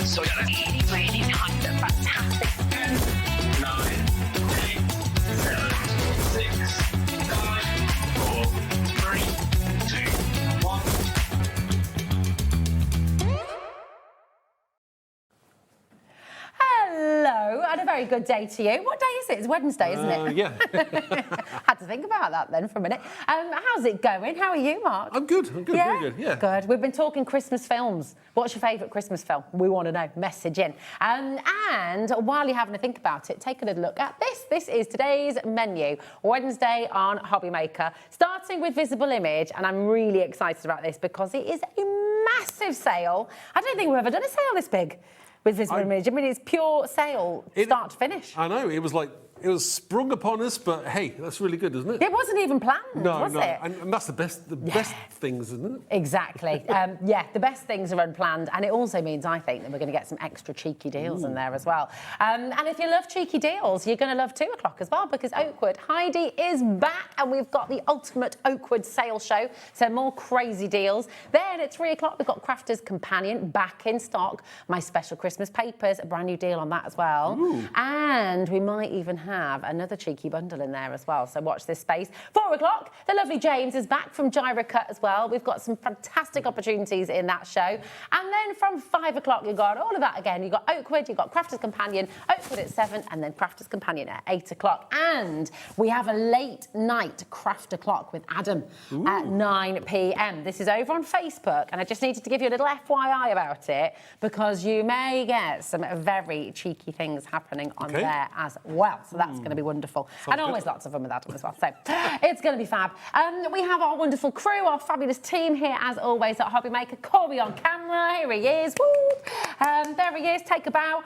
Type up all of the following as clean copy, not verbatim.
So yeah, really, really kind of fantastic. 10, 9, 8, 7, 6, 5, 4, 3, 2, 1. Hello, and a very good day to you. What day is it? It's Wednesday, isn't it? Yeah. Had to think about that then for a minute. How's it going? How are you, Mark? I'm good, Yeah? very good, yeah. Good. We've been talking Christmas films. What's your favourite Christmas film? We want to know. Message in. And while you're having a think about it, take a little look at this. This is today's menu, Wednesday on Hobby Maker, starting with Visible Image, and I'm really excited about this because it is a massive sale. I don't think we've ever done a sale this big with Visible Image. I mean, it's pure sale, start to finish. I know, it was sprung upon us, but hey, that's really good, isn't it? It wasn't even planned, was it? And that's the best things, isn't it? Exactly. Yeah, the best things are unplanned, and it also means, I think, that we're going to get some extra cheeky deals in there as well. And if you love cheeky deals, you're going to love 2 o'clock as well, because Oakwood, Heidi is back, and we've got the ultimate Oakwood Sale show, so more crazy deals. Then at 3 o'clock, we've got Crafter's Companion back in stock. My special Christmas papers, a brand new deal on that as well. Ooh. And we might even have another cheeky bundle in there as well, so watch this space. 4 o'clock, the lovely James is back from Gyro-Cut as well. We've got some fantastic opportunities in that show. And then from 5 o'clock, you've got all of that again. You've got Oakwood, you've got Crafter's Companion, Oakwood at 7, and then Crafter's Companion at 8 o'clock. And we have a late night Craft o'clock with Adam at 9 p.m. This is over on Facebook, and I just needed to give you a little FYI about it because you may get some very cheeky things happening on there as well. So that's going to be wonderful. Sounds and always good. Lots of them with Adam as well. So it's going to be fab. We have our wonderful crew, our fabulous team here as always at Hobby Maker. Corby on camera, here he is. Woo! There he is, take a bow.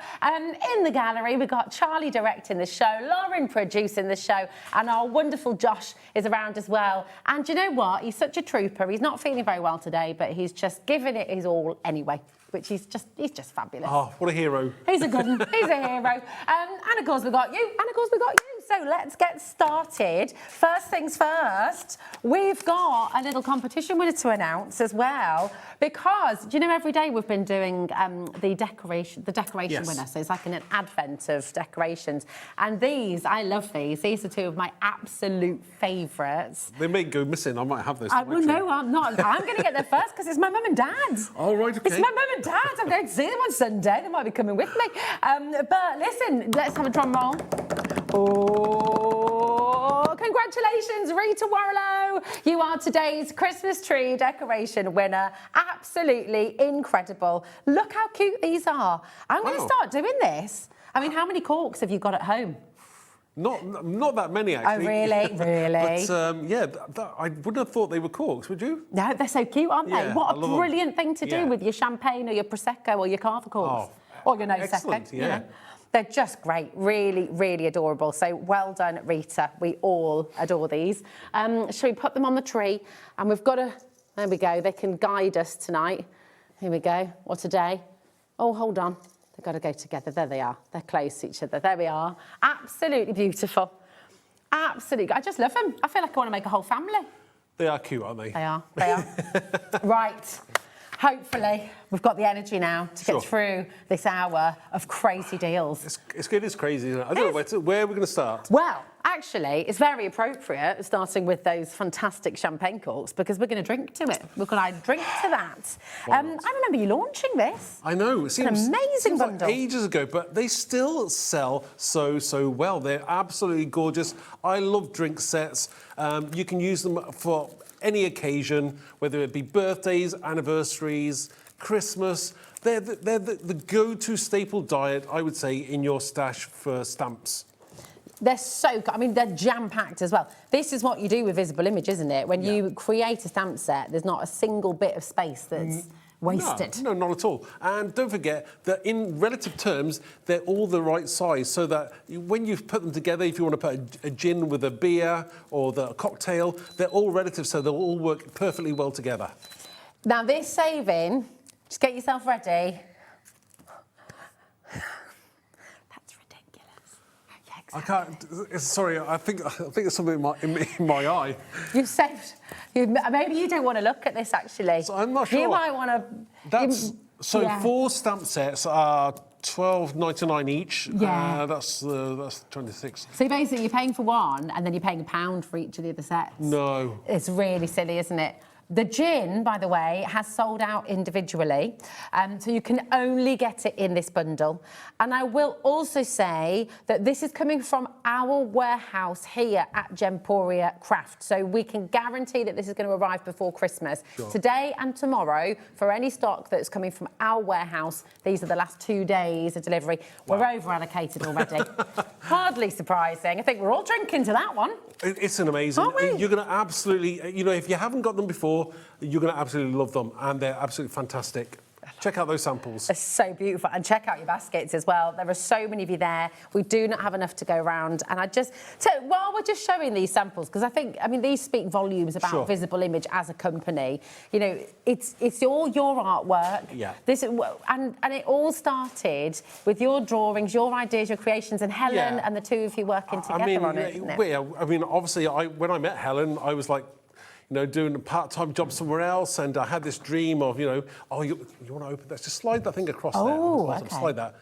In the gallery, we've got Charlie directing the show, Lauren producing the show, and our wonderful Josh is around as well. And you know what? He's such a trooper. He's not feeling very well today, but he's just giving it his all anyway, which he's just fabulous. Oh, what a hero. He's a good one. He's a hero. And of course, we've got you. And of course, we've got you. So let's get started. First things first, we've got a little competition winner to announce as well, because, do you know, every day we've been doing the decoration winner. So it's like an advent of decorations. And these, I love these. These are 2 of my absolute favourites. They may go missing. I might have those. Well, no, I'm not. I'm going to get there first because it's my mum and dad's. Oh, right, okay. It's my mum and dad's. I'm going to see them on Sunday. They might be coming with me. But listen, let's have a drum roll. Oh, congratulations, Rita Warlow. You are today's Christmas tree decoration winner. Absolutely incredible. Look how cute these are. I'm going to start doing this. I mean, how many corks have you got at home? Not that many, actually. Oh, really? Really? But, yeah, I wouldn't have thought they were corks, would you? No, they're so cute, aren't they? Yeah, what a brilliant thing to do with your champagne or your Prosecco or your Carver corks. Or your Prosecco. Yeah. You know. They're just great, really, really adorable. So well done, Rita. We all adore these. Shall we put them on the tree? And we've got there we go. They can guide us tonight. Here we go. What a day. Oh, hold on. They've got to go together. There they are. They're close to each other. There we are. Absolutely beautiful. Absolutely. I just love them. I feel like I want to make a whole family. They are cute, aren't they? They are. They are. Right. Hopefully, we've got the energy now to get through this hour of crazy deals. It's good, it's crazy, isn't it? I don't know where we're going to start. Well, actually, it's very appropriate starting with those fantastic champagne corks because we're going to drink to it. We're going to drink to that. I remember you launching this. I know. It seems an amazing bundle. Like ages ago, but they still sell so well. They're absolutely gorgeous. I love drink sets. You can use them for any occasion, whether it be birthdays, anniversaries, Christmas. They're the go-to staple diet, I would say, in your stash for stamps. They're so good. I mean, they're jam-packed as well. This is what you do with Visible Image, isn't it? When you create a stamp set, there's not a single bit of space that's wasted. No, not at all. And don't forget that in relative terms, they're all the right size, so that when you put them together, if you want to put a gin with a beer or the cocktail, they're all relative, so they'll all work perfectly well together. Now, this saving, just get yourself ready. I can't. Sorry, I think it's something in my eye. You've saved. Maybe you don't want to look at this actually. So I'm not sure. You might want to. That's 4 stamp sets are £12.99 each. Yeah. That's 26. So basically, you're paying for one, and then you're paying £1 for each of the other sets. No. It's really silly, isn't it? The gin, by the way, has sold out individually, so you can only get it in this bundle. And I will also say that this is coming from our warehouse here at Gemporia Craft, so we can guarantee that this is going to arrive before Christmas. Sure. Today and tomorrow, for any stock that's coming from our warehouse, these are the last 2 days of delivery. Wow. We're over-allocated already. Hardly surprising. I think we're all drinking to that one. It's an amazing. Aren't we? You're going to absolutely, if you haven't got them before, you're going to absolutely love them, and they're absolutely fantastic. Check out those samples. It's so beautiful. And check out your baskets as well. There are so many of you there. We do not have enough to go around. And while we're just showing these samples, because I mean, these speak volumes about Visible Image as a company. It's all your artwork. Yeah. And it all started with your drawings, your ideas, your creations, and Helen and the two of you working together on it, isn't it? I mean, obviously, when I met Helen, I was like, doing a part-time job somewhere else, and I had this dream of, you want to open that? Just slide that thing across there. Okay. Slide that.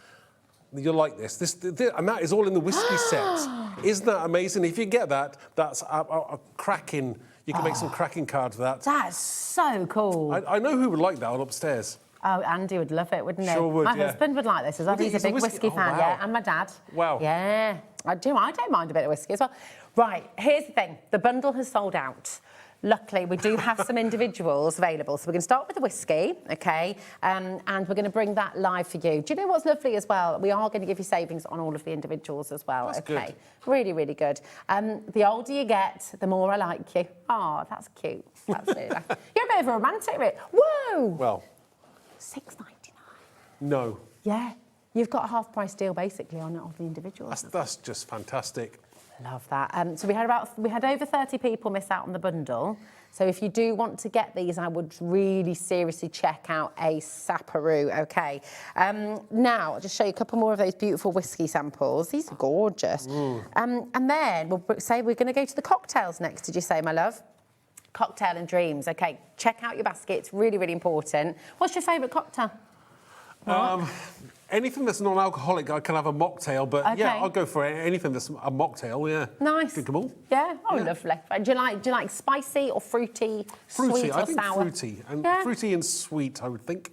You'll like this. And that is all in the whiskey set. Isn't that amazing? If you get that, that's a cracking. You can make some cracking cards with that. That's so cool. I know who would like that on upstairs. Oh, Andy would love it, wouldn't he? Sure would, My husband would like this as well. He's a big whiskey fan, and my dad. Wow. Yeah, I don't mind a bit of whiskey as well. Right, here's the thing. The bundle has sold out. Luckily, we do have some individuals available. So we're going to start with the whiskey, OK? And we're going to bring that live for you. Do you know what's lovely as well? We are going to give you savings on all of the individuals as well, That's OK? good. Really, really good. The older you get, the more I like you. Oh, that's cute. That's really nice. You're a bit of a romantic, Rick. Whoa! Well. $6.99. No. Yeah. You've got a half-price deal, basically, on all the individuals. That's just fantastic. Love that. So we had over 30 people miss out on the bundle. So if you do want to get these, I would really seriously check out a Saparoo, OK? Now, I'll just show you a couple more of those beautiful whiskey samples. These are gorgeous. And then we'll say we're going to go to the cocktails next, did you say, my love? Cocktail and dreams. OK, check out your basket. It's really, really important. What's your favourite cocktail? Anything that's non-alcoholic, I can have a mocktail, but yeah, I'll go for anything that's a mocktail. Yeah, nice. Drink them all. Yeah, lovely. Do you like spicy or fruity, sweet or I think sour? fruity fruity and sweet, I would think.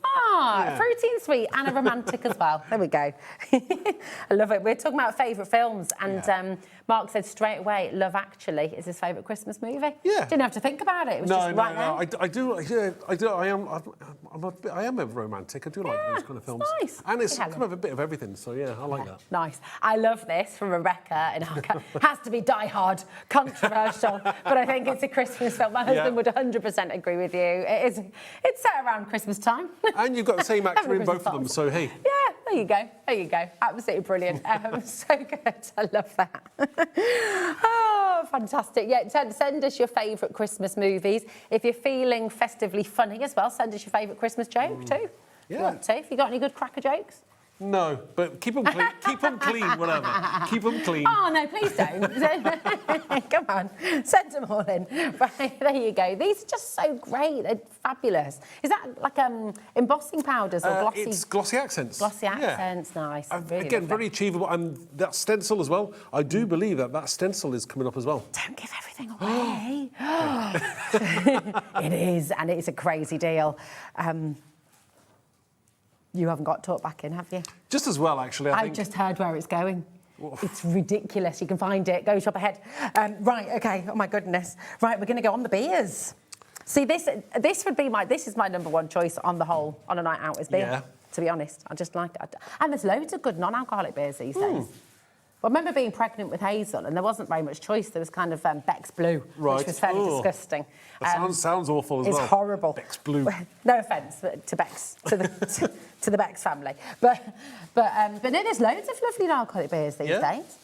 Fruity and sweet and a romantic as well. There we go. I love it. We're talking about favourite films, and Mark said straight away, Love Actually is his favourite Christmas movie. Yeah. Didn't have to think about it. It was just right there. I do. Yeah, I do. I am a romantic. I do like those kind of films. Nice. And it's kind of a bit of everything. So yeah, I like that. Nice. I love this from Rebecca in our has to be Die Hard, controversial, but I think it's a Christmas film. My husband would 100% agree with you. It's set around Christmas time. And you've got the same actor in both of them, so hey. Yeah, there you go. Absolutely brilliant. So good. I love that. Oh, fantastic. Yeah, send us your favourite Christmas movies. If you're feeling festively funny as well, send us your favourite Christmas joke too. Yeah. If you want to. If you got any good cracker jokes? No, but keep them clean. Keep them clean, whatever. Keep them clean. Oh, no, please don't. Come on, send them all in. Right, there you go. These are just so great. They're fabulous. Is that like embossing powders or glossy? It's glossy accents. Glossy accents, nice. Really again, lovely. very achievable. And that stencil as well. I do believe that stencil is coming up as well. Don't give everything away. It is, and it's a crazy deal. You haven't got talk back in, have you? Just as well, actually, I think. just heard where it's going. It's ridiculous. You can find it. Go shop ahead. Right, OK. Oh, my goodness. Right, we're going to go on the beers. See, this is my number one choice on the whole, on a night out, is beer. Yeah. To be honest, I just like it. And there's loads of good non-alcoholic beers these days. Well, I remember being pregnant with Hazel, and there wasn't very much choice. There was kind of Beck's Blue, which was fairly disgusting. That sounds awful as well. It's horrible. Beck's Blue. No offence to Beck's, to the Beck's family, but there's loads of lovely non-alcoholic beers these days.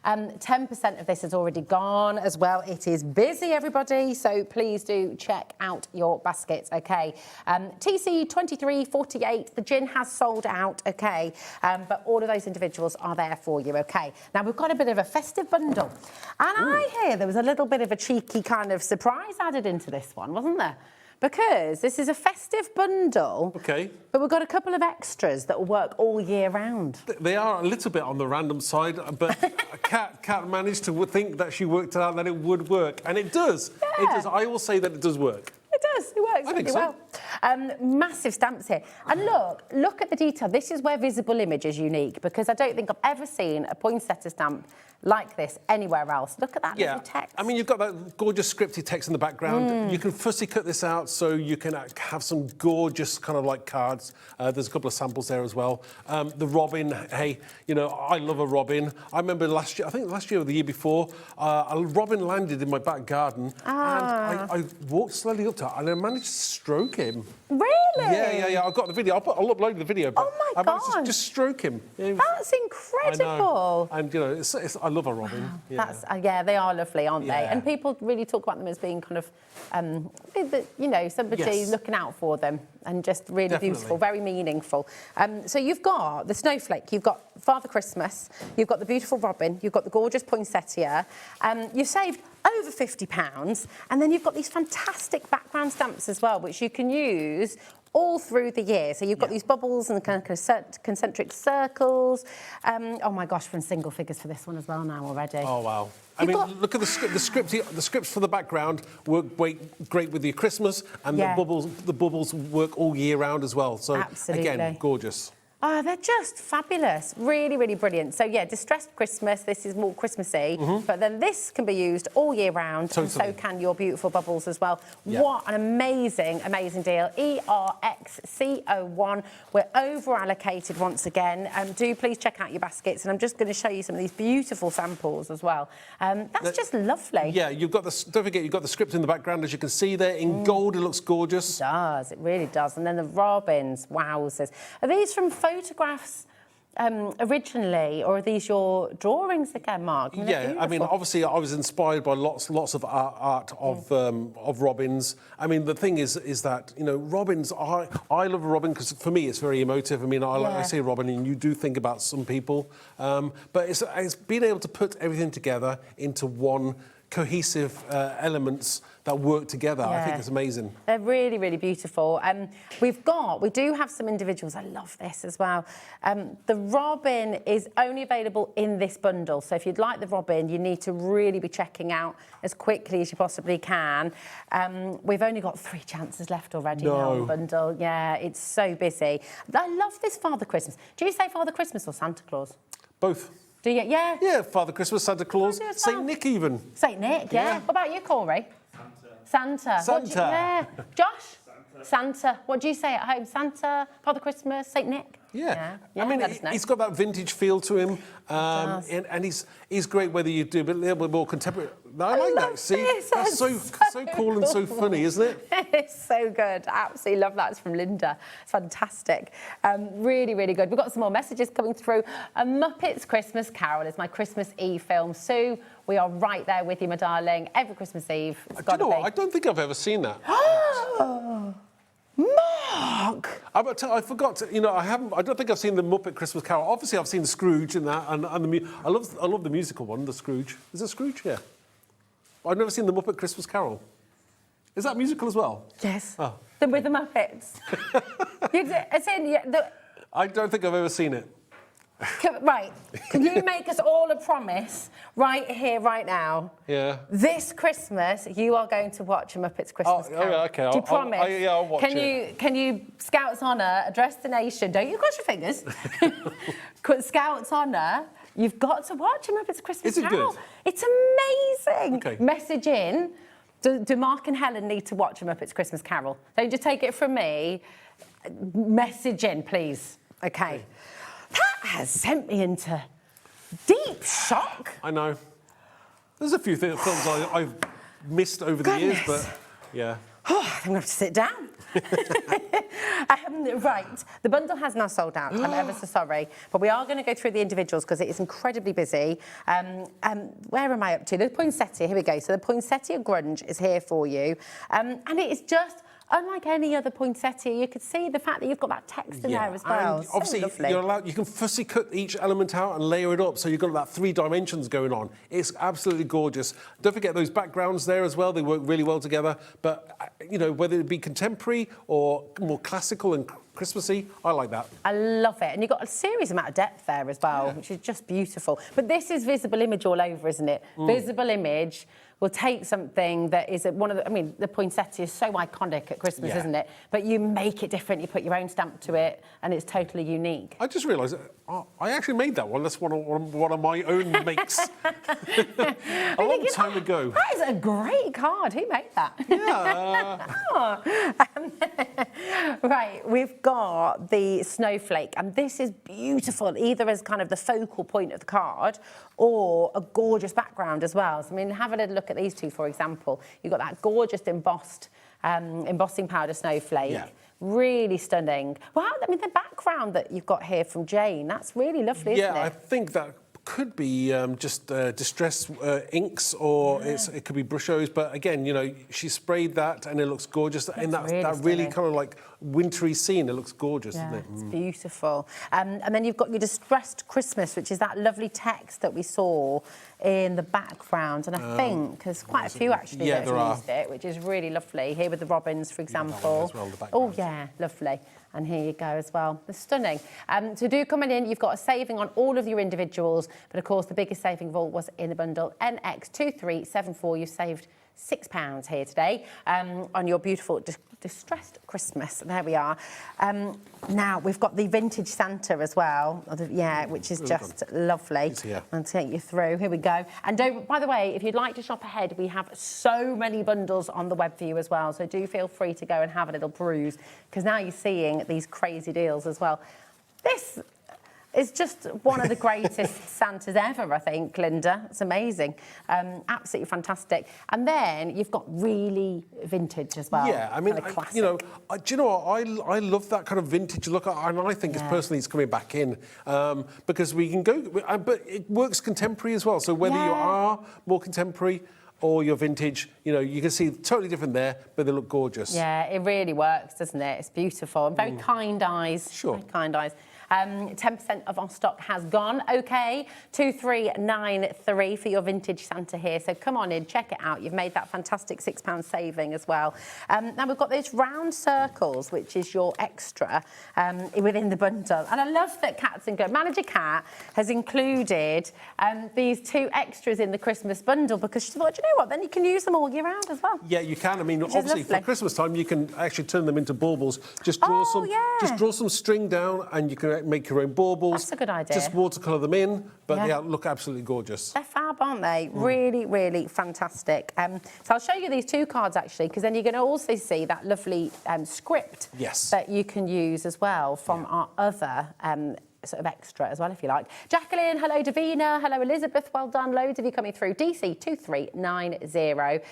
10% of this has already gone as well. It is busy, everybody, so please do check out your baskets, okay? TC 2348, the gin has sold out, okay? But all of those individuals are there for you, okay? Now, we've got a bit of a festive bundle. And I hear there was a little bit of a cheeky kind of surprise added into this one, wasn't there? Because this is a festive bundle. Okay. But we've got a couple of extras that will work all year round. They are a little bit on the random side, but Kat managed to think that she worked out that it would work, and it does. Yeah. It does. I will say that it does work. It does. It works I think really so. well. Massive stamps here. And look at the detail. This is where visible image is unique, because I don't think I've ever seen a poinsettia stamp like this anywhere else. Look at that little text. I mean, you've got that gorgeous scripty text in the background. You can fussy cut this out so you can have some gorgeous kind of like cards. There's a couple of samples there as well. The robin, hey, you know, I love a robin. I remember last year, I think last year or the year before, a robin landed in my back garden, and I walked slowly up to it and I managed to stroke him. Really? Yeah. I've got the video. I'll upload the video. But Oh my I managed to God. just stroke him. That's incredible. I know. And you know, I love a robin. That's they are lovely, aren't they? Yeah. And people really talk about them as being kind of, you know, somebody looking out for them, and just really beautiful, very meaningful. So you've got the snowflake, you've got Father Christmas, you've got the beautiful robin, you've got the gorgeous poinsettia. You've saved over £50, and then you've got these fantastic background stamps as well, which you can use all through the year. So you've got these bubbles and kind of concentric circles. Oh my gosh, we're in single figures for this one as well now already. Oh wow. I mean, look at the scripts for the background work great with your Christmas, and the bubbles work all year round as well. So again, gorgeous. Oh, they're just fabulous. Really, really brilliant. So, yeah, Distressed Christmas, this is more Christmassy, but then this can be used all year round, and so can your beautiful bubbles as well. Yeah. What an amazing, amazing deal. ERXC01. We're over-allocated once again. Do please check out your baskets, and I'm just going to show you some of these beautiful samples as well. That's just lovely. Yeah, don't forget, you've got the script in the background, as you can see there. In gold, it looks gorgeous. It does, it really does. And then the robins, wowzers. Are these from photographs originally, or are these your drawings again, Mark? I mean, obviously, I was inspired by lots of art of robins. I mean, the thing is that, you know, robins. I love a robin because for me it's very emotive. I mean, I say robin, and you do think about some people, but it's being able to put everything together into one cohesive elements that work together. I think it's amazing. They're really, really beautiful. We do have some individuals. I love this as well. The robin is only available in this bundle. So if you'd like the robin, you need to really be checking out as quickly as you possibly can. We've only got 3 chances left already now on the bundle. Yeah, it's so busy. I love this Father Christmas. Do you say Father Christmas or Santa Claus? Both. Do you? Yeah. Yeah, Father Christmas, Santa Claus, Saint Nick even. Saint Nick, yeah. What about you, Corey? Santa. Santa. Josh? Santa. What do you say at home? Santa, Father Christmas, Saint Nick? Yeah. I mean, he's got that vintage feel to him, and he's great whether you do a little bit more contemporary. I like that. See, that's so cool and so funny, isn't it? It's so good. I absolutely love that. It's from Linda. It's fantastic. Really, really good. We've got some more messages coming through. A Muppets Christmas Carol is my Christmas Eve film. Sue, we are right there with you, my darling. Every Christmas Eve. It's got to be. I don't think I've ever seen that. Mark! I forgot to, you know, I don't think I've seen the Muppet Christmas Carol. Obviously, I've seen the Scrooge and that, and I love the musical one, the Scrooge. Is it Scrooge? Yeah. I've never seen the Muppet Christmas Carol. Is that musical as well? Yes. Oh. With the Muppets. I don't think I've ever seen it. Right. Can you make us all a promise right here, right now? Yeah. This Christmas, you are going to watch a Muppets Christmas Carol. Yeah, okay. Do you promise? I'll watch it. Can you, Scouts Honour, address the nation? Don't you cross your fingers? Scouts Honour, you've got to watch a Muppets Christmas Carol. Good? It's amazing. Okay. Message in. Do Mark and Helen need to watch a Muppets Christmas Carol? Don't just take it from me. Message in, please. Okay. That has sent me into deep shock. I know. There's a few films I've missed over the years, but yeah. Oh, I think I'm going to have to sit down. Right, the bundle has now sold out. I'm ever so sorry. But we are going to go through the individuals because it is incredibly busy. Where am I up to? The poinsettia, here we go. So the poinsettia grunge is here for you. And it is just... unlike any other poinsettia, you could see the fact that you've got that text in there as well. And obviously, lovely. you can fussy cut each element out and layer it up, so you've got that 3 dimensions going on. It's absolutely gorgeous. Don't forget those backgrounds there as well. They work really well together. But, you know, whether it be contemporary or more classical and Christmassy, I like that. I love it. And you've got a serious amount of depth there as well, which is just beautiful. But this is visible image all over, isn't it? Visible image will take something that is one of the... I mean, the poinsettia is so iconic at Christmas, isn't it? But you make it different, you put your own stamp to it, and it's totally unique. I just realised I actually made that one. That's one of my own makes. a long time ago. That is a great card. Who made that? Yeah. Right, we've got the snowflake, and this is beautiful, either as kind of the focal point of the card or a gorgeous background as well. So, I mean, have a little look at these two, for example. You've got that gorgeous embossing powder snowflake. Yeah. Really stunning. Wow, I mean, the background that you've got here from Jane, that's really lovely, isn't it? Yeah, I think that could be just distressed inks, or it could be brushos. But again, you know, she sprayed that and it looks gorgeous. And that really kind of like wintry scene, it looks gorgeous, isn't it? It's beautiful. And then you've got your Distressed Christmas, which is that lovely text that we saw in the background. And I think there's quite a few actually that have used it, which is really lovely. Here with the robins, for example. As well, the oh, yeah, lovely. And here you go as well. They're stunning. So do come in. You've got a saving on all of your individuals. But, of course, the biggest saving of all was in the bundle. NX2374. You've saved £6 here today on your beautiful Distressed Christmas. There we are. Now, we've got the Vintage Santa as well. Yeah, which is just lovely. I'll take you through. Here we go. And don't, by the way, if you'd like to shop ahead, we have so many bundles on the web for you as well. So do feel free to go and have a little peruse, because now you're seeing these crazy deals as well. This is just one of the greatest Santas ever, I think, Linda. It's amazing. Absolutely fantastic. And then you've got really vintage as well. Yeah, I mean, you know, do you know what? I love that kind of vintage look, and I think it's personally it's coming back in because we can go, but it works contemporary as well. So whether you are more contemporary or your vintage, you know, you can see totally different there, but they look gorgeous. Yeah, it really works, doesn't it? It's beautiful. And very kind eyes. Sure. Very kind eyes. 10% of our stock has gone. OK, 2393 for your vintage Santa here. So come on in, check it out. You've made that fantastic £6 saving as well. Now we've got those round circles, which is your extra within the bundle. And I love that Cats and Go Manager Cat has included these 2 extras in the Christmas bundle, because she thought, you know what, then you can use them all year round as well. Yeah, you can. I mean, obviously for Christmas time, you can actually turn them into baubles. Just draw just draw some string down, and you can make your own baubles. That's a good idea. Just watercolour them in, but they look absolutely gorgeous. They're fab, aren't they? Really, really fantastic. So I'll show you these 2 cards, actually, because then you're going to also see that lovely script that you can use as well from our other sort of extra as well, if you like. Jacqueline, hello Davina, hello Elizabeth, well done. Loads of you coming through. DC 2390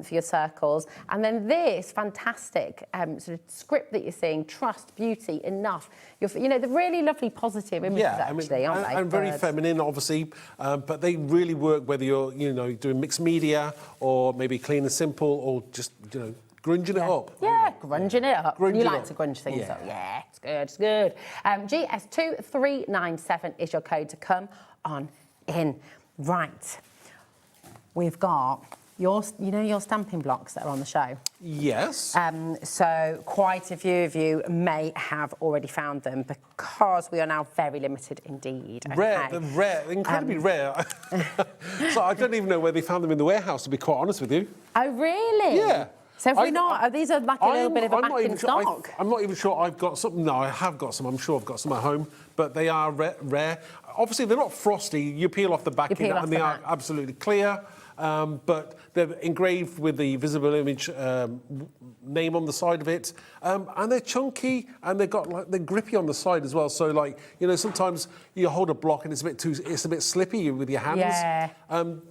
for your circles. And then this fantastic sort of script that you're seeing, trust, beauty, enough. You know, the really lovely positive images, actually, aren't they? And very feminine, obviously, but they really work whether you're, you know, doing mixed media or maybe clean and simple, or just, you know, grunging it up. Yeah, grunging it up. You like to grunge things up. Yeah, it's good, it's good. GS2397 is your code to come on in. Right. We've got your stamping blocks that are on the show. Yes. So quite a few of you may have already found them, because we are now very limited indeed. Rare, incredibly rare. So I don't even know where they found them in the warehouse, to be quite honest with you. Oh, really? Yeah. So if these are like a little bit of a back in stock? I'm not even sure I've got some. No, I have got some. I'm sure I've got some at home, but they are rare. Obviously, they're not frosty. You peel off the back and they are absolutely clear. but they're engraved with the visible image name on the side of it, and they're chunky, and they're grippy on the side as well. So like, you know, sometimes you hold a block and it's a bit slippy with your hands. Yeah.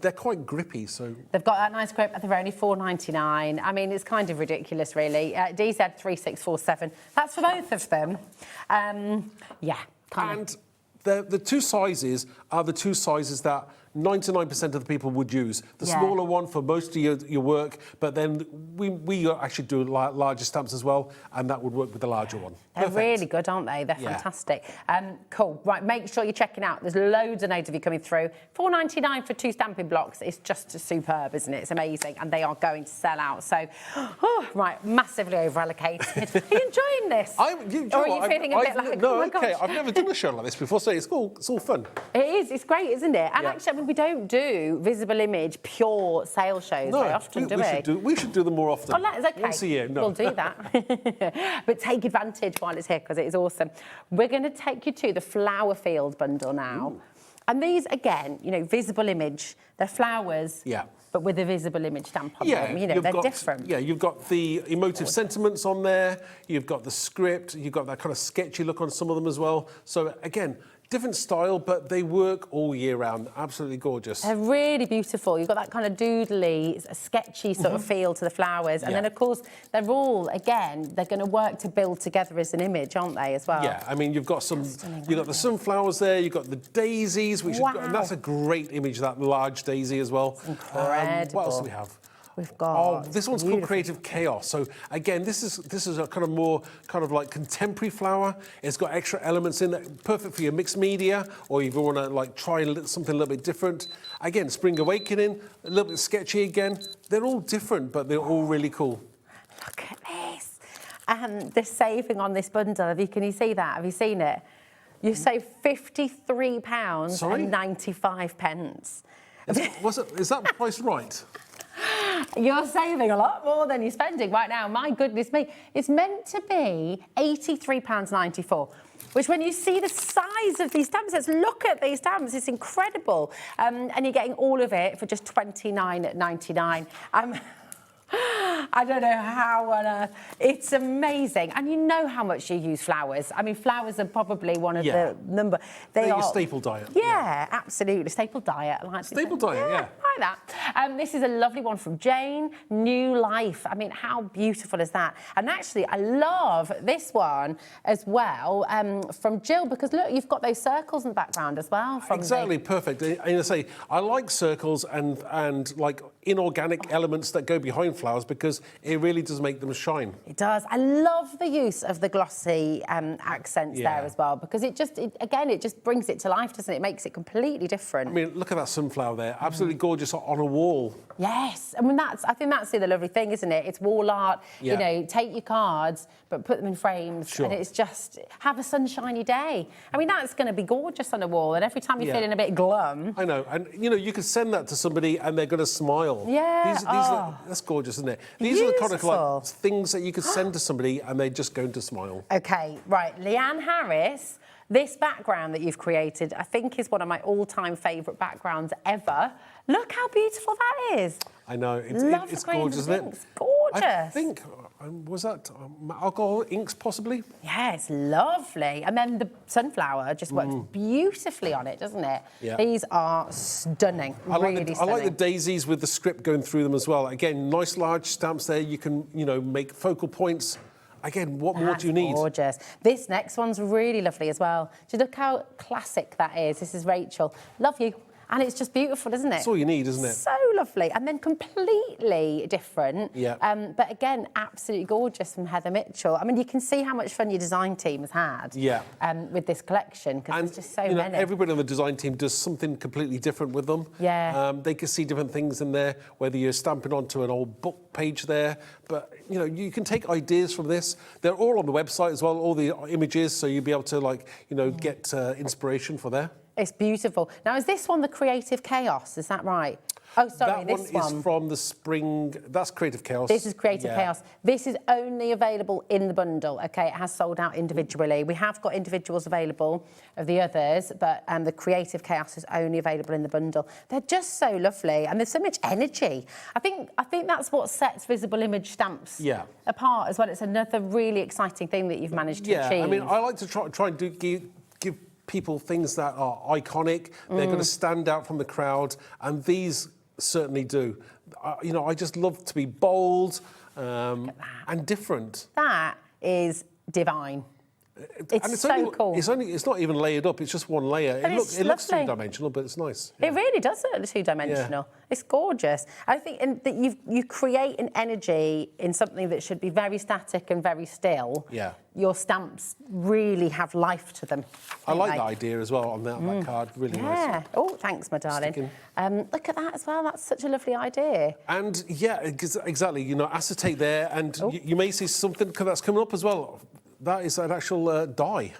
They're quite grippy, so. They've got that nice grip, they're only $4.99. I mean, it's kind of ridiculous, really. DZ3647, that's for both of them. Yeah, kind And the two sizes are the two sizes that 99% of the people would use. The Yeah. smaller one for most of your work, but then we actually do larger stamps as well, and that would work with the larger one. They're Perfect. really good, aren't they? They're fantastic. Cool. Right, make sure you're checking out. There's loads of you coming through. $4.99 for 2 stamping blocks. It's just superb, isn't it? It's amazing. And they are going to sell out. So, right, massively over-allocated. Are you enjoying this? Or are you feeling a bit like, no, oh my okay, gosh? I've never done a show like this before, so it's all fun. It is. It's great, isn't it? And Yeah. actually, I mean, we don't do visible image, pure sale shows very often, do we? We should do them more often. Oh, that's okay. Once a year, no. We'll do that. But take advantage while it's here, because it is awesome. We're going to take you to the flower field bundle now. Ooh. And these, again, you know, visible image, they're flowers, Yeah. but with a visible image stamp on them. You know, they're different. Yeah, you've got the emotive sentiments on there, you've got the script, you've got that kind of sketchy look on some of them as well. So, again, different style, but they work all year round. Absolutely gorgeous. They're really beautiful. You've got that kind of doodly, sketchy sort of feel to the flowers. And then, of course, they're all, again, they're going to work to build together as an image, aren't they, as well? Yeah, I mean, you've got the sunflowers there, you've got the daisies, which is, and that's a great image, that large daisy as well. Incredible. What else do we have? We've got... this one's called Creative Chaos. So again, this is a kind of more kind of like contemporary flower. It's got extra elements in it, perfect for your mixed media, or if you want to like try something a little bit different. Again, Spring Awakening, a little bit sketchy again. They're all different, but they're all really cool. Look at this. The saving on this bundle, can you see that? Have you seen it? You save £53 Sorry? and 95 pence. Is that price right? You're saving a lot more than you're spending right now. My goodness me. It's meant to be £83.94, which when you see the size of these stamp sets, look at these stamps, it's incredible. And you're getting all of it for just £29.99. I don't know how on earth. It's amazing. And you know how much you use flowers. I mean, flowers are probably one of the number... They're your staple diet. Yeah, absolutely. Staple diet. I like staple diet, yeah. I like that. This is a lovely one from Jane. New Life. I mean, how beautiful is that? And actually, I love this one as well from Jill, because look, you've got those circles in the background as well. Exactly, perfect. And I say, I like circles and like inorganic elements that go behind flowers because it really does make them shine. It does. I love the use of the glossy accents there as well, because it just brings it to life, doesn't it? It makes it completely different. I mean, look at that sunflower there. Absolutely gorgeous on a wall. Yes. I mean, I think that's the lovely thing, isn't it? It's wall art. Yeah. You know, take your cards, but put them in frames. Sure. And it's just, have a sunshiny day. I mean, that's going to be gorgeous on a wall. And every time you're feeling a bit glum. I know. And, you know, you can send that to somebody and they're going to smile. Yeah. That's gorgeous, isn't it? These are the kind of like things that you could send to somebody and they're just going to smile. OK, right. Leanne Harris, this background that you've created, I think is one of my all-time favourite backgrounds ever. Look how beautiful that is. I know. It's gorgeous, isn't it? It's gorgeous. I think, was that alcohol inks possibly? Yeah, it's lovely. And then the sunflower just works beautifully on it, doesn't it? Yeah. These are stunning, really stunning. I like the daisies with the script going through them as well. Again, nice large stamps there. You can, you know, make focal points. Again, what more do you need? Gorgeous. This next one's really lovely as well. Do you look how classic that is? This is Rachel. Love you. And it's just beautiful, isn't it? That's all you need, isn't it? So lovely. And then completely different. Yeah. But again, absolutely gorgeous from Heather Mitchell. I mean, you can see how much fun your design team has had with this collection, because there's just so many. Everybody on the design team does something completely different with them. Yeah. They can see different things in there, whether you're stamping onto an old book page there. But, you know, you can take ideas from this. They're all on the website as well, all the images, so you'll be able to, like, you know, get inspiration for there. It's beautiful. Now, is this one the Creative Chaos? Is that right? Oh, sorry, that this one is one. from the spring. That's Creative Chaos. This is Creative Yeah. Chaos. This is only available in the bundle, okay? It has sold out individually. We have got individuals available of the others, but the Creative Chaos is only available in the bundle. They're just so lovely, and there's so much energy. I think that's what sets visible image stamps apart as well. It's another really exciting thing that you've managed to achieve. I mean, I like to try and give people things that are iconic. They're going to stand out from the crowd, and these certainly do. You know, I just love to be bold and different. That is divine. It's so cool. It's not even layered up. It's just one layer. But It looks two-dimensional, but it's nice. It really does look two-dimensional. Yeah. It's gorgeous. I think that you create an energy in something that should be very static and very still. Yeah. Your stamps really have life to them. I like that idea as well on that card. Really nice. Yeah. Oh, thanks, my darling. Look at that as well. That's such a lovely idea. And yeah, exactly. You know, acetate there, and you may see something that's coming up as well. That is an actual die.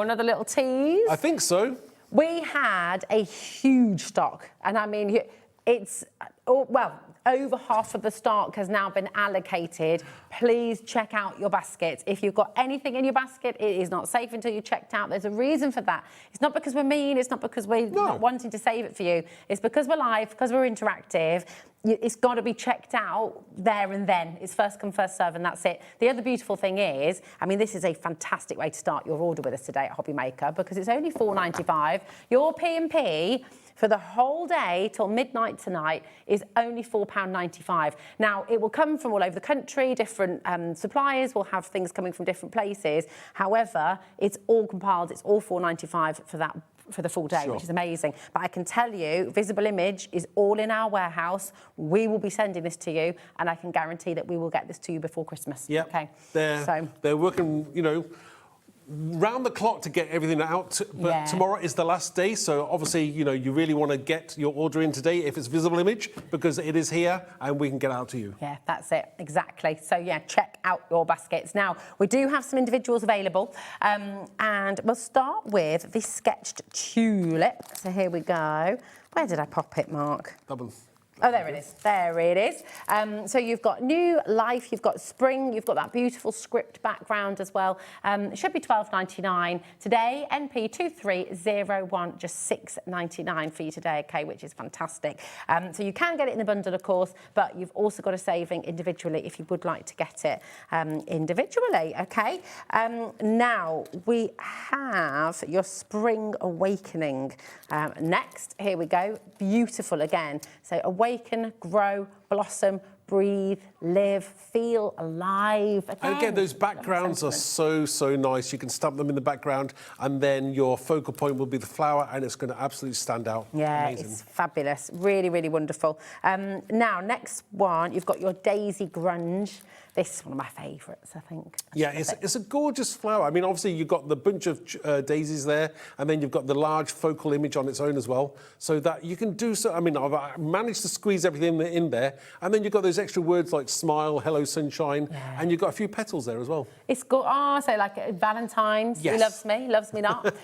Another little tease. I think so. We had a huge stock, and I mean, it's, over half of the stock has now been allocated. Please check out your baskets. If you've got anything in your basket, it is not safe until you're checked out. There's a reason for that. It's not because we're mean. It's not because we're not wanting to save it for you. It's because we're live, because we're interactive. It's got to be checked out there and then. It's first come, first serve, and that's it. The other beautiful thing is, I mean, this is a fantastic way to start your order with us today at Hobby Maker, because it's only £4.95. Your P&P for the whole day till midnight tonight is only £4.95. Now, it will come from all over the country. Different suppliers will have things coming from different places. However, it's all compiled. It's all £4.95 for the full day, which is amazing. But I can tell you, Visible Image is all in our warehouse. We will be sending this to you, and I can guarantee that we will get this to you before Christmas. Yeah. Okay. They're working, you know, round the clock to get everything out, but tomorrow is the last day, so obviously, you know, you really want to get your order in today if it's Visible Image, because it is here and we can get out to you. Yeah, that's it, exactly. So yeah, check out your baskets. Now, we do have some individuals available, and we'll start with the sketched tulip. So here we go. Where did I pop it, Mark? Double. Oh, there it is. There it is. So you've got new life, you've got spring, you've got that beautiful script background as well. It should be £12.99 today. NP 2301, just £6.99 for you today, okay, which is fantastic. So you can get it in the bundle, of course, but you've also got a saving individually if you would like to get it individually, okay? Now we have your Spring Awakening next. Here we go. Beautiful again. So awaken, grow, blossom, breathe, live, feel alive. And again, those backgrounds are so nice. You can stamp them in the background, and then your focal point will be the flower, and it's going to absolutely stand out. Yeah, amazing. It's fabulous. Really, really wonderful. Now, next one, you've got your Daisy Grunge. This is one of my favourites, I think. Yeah, it's a gorgeous flower. I mean, obviously, you've got the bunch of daisies there, and then you've got the large focal image on its own as well, so that you can do so. I mean, I've managed to squeeze everything in there, and then you've got those extra words like smile, hello, sunshine, and you've got a few petals there as well. It's good. Oh, so like Valentine's. Yes. He loves me not.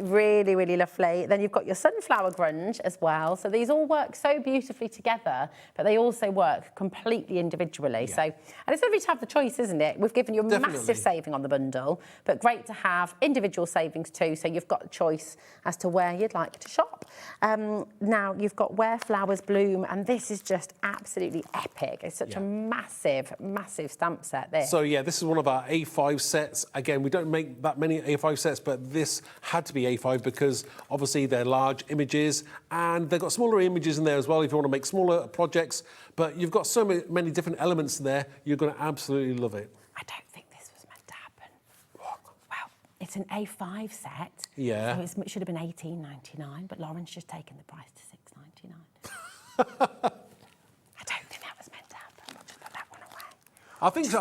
Really, really lovely. Then you've got your sunflower grunge as well. So these all work so beautifully together, but they also work completely individually. Yeah. So, and it's lovely to have the choice, isn't it? We've given you a massive saving on the bundle, but great to have individual savings too. So you've got a choice as to where you'd like to shop. Now you've got Where Flowers Bloom, and this is just absolutely epic. It's such a massive, massive stamp set there. So yeah, this is one of our A5 sets. Again, we don't make that many A5 sets, but this had to be A5 because obviously they're large images, and they've got smaller images in there as well if you want to make smaller projects. But you've got so many different elements in there, you're going to absolutely love it. I don't think this was meant to happen. What? Well, it's an A5 set. Yeah. So it should have been $18.99, but Lauren's just taken the price to $6.99. I don't think that was meant to happen. We'll just put that one away. I think.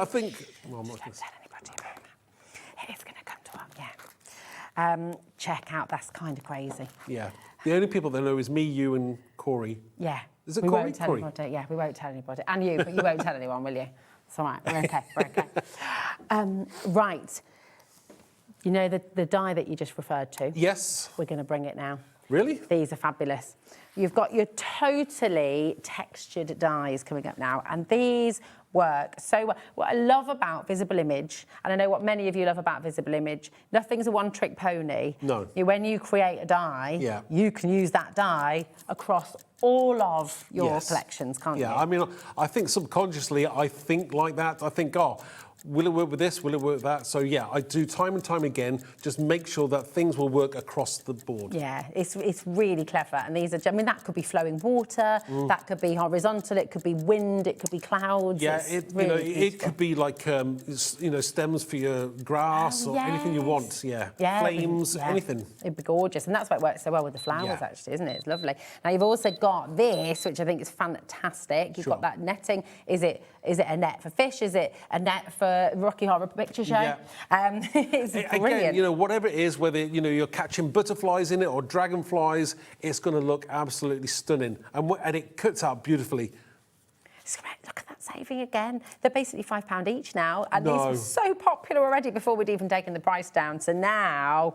Well, I'm not Don't tell anybody about that. It is going to come to us, yeah. Check out, that's kind of crazy. Yeah. The only people that know is me, you, and Corey. Yeah. Is it we Corey? Won't tell Corey. Anybody. Yeah, we won't tell anybody. And you, but you won't tell anyone, will you? It's all right. We're okay. We're okay. Right. You know the die that you just referred to? Yes. We're going to bring it now. Really? These are fabulous. You've got your totally textured dies coming up now, and these work so well. What I love about Visible Image, and I know what many of you love about Visible Image, nothing's a one-trick pony. No. When you create a die, you can use that die across all of your collections, can't you? Yeah, I mean, I think subconsciously I think like that. I think, oh, will it work with this? Will it work with that? So yeah, I do time and time again, just make sure that things will work across the board. Yeah, it's really clever. And these are, I mean, that could be flowing water, that could be horizontal, it could be wind, it could be clouds. Yeah, it could be like, stems for your grass or anything you want. Yeah, flames, anything. It'd be gorgeous. And that's why it works so well with the flowers, actually, isn't it? It's lovely. Now, you've also got this, which I think is fantastic. You've got that netting. Is it a net for fish? Is it a net for Rocky Horror Picture Show? Yeah. It's brilliant. Again, whatever it is, whether, you're catching butterflies in it or dragonflies, it's going to look absolutely stunning. And it cuts out beautifully. Look at that saving again. They're basically £5 each now. And these were so popular already before we'd even taken the price down. So now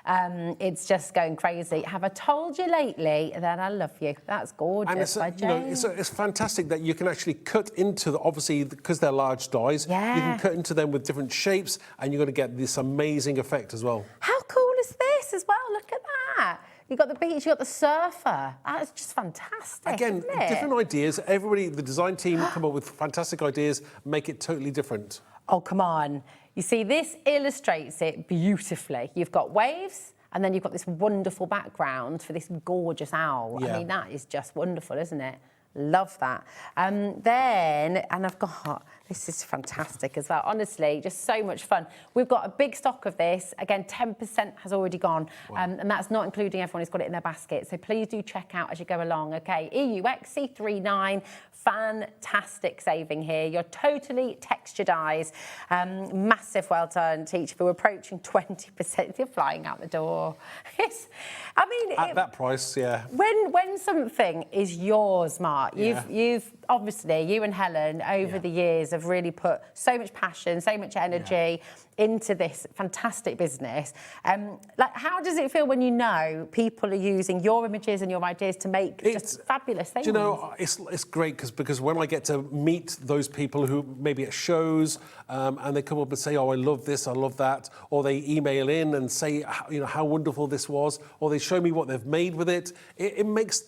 it's just going crazy. Have I told you lately that I love you? That's gorgeous. And it's fantastic that you can actually cut into obviously, because they're large dies, you can cut into them with different shapes and you're going to get this amazing effect as well. How cool is this as well? Look at that. You've got the beach, you've got the surfer. That's just fantastic. Again, isn't it? different ideas. Everybody, the design team come up with fantastic ideas, make it totally different. Oh, come on. You see, this illustrates it beautifully. You've got waves, and then you've got this wonderful background for this gorgeous owl. Yeah. I mean, that is just wonderful, isn't it? Love that. And I've got, this is fantastic as well. Honestly, just so much fun. We've got a big stock of this. Again, 10% has already gone. Wow. And that's not including everyone who's got it in their basket. So please do check out as you go along, okay? EUXC39, fantastic saving here. Your totally textured eyes. Massive well done, teacher. We're approaching 20%. You're flying out the door. At that price, yeah. When something is yours, Mark, you've obviously, you and Helen over the years have really put so much passion, so much energy into this fantastic business. How does it feel when you know people are using your images and your ideas to make just fabulous things? Do you know, it's great because when I get to meet those people who maybe at shows and they come up and say, oh, I love this, I love that, or they email in and say, how wonderful this was, or they show me what they've made with it, it makes...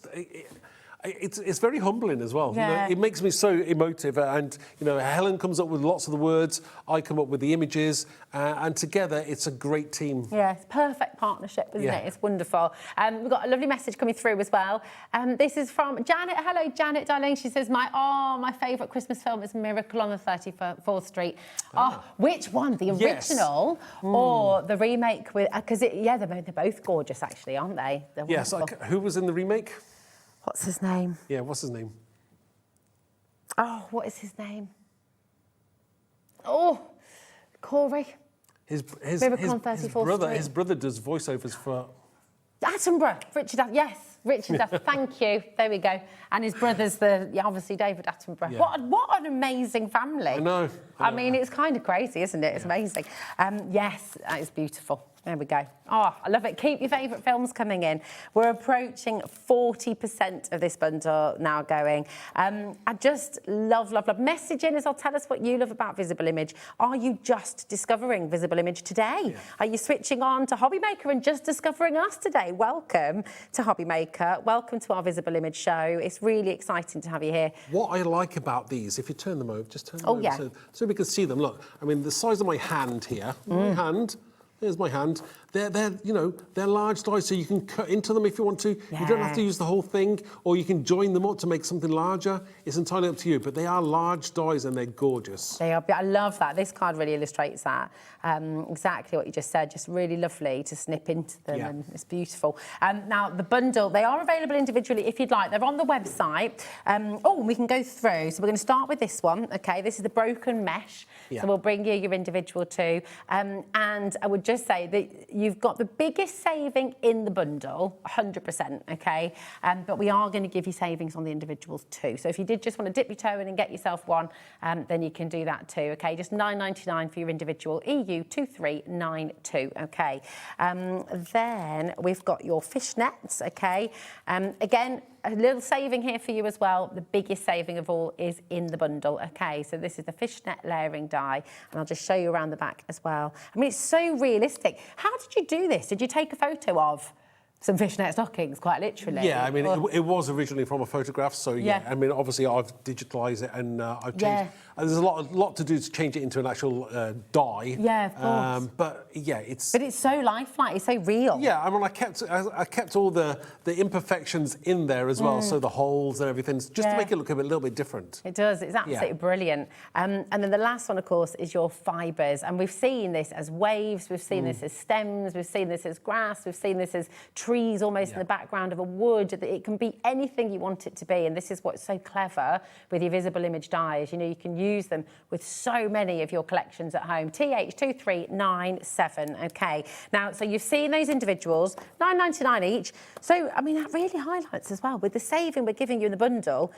It's very humbling as well. Yeah. It makes me so emotive, and Helen comes up with lots of the words, I come up with the images, and together it's a great team. Yeah, it's perfect partnership, isn't it? It's wonderful. We've got a lovely message coming through as well. This is from Janet. Hello, Janet, darling. She says, my favourite Christmas film is Miracle on the 34th Street. Oh, which one? The original or the remake? Because they're both gorgeous, actually, aren't they? Yes. Who was in the remake? What's his name? Yeah, what's his name? Oh, what is his name? Oh, Corey. His brother does voiceovers for... Attenborough, Richard Attenborough. Yes, Richard Attenborough. Thank you. There we go. And his brother's obviously David Attenborough. Yeah. What an amazing family. I know. I mean, it's kind of crazy, isn't it? It's amazing. Yes, that is beautiful. There we go. Oh, I love it. Keep your favourite films coming in. We're approaching 40% of this bundle now going. I just love. Message in as well. Tell us what you love about Visible Image. Are you just discovering Visible Image today? Yeah. Are you switching on to Hobby Maker and just discovering us today? Welcome to Hobby Maker. Welcome to our Visible Image show. It's really exciting to have you here. What I like about these, if you turn them over, just turn them over so we can see them. Look, I mean, the size of my hand here, There's my hand. They're large dies, so you can cut into them if you want to. Yeah. You don't have to use the whole thing, or you can join them up to make something larger. It's entirely up to you, but they are large dies and they're gorgeous. They are. I love that. This card really illustrates that. Exactly what you just said. Just really lovely to snip into them, and it's beautiful. Now, the bundle, they are available individually if you'd like. They're on the website. We can go through. So we're going to start with this one. Okay, this is the broken mesh. Yeah. So we'll bring you your individual too. And I would just say that you've got the biggest saving in the bundle, 100%, okay? But we are going to give you savings on the individuals too. So if you did just want to dip your toe in and get yourself one, then you can do that too, okay? Just £9.99 for your individual, EU 2392, okay? Then we've got your fishnets, okay? Again, a little saving here for you as well. The biggest saving of all is in the bundle, okay? So this is the fishnet layering die, and I'll just show you around the back as well. I mean, it's so realistic. How did you do this? Did you take a photo of some fishnet stockings, quite literally? Yeah, I mean, it was originally from a photograph, so yeah. I mean, obviously I've digitalised it and I've changed. Yeah. There's a lot to do to change it into an actual die. Yeah, of course. But yeah, it's. But it's so lifelike. It's so real. Yeah, I mean, I kept all the imperfections in there as well, so the holes and everything, just to make it look a little bit different. It does. It's absolutely brilliant. And then the last one, of course, is your fibres, and we've seen this as waves. We've seen this as stems. We've seen this as grass. We've seen this as trees almost in the background of a wood. It can be anything you want it to be, and this is what's so clever with your visible image dyes. You know, you can use them with so many of your collections at home. TH2397, okay. Now, so you've seen those individuals, £9.99 each. So, I mean, that really highlights as well, with the saving we're giving you in the bundle,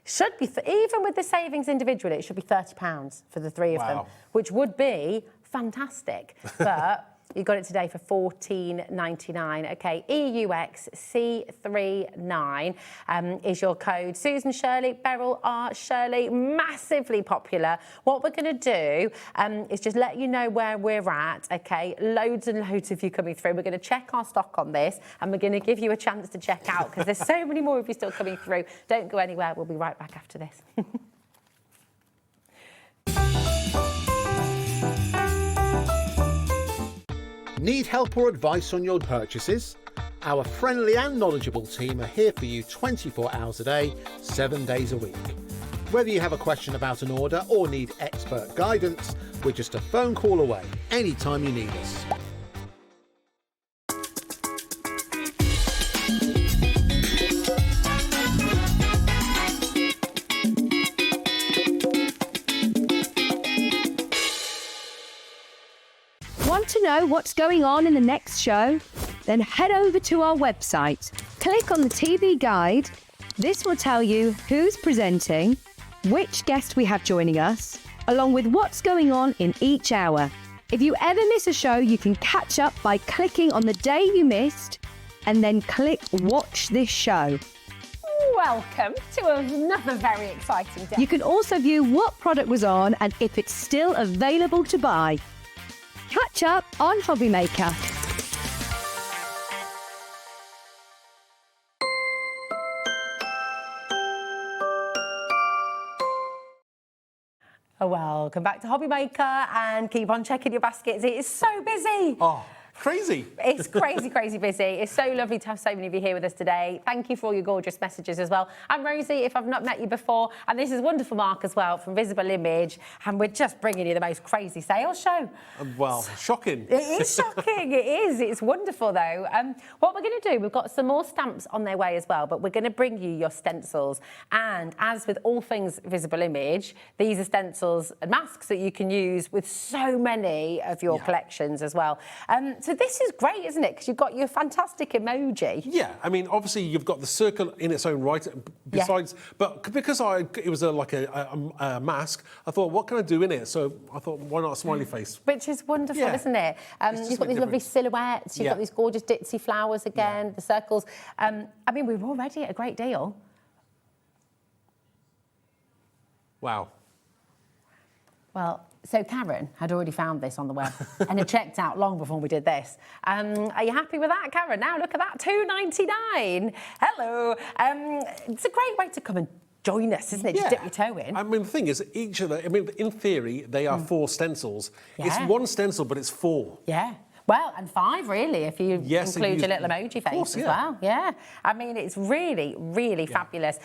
should be, even with the savings individually, it should be £30 for the three of them, which would be fantastic. But you got it today for $14.99. Okay, EUXC39 is your code. Susan Shirley, Beryl R. Shirley, massively popular. What we're going to do is just let you know where we're at. Okay, loads and loads of you coming through. We're going to check our stock on this, and we're going to give you a chance to check out because there's so many more of you still coming through. Don't go anywhere. We'll be right back after this. Need help or advice on your purchases? Our friendly and knowledgeable team are here for you 24 hours a day, 7 days a week. Whether you have a question about an order or need expert guidance, we're just a phone call away anytime you need us. Want to know what's going on in the next show? Then head over to our website. Click on the TV guide. This will tell you who's presenting, which guest we have joining us, along with what's going on in each hour. If you ever miss a show, you can catch up by clicking on the day you missed and then click Watch This Show. Welcome to another very exciting day. You can also view what product was on and if it's still available to buy. Catch up on Hobby Maker. Welcome back to Hobby Maker, and keep on checking your baskets. It is so busy. Oh, crazy. It's crazy, crazy busy. It's so lovely to have so many of you here with us today. Thank you for all your gorgeous messages as well. I'm Rosie, if I've not met you before, and this is wonderful Mark as well from Visible Image, and we're just bringing you the most crazy sales show. Well, shocking. It is shocking, it is. It's wonderful though. What we're going to do, we've got some more stamps on their way as well, but we're going to bring you your stencils. And as with all things Visible Image, these are stencils and masks that you can use with so many of your collections as well. So this is great, isn't it? Because you've got your fantastic emoji. Yeah, I mean, obviously you've got the circle in its own right. Besides, but because it was like a mask, I thought, what can I do in it? So I thought, why not a smiley face? Which is wonderful, isn't it? You've got these lovely silhouettes. You've got these gorgeous ditzy flowers again, the circles. I mean, we're already at a great deal. Wow. Well, so Karen had already found this on the web and had checked out long before we did this. Are you happy with that, Karen? Now look at that, £2.99. Hello. It's a great way to come and join us, isn't it? Just dip your toe in. I mean, the thing is, each of the, I mean, in theory, they are 4 stencils. It's one stencil, but it's 4. Yeah. Well, and 5 really, if you include your little emoji face as well. Yeah. I mean, it's really, really fabulous.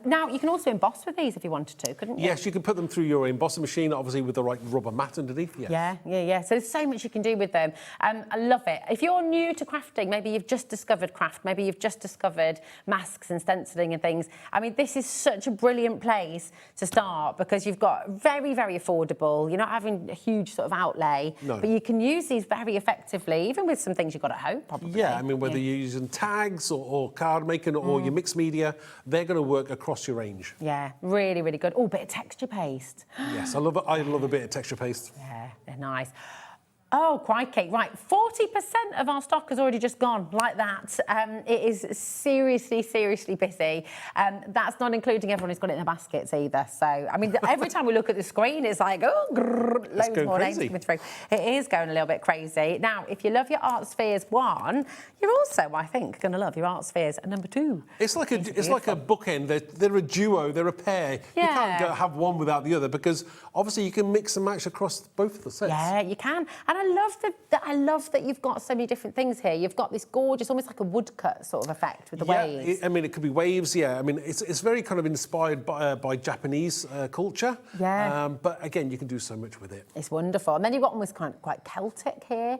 Now, you can also emboss with these if you wanted to, couldn't you? Yes, you can put them through your embossing machine, obviously with the right rubber mat underneath. Yes. Yeah. So there's so much you can do with them. I love it. If you're new to crafting, maybe you've just discovered craft, maybe you've just discovered masks and stenciling and things. I mean, this is such a brilliant place to start because you've got very, very affordable. You're not having a huge sort of outlay, but you can use these very effectively effectively, even with some things you've got at home, probably. Yeah, I mean, whether you're using tags or card making or your mixed media, they're going to work across your range. Yeah, really, really good. Oh, bit of texture paste. Yes, I love it. I love a bit of texture paste. Yeah, they're nice. Oh, crikey. Right, 40% of our stock has already just gone like that. It is seriously, seriously busy. That's not including everyone who's got it in their baskets either. So, I mean, every time we look at the screen, it's like, oh, grrr, loads more names coming through. It is going a little bit crazy. Now, if you love your Art Spheres 1, you're also, I think, going to love your Art Spheres number 2. It's like a bookend. They're a duo. They're a pair. Yeah. You can't have one without the other because obviously you can mix and match across both of the sets. Yeah, you can. And I love that you've got so many different things here. You've got this gorgeous, almost like a woodcut sort of effect with the waves. I mean, it could be waves. Yeah, I mean, it's very kind of inspired by Japanese culture. Yeah. But again, you can do so much with it. It's wonderful. And then you've got one that's kind of quite Celtic here.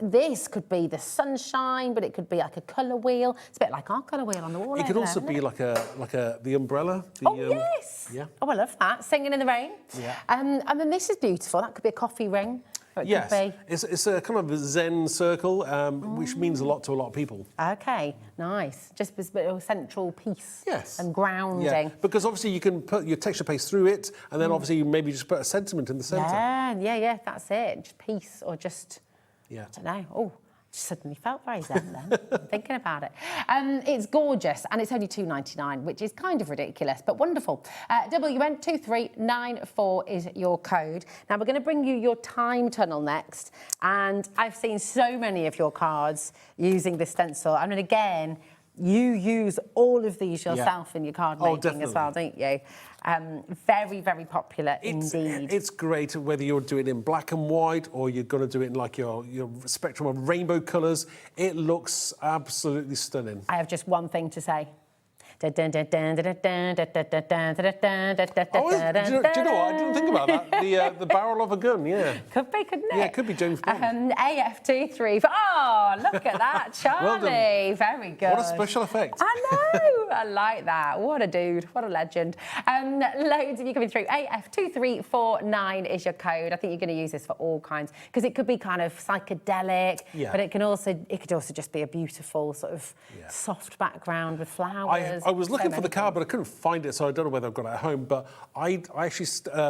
This could be the sunshine, but it could be like a colour wheel. It's a bit like our colour wheel on the wall. It could over also there, be isn't it? like the umbrella. Oh, yes. Yeah. Oh, I love that. Singing in the rain. Yeah. And then this is beautiful. That could be a coffee ring. Or it Yes, could be... it's a kind of a Zen circle, which means a lot to a lot of people. OK, nice. Just a bit of central peace. Yes. And grounding. Yeah, because obviously you can put your texture paste through it, and then obviously you maybe just put a sentiment in the centre. Yeah, that's it. Just peace or just, Yeah. I don't know. Oh, just suddenly felt very zen then, thinking about it. It's gorgeous, and it's only $2.99, which is kind of ridiculous, but wonderful. WN2394 is your code. Now, we're going to bring you your time tunnel next, and I've seen so many of your cards using this stencil. I mean, again, you use all of these yourself in your card making as well, don't you? Very, very popular indeed. It's great whether you're doing it in black and white or you're going to do it in like your spectrum of rainbow colours. It looks absolutely stunning. I have just one thing to say. Oh, do you know what? I didn't think about that. The barrel of a gun, yeah. Could be, couldn't it? Yeah, it could be James Bond. AF234. Oh, look at that, Charlie. Well done. Very good. What a special effect. I know. I like that. What a dude. What a legend. Loads of you coming through. AF2349 is your code. I think you're going to use this for all kinds because it could be kind of psychedelic, but it could also just be a beautiful sort of soft background with flowers. I was looking for the card, but I couldn't find it, so I don't know whether I've got it at home. But I actually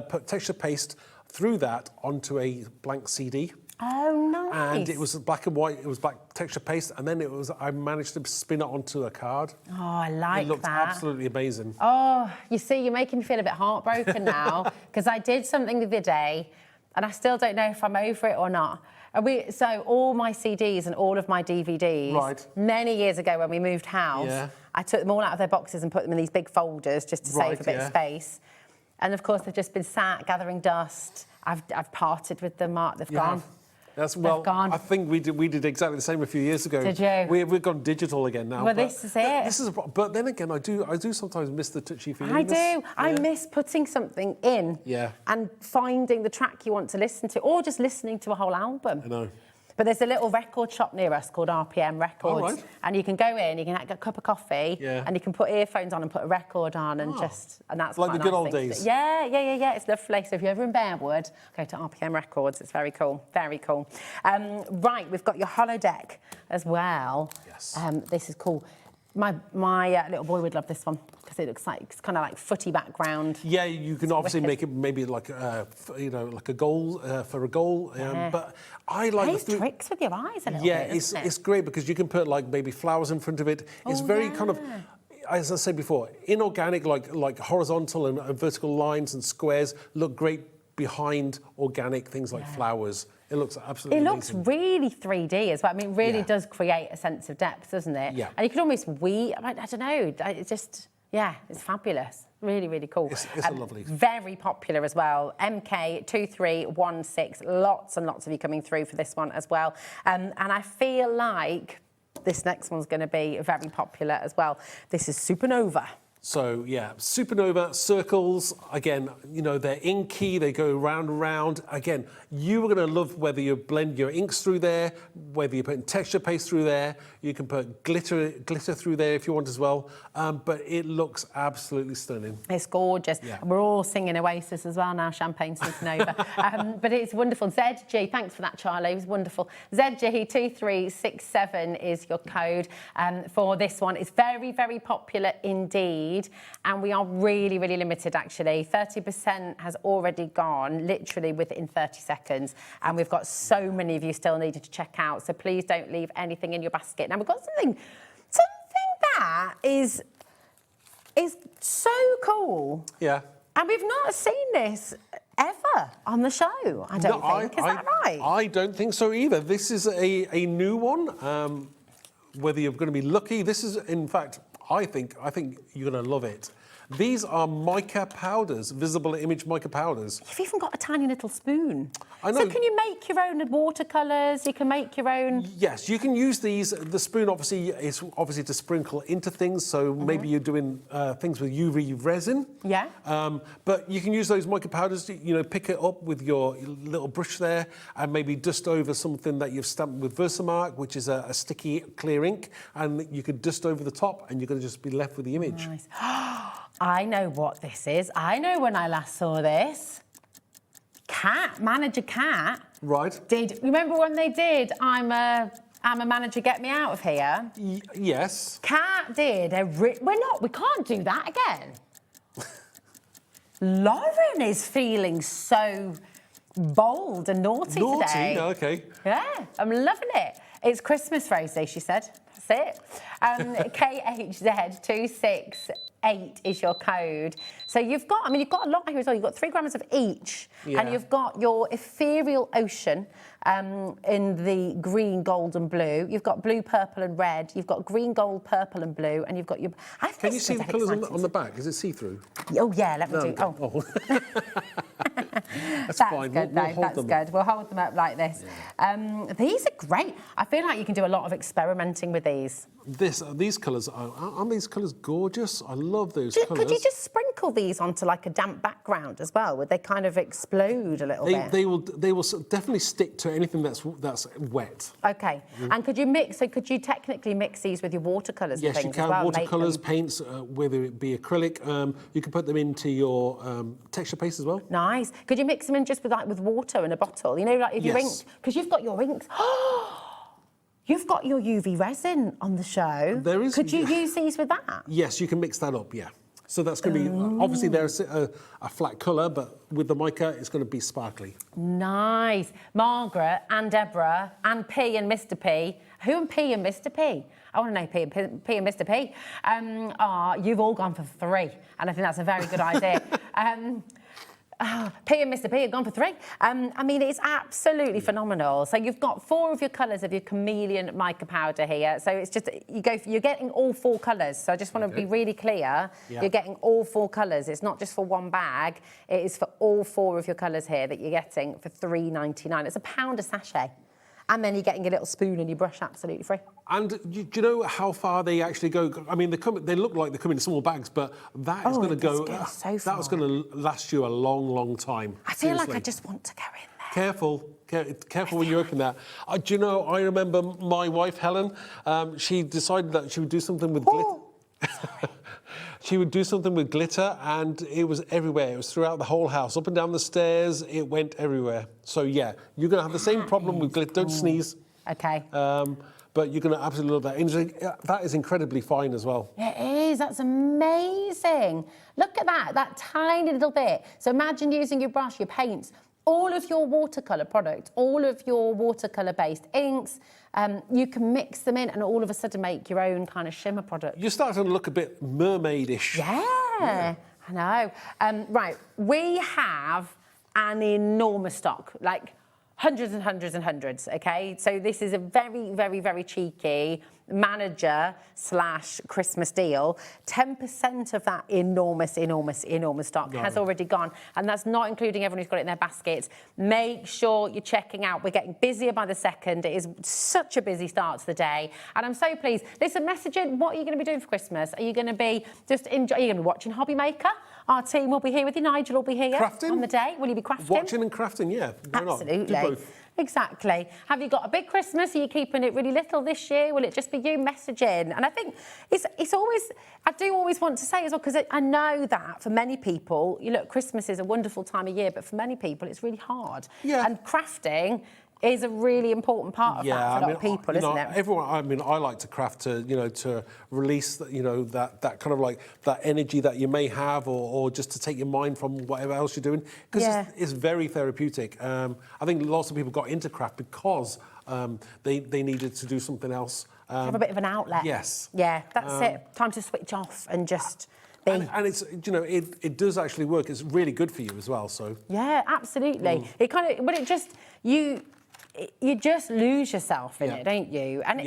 put texture paste through that onto a blank CD. Oh, nice. And it was black and white, it was black texture paste, and then I managed to spin it onto a card. Oh, I like that. It looked absolutely amazing. Oh, you see, you're making me feel a bit heartbroken now, because I did something the other day, and I still don't know if I'm over it or not. So all my CDs and all of my DVDs, many years ago when we moved house, I took them all out of their boxes and put them in these big folders just to save a bit of space. And of course, they've just been sat gathering dust. I've parted with them, Mark. They've gone. I think we did exactly the same a few years ago. Did you? We've gone digital again now. Well, this is it. But then again, I do sometimes miss the touchy-feely. I do. Yeah. I miss putting something in and finding the track you want to listen to, or just listening to a whole album. I know. But there's a little record shop near us called RPM Records. And you can go in, you can get a cup of coffee, and you can put earphones on and put a record on and that's like quite the good nice old days. Yeah, it's lovely. So if you're ever in Bearwood, go to RPM Records. It's very cool, very cool. Right, we've got your holodeck as well. Yes. This is cool. My little boy would love this one because it looks like it's kind of like footy background. Yeah, you can obviously make it maybe like like a goal for a goal. But I like the tricks with your eyes a little bit. Yeah, it's great because you can put like maybe flowers in front of it. It's very kind of, as I said before, inorganic, like horizontal and vertical lines and squares look great behind organic things like flowers. It looks absolutely amazing. Looks really 3D as well. I mean, it really does create a sense of depth, doesn't it? Yeah. And you can almost I don't know. It's just, it's fabulous. Really, really cool. It's a lovely. Very popular as well. MK2316. Lots and lots of you coming through for this one as well. And I feel like this next one's going to be very popular as well. This is Supernova. So yeah, supernova circles, again, you know, they're inky, they go round and round. Again, you are going to love whether you blend your inks through there, whether you're putting texture paste through there. You can put glitter through there if you want as well. But it looks absolutely stunning. It's gorgeous. Yeah. We're all singing Oasis as well now, Champagne Supernova. But it's wonderful. ZG, thanks for that, Charlie. It was wonderful. ZG2367 is your code for this one. It's very, very popular indeed. And we are really, really limited, actually. 30% has already gone, literally within 30 seconds. And we've got so many of you still needed to check out. So please don't leave anything in your basket. Now, we've got something that is so cool. Yeah. And we've not seen this ever on the show, I don't think. Is that right? I don't think so either. This is a new one. Whether you're going to be lucky, this is, in fact, I think you're going to love it. These are mica powders, visible image mica powders. You've even got a tiny little spoon. I know. So can you make your own watercolours? You can make your own... Yes, you can use these. The spoon obviously is to sprinkle into things, so maybe you're doing things with UV resin. Yeah. But you can use those mica powders, you know, pick it up with your little brush there and maybe dust over something that you've stamped with Versamark, which is a sticky clear ink, and you could dust over the top and you're going to just be left with the image. Nice. I know what this is. I know when I last saw this. Manager Cat. Right. Remember when they did I'm a manager, get me out of here? Yes. Cat did we can't do that again. Lauren is feeling so bold and naughty today. Okay. Yeah, I'm loving it. It's Christmas, Rosie, she said. That's it. KHZ268 is your code. So you've got a lot here as well. You've got 3 grams of each. Yeah. And you've got your ethereal ocean in the green, gold and blue. You've got blue, purple and red. You've got green, gold, purple and blue. And you've got your... Can you see the colours on the back? Is it see-through? Oh, yeah, let me do... Oh. That's fine. Good. We'll hold them. Good. We'll hold them up like this. Yeah. These are great. I feel like you can do a lot of experimenting with these. These colours aren't these colours gorgeous? I love those colours. Could you just sprinkle these onto like a damp background as well? Would they kind of explode a little bit? They will definitely stick to anything that's wet. Okay. And could you technically mix these with your watercolours? Yes, and you things can. as well, Watercolours, paints, whether it be acrylic. You can put them into your texture paste as well. Nice. Could you mix them in just with water in a bottle? You know, like if you ink, because you've got your inks. You've got your UV resin on the show. There is. Could you use these with that? Yes, you can mix that up. Yeah. So that's going to be obviously there's a flat colour, but with the mica, it's going to be sparkly. Nice. Margaret and Deborah and P and Mr. P. Who and P and Mr. P? I want to know P and Mr. P. You've all gone for 3, and I think that's a very good idea. P and Mr. P have gone for 3. I mean, it's absolutely phenomenal. So you've got 4 of your colours of your chameleon mica powder here. So it's just, you're getting all 4 colours. So I just want to be really clear. Yeah. You're getting all 4 colours. It's not just for one bag. It is for all 4 of your colours here that you're getting for £3.99. It's £1 a sachet. And then you're getting a little spoon and your brush absolutely free. And do you know how far they actually go? I mean, they look like they come in small bags, but that is going to go. So that was going to last you a long, long time. I feel like I just want to go in there. Careful when you open that. Do you know? I remember my wife Helen. She decided that she would do something with glitter. She would do something with glitter, and it was everywhere. It was throughout the whole house, up and down the stairs. It went everywhere. So yeah, you're going to have the same problem with glitter. Don't sneeze. Okay. But you're going to absolutely love that. And that is incredibly fine as well. It is. That's amazing. Look at that tiny little bit. So imagine using your brush, your paints, all of your watercolour product, all of your watercolour-based inks. You can mix them in and all of a sudden make your own kind of shimmer product. You're starting to look a bit mermaidish. Yeah. I know. Right, we have an enormous stock, like hundreds and hundreds and hundreds, okay? So this is a very, very, very cheeky manager / Christmas deal. 10% of that enormous stock has already gone, and that's not including everyone who's got it in their baskets. Make sure you're checking out. We're getting busier by the second. It is such a busy start to the day, and I'm so pleased. Listen, messaging, what are you going to be doing for Christmas? Are you going to be just enjoy? Are you going to be watching Hobby Maker? Our team will be here with you. Nigel will be here Crafting? on the day. Will you be crafting? Watching and crafting, yeah. Why not? Absolutely. Do both. Exactly. Have you got a big Christmas? Are you keeping it really little this year? Will it just be you messaging? And I think it's always, I do always want to say as well, because I know that for many people, you look, Christmas is a wonderful time of year, but for many people, it's really hard. Yeah. And crafting is a really important part of that for a lot of people, isn't it? Everyone, I like to craft to, to release, that kind of like that energy that you may have, or just to take your mind from whatever else you're doing, because it's very therapeutic. I think lots of people got into craft because they needed to do something else. Have a bit of an outlet. Yes. Yeah, that's it. Time to switch off and just be. And it's, it does actually work. It's really good for you as well. So yeah, absolutely. It kind of, but it just you just lose yourself in it, don't you? And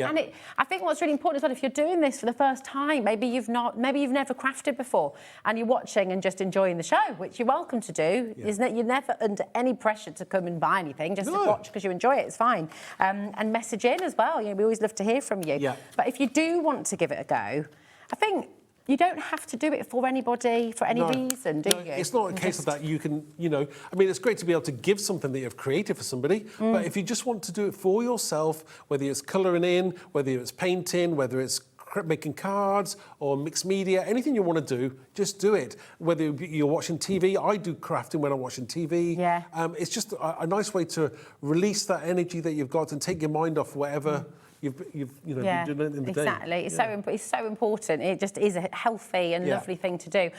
I think what's really important as well, if you're doing this for the first time, maybe you've never crafted before, and you're watching and just enjoying the show, which you're welcome to do. You're never under any pressure to come and buy anything, just to watch because you enjoy it. It's fine. And message in as well. We always love to hear from you. Yeah. But if you do want to give it a go, I think you don't have to do it for anybody, for any reason, do you? It's not a case of that you can, it's great to be able to give something that you've created for somebody, but if you just want to do it for yourself, whether it's colouring in, whether it's painting, whether it's making cards or mixed media, anything you want to do, just do it. Whether you're watching TV, I do crafting when I'm watching TV. Yeah. It's just a nice way to release that energy that you've got and take your mind off whatever you've been doing in the day. Exactly. It's so important. It just is a healthy and lovely thing to do.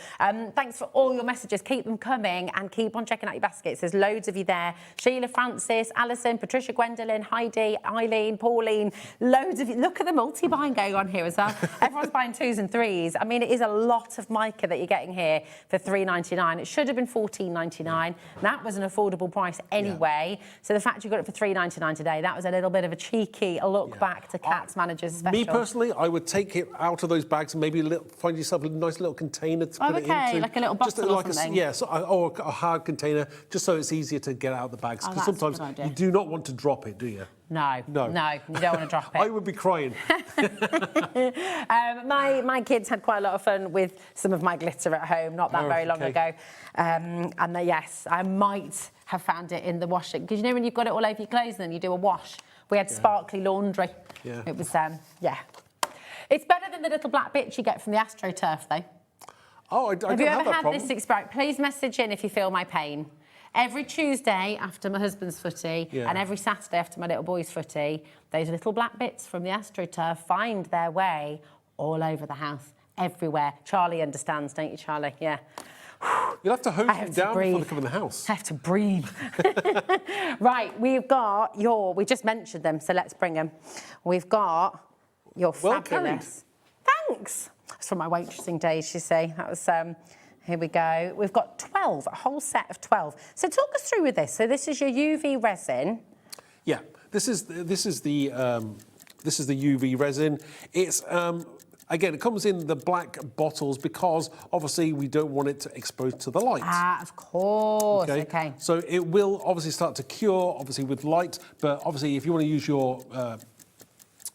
Thanks for all your messages. Keep them coming and keep on checking out your baskets. There's loads of you there. Sheila, Francis, Alison, Patricia, Gwendolyn, Heidi, Eileen, Pauline, loads of you. Look at the multi-buying going on here as well. Everyone's buying 2s and 3s. I mean, it is a lot of mica that you're getting here for $3.99. It should have been $14.99. That was an affordable price anyway. So the fact you got it for $3.99 today, that was a little bit of a cheeky look back to Cat's Manager's special. Me personally, I would take it out of those bags and maybe find yourself a nice little container to put it into. Like a little bottle or something. Or a hard container, just so it's easier to get out of the bags. Because sometimes you do not want to drop it, do you? No, you don't want to drop it. I would be crying. My kids had quite a lot of fun with some of my glitter at home not that very long ago. Yes, I might have found it in the washing. Because when you've got it all over your clothes and then you do a wash. We had sparkly laundry. Yeah. It was, It's better than the little black bits you get from the AstroTurf, though. Oh, I don't have that problem. Have you ever had this experience? Please message in if you feel my pain. Every Tuesday after my husband's footy and every Saturday after my little boy's footy, those little black bits from the AstroTurf find their way all over the house, everywhere. Charlie understands, don't you, Charlie? Yeah. You'll have to hose them down before they come in the house. I have to breathe. Right, we've got we just mentioned them, so let's bring them. We've got your fabulous. Thanks. That's from my waitressing days, you see. That was, here we go. We've got 12, a whole set of 12. So talk us through with this. So this is your UV resin. Yeah, this is the UV resin. It's again, it comes in the black bottles because obviously we don't want it to expose to the light. Ah, of course. Okay. So it will obviously start to cure, obviously with light, but obviously if you want to use your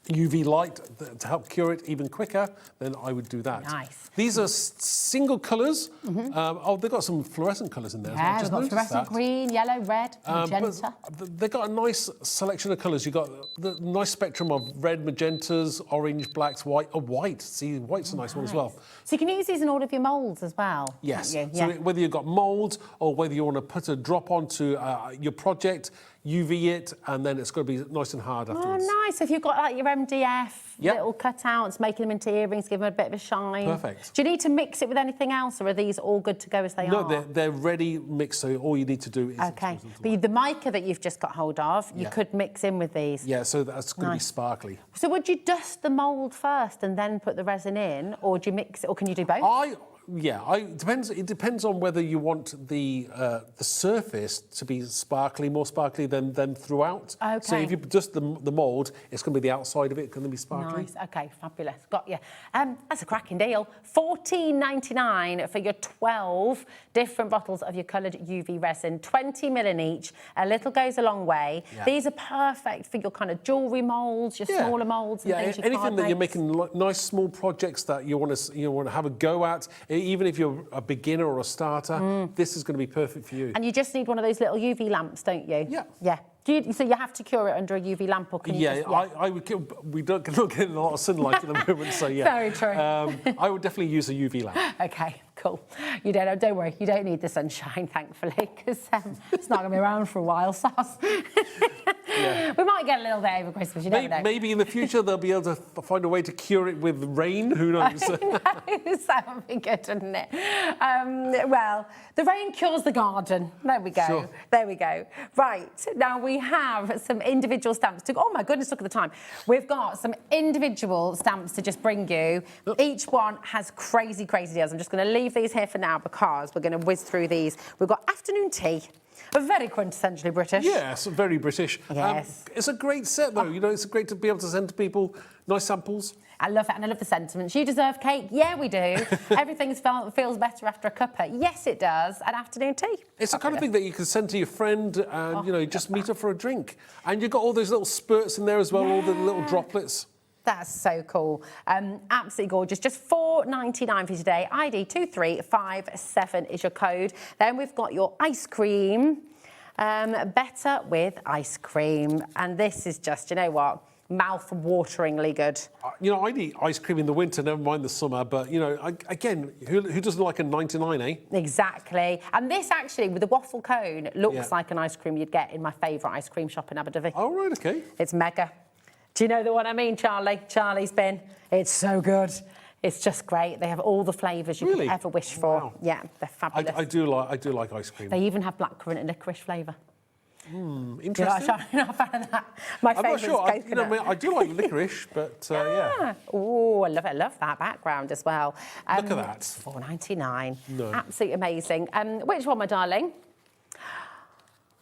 UV light to help cure it even quicker, then I would do that. Nice. These are single colours. They've got some fluorescent colours in there. Yeah, they've got fluorescent green, yellow, red, magenta. They've got a nice selection of colours. You've got the nice spectrum of red, magentas, orange, blacks, white. Oh, white. See, white's a nice one as well. So you can use these in all of your moulds as well. Yes. Yeah. So whether you've got moulds or whether you want to put a drop onto your project, UV it, and then it's going to be nice and hard afterwards. Oh, nice. If you've got like your MDF, little cutouts, making them into earrings, give them a bit of a shine. Perfect. Do you need to mix it with anything else, or are these all good to go as they are? No, they're ready mixed, so all you need to do is... Okay. But the mica that you've just got hold of, you could mix in with these. Yeah, so that's going to be sparkly. So would you dust the mould first and then put the resin in, or do you mix it, or can you do both? It depends on whether you want the surface to be more sparkly than throughout. Okay. So if you just the mould, it's going to be the outside of it going to be sparkly. Nice. Okay, fabulous. Got you. That's a cracking deal. $14.99 for your 12 different bottles of your coloured UV resin, 20 ml in each. A little goes a long way. Yeah. These are perfect for your kind of jewellery moulds, your smaller moulds and things. Your Anything card that you're makes. making nice small projects that you want to have a go at, even if you're a beginner or a starter, this is going to be perfect for you. And you just need one of those little UV lamps, don't you? Yeah. Yeah. So you have to cure it under a UV lamp, or can you just... I would. We don't not getting a lot of sunlight at the moment, so yeah. Very true. I would definitely use a UV lamp. Okay, cool. You don't worry. You don't need the sunshine, thankfully, because it's not going to be around for a while, Sauce. Yeah. We might get a little bit over Christmas. You never know. Maybe in the future they'll be able to find a way to cure it with rain. Who knows? That would be good, wouldn't it? Well, the rain cures the garden. There we go. Sure. There we go. Right, now we have some individual stamps to... Oh, my goodness, look at the time. We've got some individual stamps to just bring you. Each one has crazy, crazy deals. I'm just going to leave these here for now because we're going to whiz through these. We've got afternoon tea. Very quintessentially British. Yes, very British. Yes. It's a great set, though. You know, it's great to be able to send to people nice samples. I love it, and I love the sentiments. You deserve cake. Yeah, we do. Everything feels better after a cuppa. Yes, it does. And afternoon tea. It's the kind of thing that you can send to your friend and, just meet up for a drink. And you've got all those little spurts in there as well, all the little droplets. That's so cool. Absolutely gorgeous. Just $4.99 for today. ID 2357 is your code. Then we've got your ice cream. Better with ice cream. And this is just, you know what, mouth-wateringly good. I'd eat ice cream in the winter, never mind the summer. But, again, who doesn't like a 99, eh? Exactly. And this actually, with the waffle cone, looks like an ice cream you'd get in my favourite ice cream shop in Abu Dhabi. Oh, right, OK. It's mega. Do you know the one I mean, Charlie? Charlie's bin. It's so good. It's just great. They have all the flavours you could ever wish for. Wow. Yeah, they're fabulous. I do like ice cream. They even have blackcurrant and licorice flavour. Interesting. You're not a fan of that? My I'm not favourite sure. is coconut. I do like licorice, but yeah. Oh, I love it. I love that background as well. Look at that. $4.99. No. Absolutely amazing. Which one, my darling?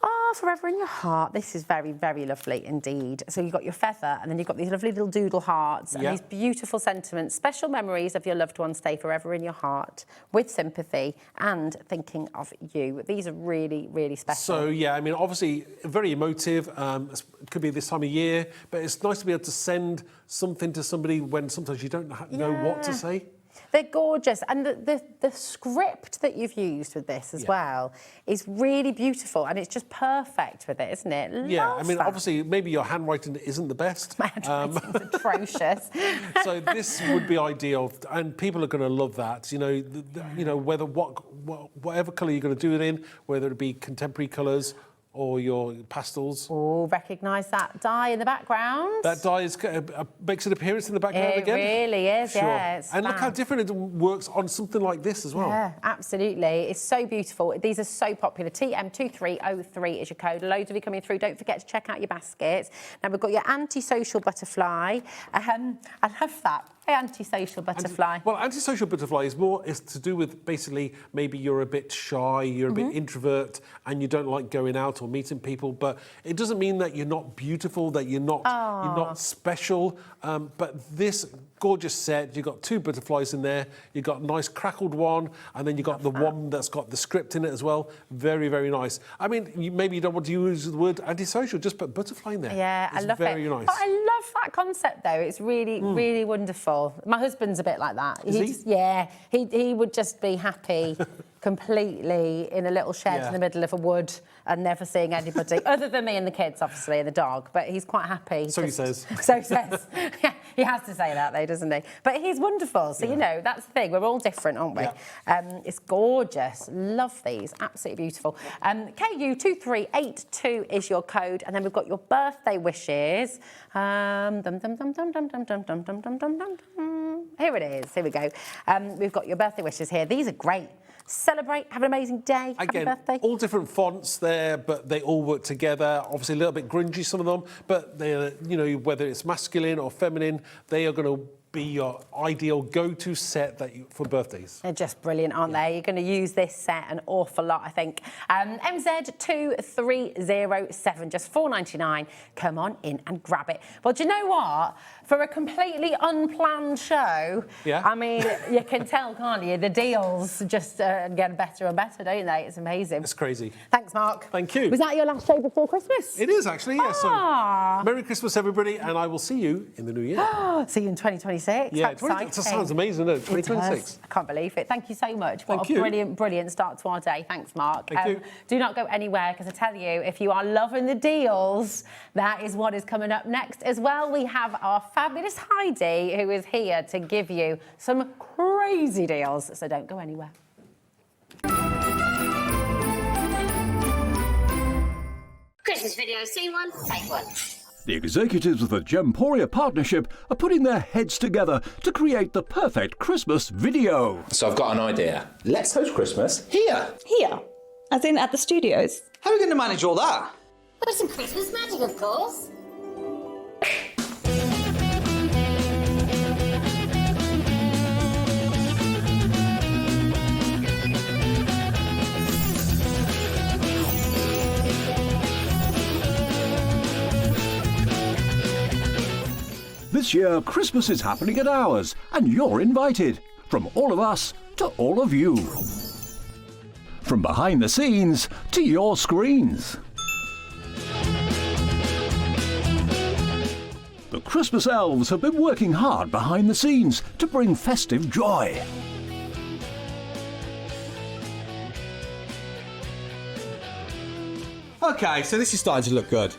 Oh, Forever in Your Heart. This is very, very lovely indeed. So you've got your feather, and then you've got these lovely little doodle hearts and these beautiful sentiments. Special memories of your loved ones stay forever in your heart, with sympathy and thinking of you. These are really, really special. So, yeah, I mean, obviously, very emotive. It could be this time of year, but it's nice to be able to send something to somebody when sometimes you don't know what to say. They're gorgeous. And the script that you've used with this as well is really beautiful. And it's just perfect with it, isn't it? Yeah, Love I mean, that. obviously, maybe your handwriting isn't the best. My handwriting's atrocious. So this would be ideal. And people are going to love that. Whatever colour you're going to do it in, whether it be contemporary colours or your pastels. Oh, recognise that dye in the background? That dye makes an appearance in the background again. It really is, yeah. It's and look how fab. different it works on something like this as well. Yeah, absolutely. It's so beautiful. These are so popular. TM2303 is your code. Loads of you coming through. Don't forget to check out your baskets. Now, we've got your antisocial butterfly. I love that. Hey, antisocial butterfly. Antisocial butterfly is to do with basically maybe you're a bit shy, you're a bit introvert, and you don't like going out or meeting people. But it doesn't mean that you're not beautiful, that you're not special. But this gorgeous set, you've got two butterflies in there. You've got a nice crackled one, and then you've got one that's got the script in it as well. Very, very nice. I mean, maybe you don't want to use the word antisocial, just put butterfly in there. Yeah, I love it. Very nice. But I love that concept, though. It's really, really wonderful. My husband's a bit like that. Is he? Yeah, he would just be happy completely in a little shed in the middle of a wood and never seeing anybody, other than me and the kids, obviously, and the dog. But he's quite happy. So he says. So he says. Yeah, he has to say that, though, doesn't he? But he's wonderful. So, that's the thing. We're all different, aren't we? Yeah. It's gorgeous. Love these. Absolutely beautiful. KU2382 is your code. And then we've got your birthday wishes. Here it is. Here we go. We've got your birthday wishes here. These are great. Celebrate, have an amazing day. Again, Happy birthday. all different fonts there, but they all work together. Obviously, a little bit grungy, some of them, but they're, whether it's masculine or feminine, they are going to be your ideal go-to set for birthdays. They're just brilliant, aren't they? You're going to use this set an awful lot, I think. MZ2307, just $4.99. Come on in and grab it. Well, do you know what? For a completely unplanned show, Yeah. I mean, you can tell, can't you? The deals just get better and better, don't they? It's amazing. It's crazy. Thanks, Mark. Thank you. Was that your last show before Christmas? It is actually, yes. Ah. So, Merry Christmas, everybody, and I will see you in the new year. See you in 2026. Yeah, How exciting. that sounds amazing, doesn't it? It 2026. does. I can't believe it. Thank you so much. What Thank a you. brilliant, brilliant start to our day. Thanks, Mark. Thank you. Do not go anywhere, because I tell you, if you are loving the deals, that is what is coming up next as well. We have our fabulous Heidi, who is here to give you some crazy deals. So don't go anywhere. Christmas video, scene one, take one. The executives of the Gemporia partnership are putting their heads together to create the perfect Christmas video. So I've got an idea. Let's host Christmas here. Here? As in at the studios? How are we going to manage all that? With some Christmas magic, of course. This year, Christmas is happening at ours, and you're invited. From all of us to all of you. From behind the scenes to your screens. The Christmas elves have been working hard behind the scenes to bring festive joy. Okay, so this is starting to look good.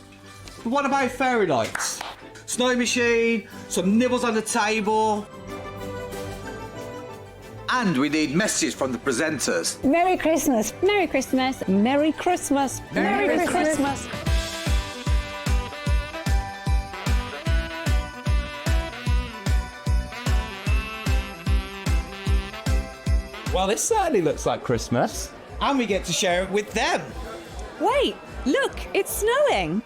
But what about fairy lights? Snow machine, some nibbles on the table. And we need messages from the presenters. Merry Christmas. Merry Christmas. Merry Christmas. Merry Christmas. Well, this certainly looks like Christmas. And we get to share it with them. Wait, look, it's snowing.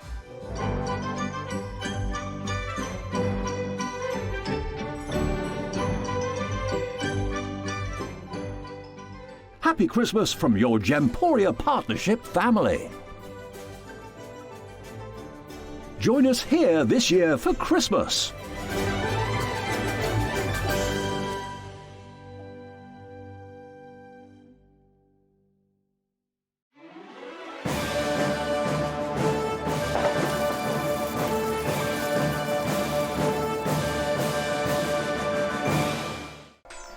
Happy Christmas from your Gemporia partnership family. Join us here this year for Christmas.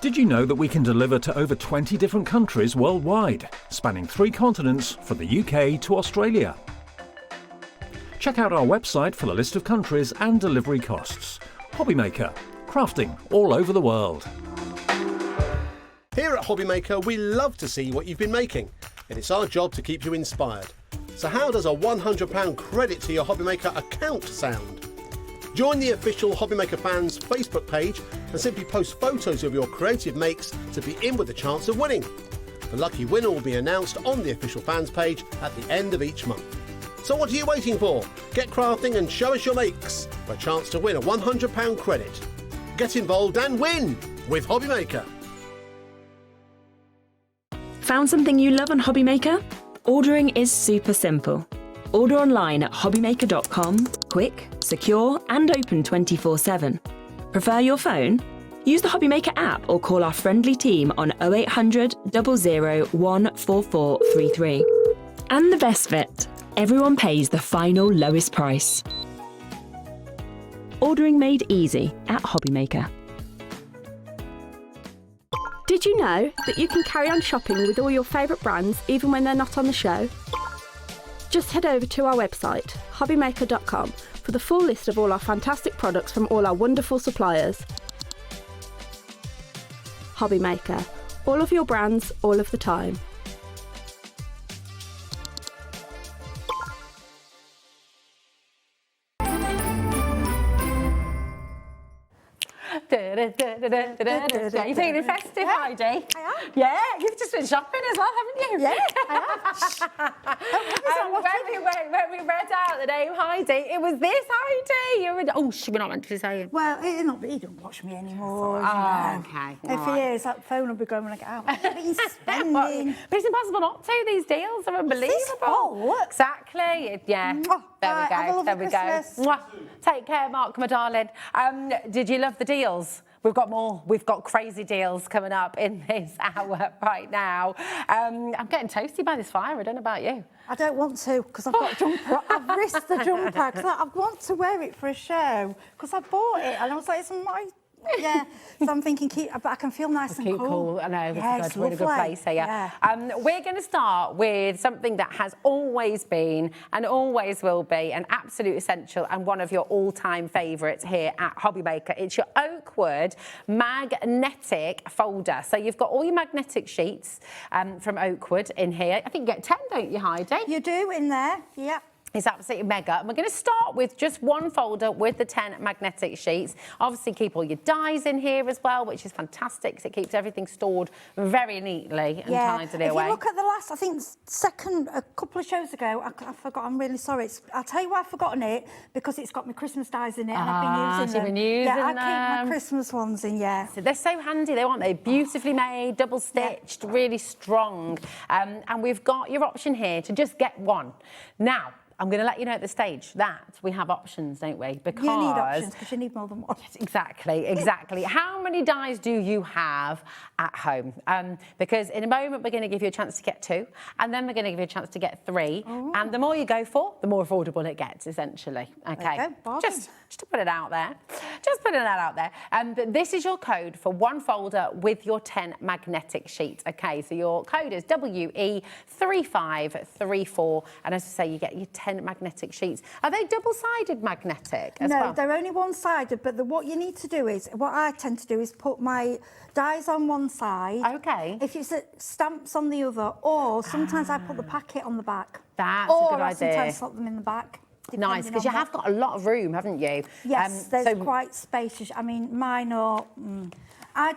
Did you know that we can deliver to over 20 different countries worldwide, spanning 3 continents from the UK to Australia? Check out our website for the list of countries and delivery costs. Hobbymaker, crafting all over the world. Here at Hobbymaker, we love to see what you've been making, and it's our job to keep you inspired. So how does a £100 credit to your Hobbymaker account sound? Join the official Hobbymaker fans Facebook page and simply post photos of your creative makes to be in with a chance of winning. The lucky winner will be announced on the official fans page at the end of each month. So what are you waiting for? Get crafting and show us your makes for a chance to win a £100 credit. Get involved and win with Hobbymaker. Found something you love on Hobbymaker? Ordering is super simple. Order online at hobbymaker.com, quick, secure and open 24/7. Prefer your phone? Use the Hobbymaker app or call our friendly team on 0800 00 14433. And the best bit, everyone pays the final lowest price. Ordering made easy at Hobbymaker. Did you know that you can carry on shopping with all your favourite brands even when they're not on the show? Just head over to our website, hobbymaker.com, for the full list of all our fantastic products from all our wonderful suppliers. Hobbymaker, all of your brands, all of the time. You feeling festive, Heidi? I am. Yeah, you've just been shopping as well, haven't you? Yeah, I When we read out the name Heidi, it was this Heidi. We're not meant to be saying. Well, he don't watch me anymore. Oh, okay. If he is, that phone will be going when I get out. What have you been spending? But it's impossible not to. These deals are unbelievable. Oh, exactly. Yeah. There we go. Have a lovely There we go. Christmas. Mwah. Take care, Mark, my darling. Did you love the deals? We've got more. We've got crazy deals coming up in this hour right now. I'm getting toasty by this fire. I don't know about you. I don't want to because I've got a jumper. I've risked the jumper because I want to wear it for a show because I bought it and I was like, it's my... Yeah, so I'm thinking, but I can feel nice and cool. I know, yeah, it's a really good place here. Yeah. We're going to start with something that has always been and always will be an absolute essential and one of your all-time favourites here at Hobbymaker. It's your Oakwood magnetic folder. So you've got all your magnetic sheets from Oakwood in here. I think you get 10, don't you, Heidi? You do in there, yeah. It's absolutely mega. And we're going to start with just one folder with the 10 magnetic sheets. Obviously, keep all your dies in here as well, which is fantastic because it keeps everything stored very neatly and tidily away. If you look at the last, I think, a couple of shows ago, I forgot, I'm really sorry. I'll tell you why I've forgotten it, because it's got my Christmas dies in it and I've been using them. You've been using them. I keep my Christmas ones in, yeah. So they're so handy, though, aren't they? Beautifully made, double-stitched, really strong. And we've got your option here to just get one. Now, I'm going to let you know at the stage that we have options, don't we? Because you need options because you need more than one. Exactly, exactly. How many dies do you have at home? Because in a moment we're going to give you a chance to get 2, and then we're going to give you a chance to get 3. Oh. And the more you go for, the more affordable it gets, essentially. Okay, just to put it out there. Just putting that out there. But this is your code for one folder with your 10 magnetic sheets. Okay, so your code is WE3534, and as I say, you get your 10 magnetic sheets. Are they double-sided magnetic as well? No, they're only one-sided, but what you need to do is, what I tend to do is put my dies on one side. Okay. If it's stamps on the other, or sometimes I put the packet on the back. That's a good idea. Or I sometimes slot them in the back. Nice, because you have got a lot of room, haven't you? Yes, there's quite spacious. I mean, mine are... I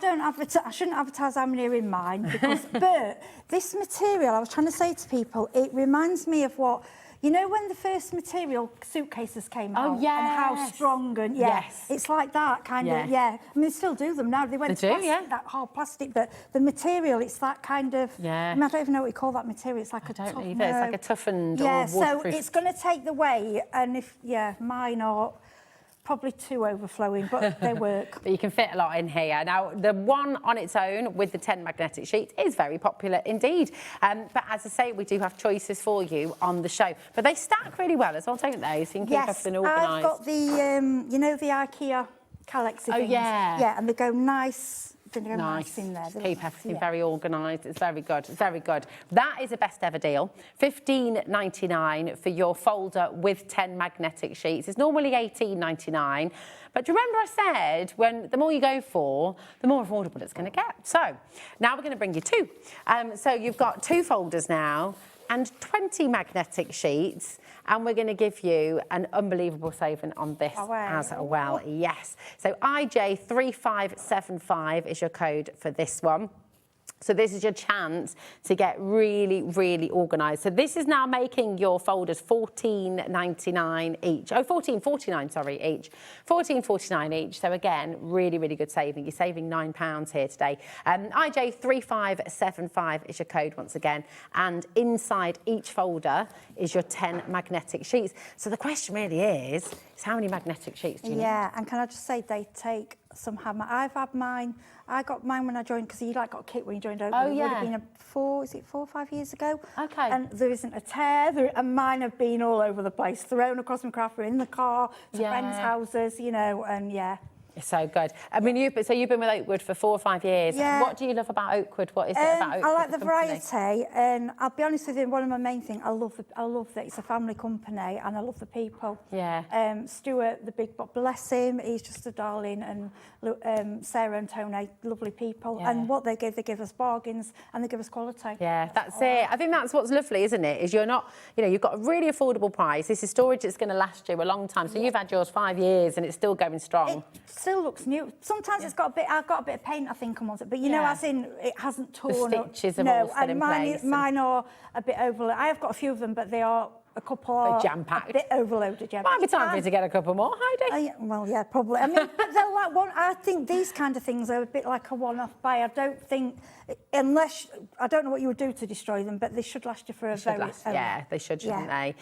shouldn't advertise how many are in mine, because, but this material, I was trying to say to people, it reminds me of what... You know when the first material suitcases came out? Oh, yes. And how strong and, yes. It's like that kind of, yeah. I mean, they still do them now. They went to plastic, that hard plastic, but the material, it's that kind of... Yeah. I mean, I don't even know what you call that material. It's like a It's like a toughened or waterproof. So it's going to take the weight, and if, mine are... Probably 2 overflowing, but they work. But you can fit a lot in here. Now, the one on its own with the 10 magnetic sheets is very popular indeed. But as I say, we do have choices for you on the show. But they stack really well as well, don't they? So you can keep everything organised. I've got the, you know, the IKEA Calexy things? Yeah. Yeah, and they go nice. Nice in there. Keep everything very organised. It's very good. Very good. That is a best ever deal. $15.99 for your folder with 10 magnetic sheets. It's normally $18.99. But do you remember I said the more you go for, the more affordable it's going to get. So now we're going to bring you 2. So you've got 2 folders now and 20 magnetic sheets, and we're going to give you an unbelievable saving on this as well. Yes. So IJ3575 is your code for this one. So this is your chance to get really, really organised. So this is now making your folders $14.99 each. Oh, $14.49, sorry, each. $14.49 each. So again, really, really good saving. You're saving £9 here today. IJ3575 is your code once again. And inside each folder is your 10 magnetic sheets. So the question really is how many magnetic sheets do you need? Yeah, and can I just say they take some I've had mine. I got mine when I joined, because you got a kit when you joined Oakwood. Oh, yeah. It would have been 4 or 5 years ago. Okay. And there isn't a tear, and mine have been all over the place, thrown across my craft room, in the car, to friends' houses, you know, and It's so good. I mean, you've been with Oakwood for 4 or 5 years. Yeah. What do you love about Oakwood? What is it about Oakwood? I like the variety, and I'll be honest with you, one of my main things, I love that it's a family company, and I love the people. Yeah. Stuart, the big boss, bless him, he's just a darling, and Sarah and Tony, lovely people. Yeah. And what they give us bargains, and they give us quality. Yeah, that's it. I think that's what's lovely, isn't it? Is you're not, you've got a really affordable price. This is storage that's going to last you a long time. So you've had yours 5 years, and it's still going strong. still looks new. Sometimes it's got a bit. I've got a bit of paint, I think, on it, but you know, as in it hasn't torn. The stitches are all still in place. Mine are a bit overloaded. I have got a few of them, but they are a couple are jam-packed. a bit overloaded. Yeah, might be time for you to get a couple more, Heidi. Well, yeah, probably. I mean, but they're like one. I think these kind of things are a bit like a one-off buy. I don't think, unless I don't know what you would do to destroy them, but they should last you for a very. Yeah, they should, shouldn't they?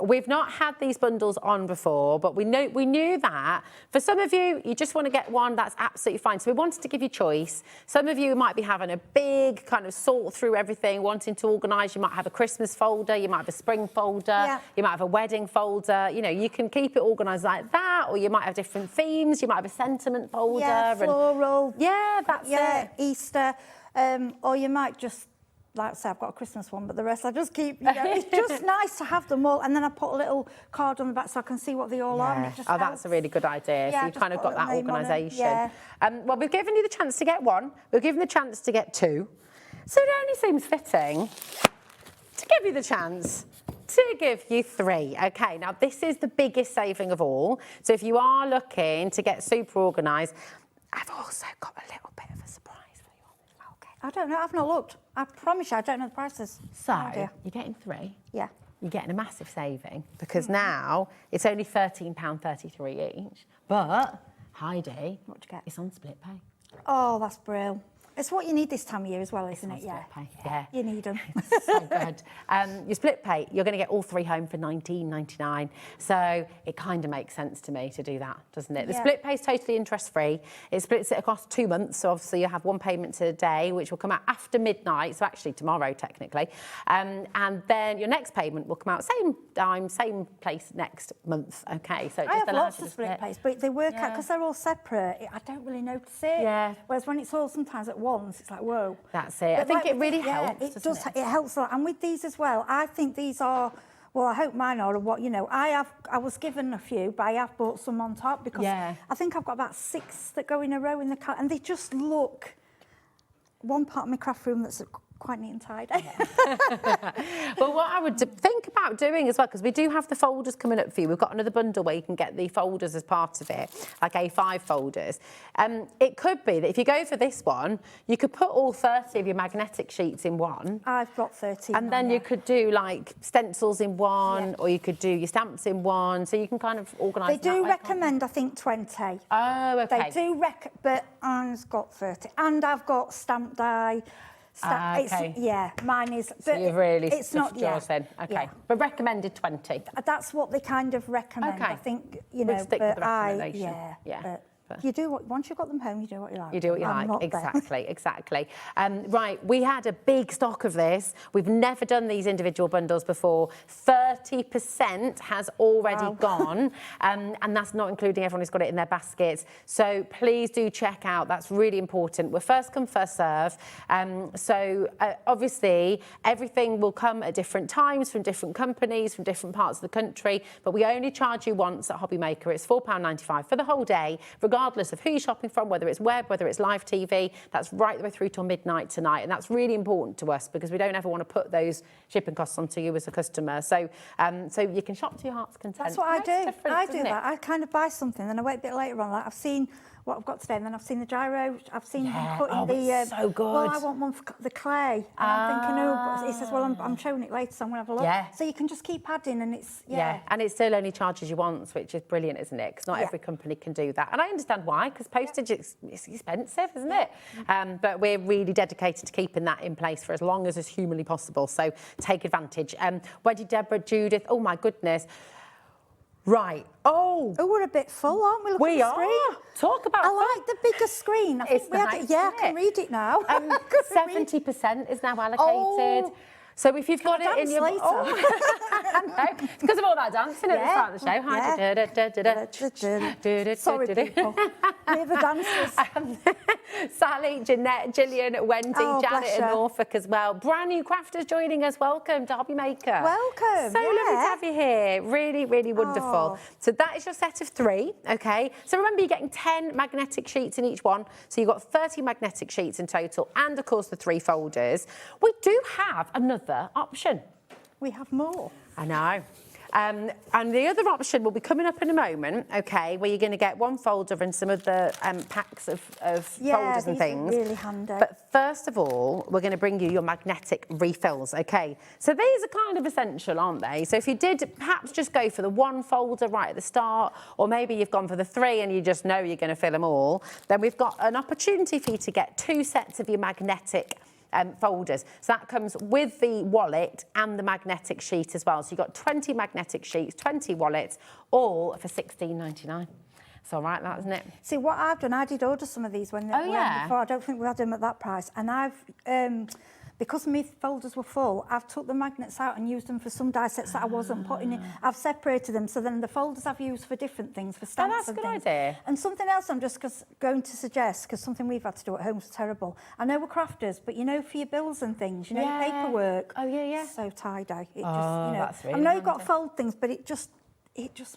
We've not had these bundles on before, but we knew that for some of you, you just want to get one. That's absolutely fine. So we wanted to give you choice. Some of you might be having a big kind of sort through everything, wanting to organise. You might have a Christmas folder. You might have a spring folder. You might have a wedding folder. You know, you can keep it organised like that, or you might have different themes. You might have a sentiment folder. Yeah, floral. That's it. Easter. Or you might just, like I say, I've got a Christmas one, but the rest I just keep, you know, it's just nice to have them all. And then I put a little card on the back so I can see what they all are. And it just that's a really good idea. Yeah, so you've kind of got that organisation. Yeah. Well, we've given you the chance to get one. We've given the chance to get two. So it only seems fitting to give you the chance to give you three. Okay, now this is the biggest saving of all. So if you are looking to get super organised, I've also got a little bit of a surprise for you on this. Okay. I don't know, I've not looked. I promise you, I don't know the prices. So, you're getting three. Yeah. You're getting a massive saving because now it's only £13.33 each. But, Heidi, what do you get? It's on split pay. Oh, that's brilliant. It's what you need this time of year as well, isn't it? Yeah. Pay. Yeah. You need them. So good. Your split pay, you're going to get all three home for $19.99. So it kind of makes sense to me to do that, doesn't it? The split pay is totally interest-free. It splits it across 2 months. So obviously you have one payment today, which will come out after midnight. So actually tomorrow, technically. And then your next payment will come out same time, same place next month. Okay. So it just I have allows lots you of to split pays, but they work out because they're all separate. I don't really notice it. Yeah. Whereas when it's all sometimes at once, it's like, whoa. That's it. But I think it really helps. It does. It helps a lot. And with these as well, I think these are. Well, I hope mine are what, you know, I was given a few, but I have bought some on top because I think I've got about 6 that go in a row in the car, and they just look one part of my craft room that's quite neat and tidy. Well, what I would think about doing as well, because we do have the folders coming up for you. We've got another bundle where you can get the folders as part of it, like A5 folders. It could be that if you go for this one, you could put all 30 of your magnetic sheets in one. I've got 30. And then you could do like stencils in one, or you could do your stamps in one, so you can kind of organise. They do recommend, I think, 20. Oh, okay. They do but I've got 30, and I've got stamp die. Mine is. So you've really it's not yours then. Okay, but recommended 20. That's what they kind of recommend. I think you know. We'll stick with the recommendation. But you do what once you've got them home, you do what you like. You do what you like. Exactly. Right, we had a big stock of this. We've never done these individual bundles before. 30% has already gone, and that's not including everyone who's got it in their baskets. So please do check out. That's really important. We're first come, first serve. Obviously, everything will come at different times from different companies, from different parts of the country, but we only charge you once at Hobby Maker. It's £4.95 for the whole day, regardless of who you're shopping from, whether it's web, whether it's live TV. That's right the way through till midnight tonight, and that's really important to us because we don't ever want to put those shipping costs onto you as a customer. So you can shop to your heart's content. That's what I do. I do that. I kind of buy something, then I wait a bit later on. Like I've seen what I've got today, and then I've seen the gyro. I've seen them putting it's so good. Well, I want one for the clay. And I'm thinking, but he says, well, I'm showing it later, so I'm going to have a look. Yeah. So you can just keep adding, and it's and it still only charges you once, which is brilliant, isn't it? Because not every company can do that, and I understand why. Because postage is expensive, isn't it? But we're really dedicated to keeping that in place for as long as is humanly possible. So take advantage. Wedgie, Deborah, Judith. Oh my goodness. Right. Oh, we're a bit full, aren't we? We are. Talk about. I like the bigger screen. I think I can read it now. 70% is now allocated. So if you've got it in your... later? No, it's because of all that dancing at the start of the show. Sorry, people. We're the dancers. Sally, Jeanette, Gillian, Wendy, Janet and Norfolk as well. Brand new crafters joining us. Welcome to Hobby Maker. Welcome. So lovely to have you here. Really, really wonderful. So that is your set of 3, okay? So remember, you're getting 10 magnetic sheets in each one. So you've got 30 magnetic sheets in total, and of course the 3 folders. We do have another option. We have more. I know. And the other option will be coming up in a moment, okay, where you're going to get one folder and some of the packs of folders and things. Are really handy. But first of all, we're going to bring you your magnetic refills, okay? So these are kind of essential, aren't they? So if you did perhaps just go for the one folder right at the start, or maybe you've gone for the 3 and you just know you're going to fill them all, then we've got an opportunity for you to get 2 sets of your magnetic folders. So that comes with the wallet and the magnetic sheet as well. So you've got 20 magnetic sheets, 20 wallets, all for £16.99. It's all right, that, isn't it? See, what I've done, I did order some of these when they were before. I don't think we had them at that price. And I've, because my folders were full, I've took the magnets out and used them for some die sets that I wasn't putting in. I've separated them, so then the folders I've used for different things, for stamps that's a and good things. idea. And something else I'm just going to suggest, because something we've had to do at home was terrible. I know we're crafters, but you know, for your bills and things, you know, paperwork. Oh, yeah. It's so tie-dye. It just, you Oh, know, that's really I know you've got to handy. fold things, but it just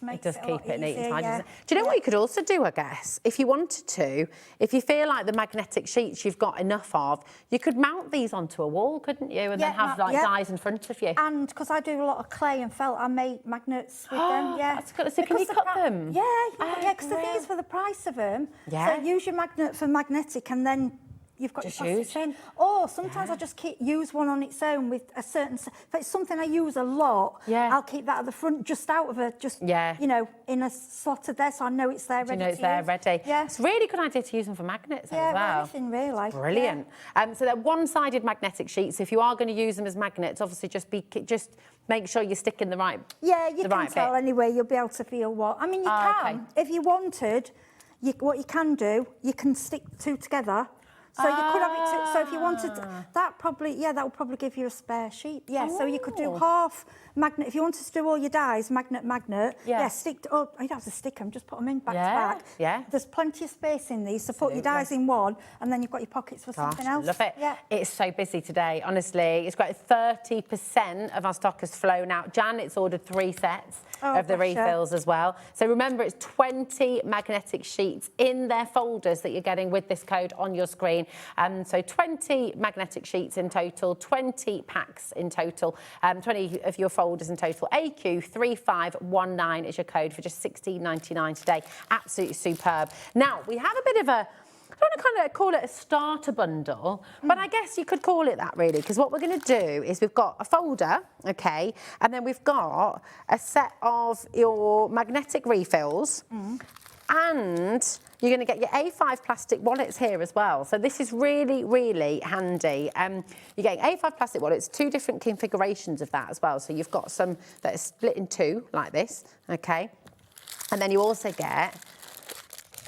makes it does it a keep lot it neat and easier, tidy. yeah. Doesn't it? Do you know what you could also do, I guess? If you wanted to, if you feel like the magnetic sheets you've got enough of, you could mount these onto a wall, couldn't you? And then have dies in front of you. And because I do a lot of clay and felt, I make magnets with them. Yeah. That's good. So can you cut them? Yeah, because the thing is, for the price of them, Yeah. so use your magnet for magnetic and then you've got Just your plastic use. chain. Or sometimes I just use one on its own with a certain... If it's something I use a lot, I'll keep that at the front, just out of you know, in a slot of there, so I know it's there ready to use. You know it's there ready. Yeah. It's a really good idea to use them for magnets as well. Everything really. Brilliant. So they're one-sided magnetic sheets. If you are going to use them as magnets, obviously just make sure you're sticking the right Yeah, you can right tell bit. anyway. You'll be able to feel what... I mean, you can. If you wanted, what you can do, you can stick 2 together. So you could have it. So if you wanted, that would probably give you a spare sheet. Yeah. So you could do half magnet. If you wanted to do all your dies, magnet. Yeah. Stick. You'd have to stick them. Just put them in back to back. Yeah. There's plenty of space in these. So put your dies in one, and then you've got your pockets for something else. Love it. Yeah. It's so busy today. Honestly, it's great. 30% of our stock has flown out. Janet's ordered 3 sets of the refills as well. So remember, it's 20 magnetic sheets in their folders that you're getting with this code on your screen. So 20 magnetic sheets in total, 20 packs in total, 20 of your folders in total. AQ3519 is your code for just £16.99 today. Absolutely superb. Now, we have a bit of a... I don't want to kind of call it a starter bundle, but I guess you could call it that really, because what we're going to do is we've got a folder, okay, and then we've got a set of your magnetic refills, and you're going to get your A5 plastic wallets here as well. So this is really, really handy. You're getting A5 plastic wallets, 2 different configurations of that as well. So you've got some that are split in 2, like this, okay, and then you also get...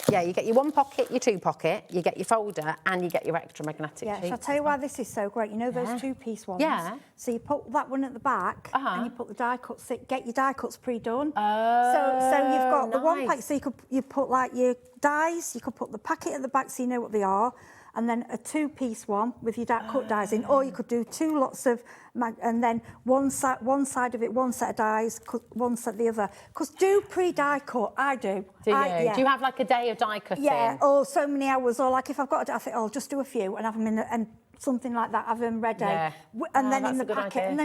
Yeah, you get your 1 pocket, your 2 pocket, you get your folder, and you get your extra magnetic sheets. Shall I tell you why this is so great? You know those 2-piece ones? Yeah. So you put that one at the back, and you put the die cuts. Get your die cuts pre-done. Oh, so you've got the 1 nice. pack. So you put like your dies. You could put the packet at the back, so you know what they are. And then a 2-piece one with your cut dies in, or you could do 2 lots of, and then one side of it, 1 set of dies, 1 set the other. Because do pre-die cut, I do. Do you? Do you have like a day of die cutting? Yeah, or so many hours, or like if I've got I think I'll just do a few and have them in and something like that, have them ready. Yeah. And then in the that's a good packet, idea. and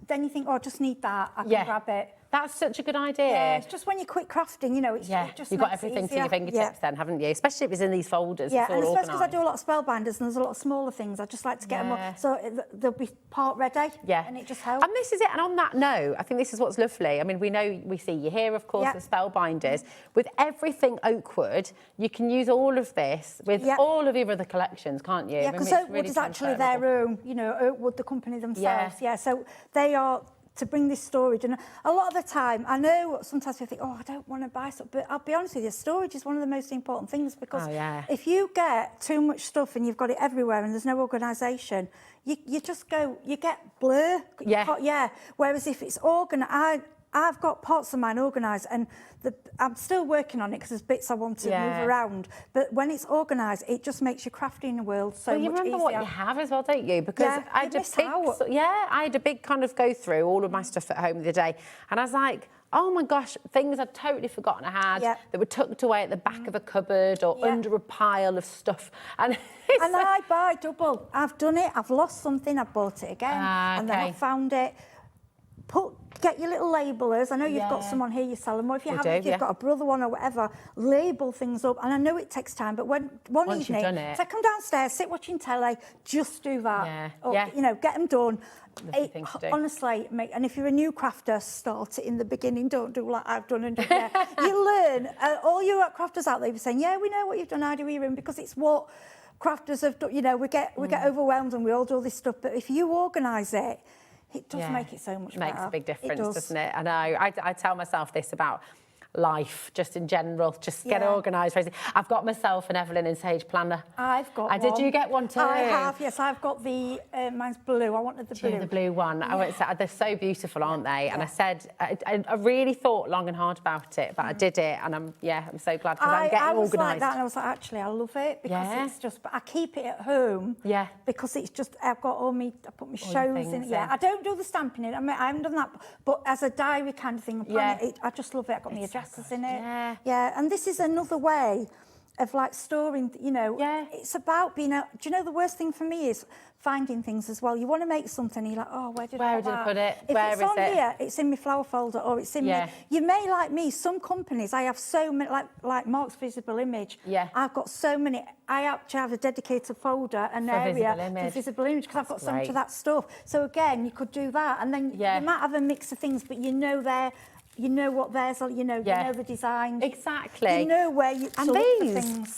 then you think, I just need that, I can grab it. That's such a good idea. Yeah, it's just when you're quick crafting, you know, it just you've got makes it everything to easier. your fingertips then, haven't you? Especially if it's in these folders. Yeah, it's all and especially because I organised. do a lot of spellbinders and there's a lot of smaller things. I just like to get them all, so they'll be part ready. Yeah. And it just helps. And this is it. And on that note, I think this is what's lovely. I mean, we see you here, of course, the Spellbinders. With everything Oakwood, you can use all of this with all of your other collections, can't you? Yeah, because Oakwood is actually their own, you know, Oakwood, the company themselves. Yeah, so they are... to bring this storage, and a lot of the time, I know sometimes people think, I don't want to buy stuff, but I'll be honest with you, storage is one of the most important things, because if you get too much stuff and you've got it everywhere and there's no organisation, you just go, you get blur. Whereas if it's organised, I've got parts of mine organised, and I'm still working on it because there's bits I want to move around. But when it's organised, it just makes your crafting world so much easier. You remember what you have as well, don't you? Because I had a big kind of go through all of my stuff at home the other day, and I was like, oh my gosh, things I'd totally forgotten I had that were tucked away at the back of a cupboard or under a pile of stuff. And I buy double. I've done it. I've lost something. I've bought it again, and then I found it. get your little labellers. I know you've got some on here, you sell them. Or if you haven't, if you've got a brother one or whatever, label things up. And I know it takes time, but when Once you've done evening, it. take them downstairs, sit watching telly, just do that. Or, you know, get them done. Honestly, and if you're a new crafter, start it in the beginning. Don't do like I've done and do that. You learn. All you crafters out there be saying, yeah, we know what you've done, how do we room, because it's what crafters have done. You know, we get overwhelmed and we all do all this stuff, but if you organise it, it does make it so much better. It makes a big difference, doesn't it? I know. I tell myself this about life, just in general, just get organised. I've got myself an Evelyn and Sage planner. I've got one. Did you get one too? I have, yes. I've got the, mine's blue. I wanted the blue. The blue one. Yeah. They're so beautiful, aren't they? And I said, I really thought long and hard about it, but I did it, and I'm so glad because I'm getting organised. I was like that, and I was like, actually, I love it because it's just, but I keep it at home. Yeah. Because it's just, I've got I put my shows in it. Yeah. I don't do the stamping in it. I mean, I haven't done that, but as a diary kind of thing, I just love it. I've got my addresses in it. Yeah, and this is another way of like storing, you know, it's about being out. Do you know the worst thing for me is finding things as well. You want to make something, you're like, oh, where did I put it? If it's on here, it's in my flower folder, or it's in me. You may, like me, some companies, I have so many, like Mark's Visible Image. Yeah. I've got so many. I actually have a dedicated folder, an area for Visible Image, because I've got so much of that stuff. So again, you could do that, and then you might have a mix of things, but you know you know what theirs are, you know the design. Exactly. You know where you and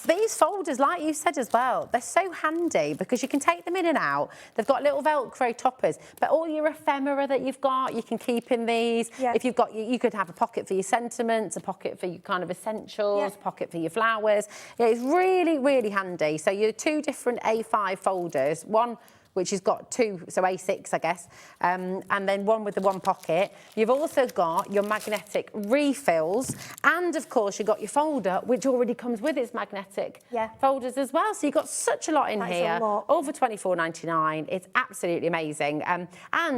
these folders, like you said as well, they're so handy because you can take them in and out. They've got little Velcro toppers, but all your ephemera that you've got, you can keep in these. Yeah. If you've got, you could have a pocket for your sentiments, a pocket for your kind of essentials, a pocket for your flowers. Yeah, it's really, really handy. So you're 2 different A5 folders, one which has got 2, so A6, I guess, and then one with the 1 pocket. You've also got your magnetic refills, and of course you've got your folder, which already comes with its magnetic folders as well. So you've got such a lot in here, all for £24.99. It's absolutely amazing, and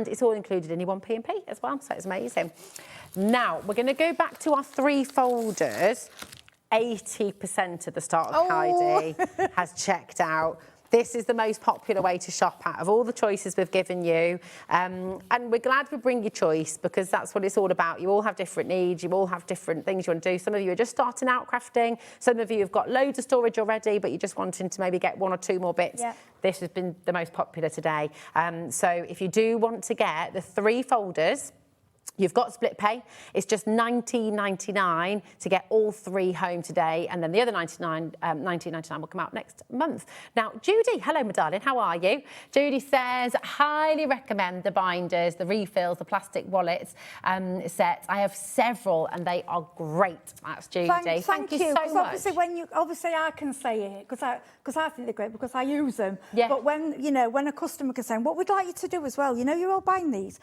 it's all included in your 1p&p as well, so it's amazing. Now, we're going to go back to our 3 folders. 80% of the start of Heidi has checked out. This is the most popular way to shop out of all the choices we've given you. And we're glad we bring you choice because that's what it's all about. You all have different needs. You all have different things you want to do. Some of you are just starting out crafting. Some of you have got loads of storage already, but you're just wanting to maybe get 1 or 2 more bits. Yeah. This has been the most popular today. So if you do want to get the 3 folders, you've got split pay. It's just $19.99 to get all 3 home today, and then the other $19.99 will come out next month. Now, Judy, hello, my darling. How are you? Judy says, highly recommend the binders, the refills, the plastic wallets sets. I have several, and they are great. That's Judy. Thank you so much. Obviously, I can say it because I think they're great because I use them. Yeah. But when a customer can say, what we'd like you to do as well, you're all buying these.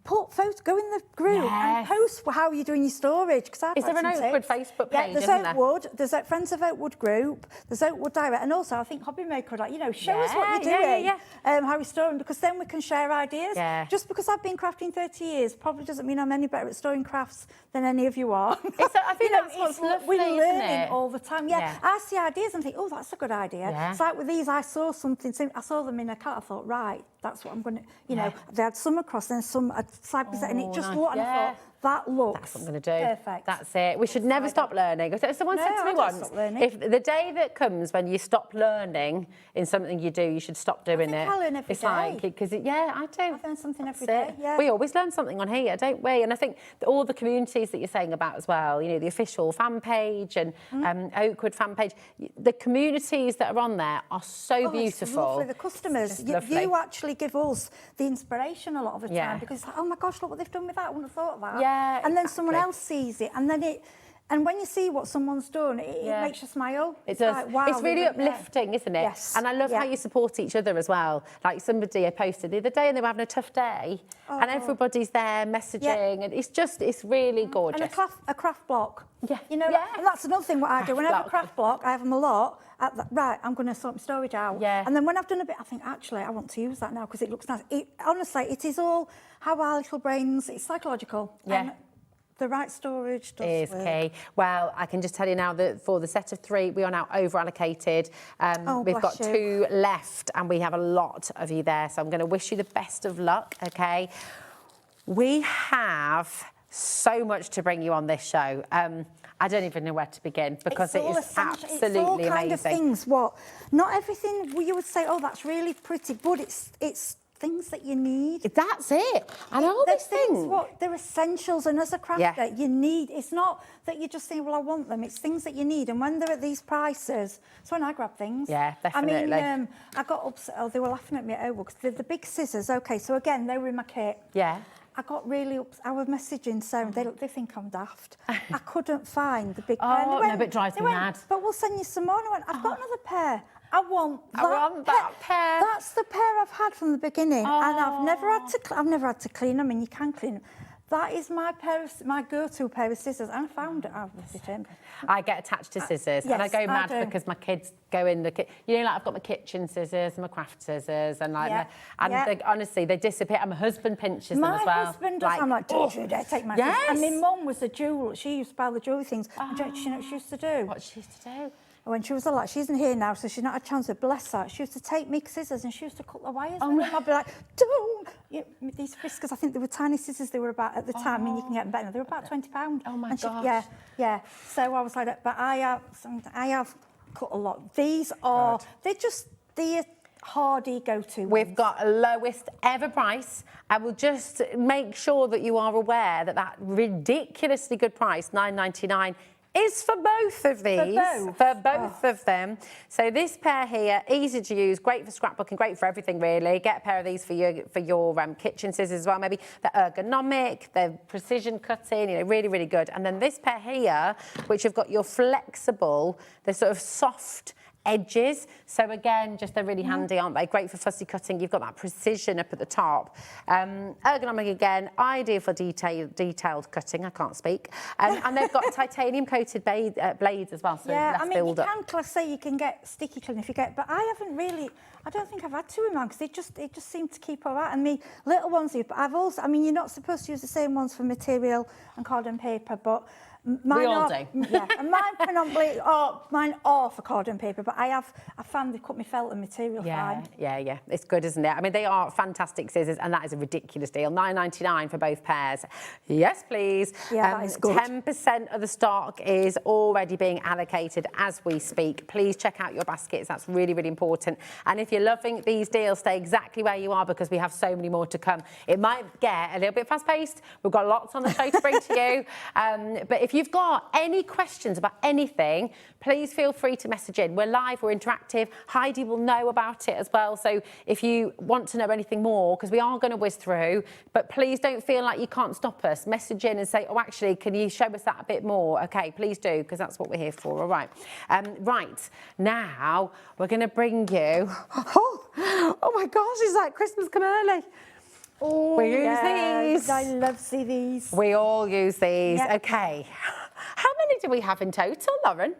Put photos, go in the group and post how you're doing your storage. Is there an Oakwood Facebook page? There's Oakwood. There's a Friends of Oakwood group. There's Oakwood Direct, and also I think Hobby Maker, show us what you're doing, how you're storing, because then we can share ideas. Yeah. Just because I've been crafting 30 years probably doesn't mean I'm any better at storing crafts than any of you are. I think that's what's lovely, we're learning all the time. Yeah. I see ideas and think, oh, that's a good idea. Yeah. It's like with these, I saw something. I saw them in a cat. I thought, right, that's what I'm going to. They had some across and some side by side, and it just looked. And I thought, that looks that's what I'm going to do. Perfect. That's it. We should never stop learning. Someone said to me once, if the day that comes when you stop learning in something you do, you should stop doing it. I learn every day. Like, because I do. I learn something every day. Yeah. We always learn something on here, don't we? And I think all the communities that you're saying about as well, the official fan page and Oakwood fan page, the communities that are on there are so beautiful. It's lovely. The customers, you actually give us the inspiration a lot of the time because it's like, oh my gosh, look what they've done with that. I wouldn't have thought of that. Yeah, and then someone else sees it, and then and when you see what someone's done, it makes you smile. It does. Like, wow, it's really uplifting, isn't it? Yes. And I love how you support each other as well. Like somebody I posted the other day, and they were having a tough day, and everybody's there messaging, and it's really gorgeous. And a craft block. Yeah. And that's another thing what I do. When I have a craft block, I have them a lot. Right, I'm going to sort my storage out. Yeah. And then when I've done a bit, I think, actually, I want to use that now because it looks nice. Honestly, it is all how our little brains, it's psychological. Yeah. And the right storage does work. Key. Well, I can just tell you now that for the set of 3, we are now over-allocated. We've got 2 left, and we have a lot of you there. So I'm going to wish you the best of luck, okay? We have so much to bring you on this show. I don't even know where to begin because it is absolutely it's all kind amazing. of things. Not everything you would say, oh, that's really pretty, but it's things that you need. That's it. And all these things. They're essentials, and as a crafter, you need. It's not that you just think, well, I want them. It's things that you need, and when they're at these prices, it's when I grab things. Yeah, definitely. I mean, I got upset. Oh, they were laughing at me at Oakwood because the big scissors. Okay, so again, they were in my kit. Yeah. I got really upset. I was messaging Sarah. They think I'm daft. I couldn't find the big pair. Oh, no, but it drives me mad. But we'll send you some more. And I went, I've got another pair. I want that pair. That's the pair I've had from the beginning, and I've never had to clean them. And you can clean them. That is my go-to pair of scissors, and I found it. I get attached to scissors, and I go mad because my kids go in the kitchen. You know, like I've got my kitchen scissors, and my craft scissors, and they, honestly, they disappear. And my husband pinches them as well. My husband does. I'm like, don't you dare take my scissors. And my mum was a jeweller. She used to buy the jewellery things. And do you know what she used to do? What she used to do? When she was a lot, she isn't here now, so she's not had a chance to bless her. She used to take me scissors and she used to cut the wires. And I'd be like, don't! These Friskers, I think they were tiny scissors they were about at the time, and you can get them better. They were about £20. Oh my gosh. Yeah. So I was like, but I have cut a lot. These are, they're just the hardy go-to ones. We've got a lowest ever price. I will just make sure that you are aware that ridiculously good price, £9.99, is for both of these. For both of them. So this pair here, easy to use, great for scrapbooking, great for everything really. Get a pair of these for your kitchen scissors as well. Maybe they're ergonomic, they're precision cutting, you know, really, really good. And then this pair here, which have got your flexible, they're sort of soft edges. So again, just they're really handy, aren't they? Great for fussy cutting. You've got that precision up at the top. Ergonomic again, ideal for detailed cutting. I can't speak. And they've got titanium coated blades as well. So yeah, I mean, build up. you can get sticky clean if you get, but I don't think I've had two in mine because they just seem to keep all right. And me little ones, but I've also, I mean, you're not supposed to use the same ones for material and card and paper, but mine we all are, do. Yeah, and mine predominantly mine are for card and paper, but I found they cut my felt and material fine. Yeah. It's good, isn't it? I mean, they are fantastic scissors, and that is a ridiculous deal. £9.99 for both pairs. Yes, please. Yeah, that is good. 10% of the stock is already being allocated as we speak. Please check out your baskets. That's really, really important. And if you're loving these deals, stay exactly where you are because we have so many more to come. It might get a little bit fast-paced. We've got lots on the show to bring to you. But if you've got any questions about anything, please feel free to message in. We're live, we're interactive. Heidi will know about it as well. So if you want to know anything more, because we are going to whiz through, but please don't feel like you can't stop us. Message in and say, oh, actually, can you show us that a bit more? Okay, please do, because that's what we're here for. All right. Right, now we're going to bring you... Oh my gosh, it's like Christmas come early. Oh, we use these. I love to see these. We all use these. Yep. Okay. How many do we have in total, Lauren?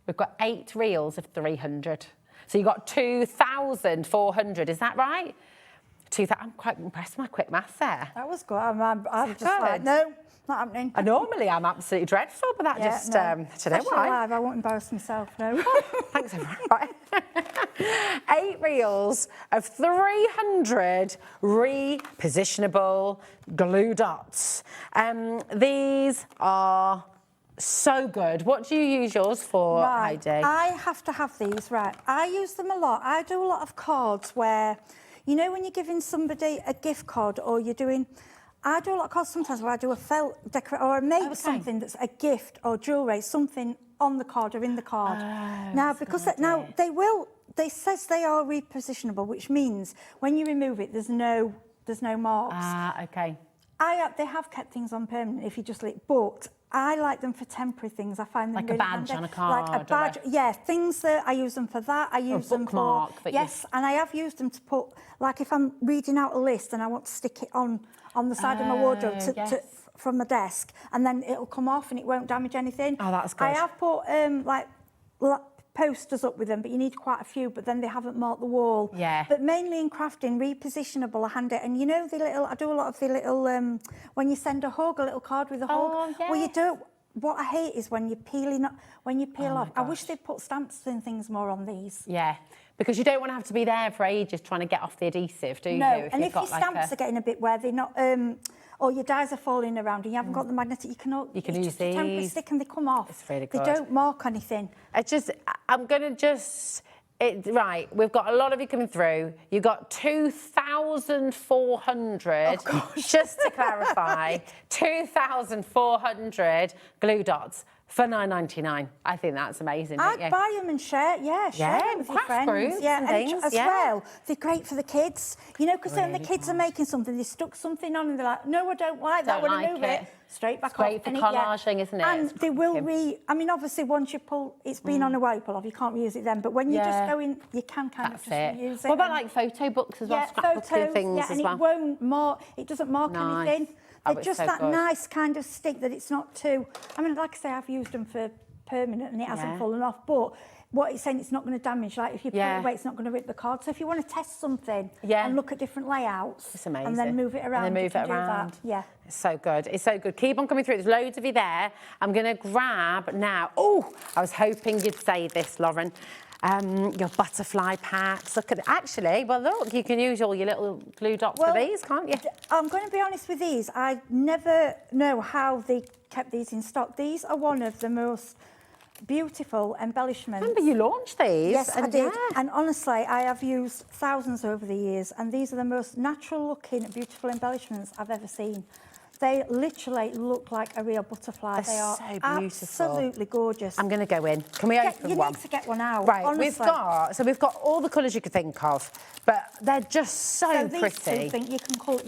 We've got 8 reels of 300. So you've got 2,400, is that right? I'm quite impressed with my quick maths there. That was good. I'm just like, no, not happening. Normally I'm absolutely dreadful, but that I don't know why. Alive, I won't embarrass myself, no. Thanks, everyone. Right. 8 reels of 300 repositionable glue dots. These are so good. What do you use yours for, Heidi? I have to have these, right. I use them a lot. I do a lot of cards where, you know, when you're giving somebody a gift card or you're doing... I do a lot of cards sometimes where I do a felt decorate or I make something that's a gift or jewellery, something on the card or in the card. Now, because they says they are repositionable, which means when you remove it, there's no marks. Okay. They have kept things on permanent if you just leave, but I like them for temporary things. I find them like really a badge handy. on a card. Like a badge, yeah. Things that I use them for that. I use them for and I have used them to put, like if I'm reading out a list and I want to stick it on the side of my wardrobe from my desk, and then it'll come off and it won't damage anything. Oh, that's good. I have put like posters up with them, but you need quite a few, but then they haven't marked the wall. Yeah. But mainly in crafting, repositionable are handy. And you know I do a lot of the little, when you send a hug, a little card with a hug. Yes. Well, you do. What I hate is when you peel off. I wish they'd put stamps and things more on these. Yeah. Because you don't want to have to be there for ages trying to get off the adhesive, do you? No, and you've if got your stamps are getting a bit where they're not, or your dies are falling around and you haven't got the magnetic, you can use just a temporary these. stick and they come off. It's really good. They don't mark anything. I'm going to just... right, we've got a lot of you coming through. You got 2,400, just to clarify, 2,400 glue dots for $9.99. I think that's amazing. I'd buy them and share, share them with your friends. Groups and things, as well, they're great for the kids. You know, because when the kids are making something, they stuck something on and they're like, no, I don't like that, I want to move it. Straight back off. Great for collaging, isn't it? And they will I mean, obviously, once you pull, it's been on a while, you pull off, you can't reuse it then. But when you just go in, you can kind of just reuse it. What about like photo books as well, scrapbooking things as well? And it won't mark, it doesn't mark anything. They're just that nice kind of stick that it's not too, I mean, like I say, I've used them for permanent and it hasn't fallen off, but what it's saying, it's not going to damage. Like if you put it away, it's not going to rip the card. So if you want to test something and look at different layouts, it's amazing. And then move it around, and then move it around. Yeah, it's so good. It's so good. Keep on coming through. There's loads of you there. I'm going to grab now. Oh, I was hoping you'd say this, Lauren. Your butterfly packs. Look at actually. Well, look, you can use all your little glue dots for these, can't you? I'm going to be honest with these. I never know how they kept these in stock. These are one of the most beautiful embellishments. Remember you launched these? Yes, I did. And honestly, I have used thousands over the years, and these are the most natural looking, beautiful embellishments I've ever seen. They literally look like a real butterfly. They are so beautiful. Absolutely gorgeous. I'm going to go in. Can we open one? You need to get one out. Right, honestly. we've got all the colours you could think of, but they're just so pretty. These two, you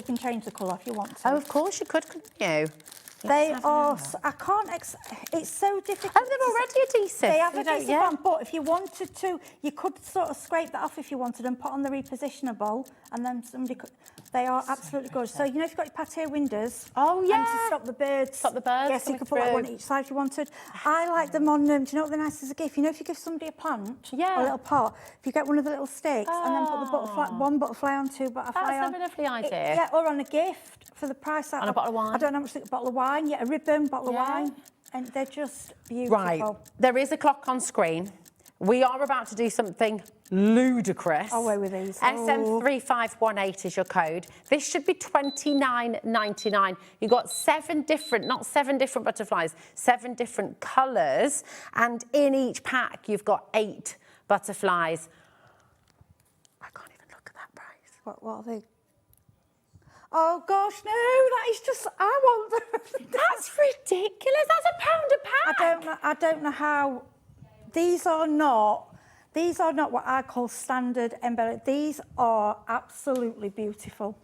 can change the colour if you want to. Oh, of course you could, couldn't you? They are. I can't. It's so difficult. Oh, they're already adhesive. They have adhesive on, but if you wanted to, you could sort of scrape that off if you wanted and put on the repositionable, and then somebody could. They are absolutely gorgeous. So you know, if you've got your patio windows. Oh yeah. And to stop the birds. Stop the birds. Yes, you could put like one each side if you wanted. I like them on. Do you know what they're nice as a gift? You know, if you give somebody a plant, a little pot, if you get one of the little sticks and then put the butterfly, one butterfly on, two butterfly on. That's a lovely idea. Or on a gift for the price. On a bottle of wine. I don't know how much a bottle of wine. Yeah, a ribbon, bottle of wine, and they're just beautiful. Right, there is a clock on screen. We are about to do something ludicrous. Away with these. SM3518 is your code. This should be $29.99. You've got not 7 different butterflies, 7 different colours, and in each pack you've got 8 butterflies. I can't even look at that price. What are they? Oh gosh, no! That is just. I want them. That's ridiculous. That's £1 a pack. I don't know how. These are not what I call standard embellishment. These are absolutely beautiful.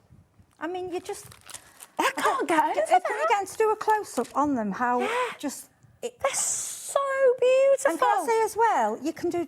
I mean, you just. I can't go. Can you get to do a close up on them? How just. They're so beautiful. And can I say as well, you can do.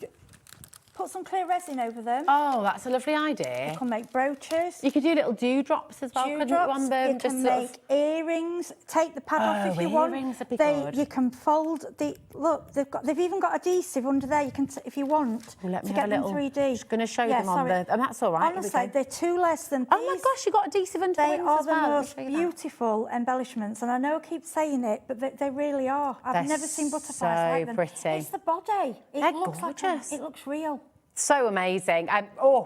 Put some clear resin over them. Oh, that's a lovely idea. You can make brooches. You could do little dewdrops as well, couldn't you, on them? You can make earrings. Take the pad off if you want. Earrings would be good. You can fold the. Look, they've even got adhesive under there. You can, if you want, let me to have get a them little, 3D. Just going to show them on the. And that's all right. Honestly, they're 2 less than these. Oh my gosh, you got adhesive under the wings as well. They are the most beautiful embellishments, and I know I keep saying it, but they really are. I've never seen butterflies like them. So pretty. It's the body. They're gorgeous. It looks real. So amazing.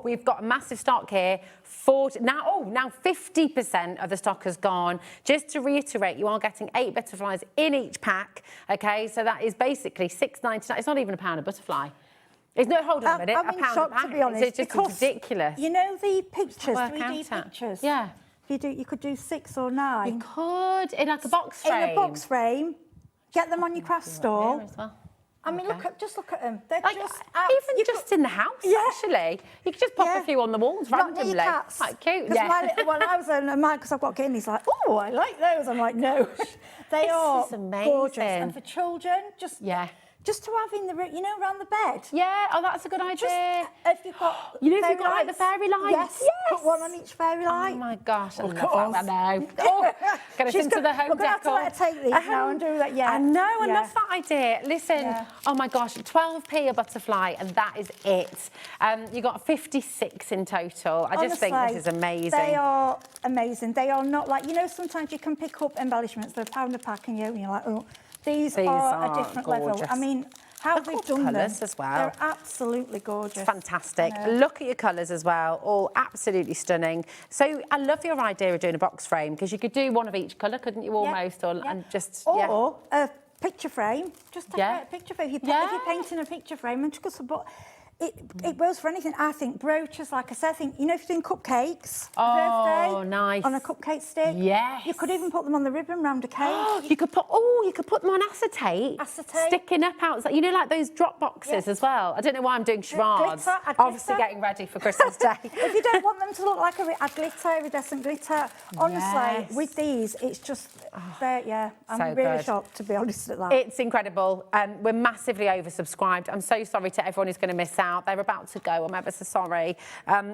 We've got a massive stock here. Now 50% of the stock has gone. Just to reiterate, you are getting 8 butterflies in each pack. Okay, so that is basically $6.99. It's not even £1 a butterfly. It's no, hold on a minute, I'm in £1 shock, a pack. to be honest, It's just ridiculous. You know the pictures, 3D out. pictures? Yeah. You could do 6 or 9. You could, in like a box frame. In a box frame. Get them on your craft stall. As well. I mean, just look at them. They're like, just in the house, actually. You could just pop a few on the walls randomly. Cats. Like cute, Because my little one, I was on mine because I've got kittens. He's like, oh, I like those. I'm like, no. They are gorgeous. And for children, just to have in the room, you know, around the bed. Yeah, oh, that's a good idea. If you've got, if you've got like the fairy lights. Yes, put one on each fairy light. Oh my gosh, I love that now. Get us She's into the home decor. We're going to have to let her take these now and do that, I know, I love that idea. Listen, oh my gosh, 12p a butterfly, and that is it. You got 56 in total. I just think this is amazing. They are amazing. They are not like, you know, sometimes you can pick up embellishments that are £1 a pack and you're like, oh. These are a different level. I mean, how Look they've at the done them. colours as well. They're absolutely gorgeous. Fantastic. I know. Look at your colours as well, all absolutely stunning. So I love your idea of doing a box frame because you could do one of each colour, couldn't you, almost? And just or a picture frame. Just decorate a picture frame. If you're painting a picture frame, and just but it goes for anything. I think brooches, like I said, if you're doing cupcakes, birthday, nice, on a cupcake stick. Yes. You could even put them on the ribbon round a cake. You could put them on acetate. Sticking up outside. You know, like those drop boxes as well. I don't know why I'm doing charades. Obviously getting ready for Christmas Day. If you don't want them to look like a glitter, iridescent glitter, honestly, with these, it's just, I'm so really good. shocked, to be honest, at that. It's incredible. We're massively oversubscribed. I'm so sorry to everyone who's going to miss out. They're about to go. I'm ever so sorry.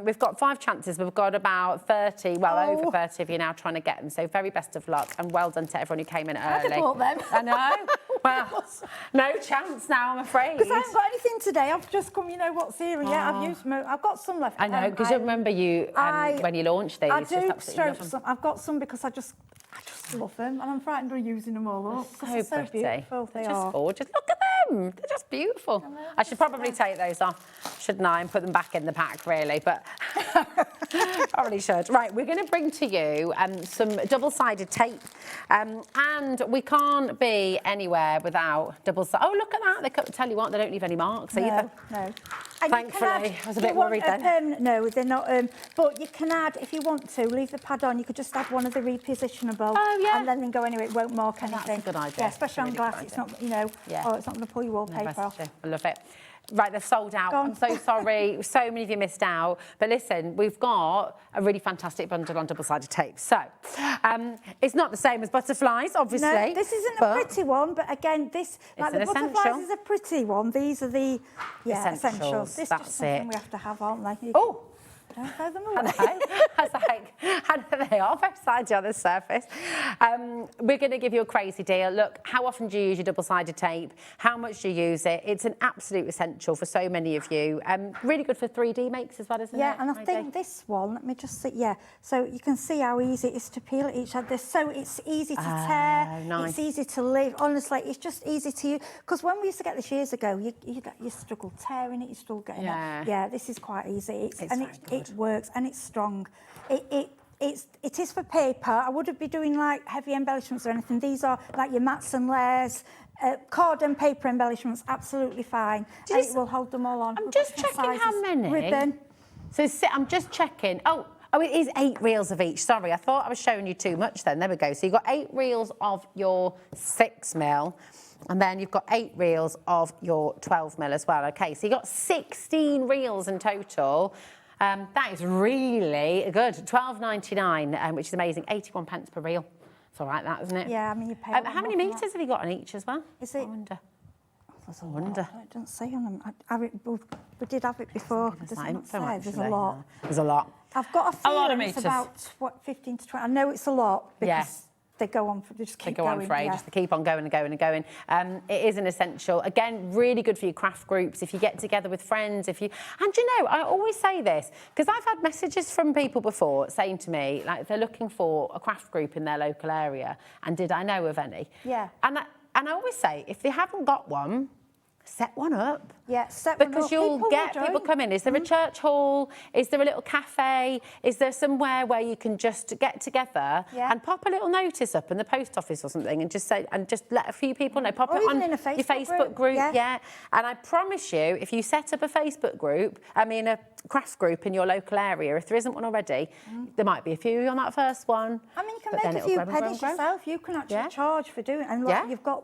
We've got 5 chances. We've got about 30, over 30 of you now trying to get them. So very best of luck and well done to everyone who came in early. I'd have bought them. I know. Well, no chance now, I'm afraid. Because I haven't got anything today. I've just come, you know what's here, and I've used them. I've got some left. I know, because I remember you when you launched these. I do stroke some. I've got some because I just love them, and I'm frightened of using them all up. So they're so pretty. beautiful. They They're just are. gorgeous. Look at them. They're just beautiful. I should probably take those off, shouldn't I, and put them back in the pack, really, but probably should. Right, we're going to bring to you some double-sided tape, and we can't be anywhere without double-sided. Oh, look at that. They tell you what, they don't leave any marks either. No. Thankfully, I was a bit worried then. No, they're not. But you can add, if you want to, leave the pad on. You could just add one of the repositionable, and then go anywhere. It won't mark anything. That's a good idea. Yeah, especially on glass. It's not, it's not going to pull your wallpaper off. I love it. Right, they're sold out. I'm so sorry. So many of you missed out. But listen, we've got a really fantastic bundle on double-sided tape. So, it's not the same as butterflies, obviously. No, this isn't a pretty one, but again, this, like the butterflies is a pretty one. These are the essentials. This is just something we have to have, aren't they? Oh! Don't throw them away. I was like, I know they are both sides on the surface. We're going to give you a crazy deal. Look, how often do you use your double-sided tape? How much do you use it? It's an absolute essential for so many of you. Really good for 3D makes as well, isn't it? Yeah, and I think this one, let me just see, so you can see how easy it is to peel each other. So it's easy to tear, it's easy to leave. Honestly, it's just easy to use. Because when we used to get this years ago, you struggle tearing it, you struggle getting it. Yeah, this is quite easy. It works and it's strong. It is for paper. I wouldn't be doing like heavy embellishments or anything. These are like your mats and layers. Card and paper embellishments, absolutely fine. And it will hold them all on. I'm just checking how many. Ribbon. So I'm just checking. Oh, it is 8 reels of each. Sorry, I thought I was showing you too much then. There we go. So you've got 8 reels of your 6mm. And then you've got 8 reels of your 12mm as well. Okay, so you've got 16 reels in total. That is really good. £12.99, which is amazing. 81 pence per reel. It's all right, that, isn't it? Yeah, I mean, you pay. How many metres have you got on each as well? Is it? I wonder. There's a lot. It doesn't say on them. We did have it before. There's a lot. There's a lot. I've got a feeling lot of it's metres. about 15 to 20. I know it's a lot because they go on. They just keep going. They go on for ages. They keep on going and going and going. It is an essential. Again, really good for your craft groups. If you get together with friends, and you know, I always say this because I've had messages from people before saying to me, like, they're looking for a craft group in their local area, and did I know of any? Yeah. And I always say, if they haven't got one, set one up. Yeah, set one up. Because you'll get people coming. Is there a church hall? Is there a little cafe? Is there somewhere where you can just get together and pop a little notice up in the post office or something and just say, and just let a few people know, pop it on in a your Facebook group. Yeah. And I promise you, if you set up a Facebook group, a craft group in your local area, if there isn't one already, there might be a few on that first one. I mean, you can make a few pennies yourself. You can actually charge for doing it. And you've got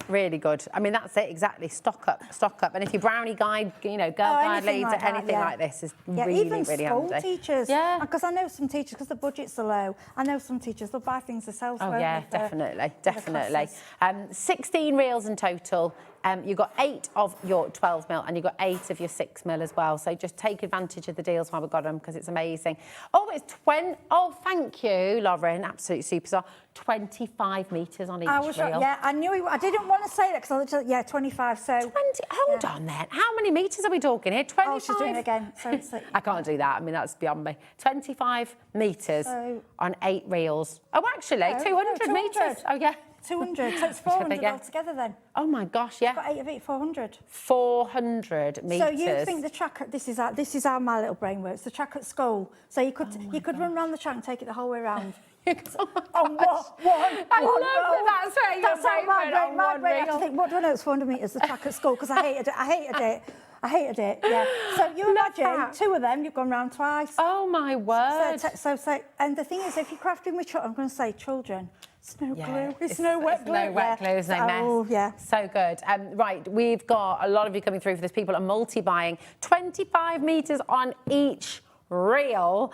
really good. I mean, that's it, exactly. Stock up. And if your brownie guide, girl guide leads like anything like this is really, even really school handy. teachers. Yeah. Because I know some teachers, because the budgets are low, I know some teachers, they'll buy things themselves. Oh, yeah, definitely. 16 reels in total. You've got 8 of your 12mm and you've got 8 of your 6mm as well. So just take advantage of the deals while we've got them because it's amazing. Oh, it's 20. Oh, thank you, Lauren. Absolute superstar. 25 metres on each reel. Yeah, I knew. I didn't want to say that because I was 25. So 20. Hold on then. How many metres are we talking here? 25. Oh, she's doing it again. So it's like, I can't do that. I mean, that's beyond me. 25 metres on 8 reels. Oh, actually, 200 metres. Oh, yeah. 200. So it's 400 altogether then. Oh my gosh, yeah. Got 8 of it, 400. 400 metres. So you think the track, this is how my little brain works, the track at school. So you could run around the track and take it the whole way around. I love that that's where your brain went my brain had to think, what do I know, it's 400 metres, the track at school, because I hated it, yeah. So you imagine 2 of them, you've gone round twice. Oh my word. So, and the thing is, if you're crafting with children, I'm going to say children, it's no glue, it's no wet glue. No wet glue, it's no mess. Oh, yeah. So good. Right, we've got a lot of you coming through for this. People are multi-buying. 25 metres on each reel.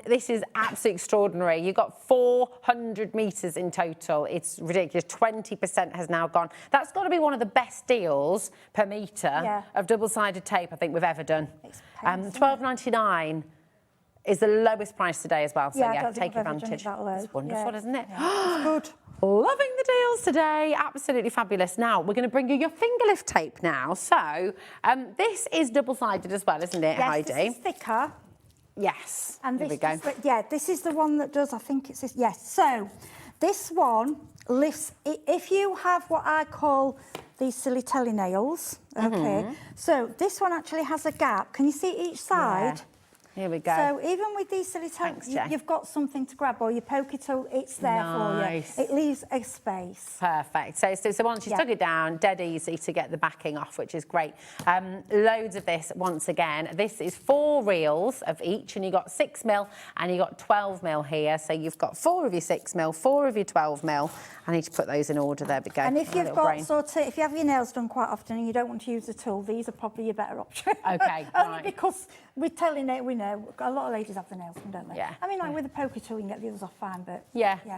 This is absolutely extraordinary. You've got 400 metres in total. It's ridiculous. 20% has now gone. That's got to be one of the best deals per metre of double-sided tape I think we've ever done. $12.99 is the lowest price today as well. So yeah, take advantage. It's wonderful, isn't it? Yeah, it's good. Loving the deals today. Absolutely fabulous. Now, we're going to bring you your finger lift tape now. So, this is double-sided as well, isn't it, Heidi? Yes, this is thicker. Yes. And Here this we go. This is the one that does, I think it's this. Yes. So, this one lifts, if you have what I call these silly telly nails, okay, so this one actually has a gap. Can you see each side? Yeah. Here we go. So even with these silly telly, you've got something to grab, or you poke it till it's there for you. It leaves a space. Perfect. So once you took it down, dead easy to get the backing off, which is great. Loads of this once again. This is 4 reels of each, and you got 6mm and you got 12mm here. So you've got 4 of your 6mm, 4 of your 12mm. I need to put those in order. There we go. And if you've got if you have your nails done quite often and you don't want to use a tool, these are probably your better option. Okay. Only because with telling it, we know a lot of ladies have the nails done, don't they? Yeah. I mean, like with a poker tool, you can get the others off fine, but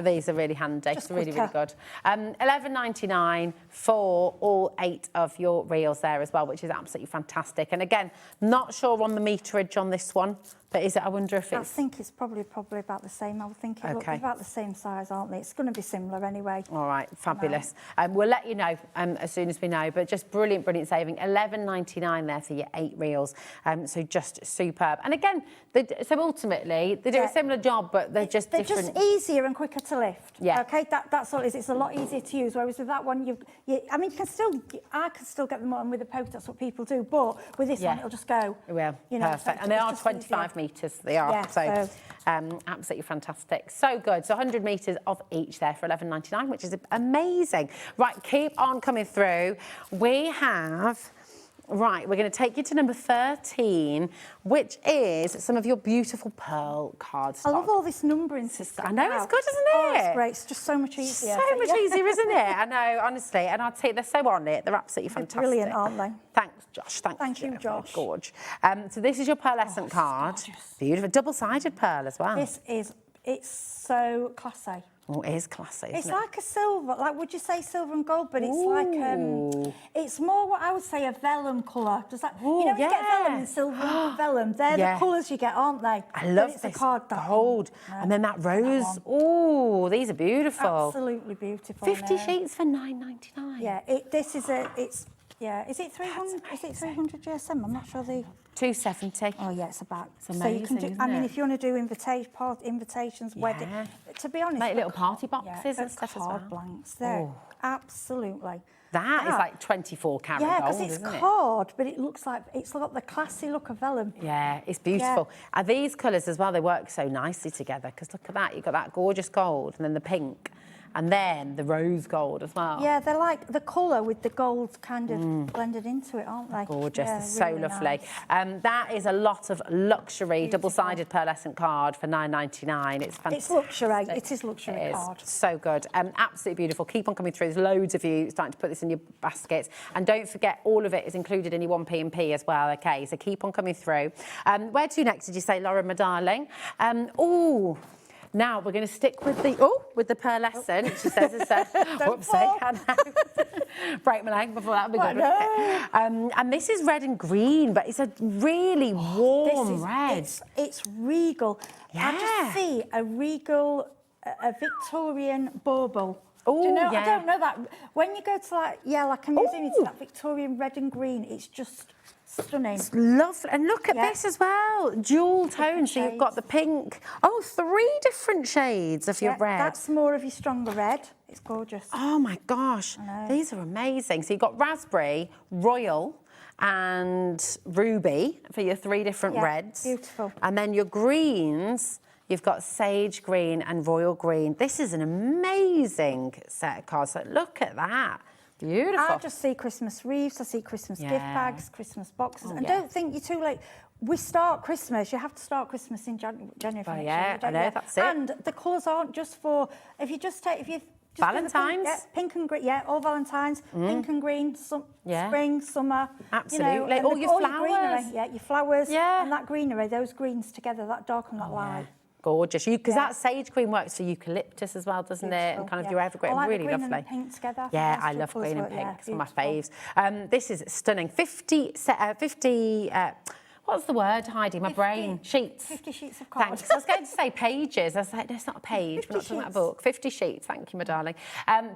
these are really handy. Just really good. $11.99 for all 8 of your reels there as well, which is absolutely fantastic. And again, not sure on the meterage on this one, but is it? I wonder if it's. I think it's probably about the same. I would think it looks about the same size, aren't they? It's going to be similar anyway. All right, fabulous. We'll let you know as soon as we know. But just brilliant saving. $11.99 there for your 8 reels. So just superb. And again, so ultimately they do a similar job, but they're just different. Just easier and quicker to lift. Yeah. Okay, that's all it is. It's a lot easier to use. Whereas with that one, I mean, I can still get them on with a poke. That's what people do. But with this one, it'll just go. Well, you know, perfect. And they are 25 metres. They are. Yeah, so absolutely fantastic. So good. So 100 metres of each there for $11.99, which is amazing. Right, keep on coming through. We have. Right, we're going to take you to number 13, which is some of your beautiful pearl cardstock. I love all this numbering system. I know, it's good, isn't it? Oh, it's great. It's just so much easier. So much easier, isn't it? I know, honestly. And I'll tell you, they're so on it. They're absolutely fantastic. They're brilliant, aren't they? Thanks, Josh. Thank you, Josh. Gorge. So this is your pearlescent card. Gorgeous. Beautiful. Double-sided pearl as well. It's so classy. Oh, it is classy, isn't it? It's like a silver, like would you say silver and gold, but it's like, it's more what I would say a vellum colour. Does that, you get vellum and silver and vellum, they're the colours you get, aren't they? I love this, gold, and then that rose. Oh, these are beautiful. Absolutely beautiful. 50 sheets for $9.99. Yeah, is it 300? Is it 300 GSM? I'm not sure the. 270. Oh yeah, it's about. It's amazing. So you can do. I mean, if you want to do invitations, wedding. To be honest, make little party boxes and stuff as well. Card blanks. There, absolutely. That is like 24 karat gold, because it's card, but it looks like it's got the classy look of vellum. Yeah, it's beautiful. And these colours as well, they work so nicely together. Because look at that, you've got that gorgeous gold, and then the pink. And then the rose gold as well. Yeah, they're like the colour with the gold kind of blended into it, aren't they? Gorgeous, yeah, so really lovely. Nice. That is a lot of luxury double-sided pearlescent card for $9.99. It's fantastic. It's luxury. It is luxury card. So good. Absolutely beautiful. Keep on coming through. There's loads of you starting to put this in your baskets. And don't forget, all of it is included in your 1P&P as well, OK? So keep on coming through. Where to next, did you say, Laura, my darling? Now we're going to stick with the pearlescent. She says it's whoopsie. Break my leg before that would be good. And this is red and green, but it's a really warm red. It's regal. Yeah. I just see a regal, a Victorian bauble. Oh, yeah. I don't know that. When you go to like a museum, it's that Victorian red and green. It's just stunning. It's lovely. And look at this as well. Dual tone. So you've got the pink. Oh, 3 different shades of your red. That's more of your stronger red. It's gorgeous. Oh my gosh, these are amazing. So you've got raspberry, royal, and ruby for your 3 different reds. Beautiful. And then your greens, you've got sage green and royal green. This is an amazing set of cards. So look at that. Beautiful. I just see Christmas wreaths, I see Christmas gift bags, Christmas boxes. And don't think you're too late. We start Christmas, you have to start Christmas in January. Oh, yeah, I know, that's it. And the colours aren't just for, if you just Valentine's. Pink and green, all Valentine's, pink and green, spring, summer. Absolutely. You know, all your flowers. Your flowers. Yeah. And that greenery, those greens together, that dark and that light. Gorgeous. Because that sage green works for eucalyptus as well, doesn't it? And kind of your evergreen. Like really the green lovely. And the pink together. Yeah, I love green and pink. It's one of my faves. This is stunning. 50 what's the word, Heidi? My brain. Sheets. 50 sheets of cards. Thanks. I was going to say pages. I was like, no, it's not a page. We're not talking about a book. 50 sheets. Thank you, my darling.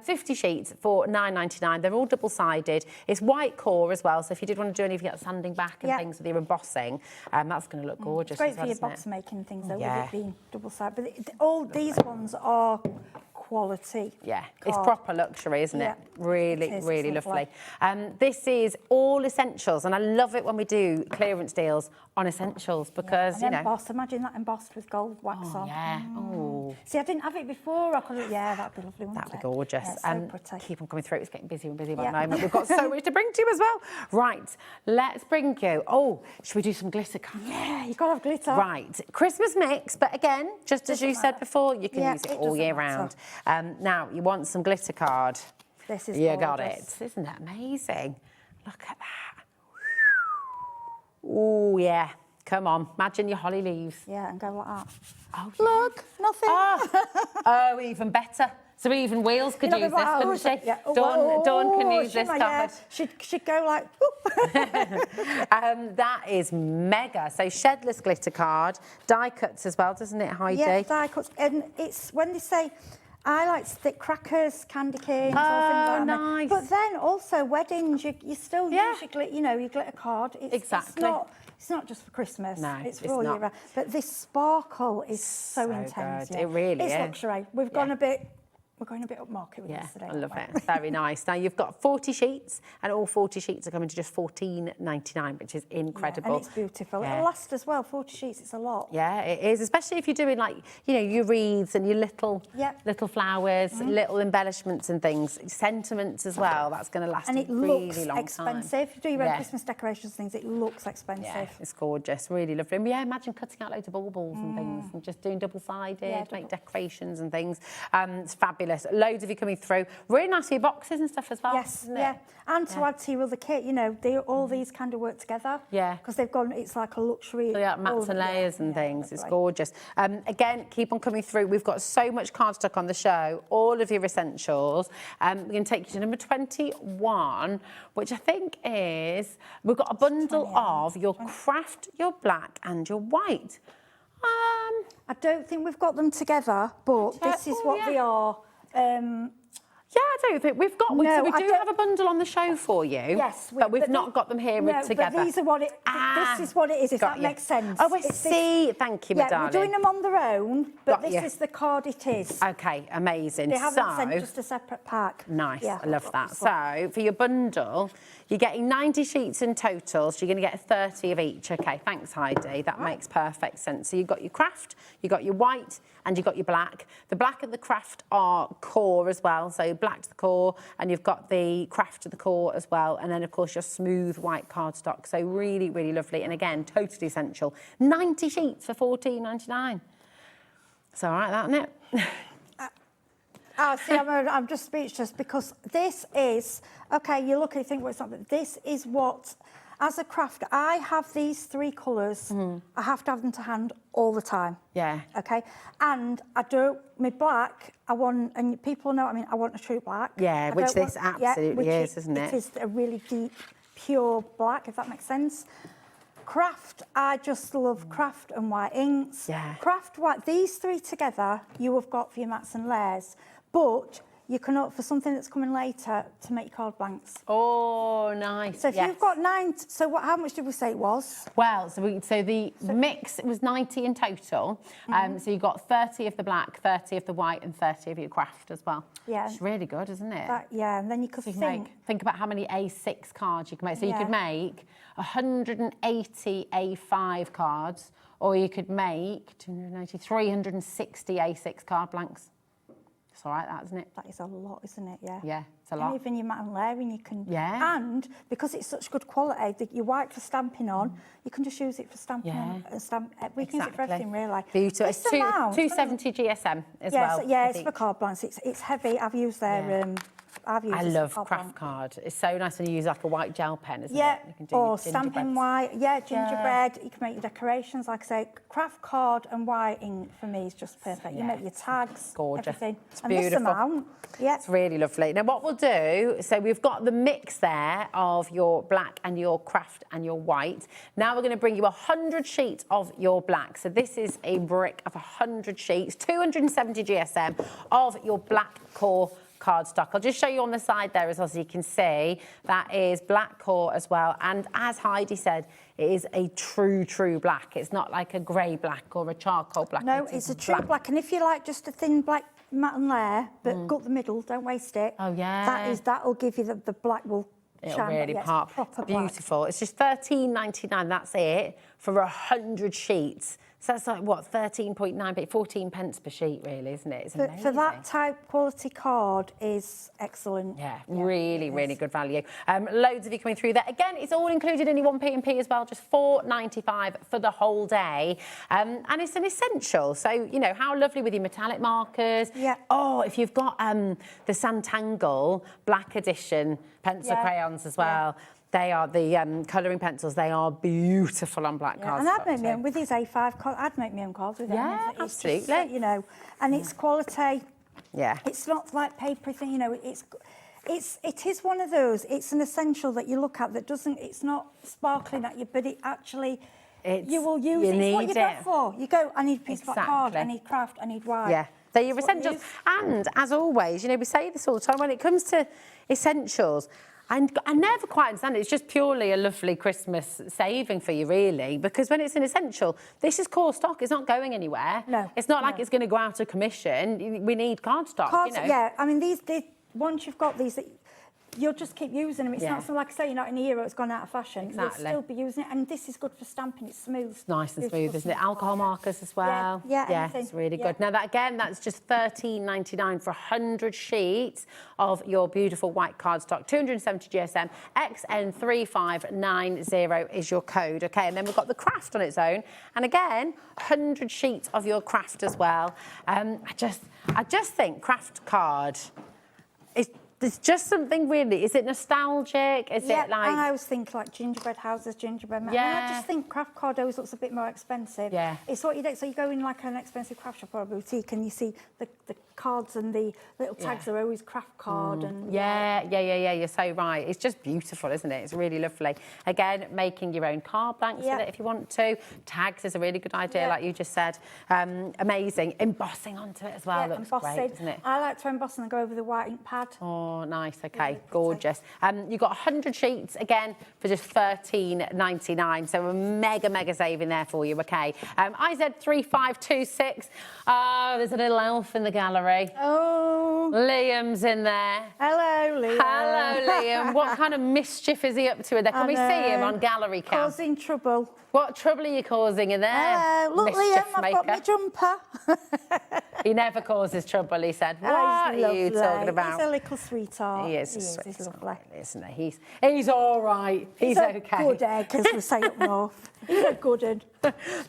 50 sheets for £9.99. They're all double-sided. It's white core as well. So if you did want to do any of your sanding back and things with your embossing, that's going to look gorgeous. It's great as well, for your isn't box it? making things, though, with it being double-sided. But all these ones are quality. Yeah, it's proper luxury, isn't it? Really, it is. really It's lovely. This is all essentials, and I love it when we do clearance deals on essentials because, and embossed. Imagine that embossed with gold wax on. Yeah. Oh. See, I didn't have it before. I could. Yeah, that'd be lovely. That'd be gorgeous. Yeah, so pretty. Keep on coming through. It's getting busier and busier by the moment. We've got so much to bring to you as well. Right, let's bring you. Oh, should we do some glitter cards? Yeah, you've got to have glitter. Right, Christmas mix, but again, just as you said before, you can use it all year round. Now, you want some glitter card. This is You gorgeous. got it. Isn't that amazing? Look at that. Oh, yeah. Come on. Imagine your holly leaves. Yeah, and go like that. Oh, look, nothing. Oh, even better. So even Wheels could use this, couldn't she? Yeah. Dawn can use this card. She'd go like, that is mega. So shedless glitter card, die cuts as well, doesn't it, Heidi? Yeah, die cuts. And it's when they say, I like stick crackers, candy canes, all things like that. Nice. But then also weddings, you still use your glitter card. Exactly. It's not just for Christmas. No, it's it's for all year not. round. But this sparkle is so intense. good. Yeah. It really is. It's luxury. We've gone a bit. We're going a bit upmarket with this today. I love it. Very nice. Now, you've got 40 sheets, and all 40 sheets are coming to just $14.99, which is incredible. And it's beautiful. Yeah. It'll last as well. 40 sheets, it's a lot. Yeah, it is, especially if you're doing, like, you know, your wreaths and your little flowers, little embellishments and things, sentiments as well. That's going to last and it a really looks long expensive. time. If you do your own Christmas decorations things, it looks expensive. Yeah, it's gorgeous, really lovely. And yeah, imagine cutting out loads of baubles and things and just doing double-sided, make decorations and things. It's fabulous. Loads of you coming through. Really nice for your boxes and stuff as well. Yes, isn't it? And to add to your other kit, you know, all these kind of work together. Yeah. Because they've gone, it's like a luxury. So, mats and layers and things. It's gorgeous. Again, keep on coming through. We've got so much cardstock on the show, all of your essentials. We're going to take you to number 21, which I think is, we've got a bundle of your craft, your black and your white. I don't think we've got them together, but this is what they are. Yeah, I don't think we've got. No, we do have a bundle on the show for you. Yes, but we've not got them here together. But these are what it. This is what it is. If that makes sense. Oh, I see. Thank you, my darling. We're doing them on their own, but this is the card it is. Okay, amazing. They haven't sent just a separate pack. Nice, Yeah, I love that. So for your bundle, you're getting 90 sheets in total, so you're going to get 30 of each. Okay, thanks, Heidi. That makes perfect sense. So you've got your craft, you've got your white, and you've got your black. The black and the craft are core as well, so black to the core, and you've got the craft to the core as well, and then, of course, your smooth white cardstock. So really, really lovely, and again, totally essential. 90 sheets for $14.99. It's all right, that, isn't it? See, I'm just speechless because this is, okay, you look and you think, well, it's not, but this is what, as a craft, I have these 3 colours. I have to have them to hand all the time. Yeah. Okay. And I don't, my black, I want, and people know, I mean, I want a true black. Yeah, which this absolutely is, isn't it? It is a really deep, pure black, if that makes sense. Craft, I just love craft and white inks. Yeah. Craft white, these 3 together, you have got for your mats and layers. But you can, for something that's coming later, to make card blanks. Oh, nice. So if you've got 9, so how much did we say it was? Well, so the mix, it was 90 in total. So you got 30 of the black, 30 of the white, and 30 of your craft as well. Yeah. It's really good, isn't it? Yeah, and then you could think about how many A6 cards you can make. So you could make 180 A5 cards, or you could make 290, 360 A6 card blanks. It's all right, that, isn't it? That is a lot, isn't it? Yeah. Yeah, it's a lot. And even your matte and layering, you can. Yeah. And because it's such good quality, that your white for stamping on, you can just use it for stamping. Yeah. We can use it for everything, really. Beautiful. It's 270 GSM as well. Yeah, it's for card blanks. It's heavy. I've used their. I love craft card. It's so nice when you use like a white gel pen, isn't it? You can do or stamping white. Yeah, gingerbread. You can make your decorations. Like I say, craft card and white ink for me is just perfect. You make your tags, gorgeous. Everything. It's and beautiful. This amount, it's really lovely. Now, what we'll do, so we've got the mix there of your black and your craft and your white. Now we're going to bring you 100 sheets of your black. So this is a brick of 100 sheets, 270 GSM of your black core cardstock. I'll just show you on the side there as well, so you can see that is black core as well. And as Heidi said, it is a true black. It's not like a grey black or a charcoal black. No, it's a true black. And if you like just a thin black matte and layer, but gut the middle, don't waste it. Oh yeah. That'll give you the black will It'll shine. really pop. Proper beautiful. Black. It's just $13.99. That's it for 100 sheets. So that's like, what, 13.9, 14 pence per sheet, really, isn't it? It's amazing. For that type quality card is excellent. Yeah, really good value. Loads of you coming through there. Again, it's all included in your 1p&p as well, just $4.95 for the whole day. And it's an essential. So, you know, how lovely with your metallic markers. Yeah. Oh, if you've got the Santangle Black Edition pencil crayons as well. Yeah. They are the colouring pencils. They are beautiful on black cards. And I'd make my own with these A5 cards. I'd make my own cards with them. Yeah, absolutely. Just, you know, and it's quality. Yeah. It's not like papery thing. You know, it is one of those. It's an essential that you look at that doesn't. It's not sparkling at you, but it actually. You will use it. It's what you go for. You go. I need a piece of black card. I need craft. I need white. Yeah. They're your essentials. And as always, you know, we say this all the time when it comes to essentials. And I never quite understand it. It's just purely a lovely Christmas saving for you, really, because when it's an essential, this is core stock. It's not going anywhere. No. It's not like it's going to go out of commission. We need card stock, Cards, you know. Yeah, I mean, these once you've got these, you'll just keep using them. It's not so, like I say, you're not in a year it's gone out of fashion. Exactly. You'll still be using it, and this is good for stamping. It's smooth. It's nice and smooth, isn't it? Alcohol markers as well. Yeah, it's really good. Now, that's just $13.99 for 100 sheets of your beautiful white cardstock. 270 GSM, XN3590 is your code, okay? And then we've got the craft on its own. And again, 100 sheets of your craft as well. I just think craft card is... There's just something really, is it nostalgic? Is it like... I always think like gingerbread houses, gingerbread men. Yeah. I just think craft card always looks a bit more expensive. Yeah. It's what you do. So you go in like an expensive craft shop or a boutique and you see the cards and the little tags are always craft card. And Yeah, you're so right. It's just beautiful, isn't it? It's really lovely. Again, making your own card blanks with it if you want to. Tags is a really good idea, like you just said. Amazing. Embossing onto it as well looks great, doesn't it? I like to emboss and go over the white ink pad. Oh, nice. Okay, gorgeous. You've got 100 sheets, again, for just $13.99. So a mega saving there for you, okay? IZ3526. Oh, there's a little elf in the gallery. Oh. Liam's in there. Hello, Liam. Hello, Liam. What kind of mischief is he up to in there? Can we see him on gallery cam? Causing trouble. What trouble are you causing in there? Hello. Look, Liam, I've got my jumper. He never causes trouble, he said. What are you talking about? He's a little sweetheart. He is a sweetheart, he's lovely. Isn't he? He's all right. He's okay. He's a good egg, as we say up north. He's a good one.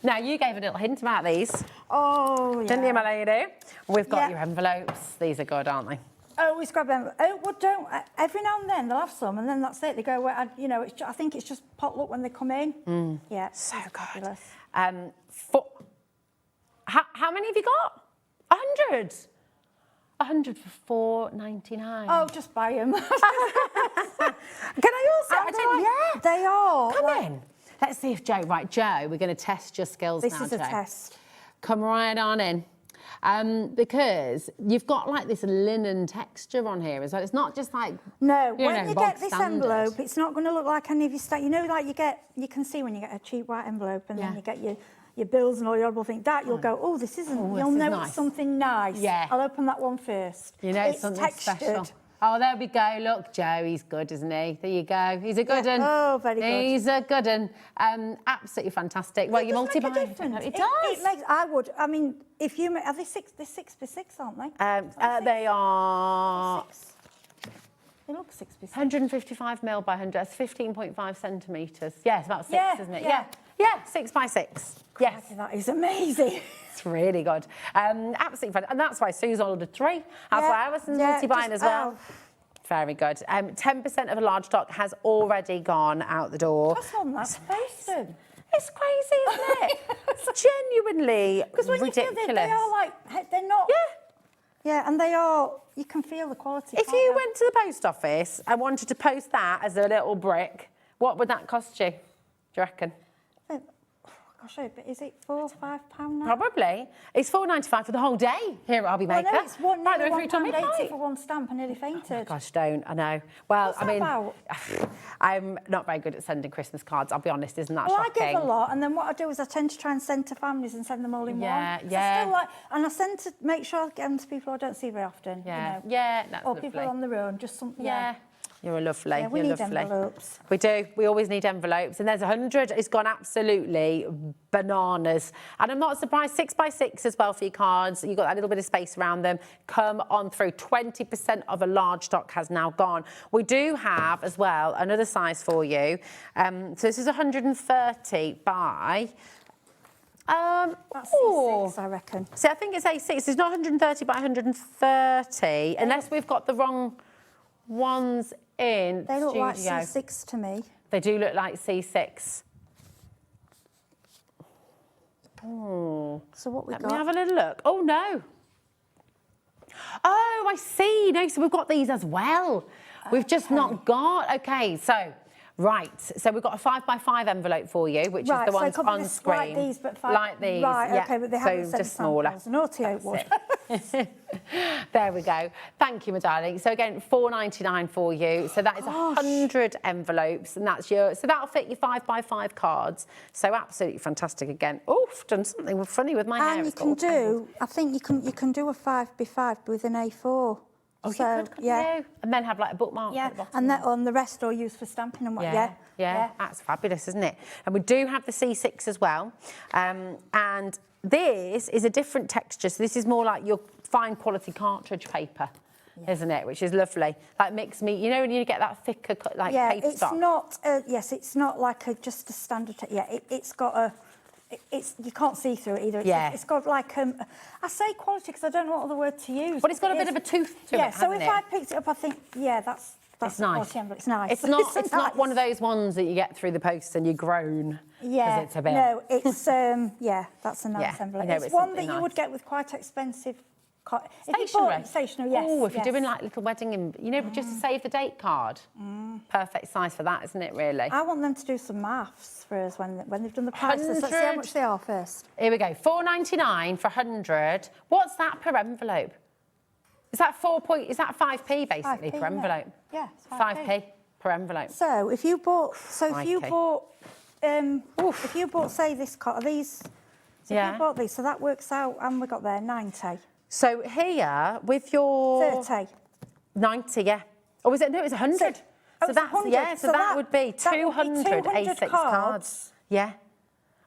Now, you gave a little hint about these. Oh, yeah. Didn't you, my lady? We've got your envelopes. These are good, aren't they? Always grab them. Oh, well, don't. Every now and then they'll have some, and then that's it. They go, well, you know, I think it's just potluck when they come in. Yeah. So good. Fabulous. How many have you got? 100. 100 for $4.99. Oh, just buy them. Can I also? Yeah, they are. Come in. Let's see if Joe. Right, Joe, we're going to test your skills now, This is a Joe. test. Come right on in. because you've got like this linen texture on here as well. It's not just like when you bog get this standard. envelope, it's not going to look like any of your stuff. You know, like you can see when you get a cheap white envelope and then you get your bills and all your horrible things. That you'll go, oh, this isn't. You'll know it's something nice. Yeah. I'll open that one first. You know, it's something textured. special. Oh, there we go. Look, Joe, he's good, isn't he? There you go. He's a good one. Oh, very good. He's a good one. Absolutely fantastic. Well, you multi-buy. It does. It makes. I mean, if you make, are they 6x6, aren't they? They are. They look 6x6. 155 mil by 100. That's 15.5 centimetres. Yeah, it's about 6, isn't it? Yeah. Yeah, 6 by 6. Yes. That is amazing. It's really good. Absolutely fun. And that's why Sue's ordered 3. That's why Alison's multi-buying as well. Very good. 10% of a large stock has already gone out the door. That's not that space. It's crazy, isn't it? It's genuinely Because when ridiculous. you feel they are like, they're not. Yeah, and they are, you can feel the quality. If you went to the post office and wanted to post that as a little brick, what would that cost you, do you reckon? Gosh, but is it £4 or £5 now? Probably. It's £4.95 for the whole day here at Hobby Maker. Well, no, it's £1.80 for one stamp. I nearly fainted. Oh my gosh, don't. I know. Well, What's I mean, that about? I'm not very good at sending Christmas cards, I'll be honest. Isn't that shocking? shocking? I give a lot, and then what I do is I tend to try and send to families and send them all in one. Yeah. And I send to make sure I get them to people I don't see very often. Yeah. You know. Yeah, that's or lovely. people on their own, just something. Yeah. You're a lovely. Yeah, we You're need lovely. envelopes. We do. We always need envelopes. And there's 100. It's gone absolutely bananas. And I'm not surprised. 6 by 6 as well for your cards. You've got that little bit of space around them. Come on through. 20% of a large stock has now gone. We do have as well another size for you. So this is 130 by... That's A6, I reckon. See, I think it's A6. It's not 130 by 130, unless we've got the wrong ones in They look studio. like C6 to me. They do look like C6. Oh. So what we got? Let me have a little look. Oh, no. Oh, I see. No, so we've got these as well. We've just not got... OK, so... Right, so we've got a 5 by 5 envelope for you, which is the ones on screen. Like these, but 5. Like these, right, OK, but they haven't so sent just smaller. Naughty Oakwood. There we go. Thank you, my darling. So again, $4.99 for you. So that is 100 envelopes, and that's your. So that'll fit your 5 by 5 cards. So absolutely fantastic. Again, oof, done something funny with my hair. And you can do. I think you can do a 5 by 5 with an A4. Oh, so, you could, you? And then have like a bookmark at the bottom. And that on the rest are used for stamping and what. Yeah, that's fabulous, isn't it? And we do have the C6 as well. And this is a different texture. So this is more like your fine quality cartridge paper, isn't it? Which is lovely. Like mixed meat. You know when you get that thicker like paper stock? It's not like just a standard. It's got a. You can't see through it either. It's got like I say quality because I don't know what other word to use. But it's got a bit of a tooth to it. Yeah. So if I picked it up, I think that's it's nice. It's nice. It's not. It's not one of those ones that you get through the post and you groan. Yeah. It's a bit. No, it's that's a nice envelope. It's one that you would get with quite expensive. Stationery, yes. Oh, if you're doing like little wedding, just to save the date card. Perfect size for that, isn't it, really? I want them to do some maths for us when they've done the prices. Let's see how much they are first. Here we go. $4.99 for 100. What's that per envelope? Is that 5p basically 5p, per envelope? Yeah, it's 5p per envelope. So if you bought, say this card, these. So if you bought these, so that works out, and we got there 90. So here, with your... 30. 90, yeah. Or was it? No, it was 100. So that's 100. Yeah, so that would be 200 A6 cards. Yeah.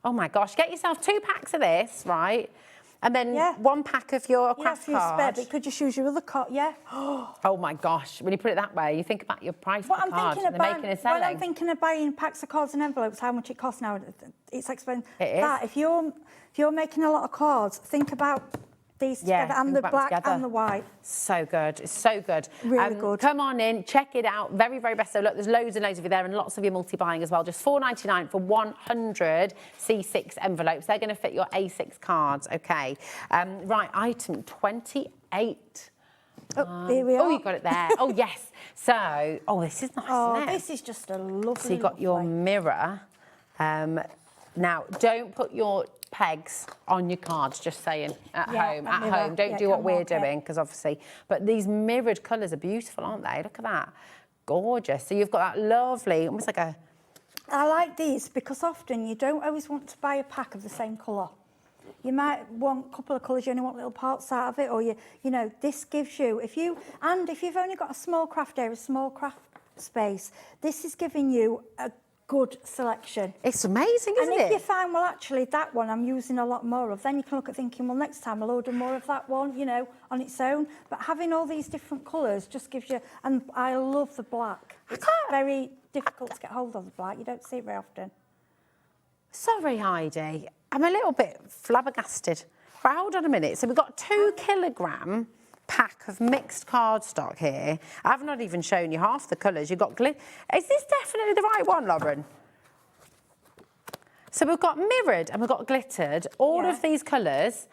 Oh, my gosh. Get yourself 2 packs of this, right? And then 1 pack of your craft card. Spare, but you could just use your other card, Oh, my gosh. When you put it that way, you think about your price per card and the making and selling. When I'm thinking of buying packs of cards and envelopes, how much it costs now, it's expensive. It is. If you're making a lot of cards, think about... these together, and the black and the white. So good. It's so good. Really good. Come on in, check it out. Very, very best. So look, there's loads and loads of you there and lots of you multi-buying as well. Just $4.99 for 100 C6 envelopes. They're going to fit your A6 cards, OK. Right, item 28. Here we are. Oh, you got it there. Oh, yes. So, this is nice, isn't it? This is just a lovely... So you got your mirror. Now, don't put your pegs on your cards, just saying, at home. Don't do what we're doing, because obviously, but these mirrored colours are beautiful, aren't they? Look at that. Gorgeous. So you've got that lovely, almost like a... I like these because often you don't always want to buy a pack of the same colour. You might want a couple of colours, you only want little parts out of it, or you know, this gives you, if you've only got a small craft area, a small craft space, this is giving you a good selection. It's amazing, isn't it? And if you find, well, actually, that one I'm using a lot more of, then you can look at thinking, well, next time I'll order more of that one, you know, on its own. But having all these different colours just gives you, and I love the black. It's very difficult to get hold of the black. You don't see it very often. Sorry, Heidi. I'm a little bit flabbergasted. Right, hold on a minute. So we've got 2 kilogram pack of mixed cardstock here. I've not even shown you half the colours. You've got glitter. Is this definitely the right one, Lauren? So we've got mirrored and we've got glittered, all of these colours.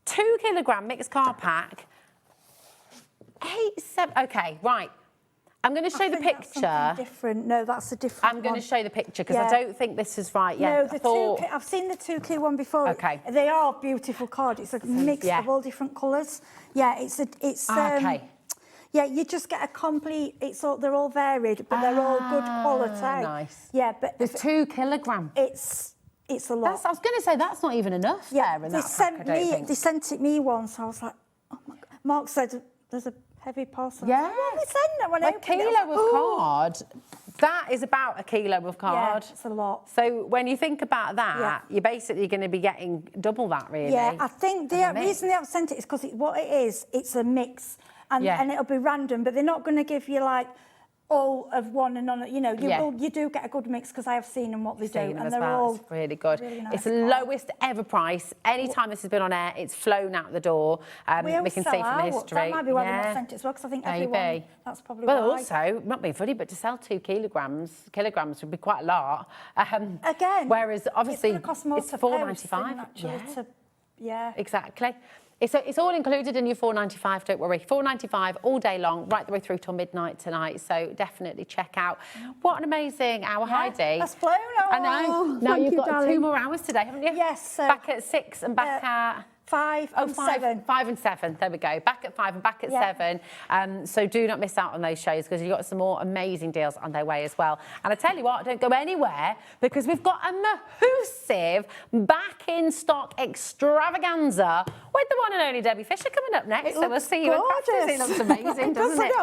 2 kilogram mixed card pack. 7. Okay, right. I'm going to show the picture. That's different. No, that's a different I'm going to show the picture because I don't think this is right yet. No, I've seen the 2K one before. Okay. They are beautiful cards. It's a mix of all different colours. Yeah, okay. Yeah, you just get a complete. They're all varied, but they're all good quality. Nice. Yeah, but there's 2 kilogram. It's a lot. I was going to say that's not even enough. Yeah, they sent it me once. I was like, oh my God. Mark said there's a heavy parcel. Yeah. A kilo of card. That is about a kilo of card. Yeah, it's a lot. So when you think about that, you're basically going to be getting double that, really. Yeah, I think the reason they haven't sent it is because it's a mix, and it'll be random, but they're not going to give you like all of one and none. You know, you do get a good mix because I have seen them what they do, and they're all it's really good. Really nice it's the lowest ever price. Anytime this has been on air, it's flown out the door. We can see from the history. That might be why they're not sent it as well, because I think everyone. That's probably why. Well, also, not being funny, but to sell 2 kilograms would be quite a lot. Again, whereas obviously it's £4.95. Yeah, exactly. It's all included in your $4.95, don't worry. $4.95 all day long, right the way through till midnight tonight. So definitely check out. What an amazing hour, Heidi. That's flown. I know. Now you've got 2 more hours today, haven't you? Yes. Back at 6 and back at 5 and 7. 5 and 7. There we go. Back at 5 and back at 7. So do not miss out on those shows because you've got some more amazing deals on their way as well. And I tell you what, don't go anywhere because we've got a massive back in stock extravaganza with the one and only Debbie Fisher coming up next. So we'll see you at Crafters. It looks amazing, doesn't it?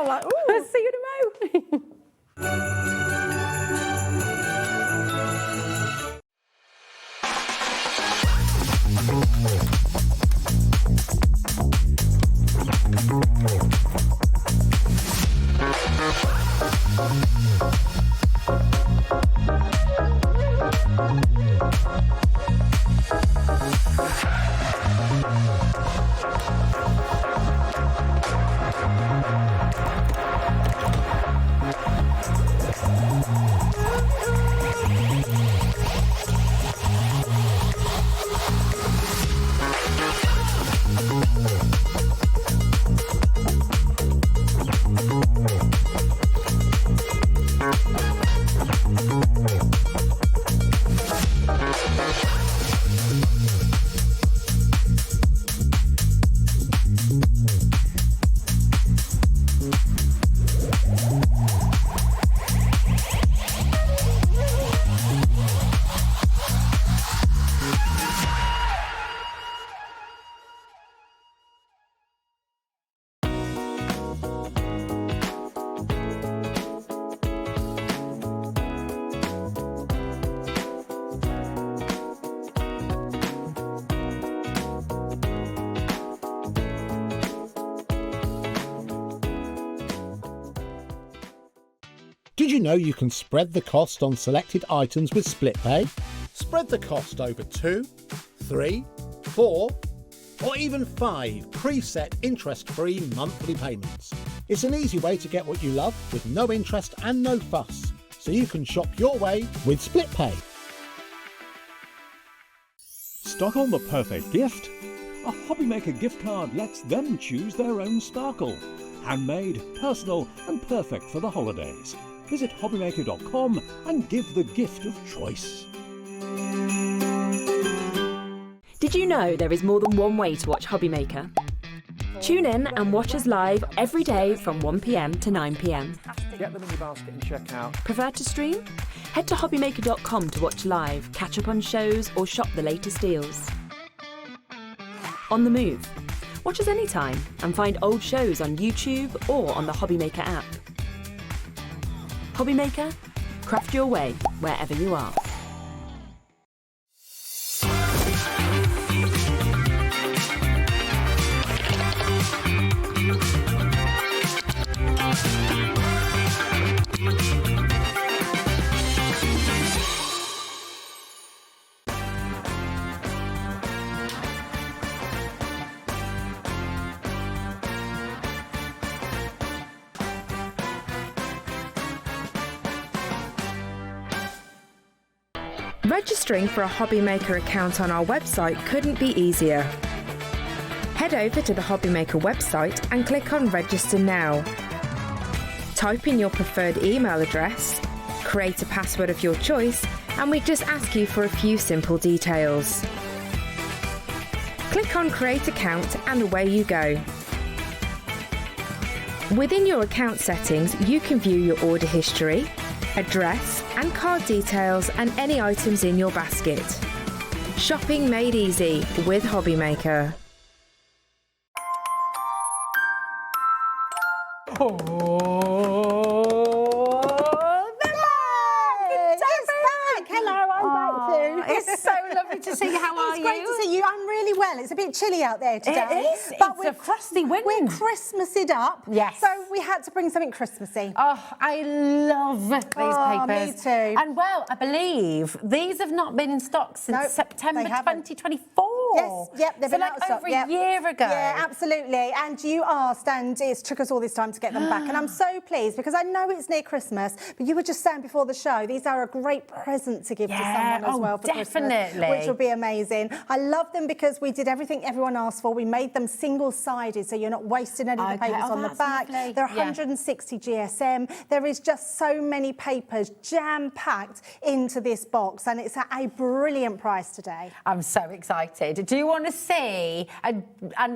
We'll see you tomorrow. Did you know you can spread the cost on selected items with split pay? Spread the cost over 2, 3, 4, or even 5 preset interest-free monthly payments. It's an easy way to get what you love with no interest and no fuss, so you can shop your way with split pay. Stuck on the perfect gift? A Hobbymaker gift card lets them choose their own sparkle. Handmade, personal and perfect for the holidays. Visit hobbymaker.com and give the gift of choice. Did you know there is more than one way to watch Hobbymaker? Tune in and watch us live every day from 1 p.m. to 9 p.m. Get them in your basket and check out. Prefer to stream? Head to hobbymaker.com to watch live, catch up on shows, or shop the latest deals. On the move. Watch us anytime and find old shows on YouTube or on the Hobbymaker app. Hobbymaker, craft your way wherever you are. Registering for a Hobbymaker account on our website couldn't be easier. Head over to the Hobbymaker website and click on Register Now. Type in your preferred email address, create a password of your choice, and we just ask you for a few simple details. Click on Create Account and away you go. Within your account settings, you can view your order history, address and card details and any items in your basket. Shopping made easy with Hobbymaker. It's so lovely to see you. How are you? It's great to see you. I'm really well. It's a bit chilly out there today. It is. But It's a frosty wind. We're Christmased up. Yes. So we had to bring something Christmassy. Oh, I love these papers. Me too. And well, I believe these have not been in stock since September 2024. Yes, yep, they've been like out of stock. over a year ago. Yeah, absolutely. And you asked, and it took us all this time to get them back. And I'm so pleased because I know it's near Christmas, but you were just saying before the show, these are a great present to give to someone as well for definitely. Christmas, which will be amazing. I love them because we did everything everyone asked for. We made them single-sided, so you're not wasting any of the papers on the back. Lovely. They're 160 GSM. There is just so many papers jam-packed into this box, and it's at a brilliant price today. I'm so excited. Do you want to see, and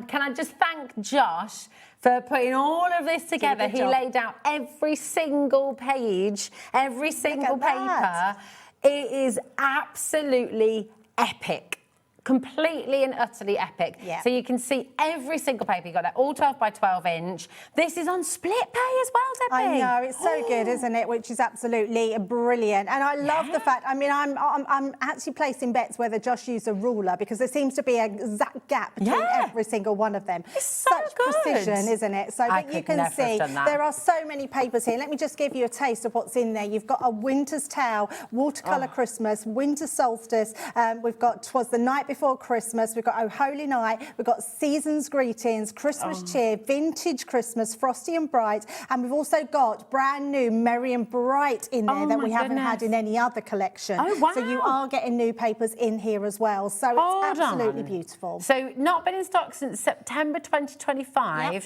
can I just thank Josh for putting all of this together? He laid out every single page, every single paper. It is absolutely epic. Completely and utterly epic. Yeah. So you can see every single paper. You've got that all 12 by 12 inch. This is on split pay as well, Debbie. I know, it's so good, isn't it? Which is absolutely brilliant. And I love the fact, I mean, I'm actually placing bets whether Josh used a ruler because there seems to be an exact gap between every single one of them. It's so Such good. precision, isn't it? So that you can see there are so many papers here. Let me just give you a taste of what's in there. You've got a winter's towel, watercolour Christmas, winter solstice. We've got 'Twas the Night Before Christmas, we've got Oh Holy Night, we've got Season's Greetings, Christmas Cheer, Vintage Christmas, Frosty and Bright, and we've also got brand new Merry and Bright in there that we haven't had in any other collection. Oh, wow. So you are getting new papers in here as well. So it's absolutely beautiful. So not been in stock since September 2025. Yep.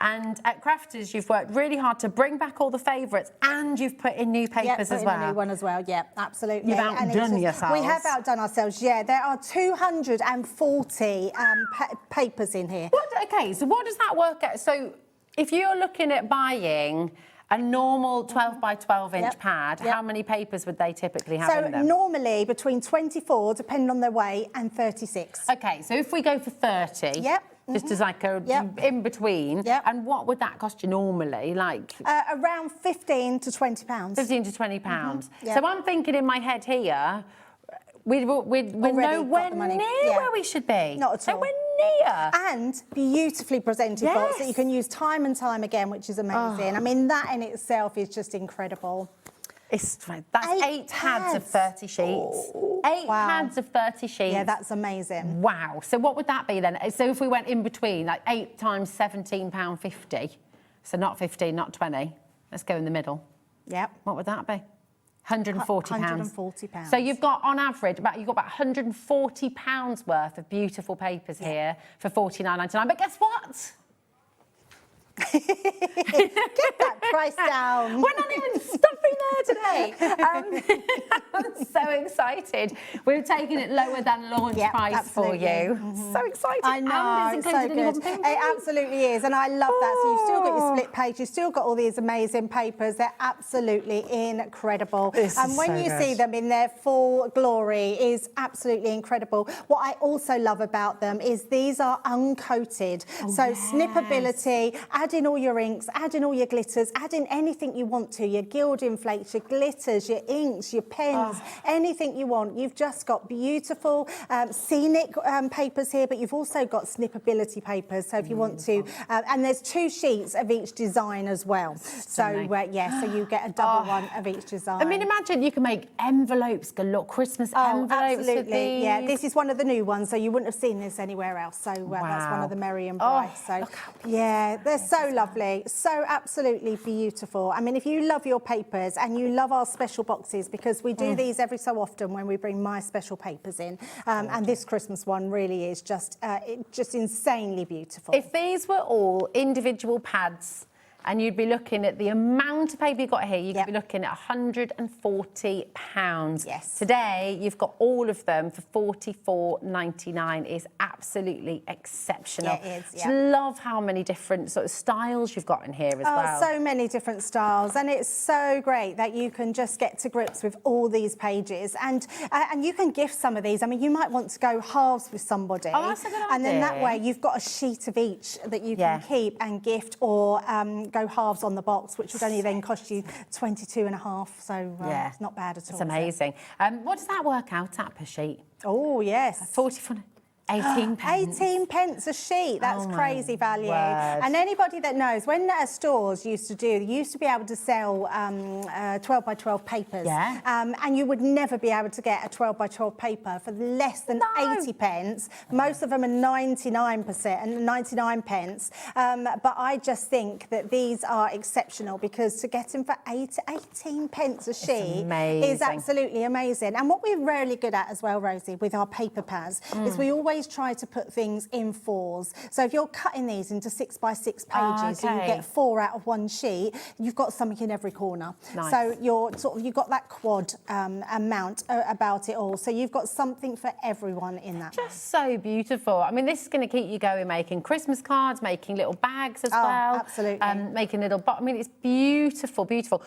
And at Crafters, you've worked really hard to bring back all the favourites, and you've put in new papers as well. A new one as well. Yeah, absolutely. You've outdone yourselves. We have outdone ourselves. Yeah, there are 240 papers in here. Okay, so what does that work out? So if you're looking at buying a normal 12 by 12 inch pad, how many papers would they typically have in them? So normally between 24, depending on their weight, and 36. Okay, so if we go for 30. Yep. Just as like a in between. Yep. And what would that cost you normally? Like around £15 to £20. 15 to £20. Yep. So I'm thinking in my head here, we're nowhere near where we should be. Not at all. Nowhere near. And beautifully presented box that you can use time and time again, which is amazing. I mean, that in itself is just incredible. That's 8 pads of 30 sheets. 8 pads of 30 sheets. Yeah, that's amazing. Wow. So what would that be then? So if we went in between, like 8 times £17.50, so not 15, not 20. Let's go in the middle. Yep. What would that be? £140. £140. So you've got, on average, about £140 worth of beautiful papers here for $49.99. But guess what? Get that price down. We're not even stopping today. I'm so excited. We've taken it lower than launch price for you. So excited. I know, And it's it's so included good. in It absolutely is, and I love that. So you've still got your split page, you've still got all these amazing papers. They're absolutely incredible. And when you see them in their full glory is absolutely incredible. What I also love about them is these are uncoated. So snippability, add in all your inks, add in all your glitters, add in anything you want to, your gilding flakes, your glitters, your inks, your pens, anything you want. You've just got beautiful scenic papers here, but you've also got snippability papers. So if you want to, and there's 2 sheets of each design as well. So so you get a double one of each design. I mean, imagine you can make envelopes, galore, Christmas envelopes. Absolutely, yeah. This is one of the new ones, so you wouldn't have seen this anywhere else. So that's one of the Merry and Bright. So yeah, they're so lovely, so absolutely beautiful. I mean, if you love your papers and you love our special boxes, because we do these every so often when we bring my special papers in, and this Christmas one really is just insanely beautiful. If these were all individual pads, and you'd be looking at the amount of paper you've got here, you could be looking at £140. Yes. Today, you've got all of them for $44.99. Is absolutely exceptional. Yeah, it is, Just love how many different sort of styles you've got in here as well. So many different styles, and it's so great that you can just get to grips with all these pages, and you can gift some of these. I mean, you might want to go halves with somebody, that's a good and then that idea. way you've got a sheet of each that you can keep and gift, or go halves on the box, which would only then cost you 22.5. So it's not bad at all. It's amazing. What does that work out at per sheet? Oh yes, 18 pence. 18 pence a sheet. That's crazy value. And anybody that knows, when stores used to be able to sell 12 by 12 papers. And you would never be able to get a 12 by 12 paper for less than 80 pence. Most of them are 99% and 99 pence. But I just think that these are exceptional, because to get them for 18 pence a sheet is absolutely amazing. And what we're really good at as well, Rosie, with our paper pads, is we always try to put things in 4s. So if you're cutting these into 6 by 6 pages, so you get 4 out of 1 sheet, you've got something in every corner. So you've got that quad amount about it all. So you've got something for everyone in that. Just so beautiful. I mean, this is going to keep you going, making Christmas cards, making little bags as well. Absolutely. Making little. I mean, it's beautiful, beautiful.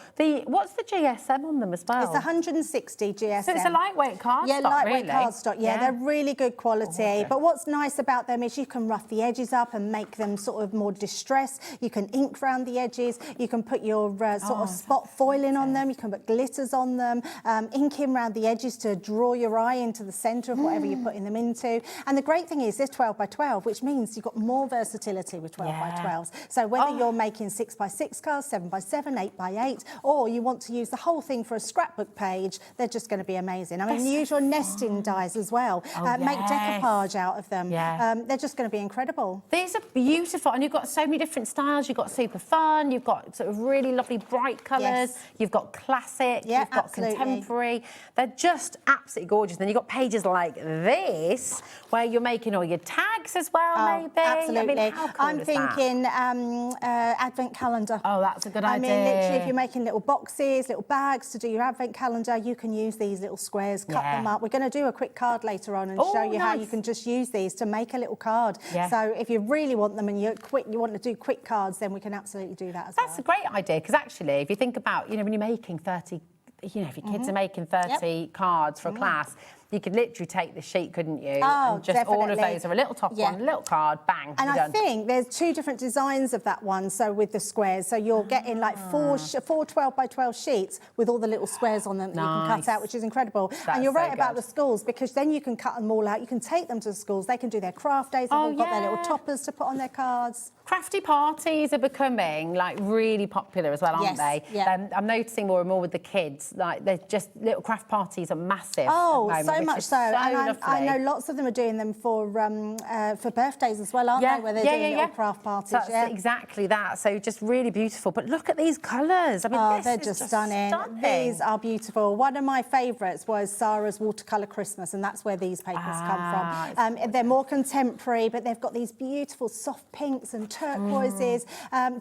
What's the GSM on them as well? It's 160 GSM. So it's a lightweight cardstock. Yeah, lightweight really. cardstock. Yeah, they're really good quality. But what's nice about them is you can rough the edges up and make them sort of more distressed. You can ink around the edges. You can put your sort of spot foiling on them. You can put glitters on them, inking around the edges to draw your eye into the centre of whatever you're putting them into. And the great thing is, there's 12 by 12, which means you've got more versatility with 12 by 12s. So whether you're making 6 by 6 cards, 7 by 7, 8 by 8, or you want to use the whole thing for a scrapbook page, they're just going to be amazing. I mean, use your nesting dies as well. Make decoupage out of them. They're just going to be incredible. These are beautiful, and you've got so many different styles. You've got super fun, you've got sort of really lovely bright colours, you've got classic, you've got contemporary. They're just absolutely gorgeous. Then you've got pages like this, where you're making all your tags as well, maybe. Absolutely. I mean, how cool I'm is thinking advent calendar. Oh, that's a good idea. I mean, literally, if you're making little boxes, little bags to do your advent calendar, you can use these little squares, cut them up. We're going to do a quick card later on and show you how you can just use these to make a little card. So if you really want them and you want to do quick cards, then we can absolutely do that as well. That's a great idea, because actually, if you think about, when you're making 30, if your kids are making 30 cards for a class, you could literally take the sheet, couldn't you? Oh, and just all of those are a little top one, a little card, bang, and I think there's 2 different designs of that one, so with the squares. So you're getting like 4 12 by 12 sheets with all the little squares on them that you can cut out, which is incredible. And you're right about the schools, because then you can cut them all out. You can take them to the schools. They can do their craft days. They've all got their little toppers to put on their cards. Crafty parties are becoming really popular as well, aren't they? I'm noticing more and more with the kids. Like, they're just little craft parties are massive. Oh, at the moment, so which much is so. And I lovely. know lots of them are doing them for birthdays as well, aren't they? Where they're doing little craft parties. So that's exactly that. So just really beautiful. But look at these colours. I mean, they're just stunning. These are beautiful. One of my favourites was Sarah's Watercolour Christmas, and that's where these papers come from. They're more contemporary, but they've got these beautiful soft pinks and turquoises.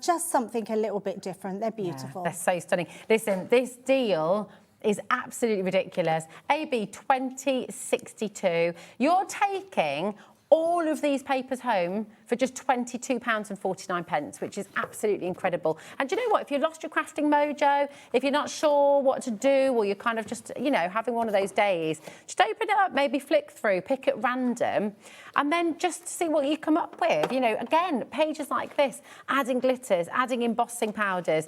Just something a little bit different. They're beautiful. They're so stunning. Listen, this deal is absolutely ridiculous. AB 2062. You're taking all of these papers home for just £22.49, which is absolutely incredible. And do you know what? If you lost your crafting mojo, if you're not sure what to do, or you're kind of just, you know, having one of those days, just open it up, maybe flick through, pick at random, and then just see what you come up with. You know, again, pages like this, adding glitters, adding embossing powders,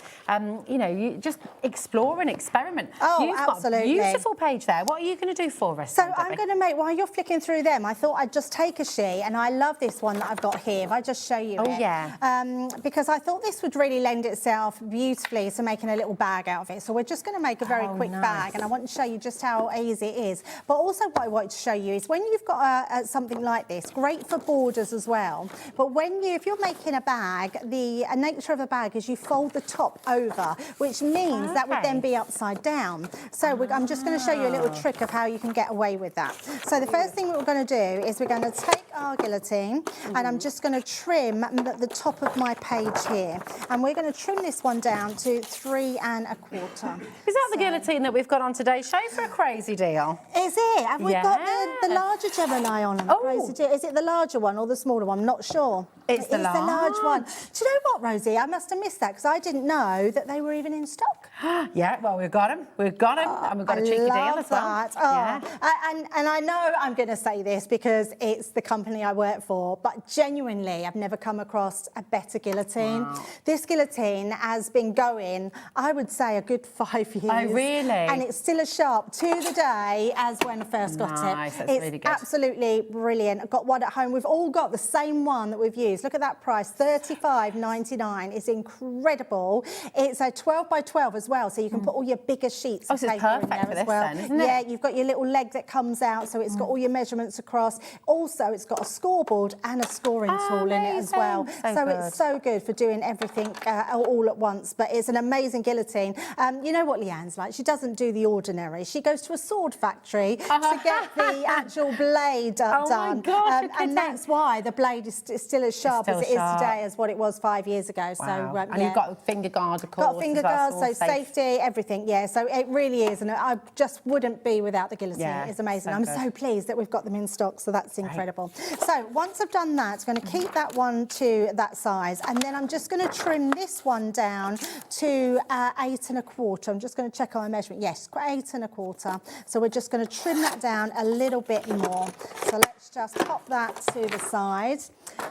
you know, you just explore and experiment. You've got a beautiful page there. What are you going to do for us? So I'm going to make, while you're flicking through them, I thought I'd just take a sheet, and I love this one that I've got here. If I just show you it. Because I thought this would really lend itself beautifully to making a little bag out of it. So we're just going to make a very quick bag, and I want to show you just how easy it is. But also what I wanted to show you is when you've got something like this, great for borders as well. But if you're making a bag, the nature of a bag is you fold the top over, which means that would then be upside down. So I'm just going to show you a little trick of how you can get away with that. So the first thing we're going to do is we're going to take our guillotine, and I'm just going to trim the top of my page here, and we're going to trim this one down to 3 1/4. Is that the guillotine that we've got on today's show for a crazy deal? Is it? Have we got the larger Gemini on? Crazy deal. Is it the larger one or the smaller one? I'm not sure. It's the large one. Do you know what, Rosie? I must have missed that because I didn't know that they were even in stock. Yeah, well, we've got them. We've got them, and we've got a cheeky deal as well. And I know I'm going to say this because it's the company I work for, but genuinely, I've never come across a better guillotine. This guillotine has been going, I would say, a good 5 years. Oh, really? And it's still as sharp to the day as when I first got it. That's really good. Absolutely brilliant. I've got one at home. We've all got the same one that we've used. Look at that price, $35.99. It's incredible. It's a 12 by 12 as well, so you can put all your bigger sheets of paper in there as well. Then, isn't it? Yeah, you've got your little leg that comes out, so it's got all your measurements across. Also, it's got a scoreboard and a scoring tool in it as well. So it's so good for doing everything all at once. But it's an amazing guillotine. You know what Leanne's like? She doesn't do the ordinary. She goes to a sword factory to get the actual blade done. My gosh, and that's why the blade is still as sharp as it is today as what it was 5 years ago. Wow. So and you've got a finger guard, of course. Got finger guards, so safety, everything. Yeah, so it really is, and I just wouldn't be without the guillotine. It's amazing. I'm so pleased that we've got them in stock, so that's incredible. So once I've done that, I'm going to keep that one to that size, and then I'm just going to trim this one down to 8 1/4. I'm just going to check on my measurement. Yes, 8 1/4. So we're just going to trim that down a little bit more. So let's just pop that to the side.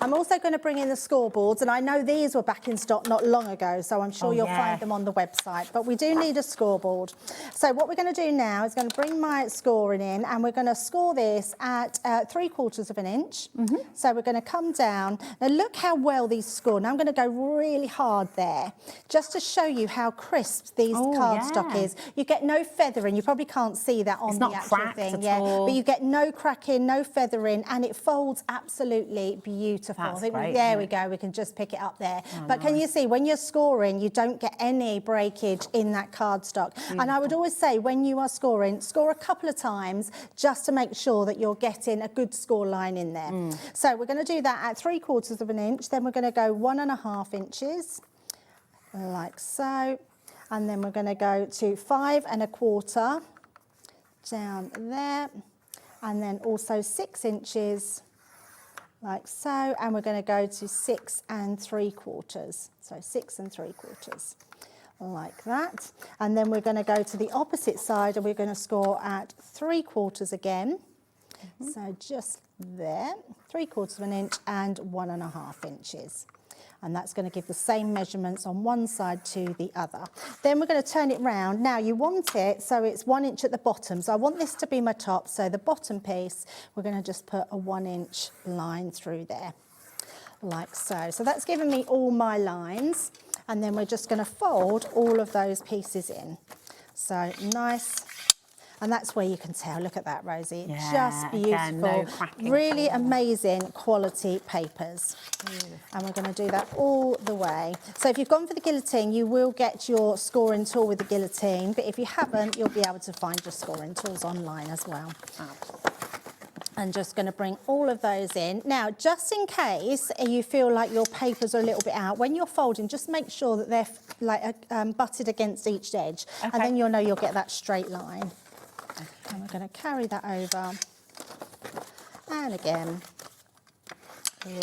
I'm also going to bring in the scoreboards, and I know these were back in stock not long ago, so I'm sure you'll find them on the website, but we do need a scoreboard. So what we're going to do now is going to bring my scoring in, and we're going to score this at 3/4 inch. So we're going to come down. Now look how well these score. Now I'm going to go really hard there, just to show you how crisp these cardstock is. You get no feathering. You probably can't see that on the actual thing. But you get no cracking, no feathering, and it folds absolutely beautiful. There we go. We can just pick it up there. But can you see, when you're scoring, you don't get any breakage in that cardstock. And I would always say, when you are scoring, score a couple of times just to make sure that you're getting a good score line in there. So we're going to do that at 3/4 inch. Then we're going to go 1 1/2 inches, like so. And then we're going to go to 5 1/4 down there. And then also 6 inches, like so, and we're going to go to 6 3/4. So 6 3/4, like that. And then we're going to go to the opposite side, and we're going to score at 3/4 again. So just there, 3/4 inch and 1 1/2 inches. And that's going to give the same measurements on one side to the other. Then we're going to turn it round. Now you want it so it's 1 inch at the bottom. So I want this to be my top. So the bottom piece, we're going to just put a 1 inch line through there, like so. So that's given me all my lines. And then we're just going to fold all of those pieces in. So nice And that's where you can tell. Look at that, Rosie. Yeah, Just beautiful. again, no cracking really at all. amazing quality papers. And we're going to do that all the way. So if you've gone for the guillotine, you will get your scoring tool with the guillotine, but if you haven't, you'll be able to find your scoring tools online as well. And just going to bring all of those in. Now, just in case you feel like your papers are a little bit out, when you're folding, just make sure that they're like butted against each edge, and then you'll know you'll get that straight line. And we're going to carry that over, and again,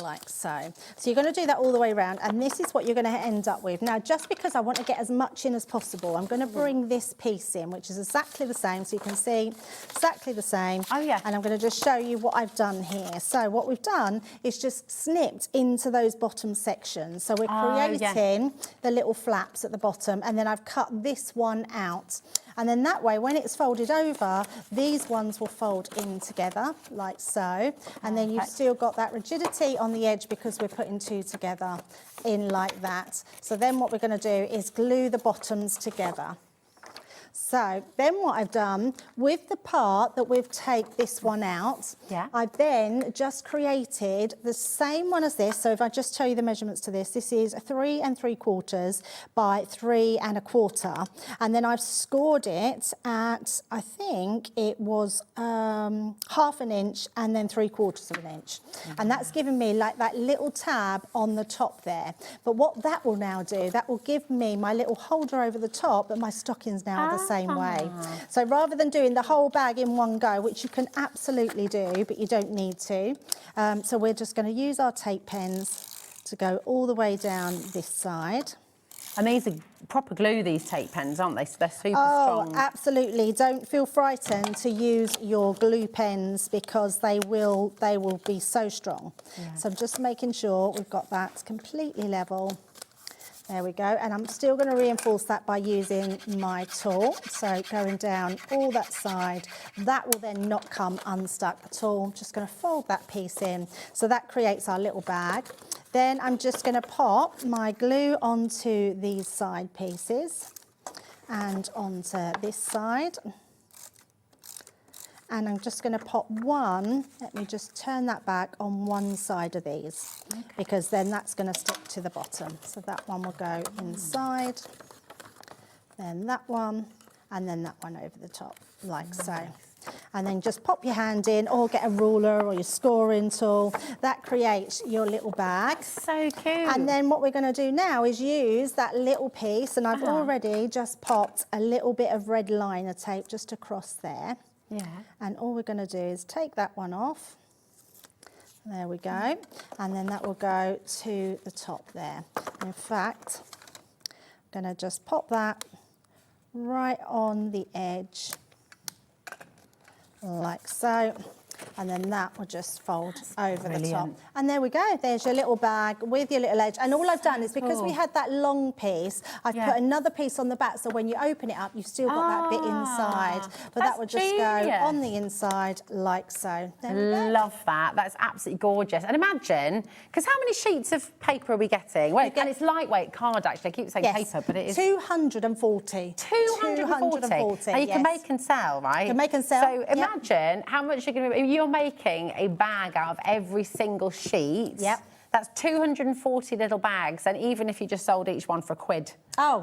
like so. So you're going to do that all the way around, and this is what you're going to end up with. Now, just because I want to get as much in as possible, I'm going to bring this piece in, which is exactly the same, so you can see exactly the same. Oh, yeah. And I'm going to just show you what I've done here. So what we've done is just snipped into those bottom sections. So we're creating the little flaps at the bottom, and then I've cut this one out. And then that way, when it's folded over, these ones will fold in together, like so. And then you've still got that rigidity on the edge because we're putting two together in like that. So then what we're going to do is glue the bottoms together. So then what I've done with the part that we've taken this one out, I've then just created the same one as this. So if I just tell you the measurements to this, this is 3 3/4 by 3 1/4. And then I've scored it at, I think it was 1/2 inch and then 3/4 inch. And that's given me like that little tab on the top there. But what that will now do, that will give me my little holder over the top, but my stockings now are the same way. So rather than doing the whole bag in one go, which you can absolutely do, but you don't need to, so we're just going to use our tape pens to go all the way down this side. And these are proper glue, these tape pens, aren't they? So they're super strong. Oh, absolutely. Don't feel frightened to use your glue pens because they will be so strong. So I'm just making sure we've got that completely level. There we go, and I'm still going to reinforce that by using my tool. So going down all that side, that will then not come unstuck at all. I'm just going to fold that piece in. So that creates our little bag. Then I'm just going to pop my glue onto these side pieces and onto this side. And I'm just going to pop one, let me just turn that back on one side of these, because then that's going to stick to the bottom. So that one will go inside, then that one, and then that one over the top, like so. And then just pop your hand in, or get a ruler or your scoring tool. That creates your little bag. So cute. And then what we're going to do now is use that little piece, and I've already just popped a little bit of red liner tape just across there. And all we're going to do is take that one off. There we go. And then that will go to the top there. In fact, I'm going to just pop that right on the edge, like so. And then that will just fold over the top. And there we go. There's your little bag with your little edge. And all I've done is, because we had that long piece, I've put another piece on the back, so when you open it up, you've still got that bit inside. But that would just go on the inside like so. There we go. Love that. That's absolutely gorgeous. And imagine, because how many sheets of paper are we getting? Well, again, it's lightweight card, actually. I keep saying paper, but it is 240. 240. And you can make and sell, right? You can make and sell. So imagine how much you're going to be. You're making a bag out of every single sheet. That's 240 little bags, and even if you just sold each one for £1,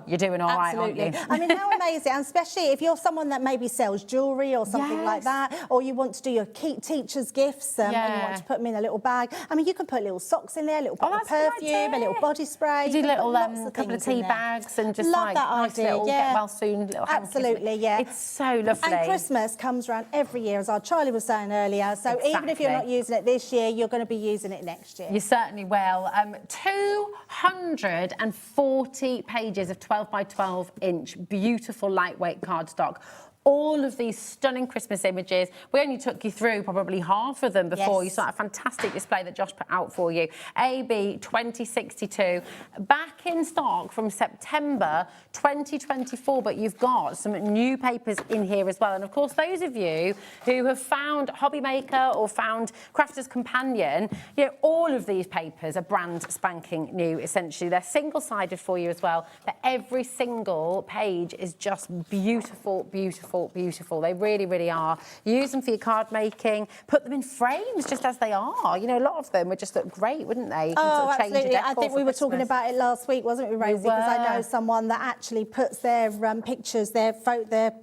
you're doing all right, aren't you? I mean, how amazing, and especially if you're someone that maybe sells jewellery or something like that, or you want to do your teacher's gifts and you want to put them in a little bag. I mean, you can put little socks in there, a little bottle of perfume, a little body spray. You do little couple of tea bags and just love that nice idea, little get well soon little absolutely, It's so lovely. And Christmas comes around every year, as our Charlie was saying earlier. So even if you're not using it this year, you're going to be using it next year. You certainly will. 240 pages of 12 by 12 inch beautiful lightweight cardstock. All of these stunning Christmas images. We only took you through probably half of them before. You saw a fantastic display that Josh put out for you. AB 2062, back in stock from September 2024, but you've got some new papers in here as well. And of course, those of you who have found Hobby Maker or found Crafter's Companion, you know, all of these papers are brand spanking new, essentially. They're single-sided for you as well, but every single page is just beautiful, beautiful beautiful, beautiful. They really, really are. Use them for your card making. Put them in frames just as they are. You know, a lot of them would just look great, wouldn't they? You can sort of change your absolutely. decor I think we were talking about it last week, wasn't we, Rosie? Because I know someone that actually puts their pictures, their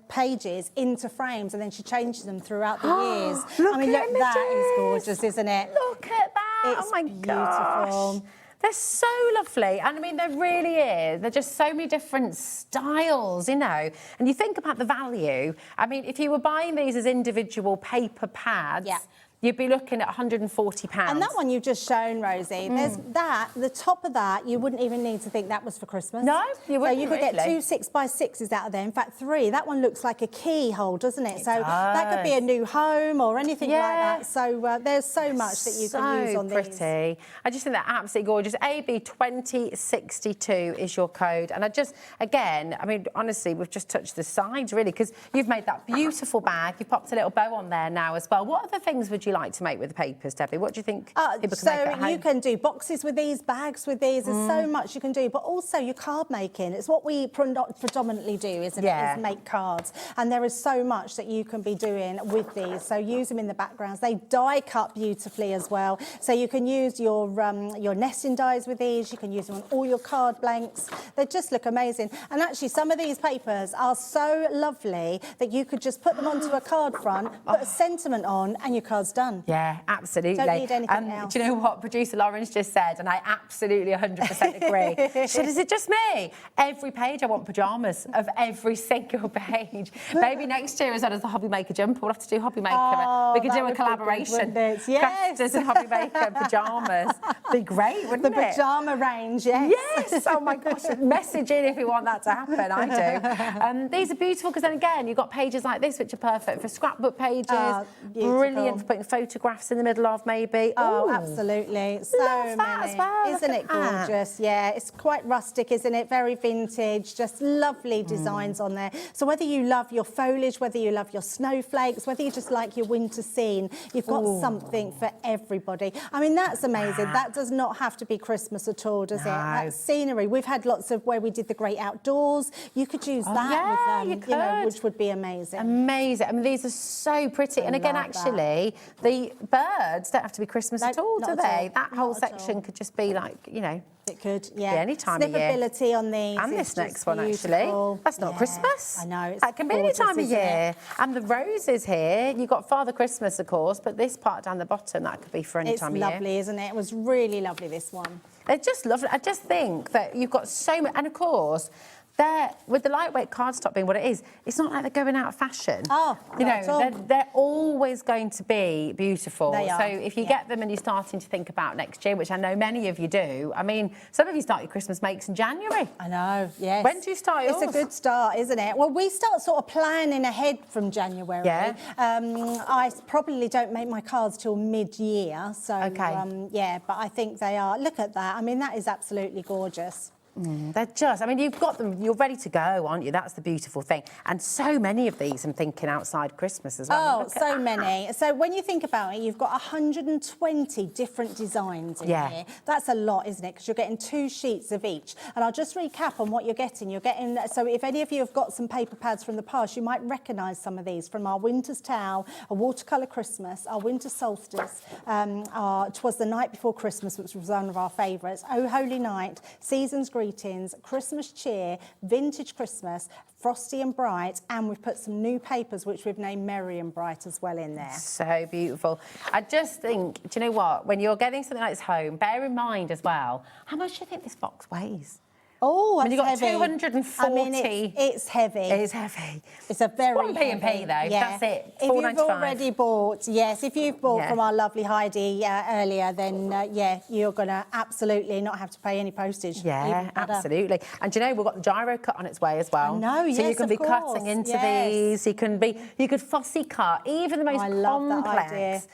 pages into frames, and then she changes them throughout the years. I mean, look, that is gorgeous, isn't it? Look at that! It's oh my gosh. beautiful. They're so lovely. And I mean, there really is. There's just so many different styles, you know. And you think about the value. I mean, if you were buying these as individual paper pads, you'd be looking at £140. And that one you've just shown, Rosie, there's that, the top of that, you wouldn't even need to think that was for Christmas. No, you wouldn't. So you could get 2 6x6s out of there. In fact, 3. That one looks like a keyhole, doesn't it? So that could be a new home or anything like that. So there's so much that you can use on these. So pretty. I just think they're absolutely gorgeous. AB2062 is your code. And I just, again, I mean, honestly, we've just touched the sides, really, because you've made that beautiful bag. You've popped a little bow on there now as well. What other things would you like to make with the papers, Debbie? What do you think people can make at home? You can do boxes with these, bags with these. There's so much you can do, but also your card making. It's what we predominantly do, isn't it? Is make cards. And there is so much that you can be doing with these. So use them in the backgrounds. They die cut beautifully as well. So you can use your nesting dies with these. You can use them on all your card blanks. They just look amazing. And actually, some of these papers are so lovely that you could just put them onto a card front, put a sentiment on, and your card's done. Yeah, absolutely. Don't need anything else. Do you know what producer Lauren's just said? And I absolutely 100% agree. She said, is it just me? Every page I want pyjamas of every single page. Maybe next year, as well as the Hobby Maker jumper, we'll have to do Hobby Maker. We could do a collaboration. Yes. Crafters and Hobby Maker pyjamas. Be great, wouldn't it? The pyjama range, yes. Yes. Oh my gosh. Message in if you want that to happen. I do. These are beautiful because then again, you've got pages like this, which are perfect for scrapbook pages. Brilliant for putting photographs in the middle of, maybe. Oh, absolutely. So Love that many. as well. Isn't it gorgeous? Yeah, it's quite rustic, isn't it? Very vintage, just lovely designs on there. So whether you love your foliage, whether you love your snowflakes, whether you just like your winter scene, you've got something for everybody. I mean, that's amazing. That does not have to be Christmas at all, does it? That's scenery. We've had lots of where we did the great outdoors. You could use that with them, you know, which would be amazing. Amazing. I mean, these are so pretty. And again, actually, the birds don't have to be Christmas at all, do they? That whole section could just be like, you know. It could, yeah. Any time of year. Snippability on these. And this next one, actually. That's not Christmas. I know. That can be any time of year. And the roses here, you've got Father Christmas, of course, but this part down the bottom, that could be for any time of year. It's lovely, isn't it? It was really lovely, this one. They're just lovely. I just think that you've got so much, and of course, with the lightweight cardstock being what it is, it's not like they're going out of fashion. Oh, you know, they're always going to be beautiful. They are. So if you get them and you're starting to think about next year, which I know many of you do, I mean, some of you start your Christmas makes in January. I know, yes. When do you start yours? It's a good start, isn't it? Well, we start sort of planning ahead from January. Yeah. I probably don't make my cards till mid-year, so yeah, but I think they are. Look at that. I mean, that is absolutely gorgeous. They're just, I mean, you've got them, you're ready to go, aren't you? That's the beautiful thing. And so many of these, I'm thinking, outside Christmas as well. Oh, so many. So when you think about it, you've got 120 different designs in here. That's a lot, isn't it? Because you're getting 2 sheets of each. And I'll just recap on what you're getting. You're getting, so if any of you have got some paper pads from the past, you might recognise some of these from our Winter's Towel, a Watercolour Christmas, our Winter Solstice, our 'Twas the Night Before Christmas, which was one of our favourites, Oh Holy Night, Season's Greetings, Christmas Cheer, Vintage Christmas, Frosty and Bright, and we've put some new papers which we've named Merry and Bright as well in there. So beautiful. I just think, do you know what? When you're getting something like this home, bear in mind as well, how much do you think this box weighs? Oh, I mean, you've got heavy. 240. I mean, it's heavy. It is heavy. It's a very One P&P though, that's it. If you've already bought, if you've bought from our lovely Heidi earlier, then yeah, you're going to absolutely not have to pay any postage. Yeah, absolutely. And do you know, we've got the Gyro-Cut on its way as well. I know, so you can be cutting into these. You could fussy cut, even the most complex.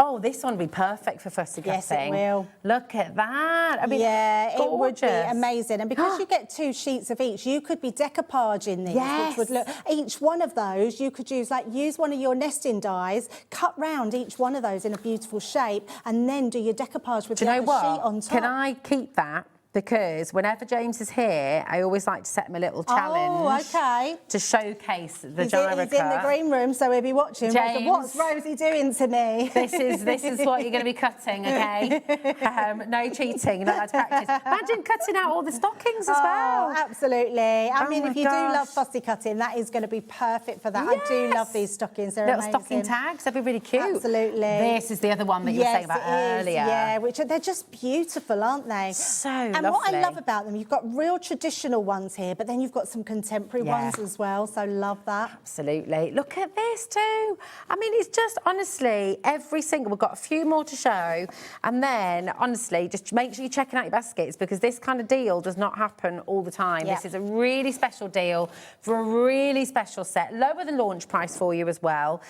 Oh, this one would be perfect for fussy cutting. Yes, it will. Look at that. I mean, yeah, gorgeous. It would be amazing. And because you get 2 sheets of each, you could be decoupaging these, which would look, each one of those, you could use one of your nesting dies, cut round each one of those in a beautiful shape, and then do your decoupage with the other sheet on top. Can I keep that? because whenever James is here, I always like to set him a little challenge. Oh, okay. To showcase the He's Gyro-Cut. in the green room, so we'll be watching. James, What's Rosie doing to me? This is what you're going to be cutting, okay? No cheating, not allowed to practice. Imagine cutting out all the stockings as well. Absolutely. I mean, my if you do love fussy cutting, that is going to be perfect for that. Yes. I do love these stockings. They're little amazing. stocking tags, they'd be really cute. Absolutely. This is the other one that you were saying about earlier. Yeah, which they're just beautiful, aren't they? So and lovely. what I love about them, you've got real traditional ones here, but then you've got some contemporary ones as well. So love that. Absolutely. Look at this too. I mean, it's just honestly every single. We've got a few more to show, and then honestly, just make sure you're checking out your baskets because this kind of deal does not happen all the time. Yeah. This is a really special deal for a really special set, lower than launch price for you as well.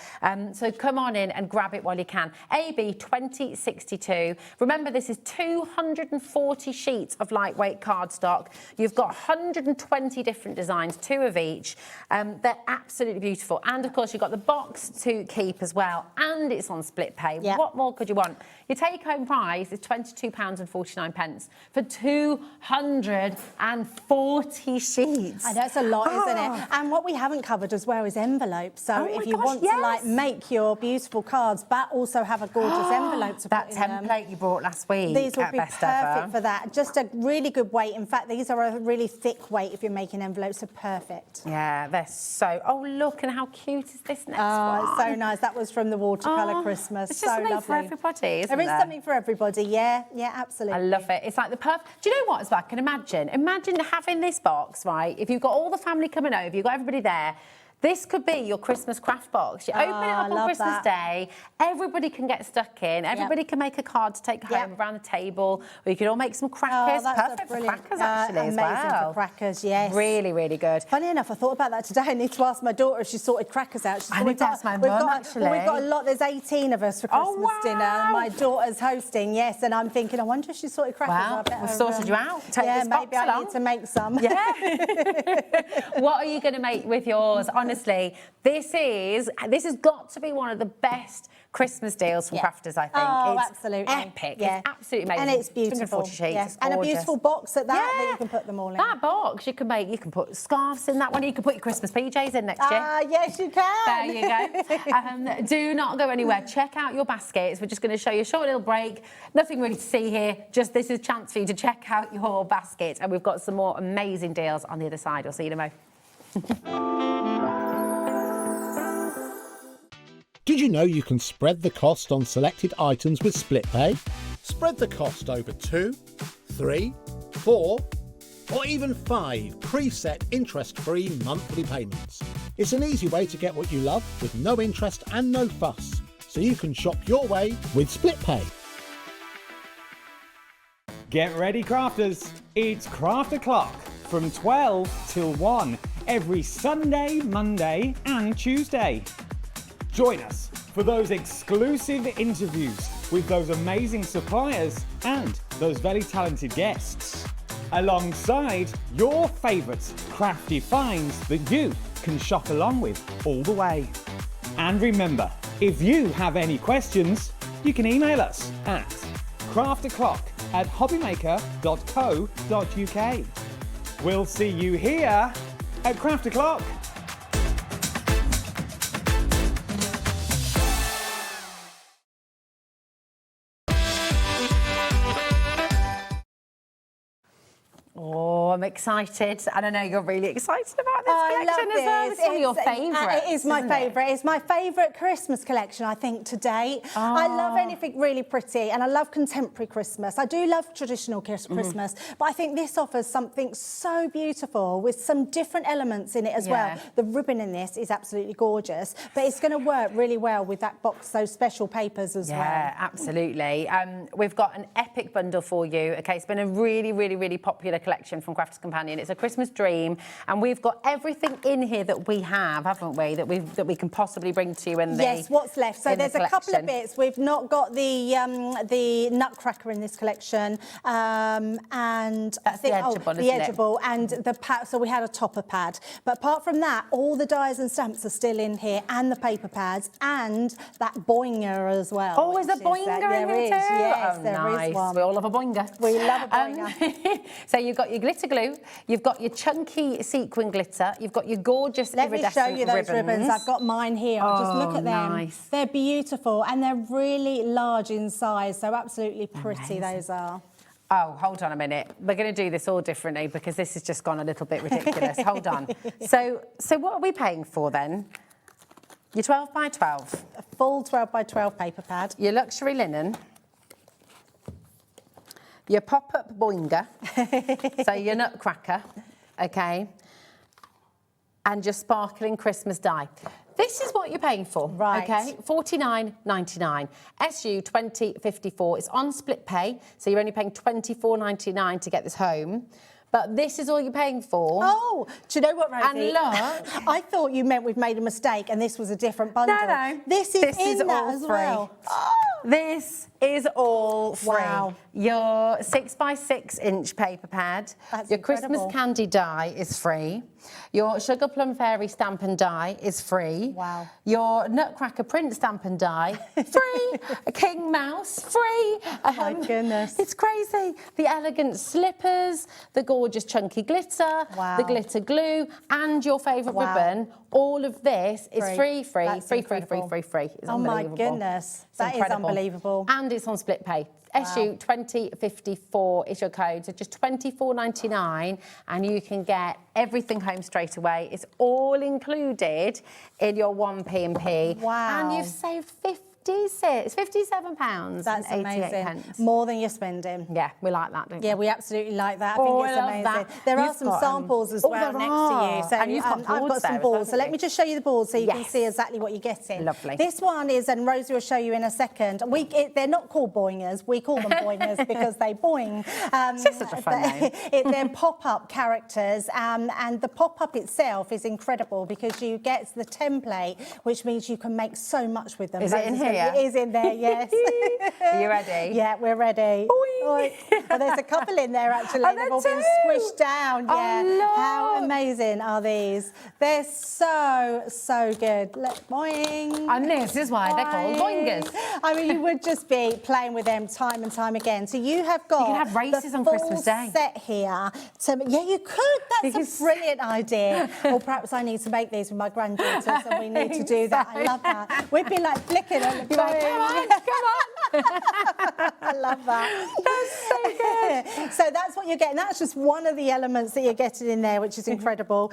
So come on in and grab it while you can. AB 2062. Remember, this is 240 sheets of lightweight cardstock. You've got 120 different designs, 2 of each. They're absolutely beautiful. And of course, you've got the box to keep as well. And it's on split pay. Yeah. What more could you want? Your take-home price is £22.49 for 240 sheets. I know it's a lot, isn't it? And what we haven't covered as well is envelopes. So if you want to like make your beautiful cards, but also have a gorgeous envelope to put in them. That template you brought last week. These would be Best perfect Ever. for that. Just a really good weight. In fact, these are a really thick weight if you're making envelopes. So perfect. Yeah, they're so. Oh, look, and how cute is this next one? It's so nice. That was from the watercolour Christmas. It's so just something lovely for everybody, isn't there? there? Is something for everybody. Yeah, absolutely. I love it. It's like the perfect. Do you know what? As well, I can imagine having this box, right? If you've got all the family coming over, you've got everybody there. This could be your Christmas craft box. You open it up on Christmas Day, everybody can get stuck in, everybody can make a card to take home around the table, or you could all make some crackers. Perfect for crackers, actually, as well. Amazing for crackers, yes. Really, really good. Funny enough, I thought about that today. I need to ask my daughter if she sorted crackers out. I need to ask my mum, actually. We've got a lot. There's 18 of us for Christmas dinner. And my daughter's hosting, yes, and I'm thinking, I wonder if she sorted crackers. Well, we've sorted you out. Take this box maybe I need to make some. Yeah. What are you going to make with yours? Honestly, this has got to be one of the best Christmas deals from Crafters, I think. Oh, it's absolutely. epic. Yeah. It's absolutely amazing. And it's beautiful. 240 sheets. Yes. It's And a gorgeous. beautiful box at that that you can put them all in. That box you can put scarves in that one. You can put your Christmas PJs in next year. Yes, you can. There you go. Do not go anywhere. Check out your baskets. We're just going to show you a short little break. Nothing really to see here. Just this is a chance for you to check out your basket. And we've got some more amazing deals on the other side. We'll see you in a mo. Did you know you can spread the cost on selected items with split pay? Spread the cost over 2, 3, 4, or even 5 preset interest-free monthly payments. It's an easy way to get what you love with no interest and no fuss, so you can shop your way with split pay. Get ready, crafters! It's Craft O'Clock from 12 till 1 every Sunday, Monday and Tuesday. Join us for those exclusive interviews with those amazing suppliers and those very talented guests, alongside your favourite crafty finds that you can shop along with all the way. And remember, if you have any questions, you can email us at crafto'clock@hobbymaker.co.uk. We'll see you here at Craft O'Clock. Oh, I'm excited. And I know you're really excited about this collection as well. It's one of your favourites. It is my favourite. It's my favourite Christmas collection, I think, to date. I love anything really pretty and I love contemporary Christmas. I do love traditional Christmas, but I think this offers something so beautiful with some different elements in it as well. The ribbon in this is absolutely gorgeous, but it's going to work really well with that box, those special papers as well. Yeah, absolutely. We've got an epic bundle for you. Okay, it's been a really, really, really popular collection from Crafters Crafter's Companion. It's a Christmas dream, and we've got everything in here that we have, haven't we? That we can possibly bring to you in the Yes, what's left? So there's a couple of collection. bits. We've not got the Nutcracker in this collection, and That's the edgeable, the isn't it? edgeable and the pad. So we had a topper pad, but apart from that, all the dies and stamps are still in here, and the paper pads, and that boinger as well. Oh, is a boinger in here too? Yes, oh, there nice. is one. We all love a boinger. We love a boinger. So you've got your glitter glue, you've got your chunky sequin glitter, you've got your gorgeous Let me show iridescent you those ribbons. I've got mine here. Just look at them. Nice. They're beautiful, and they're really large in size, so absolutely pretty those are. Oh, hold on a minute. We're going to do this all differently because this has just gone a little bit ridiculous. Hold on. So what are we paying for then? Your 12 by 12. A full 12 by 12 paper pad. Your luxury linen. Your pop-up boinger. So your Nutcracker, okay? And your sparkling Christmas die. This is what you're paying for, right? Okay, $49.99. SU 2054. It's on split pay, so you're only paying $24.99 to get this home. But this is all you're paying for. Oh, do you know what, Rosie? And look, I thought you meant we've made a mistake and this was a different bundle. No. This is that all as free. well. This is all free. Wow. Your 6 by 6 inch paper pad. That's your incredible. Christmas candy die is free. Your Sugar Plum Fairy stamp and die is free. Wow. Your Nutcracker print stamp and die, free. A King Mouse, free. Oh my goodness. It's crazy. The elegant slippers, the gorgeous chunky glitter, Wow. the glitter glue, and your favourite Wow. ribbon. All of this is free. That's Free. incredible. It's Oh my unbelievable. goodness. It's That is incredible. unbelievable. And it's on split pay. SU 2054 is your code, so just $24.99, and you can get everything home straight away. It's all included in your one P&P. Wow. And you've saved £57. That's and 88 amazing. pence. More than you're spending. Yeah, we like that, don't we? Yeah, we absolutely like that. I Oh, think it's I love amazing. that. There are You've some got, samples as oh, well there next are. to you. So And you've got I've boards got some there as balls. well, So let haven't me just show you the balls so you can Yes. see exactly what you're getting. Lovely. This one is, and Rosie will show you in a second. They're not called boingers. We call them boingers because they boing. It's just such a fun name. They're pop-up characters, and the pop-up itself is incredible because you get the template, which means you can make so much with them. Is it in here? It is in there, yes. Are you ready? Yeah, we're ready. Well, there's a couple in there actually. Oh, They've all there been too. squished down. Oh, Yeah. look. How amazing are these? They're so good. Look, boing. And this is why they're called boingers. I mean, you would just be playing with them time and time again. So you have got You can have races the on full Christmas Day. set here. Yeah, you could. That's a brilliant idea. Or perhaps I need to make these with my granddaughters, and we need to do that. I love that. We'd be like flicking on the Like, come on. I love that. That's so good. So that's what you're getting. That's just one of the elements that you're getting in there, which is incredible.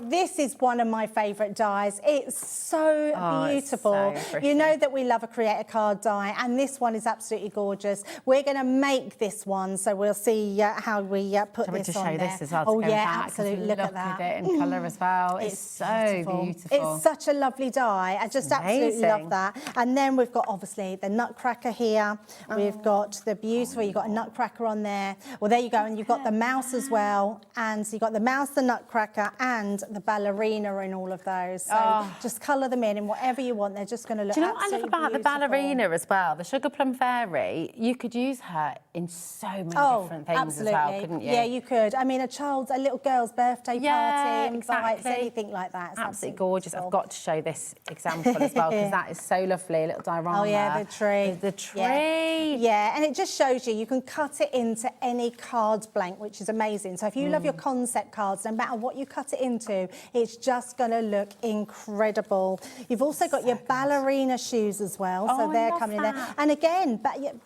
This is one of my favourite dies. It's so beautiful. It's so pretty. You know that we love a create a card die, and this one is absolutely gorgeous. We're going to make this one, so we'll see how we put Shall we this just on show there. this as well? Oh to go yeah, back? 'Cause absolutely. Look at that. it in colour as well. It's so beautiful. It's such a lovely die. I just absolutely love Amazing. that. And then we've got obviously the Nutcracker here. We've got the beautiful, you've got a Nutcracker on there. Well, there you go. And you've got the mouse as well. And so you've got the mouse, the Nutcracker, and the ballerina in all of those. So just colour them in whatever you want. They're just going to look Do you know what I love absolutely about the beautiful. ballerina as well? The Sugar Plum Fairy, you could use her in so many different things absolutely. as well, couldn't you? Yeah, you could. I mean, a little girl's birthday party, invites, exactly. anything like that. It's Absolutely gorgeous. I've got to show this example as well because that is so lovely, a little diorama. Oh yeah, the tree. The tree. Yeah, and it just shows you can cut it into any card blank, which is amazing. So if you love your concept cards, no matter what you cut it into, it's just going to look incredible. You've also got your ballerina shoes as well, so they're coming in there. And again,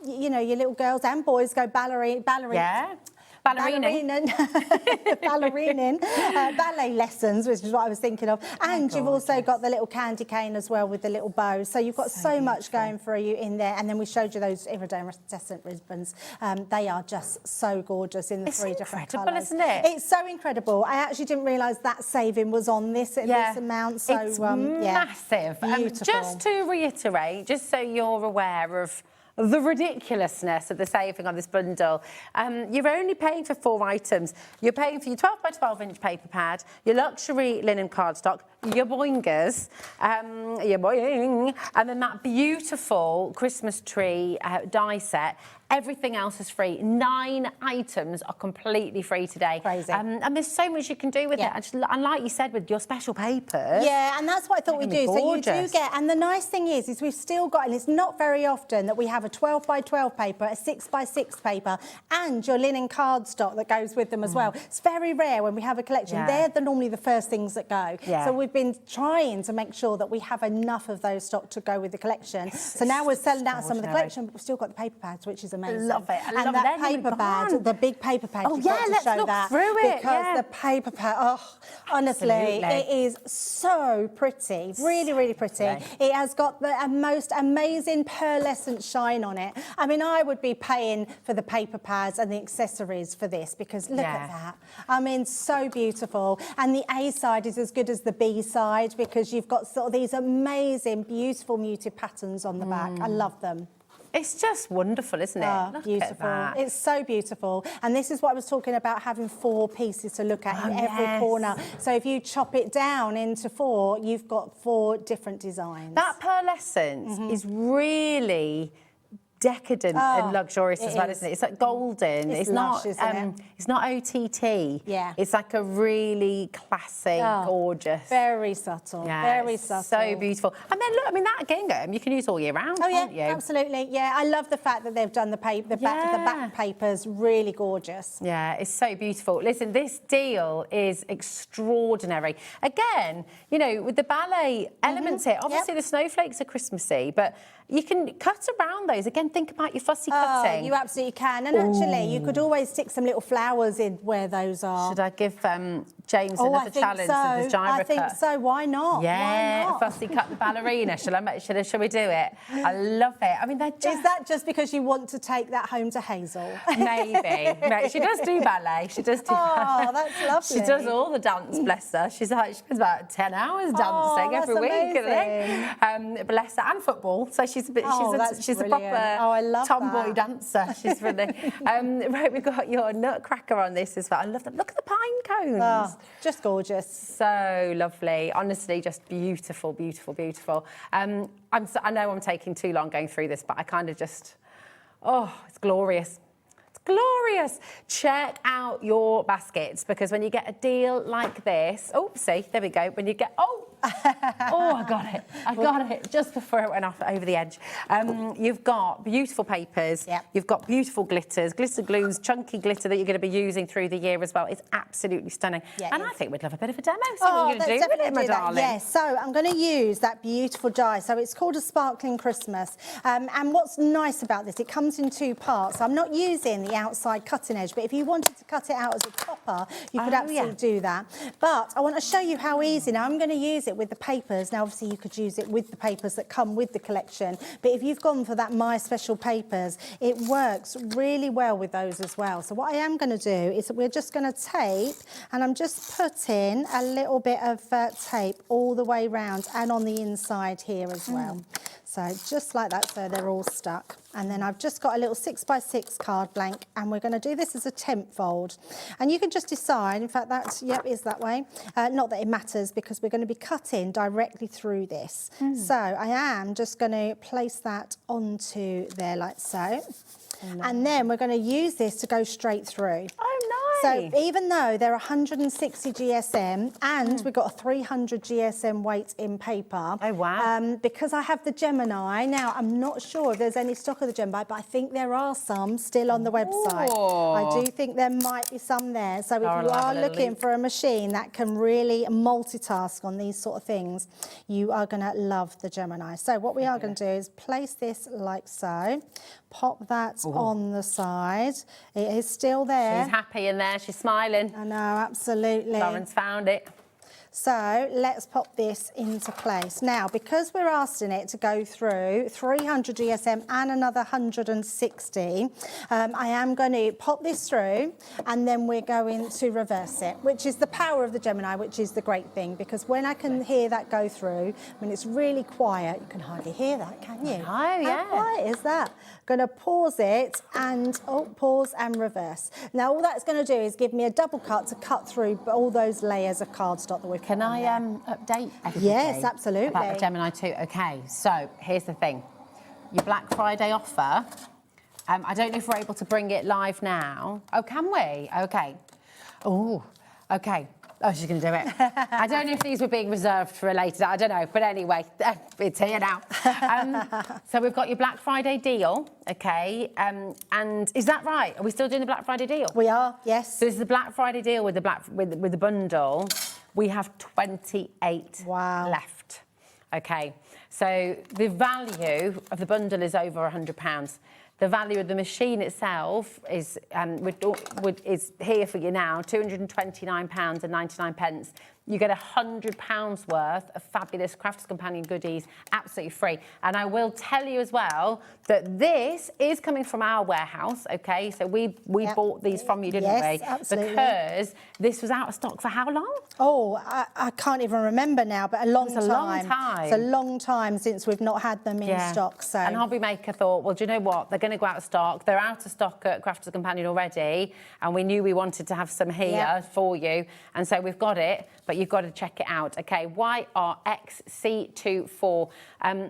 you know, your little girls and boys go ballerina. Yeah. Ballerina. Ballet lessons, which is what I was thinking of. And you've also got the little candy cane as well with the little bow. So you've got so much going for you in there. And then we showed you those iridescent ribbons. They are just so gorgeous in the three different colours. Isn't it? It's so incredible. I actually didn't realise that saving was on this this amount. So it's massive. Beautiful. Just to reiterate, just so you're aware of the ridiculousness of the saving on this bundle. You're only paying for 4 items. You're paying for your 12 by 12 inch paper pad, your luxury linen cardstock, your boingers, your boing, and then that beautiful Christmas tree die set. Everything else is free. 9 items are completely free today. Crazy. And there's so much you can do with it. And like you said, with your special papers. Yeah, and that's what I thought we'd do. So you do get, and the nice thing is we've still got, and it's not very often that we have a 12 by 12 paper, a 6 by 6 paper, and your linen cardstock that goes with them as well. It's very rare when we have a collection. They're normally the first things that go. So we've been trying to make sure that we have enough of those stock to go with the collection. So now we're selling out some of the collection, but we've still got the paper pads, which is amazing. Love it. I love and that paper pad, the big paper pad. Oh you've yeah, got to let's show look that through it. because the paper pad. Oh, honestly, it is so pretty. Really, really pretty. It has got the most amazing pearlescent shine on it. I mean, I would be paying for the paper pads and the accessories for this because look at that. I mean, so beautiful. And the A side is as good as the B side because you've got sort of these amazing, beautiful muted patterns on the back. I love them. It's just wonderful, isn't it? Oh, beautiful. It's so beautiful. And this is what I was talking about, having 4 pieces to look at in every corner. So if you chop it down into 4, you've got 4 different designs. That pearlescence is really decadent and luxurious as well, isn't it? It's like golden. It's lush, not isn't it? It's not OTT. Yeah. It's like a really classy, gorgeous. Very subtle. Very subtle. So beautiful. And then look, I mean that gingham you can use all year round, can't you? Absolutely. Yeah, I love the fact that they've done the back papers really gorgeous. Yeah, it's so beautiful. Listen, this deal is extraordinary. Again, you know, with the ballet elements here, obviously the snowflakes are Christmassy, but you can cut around those. Again, think about your fussy cutting. You absolutely can. And actually, you could always stick some little flowers in where those are. Should I give James another challenge with his Gyro-Cut? I think so. Why not? Yeah, Why not? fussy cut the ballerina. Shall we do it? I love it. I mean, they're just... Is that just because you want to take that home to Hazel? Maybe. No, she does do ballet. She does do ballet. Oh, that's lovely. She does all the dance, bless her. She spends about 10 hours dancing every week. Bless her. And football. So she's a bit. She's a proper tomboy dancer. She's really. Right, we've got your nutcracker on this as well. I love that. Look at the pine cones. Oh, just gorgeous. So lovely. Honestly, just beautiful, beautiful, beautiful. I know I'm taking too long going through this, but I kind of just, it's glorious. Glorious. Check out your baskets because when you get a deal like this, see, there we go. When you get, I got it just before it went off over the edge. You've got beautiful papers. You've got beautiful glitters, glitter glues, chunky glitter that you're going to be using through the year as well. It's absolutely stunning. And I think we'd love a bit of a demo. See what you're going to do with it, my darling. Yes, so I'm going to use that beautiful die. So it's called a Sparkling Christmas. And what's nice about this, it comes in 2 parts. I'm not using the outside cutting edge, but if you wanted to cut it out as a topper, you could absolutely do that. But I want to show you how easy. Now I'm going to use it with the papers. Now obviously you could use it with the papers that come with the collection, but if you've gone for that My Special papers, it works really well with those as well. So what I am going to do is we're just going to tape, and I'm just putting a little bit of tape all the way round and on the inside here as well. So just like that, so they're all stuck. And then I've just got a little 6 by 6 card blank, and we're going to do this as a temp fold. And you can just decide, in fact, that's, is that way. Not that it matters because we're going to be cutting directly through this. So I am just going to place that onto there like so. And then we're going to use this to go straight through. So even though they're 160 GSM and we've got a 300 GSM weight in paper. Because I have the Gemini, now I'm not sure if there's any stock of the Gemini, but I think there are some still on the website. I do think there might be some there. So if you are looking for a machine that can really multitask on these sort of things, you are going to love the Gemini. So what we are going to do is place this like so. Pop that on the side. It is still there. She's happy in there. She's smiling. I know, absolutely. Lauren's found it. So let's pop this into place. Now, because we're asking it to go through 300 GSM and another 160, I am going to pop this through and then we're going to reverse it, which is the power of the Gemini, which is the great thing, because when I can hear that go through, I mean, it's really quiet. You can hardly hear that, can you? Oh, yeah. How quiet is that? Going to pause it and, pause and reverse. Now, all that's going to do is give me a double cut to cut through all those layers of cardstock that we've Can I update everybody? Yes, absolutely. About the Gemini 2. Okay, so here's the thing. Your Black Friday offer, I don't know if we're able to bring it live now. Oh, can we? Okay. Oh, okay. Oh, she's going to do it. I don't know if these were being reserved for a later. I don't know. But anyway, it's here now. So we've got your Black Friday deal, okay? And is that right? Are we still doing the Black Friday deal? We are, yes. So this is the Black Friday deal with the with the bundle. We have 28 left. Okay. So the value of the bundle is over £100. The value of the machine itself is is here for you now, £229.99. You get £100 worth of fabulous Crafters Companion goodies, absolutely free. And I will tell you as well that this is coming from our warehouse, okay? So we bought these from you, didn't we? Yes, absolutely. Because this was out of stock for how long? Oh, I can't even remember now, but a long time. It's a long time. It's a long time since we've not had them in stock. So. And Hobby Maker thought, well, do you know what? They're going to go out of stock. They're out of stock at Crafters Companion already, and we knew we wanted to have some here for you, and so we've got it. But you've got to check it out, okay? YRXC24.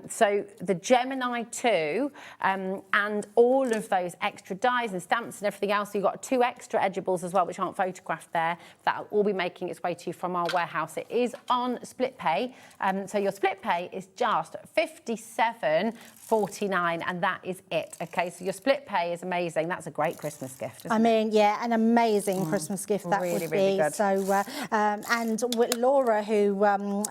So the Gemini 2 and all of those extra dies and stamps and everything else. So you've got 2 extra edgeables as well, which aren't photographed there. That'll all be making its way to you from our warehouse. It is on split pay. So your split pay is just $57.49, and that is it, okay? So your split pay is amazing. That's a great Christmas gift, isn't it? I mean, yeah, an amazing Christmas gift that really, would really be. good. So, and with Laura, who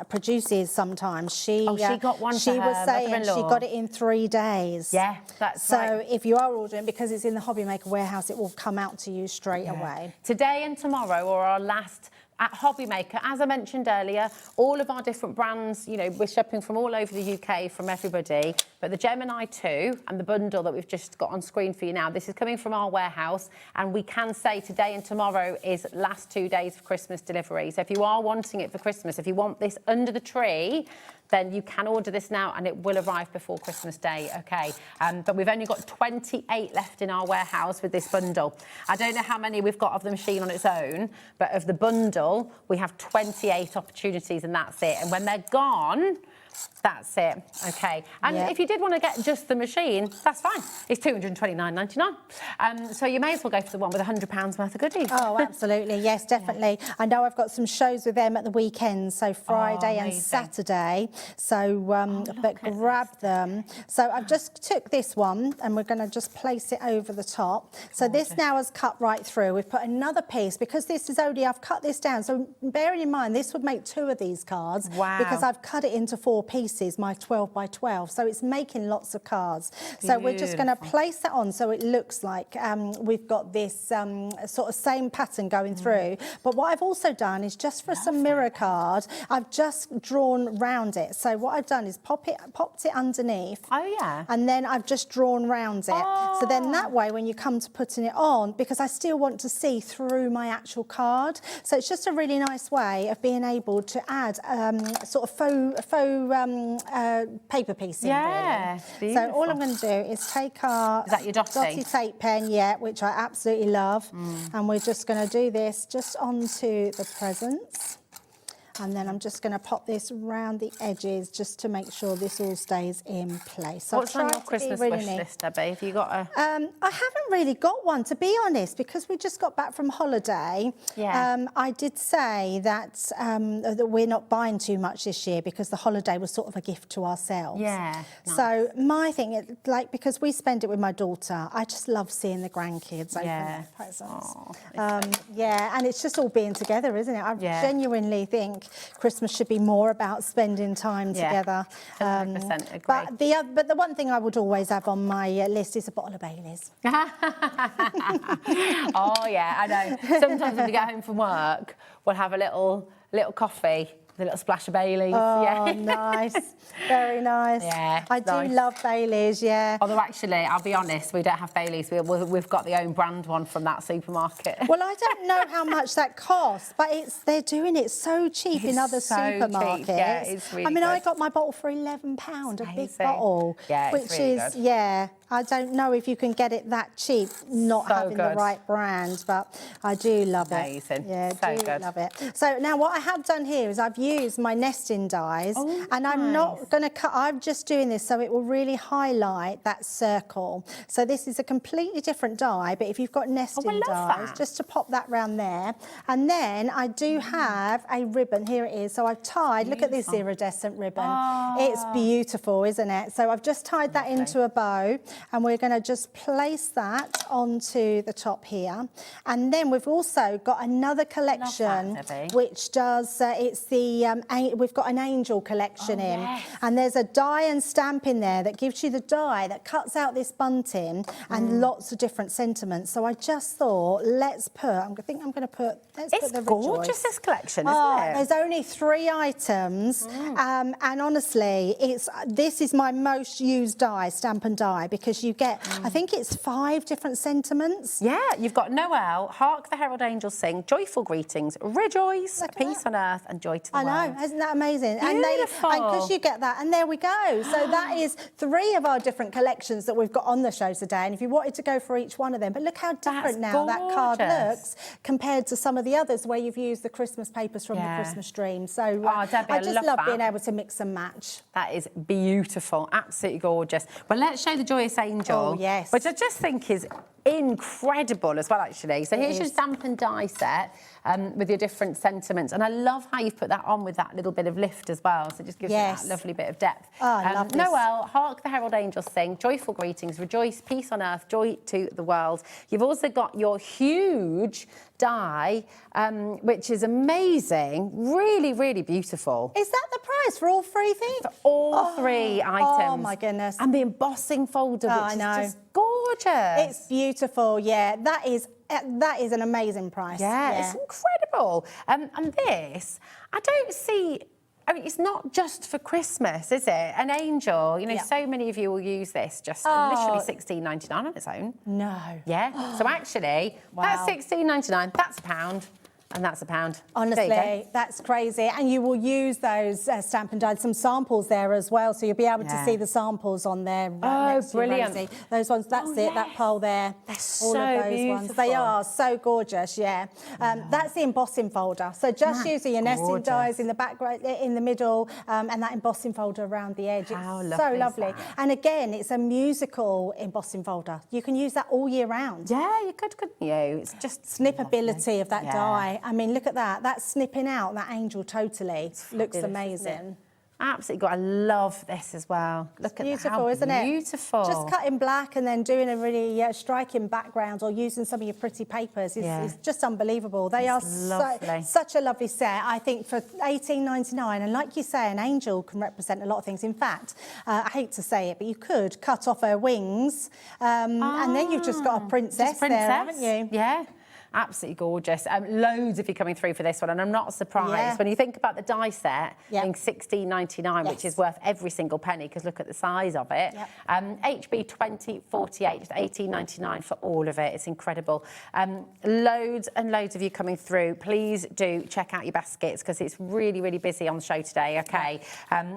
produces sometimes, she got one. She was saying she got it in 3 days. Yeah, that's so. right. If you are ordering, because it's in the Hobby Maker warehouse, it will come out to you straight away. Today and tomorrow are our last at Hobby Maker. As I mentioned earlier, all of our different brands, you know, we're shipping from all over the UK, from everybody. But the Gemini 2 and the bundle that we've just got on screen for you now, this is coming from our warehouse, and we can say today and tomorrow is last 2 days of Christmas delivery. So if you are wanting it for Christmas, if you want this under the tree, then you can order this now and it will arrive before Christmas Day, okay? But we've only got 28 left in our warehouse with this bundle. I don't know how many we've got of the machine on its own, but of the bundle, we have 28 opportunities and that's it. And when they're gone, that's it, okay? And if you did want to get just the machine, that's fine. It's $229.99. So you may as well go for the one with £100 worth of goodies. Oh, absolutely. Yes, definitely. I know I've got some shows with them at the weekend, so Friday and Saturday. So, but grab them. So I've just took this one and we're going to just place it over the top. So this now has cut right through. We've put another piece, because this is only, I've cut this down. So bearing in mind, this would make 2 of these cards. Wow. Because I've cut it into 4 pieces, my 12 by 12. So it's making lots of cards. So we're just going to place that on so it looks like we've got this sort of same pattern going through. But what I've also done is, just for some mirror card, I've just drawn round it. So what I've done is popped it underneath. Oh, yeah. And then I've just drawn round it. So then that way, when you come to putting it on, because I still want to see through my actual card. So it's just a really nice way of being able to add sort of faux paper piece in, really. So all I'm going to do is take our dotty tape pen, which I absolutely love, and we're just going to do this just onto the presents. And then I'm just going to pop this round the edges just to make sure this all stays in place. So what's on your Christmas wish list, Debbie? Have you got a... I haven't really got one, to be honest, because we just got back from holiday. I did say that, that we're not buying too much this year because the holiday was sort of a gift to ourselves. Nice. So my thing, like, because we spend it with my daughter, I just love seeing the grandkids open their presents. And it's just all being together, isn't it? I genuinely think Christmas should be more about spending time together. 100% agree. But the one thing I would always have on my list is a bottle of Baileys. Oh, yeah, I know. Sometimes when we get home from work, we'll have a little little coffee, the little splash of Baileys. Oh, yeah. nice. Very nice. Yeah, I do love Baileys, yeah. Although, actually, I'll be honest, we don't have Baileys. We've got the own brand one from that supermarket. Well, I don't know how much that costs, but they're doing it so cheap in other so supermarkets. cheap. Yeah, it's really I mean, good. I got my bottle for £11, a big Amazing. bottle. Yeah, it's which really is, good. yeah, I don't know if you can get it that cheap, not So having the good. right brand, but I do love Amazing. it. Yeah, So do good. love it. So now what I have done here is I've used my nesting dies, and I'm not going to cut, I'm just doing this so it will really highlight that circle. So this is a completely different die, but if you've got nesting dies, just to pop that round there. And then I do have a ribbon, here it is. So I've tied, look at this iridescent ribbon. It's beautiful, isn't it? So I've just tied that into a bow, and we're going to just place that onto the top here. And then we've also got another collection, which does, it's the, we've got an angel collection in. And there's a die and stamp in there that gives you the die that cuts out this bunting and lots of different sentiments. So I just thought, let's put, I think I'm going to put, let's put the Rejoice. It's gorgeous, this collection, isn't it? There's only 3 items, and honestly, this is my most used die, stamp and die, because you get, I think it's 5 different sentiments. Yeah, you've got Noel, Hark the Herald Angels Sing, Joyful Greetings, Rejoice, Peace on Earth, and Joy to the World. I know, isn't that amazing? Beautiful. And because you get that, and there we go. So that is 3 of our different collections that we've got on the show today. And if you wanted to go for each one of them, but look how different now that card looks compared to some of the others where you've used the Christmas papers from the Christmas dream. So Debbie, I just love being that. able to mix and match. That is beautiful, absolutely gorgeous. Well, let's show the Joyous Angel. Oh, yes. Which I just think is incredible as well, actually. So here's your stamp and die set with your different sentiments. And I love how you've put that on with that little bit of lift as well. So it just gives you that lovely bit of depth. Oh, I love this. Noel, Hark the Herald Angels Sing, Joyful Greetings, Rejoice, Peace on Earth, Joy to the World. You've also got your huge die, which is amazing. Really, really beautiful. Is that the price for all 3 things? For all 3 items. Oh, my goodness. And the embossing folder, which is just gorgeous. It's beautiful, yeah. That is an amazing price. Yeah, it's incredible. And this, I don't see... I mean, it's not just for Christmas, is it? An angel, you know, so many of you will use this just literally $16.99 on its own. No. Yeah. So actually, that's $16.99. That's £1. And that's £1. Honestly, that's crazy. And you will use those stamp and die, some samples there as well, so you'll be able to see the samples on there. Oh, brilliant. Rosie. Those ones, that's it, that pole there. They're all so of those ones. They are so gorgeous, That's the embossing folder. So just using your nesting dies in the background, in the middle, and that embossing folder around the edge. It's so lovely. And again, it's a musical embossing folder. You can use that all year round. Yeah, you could, couldn't you? It's just snippability of that die. I mean, look at that. That's snipping out that angel totally. Looks amazing. Absolutely good. I love this as well. Look at beautiful, how isn't it? Beautiful. Just cutting black and then doing a really striking background or using some of your pretty papers is just unbelievable. They are such a lovely set. I think for $18.99, and like you say, an angel can represent a lot of things. In fact, I hate to say it, but you could cut off her wings, and then you've just got a princess there, haven't you? Yeah. Absolutely gorgeous. Loads of you coming through for this one, and I'm not surprised when you think about the die set being $16.99, which is worth every single penny because look at the size of it. HB 2048, $18.99 for all of it. It's incredible. Loads and loads of you coming through. Please do check out your baskets because it's really, really busy on the show today. Okay,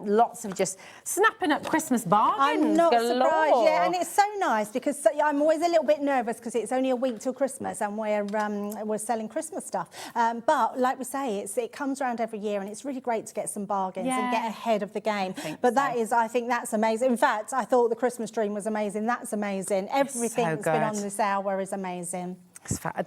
lots of just snapping up Christmas bargains. I'm not surprised. Yeah, and it's so nice because I'm always a little bit nervous because it's only a week till Christmas and we're selling Christmas stuff. But like we say, it comes around every year and it's really great to get some bargains and get ahead of the game. But I think that's amazing. In fact, I thought the Christmas dream was amazing. That's amazing. Everything that's been on this hour is amazing.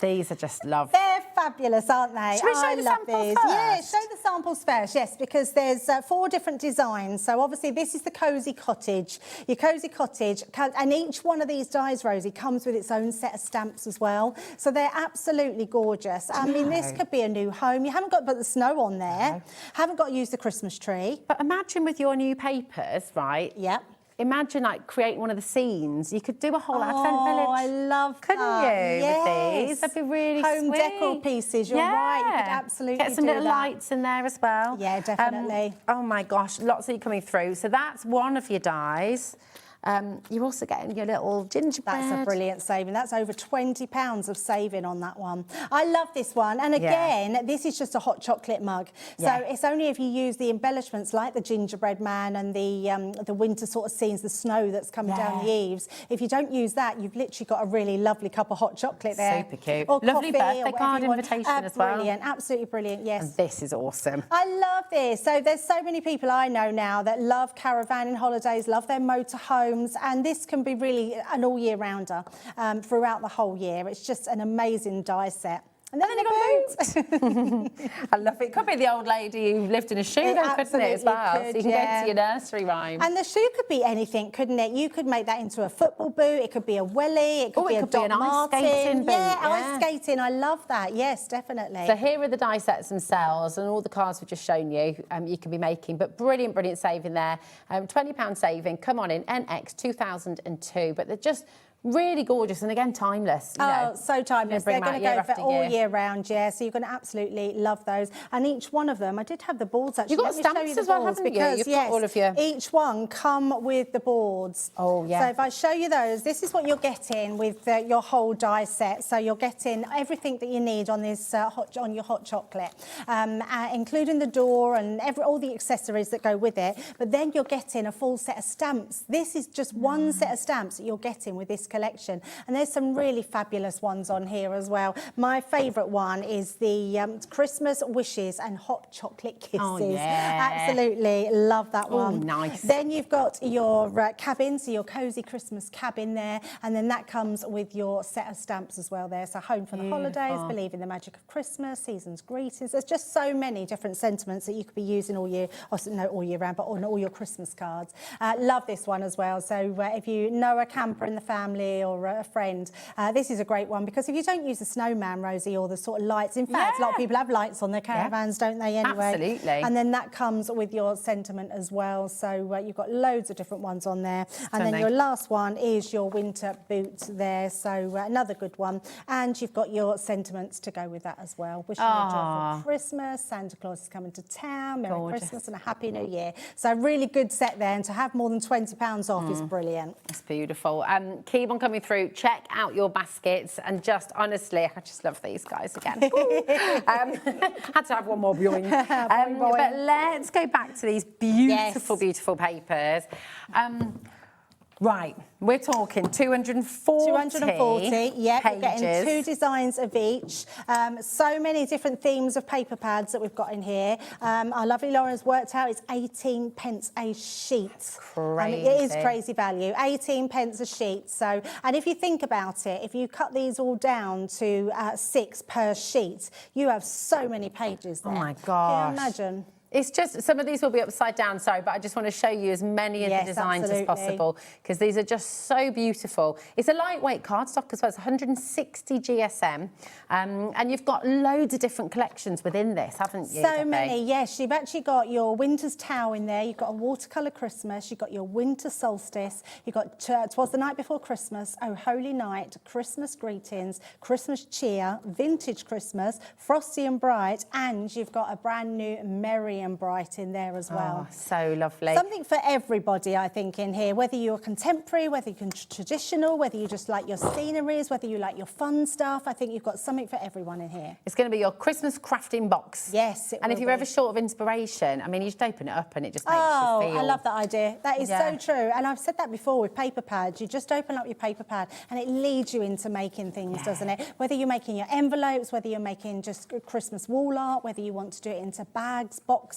These are just lovely. They're fabulous, aren't they? Should we show the samples first? Yeah, show the samples first, yes, because there's 4 different designs. So obviously this is the Cosy Cottage, your Cosy Cottage, and each one of these dies, Rosie, comes with its own set of stamps as well. So they're absolutely gorgeous. I mean, this could be a new home. You haven't got to put the snow on there, haven't got to use the Christmas tree. But imagine with your new papers, right? Yep. imagine like creating one of the scenes. You could do a whole Advent village. I love couldn't that. you? Yes. With these, that'd be really home sweet. decor pieces. You're right. You could absolutely get some do little that. lights in there as well. Yeah, definitely. Oh my gosh, lots of you coming through. So that's one of your dies. You're also getting your little gingerbread. That's a brilliant saving. That's over £20 of saving on that one. I love this one. And again, this is just a hot chocolate mug. So it's only if you use the embellishments like the gingerbread man and the winter sort of scenes, the snow that's coming down the eaves. If you don't use that, you've literally got a really lovely cup of hot chocolate there. Super cute. Or Lovely coffee birthday card invitation as well. Brilliant, absolutely brilliant, yes. And this is awesome. I love this. So there's so many people I know now that love caravanning holidays, love their motorhomes, and this can be really an all year rounder throughout the whole year. It's just an amazing die set. And then you got boots. I love it. It could be the old lady who lived in a shoe, though, couldn't it, as well? Could, so you can go to your nursery rhyme. And the shoe could be anything, couldn't it? You could make that into a football boot. It could be a welly. It could be a Doc Martin. Ice skating boot. Ice skating. I love that. Yes, definitely. So here are the die sets themselves and all the cards we've just shown you. You can be making, but brilliant saving there. £20 saving. Come on in. NX 2002, but they're just really gorgeous and again timeless. You know. So timeless. They're going to go for all year round, so you're going to absolutely love those. And each one of them, I did have the boards actually. You've got stamps as well, haven't you? You've got all of your... each one come with the boards. Oh yeah. So if I show you those, this is what you're getting with your whole die set. So you're getting everything that you need on this on your hot chocolate, including the door and all the accessories that go with it. But then you're getting a full set of stamps. This is just one set of stamps that you're getting with this collection, and there's some really fabulous ones on here as well. My favourite one is the Christmas wishes and hot chocolate kisses. Oh, yeah. Absolutely love that one. Nice. Then you've got your cabin, so your cosy Christmas cabin there, and then that comes with your set of stamps as well there. So home for the holidays, believe in the magic of Christmas, season's greetings. There's just so many different sentiments that you could be using all year, not all year round, but on all your Christmas cards. Love this one as well. So if you know a camper in the family or a friend, this is a great one, because if you don't use the snowman, Rosie, or the sort of lights, in fact, a lot of people have lights on their caravans, don't they, anyway? Absolutely. And then that comes with your sentiment as well. So you've got loads of different ones on there. And then your last one is your winter boot there. So another good one. And you've got your sentiments to go with that as well. Wishing you a joyful Christmas, Santa Claus is coming to town, Merry Christmas and a Happy New Year. So a really good set there, and to have more than £20 off is brilliant. It's beautiful. Keep on coming through. Check out your baskets, and just honestly, I just love these guys again. Had to have one more viewing. But let's go back to these beautiful, beautiful papers. Right, we're talking 240 yeah, pages. You're getting 2 designs of each. So many different themes of paper pads that we've got in here. Our lovely Lauren's worked out it's 18p a sheet. That's crazy. It is crazy value, 18p a sheet. So, and if you think about it, if you cut these all down to 6 per sheet, you have so many pages there. Oh my gosh. Can you imagine? It's just, some of these will be upside down, sorry, but I just want to show you as many of the designs as possible, because these are just so beautiful. It's a lightweight cardstock as well. It's 160 GSM, and you've got loads of different collections within this, haven't you? So many, yes. You've actually got your winter's towel in there. You've got a watercolour Christmas. You've got your winter solstice. You've got 'Twas the Night Before Christmas, Oh Holy Night, Christmas greetings, Christmas cheer, vintage Christmas, frosty and bright, and you've got a brand new merry and bright in there as well. Oh, so lovely. Something for everybody, I think, in here, whether you're contemporary, whether you're traditional, whether you just like your sceneries, whether you like your fun stuff. I think you've got something for everyone in here. It's going to be your Christmas crafting box. Yes, and if you're ever short of inspiration, I mean, you just open it up and it just makes you feel... I love that idea. That is so true. And I've said that before with paper pads. You just open up your paper pad and it leads you into making things, doesn't it? Whether you're making your envelopes, whether you're making just Christmas wall art, whether you want to do it into bags, boxes,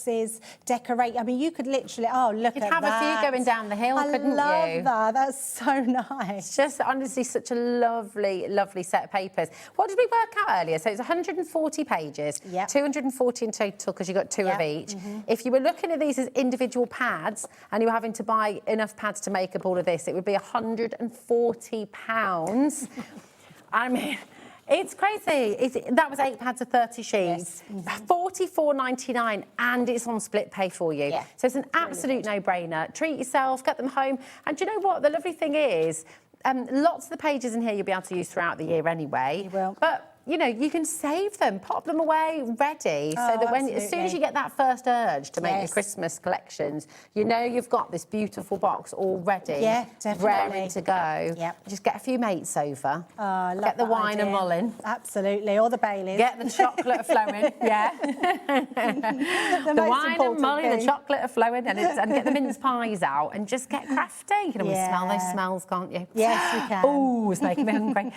decorate. I mean, you could literally, look at that. You'd have a few going down the hill, couldn't you? I love that. That's so nice. It's just honestly such a lovely, lovely set of papers. What did we work out earlier? So it's 140 pages, 240 in total because you got 2 of each. If you were looking at these as individual pads and you were having to buy enough pads to make up all of this, it would be £140. I mean... It's crazy. That was 8 pads of 30 sheets, $44.99, and it's on split pay for you. Yeah. So it's an absolute no-brainer. Treat yourself, get them home. And do you know what? The lovely thing is, lots of the pages in here you'll be able to use throughout the year anyway. You will. But you know, you can save them, pop them away ready, so that as soon as you get that first urge to make your Christmas collections, you know you've got this beautiful box all ready, ready to go. Yep. Just get a few mates over, Oh, I love get the that wine and idea. mullen. Absolutely, or the Baileys. Get the chocolate flowing, yeah. the wine and mullen, the chocolate flowing, and get the mince pies out, and just get crafty. You can always smell those smells, can't you? Yes, you can. Oh, it's making me hungry.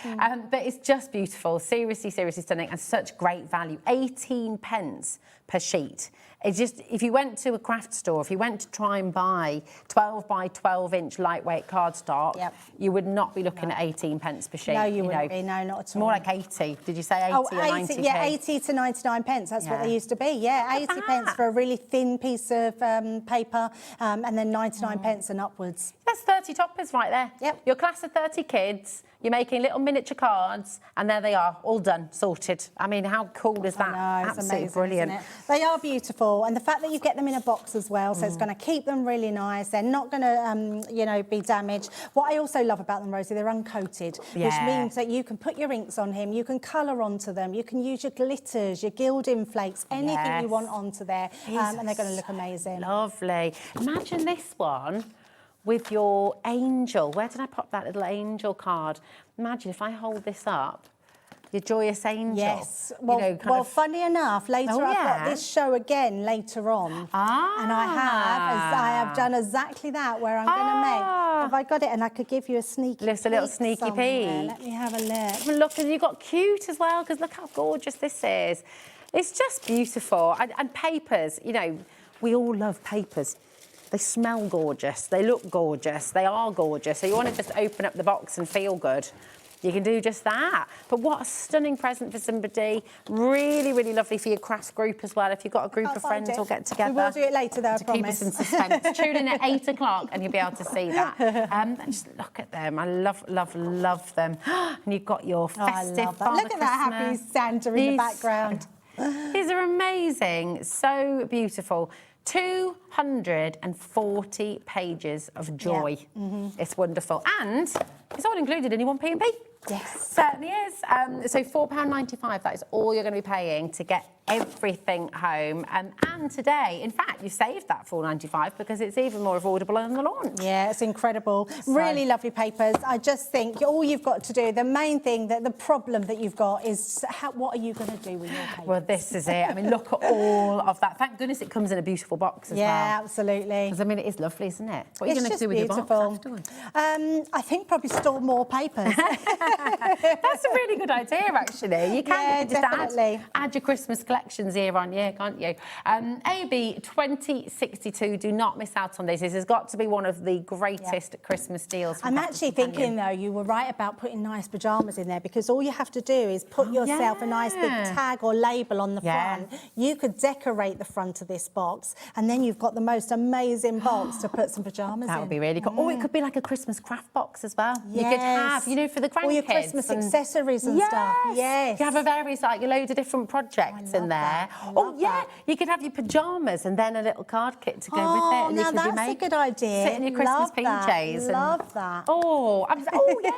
But it's just beautiful. Seriously stunning, and such great value. 18 pence per sheet. It's just, if you went to a craft store, if you went to try and buy 12 by 12 inch lightweight cardstock, you would not be looking at 18 pence per sheet. No, you wouldn't be, no, not at all. More like 80. Did you say 80 or 90? Yeah, 80 to 99 pence, that's what they used to be. Yeah, 80 pence for a really thin piece of paper, and then 99 pence and upwards. That's 30 toppers right there. Yep. Your class of 30 kids, you're making little miniature cards, and there they are, all done, sorted. I mean, how cool is that? I know, it's absolutely amazing, brilliant. isn't it? They are beautiful, and the fact that you get them in a box as well, so it's going to keep them really nice. They're not going to, you know, be damaged. What I also love about them, Rosie, they're uncoated, which means that you can put your inks on him, you can colour onto them, you can use your glitters, your gilding flakes, anything you want onto there, and they're going to look amazing. Lovely. Imagine this one with your angel. Where did I pop that little angel card? Imagine if I hold this up, your joyous angel. Yes. Well, you know, funny enough, later I've got this show again later on. And I have done exactly that, where I'm going to make. Have I got it? And I could give you a sneaky Just a little sneaky somewhere. peek. Let me have a look. Look, and you've got cute as well, because look how gorgeous this is. It's just beautiful. And papers, you know, we all love papers. They smell gorgeous, they look gorgeous, they are gorgeous. So you want to just open up the box and feel good, you can do just that. But what a stunning present for somebody. Really, really lovely for your craft group as well. If you've got a group of friends or get together. We will do it later, though, I promise. Keep us in suspense. Tune in at 8 o'clock and you'll be able to see that. And just look at them. I love, love, love them. And you've got your festive Father Look at that happy Santa in the background. These are amazing. So beautiful. 240 pages of joy. It's wonderful. And it's all included in your 1p&p. Yes. Certainly is. So £4.95, that is all you're going to be paying to get everything home. And today, in fact, you saved that £4.95 because it's even more affordable on the launch. Yeah, it's incredible. Really lovely papers. I just think all you've got to do, the main thing, that the problem that you've got is what are you going to do with your papers? Well, this is it. I mean, look at all of that. Thank goodness it comes in a beautiful box as well. Yeah, absolutely. Because, I mean, it is lovely, isn't it? What are you going to do with your box afterwards? I think probably store more papers. That's a really good idea, actually. You can just add your Christmas collections year on year, can't you? AB 2062, do not miss out on this. This has got to be one of the greatest Christmas deals. I'm actually thinking, though, you were right about putting nice pyjamas in there, because all you have to do is put yourself a nice big tag or label on the front. You could decorate the front of this box, and then you've got the most amazing box to put some pyjamas in. That would be really cool. Or it could be like a Christmas craft box as well. You could have, you know, for the grandkids. All your Christmas accessories and stuff. Yes. You have a various, like, a load of different projects in there. You could have your pyjamas and then a little card kit to go with it. And now you could that's a good idea. Sit in your Christmas PJs. Love that.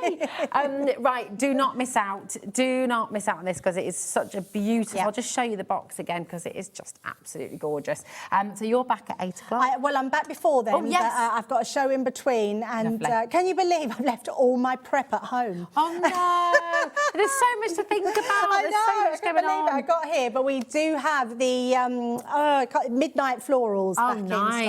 Yay. Right, do not miss out. Do not miss out on this, because it is such a beautiful... I'll just show you the box again, because it is just absolutely gorgeous. So you're back at 8 o'clock? Well, I'm back before then. Oh, yes. But, I've got a show in between. And can you believe I've left all my prep at home? Oh, no. There's so much to think about. I know, so much going on. I got here, but we do have the midnight florals back in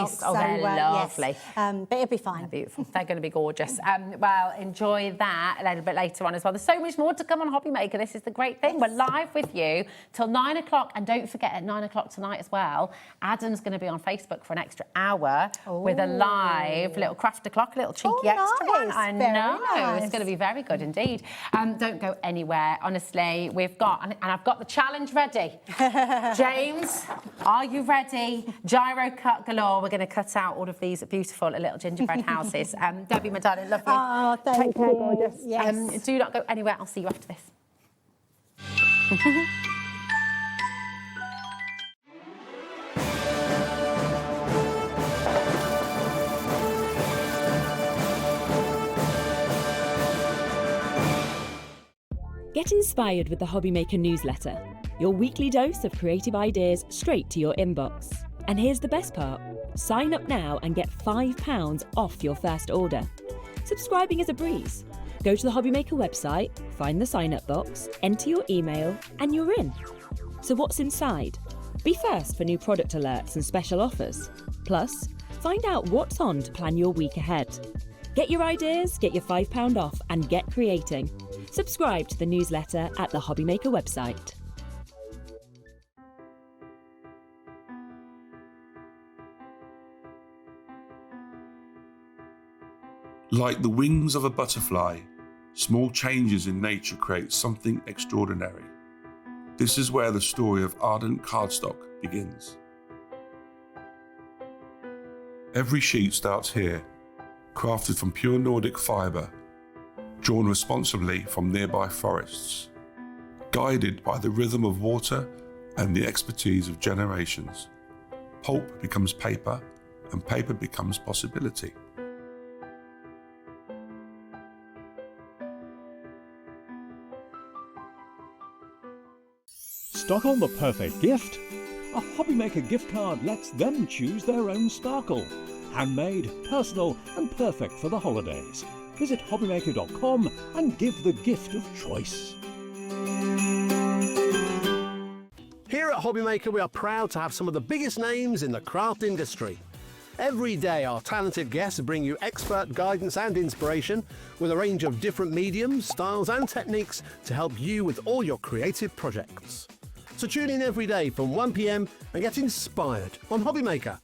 stock. Oh, they're lovely. Yes. But it'll be fine. They're beautiful. They're going to be gorgeous. Well, enjoy that a little bit later on as well. There's so much more to come on Hobby Maker. This is the great thing. We're live with you till 9 o'clock. And don't forget, at 9 o'clock tonight as well, Adam's going to be on Facebook for an extra hour with a live little craft o'clock, a little cheeky extra one. I know. It's going to be very good indeed. Don't go anywhere, honestly. We've got, and I've got the challenge ready. James, are you ready? Gyro-Cut galore. We're going to cut out all of these beautiful little gingerbread houses. Debbie, my darling, love you. Oh, thank you. Yes. Do not go anywhere. I'll see you after this. Get inspired with the Hobbymaker newsletter, your weekly dose of creative ideas straight to your inbox. And here's the best part. Sign up now and get £5 off your first order. Subscribing is a breeze. Go to the Hobbymaker website, find the sign-up box, enter your email, and you're in. So what's inside? Be first for new product alerts and special offers. Plus, find out what's on to plan your week ahead. Get your ideas, get your £5 off, and get creating. Subscribe to the newsletter at the Hobbymaker website. Like the wings of a butterfly, small changes in nature create something extraordinary. This is where the story of ardent cardstock begins. Every sheet starts here, crafted from pure Nordic fibre, drawn responsibly from nearby forests, guided by the rhythm of water and the expertise of generations. Pulp becomes paper, and paper becomes possibility. Stock on the perfect gift? A Hobbymaker gift card lets them choose their own sparkle. Handmade, personal and perfect for the holidays. Visit hobbymaker.com and give the gift of choice. Here at Hobbymaker, we are proud to have some of the biggest names in the craft industry. Every day, our talented guests bring you expert guidance and inspiration with a range of different mediums, styles and techniques to help you with all your creative projects. So tune in every day from 1 p.m. and get inspired on Hobbymaker.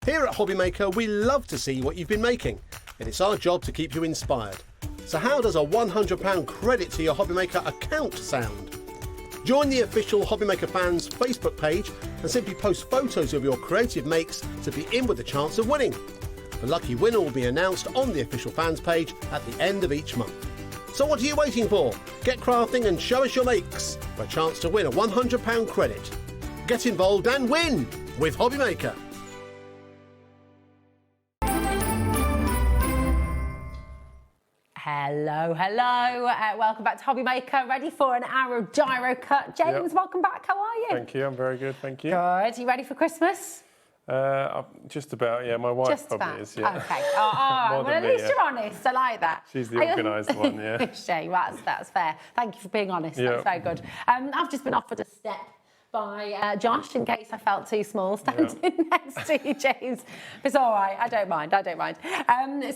Here at Hobbymaker, we love to see what you've been making, and it's our job to keep you inspired. So how does a £100 credit to your Hobbymaker account sound? Join the official Hobbymaker fans Facebook page and simply post photos of your creative makes to be in with a chance of winning. The lucky winner will be announced on the official fans page at the end of each month. So what are you waiting for? Get crafting and show us your makes for a chance to win a £100 credit. Get involved and win with Hobbymaker. Hello, hello. Welcome back to Hobbymaker. Ready for an hour of Gyro-Cut. James, welcome back. How are you? Thank you. I'm very good. Thank you. Good. You ready for Christmas? Just about, yeah. My wife Just probably about. is, yeah. Okay. All right. Well, at least you're honest. I like that. She's the organised one, yeah. Shame. That's fair. Thank you for being honest. Yeah. That's very good. I've just been offered a step by Josh in case I felt too small standing next to you, James. It's all right. I don't mind.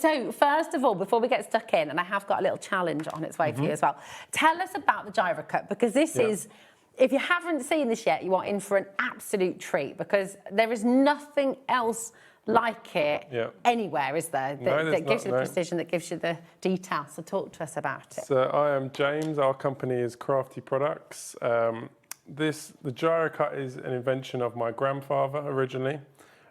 So first of all, before we get stuck in, and I have got a little challenge on its way for you as well. Tell us about the Gyro-Cut, because this is, if you haven't seen this yet, you are in for an absolute treat, because there is nothing else like it anywhere, is there? That gives you the precision, that gives you the detail. So talk to us about it. So I am James. Our company is Crafty Products. The Gyro-Cut is an invention of my grandfather originally.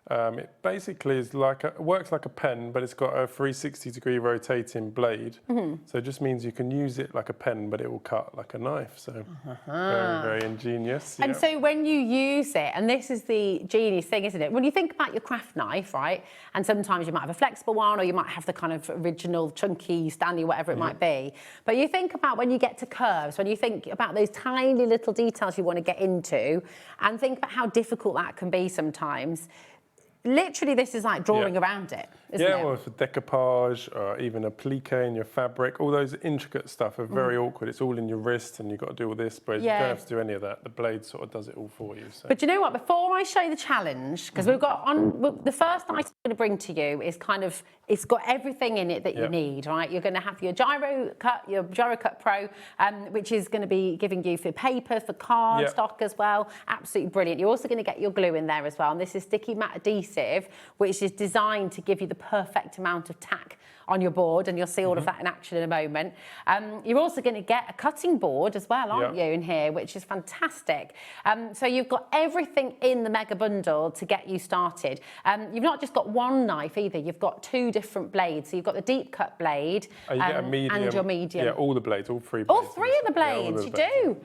It basically is works like a pen, but it's got a 360-degree rotating blade. So it just means you can use it like a pen, but it will cut like a knife. So very, very ingenious. And so when you use it, and this is the genius thing, isn't it? When you think about your craft knife, right? And sometimes you might have a flexible one, or you might have the kind of original chunky Stanley, whatever it might be. But you think about when you get to curves, when you think about those tiny little details you want to get into, and think about how difficult that can be sometimes. Literally, this is like drawing around it, isn't it? Or for decoupage, or even applique in your fabric. All those intricate stuff are very awkward. It's all in your wrist, and you've got to do all this, but you don't have to do any of that. The blade sort of does it all for you. So. But you know what? Before I show you the challenge, because we've got the first item I'm going to bring to you is kind of, it's got everything in it that you need, right? You're going to have your Gyro-Cut Pro, which is going to be giving you for paper, for card stock as well. Absolutely brilliant. You're also going to get your glue in there as well, and this is sticky matte adhesive, which is designed to give you the perfect amount of tack on your board, and you'll see all of that in action in a moment. You're also going to get a cutting board as well, aren't you, in here, which is fantastic. So you've got everything in the mega bundle to get you started. You've not just got one knife either, you've got two different blades. So you've got the deep cut blade you get a medium, and your medium. Yeah, all the blades, all three blades. All three of the blades, you do.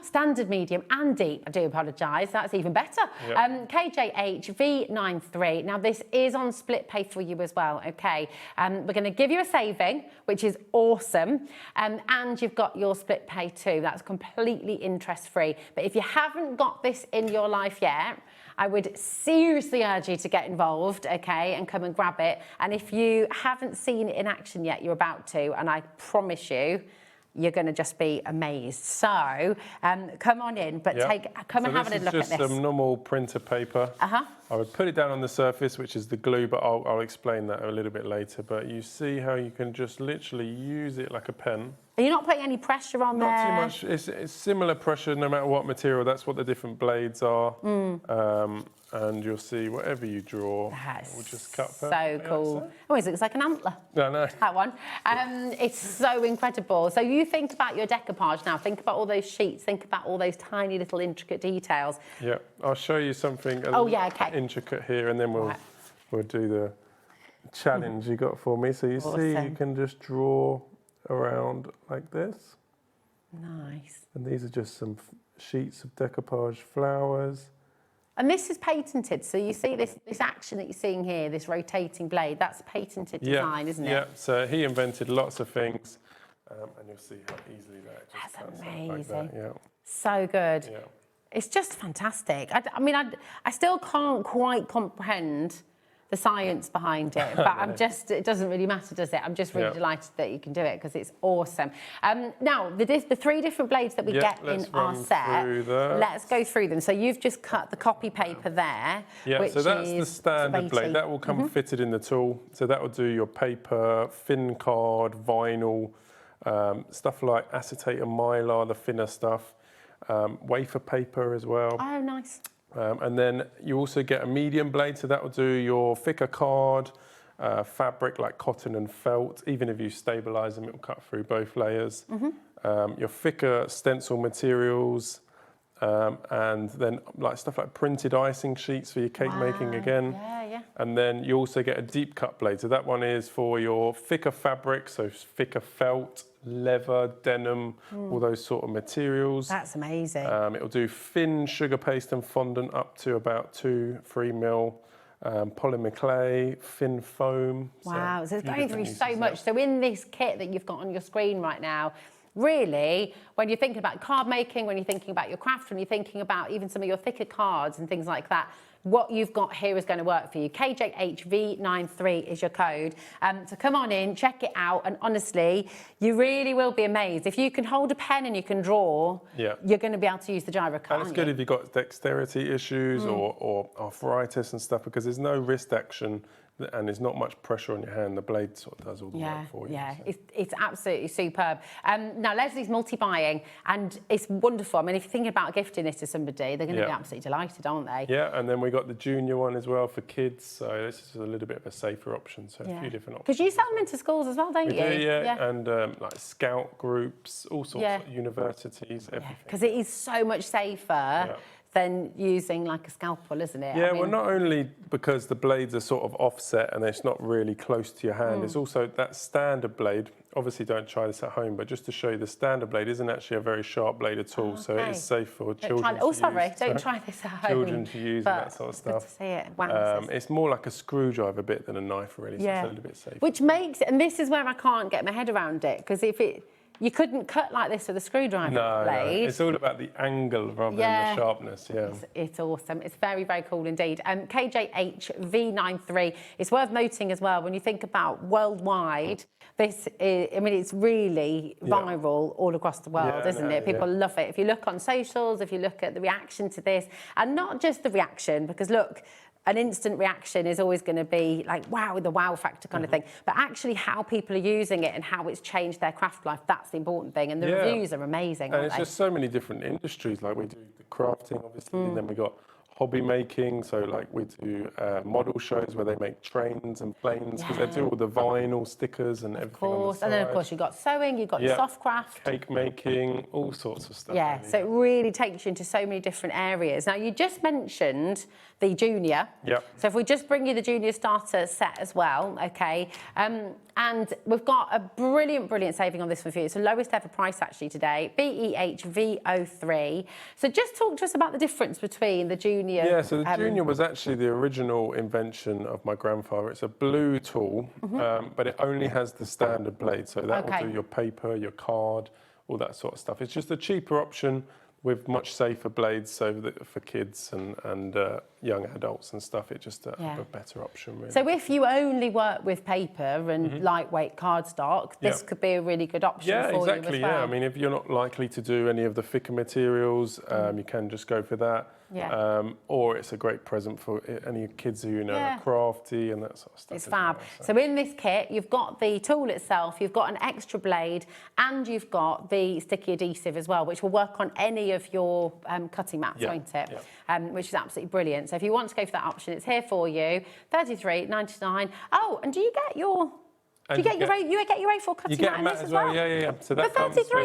Standard, medium and deep. I do apologise, that's even better. KJH V93. Now this is on split pay for you as well, okay? We're going to give you a saving, which is awesome, and you've got your split pay too. That's completely interest free. But if you haven't got this in your life yet, I would seriously urge you to get involved, okay, and come and grab it. And if you haven't seen it in action yet, you're about to, and I promise you, you're going to just be amazed. So come on in, but come and have a little look at this. This is just some normal printer paper. I would put it down on the surface, which is the glue, but I'll explain that a little bit later. But you see how you can just literally use it like a pen. And you're not putting any pressure on there? Not too much. It's similar pressure no matter what material. That's what the different blades are. And you'll see whatever you draw, will just cut perfectly. So cool. Oh, it looks like an antler. I know. That one. It's so incredible. So you think about your decoupage now. Think about all those sheets. Think about all those tiny little intricate details. Yeah, I'll show you something intricate here, and then we'll do the challenge you got for me. So you see, you can just draw around like this. Nice. And these are just some sheets of decoupage flowers. And this is patented, so you see this action that you're seeing here, this rotating blade, that's patented design, isn't it? Yeah, so he invented lots of things, and you'll see how easily that just That's cuts amazing. like that. So good. Yeah. It's just fantastic. I mean, I still can't quite comprehend the science behind it, but it doesn't really matter, does it? I'm just really delighted that you can do it because it's awesome. Now, the three different blades that we get in our set, let's go through them. So you've just cut the copy paper there. Yeah, so that's the standard blade. That will come fitted in the tool. So that will do your paper, thin card, vinyl, stuff like acetate and mylar, the thinner stuff, wafer paper as well. Oh, nice. And then you also get a medium blade, so that will do your thicker card, fabric like cotton and felt. Even if you stabilise them, it will cut through both layers. Your thicker stencil materials, and then like stuff like printed icing sheets for your cake making again. And then you also get a deep cut blade. So that one is for your thicker fabric, so thicker felt, leather, denim, all those sort of materials. That's amazing. It'll do thin sugar paste and fondant up to about 2-3 mil. Polymer clay, thin foam. Wow, so it's going through so much. So in this kit that you've got on your screen right now, really, when you're thinking about card making, when you're thinking about your craft, when you're thinking about even some of your thicker cards and things like that, what you've got here is going to work for you. KJHV93 is your code. So come on in, check it out, and honestly, you really will be amazed. If you can hold a pen and you can draw, you're going to be able to use the Gyro-Cut. And it's good if you've got dexterity issues or arthritis and stuff, because there's no wrist action and there's not much pressure on your hand. The blade sort of does all the work for you. Yeah, so. It's absolutely superb. Now, Leslie's multi-buying, and it's wonderful. I mean, if you're thinking about gifting this to somebody, they're going to be absolutely delighted, aren't they? Yeah, and then we got the junior one as well for kids, so this is a little bit of a safer option, so a few different options. Because you sell them into schools as well, don't you? We do, and like scout groups, all sorts of universities, everything. Because it is so much safer than using like a scalpel, isn't it? Yeah, I mean, well, not only because the blades are sort of offset and it's not really close to your hand, it's also that standard blade. Obviously, don't try this at home, but just to show you, the standard blade isn't actually a very sharp blade at all, so it is safe for children to use. Don't try this at home. Children to use and that sort of stuff. Good to see it. Wow, it's more like a screwdriver bit than a knife, really, so it's a little bit safer. Which makes, and this is where I can't get my head around it, because you couldn't cut like this with a screwdriver blade. No, it's all about the angle rather than the sharpness, It's awesome. It's very, very cool indeed. KJH V93. It's worth noting as well, when you think about worldwide, this is, I mean, it's really viral all across the world, isn't it? People love it. If you look on socials, if you look at the reaction to this, and not just the reaction, because look, an instant reaction is always going to be like, wow, the wow factor kind of thing. But actually how people are using it and how it's changed their craft life, that's the important thing. And the reviews are amazing, and it's just so many different industries. Like we do the crafting, obviously, and then we got hobby making. So like we do model shows where they make trains and planes, because they do all the vinyl stickers and everything on the side. And then of course you've got sewing, you've got your soft craft. Cake making, all sorts of stuff. Yeah, really. so it really takes you into so many different areas. Now, you just mentioned the junior. Yep. So if we just bring you the junior starter set as well, okay? And we've got a brilliant, brilliant saving on this one for you. It's the lowest ever price actually today, BEHV03. So just talk to us about the difference between the junior. Yeah, so the junior was actually the original invention of my grandfather. It's a blue tool, but it only has the standard blade. So that will do your paper, your card, all that sort of stuff. It's just a cheaper option with much safer blades, so that for kids and young adults and stuff, it's just a better option, really. So if you only work with paper and lightweight cardstock, this could be a really good option for you as well. Yeah, I mean, if you're not likely to do any of the thicker materials, you can just go for that. Or it's a great present for any kids who are crafty and that sort of stuff. It's fab. So in this kit, you've got the tool itself, you've got an extra blade, and you've got the sticky adhesive as well, which will work on any of your cutting mats, won't it? Which is absolutely brilliant. So if you want to go for that option, it's here for you. $33.99. Oh, and do you get your? You get your A4 cutting mat in this as well? Yeah. So that for $33.99.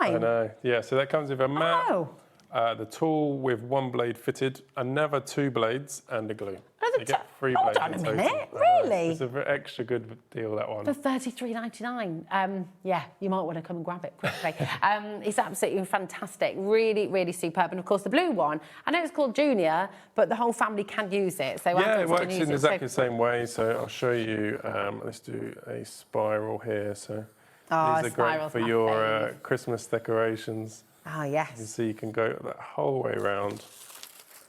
I know. Yeah. So that comes with a mat. Oh. The tool with one blade fitted, another 2 blades, and a glue. So you get 3 blades. Hold on a minute, really? It's an extra good deal, that one. For $33.99. Yeah, you might want to come and grab it quickly. It's absolutely fantastic, really, really superb. And of course, the blue one, I know it's called Junior, but the whole family can use it. So yeah, it works in exactly the same way. So I'll show you. Let's do a spiral here. So these are great for your Christmas decorations. Oh, yes. You can see you can go that whole way around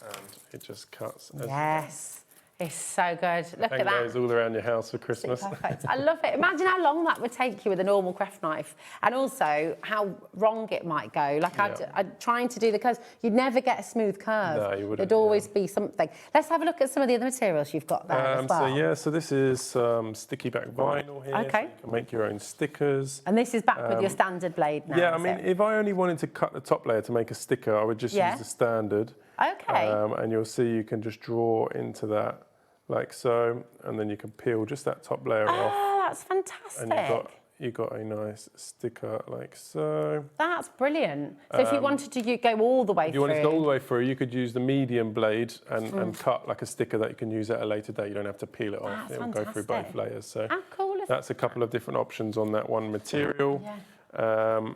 and it just cuts. Yes. It's so good. Look at that. It goes all around your house for Christmas. Perfect. I love it. Imagine how long that would take you with a normal craft knife, and also how wrong it might go. Like I'd trying to do the curves, you'd never get a smooth curve. No, you wouldn't. There'd always be something. Let's have a look at some of the other materials you've got there as well. So this is some sticky back vinyl here. Okay. So you can make your own stickers. And this is back with your standard blade now. Yeah, I mean, if I only wanted to cut the top layer to make a sticker, I would just use the standard. Okay. And you'll see you can just draw into that like so, and then you can peel just that top layer off. Oh, that's fantastic. And you got a nice sticker like so. That's brilliant. So if you wanted to go all the way through. If you wanted to go all the way through, you could use the medium blade and cut like a sticker that you can use at a later date. You don't have to peel it off. It'll go through both layers. So how cool is that's a couple of different options on that one material.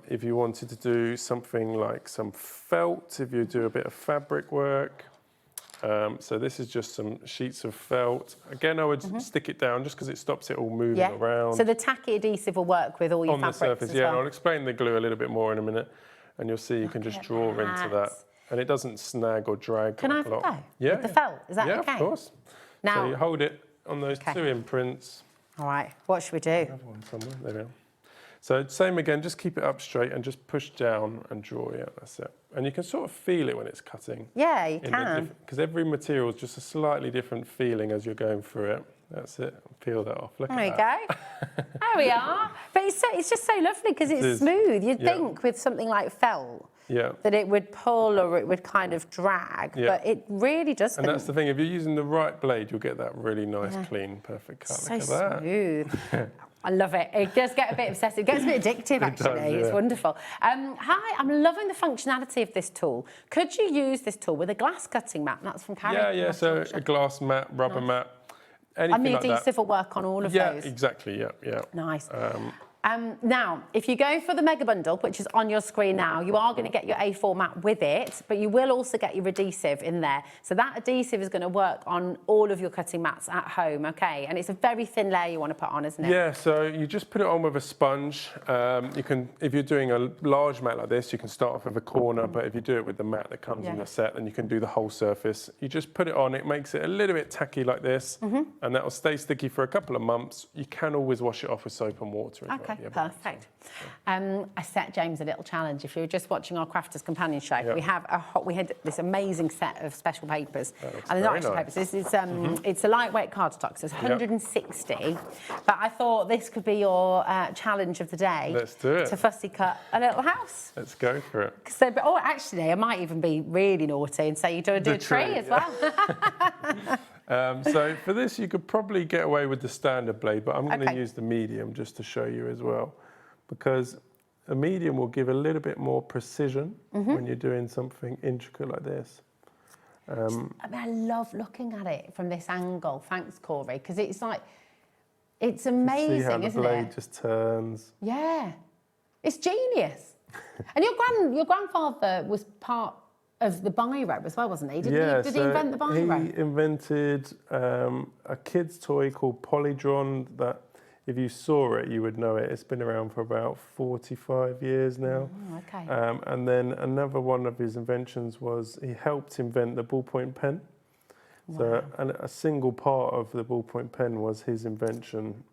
If you wanted to do something like some felt, if you do a bit of fabric work. So this is just some sheets of felt. Again, I would stick it down just because it stops it all moving around. So the tacky adhesive will work with all your fabrics on the surface, as well. and I'll explain the glue a little bit more in a minute. And you'll see you can just draw into that. And it doesn't snag or drag. Can I have a go? Yeah. With the felt, is that okay? Yeah, of course. Now, so you hold it on those 2 imprints. All right, what should we do? Another one somewhere, there we are. So same again, just keep it up straight and just push down and draw, that's it. And you can sort of feel it when it's cutting. Yeah, you can. Because every material is just a slightly different feeling as you're going through it. That's it, peel that off, look at that. There we go. There we are. But it's just so lovely because it's smooth. You'd think with something like felt that it would pull or it would kind of drag, but it really doesn't. And that's the thing, if you're using the right blade, you'll get that really nice, clean, perfect cut. So look at that. smooth. I love it. It does get a bit obsessive. It gets a bit addictive, actually. does, yeah. It's wonderful. Hi, I'm loving the functionality of this tool. Could you use this tool with a glass cutting mat? That's from Carrie. Yeah, so a glass mat, rubber mat, anything And the like that. adhesive will work on all of those. Yeah, exactly, yeah. Nice. Now, if you go for the mega bundle, which is on your screen now, you are going to get your A4 mat with it, but you will also get your adhesive in there. So that adhesive is going to work on all of your cutting mats at home, okay? And it's a very thin layer you want to put on, isn't it? Yeah, so you just put it on with a sponge. You can, if you're doing a large mat like this, you can start off with a corner, but if you do it with the mat that comes in the set, then you can do the whole surface. You just put it on, it makes it a little bit tacky like this, and that will stay sticky for a couple of months. You can always wash it off with soap and water as well. Okay, perfect. I set James a little challenge. If you were just watching our Crafters Companion show, we had this amazing set of special papers. And they're not actual papers. This is it's a lightweight cardstock, so it's 160. But I thought this could be your challenge of the day. Let's do it. To fussy cut a little house. Let's go for it. So, but actually, I might even be really naughty and say you do a tree as well. So for this, you could probably get away with the standard blade, but I'm going to use the medium just to show you as well, because a medium will give a little bit more precision when you're doing something intricate like this. I mean, I love looking at it from this angle. Thanks, Corey, because it's like, it's amazing, see how the isn't blade it? just turns. Yeah, it's genius. And your grandfather was part of the biro as well, wasn't he? Did he invent the biro? He invented a kid's toy called Polydron that if you saw it, you would know it. It's been around for about 45 years now. Oh, okay. And then another one of his inventions was he helped invent the ballpoint pen. Wow. So a single part of the ballpoint pen was his invention.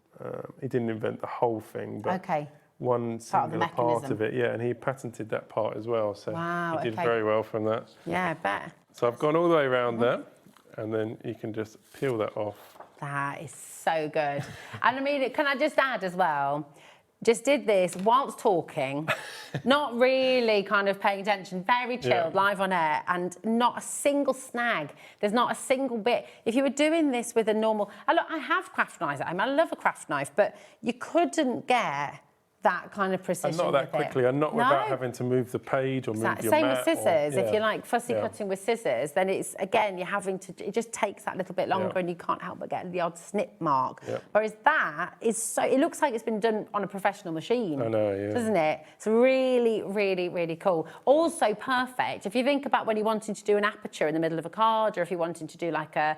He didn't invent the whole thing, but one singular part of it, and he patented that part as well. So he did very well from that. Yeah, I bet. So I've gone all the way around there, and then you can just peel that off. That is so good. And I mean, can I just add as well, just did this whilst talking, not really kind of paying attention, very chilled, live on air, and not a single snag. There's not a single bit. If you were doing this with a normal... Look, I have craft knives at home. I love a craft knife, but you couldn't get that kind of precision. And not that quickly, and not without having to move the page or move your Same mat. with scissors. If you're like fussy cutting with scissors, then it's, again, you're having to, it just takes that little bit longer and you can't help but get the odd snip mark. Whereas that is so, it looks like it's been done on a professional machine. I know, doesn't it? It's really, really, really cool. Also perfect if you think about when you're wanting to do an aperture in the middle of a card, or if you're wanting to do like a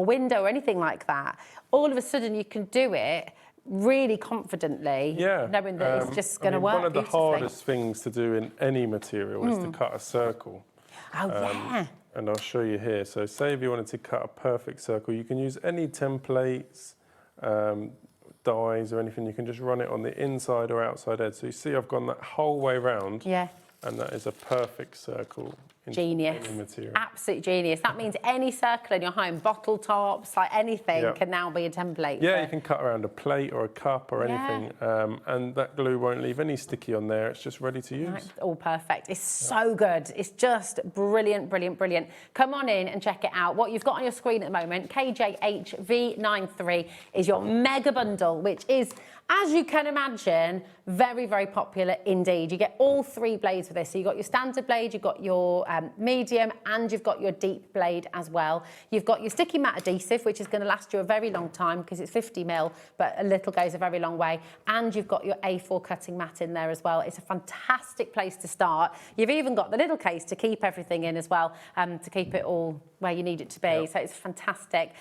window or anything like that, all of a sudden you can do it really confidently, knowing that it's just going to work. One of the hardest things to do in any material is to cut a circle. And I'll show you here. So say if you wanted to cut a perfect circle, you can use any templates, dies or anything. You can just run it on the inside or outside edge. So you see I've gone that whole way round. And that is a perfect circle. Genius. Any material. Absolute genius. That means any circle in your home, bottle tops, like anything, can now be a template. Yeah, you can cut around a plate or a cup or anything, and that glue won't leave any sticky on there. It's just ready to use. Right, all perfect. It's so good. It's just brilliant, brilliant, brilliant. Come on in and check it out. What you've got on your screen at the moment, KJHV93, is your mega bundle, which is, as you can imagine, very, very popular indeed. You get all three blades with this. So you've got your standard blade, you've got your medium, and you've got your deep blade as well. You've got your sticky mat adhesive, which is going to last you a very long time because it's 50mm, but a little goes a very long way. And you've got your A4 cutting mat in there as well. It's a fantastic place to start. You've even got the little case to keep everything in as well, to keep it all where you need it to be. So it's fantastic.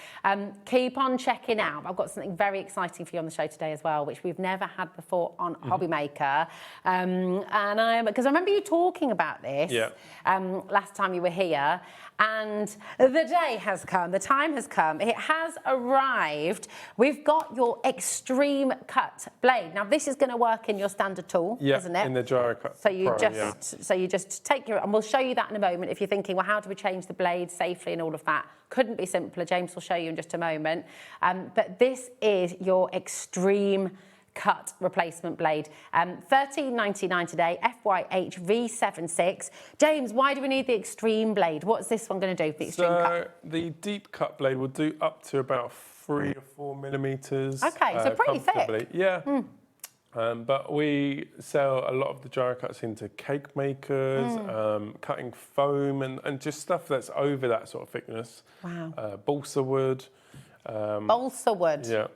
Keep on checking out. I've got something very exciting for you on the show today as well, which we've never had before on Hobby Maker. Because I remember you talking about this last time you were here, and the day has come, the time has come, it has arrived. We've got your extreme cut blade. Now this is going to work in your standard tool, isn't it? In the Gyro-Cut. So you just take your, and we'll show you that in a moment if you're thinking, well, how do we change the blade safely and all of that? Couldn't be simpler. James will show you in just a moment. But this is your extreme cut replacement blade. $13.99 today, FYH V76. James, why do we need the extreme blade? What's this one going to do, the extreme cut? The deep cut blade will do up to about 3 or 4 millimeters. Okay, so pretty comfortably. thick. Yeah. But we sell a lot of the gyro cuts into cake makers, cutting foam and just stuff that's over that sort of thickness. Wow. Balsa wood. Balsa wood. Yeah.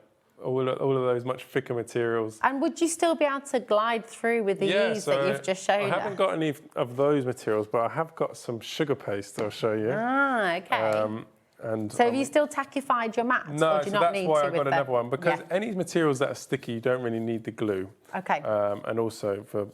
All of those much thicker materials. And would you still be able to glide through with the ease that you've just showed us? I haven't got any of those materials, but I have got some sugar paste I'll show you. Ah, okay. So have you still tackified your mats? No, or do you so not that's need why to I got with another one, because Yeah. any materials that are sticky, you don't really need the glue. Okay. And also for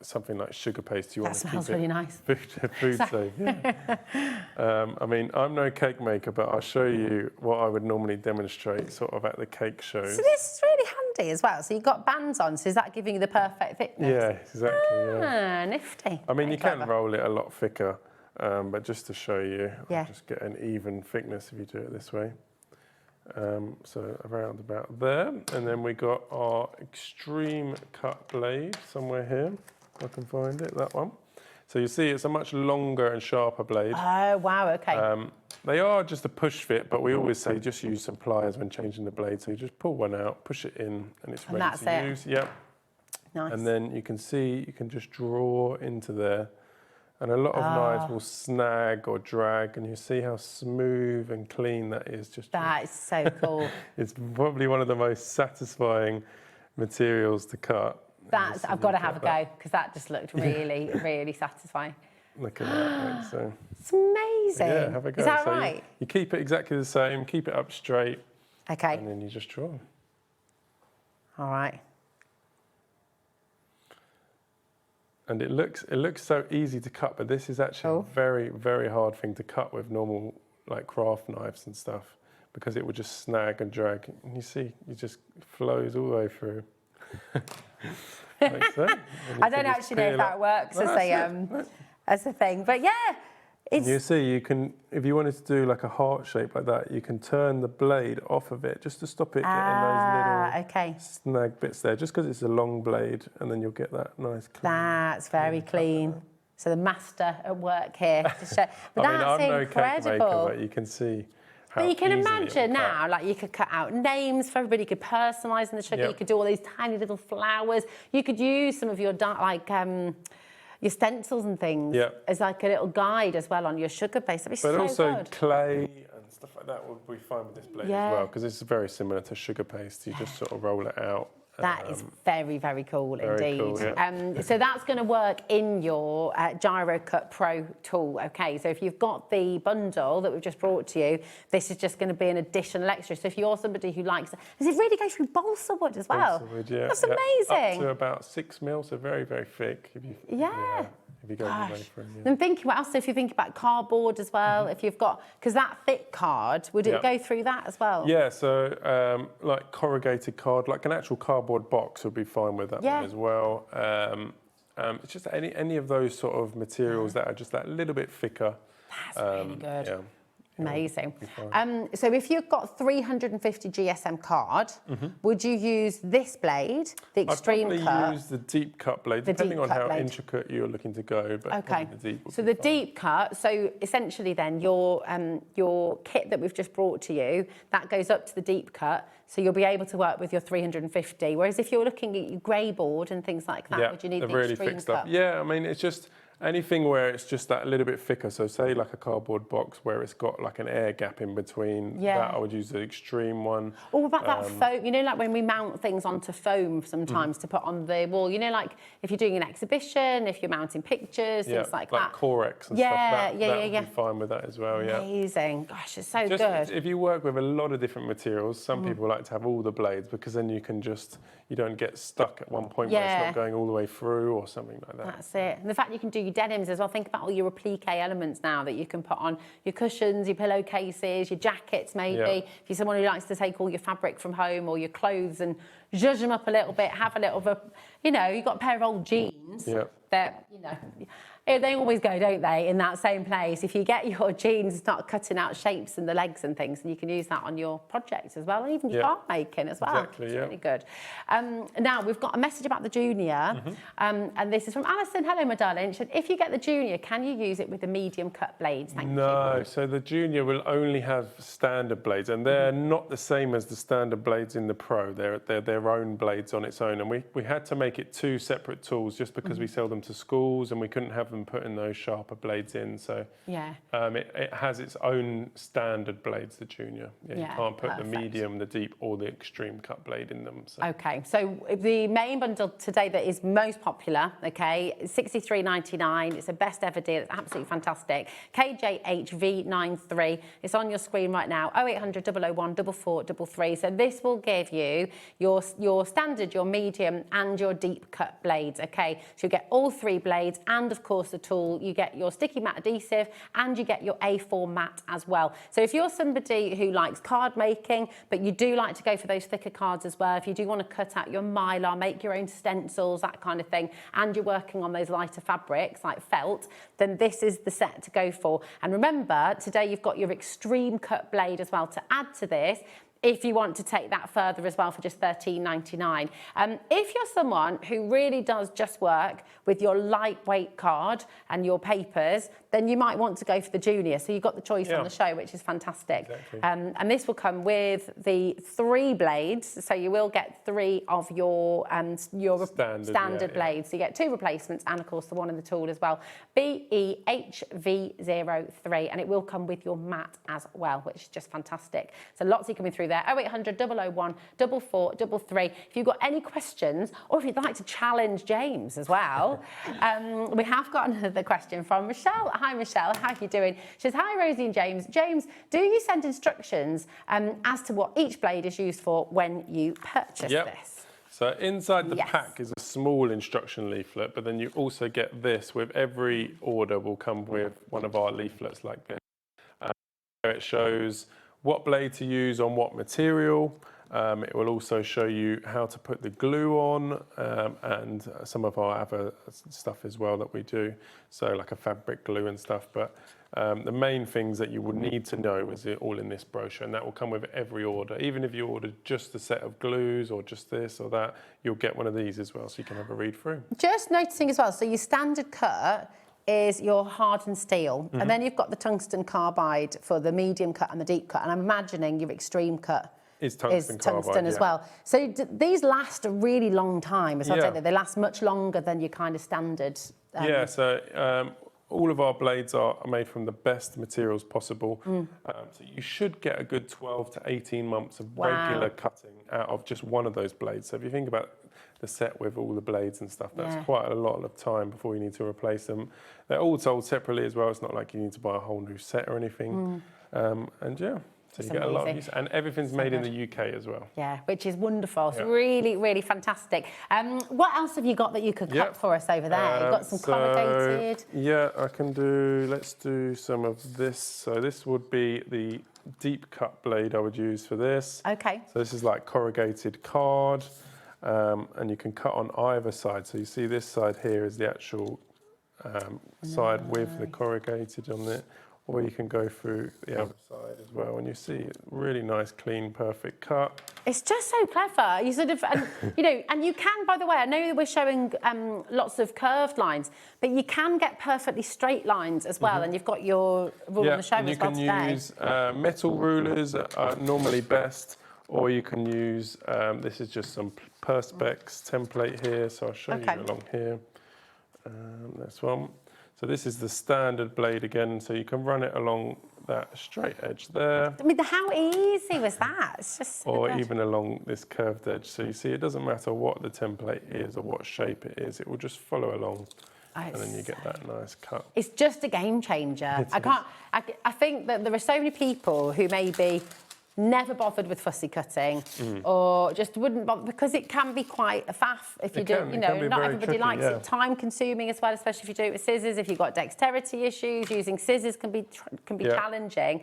something like sugar paste, you want to keep smells it really nice. food safe. Yeah. I mean, I'm no cake maker, but I'll show you what I would normally demonstrate sort of at the cake shows. So this is really handy as well. So you've got bands on, so is that giving you the perfect thickness? Yeah, exactly. Yeah. Nifty. I mean, Very you can clever. roll it a lot thicker, but just to show you, Yeah. I'll just get an even thickness if you do it this way. So around about there, and then we got our extreme cut blade somewhere here. If I can find it, that one. So you see, it's a much longer and sharper blade. Oh wow, okay. They are just a push fit, but we always say just use some pliers when changing the blade. So you just pull one out, push it in, and it's ready that's to it. use. Yep. Nice. And then you can see, you can just draw into there. And a lot of knives will snag or drag, and you see how smooth and clean that is. That is so cool. It's probably one of the most satisfying materials to cut. I've got to have a go, because that just looked really, really satisfying. Look at that. So. It's amazing. Yeah, have a go. Is that So right? You keep it exactly the same, keep it up straight. Okay. And then you just draw. All right. And it looks so easy to cut, but this is actually a very, very hard thing to cut with normal like craft knives and stuff, because it would just snag and drag. And you see, it just flows all the way through. Like so. I don't actually know if that works as a thing, but yeah. It's... You see, you can, if you wanted to do like a heart shape like that, you can turn the blade off of it just to stop it getting those little snag bits there, just because it's a long blade, and then you'll get that nice clean. That's very clean. So the master at work here. To show. But I mean, that's I'm incredible. no cake maker, but you can see how But you can easily it will imagine cut. now, like you could cut out names for everybody, you could personalise in the sugar, Yep. you could do all these tiny little flowers, you could use some of your your stencils and things as like a little guide as well on your sugar base. That'd be But so also good. clay and stuff like that would be fine with this blade Yeah. as well, because it's very similar to sugar paste. You just sort of roll it out. That is very, very cool very indeed. cool, yeah. So that's going to work in your Gyro-Cut Pro tool, okay? So if you've got the bundle that we've just brought to you, this is just going to be an additional extra. So if you're somebody who likes... Does it really go through balsa wood as well? Balsa wood, yeah. That's yeah. amazing. Up to about 6 mil, so very, very thick. If you, if you go all the way through. Yeah. Then thinking what else, if you think about cardboard as well, if you've got... Because that thick card, would it go through that as well? Yeah, so like corrugated card, like an actual cardboard box would be fine with that one as well. It's just any of those sort of materials that are just that little bit thicker. That's really good. Yeah. Amazing. So if you've got 350 GSM card, would you use this blade, the extreme I'd cut? probably use the deep cut blade, depending on how intricate you're looking to go. But Okay. the deep would So be the deep cut, so essentially then your kit that we've just brought to you, that goes up to the deep cut, so you'll be able to work with your 350. Whereas if you're looking at your grey board and things like that, would you need the really extreme thick stuff. cut? Yeah, I mean, it's just anything where it's just that little bit thicker. So say like a cardboard box where it's got like an air gap in between. Yeah. That I would use the extreme one. Or what about that foam? You know, like when we mount things onto foam sometimes to put on the wall. You know, like if you're doing an exhibition, if you're mounting pictures, things like that. Corex and stuff. That would be fine with that as well. Yeah. Amazing. Gosh, it's so Just good. if you work with a lot of different materials, some people like to have all the blades, because then you can just, you don't get stuck at one point where it's not going all the way through or something like that. That's it. And the fact you can do your denims as well. Think about all your applique elements now that you can put on your cushions, your pillowcases, your jackets maybe. Yeah. If you're someone who likes to take all your fabric from home or your clothes and zhuzh them up a little bit, have a little bit, you know, you've got a pair of old jeans that, you know, They always go, don't they, in that same place. If you get your jeans, start cutting out shapes in the legs and things, and you can use that on your projects as well, and even your card making as well. Exactly, it's yeah. really good. Now, we've got a message about the Junior, and this is from Alison. Hello, my darling. She said, if you get the Junior, can you use it with the medium cut blades? Thank you. No, so the Junior will only have standard blades, and they're not the same as the standard blades in the Pro. They're their own blades on its own, and we had to make it 2 separate tools just because we sell them to schools, and we couldn't have them putting those sharper blades in. So it has its own standard blades, the Junior. You can't put the medium, the deep, or the extreme cut blade in them. So. Okay, so the main bundle today that is most popular, okay, is $63.99. It's the best ever deal. It's absolutely fantastic. KJHV93. It's on your screen right now. 0800 001 4433. So this will give you your standard, your medium, and your deep cut blades. Okay, so you get all 3 blades, and of course the tool. You get your sticky mat adhesive, and you get your A4 mat as well. So if you're somebody who likes card making, but you do like to go for those thicker cards as well, if you do want to cut out your mylar, make your own stencils, that kind of thing, and you're working on those lighter fabrics like felt, then this is the set to go for. And remember, today you've got your extreme cut blade as well to add to this, if you want to take that further as well for just $13.99. If you're someone who really does just work with your lightweight card and your papers, then you might want to go for the Junior. So you've got the choice on the show, which is fantastic. Exactly. And this will come with the 3 blades. So you will get 3 of your standard blades. So you get 2 replacements and, of course, the one in the tool as well. BEHV03. And it will come with your mat as well, which is just fantastic. So lots coming through there. 0800 001 4433. If you've got any questions, or if you'd like to challenge James as well, we have got another question from Michelle. Hi, Michelle. How are you doing? She says, hi, Rosie and James. James, do you send instructions as to what each blade is used for when you purchase this? So inside the pack is a small instruction leaflet, but then you also get this. With every order will come with one of our leaflets like this. It shows what blade to use on what material. It will also show you how to put the glue on and some of our other stuff as well that we do. So like a fabric glue and stuff. But the main things that you will need to know is all in this brochure, and that will come with every order. Even if you order just a set of glues or just this or that, you'll get one of these as well, so you can have a read through. Just noticing as well, so your standard cut is your hardened steel, and then you've got the tungsten carbide for the medium cut and the deep cut, and I'm imagining your extreme cut is tungsten as well. So these last a really long time, as I say, they last much longer than your kind of standard. So all of our blades are made from the best materials possible. So you should get a good 12 to 18 months of regular cutting out of just one of those blades. So if you think about the set with all the blades and stuff, that's quite a lot of time before you need to replace them. They're all sold separately as well. It's not like you need to buy a whole new set or anything. So you get a lot of use, and everything's made in the UK as well. Yeah, which is wonderful. It's really, really fantastic. What else have you got that you could cut for us over there? You've got some corrugated. Yeah, I can do. Let's do some of this. So this would be the deep cut blade I would use for this. Okay. So this is like corrugated card, and you can cut on either side. So you see this side here is the actual side with the corrugated on it. Or you can go through the other side as well, and you see really nice, clean, perfect cut. It's just so clever. You sort of, and, and you can, by the way, I know we're showing lots of curved lines, but you can get perfectly straight lines as well, and you've got your rule on the show as well today. You can use metal rulers, are normally best, or you can use, this is just some Perspex template here, so I'll show you along here. This one. So this is the standard blade again, so you can run it along that straight edge there. I mean, how easy was that? It's just so or good. even along this curved edge. So you see, it doesn't matter what the template is or what shape it is, it will just follow along. And then you get that nice cut. It's just a game changer. I think that there are so many people who maybe never bothered with fussy cutting, or just wouldn't bother, because it can be quite a faff if you do, you know, not everybody likes it. Time consuming as well, especially if you do it with scissors. If you've got dexterity issues, using scissors can be challenging.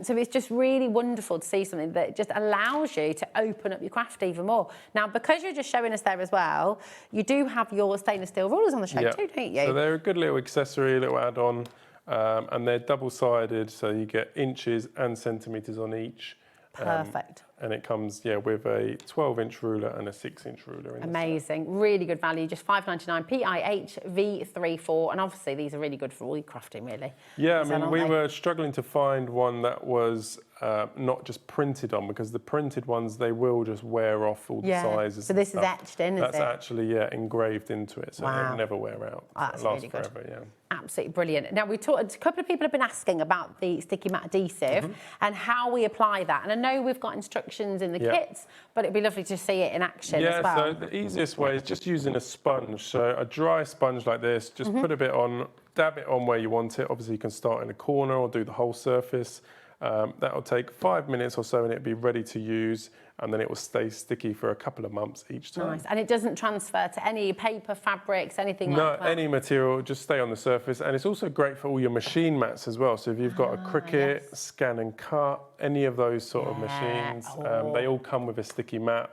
So it's just really wonderful to see something that just allows you to open up your craft even more. Now, because you're just showing us there as well, you do have your stainless steel rulers on the show too, don't you? So they're a good little accessory, little add-on. And they're double-sided, so you get inches and centimetres on each. Perfect. And it comes, with a 12-inch ruler and a 6-inch ruler. Amazing. Really good value, just $5.99, PIHV34. And obviously, these are really good for all your crafting, really. Yeah, I mean, we were struggling to find one that was not just printed on, because the printed ones, they will just wear off all the sizes. So this is etched in, is it? That's actually, engraved into it, so it'll never wear out. That's it lasts really good. forever, Absolutely brilliant. Now, a couple of people have been asking about the sticky mat adhesive and how we apply that. And I know we've got instructions in the kits, but it'd be lovely to see it in action as well. So the easiest way is just using a sponge. So a dry sponge like this, just put a bit on, dab it on where you want it. Obviously, you can start in a corner or do the whole surface. That'll take 5 minutes or so and it'll be ready to use, and then it will stay sticky for a couple of months each time. Nice. And it doesn't transfer to any paper, fabrics, anything like that? No, any material, just stay on the surface. And it's also great for all your machine mats as well. So if you've got a Cricut, Scan and Cut, any of those sort of machines, they all come with a sticky mat.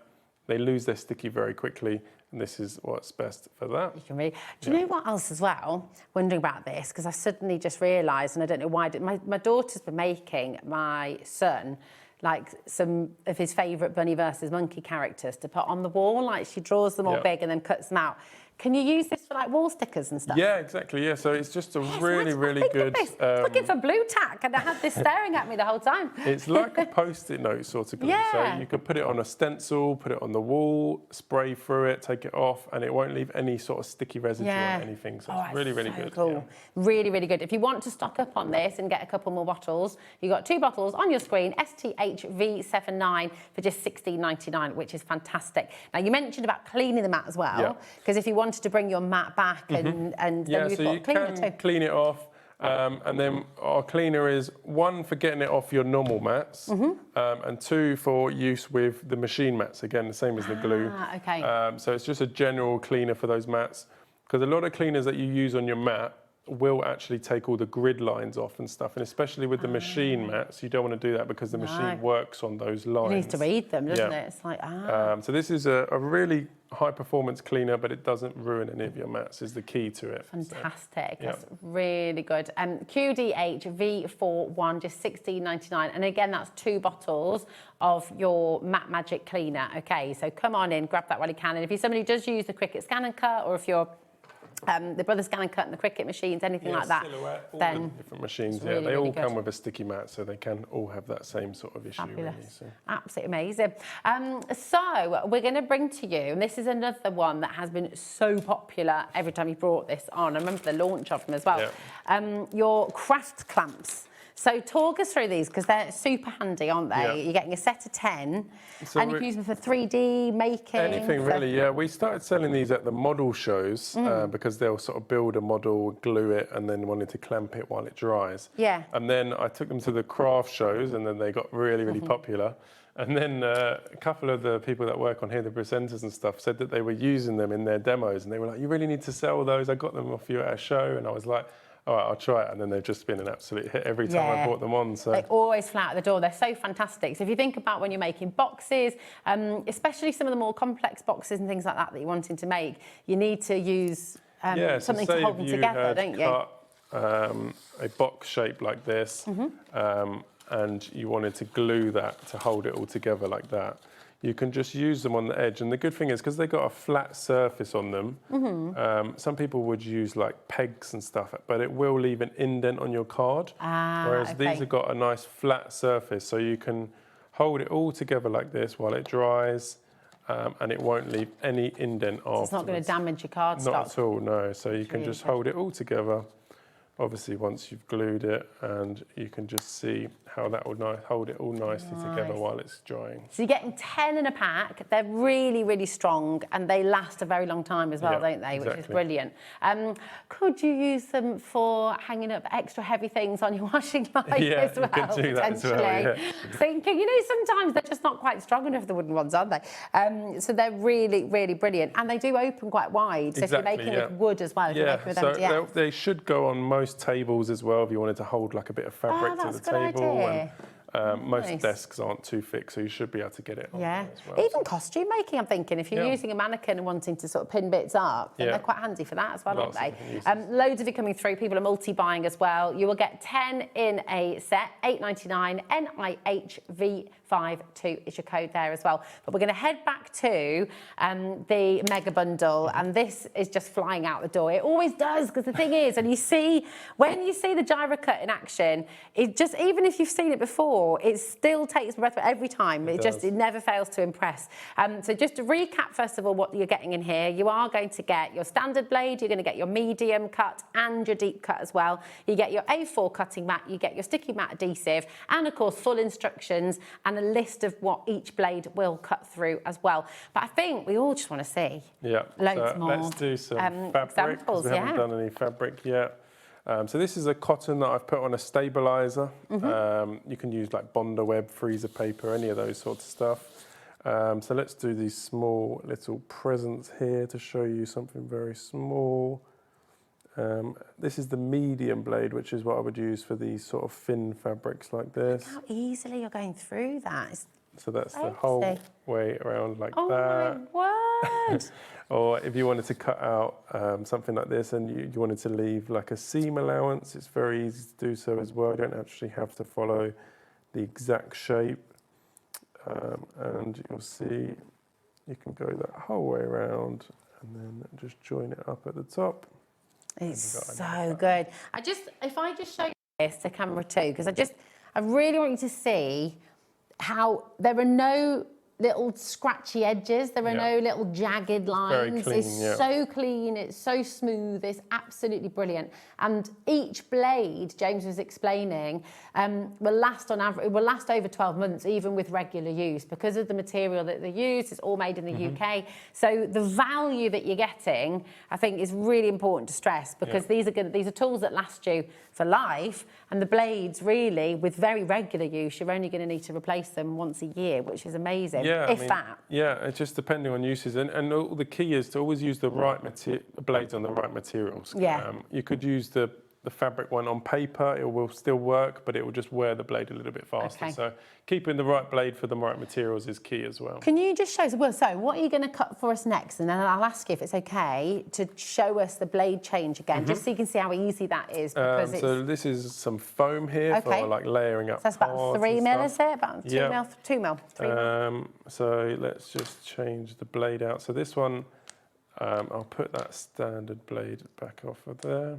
They lose their sticky very quickly, and this is what's best for that. You can really. Do you know what else as well? Wondering about this, because I suddenly just realised, and I don't know why, my daughter's been making my son like some of his favourite Bunny versus Monkey characters to put on the wall. Like, she draws them all big and then cuts them out. Can you use this for like wall stickers and stuff? Yeah, exactly. Yeah, so it's just a really good. Looking for blue tack, and I had this staring at me the whole time. It's like a post-it note sort of glue. So you could put it on a stencil, put it on the wall, spray through it, take it off, and it won't leave any sort of sticky residue on anything. So it's really good. Cool. Really good. If you want to stock up on this and get a couple more bottles, you've got 2 bottles on your screen, STHV79 for just $16.99, which is fantastic. Now, you mentioned about cleaning the mat as well, because if you wanted to bring your mat back and then you've got a cleaner too. Clean it off. And then our cleaner is 1 for getting it off your normal mats, and 2 for use with the machine mats. Again, the same as the glue. So it's just a general cleaner for those mats, because a lot of cleaners that you use on your mat will actually take all the grid lines off and stuff, and especially with the machine mats, you don't want to do that because the machine works on those lines. It needs to read them, doesn't it? It's like, so this is a really high performance cleaner, but it doesn't ruin any of your mats, is the key to it. Fantastic. That's really good. QDH-V41, just $16.99. And again, that's 2 bottles of your Matte Magic cleaner. Okay, so come on in, grab that while you can. And if you're somebody who does use the Cricut Scan and Cut, or if you're the Brother Scan and Cut and the Cricut machines, anything like that, then different machines, really, they all really come with a sticky mat, so they can all have that same sort of issue. Fabulous. Really, so. Absolutely amazing. So we're going to bring to you, and this is another one that has been so popular every time you brought this on. I remember the launch of them as well. Your craft clamps. So talk us through these, because they're super handy, aren't they? You're getting a set of 10, and you can use them for 3D making. Anything really, We started selling these at the model shows because they'll sort of build a model, glue it, and then wanted to clamp it while it dries. And then I took them to the craft shows, and then they got really popular. And then a couple of the people that work on here, the presenters and stuff, said that they were using them in their demos, and they were like, "You really need to sell those. I got them off you at a show," and I was like, all right, I'll try it. And then they've just been an absolute hit every time I brought them on. So they always fly out the door. They're so fantastic. So if you think about when you're making boxes, especially some of the more complex boxes and things like that you're wanting to make, you need to use something to hold them together, don't you? A box shape like this, and you wanted to glue that to hold it all together like that. You can just use them on the edge. And the good thing is, because they've got a flat surface on them, some people would use like pegs and stuff, but it will leave an indent on your card. Whereas these have got a nice flat surface, so you can hold it all together like this while it dries, and it won't leave any indent afterwards. It's not going to damage your card stock. Not at all, no. So you can just hold it all together. Obviously, once you've glued it, and you can just see how that will hold it all nicely together while it's drying. So you're getting 10 in a pack. They're really, really strong, and they last a very long time as well, don't they? Which is brilliant. Could you use them for hanging up extra heavy things on your washing line as well? You could do that as well, Thinking, you know, sometimes they're just not quite strong enough, the wooden ones, aren't they? So they're really, really brilliant, and they do open quite wide. So if you're making with wood as well, if you're making with MDF. They should go on most tables as well if you wanted to hold like a bit of fabric to the table. And most desks aren't too thick, so you should be able to get it on there as well. Even costume making, I'm thinking, if you're using a mannequin and wanting to sort of pin bits up, then they're quite handy for that as well, aren't they? Loads of it coming through. People are multi-buying as well. You will get 10 in a set, $8.99, NIHV52 is your code there as well. But we're going to head back to the mega bundle, and this is just flying out the door. It always does, because the thing is, and when you see the Gyro-Cut in action, it just, even if you've seen it before, it still takes breath every time. It never fails to impress. So just to recap, first of all, what you're getting in here, you are going to get your standard blade, you're going to get your medium cut and your deep cut as well. You get your A4 cutting mat, you get your sticky mat adhesive, and of course full instructions and a list of what each blade will cut through as well. But I think we all just want to see loads more. Let's do some fabric, because we haven't done any fabric yet. So this is a cotton that I've put on a stabilizer. You can use like Bonder web, freezer paper, any of those sorts of stuff. So let's do these small little presents here to show you something very small. This is the medium blade, which is what I would use for these sort of thin fabrics like this. Look how easily you're going through that. So that's the whole way around like that. Oh my word! Or if you wanted to cut out something like this and you wanted to leave like a seam allowance, it's very easy to do so as well. You don't actually have to follow the exact shape. And you'll see you can go that whole way around and then just join it up at the top. It's so good. If I just show you this to camera too, because I really want you to see how there are no little scratchy edges, there are no little jagged lines. Very clean, it's so clean, it's so smooth, it's absolutely brilliant. And each blade, James was explaining, will last on average, will last over 12 months, even with regular use, because of the material that they use. It's all made in the UK. So the value that you're getting, I think, is really important to stress, because these are tools that last you for life, and the blades, really, with very regular use, you're only going to need to replace them once a year, which is amazing. Yeah, it's just depending on uses, and all the key is to always use the right blades on the right materials. You could use the fabric one on paper, it will still work, but it will just wear the blade a little bit faster. So keeping the right blade for the right materials is key as well. Can you just show us, well, so what are you going to cut for us next? And then I'll ask you if it's okay to show us the blade change again, just so you can see how easy that is. Because so this is some foam here for like layering up. So that's about 3 mil, is it? About 2 mil, 2 mil, 3 mil. So let's just change the blade out. So this one, I'll put that standard blade back off of there.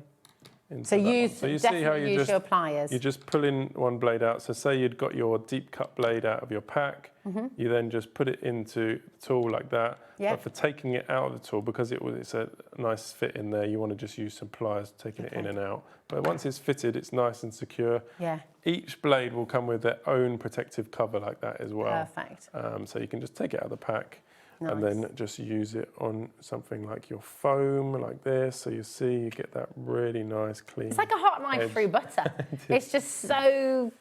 So you see how you your pliers. You just pull in one blade out. So say you'd got your deep cut blade out of your pack, you then just put it into the tool like that. But for taking it out of the tool, because it's a nice fit in there, you want to just use some pliers, taking it in and out. But once it's fitted, it's nice and secure. Each blade will come with their own protective cover like that as well. Perfect. So you can just take it out of the pack. And then just use it on something like your foam, like this. So you see, you get that really nice, clean. It's like a hot knife through butter. It's just so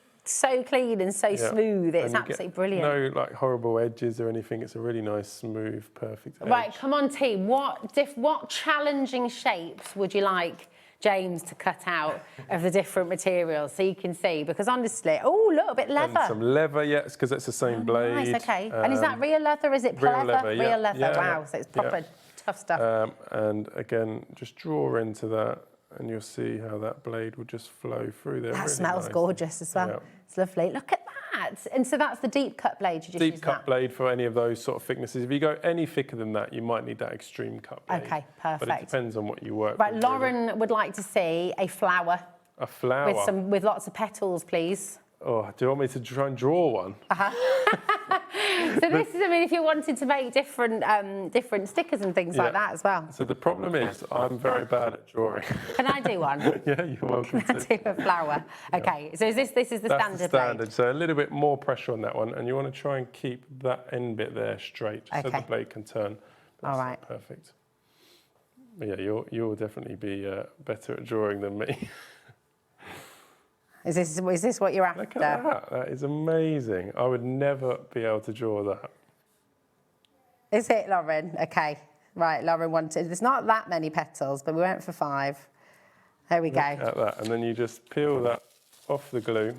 clean and so smooth. It's absolutely brilliant. No like horrible edges or anything. It's a really nice, smooth, perfect edge. Right, come on, team. What challenging shapes would you like James to cut out of the different materials so you can see? Because honestly, oh, look, a bit leather. And some leather, yes, because it's the same blade. Nice, okay. And is that real leather? Is it pleather? Real leather, wow. So it's proper tough stuff. And again, just draw into that and you'll see how that blade will just flow through there. That really smells gorgeous as well. It's lovely. Look at that. And so that's the deep cut blade. You just deep cut blade for any of those sort of thicknesses. If you go any thicker than that, you might need that extreme cut blade. Okay, perfect. But it depends on what you work with. Right, Lauren would like to see a flower. A flower? With lots of petals, please. Oh, do you want me to try and draw one? So this is, I mean, if you wanted to make different stickers and things like that as well. So the problem is, I'm very bad at drawing. Can I do one? Yeah, you're welcome Can I do a flower? Okay, so this is the That's standard the standard. blade. So a little bit more pressure on that one, and you want to try and keep that end bit there straight, so the Okay. blade can turn. That's All right. Perfect. But yeah, you'll definitely be better at drawing than me. Is this what you're after? Look at that. That is amazing. I would never be able to draw that. Is it, Lauren? Okay. Right, Lauren wanted... There's not that many petals, but we went for 5. There we go. Look at that. And then you just peel that off the glue,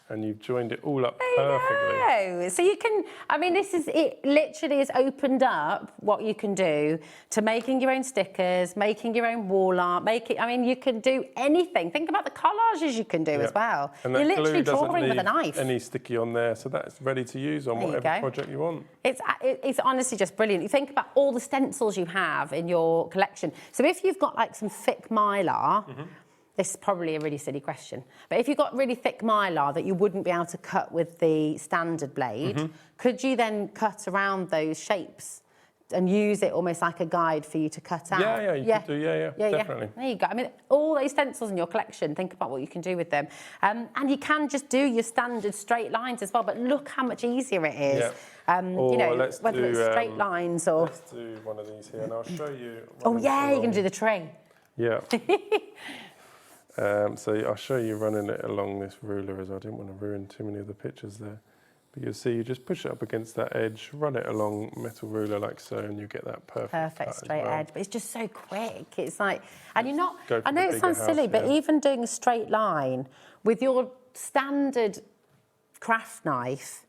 and you've joined it all up perfectly. No. So you can... I mean, it literally has opened up what you can do to making your own stickers, making your own wall art, I mean, you can do anything. Think about the collages you can do as well. And You're that literally glue doesn't drawing with a leave knife. any sticky on there, so that's ready to use on There you whatever go. project you want. It's honestly just brilliant. You think about all the stencils you have in your collection. So if you've got like some thick mylar, this is probably a really silly question, but if you've got really thick mylar that you wouldn't be able to cut with the standard blade, could you then cut around those shapes and use it almost like a guide for you to cut out? Yeah, you could do, definitely. There you go. I mean, all those stencils in your collection, think about what you can do with them. And you can just do your standard straight lines as well, but look how much easier it is. You know, whether it's straight lines or... Let's do one of these here, and I'll show you... Oh, yeah, you can do the tree. Yeah. So I'll show you running it along this ruler, as I didn't want to ruin too many of the pictures there. But you'll see, you just push it up against that edge, run it along metal ruler like so, and you get that perfect straight edge. But it's just so quick. It's like, and you're not, Go for I know the it sounds bigger silly, house, but yeah. even doing a straight line with your standard craft knife,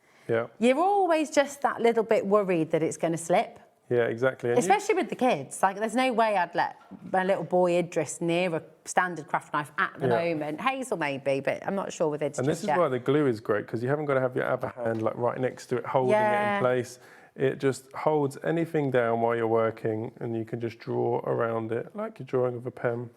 you're always just that little bit worried that it's going to slip. Yeah, exactly. And Especially with the kids. Like, there's no way I'd let my little boy Idris near a standard craft knife at the moment. Hazel maybe, but I'm not sure with Idris. And this is why the glue is great, because you haven't got to have your other hand like right next to it, holding it in place. It just holds anything down while you're working, and you can just draw around it like you're drawing with a pen.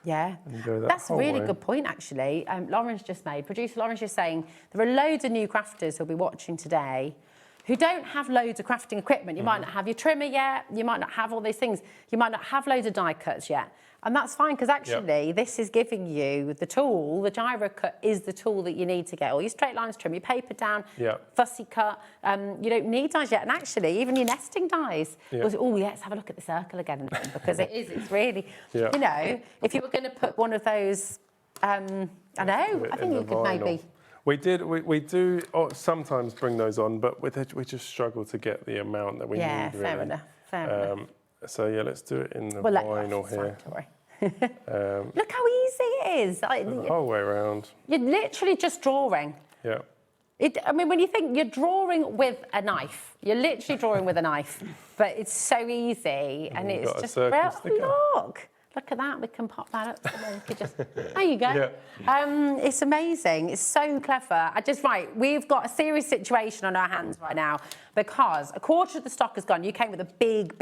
Yeah, that's a really good point, actually. Lauren's just made, producer Lauren's just saying, there are loads of new crafters who'll be watching today who don't have loads of crafting equipment. You might not have your trimmer yet, you might not have all these things, you might not have loads of die cuts yet. And that's fine, because actually this is giving you the tool, the Gyro-Cut is the tool that you need to get all your straight lines trim, your paper down, fussy cut. You don't need dies yet. And actually, even your nesting dies. Oh, let's have a look at the circle again, because it's really, you know, if you were going to put one of those, I think you could maybe... We do sometimes bring those on, but we just struggle to get the amount that we need. Yeah, fair enough. So yeah, let's do it in the vinyl here. Look how easy it is. Like, the whole way around. You're literally just drawing. Yeah. I mean, when you think you're drawing with a knife, you're literally drawing with a knife, but it's so easy, and it's just Look at that, we can pop that up. We could just, there you go. It's amazing, it's so clever. We've got a serious situation on our hands right now, because a quarter of the stock has gone. You came with a big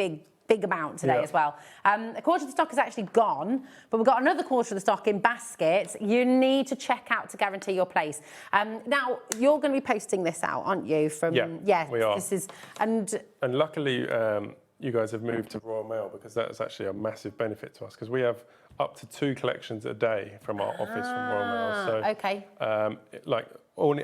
amount today as well. A quarter of the stock is actually gone, but we've got another quarter of the stock in baskets. You need to check out to guarantee your place. Now, you're going to be posting this out, aren't you? We are. And luckily, you guys have moved to Royal Mail, because that's actually a massive benefit to us, because we have up to 2 collections a day from our office from Royal Mail. So,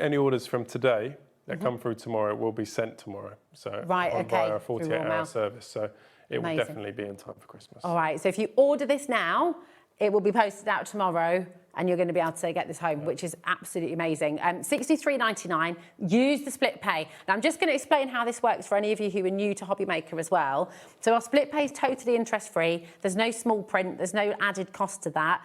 any orders from today that come through tomorrow will be sent tomorrow. So via a 48-hour service. So it will definitely be in time for Christmas. All right. So if you order this now, it will be posted out tomorrow, and you're going to be able to get this home, which is absolutely amazing. $63.99, use the split pay. Now, I'm just going to explain how this works for any of you who are new to Hobby Maker as well. So our split pay is totally interest-free. There's no small print. There's no added cost to that.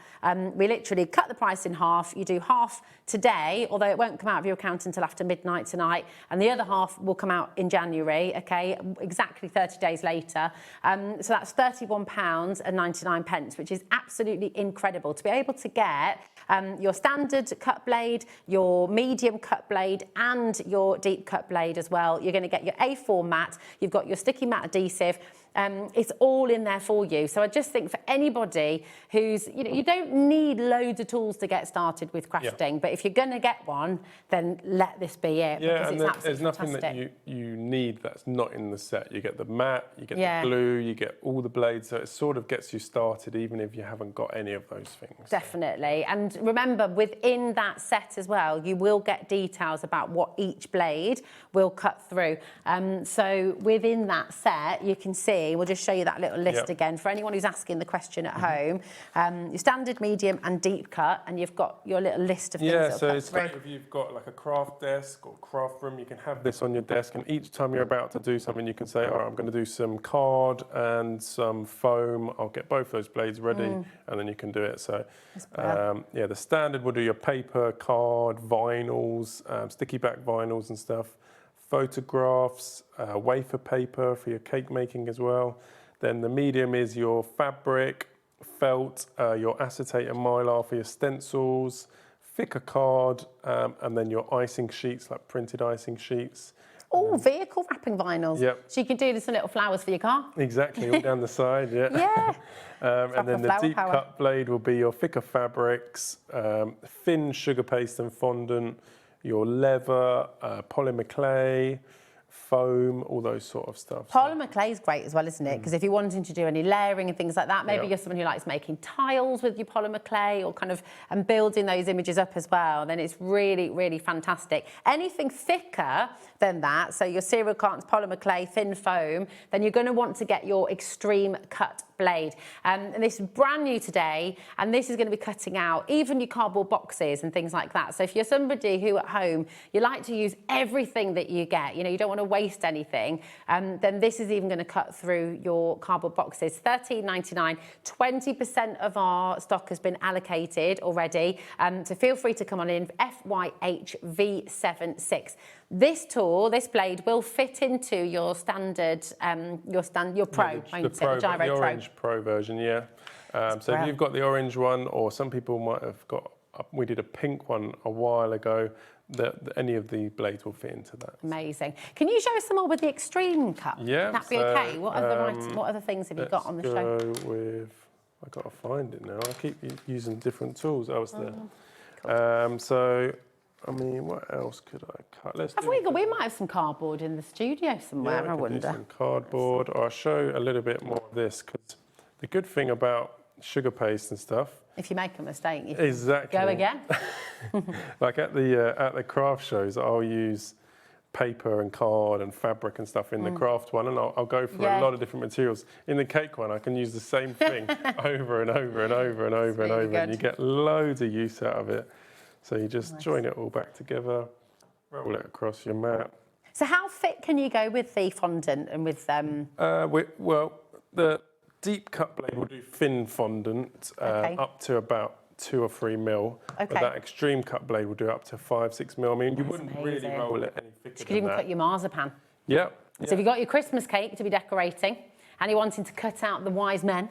We literally cut the price in half. You do half today, although it won't come out of your account until after midnight tonight, and the other half will come out in January, okay, exactly 30 days later. So that's £31.99, which is absolutely incredible to be able to get your standard cut blade, your medium cut blade, and your deep cut blade as well. You're going to get your A4 mat, you've got your sticky mat adhesive, It's all in there for you. So I just think for anybody who's, you don't need loads of tools to get started with crafting, but if you're going to get one, then let this be it. Yeah, because and there's nothing that you need that's not in the set. You get the mat, you get the glue, you get all the blades, so it sort of gets you started even if you haven't got any of those things. Definitely. And remember, within that set as well, you will get details about what each blade will cut through. So within that set, you can see, we'll just show you that little list again for anyone who's asking the question at home. Your standard, medium and deep cut, and you've got your little list of things that will so cut it's through. great if you've got like a craft desk or craft room, you can have this on your desk, and each time you're about to do something, you can say, all right, I'm going to do some card and some foam. I'll get both those blades ready, and then you can do it. So, the standard will do your paper, card, vinyls, sticky back vinyls and stuff, photographs, wafer paper for your cake making as well. Then the medium is your fabric, felt, your acetate and mylar for your stencils, thicker card, and then your icing sheets, like printed icing sheets. Oh, vehicle wrapping vinyls. Yep. So you can do some little flowers for your car. Exactly, all down the side, Yeah. And then the deep cut blade will be your thicker fabrics, thin sugar paste and fondant, your leather, polymer clay, foam, all those sort of stuff. Polymer clay is great as well, isn't it? Because if you're wanting to do any layering and things like that, maybe you're someone who likes making tiles with your polymer clay or kind of and building those images up as well, then it's really, really fantastic. Anything thicker than that, so your cereal cartons, polymer clay, thin foam, then you're going to want to get your extreme cut blade. And this is brand new today, and this is going to be cutting out even your cardboard boxes and things like that. So if you're somebody who at home, you like to use everything that you get, you don't want to waste anything, then this is even going to cut through your cardboard boxes. $13.99, 20% of our stock has been allocated already, so feel free to come on in, FYHV76. This tool, this blade, will fit into your standard, your Pro, won't it? The Gyro the Orange Pro version, so if you've got the orange one, or some people might have got, we did a pink one a while ago, that any of the blades will fit into that. Amazing. Can you show us some more with the extreme cut? Yeah. That'd be okay. What other things have you got on the show? Let's go with, I've got to find it now. I keep using different tools. I was there. Cool. So, I mean, what else could I cut? We might have some cardboard in the studio somewhere, I wonder. Do some cardboard, or I'll show a little bit more of this, because the good thing about sugar paste and stuff, if you make a mistake, you can go again. Like at the craft shows, I'll use paper and card and fabric and stuff in the craft one, and I'll go for a lot of different materials. In the cake one, I can use the same thing over and over and over and over and over, and you get loads of use out of it. So you just join it all back together, roll it across your mat. So how thick can you go with the fondant and with well, the deep cut blade will do thin fondant up to about 2 or 3 mil. But that extreme cut blade will do up to 5-6 mil. I mean, you wouldn't really roll it any thicker you could even cut your marzipan. Yeah. So if you've got your Christmas cake to be decorating, and you're wanting to cut out the wise men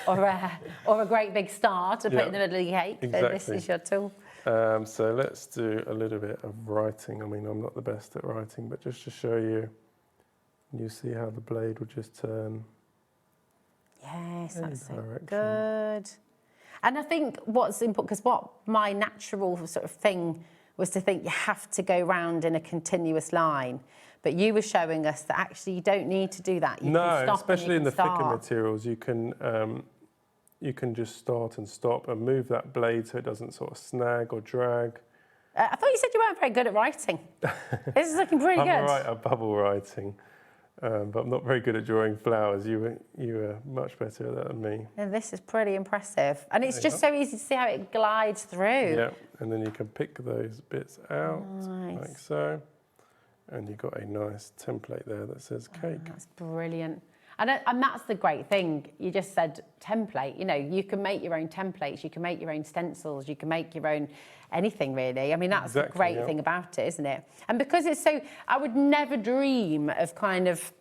or a great big star to put in the middle of your cake, then this is your tool. So let's do a little bit of writing. I mean, I'm not the best at writing, but just to show you, you see how the blade will just turn. Yes, that's so good. And I think what's important, because what my natural sort of thing was to think you have to go round in a continuous line. But you were showing us that actually you don't need to do that. You can stop, especially in the thicker materials, you can just start and stop and move that blade so it doesn't sort of snag or drag. I thought you said you weren't very good at writing. This is looking pretty good. I'm all right at bubble writing, but I'm not very good at drawing flowers. You were much better at that than me. And this is pretty impressive. And it's just so easy to see how it glides through. Yeah, and then you can pick those bits out, like so. And you've got a nice template there that says cake. That's brilliant. And that's the great thing. You just said template. You can make your own templates. You can make your own stencils. You can make your own anything, really. I mean, that's the great thing about it, isn't it? And because it's so, I would never dream of kind of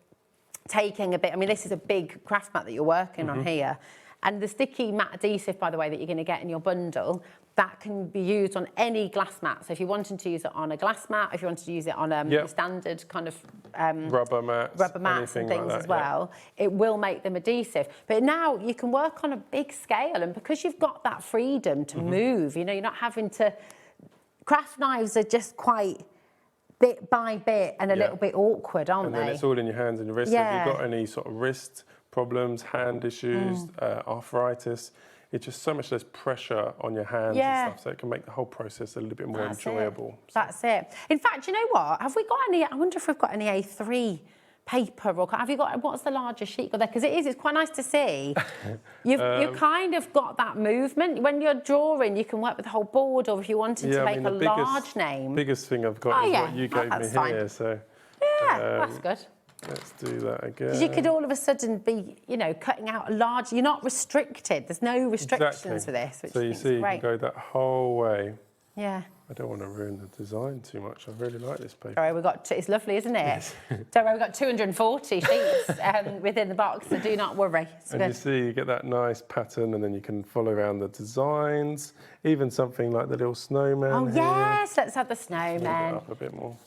taking a bit. I mean, this is a big craft mat that you're working on here. And the sticky matte adhesive, by the way, that you're going to get in your bundle, that can be used on any glass mat. So if you wanted to use it on a glass mat, if you wanted to use it on your standard kind of rubber mats and things like that, as well, it will make them adhesive. But now you can work on a big scale, and because you've got that freedom to move, you know, you're not having to... Craft knives are just quite bit by bit and a little bit awkward, aren't they? And then it's all in your hands and your wrists. Yeah. If you've got any sort of wrist problems, hand issues, arthritis, it's just so much less pressure on your hands and stuff, so it can make the whole process a little bit more enjoyable. That's it. In fact, you know what? Have we got any, I wonder if we've got any A3 paper, or have you got, what's the largest sheet got there? Because it's quite nice to see. You've kind of got that movement. When you're drawing, you can work with the whole board, or if you wanted to make a large name. Biggest thing I've got is what you gave me here, so... Yeah, that's good. Let's do that again. Because you could all of a sudden be, you know, cutting out a large... You're not restricted. There's no restrictions for this, which so you see, you can go that whole way. Yeah. I don't want to ruin the design too much. I really like this paper. Sorry, it's lovely, isn't it? Yes. Don't worry, we've got 240 sheets within the box, so do not worry. It's good. You see, you get that nice pattern, and then you can follow around the designs, even something like the little snowman. Oh, yes, let's have the snowman. Up a bit more.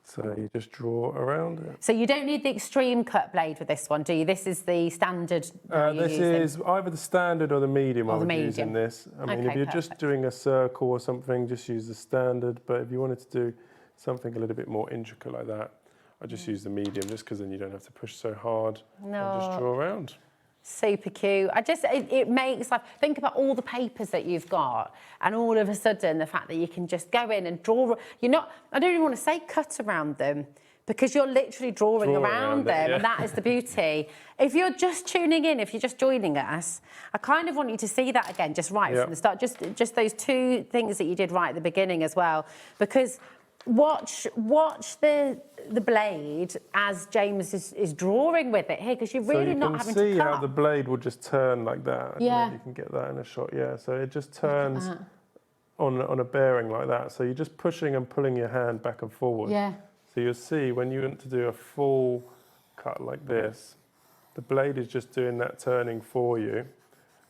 So you just draw around it. So you don't need the extreme cut blade with this one, do you? This is the standard. This is either the standard or the medium. I would use in this. I mean, if you're just doing a circle or something, just use the standard. But if you wanted to do something a little bit more intricate like that, I just use the medium, just because then you don't have to push so hard. And just draw around. Super cute. It makes life... Think about all the papers that you've got, and all of a sudden the fact that you can just go in and draw... You're not... I don't even want to say cut around them, because you're literally drawing around them, and that is the beauty. If you're just tuning in, if you're just joining us, I kind of want you to see that again, just right from the start. Just those two things that you did right at the beginning as well, because... Watch the blade as James is drawing with it here, because you're really not having to cut. You can see how the blade will just turn like that. Yeah. You can get that in a shot, so it just turns on a bearing like that. So you're just pushing and pulling your hand back and forward. Yeah. So you'll see when you want to do a full cut like this, the blade is just doing that turning for you.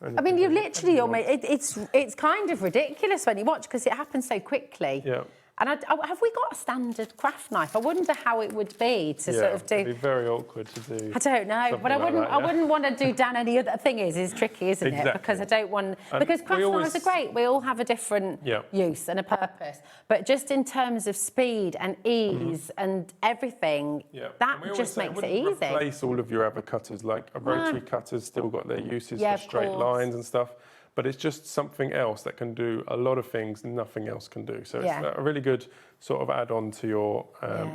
I mean, you literally almost... It's kind of ridiculous when you watch, because it happens so quickly. Yeah. And have we got a standard craft knife? I wonder how it would be to sort of do... it'd be very awkward to do. I don't know, but I wouldn't want to do down any other thing. It's tricky, isn't it? Because I don't want... Because craft knives are great. We all have a different use and a purpose. But just in terms of speed and ease and everything, that just makes it easy. Replace all of your other cutters. Like a rotary cutter's still got their uses for straight lines and stuff. But it's just something else that can do a lot of things nothing else can do. So it's a really good sort of add-on to your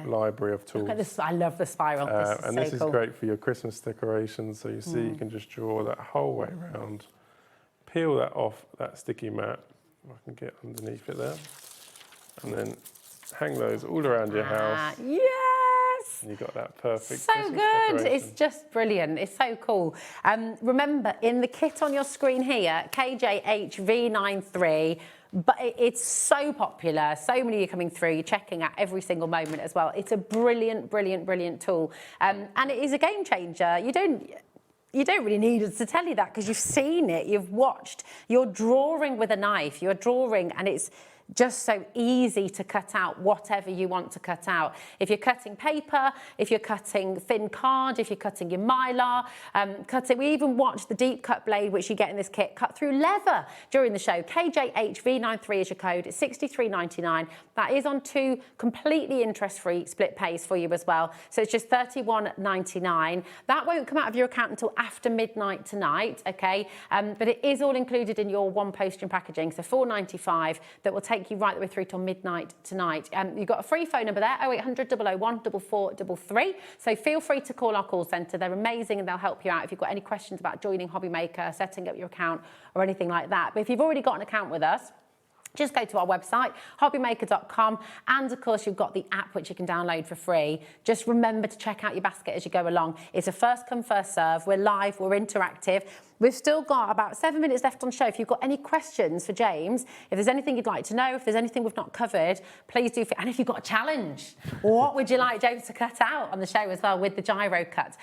library of tools. Look at this, I love the spiral. This is great for your Christmas decorations. So you see, you can just draw that whole way around, peel that off that sticky mat. I can get underneath it there, and then hang those all around your house. And you got that perfect. So Christmas good. decoration. It's just brilliant. It's so cool. Remember, in the kit on your screen here, KJHV93, but it's so popular. So many are coming through. You're checking out every single moment as well. It's a brilliant, brilliant, brilliant tool. And it is a game changer. You don't really need us to tell you that, because you've seen it, you've watched. You're drawing with a knife. You're drawing, and it's just so easy to cut out whatever you want to cut out. If you're cutting paper, if you're cutting thin card, if you're cutting your mylar, we even watched the deep cut blade, which you get in this kit, cut through leather during the show. KJHV93 is your code. It's $63.99. That is on 2 completely interest-free split pays for you as well. So it's just $31.99. That won't come out of your account until after midnight tonight, okay? But it is all included in your one posting packaging, so $4.95. That will take you right the way through till midnight tonight. You've got a free phone number there, 0800 001 4433. So feel free to call our call centre. They're amazing, and they'll help you out if you've got any questions about joining Hobbymaker, setting up your account or anything like that. But if you've already got an account with us, just go to our website, hobbymaker.com, and of course you've got the app which you can download for free. Just remember to check out your basket as you go along. It's a first come, first serve. We're live, we're interactive. We've still got about 7 minutes left on the show. If you've got any questions for James, if there's anything you'd like to know, if there's anything we've not covered, please do. And if you've got a challenge, what would you like James to cut out on the show as well with the Gyro-Cut?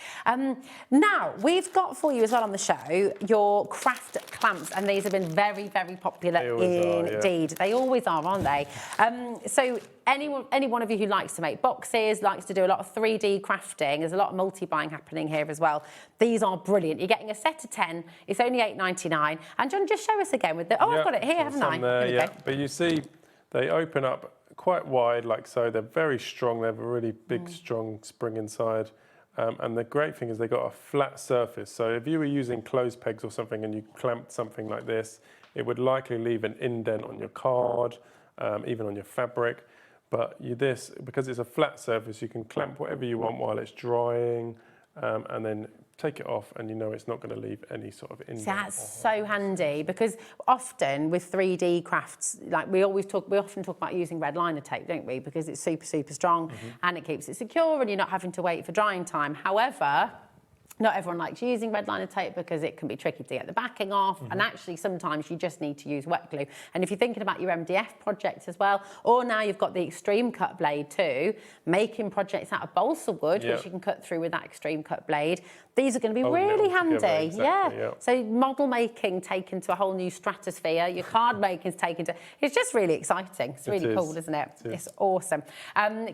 Now, we've got for you as well on the show your craft clamps, and these have been very, very popular indeed. They always are, aren't they? So any one of you who likes to make boxes, likes to do a lot of 3D crafting, there's a lot of multi-buying happening here as well. These are brilliant. You're getting a set of 10. It's only $8.99. And John, just show us again with the... Oh, I've got it here, haven't I? There, yeah. But you see, they open up quite wide, like so. They're very strong. They have a really big, strong spring inside. And the great thing is they've got a flat surface. So if you were using clothes pegs or something and you clamped something like this, it would likely leave an indent on your card, even on your fabric. But because it's a flat surface, you can clamp whatever you want while it's drying, and then take it off, and you know it's not going to leave any sort of indent. That's so handy, because often with 3D crafts, like we often talk about using red liner tape, don't we? Because it's super, super strong and it keeps it secure, and you're not having to wait for drying time. However, not everyone likes using red liner tape because it can be tricky to get the backing off, and actually sometimes you just need to use wet glue. And if you're thinking about your MDF project as well, or now you've got the extreme cut blade too, making projects out of balsa wood, which you can cut through with that extreme cut blade, these are going to be really handy. So model making taken to a whole new stratosphere, your card making's taken to... It's just really exciting. It's really cool, isn't it? It's awesome.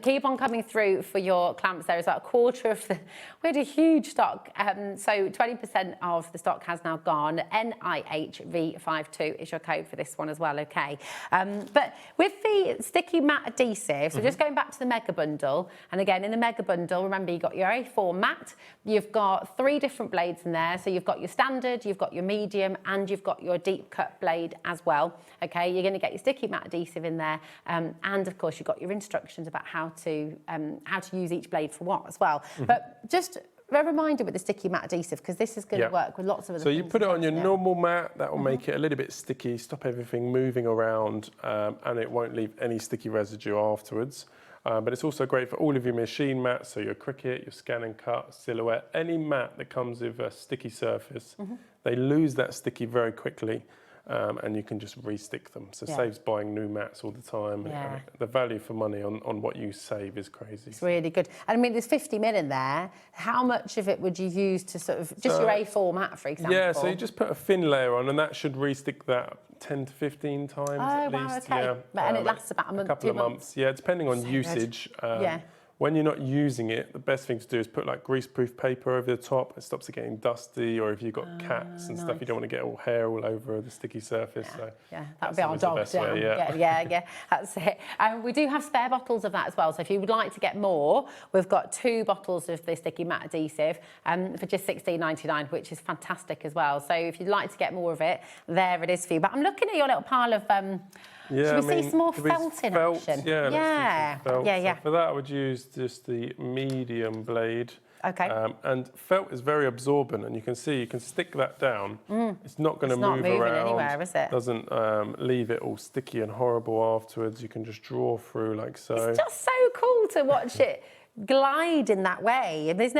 Keep on coming through for your clamps. There is about a quarter of the... We had a huge stock. So 20% of the stock has now gone. NIHV52 is your code for this one as well, okay? But with the sticky matte adhesive, so just going back to the mega bundle, and again, in the mega bundle, remember you've got your A4 matte, you've got 3 different blades in there. So you've got your standard, you've got your medium, and you've got your deep cut blade as well, okay? You're going to get your sticky matte adhesive in there, and of course you've got your instructions about how to use each blade for what as well. But just a reminder with the sticky matte adhesive, because this is going to work with lots of other things. So you put it on your normal mat, that will make it a little bit sticky, stop everything moving around, and it won't leave any sticky residue afterwards. But it's also great for all of your machine mats, so your Cricut, your Scan and Cut, Silhouette, any mat that comes with a sticky surface, they lose that sticky very quickly. And you can just re-stick them. So it saves buying new mats all the time. And the value for money on what you save is crazy. It's really good. And I mean, there's 50 mil in there. How much of it would you use to sort of, just your A4 mat, for example? Yeah, so you just put a thin layer on, and that should re-stick that 10 to 15 times at least. Okay. And it lasts about a month, a couple of months. Yeah, depending on usage. When you're not using it, the best thing to do is put like greaseproof paper over the top. It stops it getting dusty, or if you've got cats and stuff, you don't want to get all hair all over the sticky surface. That'd be our dog down. Yeah, that's it. We do have spare bottles of that as well. So if you would like to get more, we've got 2 bottles of the sticky matte adhesive for just $16.99, which is fantastic as well. So if you'd like to get more of it, there it is for you. But I'm looking at your little pile of... should we see some more felt in action? Yeah. So for that, I would use just the medium blade. Okay. And felt is very absorbent, and you can stick that down. It's not going to move around. Anywhere, is it? Doesn't leave it all sticky and horrible afterwards. You can just draw through like so. It's just so cool to watch it glide in that way, and there's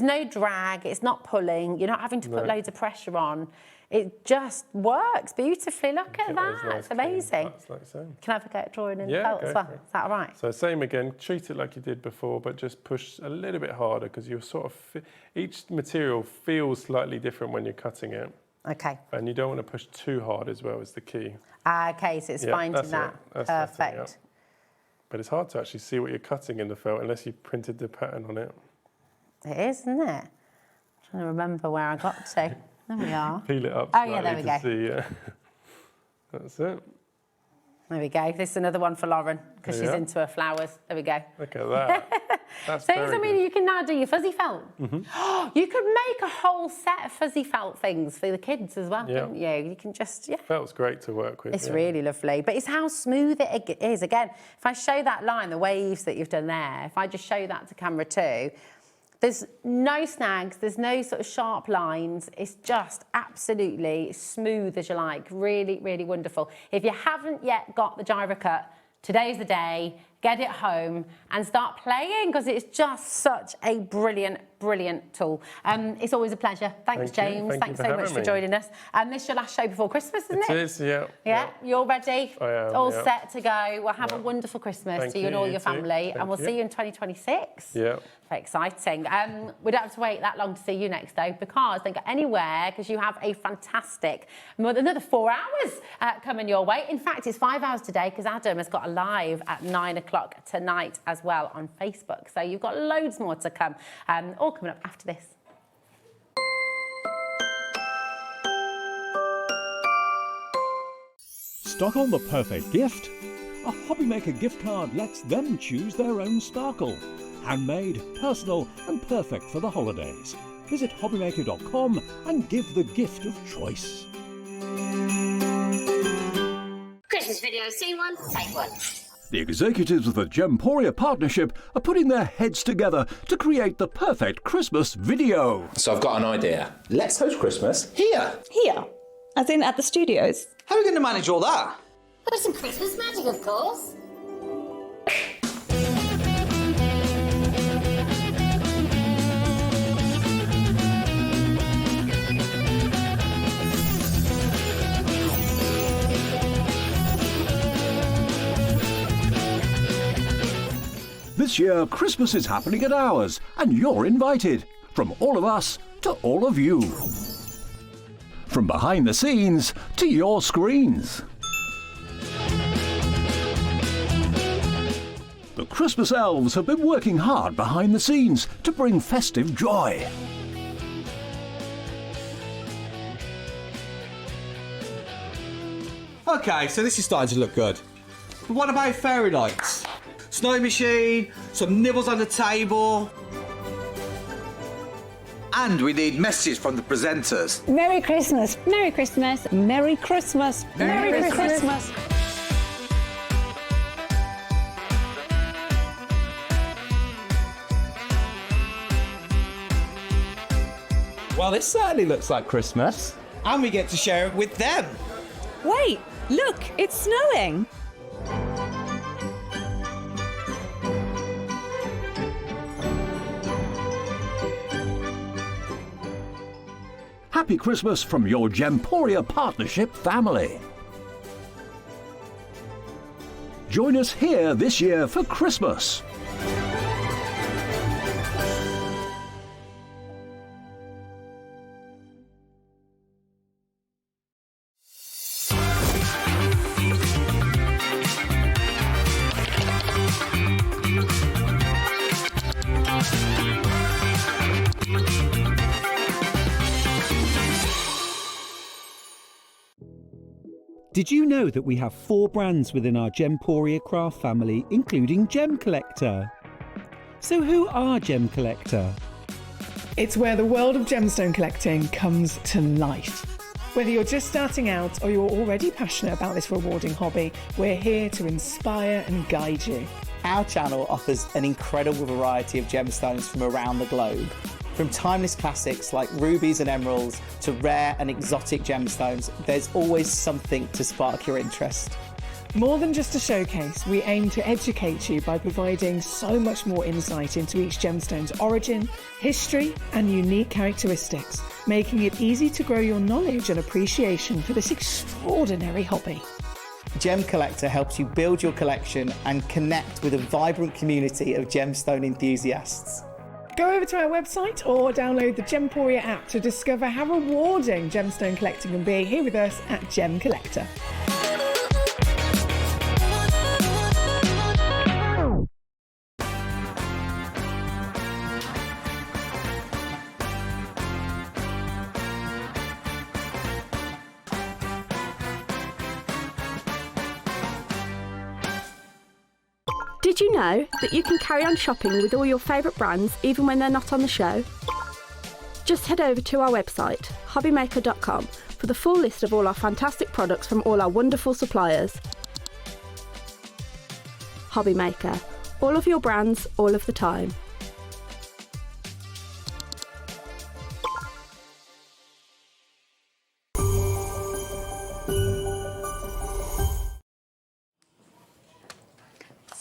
no drag. It's not pulling. You're not having to put loads of pressure on. It just works beautifully. Look at that. It's amazing. Like so. Can I have a go at drawing in felt as well? Is that all right? So same again, treat it like you did before, but just push a little bit harder, because you're sort of... Each material feels slightly different when you're cutting it. Okay. And you don't want to push too hard as well, is the key. Okay, so it's finding that. Perfect. But it's hard to actually see what you're cutting in the felt unless you printed the pattern on it. It is, isn't it? I'm trying to remember where I got to. There we are. Peel it up there we go. See, That's it. There we go. This is another one for Lauren, because she's into her flowers. There we go. Look at that. That's very good. You can now do your fuzzy felt. You could make a whole set of fuzzy felt things for the kids as well, couldn't you? You can just, Felt's great to work with. It's really lovely. But it's how smooth it is. Again, if I show that line, the waves that you've done there, if I just show that to camera 2, There's no snags, there's no sort of sharp lines. It's just absolutely smooth as you like. Really, really wonderful. If you haven't yet got the Gyro-Cut, today's the day. Get it home and start playing because it's just such a brilliant, brilliant tool. It's always a pleasure. Thanks, James. Thanks so much for joining us. And this is your last show before Christmas, isn't it? It is, yeah. Yeah, you're ready? I am, all yeah. set to go. Well, have a wonderful Christmas to you and all your family. And we'll see you in 2026. Yeah. Very exciting. We don't have to wait that long to see you next, though, because don't go anywhere because you have a fantastic, another 4 hours coming your way. In fact, it's 5 hours today because Adam has got a live at 9 o'clock tonight as well on Facebook. So you've got loads more to come, all coming up after this. Stock on the perfect gift? A Hobbymaker gift card lets them choose their own sparkle. Handmade, personal and perfect for the holidays. Visit hobbymaker.com and give the gift of choice. Christmas video, scene one, take one. The executives of the Gemporia partnership are putting their heads together to create the perfect Christmas video. So I've got an idea. Let's host Christmas here. Here? As in at the studios? How are we going to manage all that? With some Christmas magic, of course. This year, Christmas is happening at ours, and you're invited. From all of us to all of you. From behind the scenes to your screens. The Christmas elves have been working hard behind the scenes to bring festive joy. Okay, so this is starting to look good. But what about fairy lights? Snow machine, some nibbles on the table. And we need messages from the presenters. Merry Christmas. Merry Christmas. Merry Christmas. Merry Christmas. Well, this certainly looks like Christmas. And we get to share it with them. Wait, look, it's snowing. Happy Christmas from your Gemporia partnership family. Join us here this year for Christmas. Did you know that we have 4 brands within our Gemporia craft family, including Gem Collector? So who are Gem Collector? It's where the world of gemstone collecting comes to life. Whether you're just starting out or you're already passionate about this rewarding hobby, we're here to inspire and guide you. Our channel offers an incredible variety of gemstones from around the globe. From timeless classics like rubies and emeralds to rare and exotic gemstones, there's always something to spark your interest. More than just a showcase, we aim to educate you by providing so much more insight into each gemstone's origin, history, and unique characteristics, making it easy to grow your knowledge and appreciation for this extraordinary hobby. Gem Collector helps you build your collection and connect with a vibrant community of gemstone enthusiasts. Go over to our website or download the Gemporia app to discover how rewarding gemstone collecting can be here with us at Gem Collector. Did you know that you can carry on shopping with all your favourite brands even when they're not on the show? Just head over to our website, hobbymaker.com, for the full list of all our fantastic products from all our wonderful suppliers. Hobbymaker, all of your brands, all of the time.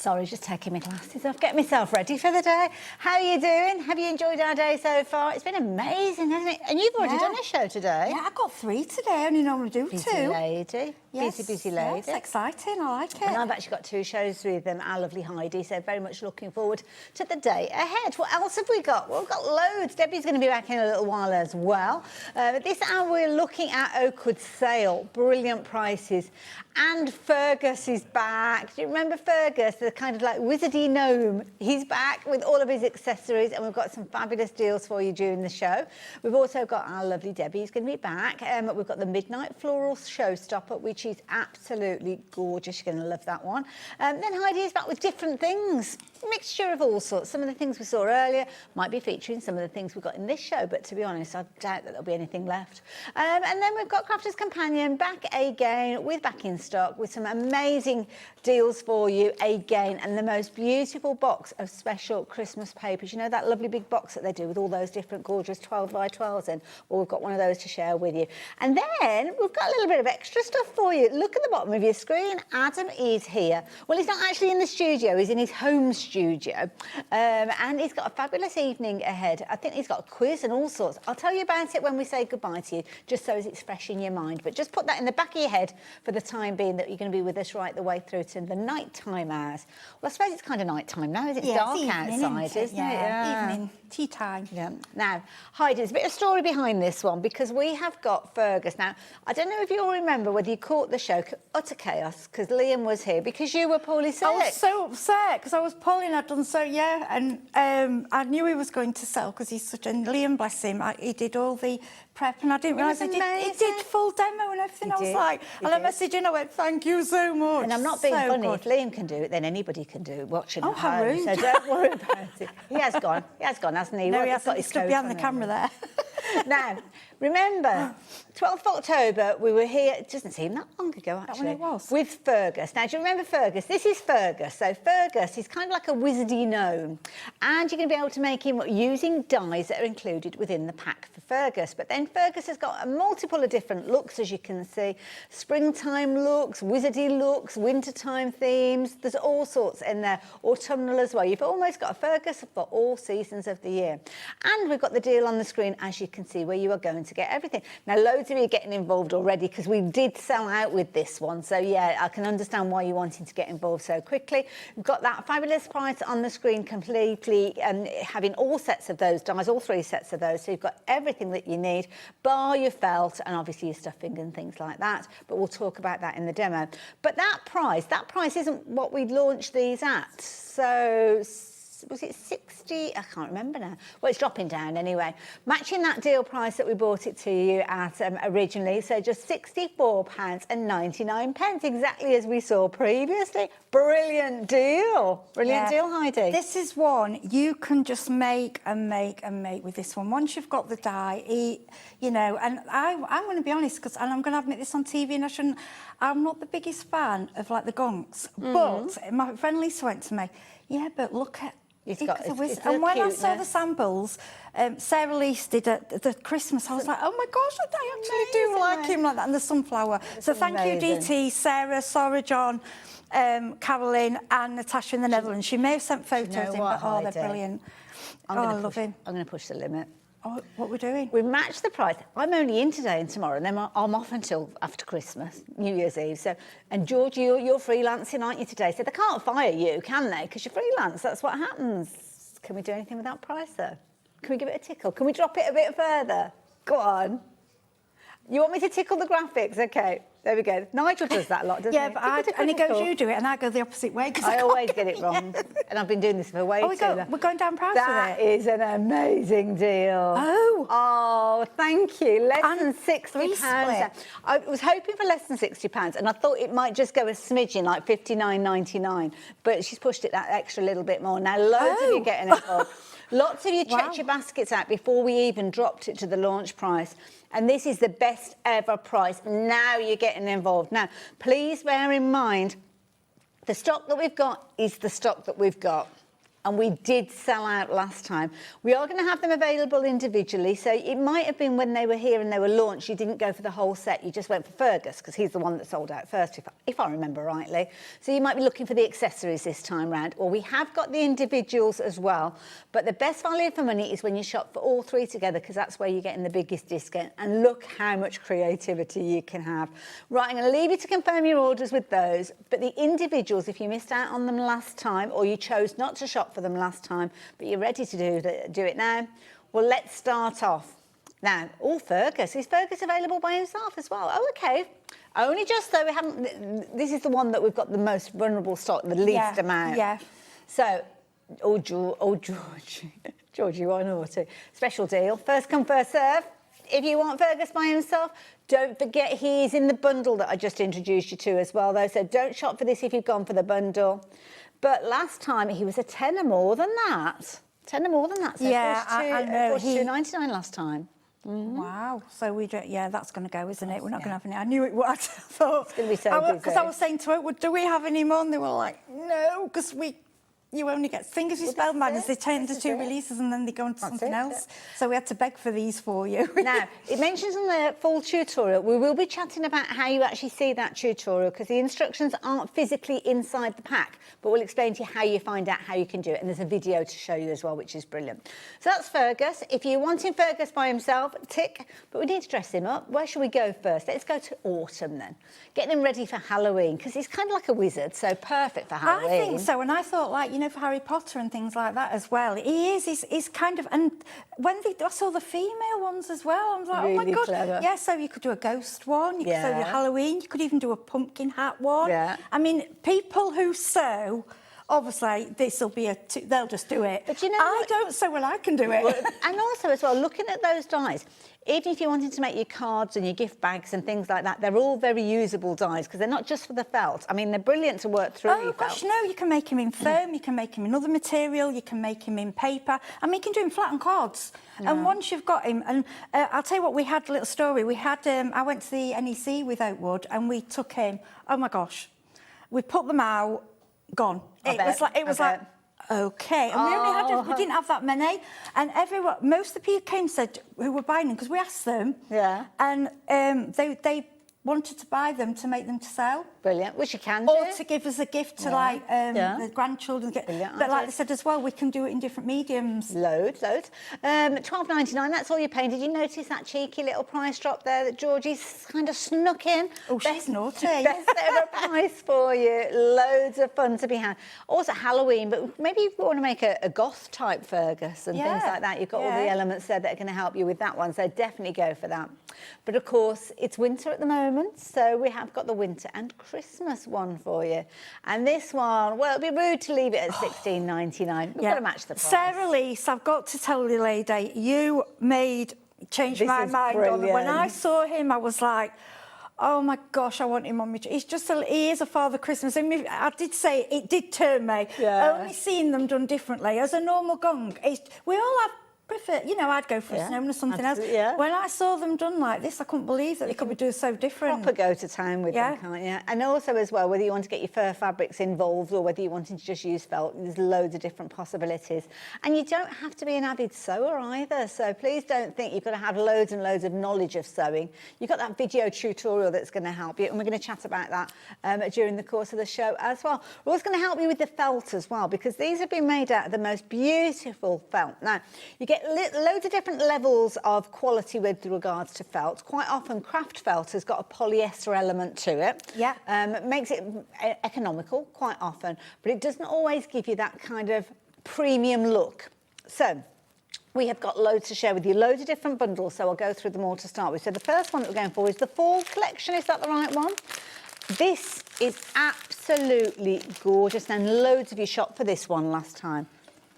Sorry, just taking my glasses off, getting myself ready for the day. How are you doing? Have you enjoyed our day so far? It's been amazing, hasn't it? And you've already done a show today. Yeah, I got 3 today. I only normally do 2. Busy lady. Yes, busy lady. It's exciting. I like it. And I've actually got 2 shows with our lovely Heidi, so very much looking forward to the day ahead. What else have we got? Well, we've got loads. Debbie's going to be back in a little while as well. This hour we're looking at Oakwood Sale. Brilliant prices. And Fergus is back. Do you remember Fergus, the kind of like wizardy gnome? He's back with all of his accessories, and we've got some fabulous deals for you during the show. We've also got our lovely Debbie who's going to be back. We've got the Midnight Floral Showstopper, which is absolutely gorgeous. You're going to love that one. Then Heidi is back with different things. Mixture of all sorts. Some of the things we saw earlier might be featuring some of the things we've got in this show, but to be honest, I doubt that there'll be anything left. And then we've got Crafter's Companion back again, back in stock with some amazing deals for you again, and the most beautiful box of special Christmas papers. You know that lovely big box that they do with all those different gorgeous 12 by 12s in? Well, we've got one of those to share with you. And then we've got a little bit of extra stuff for you. Look at the bottom of your screen. Adam is here. Well, he's not actually in the studio. He's in his home studio. And he's got a fabulous evening ahead. I think he's got a quiz and all sorts. I'll tell you about it when we say goodbye to you, just so as it's fresh in your mind. But just put that in the back of your head for the time being, that you're going to be with us right the way through to the nighttime hours. Well, I suppose it's kind of nighttime now, isn't it? It's dark outside, isn't it? Yeah, evening, tea time. Yeah. Now, Heidi, there's a bit of story behind this one, because we have got Fergus. Now, I don't know if you all remember whether you caught the show, utter chaos, because Liam was here, because you were poorly sick. I was so upset, because I was poorly and I'd done so, and I knew he was going to sell, because he's such, and Liam, bless him, he did all the prep, and I didn't realise he did full demo and everything. I was like, and I messaged him, I went, thank you so much. And I'm not being funny. If Liam can do it, then anybody can do it watching at how home. rude. So don't worry about it. He has gone, hasn't he? No, Well, he hasn't. got He his stood coat behind on the camera there. Now, remember, 12th of October, we were here, it doesn't seem that long ago, actually. That when it was? With Fergus. Now, do you remember Fergus? This is Fergus. So Fergus is kind of like a wizardy gnome. And you're going to be able to make him using dies that are included within the pack for Fergus. But then Fergus has got a multiple of different looks, as you can see. Springtime looks, wizardy looks, wintertime themes. There's all sorts in there. Autumnal as well. You've almost got a Fergus for all seasons of the year. And we've got the deal on the screen, as you can see, where you are going to get everything. Now, loads of you are getting involved already, because we did sell out with this one. So, yeah, I can understand why you're wanting to get involved so quickly. We've got that fabulous price on the screen completely, having all sets of those dies, all 3 sets of those. So you've got everything that you need, bar your felt and obviously your stuffing and things like that. But we'll talk about that in the demo. But that price isn't what we launched these at. So, was it 60? I can't remember now. Well, it's dropping down anyway. Matching that deal price that we bought it to you at originally, so just £64.99, exactly as we saw previously. Brilliant deal. Brilliant deal, Heidi. This is one you can just make and make and make with this one. Once you've got the die, and I'm going to be honest, and I'm going to admit this on TV, and I'm not the biggest fan of like the gonks, but my friend Lisa went to me, yeah, but look at, it's and when I saw the samples, Sarah Lease did the Christmas, I was like, oh my gosh, I actually do like him like that, and the sunflower. So thank you, DT, Sarah, John, Caroline and Natasha in the Netherlands. She may have sent photos in, but they're brilliant. I love him. I'm going to push the limit. Oh, what we're doing? We matched the price. I'm only in today and tomorrow, and then I'm off until after Christmas, New Year's Eve. So, and George, you're freelancing, aren't you, today? So they can't fire you, can they? Because you're freelance. That's what happens. Can we do anything with that price, though? Can we give it a tickle? Can we drop it a bit further? Go on. You want me to tickle the graphics? Okay, there we go. Nigel does that a lot, doesn't he? Yeah, but and he goes, you do it, and I go the opposite way. I always get it wrong, and I've been doing this for way too long. We're going down price That with it. is an amazing deal. Oh, thank you. Less than £60. I was hoping for less than £60, and I thought it might just go a smidgen, like $59.99, but she's pushed it that extra little bit more. Now, loads of you getting involved. Lots of you checked your baskets out before we even dropped it to the launch price. And this is the best ever price. Now you're getting involved. Now, please bear in mind, the stock that we've got is the stock that we've got. and we did sell out last time. We are going to have them available individually, so it might have been when they were here and they were launched, you didn't go for the whole set, you just went for Fergus, because he's the one that sold out first, if I remember rightly. So you might be looking for the accessories this time round, or we have got the individuals as well, but the best value for money is when you shop for all three together, because that's where you're getting the biggest discount, and look how much creativity you can have. Right, I'm going to leave you to confirm your orders with those, but the individuals, if you missed out on them last time, or you chose not to shop for them last time, but you're ready to do it now, well, let's start off. Now, Fergus. Is Fergus available by himself as well? Oh, okay. Only just though we haven't... This is the one that we've got the most vulnerable stock, the least amount. Yeah. So, George, you are naughty. Special deal. First come, first serve. If you want Fergus by himself, don't forget he's in the bundle that I just introduced you to as well, though. So don't shop for this if you've gone for the bundle. But last time he was a tenner more than that. Tenner more than that. So yeah, I know. $42.99 last time. Mm-hmm. Wow. So that's going to go, isn't it? We're not going to have any. I knew it would. I thought. It's going to be so busy. Because I was saying to Oakwood, do we have any more? And they were like, no, because you only get fingers with Spellbinders. They turn into 2 releases and then they go into something else. So we had to beg for these for you. Now, it mentions in the full tutorial, we will be chatting about how you actually see that tutorial, because the instructions aren't physically inside the pack, but we'll explain to you how you find out how you can do it. And there's a video to show you as well, which is brilliant. So that's Fergus. If you're wanting Fergus by himself, tick, but we need to dress him up. Where should we go first? Let's go to autumn then. Get him ready for Halloween, because he's kind of like a wizard, so perfect for Halloween. I think so, and I thought, for Harry Potter and things like that as well. He's kind of, and when I saw the female ones as well, I was like, really oh my God. Clever. Yeah, so you could do a ghost one, you could do a Halloween, you could even do a pumpkin hat one. Yeah. I mean, people who sew, obviously, this'll be they'll just do it. But you know I don't sew, well, I can do it. And also as well, looking at those dies, even if you wanted to make your cards and your gift bags and things like that, they're all very usable dies, because they're not just for the felt. I mean, they're brilliant to work through. Oh, gosh, no, you can make him in foam, you can make him in other material, you can make him in paper. I mean, you can do him flat on cards. Yeah. And once you've got him, and I'll tell you what, we had a little story. We had, I went to the NEC with Oakwood, and we took him, oh my gosh, we put them out, gone. It was like, okay, and we didn't have that many, and most of the people came said who were buying them, because we asked them, and they wanted to buy them to make them to sell. Brilliant, which you can do. Or to give as a gift to the grandchildren. But like they said as well, we can do it in different mediums. Loads. $12.99, that's all you're paying. Did you notice that cheeky little price drop there that Georgie's kind of snuck in? Oh, she's naughty. Best ever price for you. Loads of fun to be had. Also Halloween, but maybe you want to make a goth type Fergus and things like that. You've got all the elements there that are going to help you with that one, so definitely go for that. But of course, it's winter at the moment, so we have got the winter and Christmas one for you. And this one, well, it'd be rude to leave it at $16.99. We've got to match the price. Sarah Lease, I've got to tell you, lady, you changed my mind on it. When I saw him, I was like, oh my gosh, I want him on me. He is a Father Christmas. I did say it did turn me. Only seeing them done differently. As a normal gong, we all have prefer, I'd go for a snowman or something else. Yeah. When I saw them done like this, I couldn't believe that they could be doing so different. Proper go to town with them, can't you? And also as well, whether you want to get your fur fabrics involved or whether you wanted to just use felt, there's loads of different possibilities. And you don't have to be an avid sewer either, so please don't think you've got to have loads and loads of knowledge of sewing. You've got that video tutorial that's going to help you, and we're going to chat about that during the course of the show as well. We're also going to help you with the felt as well, because these have been made out of the most beautiful felt. Now, you get loads of different levels of quality with regards to felt. Quite often, craft felt has got a polyester element to it. Yeah. Makes it economical quite often, but it doesn't always give you that kind of premium look. So, we have got loads to share with you, loads of different bundles, so I'll go through them all to start with. So the first one that we're going for is the fall collection. Is that the right one? This is absolutely gorgeous, and loads of you shopped for this one last time.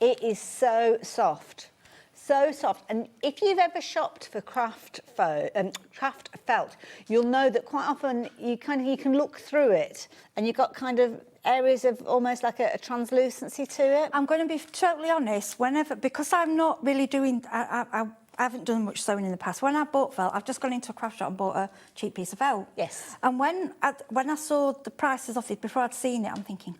It is so soft. So soft, and if you've ever shopped for craft felt, you'll know that quite often you can look through it, and you've got kind of areas of almost like a translucency to it. I'm going to be totally honest. Because I'm not really doing, I haven't done much sewing in the past. When I bought felt, I've just gone into a craft shop and bought a cheap piece of felt. Yes. And when I saw the prices of it before I'd seen it, I'm thinking,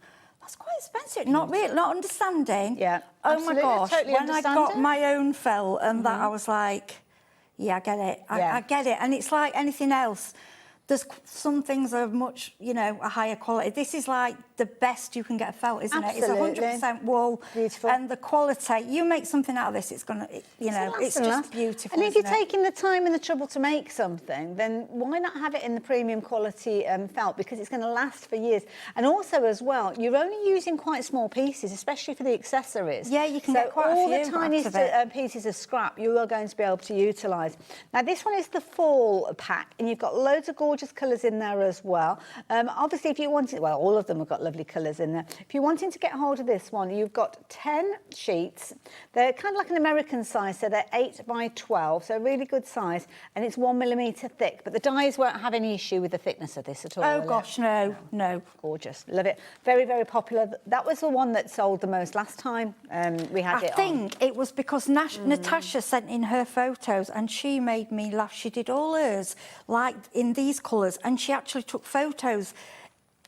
That's quite expensive. Not really, not understanding. Yeah. Oh Absolutely, my gosh! totally When I understand got it. my own felt and that, I was like, yeah, I get it. I get it. And it's like anything else. There's some things are much, you know, a higher quality. This is like the best you can get a felt, isn't Absolutely. it? It's 100% wool. Beautiful. And the quality, you make something out of this, it's going to, you know, it's just beautiful. And if you're isn't it? taking the time and the trouble to make something, then why not have it in the premium quality felt, because it's going to last for years. And also as well, you're only using quite small pieces, especially for the accessories. Yeah, you can so get quite a all few the tiniest out of it. pieces of scrap you are going to be able to utilise. Now this one is the fall pack, and you've got loads of gorgeous colours in there as well. Obviously, if you wanted, well, all of them have got lovely colours in there. If you're wanting to get hold of this one, you've got 10 sheets. They're kind of like an American size, so they're 8 by 12, so really good size, and it's 1 millimetre thick. But the dyes won't have any issue with the thickness of this at all. Oh, will it? gosh, no. Gorgeous. Love it. Very, very popular. That was the one that sold the most last time we had it I think it was because Natasha sent in her photos and she made me laugh. She did all hers, like, in these colours, and she actually took photos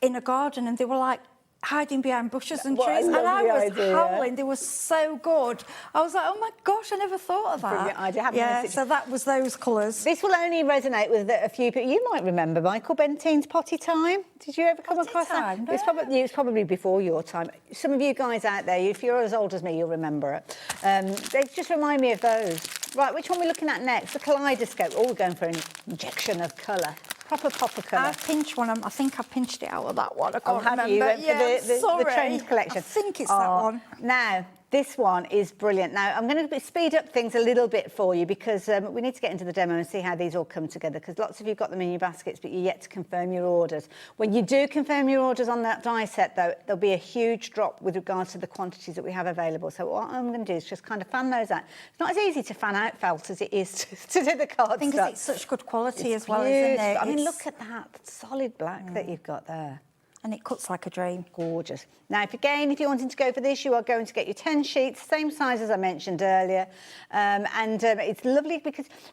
in a garden and they were, like, hiding behind bushes and trees. And I was howling. They were so good. I was like, oh, my gosh, I never thought of that. Brilliant idea. Yeah, so that was those colours. This will only resonate with a few people. You might remember Michael Bentine's Potty Time. Did you ever come across that? No. It was probably before your time. Some of you guys out there, if you're as old as me, you'll remember it. They just remind me of those. Right, which one are we looking at next? The kaleidoscope. Oh, we're going for an injection of colour. Proper colour. I pinched one. I think I pinched it out of that one. I can't have remember. you? Went Yeah, for the sorry. trend collection. I think it's that one. Now, this one is brilliant. Now, I'm going to speed up things a little bit for you because we need to get into the demo and see how these all come together, because lots of you got them in your baskets, but you're yet to confirm your orders. When you do confirm your orders on that die set, though, there'll be a huge drop with regards to the quantities that we have available. So what I'm going to do is just kind of fan those out. It's not as easy to fan out felt as it is to do the card I think stuff. it's such good quality It's as well, isn't it? beautiful. I mean, look at that solid black that you've got there. And it cuts like a dream. Gorgeous. Now, if you're wanting to go for this, you are going to get your 10 sheets, same size as I mentioned earlier. It's lovely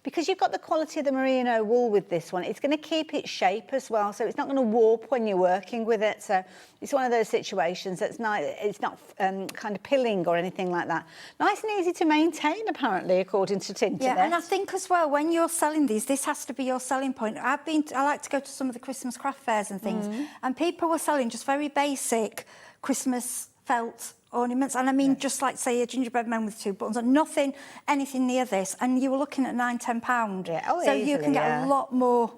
because you've got the quality of the merino wool with this one. It's going to keep its shape as well, so it's not going to warp when you're working with it. So it's one of those situations that's it's not kind of pilling or anything like that. Nice and easy to maintain, apparently, according to Tinternet. Yeah, and I think as well, when you're selling these, this has to be your selling point. I like to go to some of the Christmas craft fairs and things, and people were selling just very basic Christmas felt ornaments, and I mean just like, say, a gingerbread man with 2 buttons, and anything near this, and you were looking at £9-10. Yeah. Oh, so easily, you can get a lot more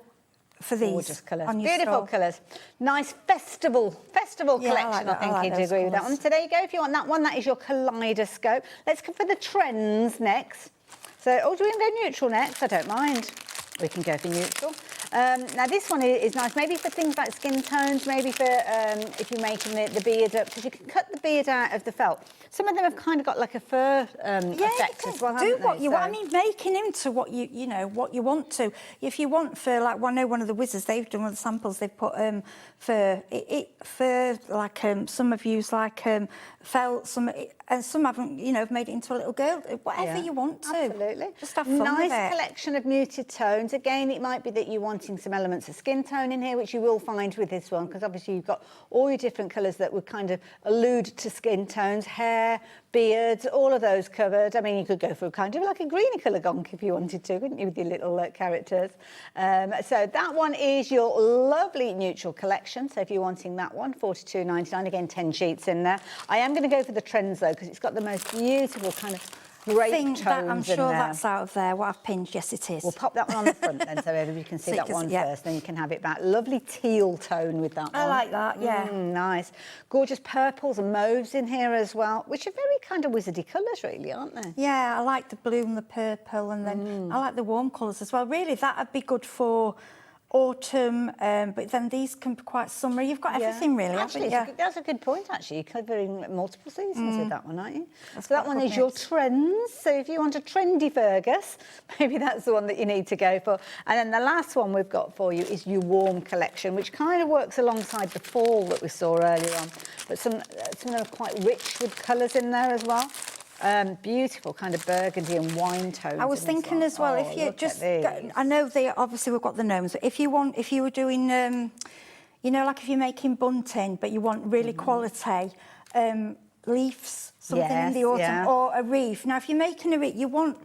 for these. Gorgeous colours. On your Beautiful store. colours. Nice festival Yeah, collection, I think you'd agree with that one. So there you go. If you want that one, that is your kaleidoscope. Let's go for the trends next. So, do we go neutral next? I don't mind. We can go for neutral. Now, this one is nice, maybe for things like skin tones, maybe for if you're making the beard up, because you can cut the beard out of the felt. Some of them have kind of got like a fur effect as well, do haven't what they? you want. I mean, making into what you know what you want to. If you want for, like, I know one of the wizards, they've done one of the samples. They've put fur like some have used like felt, and some haven't. You know, have made it into a little girl. Whatever you want to. Absolutely. Just have fun with it. Nice collection of muted tones. Again, it might be that you're wanting some elements of skin tone in here, which you will find with this one, because obviously you've got all your different colours that would kind of allude to skin tones, hair, beards, all of those covered. I mean, you could go for kind of like a greeny colour gonk if you wanted to, couldn't you, with your little characters. So that one is your lovely neutral collection. So if you're wanting that one, $42.99, again, 10 sheets in there. I am going to go for the trends, though, because it's got the most beautiful kind of grape tones I'm sure in there. that's out of there. What I've pinned, yes, it is. We'll pop that one on the front then, so everybody can see that one first, then you can have it back. Lovely teal tone with that one. I like that, yeah. Nice. Gorgeous purples and mauves in here as well, which are very kind of wizardy colours, really, aren't they? Yeah, I like the blue and the purple, and then I like the warm colours as well. Really, that'd be good for autumn, but then these can be quite summery. You've got everything, really, actually, haven't you? that's a good point, actually. You're covering multiple seasons with that one, aren't you? So that one good is your mix. trends. So if you want a trendy Fergus, maybe that's the one that you need to go for. And then the last one we've got for you is your warm collection, which kind of works alongside the fall that we saw earlier on. But some of them are quite rich with colours in there as well. Beautiful kind of burgundy and wine tones. I was thinking as well, if you just, I know they obviously we've got the gnomes, but if you were doing, you know, like if you're making bunting, but you want really quality leaves, something in the autumn, or a wreath. Now, if you're making a wreath, you want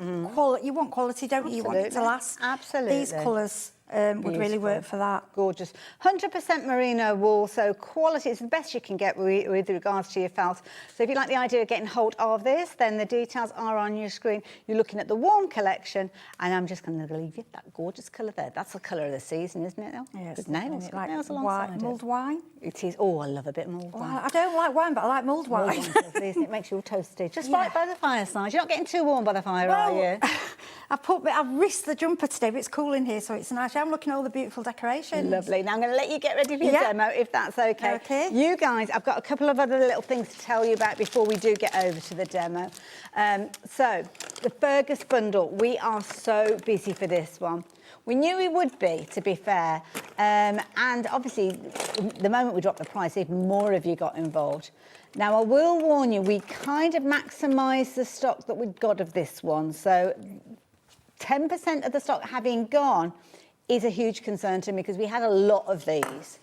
quality, don't you? You want it to last. Absolutely. These colours would really work for that. Gorgeous. 100% merino wool, so quality is the best you can get with regards to your felt. So if you like the idea of getting hold of this, then the details are on your screen. You're looking at the warm collection, and I'm just going to leave you that gorgeous colour there. That's the colour of the season, isn't it? Yes, Good nails. it's like nails alongside mulled wine. It is. Oh, I love a bit of mulled wine. I don't like wine, but I like mulled wine. Mulled wine's lovely, isn't it? It makes you all toasty. Just right by the fireside. You're not getting too warm by the fire, are you? I've risked the jumper today, but it's cool in here, so it's nice. I'm looking at all the beautiful decorations. Lovely. Now I'm going to let you get ready for your demo, if that's okay. Okay. You guys, I've got a couple of other little things to tell you about before we do get over to the demo. So, the Fergus bundle. We are so busy for this one. We knew we would be, to be fair. And obviously, the moment we dropped the price, even more of you got involved. Now, I will warn you, we kind of maximised the stock that we'd got of this one. So 10% of the stock having gone is a huge concern to me because we had a lot of these.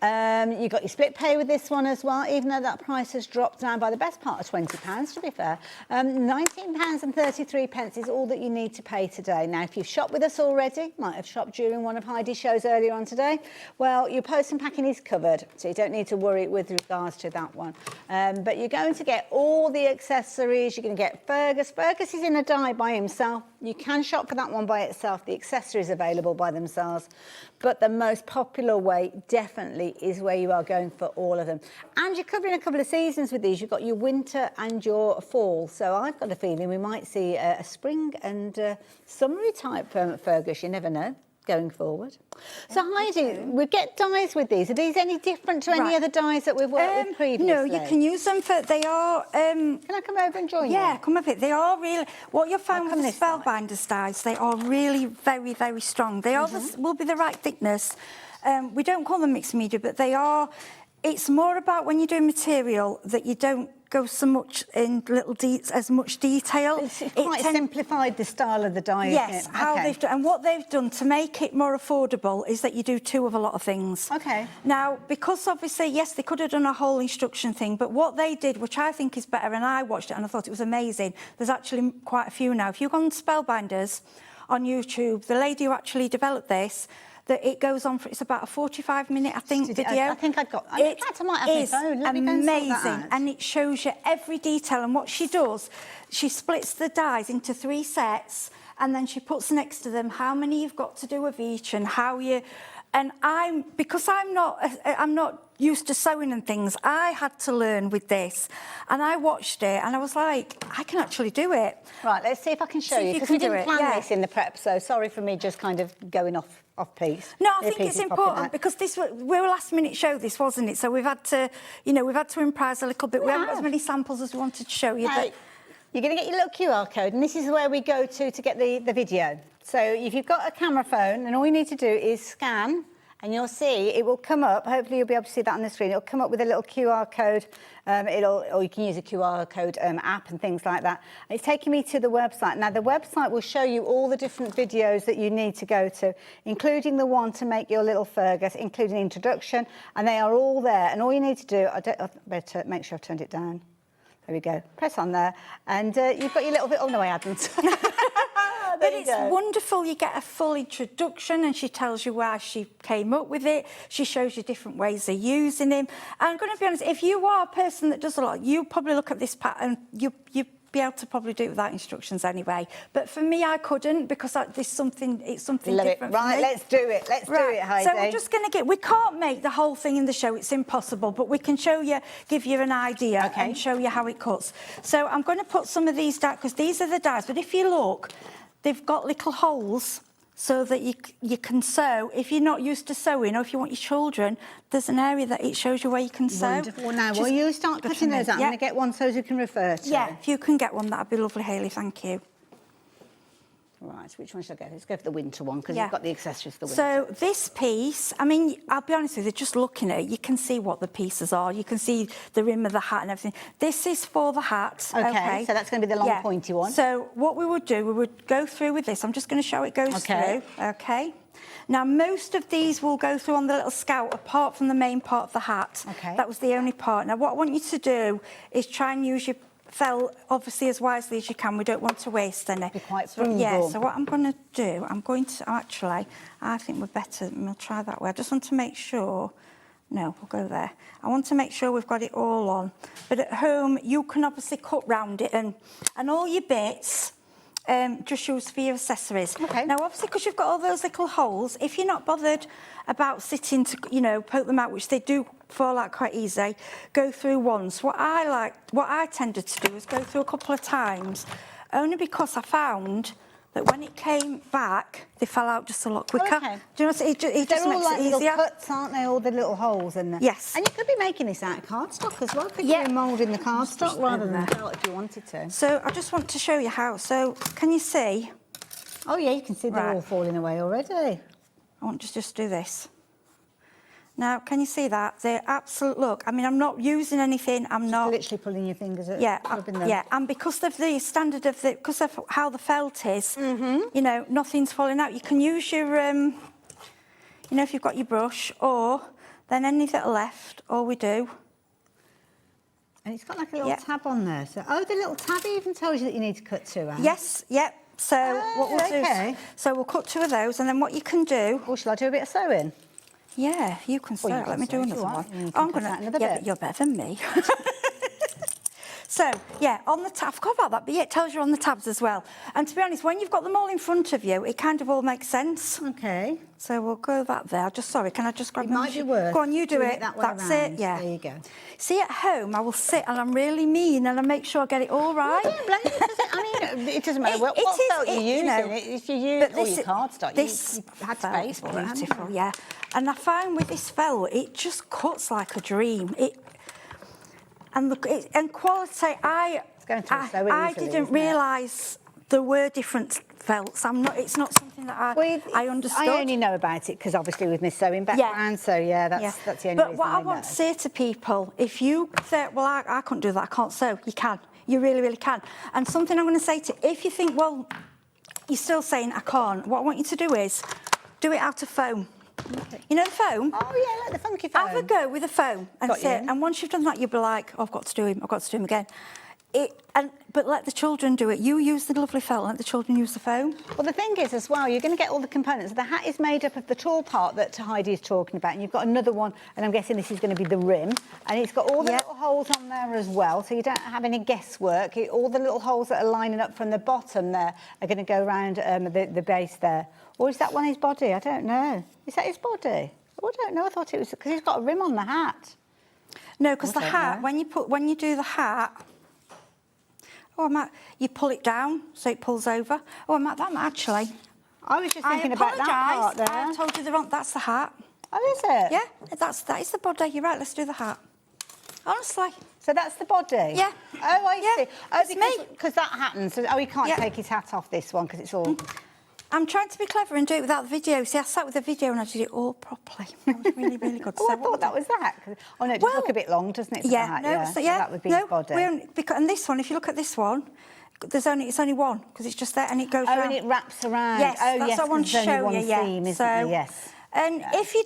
You got your split pay with this one as well, even though that price has dropped down by the best part of £20, to be fair. £19.33 is all that you need to pay today. Now, if you've shopped with us already, might have shopped during one of Heidi's shows earlier on today, well, your post and packing is covered, so you don't need to worry with regards to that one. But you're going to get all the accessories. You're going to get Fergus. Fergus is in a die by himself. You can shop for that one by itself. The accessories available by themselves. But the most popular way definitely is where you are going for all of them. And you're covering a couple of seasons with these. You've got your winter and your fall. So I've got a feeling we might see a spring and summery type Fergus. You never know, going forward. So Heidi, we get dyes with these. Are these any different to any other dyes that we've worked with previously? No, you can use them for, they are... Can I come over and join you? Yeah, come over. They are really... What you'll find with the Spellbinders dyes, they are really very, very strong. They are will be the right thickness. We don't call them mixed media, but they are... It's more about when you're doing material that you don't go so much in as much detail. It's quite simplified the style of the dye, yes, isn't it? how they've done, and what they've done to make it more affordable is that you do two of a lot of things. Okay. Now, because obviously, yes, they could have done a whole instruction thing, but what they did, which I think is better, and I watched it and I thought it was amazing, there's actually quite a few now. If you go on Spellbinders on YouTube, the lady who actually developed this, that it goes on for, it's about a 45-minute, I think, video. I think I've got... In fact, I might have my phone. Let me go and sort that out. And it shows you every detail. And what she does, she splits the dyes into 3 sets, and then she puts next to them how many you've got to do of each and how you... And because I'm not used to sewing and things, I had to learn with this. And I watched it and I was like, I can actually do it. Right, let's see if I can show you, because we didn't plan this in the prep, so sorry for me just kind of going off piece. No, I think it's important because we were a last-minute show, this, wasn't it? So we've had to, we've had to improvise a little bit. We haven't got as many samples as we wanted to show you. But you're going to get your little QR code, and this is where we go to get the video. So if you've got a camera phone, then all you need to do is scan, and you'll see it will come up. Hopefully you'll be able to see that on the screen. It'll come up with a little QR code. Or you can use a QR code app and things like that. It's taking me to the website. Now, the website will show you all the different videos that you need to go to, including the one to make your little Fergus, including introduction, and they are all there. And all you need to do, I better make sure I've turned it down. There we go. Press on there, and you've got your little bit. Oh no, I hadn't. But it's wonderful. You get a full introduction, and she tells you why she came up with it. She shows you different ways of using him. And I'm going to be honest, if you are a person that does a lot, you probably look at this pattern, you be able to probably do it without instructions anyway. But for me, I couldn't, because it's something different. Right, let's do it. Let's do it, Heidi. So we're just going to we can't make the whole thing in the show. It's impossible. But we can show you, give you an idea and show you how it cuts. So I'm going to put some of these down, because these are the dies. But if you look, they've got little holes so that you can sew. If you're not used to sewing, or if you want your children, there's an area that it shows you where you can sew. Wonderful. Now, will you start cutting those out? I'm going to get one so you can refer to. Yeah, if you can get one, that'd be lovely, Hayley. Thank you. Right, which one should I go? Let's go for the winter one because Yeah. you've got the accessories for the winter. So this piece, I mean, I'll be honest with you, just looking at it, you can see what the pieces are. You can see the rim of the hat and everything. This is for the hat. Okay, so that's going to be the long pointy one. So what we would do, we would go through with this. I'm just going to show how it goes through. Okay. Now, most of these will go through on the little scout, apart from the main part of the hat. Okay. That was the only part. Now, what I want you to do is try and use your felt, obviously, as wisely as you can. We don't want to waste any. Be quite so, so what I'm going to do, I'm going to, actually, I think we're better, we'll try that way. I just want to make sure, no, we'll go there. I want to make sure we've got it all on. But at home, you can obviously cut round it and all your bits, just use for your accessories. Okay. Now, obviously, because you've got all those little holes, if you're not bothered about sitting to, you know, poke them out, which they do fall out quite easy, go through once. What I tended to do was go through a couple of times, only because I found that when it came back, they fell out just a lot quicker. Okay. Do you know what it just They're all makes like it little easier? cuts, aren't they? All the little holes in there. Yes. And you could be making this out of cardstock as well. Could you be moulding the cardstock rather than felt if you wanted to? So I just want to show you how. So can you see? Oh yeah, you can see they're all falling away already. I want to just do this. Now, can you see that? They're absolute, look, I mean, I'm not using anything, I'm Just not... literally pulling your fingers at rubbing them. Yeah, and because of the standard of the, because of how the felt is, you know, nothing's falling out. You can use your, you know, if you've got your brush, or then any that are left, all we do... And it's got like a little tab on there. So, oh, the little tab even tells you that you need to cut two out. Yes, yep. So what we'll do okay. So we'll cut two of those, and then what you can do... Or shall I do a bit of sewing? Yeah, you can sew. Well, Let me do another one. I'm going to. But you're better than me. So, yeah, on the tab, I forgot about that, but yeah, it tells you on the tabs as well. And to be honest, when you've got them all in front of you, it kind of all makes sense. Okay. So we'll go that there. Sorry, can I just grab it might be worth Go on, you do doing it. That way That's around. it, yeah. There you go. See, at home, I will sit and I'm really mean and I make sure I get it all right. I don't blame you, I mean, it doesn't matter what felt you're using. If you use all your cardstock, you had to pay for it. Beautiful, yeah. And I find with this felt, it just cuts like a dream. And quality, I didn't realise there were different felts. It's not something that I understood. I only know about it because obviously with my sewing background, so yeah, that's the only reason But what I want to say to people, if you say, well, I couldn't do that, I can't sew, you can. You really, really can. And something I'm going to say to, if you think, well, you're still saying I can't, what I want you to do is do it out of foam. Okay. You know the foam? Oh, yeah, like the funky foam. Have a go with the foam and once you've done that, you'll be like, oh, I've got to do him again. But let the children do it. You use the lovely felt, let the children use the foam. Well, the thing is, as well, you're going to get all the components. The hat is made up of the tall part that Heidi is talking about, and you've got another one, and I'm guessing this is going to be the rim, and it's got all the little holes on there as well, so you don't have any guesswork. All the little holes that are lining up from the bottom there are going to go around the base there. Or is that one his body? I don't know. Is that his body? Oh, I don't know. I thought it was because he's got a rim on the hat. No, because the hat, when you do the hat. Oh, you pull it down so it pulls over. Oh, that actually. I was just thinking about that part there. I told you that's the hat. Oh, is it? Yeah, that is the body. You're right. Let's do the hat. Honestly. So that's the body? Yeah. Oh, I see. Oh, it's because that happens. So, he can't take his hat off this one because it's all... I'm trying to be clever and do it without the video. See, I sat with the video and I did it all properly. That was really, really good. Oh, I thought that was that. Oh, no, it does look a bit long, doesn't it? Yeah, so that would be his body. And this one, if you look at this one, it's only one because it's just there and it goes around. And it wraps around. Yes, that's what I want to show you. Seam, isn't there? Yes. And if you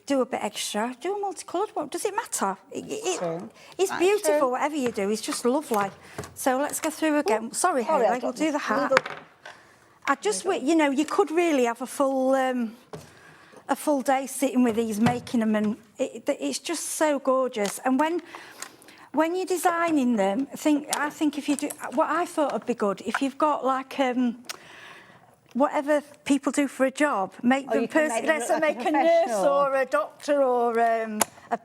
do a bit extra, do a multicoloured one. Does it matter? It's beautiful. Whatever you do, it's just lovely. So let's go through again. Sorry, Hayley, we'll do the hat. I just, you could really have a full day sitting with these, making them, and it's just so gorgeous. And when you're designing them, I think if you do, what I thought would be good, if you've got like whatever people do for a job, make them let's say make a nurse or a doctor or a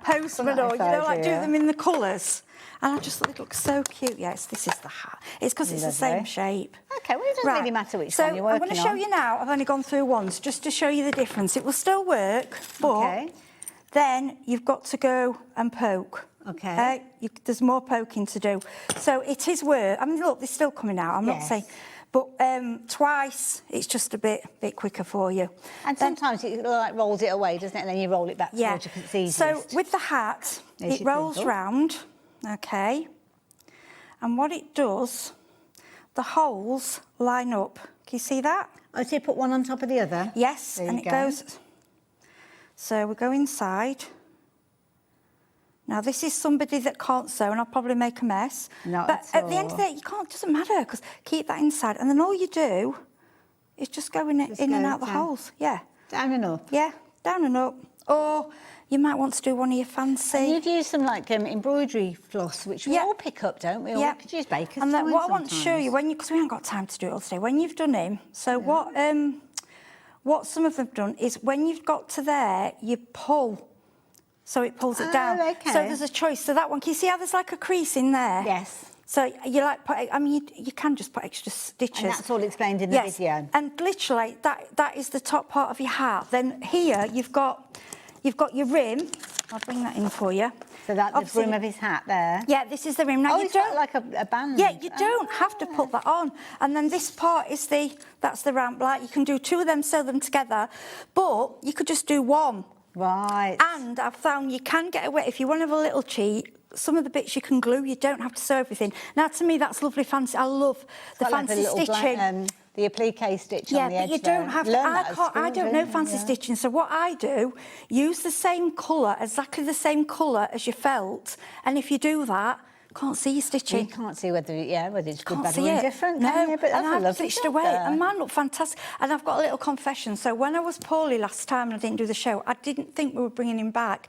postman or do them in the colours. And I just thought it looks so cute. Yes, this is the hat. It's because it's the same shape. OK, well, it doesn't really matter which one you're working on. I'm going to show you now. I've only gone through once, just to show you the difference. It will still work, but then you've got to go and poke. OK. There's more poking to do. So it is work. I mean, look, they're still coming out. I'm not saying... but twice it's just a bit quicker for you. And sometimes it like rolls it away, doesn't it? And then you roll it back towards you because it's easiest. So with the hat, it rolls round, okay, and what it does, the holes line up. Can you see that? Oh, so you put one on top of the other? Yes, there and it goes. So we go inside. Now, this is somebody that can't sew, and I'll probably make a mess. But at the end of the day, you can't, it doesn't matter, because keep that inside. And then all you do is just go in and out the holes. Yeah. Down and up? Yeah, down and up. Or you might want to do one of your fancy... And you've used some, like, embroidery floss, which we all pick up, don't we? Or we could use baker's And then twine what I want to sometimes. show you, because we haven't got time to do it all today, when you've done him, so what some of them have done is when you've got to there, you pull... So it pulls it down. Okay. So there's a choice. So that one, can you see how there's like a crease in there? Yes. So you like put, I mean, you can just put extra stitches. And that's all explained in the video. And literally, that is the top part of your hat. Then here you've got your rim. I'll bring that in for you. So that's the rim of his hat there. Yeah, this is the rim. Now you don't like a band. Yeah, you don't have to put that on. And then this part is that's the round black. You can do two of them, sew them together, but you could just do one. Right. And I've found you can get away, if you want to have a little cheat, some of the bits you can glue, you don't have to sew everything. Now, to me, that's lovely fancy. I love the fancy stitching. The applique stitch on the edge. Yeah, but you don't have to. I don't know fancy stitching, so what I do, use the same colour, exactly the same colour as your felt, and if you do that, can't see your stitching. You can't see whether it's good, bad, or it. indifferent. No, but that's and I've stitched away, and mine look fantastic. And I've got a little confession. So when I was poorly last time and I didn't do the show, I didn't think we were bringing him back.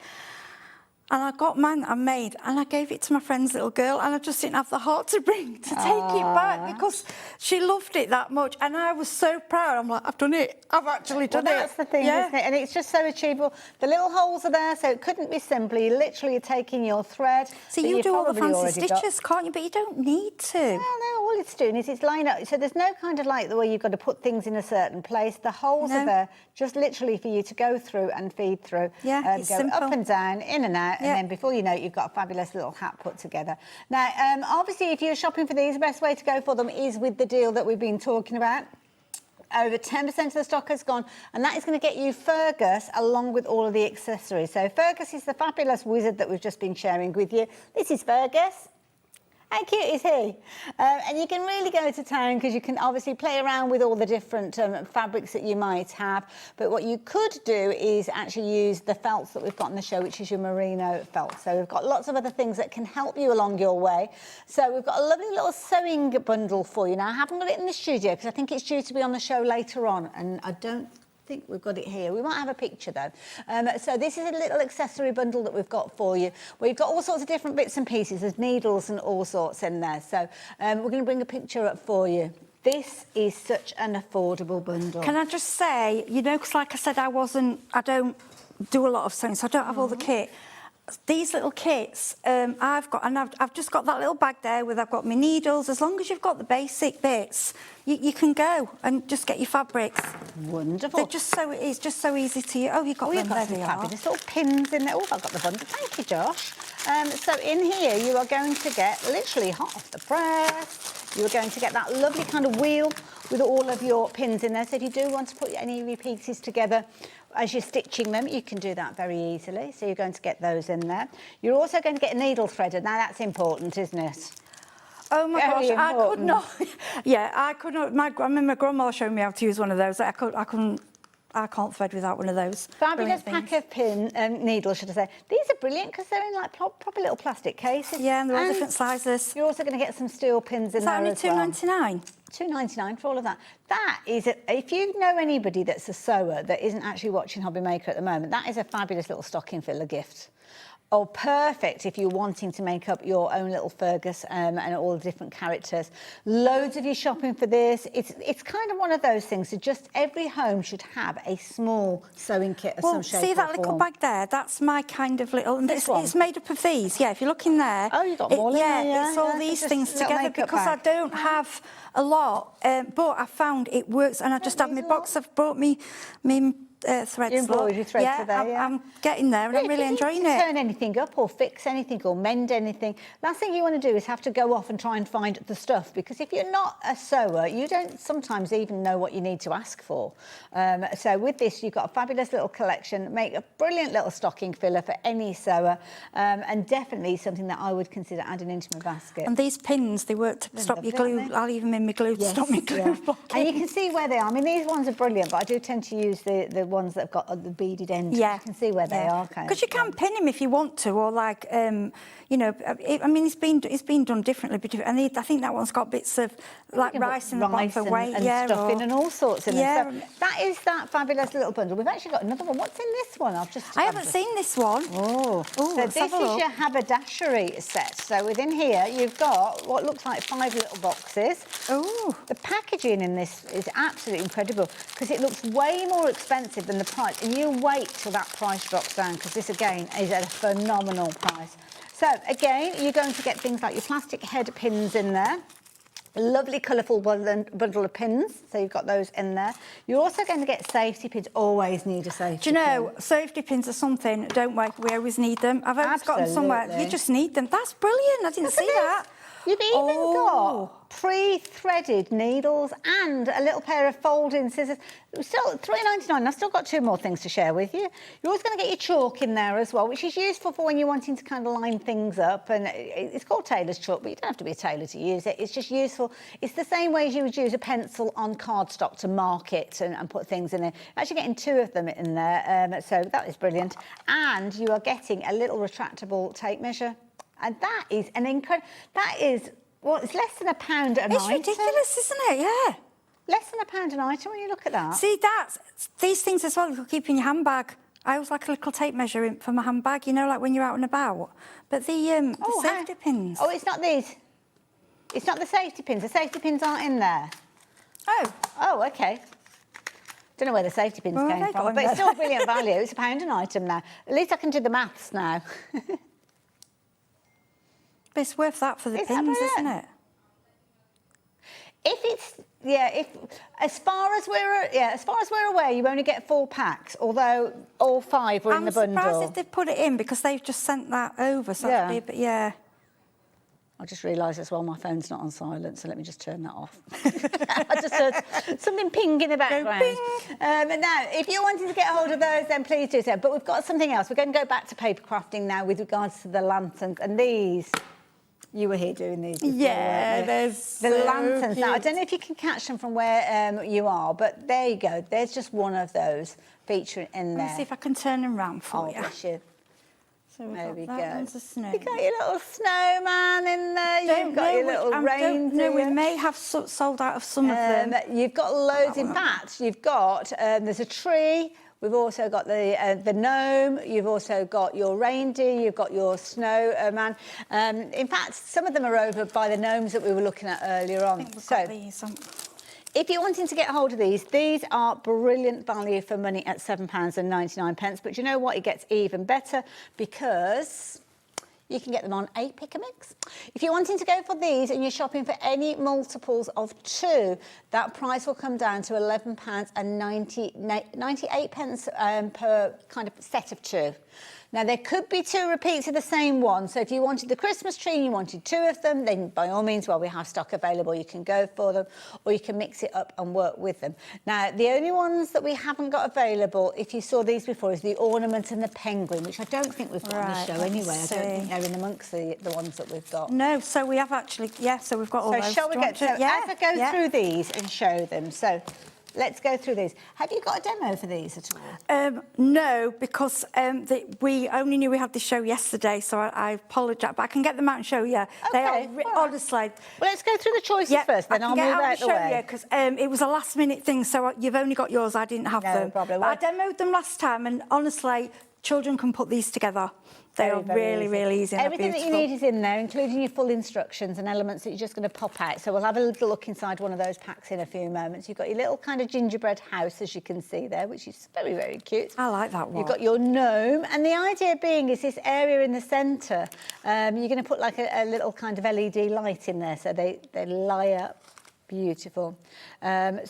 And I got mine that I made, and I gave it to my friend's little girl, and I just didn't have the heart to take it back because she loved it that much, and I was so proud. I'm like, I've done it. I've actually done it. That's the thing, isn't it? And it's just so achievable. The little holes are there, so it couldn't be simpler. You literally are taking your thread. So you do all the fancy stitches, can't you? But you don't need to. No, all it's doing is it's lining up. So there's no kind of like the way you've got to put things in a certain place. The holes are there just literally for you to go through and feed through. Yeah, it's go simple. Up and down, in and out, and then before you know it, you've got a fabulous little hat put together. Now, obviously, if you're shopping for these, the best way to go for them is with the deal that we've been talking about. Over 10% of the stock has gone, and that is going to get you Fergus along with all of the accessories. So Fergus is the fabulous wizard that we've just been sharing with you. This is Fergus. How cute is he? And you can really go to town because you can obviously play around with all the different fabrics that you might have. But what you could do is actually use the felts that we've got on the show, which is your merino felt. So we've got lots of other things that can help you along your way. So we've got a lovely little sewing bundle for you. Now, I haven't got it in the studio because I think it's due to be on the show later on, and I don't think we've got it here. We might have a picture though. So this is a little accessory bundle that we've got for you. We've got all sorts of different bits and pieces. There's needles and all sorts in there. So we're going to bring a picture up for you. This is such an affordable bundle. Can I just say, you know, because like I said, I don't do a lot of sewing, so I don't have all the kit. These little kits I've got, and I've just got that little bag there with I've got my needles. As long as you've got the basic bits, you can go and just get your fabrics. Wonderful. It's just so easy to use. Oh, you've got them. There they are. Fabulous little pins in there. Oh, I've got the bundle. Thank you, Josh. So in here, you are going to get literally hot off the press. You are going to get that lovely kind of wheel with all of your pins in there. So if you do want to put any of your pieces together as you're stitching them, you can do that very easily. So you're going to get those in there. You're also going to get a needle threader. Now, that's important, isn't it? Oh my gosh, I could not. Yeah, I could not. I remember my grandmother showing me how to use one of those. I can't thread without one of those. Fabulous pack of needles, should I say. These are brilliant because they're in like proper little plastic cases. Yeah, and they're all different sizes. You're also going to get some steel pins in there as well. Is that only $2.99? $2.99 for all of that. That is, if you know anybody that's a sewer that isn't actually watching Hobby Maker at the moment, that is a fabulous little stocking filler gift. Oh, perfect if you're wanting to make up your own little Fergus and all the different characters. Loads of you shopping for this. It's kind of one of those things that just every home should have a small sewing kit of some shape or form. See that little bag there? That's my kind of little... And it's made up of these. Yeah, if you look in there... Oh, you've got more in there, yeah. It's all these things together because I don't have a lot, but I found it works, and I just have my box. I've brought me threads. Embroidery threads yeah, are there, yeah. I'm getting there and I'm really enjoying it. Turn anything up or fix anything or mend anything. Last thing you want to do is have to go off and try and find the stuff, because if you're not a sewer, you don't sometimes even know what you need to ask for. So with this, you've got a fabulous little collection. Make a brilliant little stocking filler for any sewer, and definitely something that I would consider adding into my basket. And these pins, they work to stop your glue. I'll even in my glue to stop my glue blocking. And you can see where they are. I mean, these ones are brilliant, but I do tend to use the ones that have got the beaded ends. Yeah. You can see where they are. Because you can pin him if you want to, or like, you know, I mean, it's been done differently, but and I think that one's got bits of like rice in the bottom for weight, and stuffing and all sorts in them. So that is that fabulous little bundle. We've actually got another one. What's in this one? I haven't seen this one. Oh, so this is your haberdashery set. So within here, you've got what looks like 5 little boxes. Oh, the packaging in this is absolutely incredible, because it looks way more expensive than the price, and you wait till that price drops down, because this again is at a phenomenal price. So again, you're going to get things like your plastic head pins in there. A lovely colourful bundle of pins, so you've got those in there. You're also going to get safety pins. Always need a safety pin. Do you know, safety pins are something, don't we always need them. I've always got them somewhere. You just need them. That's brilliant. I didn't see that. You've even got pre-threaded needles and a little pair of folding scissors. Still $3.99. I've still got 2 more things to share with you. You're always going to get your chalk in there as well, which is useful for when you're wanting to kind of line things up. And it's called tailor's chalk, but you don't have to be a tailor to use it. It's just useful. It's the same way as you would use a pencil on cardstock to mark it and put things in there. You're actually getting 2 of them in there, so that is brilliant. And you are getting a little retractable tape measure. And that is an incredible... That is... Well, it's less than £1 an item. It's ridiculous, isn't it? Yeah. Less than £1 an item when you look at that. See, these things as well, you keep in your handbag. I always like a little tape measure for my handbag, you know, like when you're out and about. But the safety pins... Oh, it's not these. It's not the safety pins. The safety pins aren't in there. Oh. Oh, OK. Don't know where the safety pins came from, but it's still brilliant value. It's £1 an item now. At least I can do the maths now. But it's worth that for the pins, isn't it? If it's as far as we're aware, you only get 4 packs, although all 5 were in the bundle. I'm surprised if they've put it in, because they've just sent that over. So but yeah. I just realised as well my phone's not on silent, so let me just turn that off. I just heard something ping in the background. Now, if you're wanting to get hold of those, then please do so. But we've got something else. We're going to go back to paper crafting now with regards to the lanterns. And these... You were here doing these before, yeah, there's the lanterns. Now, I don't know if you can catch them from where you are, but there you go. There's just one of those featuring in there. Let's see if I can turn them round for you. Bless you. So there we go. One's a snow. You got your little snowman in there. You've got your little reindeer. No, we may have sold out of some of them. You've got loads. In fact, you've got there's a tree. We've also got the gnome, you've also got your reindeer, you've got your snowman. In fact, some of them are over by the gnomes that we were looking at earlier on. If you're wanting to get hold of these are brilliant value for money at £7.99. But you know what? It gets even better, because... You can get them on a pick-a-mix. If you're wanting to go for these and you're shopping for any multiples of 2, that price will come down to £11.98 per kind of set of 2. Now, there could be 2 repeats of the same one. So if you wanted the Christmas tree and you wanted 2 of them, then by all means, while we have stock available, you can go for them, or you can mix it up and work with them. Now, the only ones that we haven't got available, if you saw these before, is the ornament and the penguin, which I don't think we've got on the show anyway. I don't think they're in amongst the ones that we've got. No, so we have actually, so we've got all those. So shall we get to, as I go through these and show them, so... Let's go through these. Have you got a demo for these at all? No, because we only knew we had the show yesterday, so I apologise. But I can get them out and show you. Okay, they are honestly. Well, let's go through the choices first, then I'll move out the way. Because it was a last-minute thing, so you've only got yours. I didn't have them. No problem. But I demoed them last time, and honestly, children can put these together. They are really easy. Everything that you need is in there, including your full instructions and elements that you're just going to pop out. So we'll have a little look inside one of those packs in a few moments. You've got your little kind of gingerbread house, as you can see there, which is very cute. I like that one. You've got your gnome, and the idea being is this area in the centre. You're going to put like a little kind of LED light in there, so they light up. Beautiful. Fabulous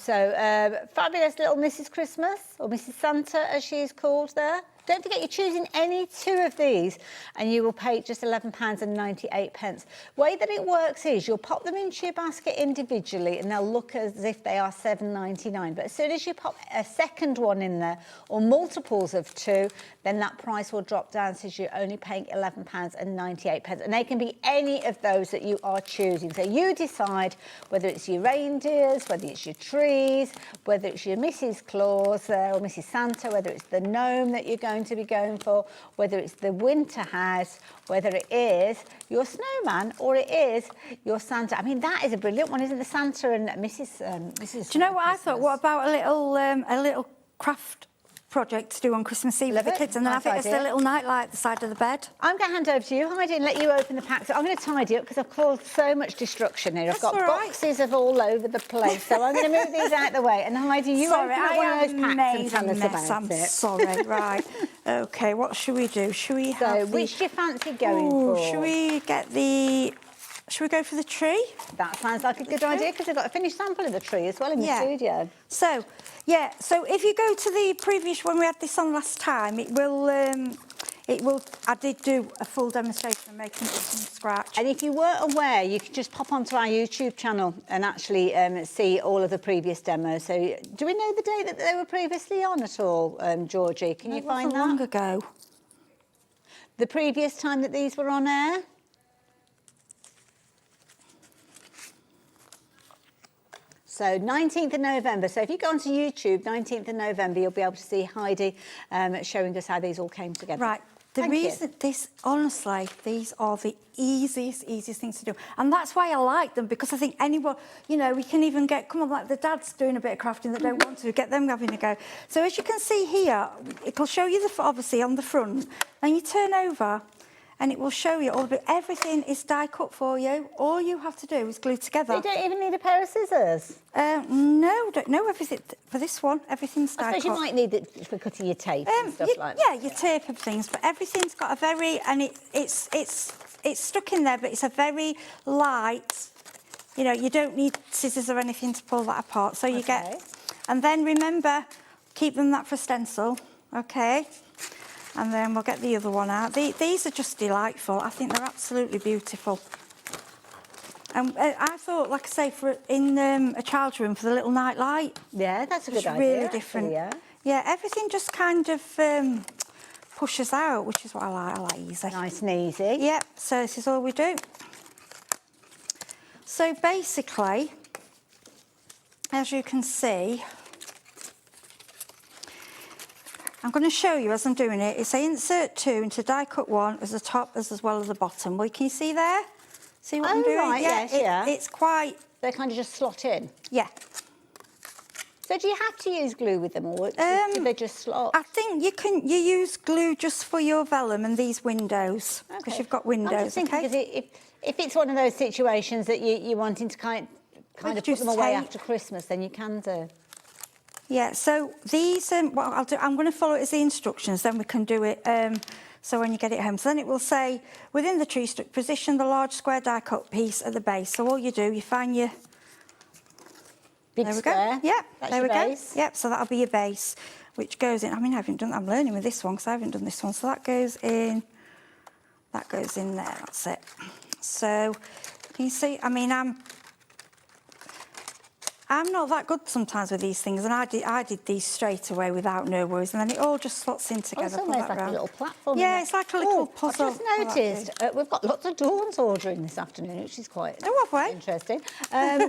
little Mrs. Christmas, or Mrs. Santa as she is called there. Don't forget, you're choosing any two of these and you will pay just £11.98. Way that it works is you'll pop them into your basket individually and they'll look as if they are £7.99. But as soon as you pop a second one in there, or multiples of two, then that price will drop down, so you're only paying £11.98. And they can be any of those that you are choosing. So you decide whether it's your reindeers, whether it's your trees, whether it's your Mrs. Claus or Mrs. Santa, whether it's the gnome that you're going to be going for, whether it's the winter house, whether it is your snowman or it is your Santa. I mean, that is a brilliant one, isn't it? The Santa and Mrs. Do you know what I thought? What about a little craft project to do on Christmas Eve with the kids, and then have it as the little nightlight at the side of the bed? I'm going to hand over to you, Heidi, and let you open the packs. I'm going to tidy up because I've caused so much destruction here. I've got boxes of all over the place, so I'm going to move these out of the way. And Heidi, you open up one of those packs and tell us about it. Sorry, right. Okay, what should we do? Should we have which do you fancy going for? Should we go for the tree? That sounds like a good idea, because we've got a finished sample of the tree as well in the studio. So if you go to the previous one, we had this on last time, it will, I did do a full demonstration of making it from scratch. And if you weren't aware, you could just pop onto our YouTube channel and actually see all of the previous demos. So do we know the date that they were previously on at all, Georgie? Can you find that? It wasn't long ago. The previous time that these were on air? So 19th of November. So if you go onto YouTube, 19th of November, you'll be able to see Heidi showing us how these all came together. Right. The reason honestly, these are the easiest things to do. And that's why I like them, because I think anyone, we can even like the dad's doing a bit of crafting that don't want to, get them having a go. So as you can see here, it'll show you obviously on the front. Then you turn over and it will show you everything is die cut for you. All you have to do is glue together. You don't even need a pair of scissors? No, everything for this one, everything's die cut. I suppose you might need it for cutting your tape and stuff like that. Yeah, your tape and things, but everything's got a very, and it's stuck in there, but it's a very light, you don't need scissors or anything to pull that apart. So you get, and then remember, keep them that for stencil, okay? And then we'll get the other one out. These are just delightful. I think they're absolutely beautiful. And I thought, like I say, in a child's room for the little night light. Yeah, that's a good idea. It's really different. Actually, yeah, everything just kind of pushes out, which is what I like. I like easy. Nice and easy. Yep, so this is all we do. So basically, as you can see, I'm going to show you as I'm doing it. It's insert 2 into die cut 1 as the top as well as the bottom. Well, can you see there? See what I'm doing? Right, yes, It's quite... They kind of just slot in? Yeah. So do you have to use glue with them, or do they just slot? I think you use glue just for your vellum and these windows, because you've got windows, I'm just thinking, because if it's one of those situations that you're wanting to kind of put them away after Christmas, then you can do. Yeah, so these, what I'll do, I'm going to follow it as the instructions, then we can do it, so when you get it home. So then it will say, within the tree stick, position the large square die cut piece at the base. So all you do, you find your... Big there we square. go. Yep, that's there we your go. base. Yep, so that'll be your base, which goes in. I mean, I haven't done, I'm learning with this one, because I haven't done this one. So that goes in there, that's it. So, can you see, I mean, I'm not that good sometimes with these things, and I did these straight away without no worries, and then it all just slots in together. It's almost like a little platform. Yeah, it's like a little puzzle. I've just noticed we've got lots of Dawns ordering this afternoon, which is quite interesting.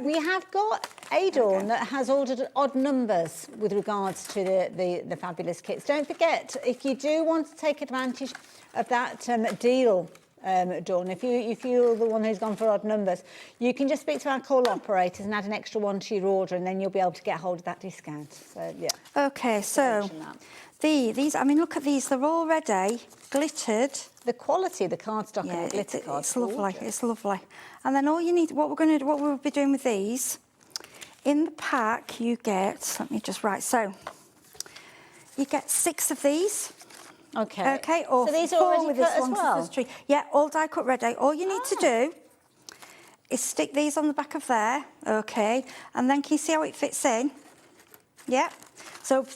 We have got a Dawn that has ordered odd numbers with regards to the fabulous kits. Don't forget, if you do want to take advantage of that deal, Dawn, if you're the one who's gone for odd numbers, you can just speak to our call operators and add an extra one to your order, and then you'll be able to get hold of that discount. So, yeah. Okay, so these, I mean, look at these. They're already glittered. The quality of the cardstock and the glitter card. It's lovely. It's lovely. And then all you need, what we'll be doing with these, in the pack you get, let me just write, so you get 6 of these. Okay. Okay, or so these are 4 already with cut this as one. well? Yeah, all die cut ready. All you need to do is stick these on the back of there, okay, and then can you see how it fits in? Yeah. So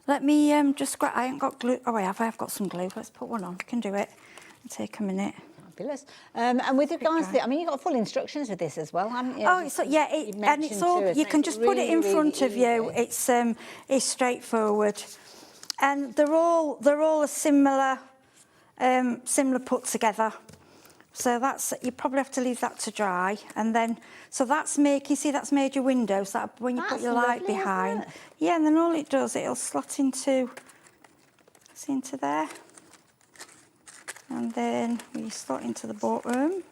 let me just grab. I ain't got glue. Oh, I have got some glue. Let's put one on. I can do it. It'll take a minute. Fabulous. And with regards to, I mean, you've got full instructions with this as well, haven't you? Oh, so yeah, and it's all. You can just put it in front of you. It's straightforward, and they're all a similar put together. So that's, you probably have to leave that to dry, and then so that's make. You see, that's made your window. So that when you put your light behind, yeah, and then all it does, it'll slot into there. And then we slot into the bottom.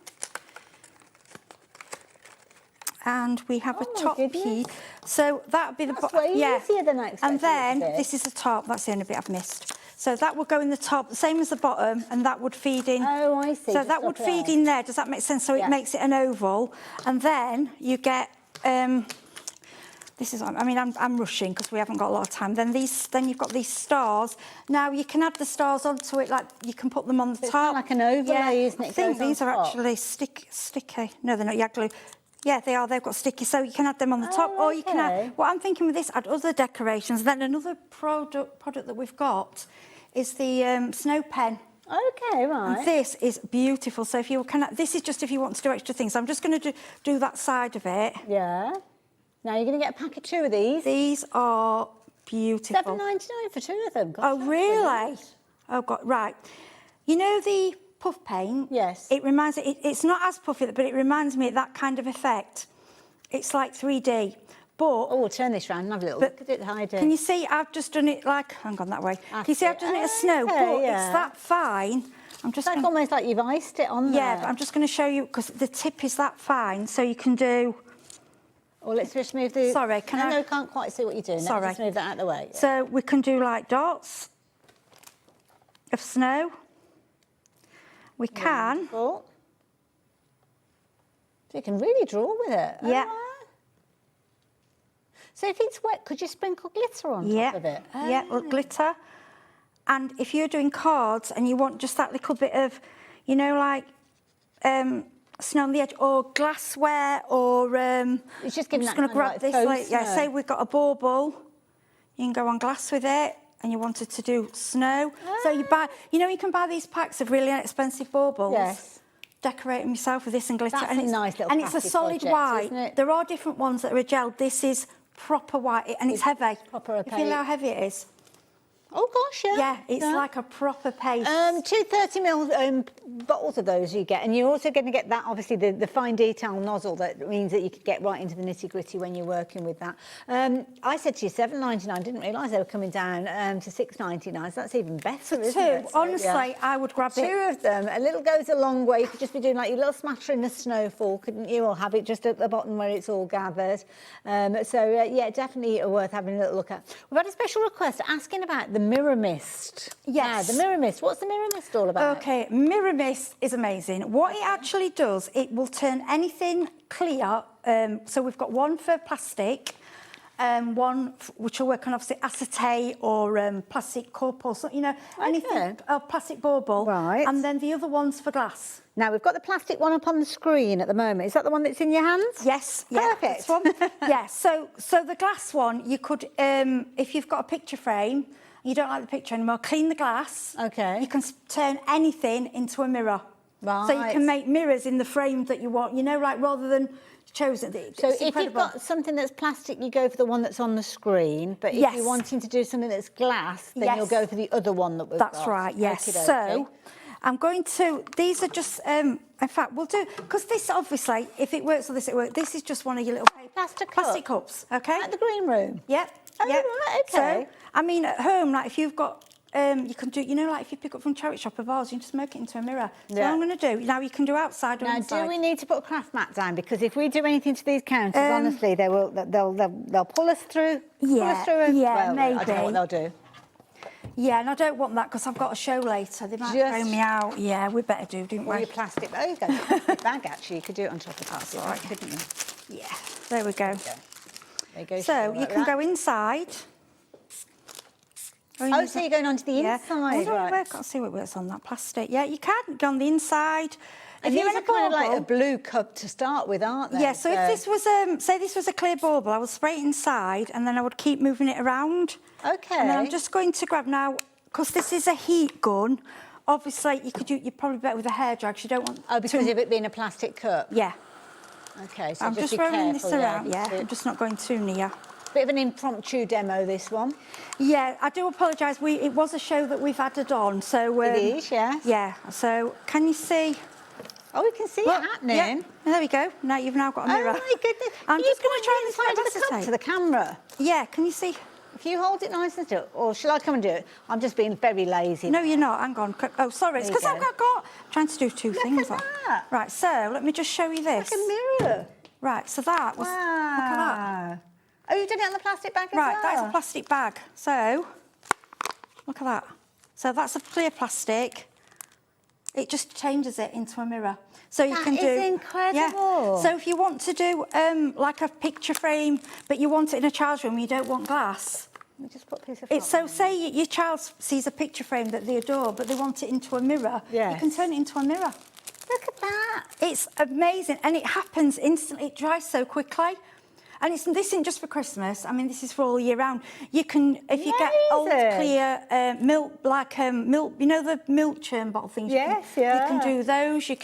And we have a top piece. So that would be the bottom. Yeah. Easier than I expected. And then this is the top. That's the only bit I've missed. So that would go in the top, the same as the bottom, and that would feed in. Oh, I see. So that would feed in there. Does that make sense? So it makes it an oval. And then you get, this is, I mean, I'm rushing because we haven't got a lot of time. Then you've got these stars. Now you can add the stars onto it, like you can put them on the top. Like an overlay, isn't it? I think these are actually sticky. No, they're not. Yeah, glue. Yeah, they are. They've got sticky, so you can add them on the top, or you can add. What I'm thinking with this, add other decorations. Then another product that we've got is the snow pen. Okay, right. And this is beautiful. So if you can, this is just if you want to do extra things. I'm just going to do that side of it. Yeah. Now you're going to get a pack of 2 of these. These are beautiful. $7.99 for 2 of them. Gosh, oh, really? Oh, God, right. You know the puff paint? Yes. It reminds me, it's not as puffy, but it reminds me of that kind of effect. It's like 3D. But, oh, we'll turn this round and have a little look at it, Heidi. Can you see I've just done it like, hang on that way. Can you see I've done it as snow, but it's that fine. I'm just like almost like you've iced it on there. Yeah, but I'm just going to show you, because the tip is that fine, so you can do... Oh, let's just move the... Sorry, No, I can't quite see what you're doing. Sorry. Let's just move that out of the way. Yeah. So we can do like dots of snow. We can... So you can really draw with it. Yeah. So if it's wet, could you sprinkle glitter on top of it? Yeah, well, glitter. And if you're doing cards and you want just that little bit of, you know, like snow on the edge, or glassware, or it's just I'm just going to grab this. Like, yeah, say we've got a bauble, you can go on glass with it, and you wanted to do snow. So you buy, you know, you can buy these packs of really inexpensive baubles. Yes. Decorate them yourself with this and glitter. That's and a nice little and it's a solid project, white. isn't it? There are different ones that are a gel. This is proper white, and it's heavy. Proper opaque. You feel how heavy it is? Oh gosh, yeah. Yeah, it's like a proper paste. 2 30ml bottles of those you get, and you're also going to get that, obviously, the fine detail nozzle that means that you can get right into the nitty-gritty when you're working with that. I said to you $7.99, didn't realise they were coming down to $6.99, so that's even better, isn't it? So, honestly, I would grab 2 of them. A little goes a long way. You could just be doing like your little smattering of snowfall, couldn't you? Or have it just at the bottom where it's all gathered. Yeah, definitely worth having a little look at. We've had a special request asking about the mirror mist. Yes. Yeah, the mirror mist. What's the mirror mist all about? Okay, mirror mist is amazing. What it actually does, it will turn anything clear. So we've got one for plastic, one which will work on obviously acetate or plastic cup or something, you know, anything, a plastic bauble. Right. And then the other one's for glass. Now, we've got the plastic one up on the screen at the moment. Is that the one that's in your hands? Yes. Perfect. Yeah, that's one. Yeah, so the glass one, you could, if you've got a picture frame, you don't like the picture anymore, clean the glass. Okay. You can turn anything into a mirror. Right. So you can make mirrors in the frame that you want, you know, like rather than chosen. So if you've got something that's plastic, you go for the one that's on the screen. But if you're wanting to do something that's glass, then you'll go for the other one that we've got. That's right, yes. Okey-dokey. So I'm going to, these are just, in fact, we'll do, because this obviously, if it works or this, it works, this is just one of your little plastic cups, okay? At the green room? Yep. Oh, yep. right, okay. So, I mean, at home, like if you've got, you can do, you know, like if you pick up from charity shop a vase, you just make it into a mirror. So what I'm going to do, now you can do outside or inside. Now, do we need to put a craft mat down? Because if we do anything to these counters, honestly, they'll pull us through. Yeah, well, maybe. I don't know what they'll do. Yeah, and I don't want that because I've got a show later. They might throw me out. Yeah, we better do, don't we? Or your plastic. Oh, you got a plastic bag, actually. You could do it on top of that, right, couldn't you? Yeah, there we go. There you go. So you can go inside. Oh, so you're going onto the inside, right? right. I can't see what works on that plastic. Yeah, you can go on the inside. And these are kind of like a blue cup to start with, aren't they? Yeah, so if this was, say this was a clear bauble, I would spray it inside and then I would keep moving it around. Okay. And then I'm just going to grab now, because this is a heat gun, obviously you're probably better with a hairdryer because you don't want... Oh, because of it being a plastic cup? Yeah. Okay, so I'm just rolling this around, yeah. I'm just not going too near. Bit of an impromptu demo, this one. Yeah, I do apologise. It was a show that we've added on, so... it is, yes. Yeah, so can you see... Oh, we can see it happening. Yeah, there we go. Now you've now got a mirror. Oh, my goodness. I'm just going to try this side of the cup to the camera. Yeah, can you see? If you hold it nice and still, or shall I come and do it? I'm just being very lazy. No, you're not. Hang on. Oh, sorry. It's because I've got trying to do two things. Look at that. Right, so let me just show you this. Like a mirror. Right, so that was... Wow. Look at that. Oh, you've done it on the plastic bag as right, well? that's a plastic bag. So, look at that. So that's a clear plastic. It just changes it into a mirror. So you can do... That is incredible. Yeah. So if you want to do like a picture frame, but you want it in a child's room, you don't want glass. Let me just put a piece of it's so say your child sees a picture frame that they adore, but they want it into a mirror. Yes. You can turn it into a mirror. Look at that. It's amazing, and it happens instantly. It dries so quickly. And this isn't just for Christmas. I mean, this is for all year round. You can, if you get old, clear milk, milk, you know the milk churn bottle things? Yes, You can do those. You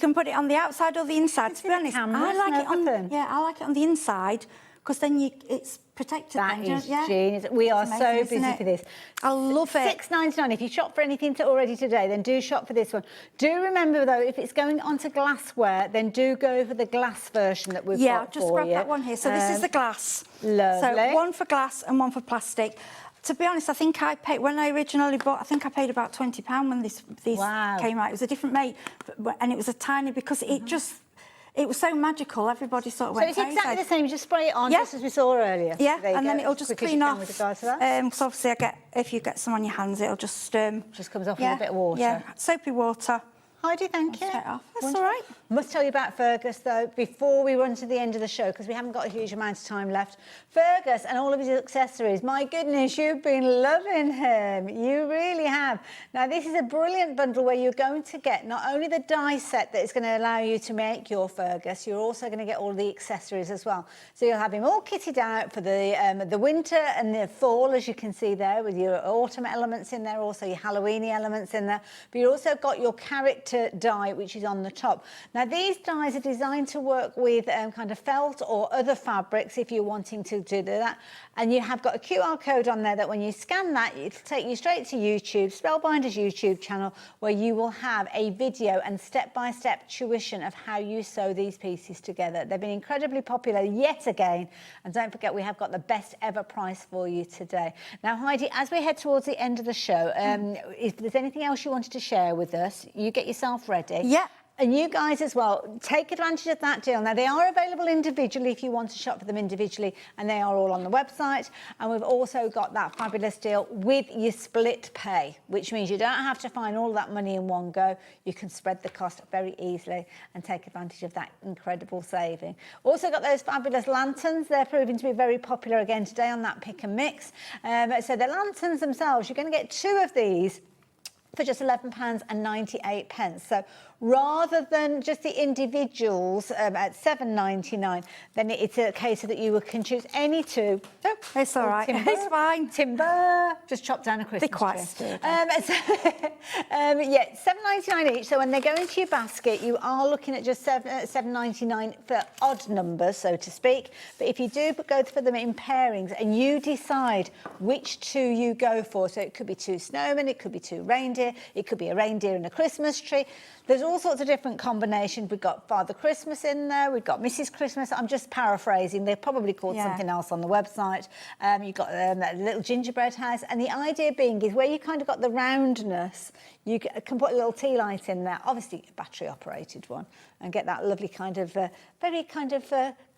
can put it on the outside or the inside. To be honest, I like it on. Yeah, I like it on the inside because then it's protected. That is genius. We are so busy for this. I love it. $6.99. If you shop for anything already today, then do shop for this one. Do remember, though, if it's going onto glassware, then do go for the glass version that we've got for you. Yeah, just grab that one here. So this is the glass. Lovely. So one for glass and one for plastic. To be honest, I think I paid, when I originally bought, I think I paid about £20 when this came out. It was a different make, and it was a tiny, because it was so magical. Everybody sort of went crazy. So it's exactly the same. You just spray it on, just as we saw earlier. Yeah, and then it'll just clean off. So obviously, if you get some on your hands, it'll just comes off with a bit of water. Yeah, soapy water. Heidi, thank you. That's all right. Must tell you about Fergus, though, before we run to the end of the show, because we haven't got a huge amount of time left. Fergus and all of his accessories, my goodness, you've been loving him. You really have. Now, this is a brilliant bundle where you're going to get not only the die set that is going to allow you to make your Fergus, you're also going to get all the accessories as well. So you'll have him all kitted out for the winter and the fall, as you can see there, with your autumn elements in there, also your Halloweeny elements in there. But you've also got your character die, which is on the top. Now, these dies are designed to work with kind of felt or other fabrics if you're wanting to do that. And you have got a QR code on there that when you scan that, it'll take you straight to YouTube, Spellbinders YouTube channel, where you will have a video and step-by-step tuition of how you sew these pieces together. They've been incredibly popular yet again. And don't forget, we have got the best ever price for you today. Now, Heidi, as we head towards the end of the show, if there's anything else you wanted to share with us, you get yourself ready. Yeah. And you guys as well, take advantage of that deal. Now, they are available individually if you want to shop for them individually, and they are all on the website. And we've also got that fabulous deal with your split pay, which means you don't have to find all that money in one go. You can spread the cost very easily and take advantage of that incredible saving. Also got those fabulous lanterns. They're proving to be very popular again today on that pick and mix. So the lanterns themselves, you're going to get 2 of these for just £11.98. So rather than just the individuals at $7.99, then it's a case of that you can choose any 2. Oh, it's all right. Timber, it's fine. Timber. Just chop down a Christmas They're quite tree. sturdy. Yeah, $7.99 each. So when they go into your basket, you are looking at just $7.99 for odd numbers, so to speak. But if you do go for them in pairings and you decide which 2 you go for, so it could be 2 snowmen, it could be 2 reindeer, it could be a reindeer and a Christmas tree. There's all sorts of different combinations. We've got Father Christmas in there. We've got Mrs. Christmas. I'm just paraphrasing. They're probably called something else on the website. You've got that little gingerbread house. And the idea being is where you kind of got the roundness, you can put a little tea light in there, obviously a battery-operated one, and get that lovely kind of, very kind of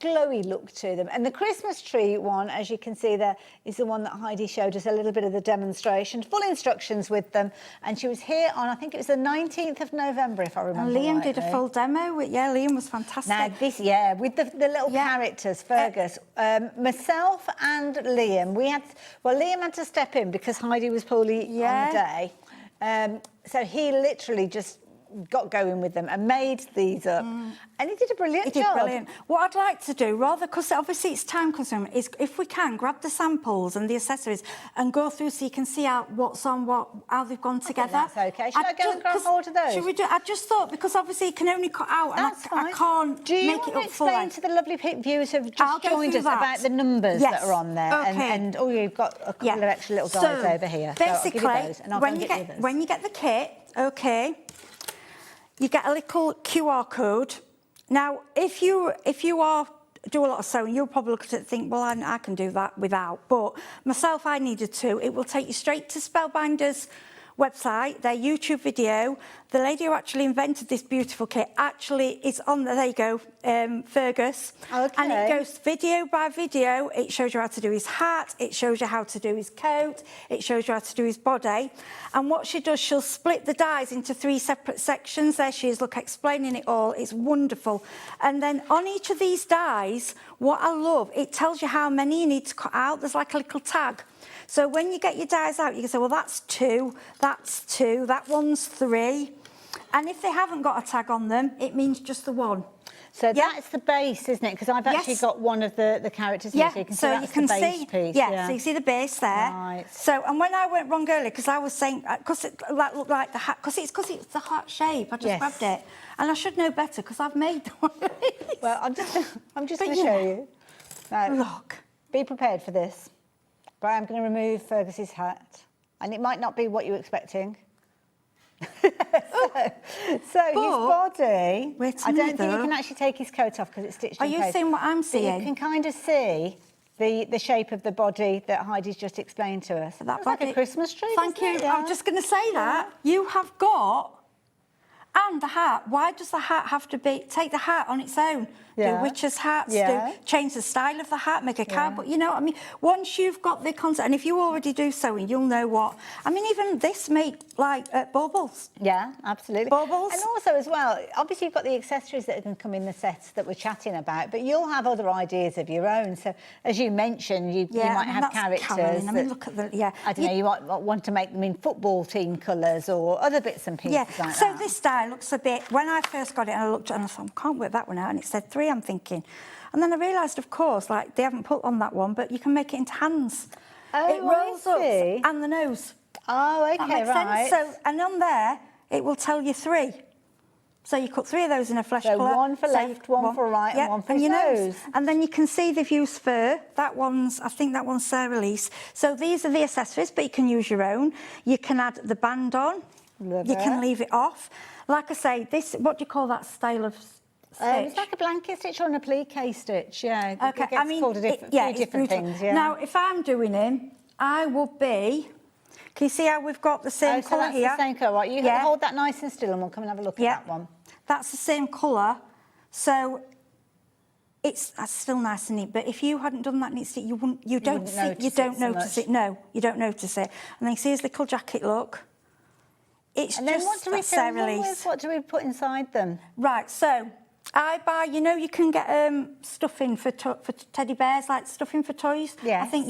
glowy look to them. And the Christmas tree one, as you can see there, is the one that Heidi showed us a little bit of the demonstration. Full instructions with them. And she was here on, I think it was the 19th of November, if I remember And Liam rightly. did a full demo. Yeah, Liam was fantastic. Now, this, with the little characters, Fergus, myself and Liam, Liam had to step in because Heidi was poorly on the day. So he literally just got going with them and made these up. And he did a brilliant job. Brilliant. What I'd like to do, rather, because obviously it's time consuming, is if we can grab the samples and the accessories and go through so you can see what's on what, how they've gone together. That's okay. Should I go and grab hold of those? Should we do? I just thought, because obviously you can only cut out, That's and I can't do you make want it to up full explain length. to the lovely viewers who've just joined us that. about the numbers that are on there? Okay. And you've got a couple of extra little guys over here. Basically, so I'll give you those, and I'll when you get the kit, okay, you get a little QR code. Now, if you do a lot of sewing, you'll probably look at it and think, well, I can do that without. But myself, I needed to. It will take you straight to Spellbinders website, their YouTube video. The lady who actually invented this beautiful kit actually is on there. There you go, Fergus. Okay. And it goes video by video. It shows you how to do his hat. It shows you how to do his coat. It shows you how to do his body. And what she does, she'll split the dies into 3 separate sections. There she is, look, explaining it all. It's wonderful. And then on each of these dies, what I love, it tells you how many you need to cut out. There's like a little tag. So when you get your dies out, you can say, well, that's 2, that one's 3. And if they haven't got a tag on them, it means just the 1. So that's the base, isn't it? Because I've actually got one of the characters here, so you can see that's the base piece. Yeah, so you see the base there. Right. So, and when I went wrong earlier, because I was saying, because it looked like the hat, because it's the heart shape, I just grabbed it. And I should know better, because I've made one of these. Well, I'm just going to show you. Now, look. Be prepared for this. But I'm going to remove Fergus's hat. And it might not be what you were expecting. so his body, I don't think you can actually take his coat off because it's stitched in place. Are you seeing what I'm seeing? But you can kind of see the shape of the body that Heidi's just explained to us. That's like a Christmas tree. Thank you. I'm just going to say that. You have got... And the hat, why does the hat have to be... Take the hat on its own. Do witches' hats, change the style of the hat, make a cowboy... You know what I mean? Once you've got the concept, and if you already do sewing, you'll know what... I mean, even this make, like, baubles. Yeah, absolutely. Baubles. And also, as well, obviously you've got the accessories that can come in the sets that we're chatting about, but you'll have other ideas of your own. So, as you mentioned, you might have characters I mean, look at the... I don't know, you might want to make them in football team colours or other bits and pieces like that. So this style looks a bit... When I first got it, and I looked at it and I thought, I can't work that one out, and it said 3, I'm thinking. And then I realised, of course, like, they haven't put on that one, but you can make it into hands. Oh, it rolls up and the nose. Oh, okay, that makes right. sense. So, and on there, it will tell you 3. So you cut 3 of those in a flesh colour. One for left, one for right, and one for his nose. And then you can see they've used fur. That one's, I think that one's Sarah Lease. So these are the accessories, but you can use your own. You can add the band on. You can leave it off. Like I say, this, what do you call that style of stitch? It's like a blanket stitch or an applique case-stitch, yeah. Okay, it gets called a few different things, yeah. Now, if I'm doing him, I would be... Can you see how we've got the same colour that's here? The same colour, right? You hold that nice and still and we'll come and have a look at that one. That's the same colour. So that's still nice and neat. But if you hadn't done that neat stitch, you don't notice it. No, you don't notice it. And then you see his little jacket look. It's and then what do we fill them with? What do we put inside them? Right, so I buy, you know, you can get stuffing for teddy bears, like stuffing for toys. Yeah. I think,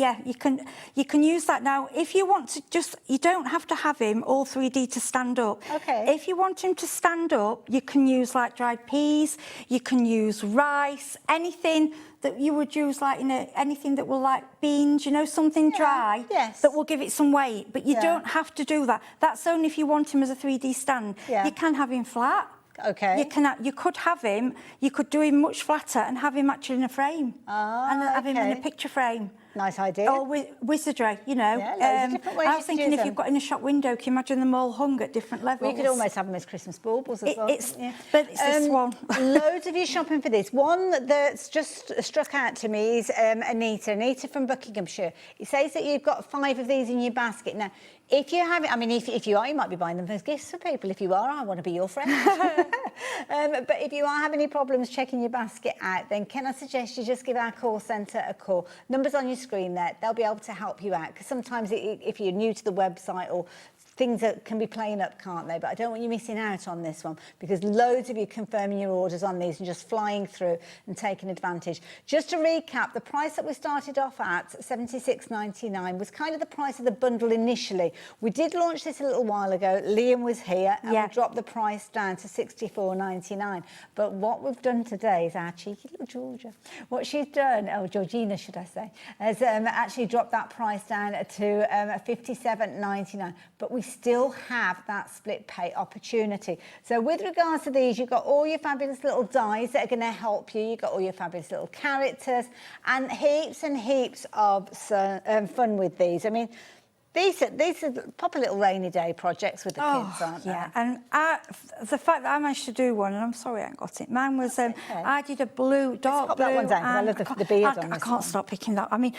you can use that. Now, if you want to you don't have to have him all 3D to stand up. Okay. If you want him to stand up, you can use, like, dried peas, you can use rice, anything that you would use, like, anything that will, like, beans, you know, something dry that will give it some weight. But you don't have to do that. That's only if you want him as a 3D stand. Yeah. You can have him flat. Okay. You could have him, you could do him much flatter and have him actually in a frame. And have him in a picture frame. Nice idea. Or wizardry, you know. Yeah, loads of different ways I was thinking if you've got in a shop window, can you imagine them all hung at different levels? We could almost have them as Christmas baubles as well. But it's this one. Loads of you shopping for this. One that's just struck out to me is Anita from Buckinghamshire. It says that you've got 5 of these in your basket. Now, if you have it, I mean, if you are, you might be buying them as gifts for people. If you are, I want to be your friend. But if you are having any problems checking your basket out, then can I suggest you just give our call centre a call? Numbers on your screen there. They'll be able to help you out. Because sometimes if you're new to the website or things that can be playing up, can't they? But I don't want you missing out on this one because loads of you confirming your orders on these and just flying through and taking advantage. Just to recap, the price that we started off at, $76.99, was kind of the price of the bundle initially. We did launch this a little while ago. Liam was here and we dropped the price down to $64.99. But what we've done today is our cheeky little Georgia. What she's done, oh, Georgina, should I say, has actually dropped that price down to $57.99. But we still have that split pay opportunity. So with regards to these, you've got all your fabulous little dies that are going to help you. You've got all your fabulous little characters and heaps of fun with these. I mean, these are proper little rainy day projects with the kids, aren't they? Yeah, and the fact that I managed to do one, and I'm sorry I ain't got it. Mine was, I did a blue, dark blue. That one down, I love the beard on this I can't stop picking that. I mean,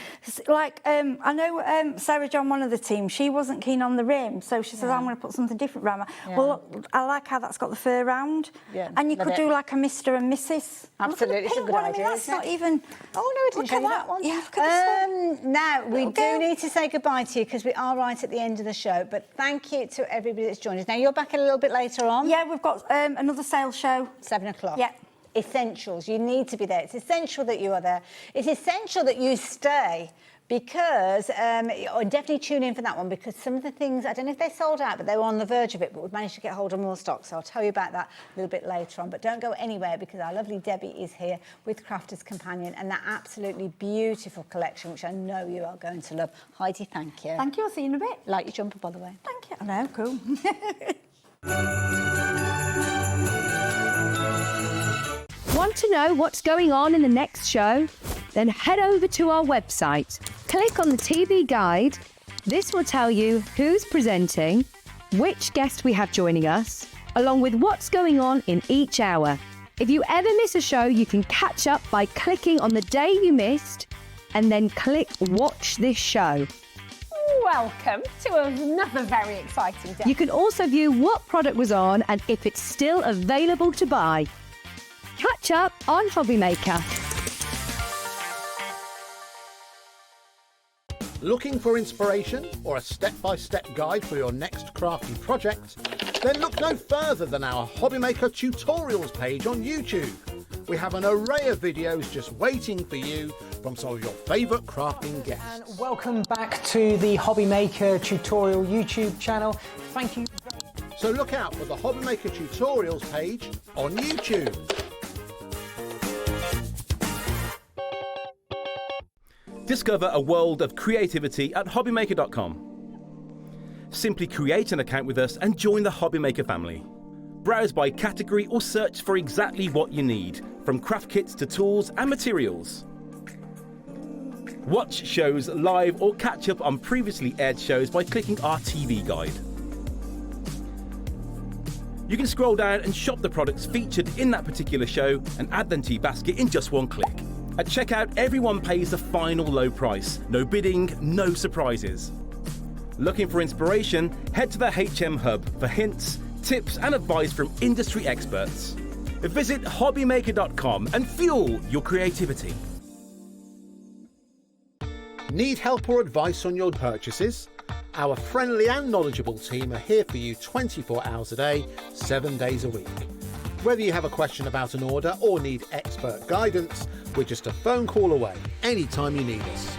like, I know Sarah John, one of the team, she wasn't keen on the rim, so she says, I'm going to put something different around. Well, I like how that's got the fur round. Yeah, and you could do like a Mr. and Mrs. Absolutely, it's a good idea. I mean, that's not even... Oh, no, I didn't show you that one. Yeah, look at this one. Now, we do need to say goodbye to you because we are right at the end of the show, but thank you to everybody that's joined us. Now, you're back a little bit later on. Yeah, we've got another sale show. 7 o'clock. Yeah. Essentials. You need to be there. It's essential that you are there. It's essential that you stay because, definitely tune in for that one because some of the things, I don't know if they're sold out, but they were on the verge of it, but we've managed to get hold of more stock, so I'll tell you about that a little bit later on. But don't go anywhere because our lovely Debbie is here with Crafter's Companion and that absolutely beautiful collection, which I know you are going to love. Heidi, thank you. Thank you. I'll see you in a bit. Like your jumper, by the way. Thank you. I know, cool. Want to know what's going on in the next show? Then head over to our website. Click on the TV guide. This will tell you who's presenting, which guest we have joining us, along with what's going on in each hour. If you ever miss a show, you can catch up by clicking on the day you missed and then click Watch This Show. Welcome to another very exciting day. You can also view what product was on and if it's still available to buy. Catch up on Hobby Maker. Looking for inspiration or a step-by-step guide for your next crafty project? Then look no further than our Hobby Maker tutorials page on YouTube. We have an array of videos just waiting for you from some of your favourite crafting guests. And welcome back to the Hobby Maker tutorial YouTube channel. Thank you. So look out for the Hobby Maker tutorials page on YouTube. Discover a world of creativity at hobbymaker.com. Simply create an account with us and join the Hobby Maker family. Browse by category or search for exactly what you need, from craft kits to tools and materials. Watch shows live or catch up on previously aired shows by clicking our TV guide. You can scroll down and shop the products featured in that particular show and add them to your basket in just one click. At checkout, everyone pays the final low price. No bidding, no surprises. Looking for inspiration? Head to the HM Hub for hints, tips and advice from industry experts. Visit hobbymaker.com and fuel your creativity. Need help or advice on your purchases? Our friendly and knowledgeable team are here for you 24 hours a day, 7 days a week. Whether you have a question about an order or need expert guidance, we're just a phone call away anytime you need us.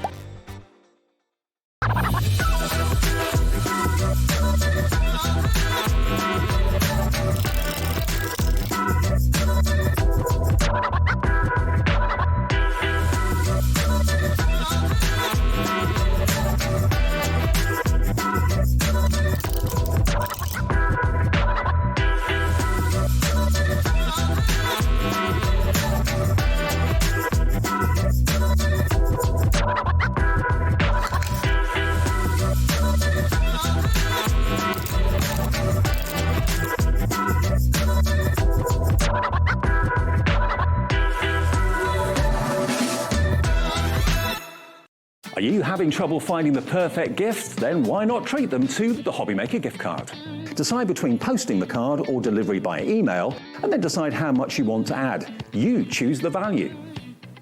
Are you having trouble finding the perfect gift? Then why not treat them to the Hobby Maker gift card? Decide between posting the card or delivery by email, and then decide how much you want to add. You choose the value.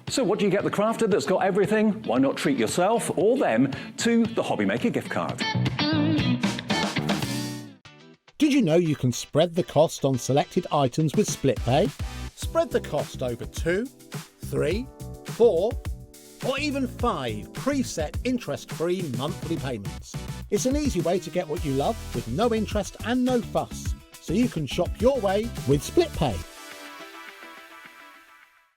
So what do you get the crafter that's got everything? Why not treat yourself or them to the Hobby Maker gift card? Did you know you can spread the cost on selected items with split pay? Spread the cost over 2, 3, 4, or even 5 preset interest-free monthly payments. It's an easy way to get what you love with no interest and no fuss, so you can shop your way with split pay.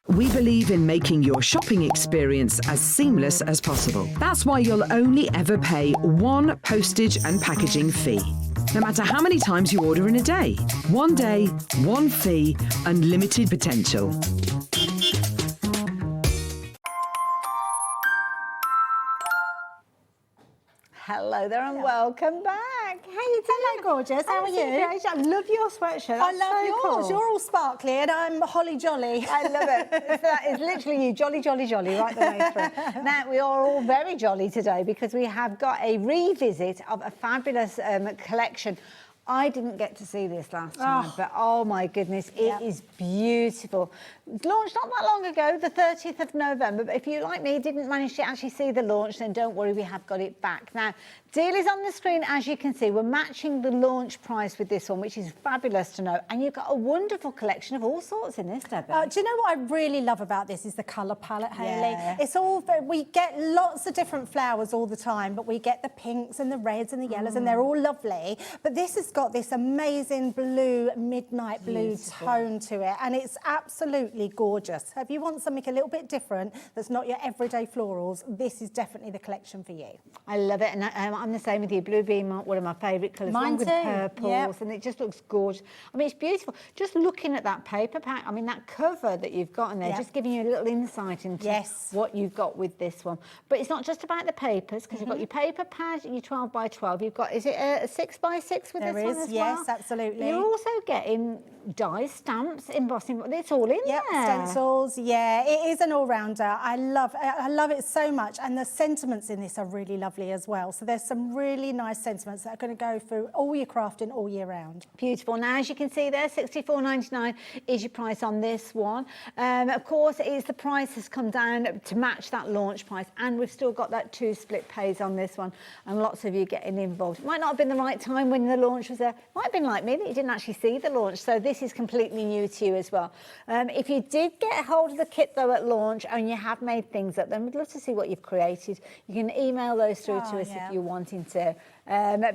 We believe in making your shopping experience as seamless as possible. That's why you'll only ever pay one postage and packaging fee, no matter how many times you order in a day. One day, one fee, unlimited potential. Hello there and welcome back. How you doing? Hello, gorgeous. How are you? I love your sweatshirt. I love so yours. Cool. You're all sparkly and I'm holly jolly. I love it. It's literally you, jolly, jolly, jolly, right the way through. Now, we are all very jolly today because we have got a revisit of a fabulous collection. I didn't get to see this last time, but oh my goodness, it is beautiful. Launched not that long ago, the 30th of November, but if you, like me, didn't manage to actually see the launch, then don't worry, we have got it back. Now, deal is on the screen, as you can see. We're matching the launch price with this one, which is fabulous to know. And you've got a wonderful collection of all sorts in this, Debbie. Do you know what I really love about this is the colour palette, Hayley? It's all, we get lots of different flowers all the time, but we get the pinks and the reds and the yellows, and they're all lovely. But this has got this amazing blue, midnight blue tone to it, and it's absolutely gorgeous. If you want something a little bit different that's not your everyday florals, this is definitely the collection for you. I love it, and I'm the same with you. Blue being one of my favourite colours. Mine with too. Purples, and it just looks gorgeous. I mean, it's beautiful. Just looking at that paper pack, I mean, that cover that you've got in there, just giving you a little insight into what you've got with this one. But it's not just about the papers, because you've got your paper pad, your 12 by 12. You've got, is it a 6 by 6 with this one as well? Yes, absolutely. You're also getting die stamps, embossing. It's all in there. Stencils. Yeah, it is an all-rounder. I love it so much, and the sentiments in this are really lovely as well. So there's some really nice sentiments that are going to go through all your crafting all year round. Beautiful. Now, as you can see there, $64.99 is your price on this one. Of course, the price has come down to match that launch price, and we've still got that 2 split pays on this one, and lots of you getting involved. It might not have been the right time when the launch was there. It might have been like me that you didn't actually see the launch, so this is completely new to you as well. If you did get hold of the kit though at launch and you have made things up, then we'd love to see what you've created. You can email those through to us if you're wanting to.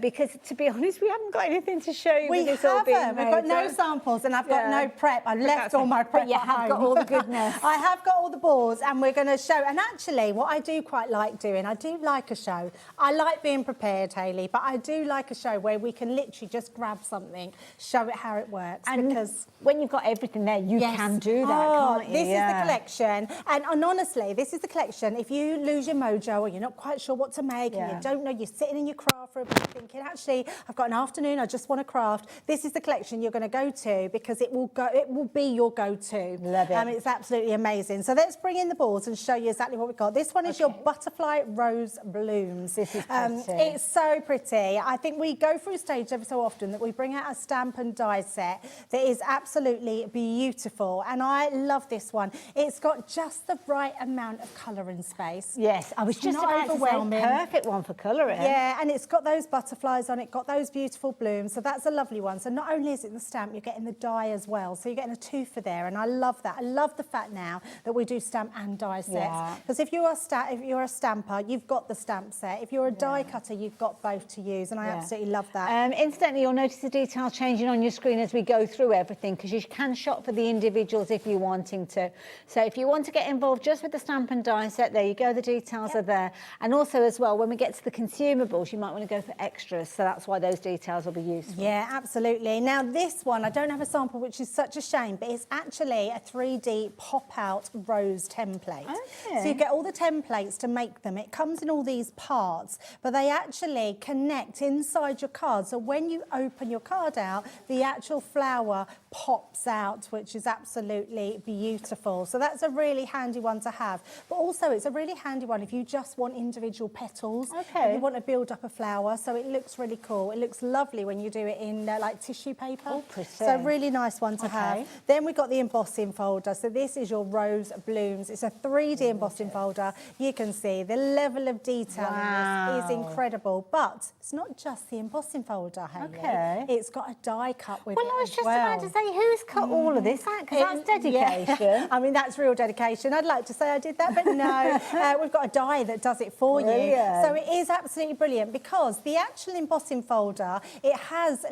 Because to be honest, we haven't got anything to show you. We haven't. We've got no samples, and I've got no prep. I've left all my prep. But you have got all the goodness. I have got all the boards, and we're going to show. And actually, what I do quite like doing, I do like a show. I like being prepared, Hayley, but I do like a show where we can literally just grab something, show it how it works. And because when you've got everything there, you can do that, can't you? This is the collection, and honestly, this is the collection. If you lose your mojo or you're not quite sure what to make, and you don't know, you're sitting in your craft for a bit thinking, actually, I've got an afternoon, I just want to craft. This is the collection you're going to go to because it will be your go-to. Love it. It's absolutely amazing. So let's bring in the boards and show you exactly what we've got. This one is your butterfly rose blooms. This is pretty. It's so pretty. I think we go through a stage every so often that we bring out a stamp and die set that is absolutely beautiful, and I love this one. It's got just the right amount of colour and space. Yes, I was just about to say, perfect one for colouring. Yeah, and it's got those butterflies on it, got those beautiful blooms, so that's a lovely one. So not only is it the stamp, you're getting the die as well, so you're getting a two for there, and I love that. I love the fact now that we do stamp and die sets, because if you're a stamper, you've got the stamp set. If you're a die cutter, you've got both to use, and I absolutely love that. Incidentally, you'll notice the details changing on your screen as we go through everything, because you can shop for the individuals if you're wanting to. So if you want to get involved just with the stamp and die set, there you go, the details are there. And also as well, when we get to the consumables, you might want to go for extras, so that's why those details will be useful. Yeah, absolutely. Now this one, I don't have a sample, which is such a shame, but it's actually a 3D pop-out rose template. Okay. So you get all the templates to make them. It comes in all these parts, but they actually connect inside your card. So when you open your card out, the actual flower pops out, which is absolutely beautiful. So that's a really handy one to have. But also it's a really handy one if you just want individual petals. Okay. You want to build up a flower. flower, so it looks really cool. It looks lovely when you do it in like tissue paper. Oh, pretty. So really nice one to have. Then we've got the embossing folder. So this is your rose blooms. It's a 3D embossing folder. You can see the level of detail in this is incredible. But it's not just the embossing folder, Hayley. Okay. It's got a die cut with Well, it I was as just well. about to say, who's cut all of this out? Because that's dedication. Yeah. I mean, that's real dedication. I'd like to say I did that, but no. We've got a die that does it for you. So it is absolutely brilliant because the actual embossing folder, it has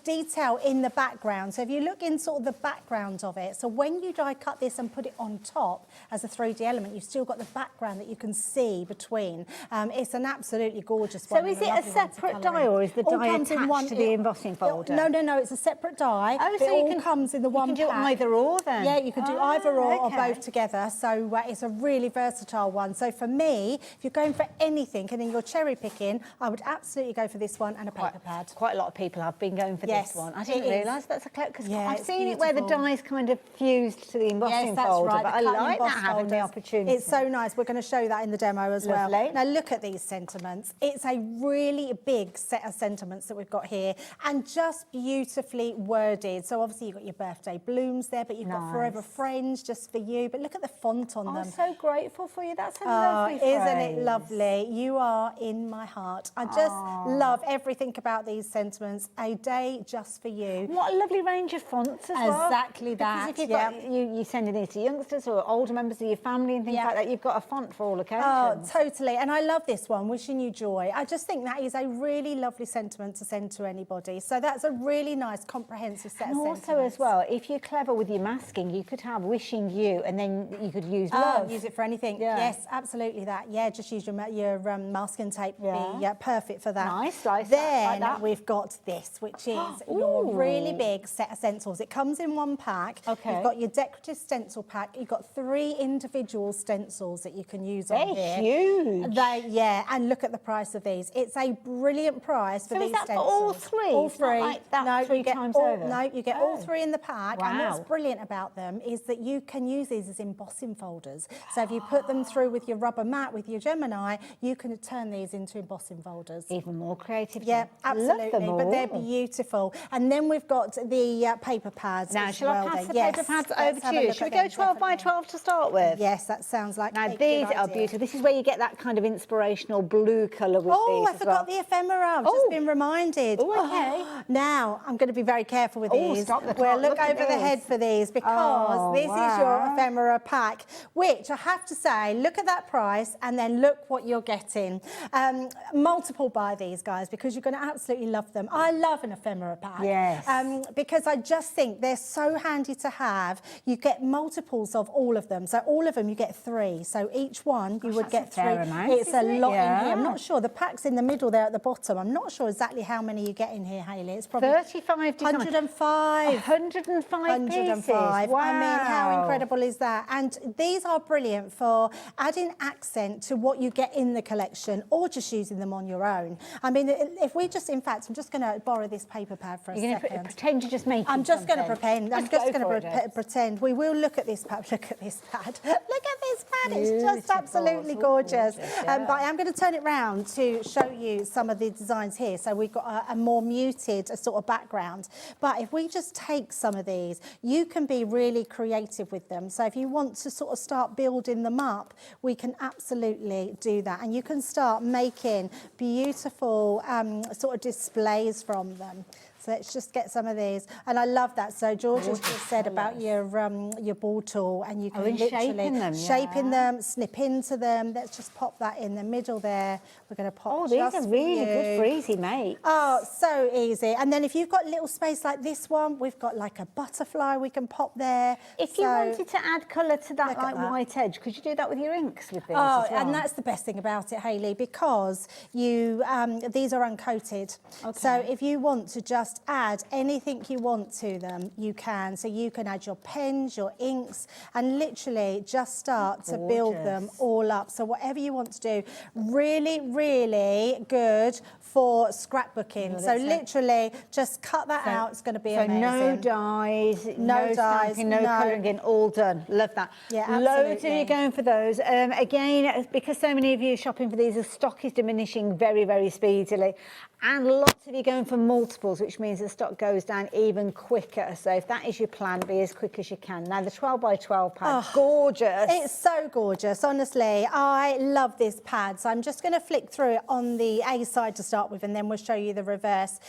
detail in the background. So if you look in sort of the background of it, so when you die cut this and put it on top as a 3D element, you've still got the background that you can see between. It's an absolutely gorgeous one. So is it a separate die or is the die attached to the embossing folder? No, it's a separate die. Oh, so it all comes in the one pack. You can do either or then? Yeah, you can do either or both together. So it's a really versatile one. So for me, if you're going for anything and then you're cherry picking, I would absolutely go for this one and a paper pad. Quite a lot of people have been going for this one. I didn't realise that's a clever, because I've seen beautiful. it where the die's kind of fused to the embossing folder, but I like that having the opportunity. It's so nice. We're going to show that in the demo as well. Lovely. Now look at these sentiments. It's a really big set of sentiments that we've got here and just beautifully worded. So obviously you've got your birthday blooms there, but you've got Forever Friends just for you. But look at the font on them. I'm so grateful for you. That's a lovely phrase. Isn't it lovely? You are in my heart. I just love everything about these sentiments. A day just for you. What a lovely range of fonts as well. Exactly that. Because if you've got, you're sending these to youngsters or older members of your family and things like that, you've got a font for all occasions. Oh, totally. And I love this one, wishing you joy. I just think that is a really lovely sentiment to send to anybody. So that's a really nice, comprehensive set of sentiments. And also as well, if you're clever with your masking, you could have wishing you and then you could use love. Use it for anything. Yes, absolutely that. Yeah, just use your masking tape. Be perfect for that. Nice. Then we've got this, which is your really big set of stencils. It comes in one pack. Okay. You've got your decorative stencil pack. You've got 3 individual stencils that you can use on here. They're huge. And look at the price of these. It's a brilliant price for these stencils. For all 3? All 3. Not like that 3 times over? No, you get all 3 in the pack. Wow. And what's brilliant about them is that you can use these as embossing folders. So if you put them through with your rubber mat, with your Gemini, you can turn these into embossing folders. Even more creative. Yeah, absolutely. But they're beautiful. And then we've got the paper pads. Now, shall I pass the paper pads over to you? Shall we go 12 by 12 to start with? Yes, that sounds like Now, these are beautiful. This is where you get that kind of inspirational blue colour with these. Oh, I forgot the ephemera. I've just been reminded. Oh, okay. Now, I'm going to be very careful with these. Stop the We'll clock. look over the head for these because this is your ephemera pack, which I have to say, look at that price and then look what you're getting. Multiple buy these, guys, because you're going to absolutely love them. I love an ephemera pack. Yes. Because I just think they're so handy to have. You get multiples of all of them. So all of them, you get 3. So each one, you would get 3. It's a lot in here. I'm not sure. The pack's in the middle there at the bottom. I'm not sure exactly how many you get in here, Hayley. It's probably 35 designs. 105. 105 pieces. Wow. I mean, how incredible is that? And these are brilliant for adding accent to what you get in the collection or just using them on your own. I mean, if we just, in fact, I'm just going to borrow this paper pad for a second. You're going to pretend you're just making I'm just going to pretend. I'm just going to to pretend. We will look at this pad. Look at this pad. Look at this pad. It's just absolutely gorgeous. But I am going to turn it round to show you some of the designs here. So we've got a more muted sort of background. But if we just take some of these, you can be really creative with them. So if you want to sort of start building them up, we can absolutely do that. And you can start making beautiful sort of displays from them. So let's just get some of these. And I love that. So George has just said about your ball tool, and you can literally shaping them, snip into them. Let's just pop that in the middle there. We're going to pop. Oh, these are really good for easy makes. Oh, so easy. And then if you've got little space like this one, we've got like a butterfly we can pop there. If you wanted to add colour to that, like white edge, could you do that with your inks with these as well? And that's the best thing about it, Hayley, because you these are uncoated. Okay. So if you want to just just add anything you want to them, you can. So you can add your pens, your inks, and literally just start to build them all up. So whatever you want to do, really, really good for scrapbooking. So literally just cut that out. It's going to be amazing. No dyes, no stamping, no colouring in, all done. Love that. Yeah, absolutely. Loads of you going for those. Again, because so many of you are shopping for these, the stock is diminishing very, very speedily. And lots of you going for multiples, which means the stock goes down even quicker. So if that is your plan, be as quick as you can. Now, the 12 by 12 pad, gorgeous. It's so gorgeous, honestly. I love this pad. So I'm just going to flick through it on the A side to start with, and then we'll show you the reverse.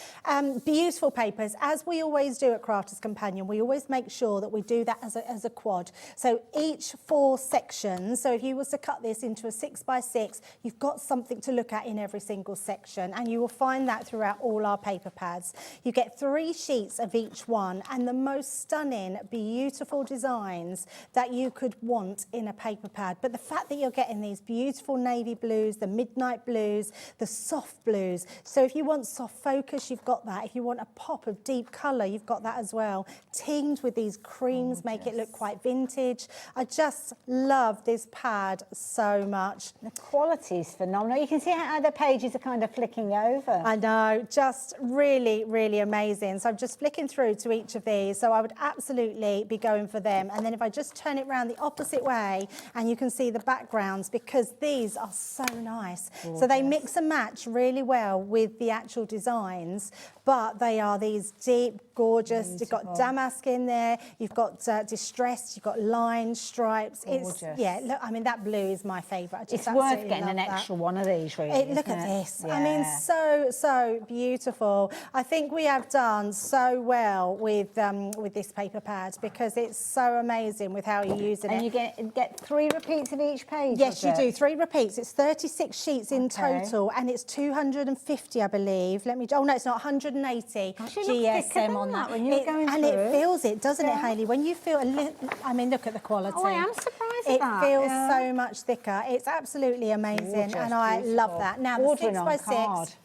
Beautiful papers. As we always do at Crafters Companion, we always make sure that we do that as a quad. So each 4 sections, so if you was to cut this into a 6 by 6, you've got something to look at in every single section, and you will find that throughout all our paper pads. You get 3 sheets of each one, and the most stunning, beautiful designs that you could want in a paper pad. But the fact that you're getting these beautiful navy blues, the midnight blues, the soft blues. So if you want soft focus, you've got that. If you want a pop of deep colour, you've got that as well. Teamed with these creams, make it look quite vintage. I just love this pad so much. The quality's phenomenal. You can see how the pages are kind of flicking over. I know, just really, really amazing. So I'm just flicking through to each of these. So I would absolutely be going for them. And then if I just turn it around the opposite way, and you can see the backgrounds, because these are so nice. Gorgeous. So they mix and match really well with the actual designs, but they are these deep, gorgeous. Beautiful. You've got damask in there, you've got distressed, you've got lines, stripes. Gorgeous. It's, yeah, look, I mean, that blue is my favourite. It's worth getting an extra one of these, really. Look at this. Yeah. I mean, so beautiful. I think we have done so well with this paper pad, because it's so amazing with how you're using it. And you get 3 repeats of each page. Yes, you do. 3 repeats. It's 36 sheets in total, and it's 250, I believe. Let me. Oh no, it's not 180 GSM on that. When you're going and through it feels it, doesn't it, Hayley? When you feel a little. I mean, look at the quality. Oh, I am surprised at it that. Feels so much thicker. It's absolutely amazing, Gorgeous, and I love that. Now the 6 by 6.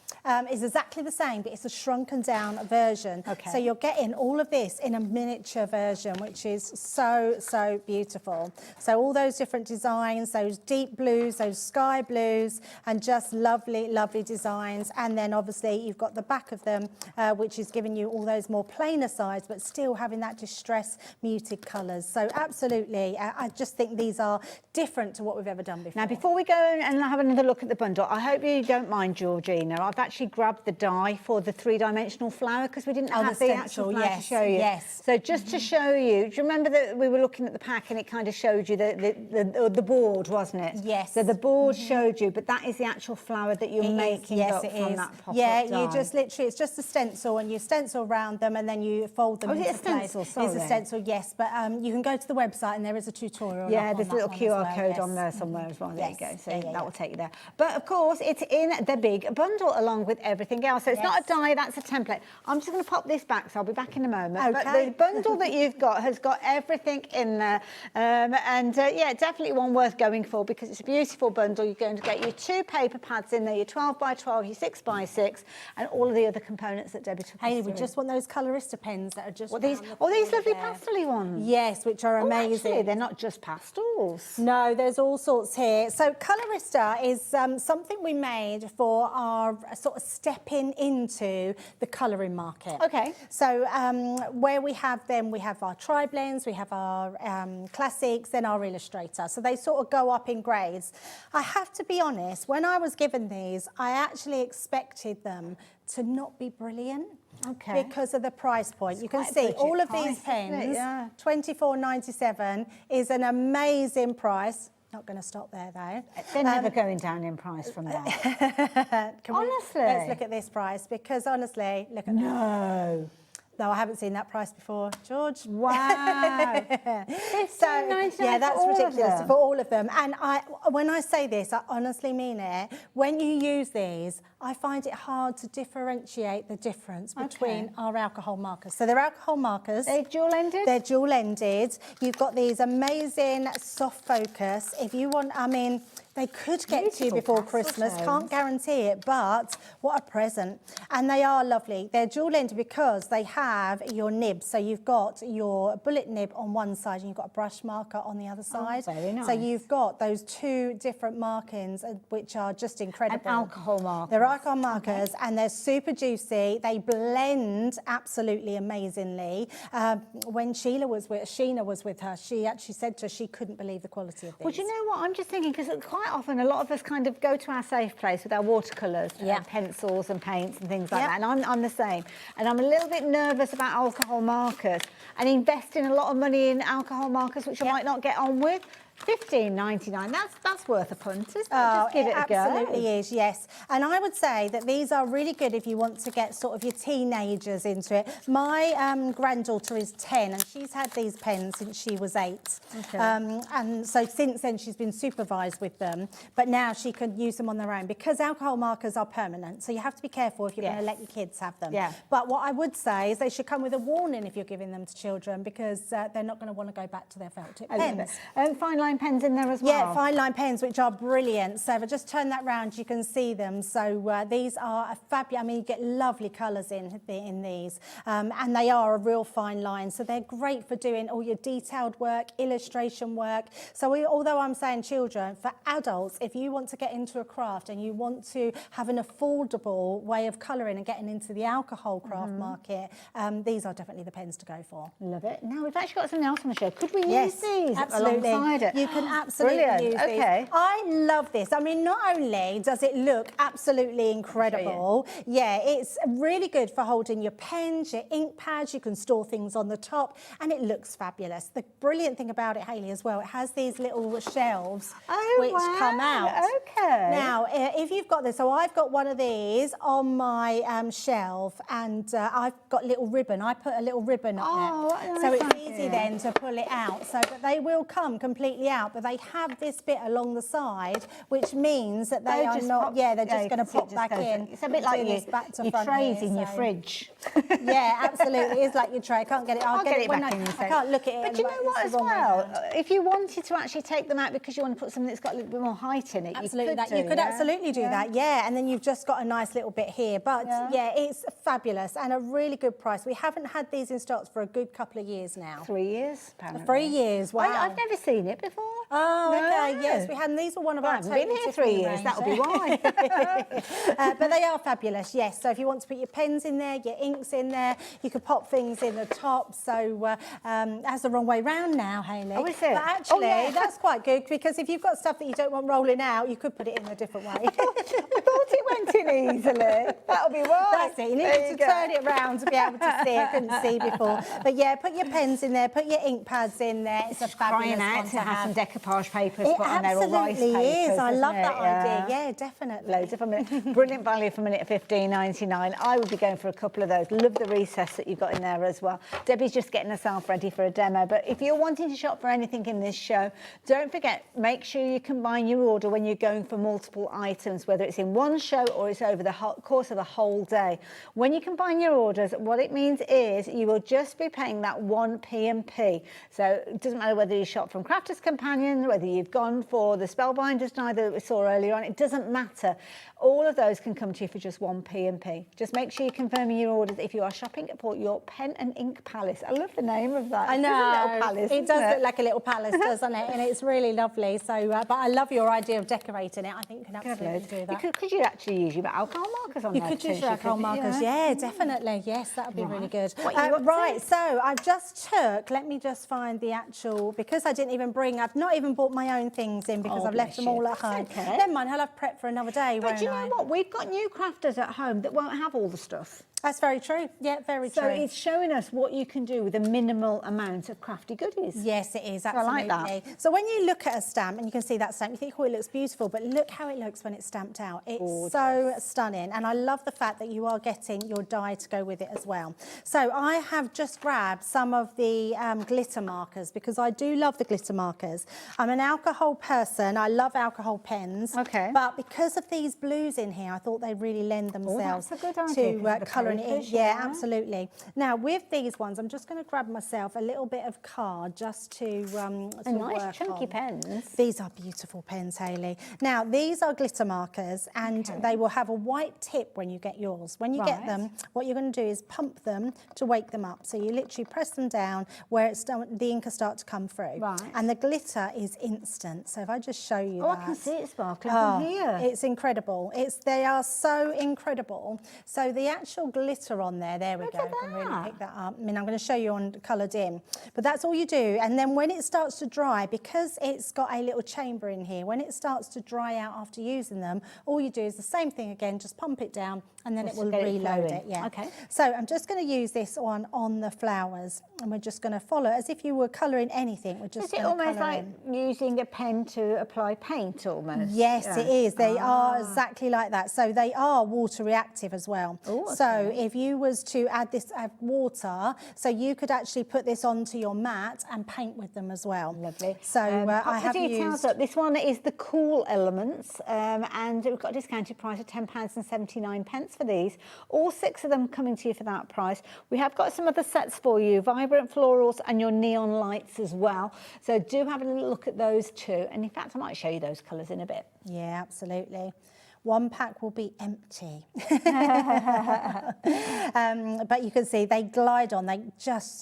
Is exactly the same, but it's a shrunken down version. Okay. So you're getting all of this in a miniature version, which is so beautiful. So all those different designs, those deep blues, those sky blues, and just lovely, lovely designs. And then obviously you've got the back of them, which is giving you all those more plainer sides, but still having that distress muted colours. So absolutely, I just think these are different to what we've ever done before. Now, before we go and have another look at the bundle, I hope you don't mind, Georgina. I've actually grabbed the die for the 3-dimensional flower, because we didn't have the actual flower to show you. Yes. So just to show you, do you remember that we were looking at the pack and it kind of showed you the board, wasn't it? Yes. So the board showed you, but that is the actual flower that you're making up from that pop-up die. You just literally, it's just a stencil, and you stencil around them, and then you fold them into place. Is it a stencil? Sorry. It's a stencil, yes, but you can go to the website and there is a tutorial. Yeah, there's a little QR code on there somewhere as well. There you go. So that will take you there. But of course, it's in the big bundle along with everything else. So it's not a die, that's a template. I'm just going to pop this back, so I'll be back in a moment. Okay. But the bundle that you've got has got everything in there. Yeah, definitely one worth going for, because it's a beautiful bundle. You're going to get your 2 paper pads in there, your 12 by 12, your 6 by 6, and all of the other components that Debbie took us Hayley, through. we just want those colorista pens that are just these lovely pastel-y ones. Yes, which are amazing. Actually, they're not just pastels. No, there's all sorts here. So colorista is something we made for our sort of stepping into the colouring market. Okay. So where we have them, we have our tri-blends, we have our classics, then our illustrator. So they sort of go up in grades. I have to be honest, when I was given these, I actually expected them to not be brilliant. Okay. Because of the price point. You can see all of these pens, yeah. $24.97 is an amazing price. Not going to stop there though. They're never going down in price from that. Honestly. Let's look at this price, because honestly, look at that. No, I haven't seen that price before, George. Wow. $15.99 yeah, that's for ridiculous for all of them. And when I say this, I honestly mean it. When you use these, I find it hard to differentiate the difference between our alcohol markers. So they're alcohol markers. They're dual-ended? They're dual-ended. You've got these amazing soft focus. If you want, I mean, They could get to you before Christmas, can't guarantee it, but what a present. And they are lovely. They're dual-ended because they have your nibs. So you've got your bullet nib on one side and you've got a brush marker on the other side. Very nice. So you've got those two different markings, which are just incredible. And alcohol markers. They're alcohol markers, and they're super juicy. They blend absolutely amazingly. When Sheena was with her, she actually said to her she couldn't believe the quality of these. Well, do you know what? I'm just thinking, because quite often a lot of us kind of go to our safe place with our watercolours and pencils and paints and things like that, and I'm the same. And I'm a little bit nervous about alcohol markers and investing a lot of money in alcohol markers, which I might not get on with. $15.99, that's worth a punt, isn't it? Just give it a go. Absolutely is, yes. And I would say that these are really good if you want to get sort of your teenagers into it. My granddaughter is 10 and she's had these pens since she was 8. Okay. And so since then she's been supervised with them, but now she can use them on their own because alcohol markers are permanent. So you have to be careful if you're going to let your kids have them. Yeah. But what I would say is they should come with a warning if you're giving them to children, because they're not going to want to go back to their felt tip pens. And fine line pens in there as well. Yeah, fine line pens, which are brilliant. So if I just turn that round, you can see them. So these are a fabulous, I mean, you get lovely colours in these. And they are a real fine line. So they're great for doing all your detailed work, illustration work. So although I'm saying children, for adults, if you want to get into a craft and you want to have an affordable way of colouring and getting into the alcohol craft market, these are definitely the pens to go for. Love it. Now we've actually got something else on the show. Could we Yes, use these absolutely. alongside it? You can absolutely Brilliant. use these. Okay. I love this. I mean, not only does it look absolutely incredible, yeah, it's really good for holding your pens, your ink pads. You can store things on the top, and it looks fabulous. The brilliant thing about it, Hayley, as well, it has these little shelves which come out. Okay. Now, if you've got this, so I've got one of these on my shelf, and I've got little ribbon. I put a little ribbon on it, so it's easy then to pull it out. So, but they will come completely out, but they have this bit along the side, which means that they are not. They're just going to pop back in. It's a bit like your trays in your fridge. Yeah, absolutely. It's like your tray. I can't get it. I'll get it back in. I can't look at it. But you know what, as well, if you wanted to actually take them out because you want to put something that's got a little bit more height in it, absolutely, you could absolutely do that. Yeah, and then you've just got a nice little bit here. But yeah, it's fabulous and a really good price. We haven't had these in stocks for a good couple of years now. 3 years, apparently. 3 years. Wow. I've never seen it before. Oh, okay. Yes, we had. These were one of our. I've been here 3 years. That'll be why. But they are fabulous. Yes. So if you want to put your pens in there, your inks in there, you could pop things in the top. So that's the wrong way round now, Hayley. Oh, is it? But actually, that's quite good because if you've got stuff that you don't want rolling out, you could put it in a different way. I thought it went in easily. That'll be right. That's it. You need to turn it around to be able to see. I couldn't see before. But yeah, put your pens in there, put your ink pads in there. It's a fabulous one to have some decoupage papers it put on there, or rice papers. It absolutely is. I love it? that idea. Yeah, definitely. Loads of them. Brilliant value for money at $15.99. I would be going for a couple of those. Love the recess that you've got in there as well. Debbie's just getting herself ready for a demo. But if you're wanting to shop for anything in this show, don't forget, make sure you combine your order when you're going for multiple items, whether it's in one show or it's over the course of a whole day. When you combine your orders, what it means is you will just be paying that one P&P. So it doesn't matter whether you shop from Crafters Companion, whether you've gone for the Spellbinders Night that we saw earlier on, it doesn't matter. All of those can come to you for just one P&P. Just make sure you're confirming your orders if you are shopping for your Pen and Ink Palace. I love the name of that. I know. It's a little palace, it does look like a little palace, doesn't it? And it's really lovely. So, but I love your idea of decorating it. I think you can absolutely do that. Could you actually use your alcohol markers on you there? You could use your alcohol markers. Yeah, definitely. Yes, that would be really good. Right, so I've just let me just find the actual, because I didn't even bring, I've not even brought my own things in because I've left them all at home. Okay. Never mind, I'll have prep for another day, But you know what? We've got new crafters at home that won't have all the stuff. That's very true. Yeah, very true. So it's showing us what you can do with a minimal amount of crafty goodies. Yes, it is, absolutely. So I like that. So when you look at a stamp and you can see that stamp, you think, oh, it looks beautiful, but look how it looks when it's stamped out. It's so stunning. And I love the fact that you are getting your die to go with it as well. So I have just grabbed some of the glitter markers because I do love the glitter markers. I'm an alcohol person. I love alcohol pens. Okay. But because of these blues in here, I thought they really lend themselves to colouring colouring it in. Yeah, absolutely. Now, with these ones, I'm just going to grab myself a little bit of card just to nice chunky pens. These are beautiful pens, Hayley. Now, these are glitter markers, and they will have a white tip when you get yours. When you get them, what you're going to do is pump them to wake them up. So you literally press them down where the ink will start to come through. Right. And the glitter is instant. So if I just show you that. I can see it sparkling from here. It's incredible. They are so incredible. So the actual glitter on there we go. I can really pick that up. I mean, I'm going to show you on coloured in. But that's all you do. And then when it starts to dry, because it's got a little chamber in here, when it starts to dry out after using them, all you do is the same thing again, just pump it down and then it will reload it. Yeah. Okay. So I'm just going to use this one on the flowers, and we're just going to follow as if you were colouring anything. We're just Is it almost like using a pen to apply paint almost? Yes, it is. They are exactly like that. So they are water reactive as well. Ooh, okay. So if you was to add water, so you could actually put this onto your mat and paint with them as well. Lovely. So I have used... Up. This one is the Cool Elements, and we've got a discounted price of £10.79 for these. All 6 of them coming to you for that price. We have got some other sets for you, vibrant florals and your neon lights as well. So do have a little look at those too. And in fact, I might show you those colours in a bit. Yeah, absolutely. One pack will be empty. But you can see they glide on.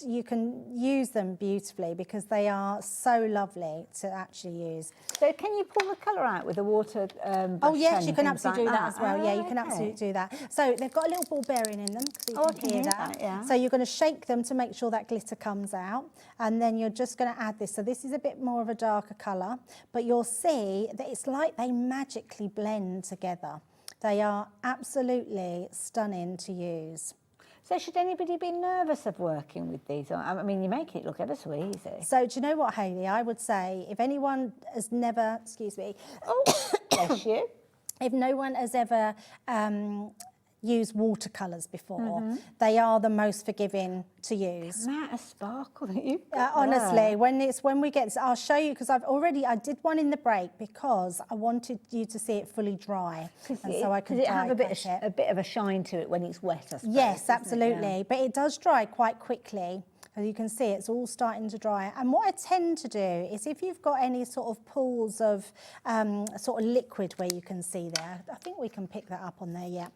You can use them beautifully because they are so lovely to actually use. So can you pull the colour out with a water Oh yes, you can absolutely do that as well. Yeah, you can absolutely do that. So they've got a little ball bearing in them, so you can hear that. Yeah. So you're going to shake them to make sure that glitter comes out, and then you're just going to add this. So this is a bit more of a darker colour, but you'll see that it's like they magically blend together. They are absolutely stunning to use. So should anybody be nervous of working with these? I mean, you make it look ever so easy. So do you know what, Hayley? I would say if anyone has never, excuse me. Oh, bless you. If no one has ever used watercolours before, they are the most forgiving to use. The amount of sparkle that you've got honestly, when we get, I'll show you, because I did one in the break because I wanted you to see it fully dry, and so I could have a bit of a shine to it when it's wet, I suppose. Yes, absolutely, but it does dry quite quickly. As you can see, it's all starting to dry. And what I tend to do is if you've got any sort of pools of sort of liquid where you can see there, I think we can pick that up on there, yeah.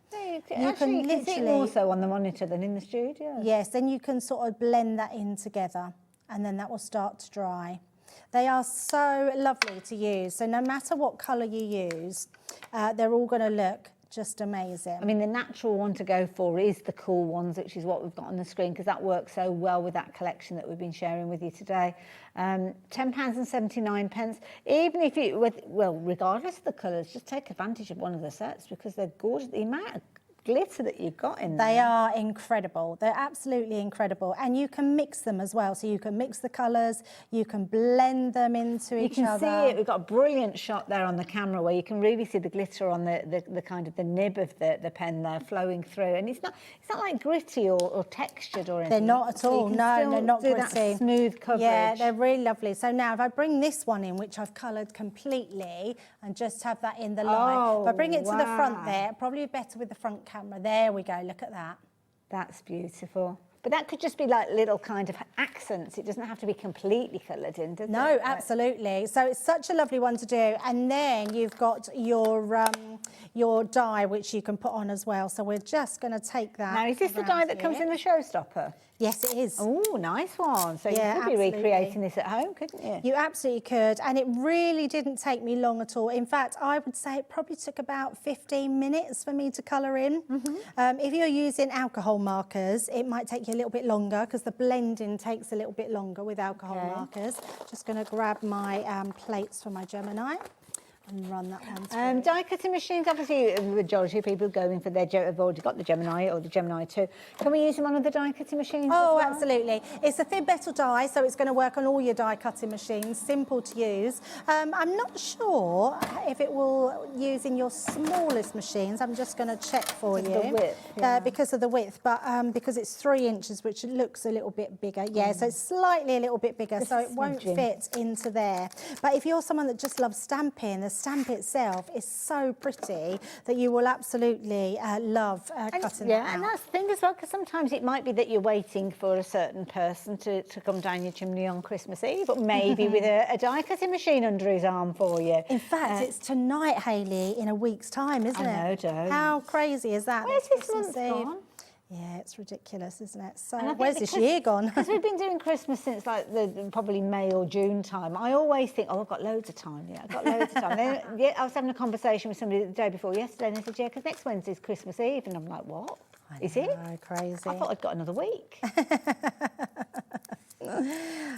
You can literally see it more so on the monitor than in the studio. Yes, then you can sort of blend that in together and then that will start to dry. They are so lovely to use. So no matter what colour you use, they're all going to look just amazing. I mean, the natural one to go for is the cool ones, which is what we've got on the screen, because that works so well with that collection that we've been sharing with you today. £10.79. Even if you, well, regardless of the colours, just take advantage of one of the sets because they're gorgeous. The amount of glitter that you've got in there. They are incredible. They're absolutely incredible. And you can mix them as well. So you can mix the colours, you can blend them into each other. You can see it. We've got a brilliant shot there on the camera where you can really see the glitter on the kind of the nib of the pen there flowing through. And it's not like gritty or textured or anything. They're not at all. No, they're not gritty. That smooth coverage. Yeah, they're really lovely. So now if I bring this one in, which I've coloured completely, and just have that in the light. If I bring it to the front there, probably better with the front camera. There we go, look at that. That's beautiful. But that could just be like little kind of accents. It doesn't have to be completely coloured in, does it? No, absolutely. So it's such a lovely one to do. And then you've got your die, which you can put on as well. So we're just going to take that. Now, is this the die that comes in the showstopper? Yes, it is. Oh, nice one. So you could be recreating this at home, couldn't you? You absolutely could. And it really didn't take me long at all. In fact, I would say it probably took about 15 minutes for me to colour in. If you're using alcohol markers, it might take you a little bit longer because the blending takes a little bit longer with alcohol markers. Just going to grab my plates for my Gemini and run that one through. Die cutting machines, obviously the majority of people going for their, have already got the Gemini or the Gemini 2. Can we use them on other die cutting machines Oh, as well? absolutely. It's a thin metal die, so it's going to work on all your die cutting machines, simple to use. I'm not sure if it will use in your smallest machines. I'm just going to check for you. The width, because of the width, but because it's 3 inches, which looks a little bit bigger. Yeah, so it's slightly a little bit bigger, so it won't fit into there. But if you're someone that just loves stamping, there's stamp itself is so pretty that you will absolutely love cutting that out. And that's the thing as well, because sometimes it might be that you're waiting for a certain person to come down your chimney on Christmas Eve, but maybe with a die cutting machine under his arm for you. In fact, it's tonight, Hayley, in a week's time, isn't it? I know, Jo. How crazy is that? Where's this month gone? Yeah, it's ridiculous, isn't it? So where's this year gone? Because we've been doing Christmas since like probably May or June time. I always think, oh, I've got loads of time. Yeah, I've got loads of time. Then, I was having a conversation with somebody the day before yesterday, and they said, yeah, because next Wednesday's Christmas Eve, and I'm like, what? Is it? Crazy. I thought I'd got another week.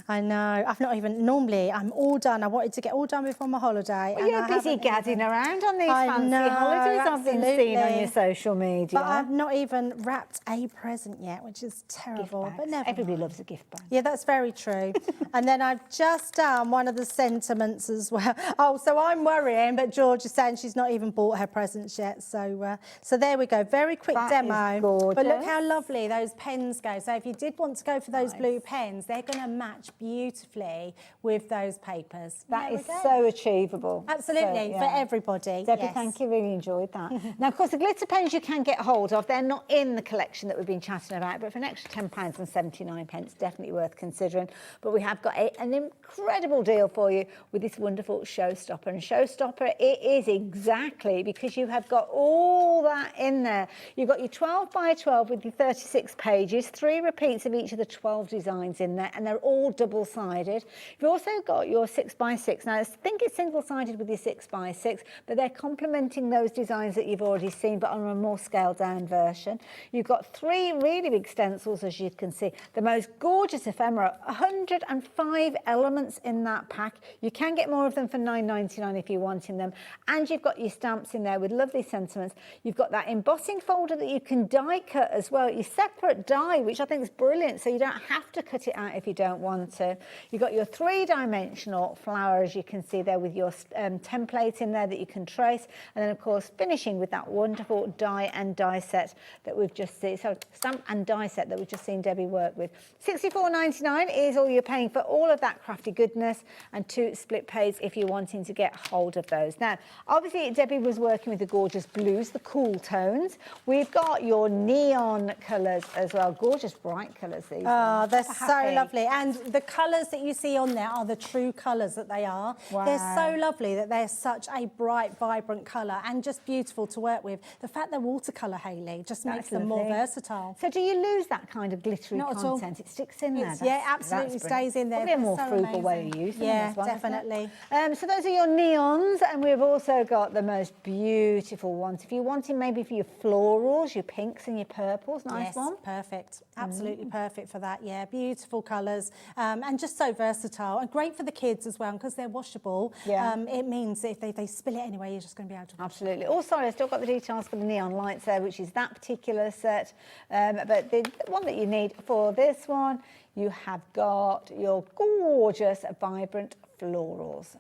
I know. I've not even... Normally, I'm all done. I wanted to get all done before my holiday. Well, you're busy gadding around on these fancy holidays I've been seeing on your social media. But I've not even wrapped a present yet, which is terrible. But never Everybody loves a gift bag. Yeah, that's very true. And then I've just done one of the sentiments as well. Oh, so I'm worrying, but George is saying she's not even bought her presents yet. So there we go. Very quick demo. Is gorgeous. But look how lovely those pens go. So if you did want to go for those blue pens, they're going to match beautifully with those papers. That is so achievable. Absolutely, for everybody. Debbie, yes. thank you. Really enjoyed that. Now, of course, the glitter pens you can get hold of. They're not in the collection that we've been chatting about, but for an extra £10.79, definitely worth considering. But we have got an incredible deal for you with this wonderful Showstopper. And Showstopper, it is exactly because you have got all that in there. You've got your 12 by 12 with your 36 pages, 3 repeats of each of the 12 designs in there, and they're all double-sided. You've also got your 6 by 6. Now, I think it's single-sided with your 6 by 6, but they're complementing those designs that you've already seen, but on a more scaled-down version. You've got 3 really big stencils, as you can see. The most gorgeous ephemera, 105 elements in that pack. You can get more of them for £9.99 if you're wanting them. And you've got your stamps in there with lovely sentiments. You've got that embossing folder that you can die cut as well. Your separate die, which I think is brilliant, so you don't have to cut it out if you don't want to. You've got your 3-dimensional flower, as you can see there, with your template in there that you can trace. And then, of course, finishing with that wonderful die and die set that we've just seen. So stamp and die set that we've just seen Debbie work with. £64.99 is all you're paying for all of that crafty goodness, and 2 split pays if you're wanting to get hold of those. Now, obviously, Debbie was working with the gorgeous blues, the cool tones. We've got your neon colours as well. Gorgeous bright colours, these. Oh, they're so lovely. And the colours that you see on there are the true colours that they are. Wow. They're so lovely that they're such a bright, vibrant colour and just beautiful to work with. The fact they're watercolour, Hayley, just makes them more versatile. So do you lose that kind of glittery Not at content? all. It sticks in there. Yeah, absolutely stays in there. Probably a more so frugal amazing. way of using them as well, definitely. So those are your neons, and we've also got the most beautiful ones. If you're wanting maybe for your florals, your pinks and your purples, nice one. Perfect. Absolutely perfect for that. Yeah, beautiful colours and just so versatile and great for the kids as well because they're washable. Yeah. It means if they spill it anyway, you're just going to be able to wash Absolutely. Oh, sorry, I've still got the details for the neon lights there, which is that particular set. But the one that you need for this one, you have got your gorgeous, vibrant florals.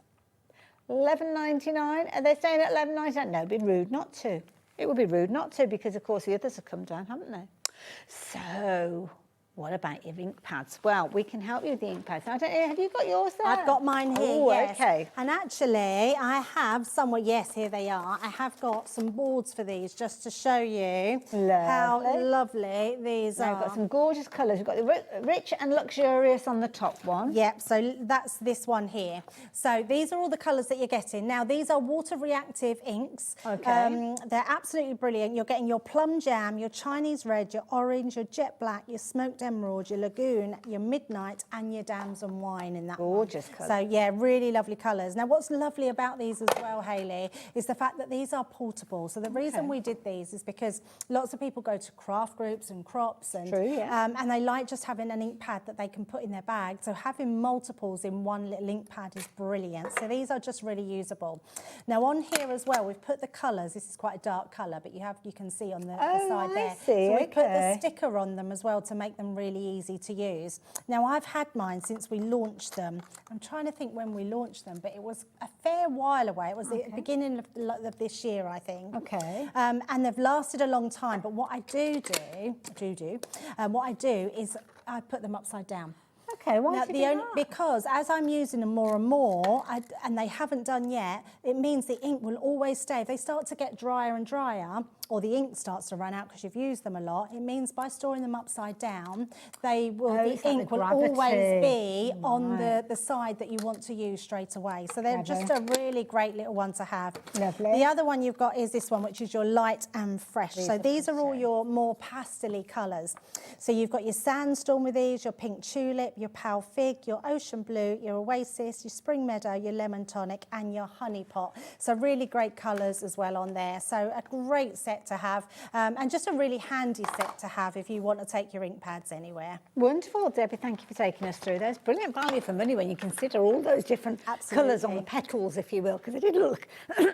£11.99. Are they staying at £11.99? No, it'd be rude not to. It would be rude not to because, of course, the others have come down, haven't they? So, what about your ink pads? Well, we can help you with the ink pads. I don't know, have you got yours there? I've got mine here, Oh, yes. okay. And actually, I have somewhere, yes, here they are. I have got some boards for these just to show you how lovely these are. We've got some gorgeous colours. We've got the rich and luxurious on the top one. Yep, so that's this one here. So these are all the colours that you're getting. Now, these are water-reactive inks. Okay. They're absolutely brilliant. You're getting your plum jam, your Chinese red, your orange, your jet black, your smoked emerald, your lagoon, your midnight, and your damson wine in that Gorgeous one. colour. So, yeah, really lovely colours. Now, what's lovely about these as well, Hayley, is the fact that these are portable. So the reason we did these is because lots of people go to craft groups and crops and, and they like just having an ink pad that they can put in their bag. So having multiples in one little ink pad is brilliant. So these are just really usable. Now, on here as well, we've put the colours. This is quite a dark colour, but you can see on the side there. So we put the sticker on them as well to make them really easy to use. Now, I've had mine since we launched them. I'm trying to think when we launched them, but it was a fair while away. It was the beginning of this year, I think. Okay. And they've lasted a long time. But what I do is I put them upside down. Okay, why now, do you do that? Because as I'm using them more and more, and they haven't done yet, it means the ink will always stay. If they start to get drier and drier, or the ink starts to run out because you've used them a lot, it means by storing them upside down, the ink will always be on the side that you want to use straight away. So they're just a really great little one to have. Lovely. The other one you've got is this one, which is your light and fresh. So these are all your more pastel-y colours. So you've got your sandstorm with these, your pink tulip, your pale fig, your ocean blue, your oasis, your spring meadow, your lemon tonic, and your honey pot. So really great colours as well on there. So a great set to have, and just a really handy set to have if you want to take your ink pads anywhere. Wonderful, Debbie. Thank you for taking us through those. Brilliant value for money when you consider all those different colours on the petals, if you will, because they did look,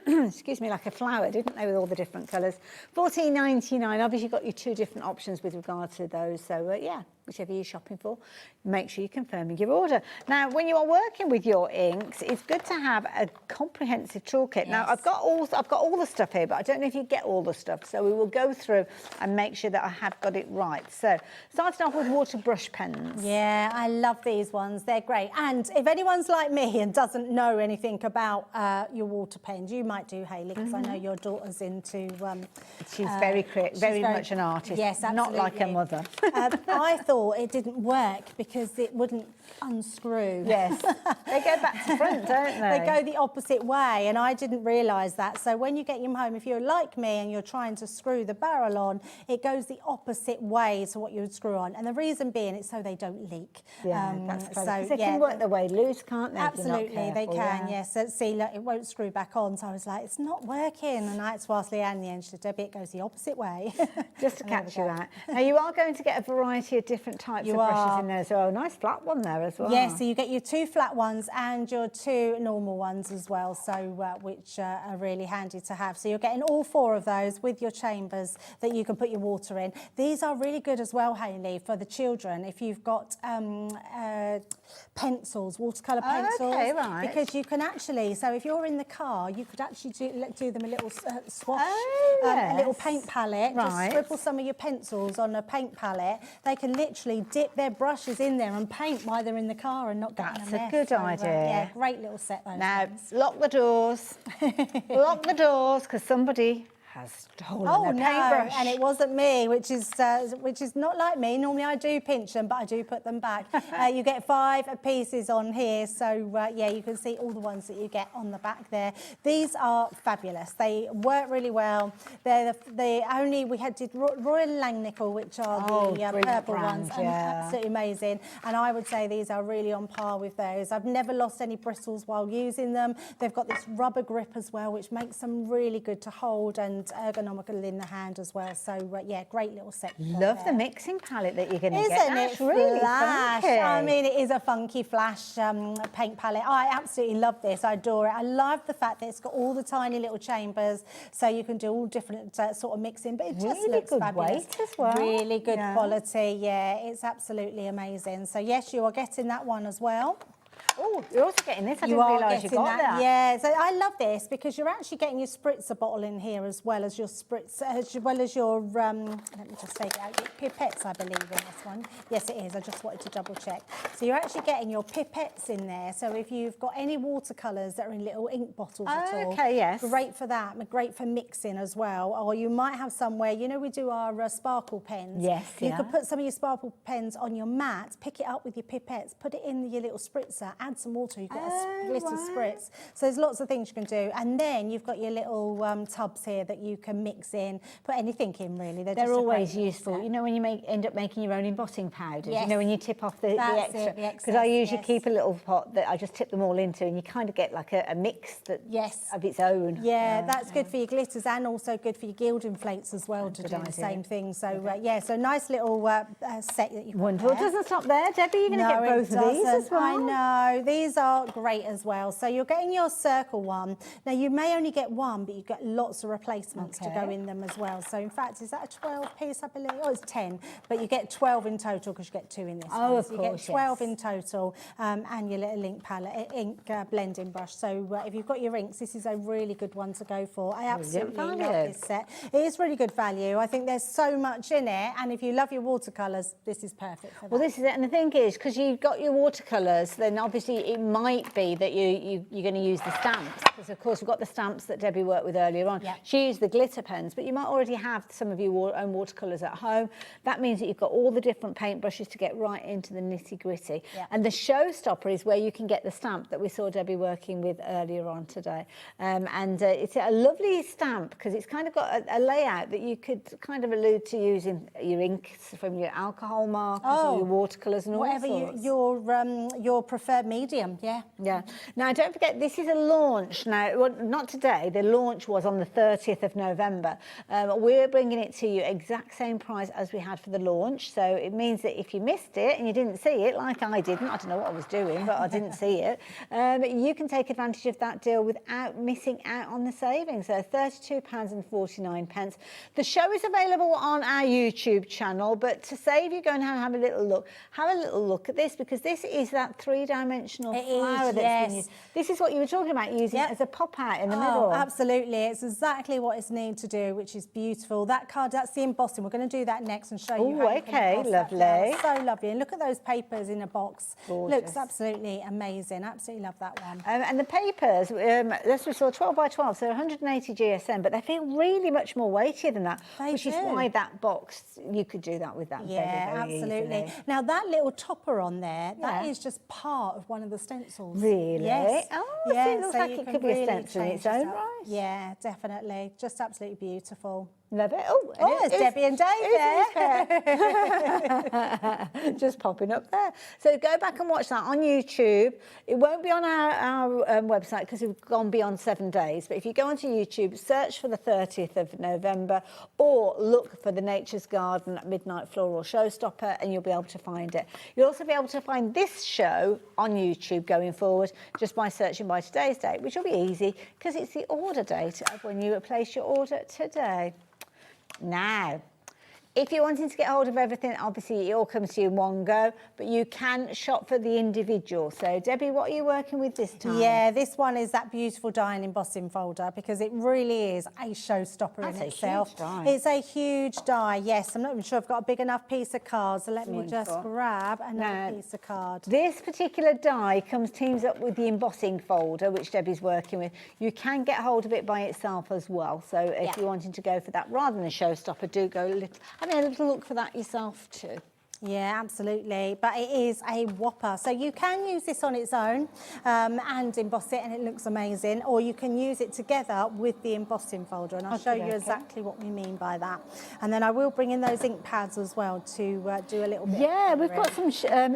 excuse me, like a flower, didn't they, with all the different colours. $14.99. Obviously, you've got your two different options with regard to those. So, yeah, whichever you're shopping for, make sure you're confirming your order. Now, when you are working with your inks, it's good to have a comprehensive toolkit. Yes. Now, I've got all the stuff here, but I don't know if you get all the stuff. So we will go through and make sure that I have got it right. So, starting off with water brush pens. Yeah, I love these ones. They're great. And if anyone's like me and doesn't know anything about your water pens, you might do, Hayley, because I know your daughter's into... she's very much an artist. Yes, absolutely. Not like her mother. I thought it didn't work because it wouldn't unscrew. Yes. They go back to front, don't they? They go the opposite way, and I didn't realise that. So when you get them home, if you're like me and you're trying to screw the barrel on, it goes the opposite way to what you would screw on. And the reason being, it's so they don't leak. Yeah, that's so they can work their way loose, can't they? Absolutely, they can, yes. So, see, look, it won't screw back on. So I was like, it's not working. And I had to ask Leanne in the end, she said, Debbie, it goes the opposite way. Just to catch you out. Now, you are going to get a variety of different types of brushes in there as well. Nice flat one there as well. Yes, so you get your two flat ones and your two normal ones as well, so which are really handy to have. So you're getting all four of those with your chambers that you can put your water in. These are really good as well, Hayley, for the children. If you've got pencils, watercolour pencils, okay, right. Because you can actually, so if you're in the car, you could actually do them a little swash, a little paint palette, just scribble some of your pencils on a paint palette. They can literally dip their brushes in there and paint while they're in the car and not get in a mess. That's a good idea. Yeah, great little set those. Now, lock the doors. Lock the doors, because somebody has stolen their paintbrush. And it wasn't me, which is not like me. Normally I do pinch them, but I do put them back. You get 5 pieces on here, so yeah, you can see all the ones that you get on the back there. These are fabulous. They work really well. They're we did Royal Langnickel, which are the purple brand, ones, and absolutely amazing. And I would say these are really on par with those. I've never lost any bristles while using them. They've got this rubber grip as well, which makes them really good to hold and ergonomical in the hand as well. So yeah, great little set. Love the mixing palette that you're going to get. Isn't That's it really flash? funky. I mean, it is a funky flash paint palette. I absolutely love this. I adore it. I love the fact that it's got all the tiny little chambers, so you can do all different sort of mixing. But it just really looks good fabulous. weight as well. Really good quality. Yeah, it's absolutely amazing. So yes, you are getting that one as well. Oh, you're also getting this. I didn't realise you got that. Yeah, so I love this because you're actually getting your spritzer bottle in here as well as your let me just take it out, your pipettes, I believe, in this one. Yes, it is. I just wanted to double check. So you're actually getting your pipettes in there. So if you've got any watercolours that are in little ink bottles at all, yes. Great for that, great for mixing as well. Or you might have somewhere, you know, we do our sparkle pens. Yes, You could put some of your sparkle pens on your mat, pick it up with your pipettes, put it in your little spritzer, add some water, you've got a glitter spritz. So there's lots of things you can do. And then you've got your little tubs here that you can mix in, put anything in really. They're always useful. You know, when you end up making your own embossing powders, you know, when you tip off the extra. Because I usually keep a little pot that I just tip them all into, and you kind of get like a mix that of its own. Yeah, that's good for your glitters and also good for your gilding flakes as well to do the same thing. So yeah, so nice little set that you can Wonderful. It doesn't stop there, Debbie. You're going to get both of these as well. I know. So these are great as well. So you're getting your circle one. Now you may only get one, but you get lots of replacements to go in them as well. So in fact, is that a 12 piece, I believe? Oh, it's 10, but you get 12 in total because you get 2 in this one. Of so you course, get 12 in total, and your little ink blending brush. So if you've got your inks, this is a really good one to go for. I absolutely love this set. It is really good value. I think there's so much in it, and if you love your watercolours, this is perfect for that. Well, this is it, and the thing is, because you've got your watercolours, then obviously it might be that you're going to use the stamps, because of course we've got the stamps that Debbie worked with earlier on. She used the glitter pens, but you might already have some of your own watercolours at home. That means that you've got all the different paint brushes to get right into the nitty-gritty. And the showstopper is where you can get the stamp that we saw Debbie working with earlier on today. And it's a lovely stamp because it's kind of got a layout that you could kind of allude to using your inks from your alcohol markers or your watercolours and all whatever sorts. your preferred medium. Yeah. Now, don't forget, this is a launch. Now, well, not today. The launch was on the 30th of November. We're bringing it to you exact same price as we had for the launch. So it means that if you missed it and you didn't see it, like I didn't, I don't know what I was doing, but I didn't see it, you can take advantage of that deal without missing out on the savings. So £32.49. The show is available on our YouTube channel, but to save you, go and have a little look. Have a little look at this, because this is that three-dimensional flower that's been used. This is what you were talking about, using it as a pop-out in the middle. Absolutely. It's exactly what it's needed to do, which is beautiful. That card, that's the embossing. We're going to do that next and show you how you can emboss that flower. So lovely. And look at those papers in a box. Gorgeous. Looks absolutely amazing. Absolutely love that one. And the papers, as we saw, 12 by 12, so 180 GSM, but they feel really much more weightier than that, which is why that box, you could do that with that very absolutely. easily. Now, that little topper on there, that is just part of one of the stencils. Really? Yes. Oh, so it looks like it could be a stencil in its own right. Yeah, definitely. Just absolutely beautiful. Love it. There's Debbie and Dave there. Just popping up there. So go back and watch that on YouTube. It won't be on our website because we've gone beyond 7 days. But if you go onto YouTube, search for the 30th of November or look for the Nature's Garden Midnight Floral Showstopper and you'll be able to find it. You'll also be able to find this show on YouTube going forward just by searching by today's date, which will be easy because it's the order date of when you place your order today. Now, if you're wanting to get hold of everything, obviously it all comes to you in one go, but you can shop for the individual. So, Debbie, what are you working with this time? Yeah, this one is that beautiful die and embossing folder because it really is a showstopper in itself. Huge die. It's a huge die, yes. I'm not even sure I've got a big enough piece of card, so let me just grab another piece of card. This particular die teams up with the embossing folder, which Debbie's working with. You can get hold of it by itself as well. So if you're wanting to go for that rather than a showstopper, do go have a little look for that yourself too. Yeah, absolutely. But it is a whopper. So you can use this on its own and emboss it and it looks amazing. Or you can use it together with the embossing folder. And I'll show you exactly what we mean by that. And then I will bring in those ink pads as well to do a little bit. Yeah, we've got some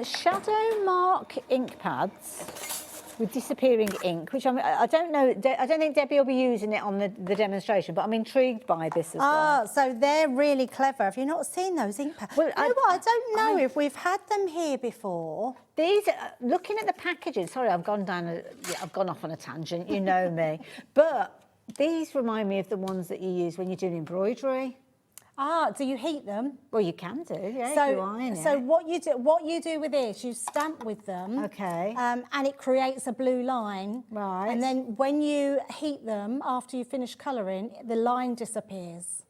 shadow mark ink pads with disappearing ink, which I don't know. I don't think Debbie will be using it on the demonstration, but I'm intrigued by this as well. So they're really clever. Have you not seen those ink pads? Well, you know what? I don't know if we've had them here before. These, looking at the packaging, sorry, I've gone off on a tangent, you know me, but these remind me of the ones that you use when you're doing embroidery. Do you heat them? Well, you can do, yeah. So, if you iron it. So what you do with this, you stamp with them. Okay. And it creates a blue line. Right. And then when you heat them, after you finish colouring, the line disappears.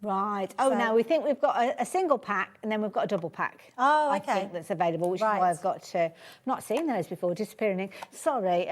Right. Oh, now we think we've got a single pack and then we've got a double pack. Oh, okay. I think that's available, which is why I've got to... I've not seen those before, disappearing ink. Sorry.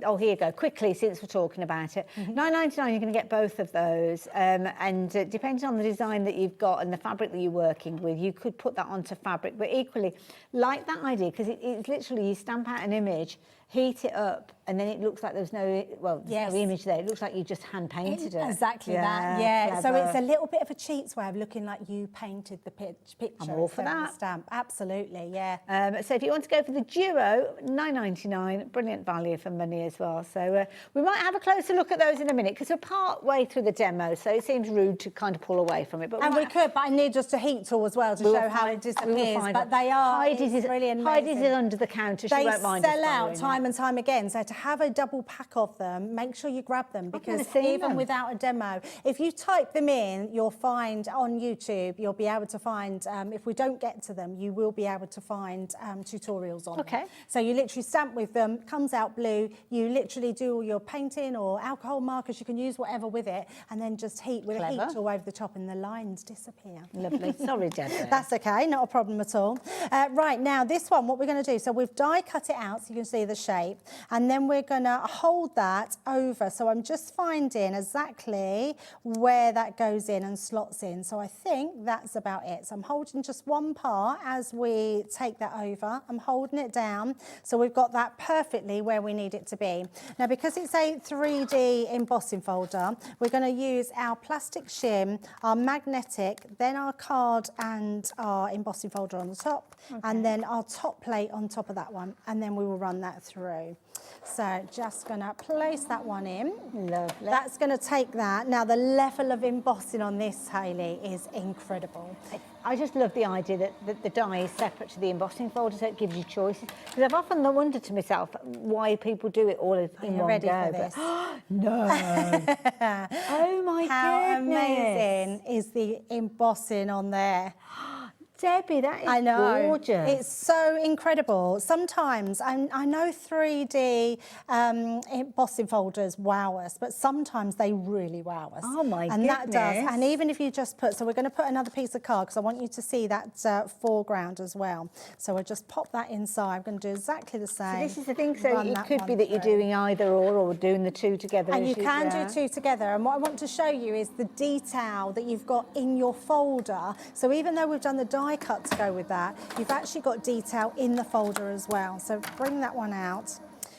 Oh, here you go. Quickly, since we're talking about it. $9.99, you're going to get both of those. And depending on the design that you've got and the fabric that you're working with, you could put that onto fabric. But equally, like that idea, because it's literally you stamp out an image heat it up, and then it looks like there's no, well, there's no image there. It looks like you just hand painted it. Exactly that, yeah. So it's a little bit of a cheat's way of looking like you painted the picture. I'm all for that. Stamp, absolutely, yeah. So if you want to go for the duo, £9.99, brilliant value for money as well. So we might have a closer look at those in a minute because we're part way through the demo, so it seems rude to kind of pull away from it. But we could, but I need just a heat tool as well to show how it disappears. But they are really amazing. Heidi's is under the counter. She won't mind. They sell out time and time again. So to have a double pack of them, make sure you grab them because even without a demo, if you type them in, you'll find on YouTube, you'll be able to find, if we don't get to them, you will be able to find tutorials on them. So you literally stamp with them, comes out blue, you literally do all your painting or alcohol markers, you can use whatever with it, and then just heat with a heat tool over the top and the lines disappear. Lovely. Sorry, Deb. That's okay, not a problem at all. Right, now this one, what we're going to do, so we've die cut it out so you can see the shape, and then we're going to hold that over. So I'm just finding exactly where that goes in and slots in. So I think that's about it. So I'm holding just one part as we take that over. I'm holding it down. So we've got that perfectly where we need it to be. Now, because it's a 3D embossing folder, we're going to use our plastic shim, our magnetic, then our card and our embossing folder on the top, and then our top plate on top of that one, and then we will run that through. So just going to place that one in. Lovely. That's going to take that. Now, the level of embossing on this, Hayley, is incredible. I just love the idea that the die is separate to the embossing folder, so it gives you choices. Because I've often wondered to myself why people do it all in one ready go. for this? No. Oh my goodness. How amazing is the embossing on there? Debbie, that is gorgeous. It's so incredible. Sometimes, I know 3D embossing folders wow us, but sometimes they really wow us. Oh my goodness. And that does. And even if you just put, so we're going to put another piece of card because I want you to see that foreground as well. So we'll just pop that inside. I'm going to do exactly the same. So this is the thing, so it could be that you're doing either or doing the two together. And you can do two together. And what I want to show you is the detail that you've got in your folder. So even though we've done the die cut to go with that, you've actually got detail in the folder as well. So bring that one out.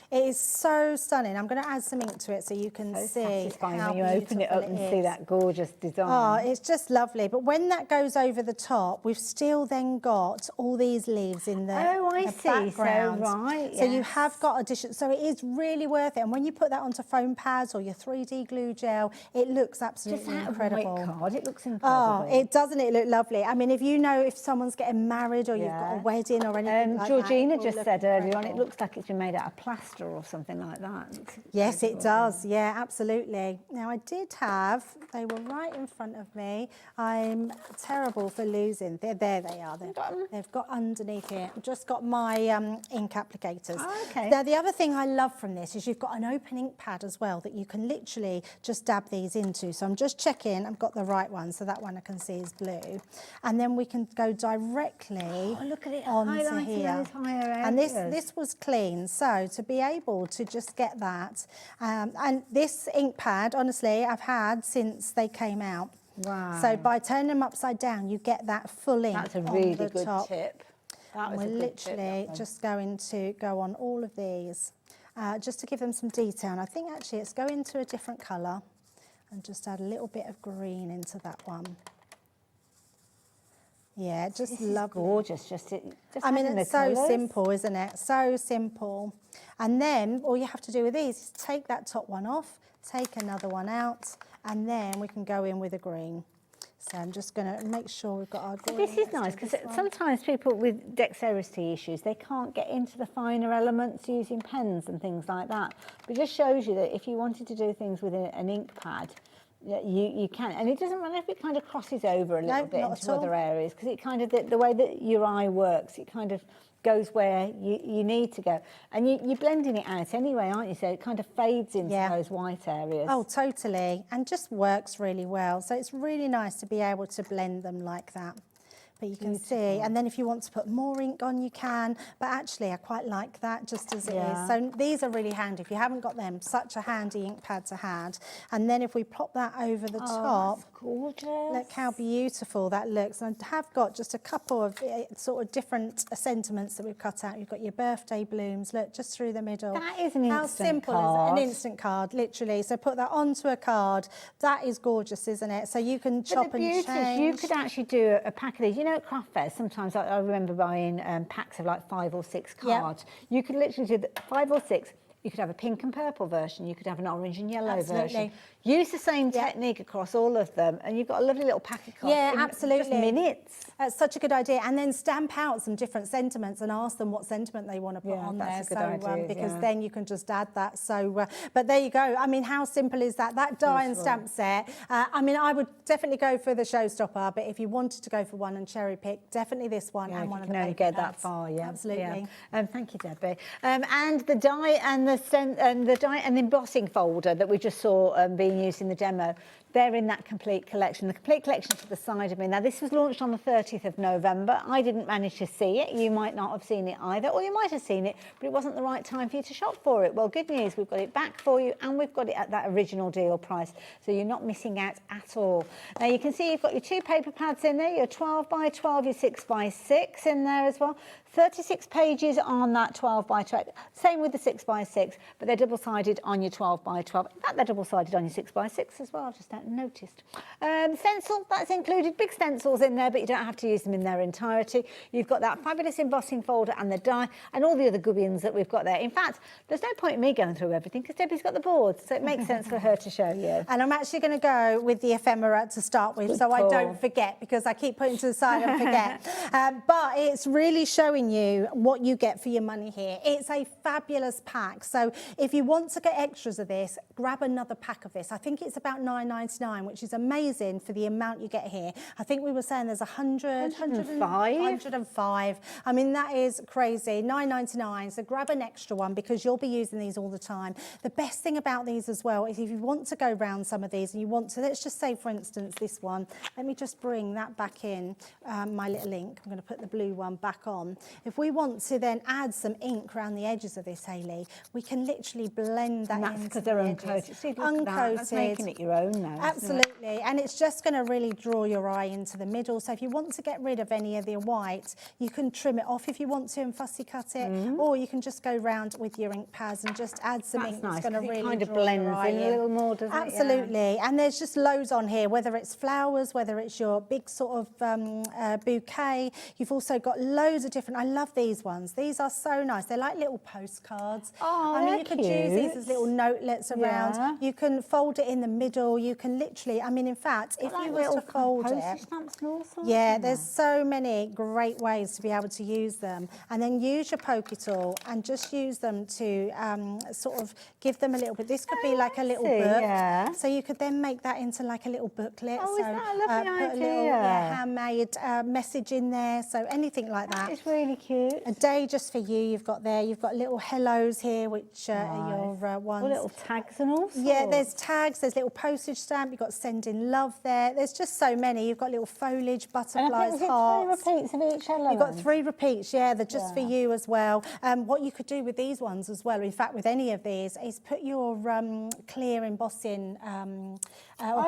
It is so stunning. I'm going to add some ink to it so you can see satisfying how when you open it up and see that gorgeous design. Oh, it's just lovely. But when that goes over the top, we've still then got all these leaves in the background. So, right, So you have got addition. So it is really worth it. And when you put that onto foam pads or your 3D glue gel, it looks absolutely incredible. White card, it looks incredible. Oh, doesn't it look lovely? I mean, if you know if someone's getting married or you've got a wedding or anything like Georgina that, just said earlier on, it looks like it's been made out of plaster or something like that. Yes, it does. Yeah, absolutely. Now, I did have, they were right in front of me. I'm terrible for losing. There they are. They've got underneath here. I've just got my ink applicators. Oh, okay. Now, the other thing I love from this is you've got an open ink pad as well that you can literally just dab these into. So I'm just checking I've got the right one. So that one I can see is blue. And then we can go directly look at it, onto here. Those higher areas. And this was clean. So to be able to just get that. And this ink pad, honestly, I've had since they came out. Wow. So by turning them upside down, you get that full ink. That's a really on the good top. tip. We're literally just going to go on all of these, just to give them some detail. And I think actually it's going to a different colour and just add a little bit of green into that one. Yeah, just lovely. Gorgeous. I mean, it's so simple, isn't it? So simple. And then all you have to do with these is take that top one off, take another one out, and then we can go in with a green. So I'm just going to make sure we've got our green. This is nice because sometimes people with dexterity issues, they can't get into the finer elements using pens and things like that. But it just shows you that if you wanted to do things with an ink pad, you can, and it doesn't matter if it kind of crosses over a little bit into other areas, because it kind of, the way that your eye works, it kind of goes where you need to go. And you're blending it out anyway, aren't you? So it kind of fades into those white areas. Oh, totally. And just works really well. So it's really nice to be able to blend them like that. but you can see, and then if you want to put more ink on, you can, but actually I quite like that just as it is. So these are really handy. If you haven't got them, such a handy ink pad to have. And then if we pop that over the top, that's gorgeous. Look how beautiful that looks. And I have got just a couple of sort of different sentiments that we've cut out. You've got your birthday blooms, look, just through the middle. That is an instant How simple card. is it? An instant card, literally. So put that onto a card. That is gorgeous, isn't it? So you can chop and change. You could actually do a pack of these. You know, at craft fairs, sometimes I remember buying packs of like 5 or 6 cards. You could literally do 5 or 6. You could have a pink and purple version. You could have an orange and yellow version. Use the same technique across all of them, and you've got a lovely little pack of cards. Yeah, absolutely. Just minutes. That's such a good idea. And then stamp out some different sentiments and ask them what sentiment they want to put on there. That's a good idea, because then you can just add that. So, but there you go. I mean, how simple is that? That die and stamp set. I mean, I would definitely go for the showstopper, but if you wanted to go for one and cherry pick, definitely this one and one of the paper get that pads. far. Yeah, absolutely. Thank you, Debbie. And the die and the die and embossing folder that we just saw being used in the demo. They're in that complete collection. The complete collection to the side of me. Now, this was launched on the 30th of November. I didn't manage to see it. You might not have seen it either, or you might have seen it, but it wasn't the right time for you to shop for it. Well, good news, we've got it back for you, and we've got it at that original deal price, so you're not missing out at all. Now, you can see you've got your 2 paper pads in there, your 12 by 12, your 6 by 6 in there as well. 36 pages on that 12 by 12. Same with the 6 by 6, but they're double-sided on your 12 by 12. In fact, they're double-sided on your 6 by 6 as well. I've just noticed. Stencil, that's included. Big stencils in there, but you don't have to use them in their entirety. You've got that fabulous embossing folder and the die and all the other gubbins that we've got there. In fact, there's no point in me going through everything because Debbie's got the boards, so it makes sense for her to show you. And I'm actually going to go with the ephemera to start with, so I don't forget, because I keep putting to the side and forget. But it's really showing you what you get for your money here. It's a fabulous pack. So if you want to get extras of this, grab another pack of this. I think it's about $9.99, which is amazing for the amount you get here. I think we were saying there's 105. I mean, that is crazy. $9.99. So grab an extra one because you'll be using these all the time. The best thing about these as well is if you want to go round some of these and you want to, let's just say, for instance, this one. Let me just bring that back in, my little ink. I'm going to put the blue one back on. If we want to then add some ink around the edges of this, Hayley, we can literally blend that in. That's because they're uncoated. See, look at that. That's making it your own now. Absolutely. And it's just going to really draw your eye into the middle. So if you want to get rid of any of the white, you can trim it off if you want to and fussy cut it, or you can just go round with your ink pads and just add some ink. Nice, that's going to really kind of draw blends your eye in a little more, doesn't it? Absolutely. And there's just loads on here, whether it's flowers, whether it's your big sort of bouquet. You've also got loads of different, I love these ones. These are so nice. They're like little postcards. Oh, I mean, you could use these as little notelets around. Yeah. You can fold it in the middle. You can literally, I mean, in fact, if you were to fold it, there's so many great ways to be able to use them. And then use your pokey tool and just use them to sort of give them a little bit. This could be like a little book. Yeah. So you could then make that into like a little booklet. Oh, so is that a lovely put a idea? little handmade message in there. So anything like that. It's really cute. A day just for you. You've got there. You've got little hellos here, which are your ones. Or little tags and all sorts. Yeah, there's tags. There's little postage stamp. You've got sending love there. There's just so many. You've got little foliage, butterflies, hearts. 3 repeats of each element. You've got 3 repeats. Yeah, they're just for you as well. What you could do with these ones as well, in fact, with any of these, is put your clear embossing or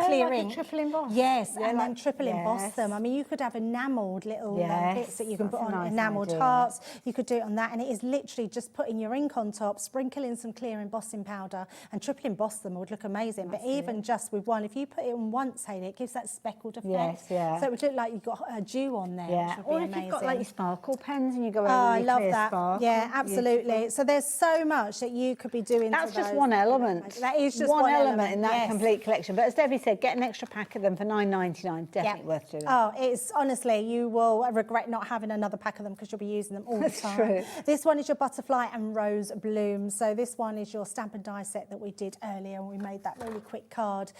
clear ink. Triple emboss. Yes, and then triple emboss them. I mean, you could have enamelled little bits that you can put on enamelled hearts. You could do it on that, and it is literally just putting your ink on top, sprinkle in some clear embossing powder, and triple emboss them. It would look amazing. But even just with one, if you put it on once, Hayley, it gives that speckled effect. Yes, yeah. So it would look like you've got a dew on there. Yeah. Which would Or be if amazing. you've got like your sparkle pens and you go over I your love clear that. sparkle. Yeah, absolutely. Beautiful. So there's so much that you could be doing. That's to just those. one element. That is just one element element in that yes. complete collection. But as Debbie said, get an extra pack of them for $9.99. Definitely worth doing. Oh, it's honestly, you will regret not having another pack of them because you'll be using them all the time. True. This one is your butterfly and rose bloom. So this one is your stamp and die set that we did earlier, and we made that really quick card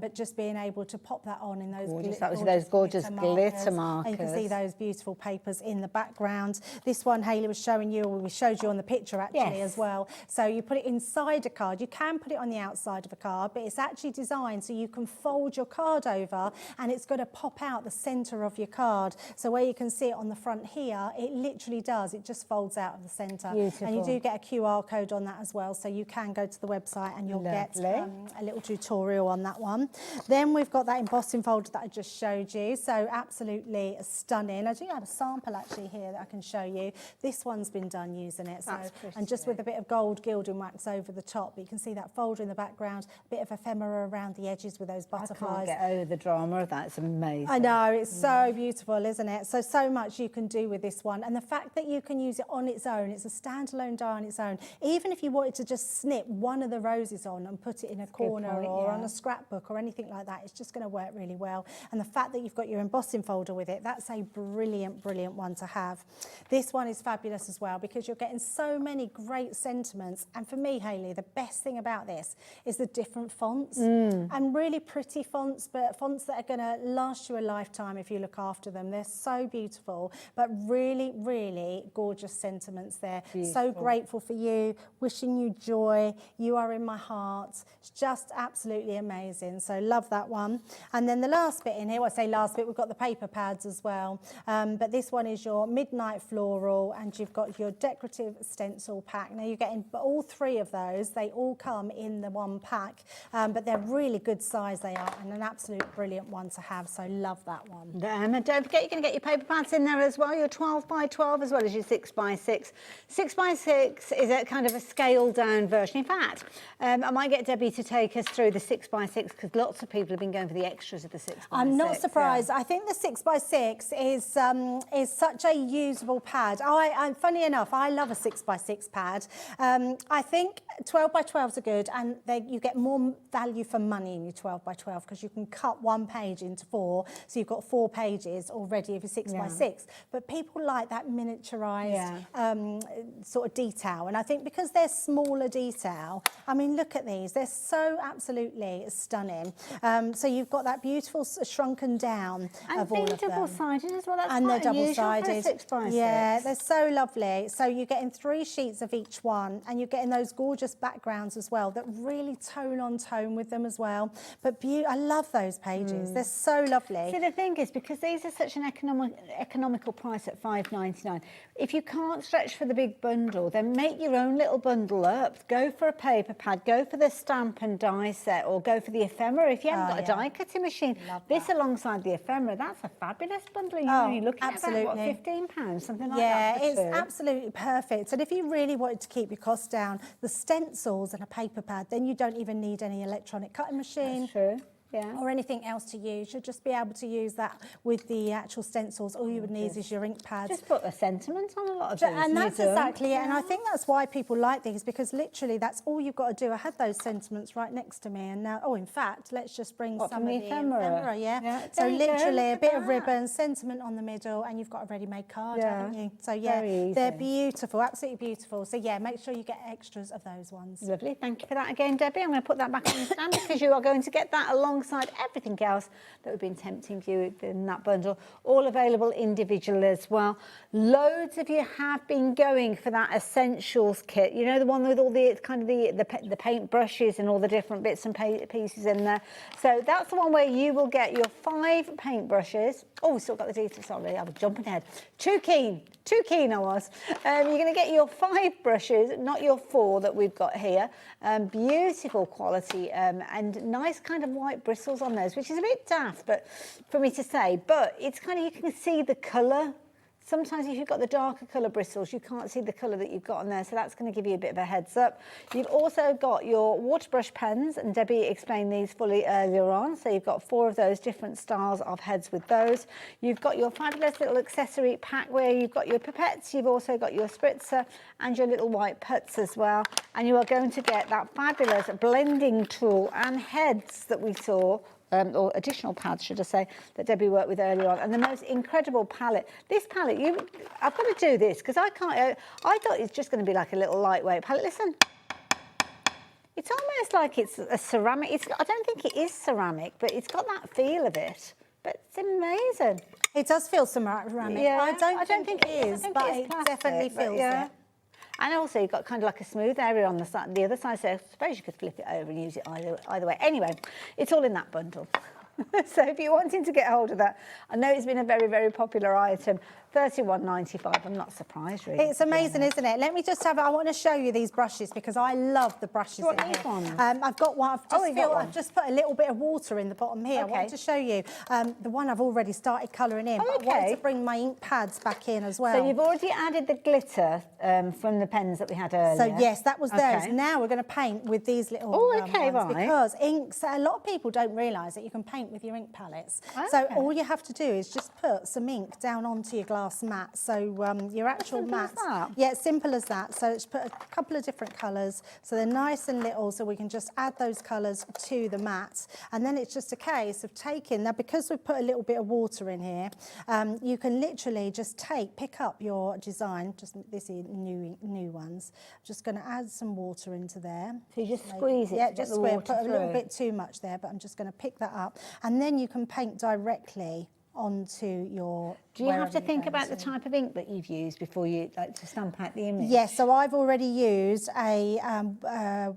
but just being able to pop that on in those gorgeous glitter markers. And you can see those beautiful papers in the background. This one Hayley was showing you, or we showed you on the picture actually as well. So you put it inside a card. You can put it on the outside of a card, but it's actually designed so you can fold your card over and it's going to pop out the centre of your card. So where you can see it on the front here, it literally does. It just folds out of the centre. Beautiful. And you do get a QR code on that as well. So you can go to the website and you'll get a little tutorial on that one. Then we've got that embossing folder that I just showed you. So absolutely stunning. I do have a sample actually here that I can show you. This one's been done using it. And just with a bit of gold gilding wax over the top. But you can see that folder in the background, a bit of ephemera around the edges with those butterflies. I can't get over the drama of that. It's amazing. I know, it's so beautiful, isn't it? So much you can do with this one. And the fact that you can use it on its own, it's a standalone die on its own. Even if you wanted to just snip one of the roses on and put it in a corner or on a scrapbook or anything like that, it's just going to work really well. And the fact that you've got your embossing folder with it, that's a brilliant, brilliant one to have. This one is fabulous as well because you're getting so many great sentiments. And for me, Hayley, the best thing about this is the different fonts and really pretty fonts, but fonts that are going to last you a lifetime if you look after them. They're so beautiful, but really, really gorgeous sentiments there. So grateful for you, wishing you joy. You are in my heart. It's just absolutely amazing. So love that one. And then the last bit in here, well, I say last bit, we've got the paper pads as well. But this one is your Midnight Floral, and you've got your decorative stencil pack. Now you're getting all three of those. They all come in the one pack, but they're really good size they are, and an absolute brilliant one to have. So love that one. And don't forget, you're going to get your paper pads in there as well, your 12 by 12 as well as your 6 by 6. 6 by 6 is a kind of a scaled down version. In fact, I might get Debbie to take us through the 6 by 6 because lots of people have been going for the extras of the 6 by 6. I'm not surprised. I think the 6 by 6 is such a usable pad. Funny enough, I love a 6 by 6 pad. I think 12 by 12s are good, and you get more value for money in your 12 by 12 because you can cut one page into 4, so you've got 4 pages already of your 6 by 6. But people like that miniaturized sort of detail, and I think because they're smaller detail, I mean, look at these, they're so absolutely stunning. So you've got that beautiful shrunken down of all of them. And double-sided as well. That's and they're quite unusual for a double-sided. 6 by 6. Yeah, they're so lovely. So you're getting 3 sheets of each one, and you're getting those gorgeous backgrounds as well that really tone on tone with them as well. But I love those pages. They're so lovely. See, the thing is, because these are such an economical price at $5.99, if you can't stretch for the big bundle, then make your own little bundle up. Go for a paper pad, go for the stamp and die set, or go for the ephemera if you haven't got a die cutting machine. This alongside the ephemera, that's a fabulous bundle. You're only looking at about, what, £15, something like that. Yeah, it's absolutely perfect. And if you really wanted to keep your costs down, the stencils and a paper pad, then you don't even need any electronic cutting machine. That's true. Or anything else to use. You'll just be able to use that with the actual stencils. All you would need is your ink pads. Just put a sentiment on a lot of these. And that's exactly it. And I think that's why people like these, because literally that's all you've got to do. I had those sentiments right next to me, and now, in fact, let's just bring some of the ephemera. So literally a bit of ribbon, sentiment on the middle, and you've got a ready-made card, haven't you? So they're beautiful, absolutely beautiful. So make sure you get extras of those ones. Lovely. Thank you for that again, Debbie. I'm going to put that back on the stand because you are going to get that alongside everything else that we've been tempting you in that bundle, all available individually as well. Loads of you have been going for that essentials kit, you know, the one with all the kind of the paint brushes and all the different bits and pieces in there. So that's the one where you will get your 5 paint brushes. Oh, we still got the details. Sorry, I was jumping ahead. Too keen I was. You're going to get your 5 brushes, not your 4 that we've got here. Beautiful quality and nice kind of white bristles on those, which is a bit daft but for me to say, but it's kind of, you can see the colour. Sometimes if you've got the darker colour bristles, you can't see the colour that you've got on there, so that's going to give you a bit of a heads up. You've also got your water brush pens, and Debbie explained these fully earlier on, so you've got 4 of those different styles of heads with those. You've got your fabulous little accessory pack where you've got your pipettes, you've also got your spritzer and your little white putts as well, and you are going to get that fabulous blending tool and heads that we saw, or additional pads, should I say, that Debbie worked with earlier on, and the most incredible palette. This palette, I've got to do this because I can't. I thought it's just going to be like a little lightweight palette. Listen. It's almost like it's a ceramic. I don't think it is ceramic, but it's got that feel of it. But it's amazing. It does feel ceramic. Yeah, I don't think it is, but it definitely feels it. And also you've got kind of like a smooth area on the other side, so I suppose you could flip it over and use it either way. Anyway, it's all in that bundle. So if you're wanting to get hold of that, I know it's been a very, very popular item. $31.95. I'm not surprised, really. It's amazing, isn't it? Let me just I want to show you these brushes because I love the brushes in here. I've got one. I've just put a little bit of water in the bottom here. Okay. I wanted to show you the one I've already started colouring in. But I wanted to bring my ink pads back in as well. So you've already added the glitter from the pens that we had earlier. So yes, that was theirs. Now we're going to paint with these little ones because inks. A lot of people don't realise that you can paint with your ink palettes. So all you have to do is just put some ink down onto your glass mat. So your actual mat. Yeah, it's simple as that. So it's put a couple of different colours. So they're nice and little, so we can just add those colours to the mat. And then it's just a case of taking, now because we've put a little bit of water in here, you can literally just pick up your design, just this is new ones. I'm just going to add some water into there. So you just squeeze it. Yeah, just squeeze. Put a little bit too much there, but I'm just going to pick that up. And then you can paint directly onto your... Do you have to think about the type of ink that you've used before you like to stamp out the image? Yes, so I've already used a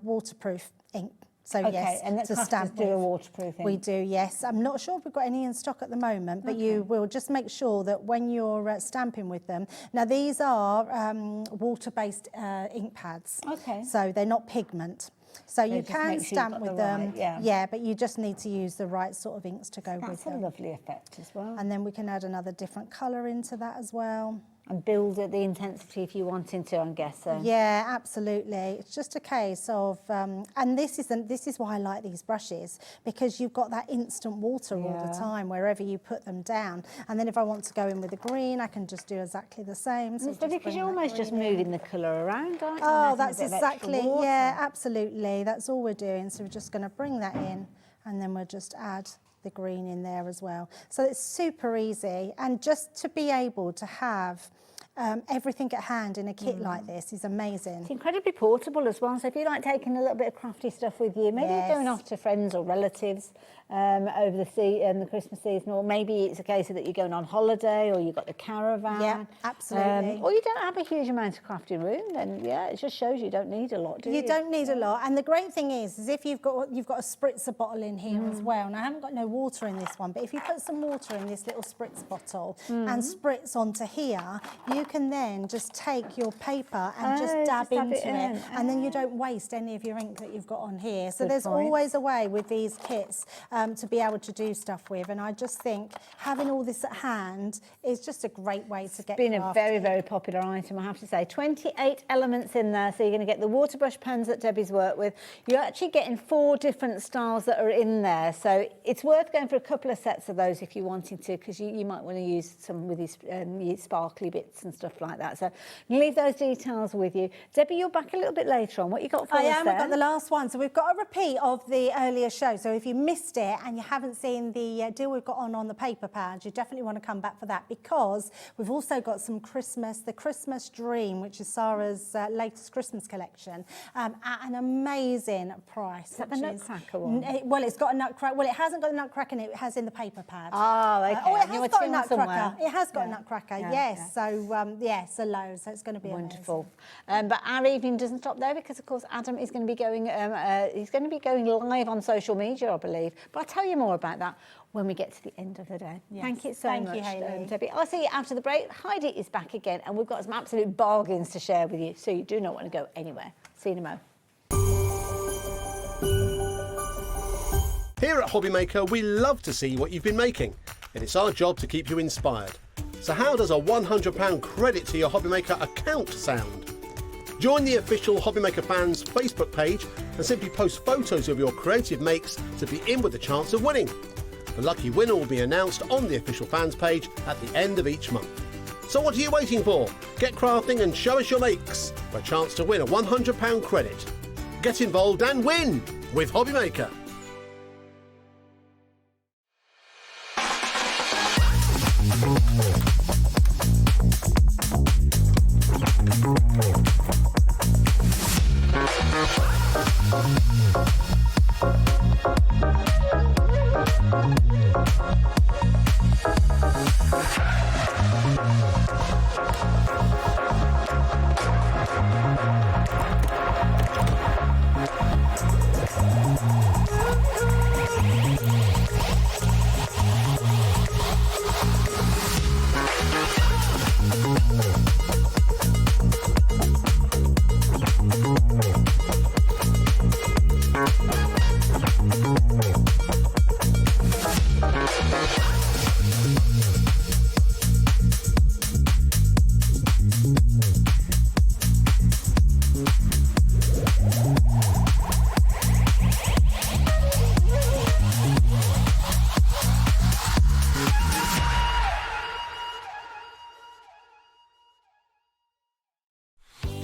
waterproof ink. So yes, and to stamp do a waterproof ink. We do, yes. I'm not sure if we've got any in stock at the moment, but you will just make sure that when you're stamping with them. Now these are water-based ink pads. Okay. So they're not pigment. So you can stamp with them, but you just need to use the right sort of inks to go with them. That's a lovely effect as well. And then we can add another different colour into that as well. And build the intensity if you're wanting to, I'm guessing. Yeah, absolutely. It's just a case of, and this is why I like these brushes, because you've got that instant water all the time wherever you put them down. And then if I want to go in with the green, I can just do exactly the same. So because you're almost just moving the colour around, aren't you? Oh, that's exactly, yeah, absolutely. That's all we're doing. So we're just going to bring that in, and then we'll just add the green in there as well. So it's super easy, and just to be able to have everything at hand in a kit like this is amazing. It's incredibly portable as well, so if you like taking a little bit of crafty stuff with you, maybe you're going off to friends or relatives over the Christmas season, or maybe it's a case of that you're going on holiday, or you've got the caravan. Yeah, absolutely. Or you don't have a huge amount of crafty room, then it just shows you don't need a lot, do you? You don't need a lot, and the great thing is if you've got a spritzer bottle in here as well, and I haven't got no water in this one, but if you put some water in this little spritz bottle and spritz onto here, you can then just take your paper and just dab into it, and then you don't waste any of your ink that you've got on here. So there's always a way with these kits to be able to do stuff with, and I just think having all this at hand is just a great way to get It's been a very, very popular item, I have to say. 28 elements in there, so you're going to get the water brush pens that Debbie's worked with. You're actually getting 4 different styles that are in there, so it's worth going for a couple of sets of those if you're wanting to, because you might want to use some with these sparkly bits and stuff like that. So I'm going to leave those details with you. Debbie, you're back a little bit later on. What you got for us I am. then? I've got the last one. So we've got a repeat of the earlier show. So if you missed it and you haven't seen the deal we've got on the paper pad, you definitely want to come back for that, because we've also got some the Christmas Dream, which is Sarah's latest Christmas collection, at an amazing price. Is that the Nutcracker one? Well, it's got a Nutcracker. Well, it hasn't got a Nutcracker in it. It has in the paper pad. Oh, okay. It has got a Nutcracker. Somewhere. It has got a Nutcracker. Yes. So so low. So it's going to be wonderful. But our evening doesn't stop there, because of course Adam is going to be going. He's going to be going live on social media, I believe. But I'll tell you more about that when we get to the end of the day. Yes. Thank you so much, Thank you, Hayley. Debbie. I'll see you after the break. Heidi is back again, and we've got some absolute bargains to share with you, so you do not want to go anywhere. See you in a moment. Here at Hobbymaker, we love to see what you've been making, and it's our job to keep you inspired. So how does a £100 credit to your Hobbymaker account sound? Join the official Hobbymaker fans Facebook page and simply post photos of your creative makes to be in with a chance of winning. The lucky winner will be announced on the official fans page at the end of each month. So what are you waiting for? Get crafting and show us your makes for a chance to win a £100 credit. Get involved and win with Hobbymaker.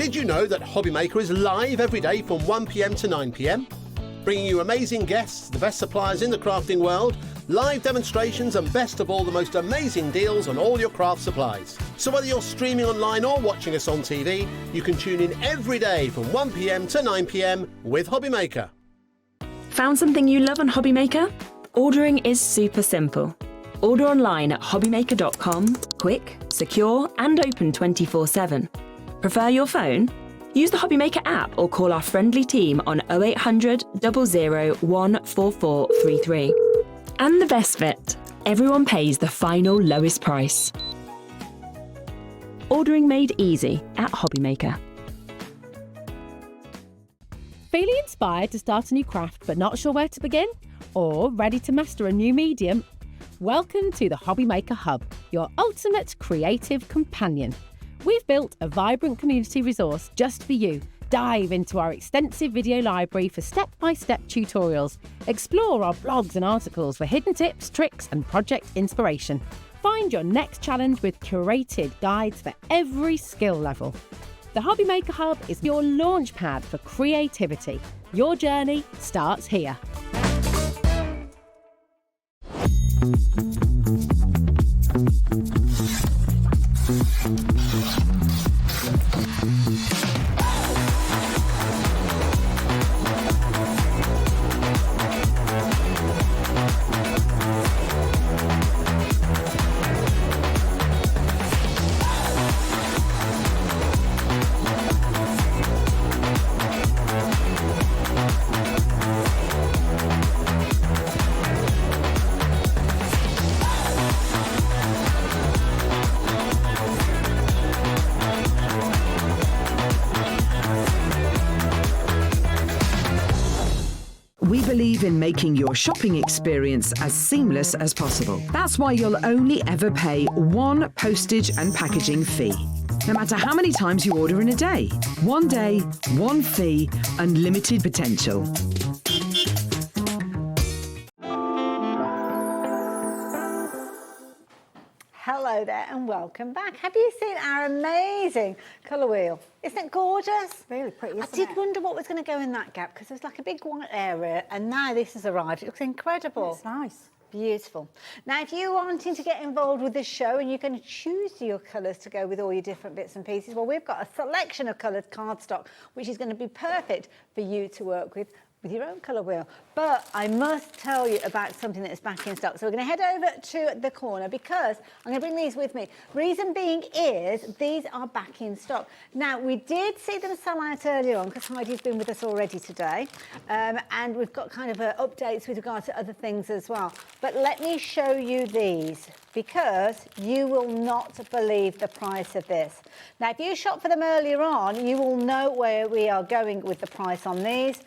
Did you know that Hobby Maker is live every day from 1 p.m. to 9 p.m? Bringing you amazing guests, the best suppliers in the crafting world, live demonstrations and best of all, the most amazing deals on all your craft supplies. So whether you're streaming online or watching us on TV, you can tune in every day from 1 p.m. to 9 p.m. with Hobby Maker. Found something you love on Hobby Maker? Ordering is super simple. Order online at hobbymaker.com, quick, secure and open 24/7. Prefer your phone? Use the Hobby Maker app or call our friendly team on 0800 00 14433. And the best bit, everyone pays the final lowest price. Ordering made easy at Hobby Maker. Feeling inspired to start a new craft but not sure where to begin? Or ready to master a new medium? Welcome to the Hobby Maker Hub, your ultimate creative companion. We've built a vibrant community resource just for you. Dive into our extensive video library for step-by-step tutorials. Explore our blogs and articles for hidden tips, tricks and project inspiration. Find your next challenge with curated guides for every skill level. The Hobby Maker Hub is your launch pad for creativity. Your journey starts here. We believe in making your shopping experience as seamless as possible. That's why you'll only ever pay one postage and packaging fee. No matter how many times you order in a day. One day, one fee, unlimited potential. Hello there and welcome back. Have you seen our amazing colour wheel? Isn't it gorgeous? Really pretty, isn't I did wonder what was going to go in that gap because there's like a big white area and now this has arrived. It looks incredible. It's nice. Beautiful. Now, if you're wanting to get involved with this show and you're going to choose your colours to go with all your different bits and pieces, well, we've got a selection of coloured cardstock, which is going to be perfect for you to work with your own colour wheel. But I must tell you about something that is back in stock. So we're going to head over to the corner because I'm going to bring these with me. Reason being is these are back in stock. Now, we did see them sell out earlier on because Heidi's been with us already today. And we've got kind of updates with regard to other things as well. But let me show you these because you will not believe the price of this. Now, if you shop for them earlier on, you will know where we are going with the price on these.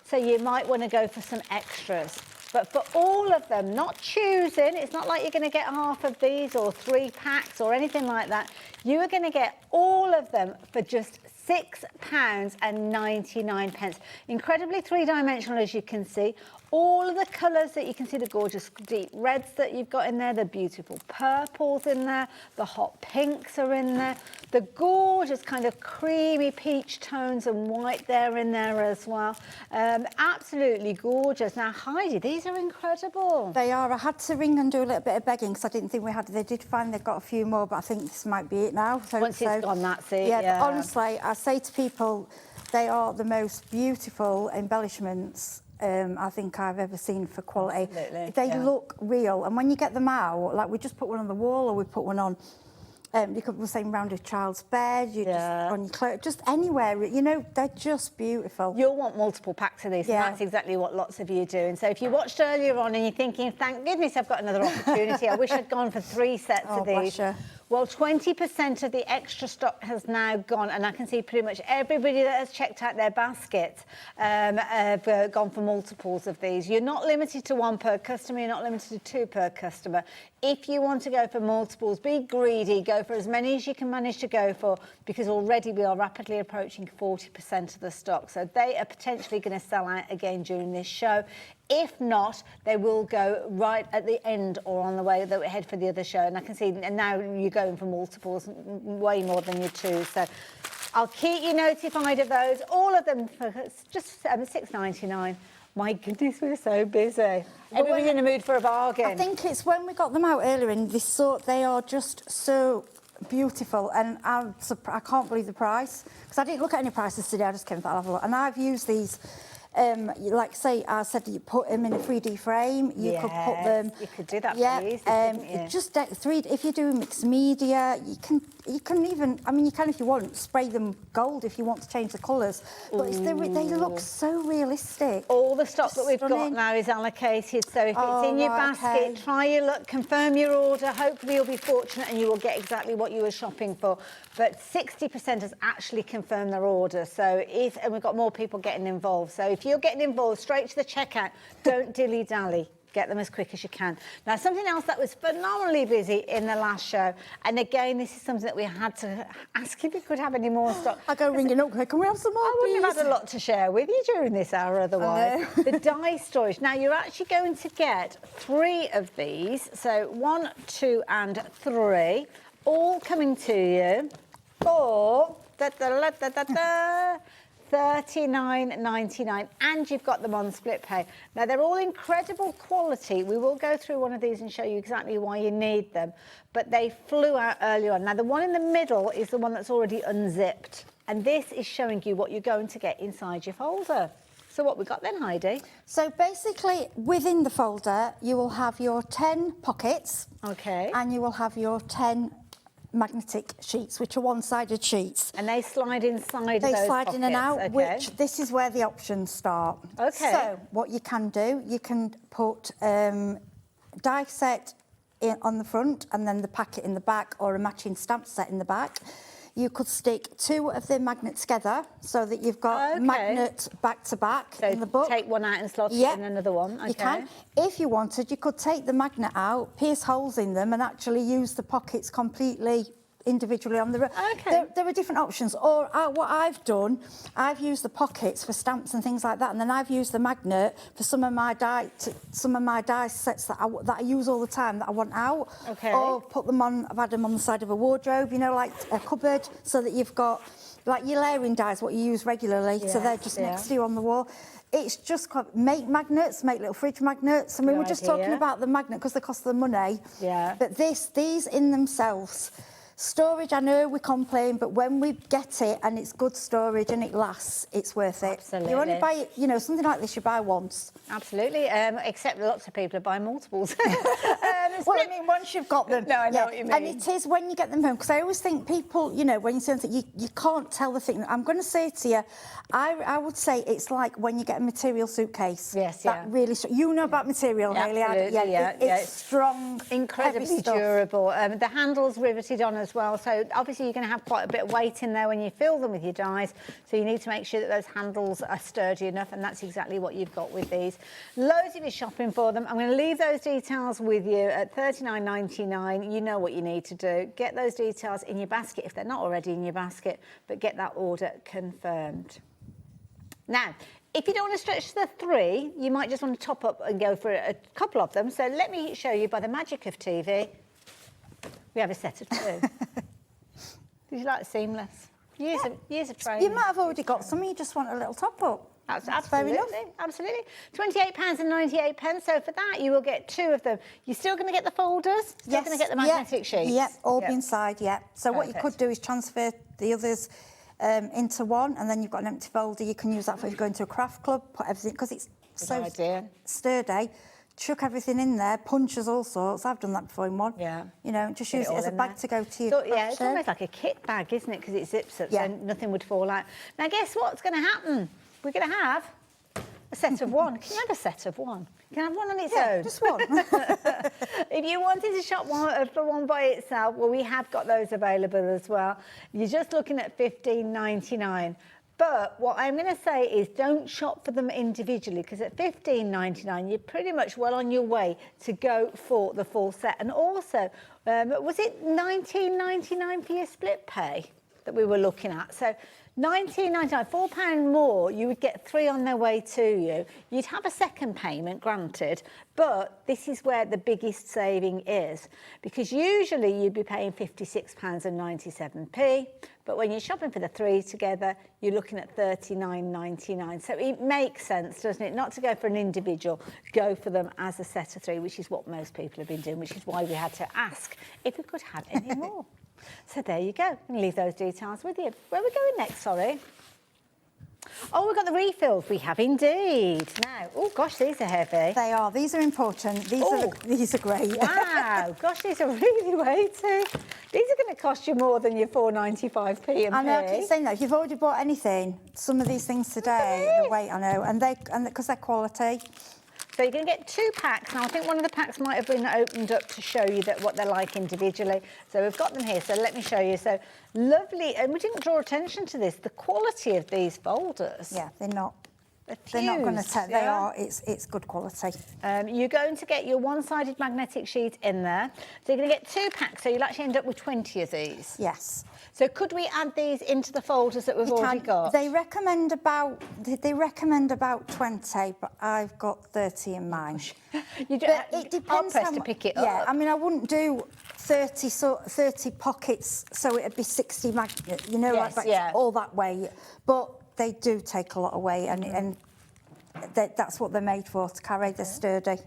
So you might want to go for some extras. But for all of them, not choosing, it's not like you're going to get half of these or 3 packs or anything like that. You are going to get all of them for just £6.99. Incredibly three-dimensional, as you can see. All of the colours that you can see, the gorgeous deep reds that you've got in there, the beautiful purples in there, the hot pinks are in there, the gorgeous kind of creamy peach tones and white there in there as well. Absolutely gorgeous. Now, Heidi, these are incredible. They are. I had to ring and do a little bit of begging because I didn't think we had. They did find they've got a few more, but I think this might be it now. Once it's gone, that's it. Yeah, but honestly, I say to people, they are the most beautiful embellishments I think I've ever seen for quality. Absolutely, they look real, and when you get them out, like we just put one on the wall or we put one on, you could be saying round a child's bed, you just on your clothes, just anywhere, you know, they're just beautiful. You'll want multiple packs of these, and that's exactly what lots of you do. And so if you watched earlier on and you're thinking, thank goodness I've got another opportunity, I wish I'd gone for 3 sets of these. Bless you. Well, 20% of the extra stock has now gone, and I can see pretty much everybody that has checked out their basket have gone for multiples of these. You're not limited to 1 per customer, you're not limited to 2 per customer. If you want to go for multiples, be greedy, go for as many as you can manage to go for, because already we are rapidly approaching 40% of the stock. So they are potentially going to sell out again during this show. If not, they will go right at the end or on the way that we head for the other show. And I can see, and now you're going for multiples, way more than your 2. So I'll keep you notified of those. All of them for just $6.99. My goodness, we're so busy. Everybody's in the mood for a bargain. I think it's when we got them out earlier in this sort, they are just so beautiful, and I can't believe the price, because I didn't look at any prices today. I just came to have a look, and I've used these. Like say, I said you put them in a 3D frame. You could put them. You could do that. Please, just 3D. If you do mixed media, you can even. I mean, you can if you want spray them gold if you want to change the colours. But they look so realistic. All the stock that we've got now is allocated. So if it's in your basket, try your luck, confirm your order. Hopefully you'll be fortunate and you will get exactly what you were shopping for. But 60% has actually confirmed their order. So and we've got more people getting involved. So if you're getting involved, straight to the checkout, don't dilly-dally. Get them as quick as you can. Now, something else that was phenomenally busy in the last show, and again, this is something that we had to ask if we could have any more stock. I go ringing up, can we have some more, I wouldn't have had a lot to share with you during this hour otherwise. The die storage. Now, you're actually going to get 3 of these. So 1, 2 and 3, all coming to you for $39.99, and you've got them on split pay. Now, they're all incredible quality. We will go through one of these and show you exactly why you need them, but they flew out earlier on. Now, the one in the middle is the one that's already unzipped, and this is showing you what you're going to get inside your folder. So what we got then, Heidi? So basically, within the folder, you will have your 10 pockets. Okay. And you will have your 10 magnetic sheets, which are one-sided sheets. And they slide inside those pockets. They slide in and out, which this is where the options start. Okay. So what you can do, you can put die set on the front and then the packet in the back, or a matching stamp set in the back. You could stick 2 of the magnets together so that you've got magnet back to back in the book. Take one out and slot it in another one. Okay. You can. If you wanted, you could take the magnet out, pierce holes in them, and actually use the pockets completely individually on the... Okay. There are different options. Or what I've done, I've used the pockets for stamps and things like that, and then I've used the magnet for some of my die sets that I use all the time that I want out. Okay. Or put them on. I've had them on the side of a wardrobe, you know, like a cupboard, so that you've got like your layering dies, what you use regularly, so they're just next to you on the wall. It's just make magnets, make little fridge magnets. I mean, we're just talking about the magnet because they cost the money. Yeah. But these in themselves. Storage, I know we complain, but when we get it and it's good storage and it lasts, it's worth it. Absolutely. You only buy, you know, something like this you buy once. Absolutely, except lots of people are buying multiples. Well, I mean, once you've got them. No, I know what you mean. And it is when you get them home, because I always think people, you know, when you say something, you can't tell the thing. I'm going to say to you, I would say it's like when you get a material suitcase. Yes, that really, you know about material, Hayley. Absolutely, It's strong, incredibly durable. The handle's riveted on as well, so obviously you're going to have quite a bit of weight in there when you fill them with your dies, so you need to make sure that those handles are sturdy enough, and that's exactly what you've got with these. Loads of you shopping for them. I'm going to leave those details with you at $39.99. You know what you need to do. Get those details in your basket if they're not already in your basket, but get that order confirmed. Now, if you don't want to stretch to the 3, you might just want to top up and go for a couple of them. So let me show you, by the magic of TV, we have a set of 2. Did you like Seamless? Years of training. You might have already got some, you just want a little top up. That's absolutely, absolutely. £28.98. So for that, you will get 2 of them. You're still going to get the folders? Still going to get the magnetic sheets? Yep, all inside, So what you could do is transfer the others into one, and then you've got an empty folder. You can use that for if you go into a craft club, put everything, because it's so sturdy. Chuck everything in there, punches all sorts. I've done that before in one. Yeah. You know, just use it as a bag to go to your So, yeah, it's almost like a kit bag, isn't it? Because it zips up, so nothing would fall out. Now, guess what's going to happen? We're going to have a set of 1. Can you have a set of 1? You can have one on its own. Just one. If you wanted to shop for one by itself, well, we have got those available as well. You're just looking at $15.99. But what I'm going to say is don't shop for them individually, because at $15.99 you're pretty much well on your way to go for the full set. And also, was it $19.99 for your split pay? that we were looking at. So £19.99, £4 more, you would get 3 on their way to you. You'd have a second payment, granted, but this is where the biggest saving is, because usually you'd be paying £56.97, but when you're shopping for the 3 together, you're looking at £39.99. So it makes sense, doesn't it, not to go for an individual, go for them as a set of 3, which is what most people have been doing, which is why we had to ask if we could have any more. So there you go. I'm going to leave those details with you. Where are we going next, sorry? Oh, we've got the refills. We have indeed. Now, oh gosh, these are heavy. They are. These are important. These are great. Wow, gosh, these are really weighty. These are going to cost you more than your £4.95p. I know. I keep saying that. If you've already bought anything, some of these things today, the weight, I know, and because they're quality. So you're going to get 2 packs. Now, I think one of the packs might have been opened up to show you what they're like individually. So we've got them here, so let me show you. So lovely, and we didn't draw attention to this, the quality of these folders. Yeah, they're not going to take, they are, it's good quality. You're going to get your one-sided magnetic sheet in there. So you're going to get 2 packs, so you'll actually end up with 20 of these. Yes. So could we add these into the folders that we've already got? They recommend about 20, but I've got 30 in mine. It depends. I'll press to pick it up. Yeah, I mean, I wouldn't do 30 pockets, so it'd be 60 magnets, you know, yes, like yeah. all that way. But they do take a lot of weight, and that's what they're made for, to carry. They're sturdy.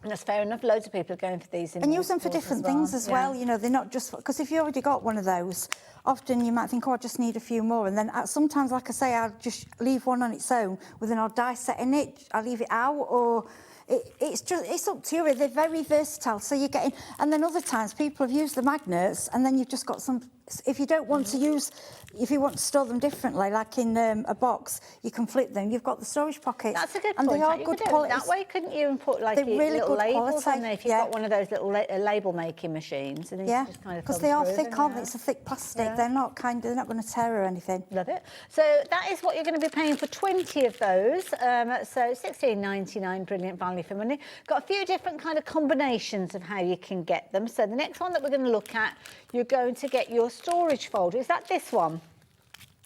And that's fair enough. Loads of people are going for these. And use them for different things as well. You know, they're not just... Because if you already got one of those, often you might think, oh, I just need a few more. And then sometimes, like I say, I'll just leave one on its own with an odd die set in it. I leave it out, or... It's up to you. They're very versatile. So you're getting... And then other times, people have used the magnets, and then you've just got some... If you don't want to use... If you want to store them differently, like in a box, you can flip them. You've got the storage pockets. That's a good and point. And they are good quality. That way, couldn't you put like really little labels quality. on there if you've got one of those little label making machines? And yeah, because they are thick, aren't they? It's a thick plastic. They're not they're not going to tear or anything. Love it. So that is what you're going to be paying for 20 of those. So £16.99, brilliant value for money. Got a few different kind of combinations of how you can get them. So the next one that we're going to look at, you're going to get your storage folder. Is that this one?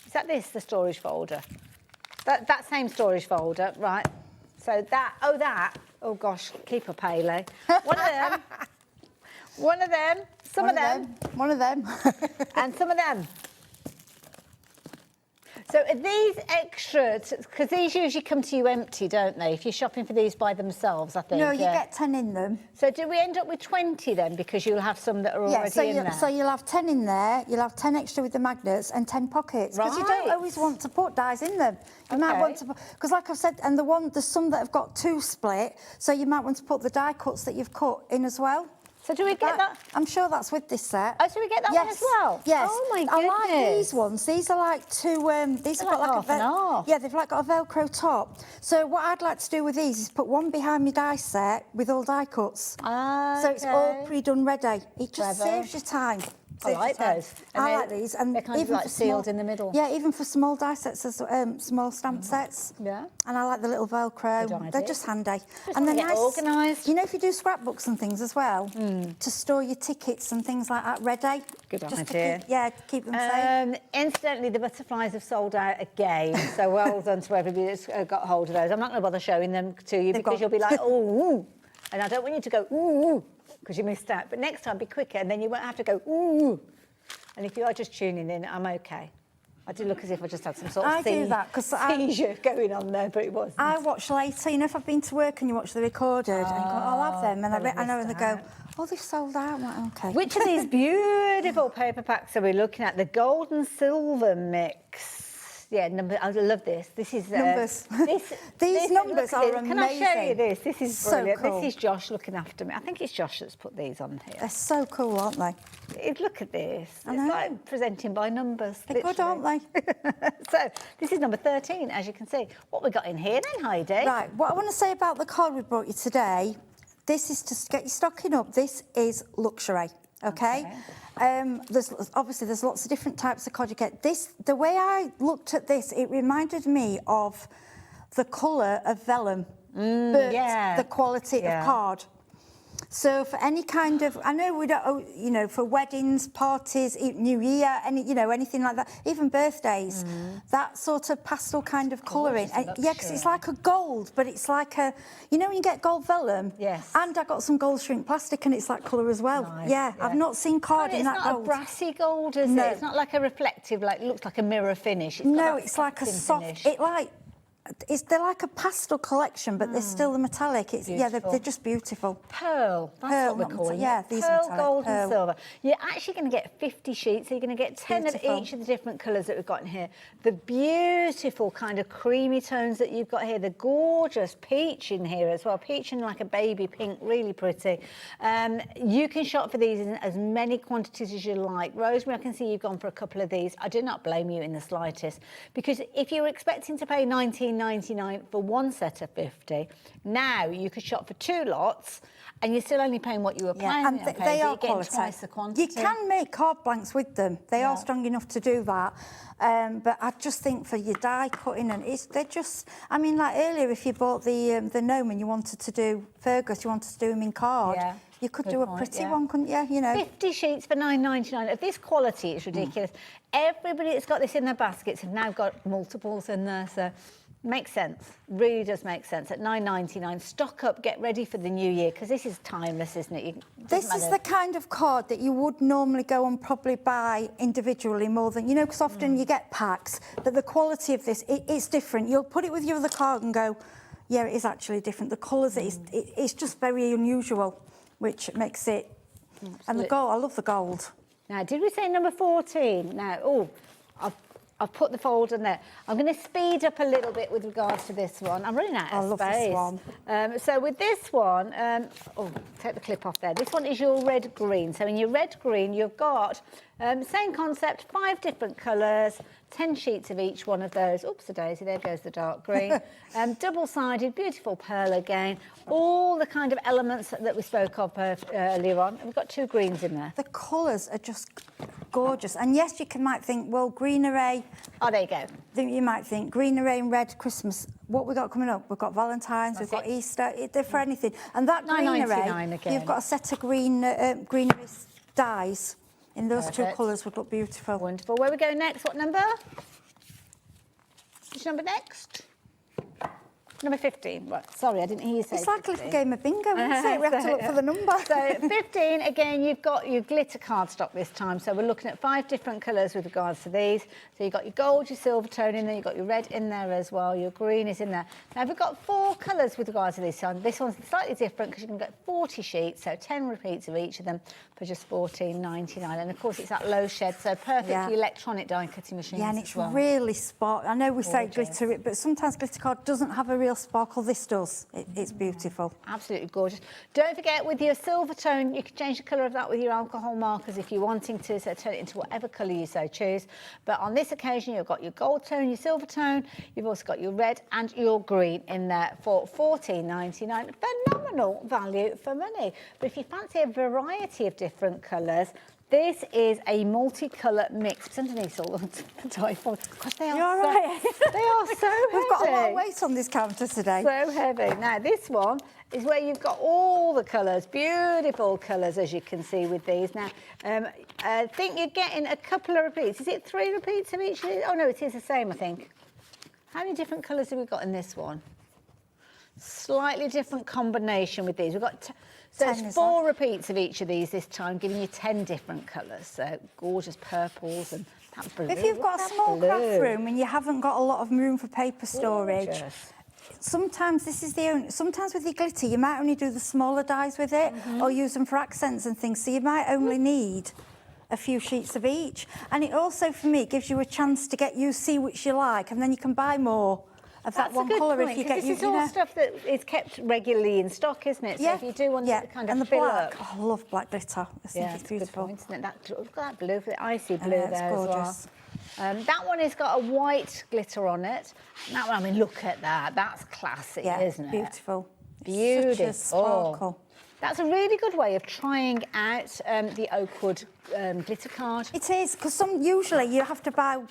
Is that this, the storage folder? That same storage folder, right. So oh gosh, keep up, Hayley. One of them, some of them. One of them. And some of them. So are these extra, because these usually come to you empty, don't they? If you're shopping for these by themselves, I think. No, you get 10 in them. So do we end up with 20 then, because you'll have some that are already in there? So you'll have 10 in there, you'll have 10 extra with the magnets and 10 pockets. Because you don't always want to put dies in them. You might want to put, because like I've said, and there's some that have got 2 split, so you might want to put the die cuts that you've cut in as well. So do we get that? I'm sure that's with this set. Oh, so we get that one as well? Yes. Oh, my goodness. I like these ones. These are like 2... these have got like half and half. Yeah, they've like got a Velcro top. So what I'd like to do with these is put one behind my die set with all die cuts. So it's all pre-done ready. It just saves you time. I like those. I like these. And they're kind even of like sealed in the middle. Yeah, even for small die sets, small stamp sets. Yeah. And I like the little Velcro. They're just handy. And they're nice. Organised. You know, if you do scrapbooks and things as well, to store your tickets and things like that ready. Good just idea. To keep them safe. Incidentally, the butterflies have sold out again. So well done to everybody that's got hold of those. I'm not going to bother showing them to you because you'll be like, ooh. And I don't want you to go, ooh, because you missed out. But next time, be quicker, and then you won't have to go, ooh. And if you are just tuning in, I'm okay. I do look as if I just had some sort of seizure going on there, but it wasn't. I watch later. You know, if I've been to work and you watch the recorded, and you go, I'll have them. And I know, and they go, oh, they've sold out. I'm like, okay. Which of these beautiful paper packs are we looking at? The gold and silver mix. Yeah, I love this. This is... numbers. These numbers are amazing. Can I show you this? This is brilliant. So cool. This is Josh looking after me. I think it's Josh that's put these on here. They're so cool, aren't they? Look at this. I know. It's like presenting by numbers. They're good, aren't they? So, this is number 13, as you can see. What we got in here then, Heidi? Right, what I want to say about the card we brought you today, this is to get your stocking up. This is luxury, okay? There's lots of different types of card you get. The way I looked at this, it reminded me of the colour of vellum, but the quality of card. So for any kind of, I know we don't, you know, for weddings, parties, New Year, anything like that, even birthdays, that sort of pastel kind of colouring. Yeah, because it's like a gold, but it's like a, you know when you get gold vellum? Yes. And I got some gold shrink plastic and it's that colour as well. Nice, yeah, I've not seen card in that gold. It's not a brassy gold, is it? It's not like a reflective, like, looks like a mirror finish. No, it's like a soft, finish. They're like a pastel collection, but they're still the metallic. They're just beautiful. Pearl, that's what we're calling it. Yeah, these Pearl, metallic. gold and silver. You're actually going to get 50 sheets, so you're going to get 10 of each of the different colours that we've got in here. The beautiful kind of creamy tones that you've got here, the gorgeous peach in here as well, peach in like a baby pink, really pretty. You can shop for these in as many quantities as you like. Rosemary, I can see you've gone for a couple of these. I do not blame you in the slightest, because if you were expecting to pay $19.99 for one set of 50, now you could shop for 2 lots and you're still only paying what you were planning on paying. They are getting twice the quantity. You can make card blanks with them. They are strong enough to do that. But I just think for your die cutting, and they're just, I mean, like earlier, if you bought the gnome and you wanted to do Fergus, you wanted to do them in card, you could do a pretty one, couldn't you? You know, 50 sheets for $9.99. Of this quality, it's ridiculous. Everybody that's got this in their baskets have now got multiples in there, so makes sense. Really does make sense. At $9.99, stock up, get ready for the new year, because this is timeless, isn't it? This is the kind of card that you would normally go and probably buy individually more than, you know, because often you get packs, but the quality of this, it's different. You'll put it with your other card and go, yeah, it is actually different. The colours, it's just very unusual, which makes it... Absolutely. And the gold, I love the gold. Now, did we say number 14? Now, I've put the folder in there. I'm going to speed up a little bit with regards to this one. I'm running out of space. I love this one. So with this one, take the clip off there. This one is your red-green. So in your red-green, you've got same concept, 5 different colours, 10 sheets of each one of those. Oops-a-daisy, there goes the dark green. Double-sided, beautiful pearl again. All the kind of elements that we spoke of earlier on. And we've got 2 greens in there. The colours are just gorgeous. And yes, you might think, well, green array. Oh, there you go. You might think green array and red Christmas. What we got coming up? We've got Valentine's, we've got Easter. They're for anything. And that green array, again. You've got a set of green array dyes. In those 2 colours would look beautiful. Wonderful. Where are we going next? What number? Which number next? Number 15. Right, sorry, I didn't hear you say It's like a little game of bingo, isn't it? We have to look for the number. So 15, again, you've got your glitter cardstock this time. So we're looking at 5 different colours with regards to these. So you've got your gold, your silver tone in there, you've got your red in there as well, your green is in there. Now we've got 4 colours with regards to this one. This one's slightly different because you can get 40 sheets, so 10 repeats of each of them for just $14.99. And of course it's that low shed, so perfect for electronic die cutting machines. Yeah, and it's really I know we say glitter, but sometimes glitter card doesn't have a real sparkle. This does. It's beautiful. Absolutely gorgeous. Don't forget, with your silver tone, you can change the colour of that with your alcohol markers if you're wanting to, so turn it into whatever colour you so choose. But on this occasion, you've got your gold tone, your silver tone, you've also got your red and your green in there for $14.99. Phenomenal value for money. But if you fancy a variety of different colours, this is a multicolour mix. It's underneath all of the die folds. God, they are right. They are so heavy. We've got a lot of weight on this counter today. So heavy. Now, this one is where you've got all the colours, beautiful colours, as you can see with these. Now, I think you're getting a couple of repeats. Is it 3 repeats of each? Oh, no, it is the same, I think. How many different colours have we got in this one? Slightly different combination with these. We've got... So it's 4 repeats of each of these this time, giving you 10 different colours. So gorgeous purples and that blue. If you've got a small craft room and you haven't got a lot of room for paper storage, sometimes this is the only... Sometimes with your glitter, you might only do the smaller dies with it or use them for accents and things. So you might only need a few sheets of each. And it also, for me, gives you a chance to see which you like, and then you can buy more of that one colour if you get... This is all stuff that is kept regularly in stock, isn't it? So if you do want to kind of fill black. up... Oh, I love black glitter. I think it's beautiful. Good point, isn't it? Look at that blue, the icy blue there gorgeous. as well. That one has got a white glitter on it. That one, I mean, look at that. That's classic, isn't it? Beautiful. Beautiful. Such a sparkle. That's a really good way of trying out the Oakwood glitter card. It is, because usually you have to buy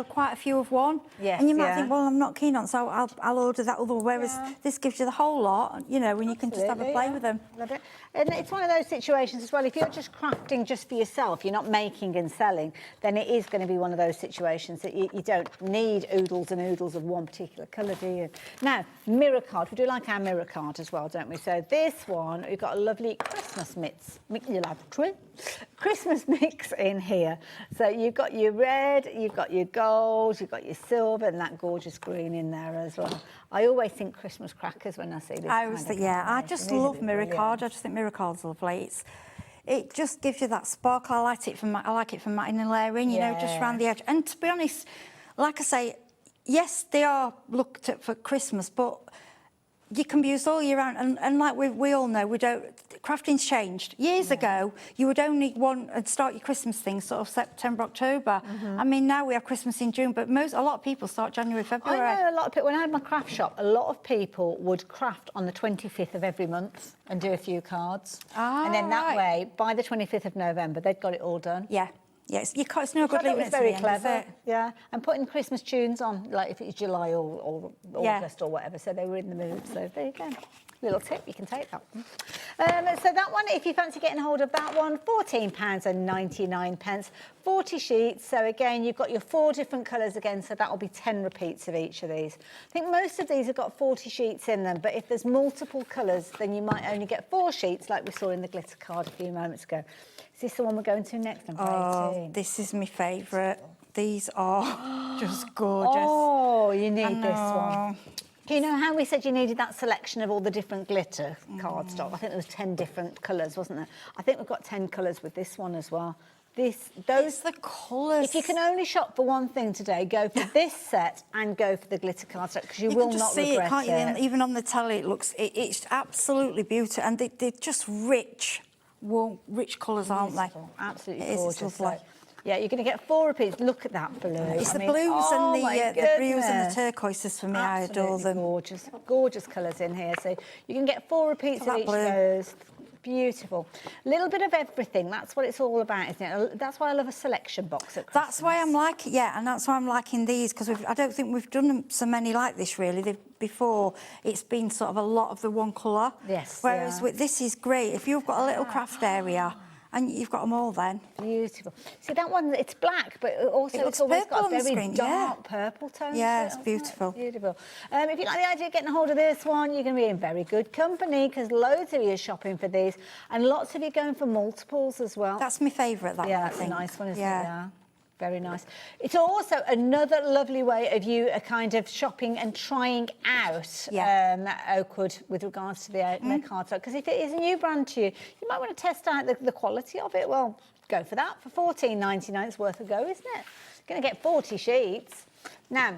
quite a few of one. Yes, and you might think, well, I'm not keen on, so I'll order that other, whereas this gives you the whole lot, you know, and you can just have a play with them. Love it. And it's one of those situations as well, if you're just crafting just for yourself, you're not making and selling, then it is going to be one of those situations that you don't need oodles and oodles of one particular colour, do you? Now, mirror card. We do like our mirror card as well, don't we? So this one, we've got a lovely Christmas Christmas mix in here. So you've got your red, you've got your gold, you've got your silver, and that gorgeous green in there as well. I always think Christmas crackers when I see this. I just love mirror card. I just think mirror card's lovely. It just gives you that sparkle. I like it from matting and layering, you know, just around the edge. And to be honest, like I say, yes, they are looked at for Christmas, but you can be used all year round. And like we all know, crafting's changed. Years ago, you would only want and start your Christmas things sort of September, October. I mean, now we have Christmas in June, but a lot of people start January, February. I know a lot of people, when I had my craft shop, a lot of people would craft on the 25th of every month and do a few cards. And then that way, by the 25th of November, they'd got it all done. Yes, it's no good leaving it to very the end, clever. is it? Yeah, and putting Christmas tunes on, like if it's July or August or whatever, so they were in the mood. So there you go. Little tip, you can take that one. So that one, if you fancy getting hold of that one, £14.99, 40 sheets. So again, you've got your 4 different colours again, so that will be 10 repeats of each of these. I think most of these have got 40 sheets in them, but if there's multiple colours, then you might only get 4 sheets, like we saw in the glitter card a few moments ago. Is this the one we're going to next? Number 18? This is my favourite. These are just gorgeous. Oh, you need this one. Do you know how we said you needed that selection of all the different glitter cardstock? I think there was 10 different colours, wasn't there? I think we've got 10 colours with this one as well. It's the colours. If you can only shop for one thing today, go for this set and go for the glitter cardstock, because you will not regret it. You can just see it, can't you? Even on the telly, it's absolutely beautiful, and they're just rich colours, aren't they? Absolutely gorgeous. It's lovely. Yeah, you're going to get 4 repeats. Look at that blue. It's the blues and the blues and the turquoises for me. Absolutely, I adore them. Gorgeous colours in here. So you can get 4 repeats of each of those. Beautiful. A little bit of everything. That's what it's all about, isn't it? That's why I love a selection box at Christmas. That's why I'm liking, and that's why I'm liking these, because I don't think we've done so many like this, really. Before, it's been sort of a lot of the one colour. Yes. Whereas this is great. If you've got a little craft area, and you've got them all then. Beautiful. See, that one, it's black, but also it's always got a very dark purple tone. Yeah, it's beautiful. Beautiful. If you like the idea of getting hold of this one, you're going to be in very good company, because loads of you are shopping for these, and lots of you going for multiples as well. That's my favourite, that one, I think. Yeah, it's a nice one, isn't it? Yeah. Very nice. It's also another lovely way of you kind of shopping and trying out Oakwood with regards to their cardstock. Because if it is a new brand to you, you might want to test out the quality of it. Well, go for that. For £14.99, it's worth a go, isn't it? You're going to get 40 sheets. Now,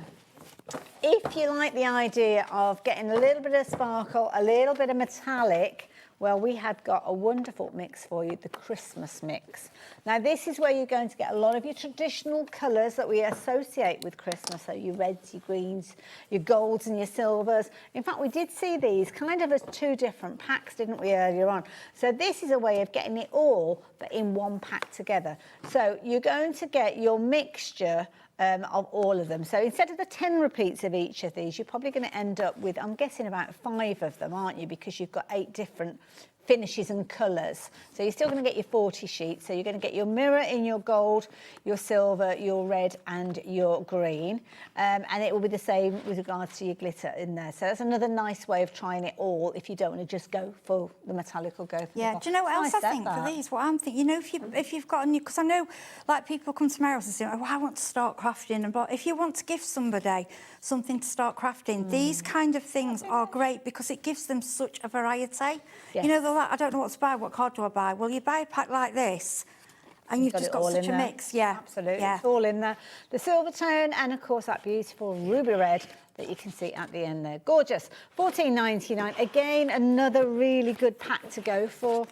if you like the idea of getting a little bit of sparkle, a little bit of metallic, well, we have got a wonderful mix for you, the Christmas mix. Now, this is where you're going to get a lot of your traditional colours that we associate with Christmas, so your reds, your greens, your golds and your silvers. In fact, we did see these kind of as 2 different packs, didn't we, earlier on? So this is a way of getting it all, but in one pack together. So you're going to get your mixture of all of them. So instead of the 10 repeats of each of these, you're probably going to end up with, I'm guessing, about 5 of them, aren't you? Because you've got 8 different finishes and colours. So you're still going to get your 40 sheets. So you're going to get your mirror in your gold, your silver, your red and your green. And it will be the same with regards to your glitter in there. So that's another nice way of trying it all if you don't want to just go for the metallic or go for the gold. Do you know what else I think for these? What I'm thinking, you know, if you've got a new... Because I know, like, people come to my house and say, oh, I want to start crafting. But if you want to give somebody something to start crafting, these kind of things are great because it gives them such a variety. You know, they're like, I don't know what to buy, what card do I buy? Well, you buy a pack like this and you've just got such a mix. Absolutely, it's all in there. The silver tone and, of course, that beautiful ruby red that you can see at the end there. Gorgeous. £14.99. Again, another really good pack to go for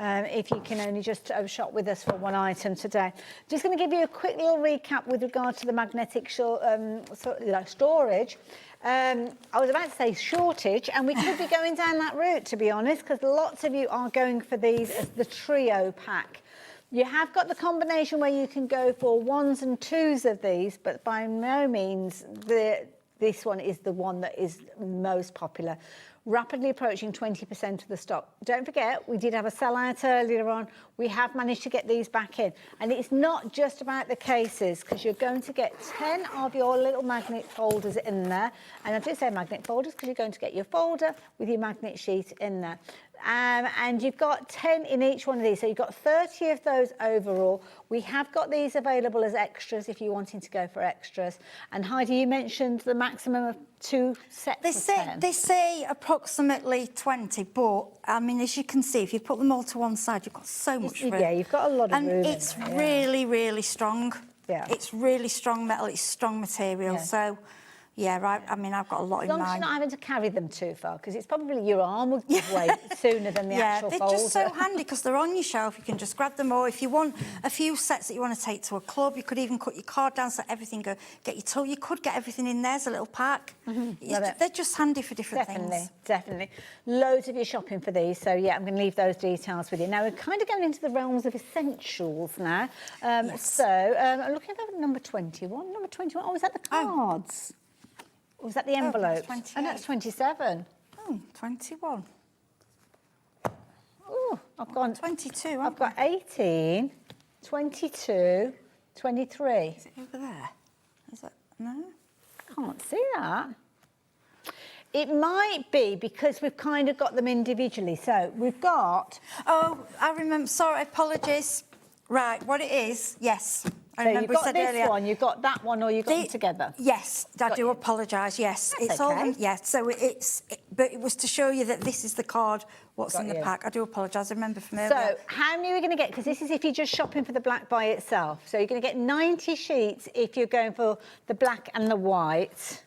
if you can only just shop with us for one item today. Just going to give you a quick little recap with regard to the magnetic storage. I was about to say shortage, and we could be going down that route, to be honest, because lots of you are going for these as the trio pack. You have got the combination where you can go for 1s and 2s of these, but by no means this one is the one that is most popular. Rapidly approaching 20% of the stock. Don't forget, we did have a sellout earlier on. We have managed to get these back in. And it's not just about the cases, because you're going to get 10 of your little magnet folders in there. And I do say magnet folders because you're going to get your folder with your magnet sheet in there. And you've got 10 in each one of these, so you've got 30 of those overall. We have got these available as extras if you're wanting to go for extras. And Heidi, you mentioned the maximum of 2 sets of 10. They say approximately 20, but I mean, as you can see, if you put them all to one side, you've got so much room. Yeah, you've got a lot of room. And it's really, really strong. Yeah. It's really strong metal, it's strong material, Yeah. so... Yeah, right. I mean, I've got a lot in As long mind. as you're not having to carry them too far, because it's probably your arm will give way sooner than the actual folder. Yeah, they're just so handy because they're on your shelf. You can just grab them, or if you want a few sets that you want to take to a club, you could even cut your card down so everything go. Get your tool. You could get everything in there as a little pack. They're just handy for different things. Definitely. Loads of your shopping for these. So yeah, I'm going to leave those details with you. Now we're kind of going into the realms of essentials now. So I'm looking at number 21. Number 21. Oh, is that the cards? Or was that the envelope? Oh, that's 27. Oh, 21. Oh, I've gone 22. I've got 18, 22, 23. Is it over there? Is it? No? Can't see that. It might be because we've kind of got them individually. So we've got... Oh, I remember. Sorry, apologies. Right, what it is, yes. So you've got this one, you've got that one, or you've got them together? Yes, I do apologise, yes. That's it's okay. all, yes, so but it was to show you that this is the card, what's in the pack. I do apologise, I remember from earlier. So, how many are we going to get? Because this is if you're just shopping for the black by itself. So you're going to get 90 sheets if you're going for the black and the white.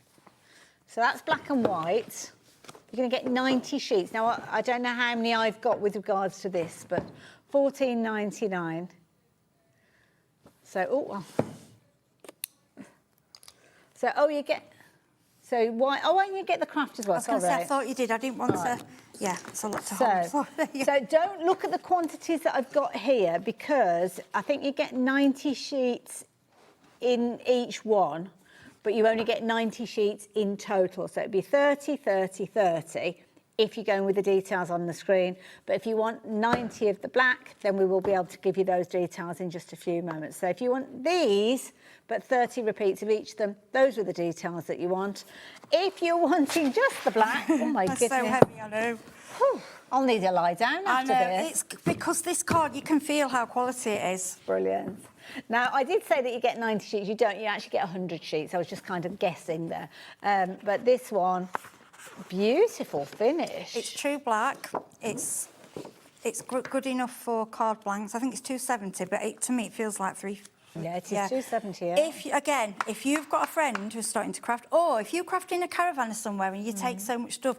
So that's black and white. You're going to get 90 sheets. Now, I don't know how many I've got with regards to this, but $14.99. So, you get... So, why... Oh, and you get the craft as well. I was going to say, I thought you did. I didn't want to... Yeah, it's a lot to hold. So don't look at the quantities that I've got here, because I think you get 90 sheets in each one, but you only get 90 sheets in total. So it'd be 30, 30, 30. If you're going with the details on the screen. But if you want 90 of the black, then we will be able to give you those details in just a few moments. So if you want these, but 30 repeats of each of them, those are the details that you want. If you're wanting just the black, oh my goodness. That's so heavy, I know. Whew, I'll need to lie down after this. It's because this card, you can feel how quality it is. Brilliant. Now, I did say that you get 90 sheets. You don't, you actually get 100 sheets. I was just kind of guessing there. But this one... Beautiful finish. It's true black. It's good enough for card blanks. I think it's $2.70, but to me it feels like $3. Yeah, it is $2.70. Yeah. If you've got a friend who's starting to craft, or if you craft in a caravan or somewhere and you take so much stuff,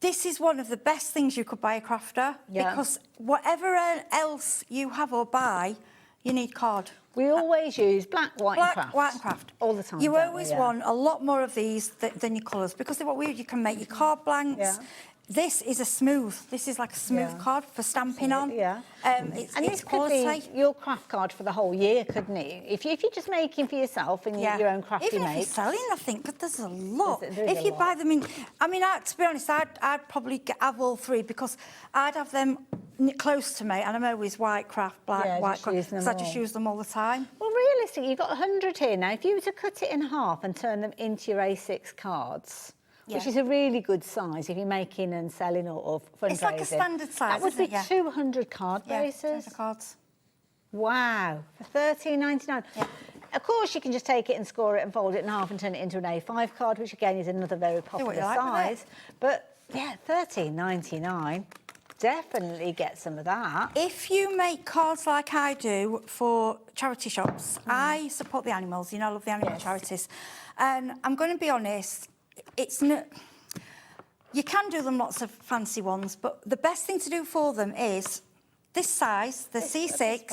this is one of the best things you could buy a crafter, because whatever else you have or buy, you need card. We always use black, white and craft. White and craft. All the time. You always want a lot more of these than your colours, because they're what weird. You can make your card blanks. Yeah. This is this is like a smooth card for stamping on. Yeah. It's this quality. could be your craft card for the whole year, couldn't it? If you're just making for yourself and your own craft Even you if make. you're selling, I think, but there's a lot. If you buy them in... I mean, to be honest, I'd probably have all three, because I'd have them close to me, and I'm always white craft, black, white craft, because I just use them all the time. Well, realistically, you've got 100 here now. If you were to cut it in half and turn them into your A6 cards... which is a really good size if you're making and selling or fundraising. It's like a standard size, that would be 200 card bases. 200 cards. Wow, for $13.99. Yeah. Of course, you can just take it and score it and fold it in half and turn it into an A5 card, which again is another very popular size. But yeah, $13.99. Definitely get some of that. If you make cards like I do for charity shops, I support the animals. You know, I love the animal charities. And I'm going to be honest, it's not... You can do them lots of fancy ones, but the best thing to do for them is this size, the C6,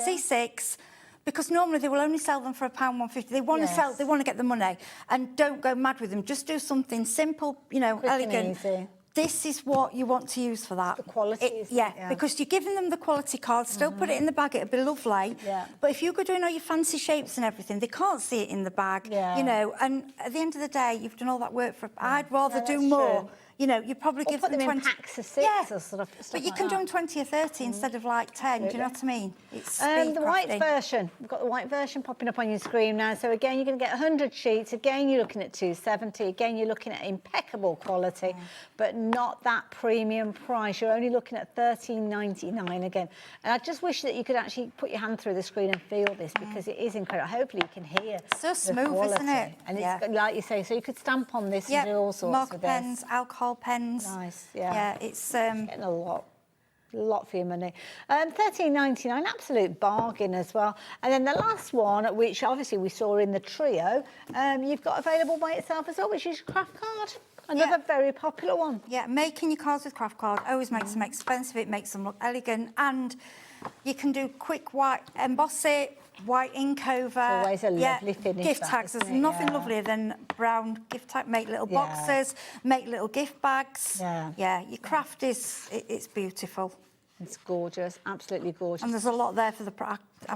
C6, because normally they will only sell them for £1.50. They want to sell, they want to get the money, and don't go mad with them. Just do something simple, you know, quick elegant. and easy. this is what you want to use for that. The quality, yeah, because you're giving them the quality card, still put it in the bag, it'd be lovely. Yeah. But if you go doing all your fancy shapes and everything, they can't see it in the bag, you know, and at the end of the day, you've done all that work for... I'd rather do more. True. You know, you probably give put them 20... in packs of 6 or sort of stuff but you like can do that. them 20 or 30 instead of like 10, do you know what I mean? It's The white crafting. version. We've got the white version popping up on your screen now. So again, you're going to get 100 sheets. Again, you're looking at 270. Again, you're looking at impeccable quality, but not that premium price. You're only looking at $13.99 again. And I just wish that you could actually put your hand through the screen and feel this, because it is incredible. Hopefully you can hear so the smooth, quality. isn't it? And it's like you say, so you could stamp on this and do all sorts marker with this. pens, alcohol pens. Nice, yeah. Yeah, it's... getting a lot for your money. $13.99, absolute bargain as well. And then the last one, which obviously we saw in the trio, you've got available by itself as well, which is craft card. Another very popular one. Yeah, making your cards with craft card always makes them expensive. It makes them look elegant, and you can do quick white emboss it, white ink over. It's always a lovely finish. Gift that, tags. isn't There's it? nothing lovelier than brown gift tag. Make little boxes, make little gift bags. Yeah, your craft is it's beautiful. It's gorgeous, absolutely gorgeous. And there's a lot there for the...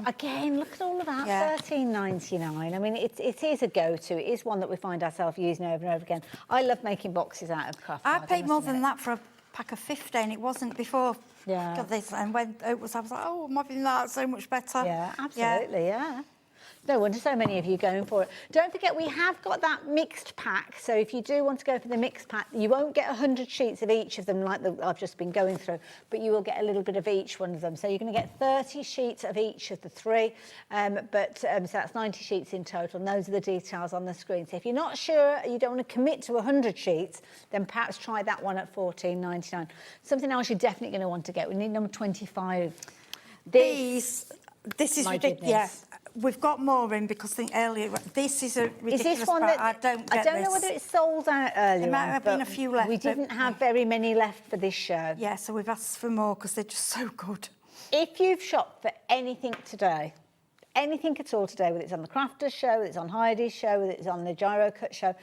Again, look at all of that, $13.99. I mean, it is a go-to. It is one that we find ourselves using over and over again. I love making boxes out of craft I card, paid more must than admit. that for a pack of 15. It wasn't before. Got this, and when it was, I was like, oh, I'm having that so much better. Yeah, absolutely, yeah. No wonder so many of you going for it. Don't forget, we have got that mixed pack. So if you do want to go for the mixed pack, you won't get 100 sheets of each of them like I've just been going through, but you will get a little bit of each one of them. So you're going to get 30 sheets of each of the 3, so that's 90 sheets in total, and those are the details on the screen. So if you're not sure, you don't want to commit to 100 sheets, then perhaps try that one at $14.99. Something else you're definitely going to want to get, we need number 25. This is ridiculous. Yeah. We've got more in because I think earlier, this is a ridiculous Is this one price. that, I don't know whether it's sold out earlier. There might have been a few left. We didn't have very many left for this show. Yeah, so we've asked for more because they're just so good. If you've shopped for anything today, anything at all today, whether it's on the Crafters show, whether it's on Heidi's show, whether it's on the Gyro-Cut show,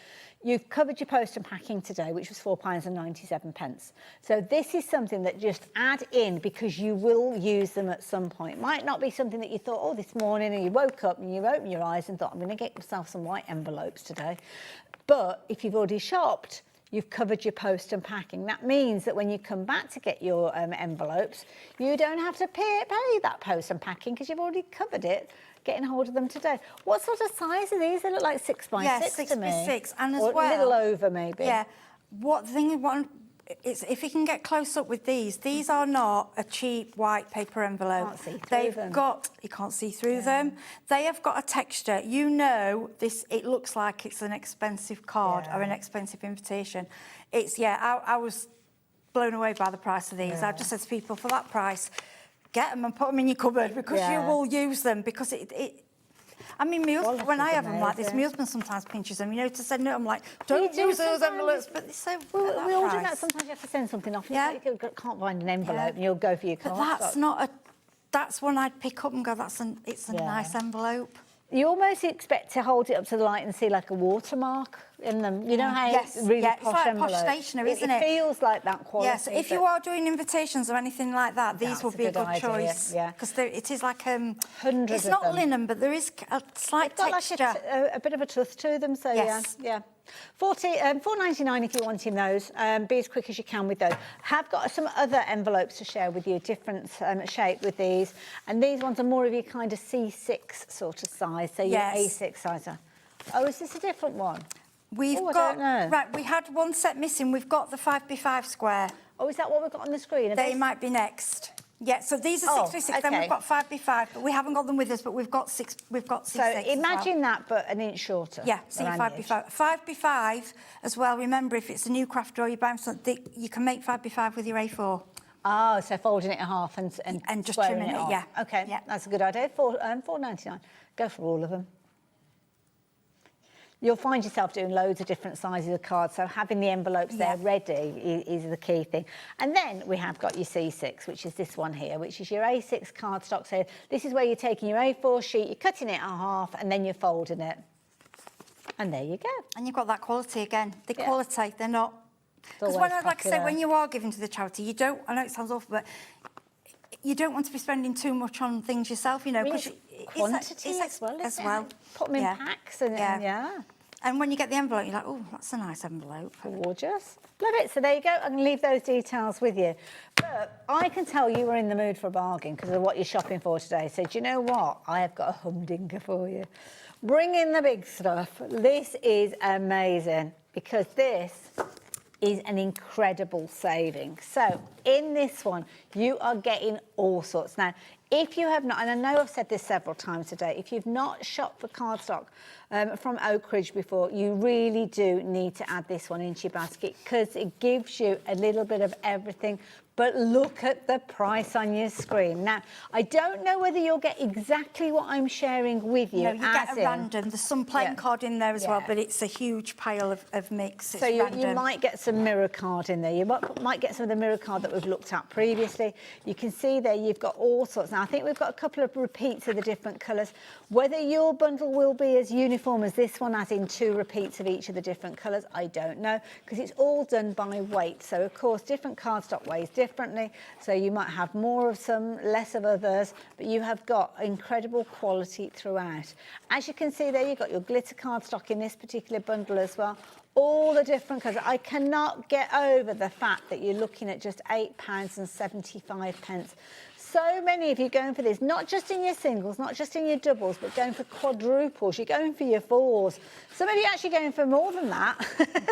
you've covered your post and packing today, which was £4.97. So this is something that just add in because you will use them at some point. It might not be something that you thought, oh, this morning, and you woke up and you opened your eyes and thought, I'm going to get myself some white envelopes today. But if you've already shopped, you've covered your post and packing. That means that when you come back to get your envelopes, you don't have to pay that post and packing because you've already covered it, getting hold of them today. What sort of size are these? They look like 6 by 6 to me. 6 by 6, and as or well... a little over, maybe. Yeah. What is if you can get close up with these are not a cheap white paper envelope. Can't see through them. You can't see through them. They have got a texture. You know, it looks like it's an expensive card or an expensive invitation. I was blown away by the price of these. I just said to people, for that price, get them and put them in your cupboard because you will use them because I mean, when I have them like this, my husband sometimes pinches them, you know, to send it. I'm like, don't use those envelopes, but it's so we all do that. Sometimes you have to send something off. Yeah. You can't find an envelope and you'll go for your card. But that's one I'd pick up and go, it's a nice envelope. You almost expect to hold it up to the light and see like a watermark in them. You know how it's really it's like posh stationery, isn't it? It feels like that quality. Yes, if you are doing invitations or anything like that, these would be a good choice. Yeah, because it is like hundreds. It's not linen, but there is a slight texture, like a bit of a tooth to them. So yeah. $4.99 if you're wanting those. Be as quick as you can with those. Have got some other envelopes to share with you, different shape with these, and these ones are more of your kind of C6 sort of size, so your A6 sizer. Oh, is this a different one? I don't know. Right, we had one set missing. We've got the 5x5 square. Oh, is that what we've got on the screen? They might be next. Yeah, so these are 6x6, then we've got 5x5, but we haven't got them with us, but we've got C6. So imagine that, but an inch shorter. Yeah, C5x5. 5x5 as well, remember, if it's a new craft drawer, you buy them something, you can make 5x5 with your A4. Oh, so folding it in half and just trimming it off. Yeah. Okay, that's a good idea. $4.99. Go for all of them. You'll find yourself doing loads of different sizes of cards, so having the envelopes there ready is the key thing. And then we have got your C6, which is this one here, which is your A6 cardstock. So this is where you're taking your A4 sheet, you're cutting it in half, and then you're folding it. And there you go. And you've got that quality again. The quality, they're not Because like I say, when you are giving to the charity, you don't, I know it sounds awful, but you don't want to be spending too much on things yourself, you know, because quantity as well. Put them in packs and yeah. And when you get the envelope, you're like, oh, that's a nice envelope. Gorgeous. Love it. So there you go. I'm going to leave those details with you. But I can tell you were in the mood for a bargain because of what you're shopping for today. So do you know what? I have got a humdinger for you. Bring in the big stuff. This is amazing because this is an incredible saving. So in this one, you are getting all sorts. Now, if you have not, and I know I've said this several times today, if you've not shopped for cardstock from Oakridge before, you really do need to add this one into your basket because it gives you a little bit of everything. But look at the price on your screen. Now, I don't know whether you'll get exactly what I'm sharing with you. No, you get a random. There's some playing card in there as well, but it's a huge pile of mix. It's so you might get some mirror card in there. You might get some of the mirror card that we've looked at previously. You can see there you've got all sorts. Now, I think we've got a couple of repeats of the different colours. Whether your bundle will be as uniform as this one, as in 2 repeats of each of the different colours, I don't know, because it's all done by weight. So, of course, different cardstock weighs differently, so you might have more of some, less of others, but you have got incredible quality throughout. As you can see there, you've got your glitter cardstock in this particular bundle as well. All the different colours. I cannot get over the fact that you're looking at just £8.75. So many of you going for this, not just in your singles, not just in your doubles, but going for quadruples. You're going for your 4s. Some of you actually going for more than that.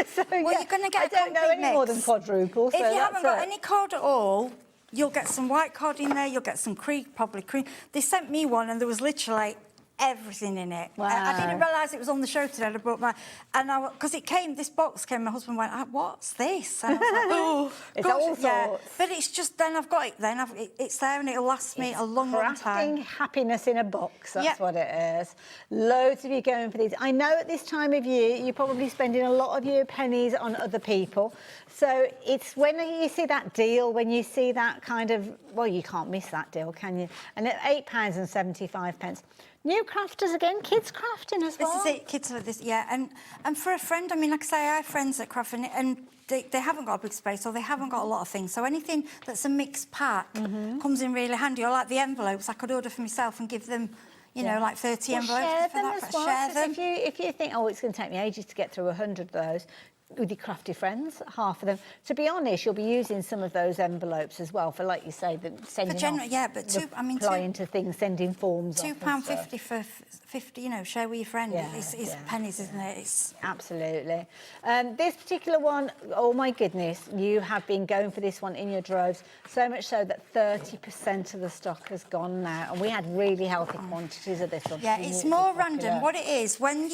So, well, you're going to get I don't know any more than quadruples. If you haven't got any card at all, you'll get some white card in there. You'll get some cream, probably cream. They sent me one, and there was literally everything in it. Wow. I didn't realise it was on the show today. I brought my, and because it came, this box came. My husband went, "What's this?" And I was like, "Oh, it's all sorts." Yeah. But it's just then I've got it. Then it's there, and it'll last me a long, long time. Crafting happiness in a box. That's what it is. Loads of you going for these. I know at this time of year you're probably spending a lot of your pennies on other people. So it's when you see that deal, when you see that kind of, well, you can't miss that deal, can you? And at £8.75. New crafters again, kids crafting as well. This is it, kids with this, yeah. And for a friend, I mean, like I say, I have friends that craft and they haven't got a big space or they haven't got a lot of things. So anything that's a mixed pack comes in really handy. Or like the envelopes, I could order for myself and give them, you know, like 30 envelopes. Share for them that, as well. Share them. If you think, oh, it's going to take me ages to get through 100 of those, with your crafty friends, half of them. To be honest, you'll be using some of those envelopes as well for, like you say, the sending replying to things, sending forms. £2.50 for 50, you know, share with your friend. It's pennies, isn't it? It's absolutely. This particular one, oh my goodness, you have been going for this one in your droves, so much so that 30% of the stock has gone now, and we had really healthy quantities of this one. Yeah, it's more random. What it is, when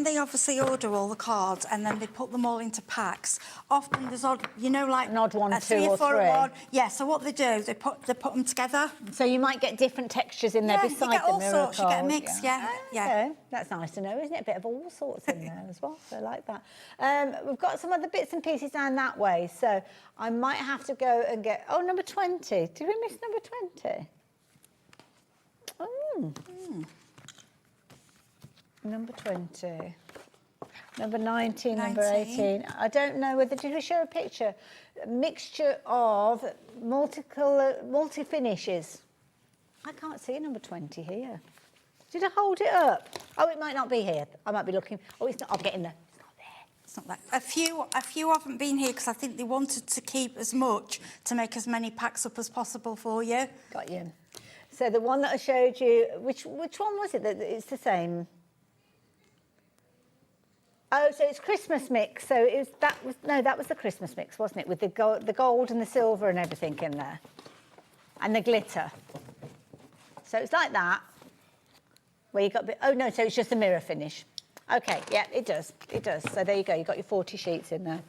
they obviously order all the cards and then they put them all into packs, often there's odd, you know, like an odd one, 2 or 3. Yeah, so what they do, they put them together. So you might get different textures in there beside you get all the mirror sorts. You get a mix, yeah. Okay. That's nice to know, isn't it? A bit of all sorts in there as well. So I like that. We've got some other bits and pieces down that way, so I might have to go and get. Oh, number 20. Did we miss number 20? Number 20. Number 19, number 18. I don't know whether, did we show a picture? A mixture of multi-finishes. I can't see number 20 here. Did I hold it up? Oh, it might not be here. I might be looking. Oh, it's not. I'm getting there. It's not there. It's not that. A few haven't been here because I think they wanted to keep as much to make as many packs up as possible for you. Got you. So the one that I showed you, which one was it? That it's the same. Oh, so it's Christmas mix. So that was the Christmas mix, wasn't it? With the gold and the silver and everything in there, and the glitter. So it's like that. Where you got, oh no, so it's just a mirror finish. Okay, yeah, it does. So there you go. You've got your 40 sheets in there.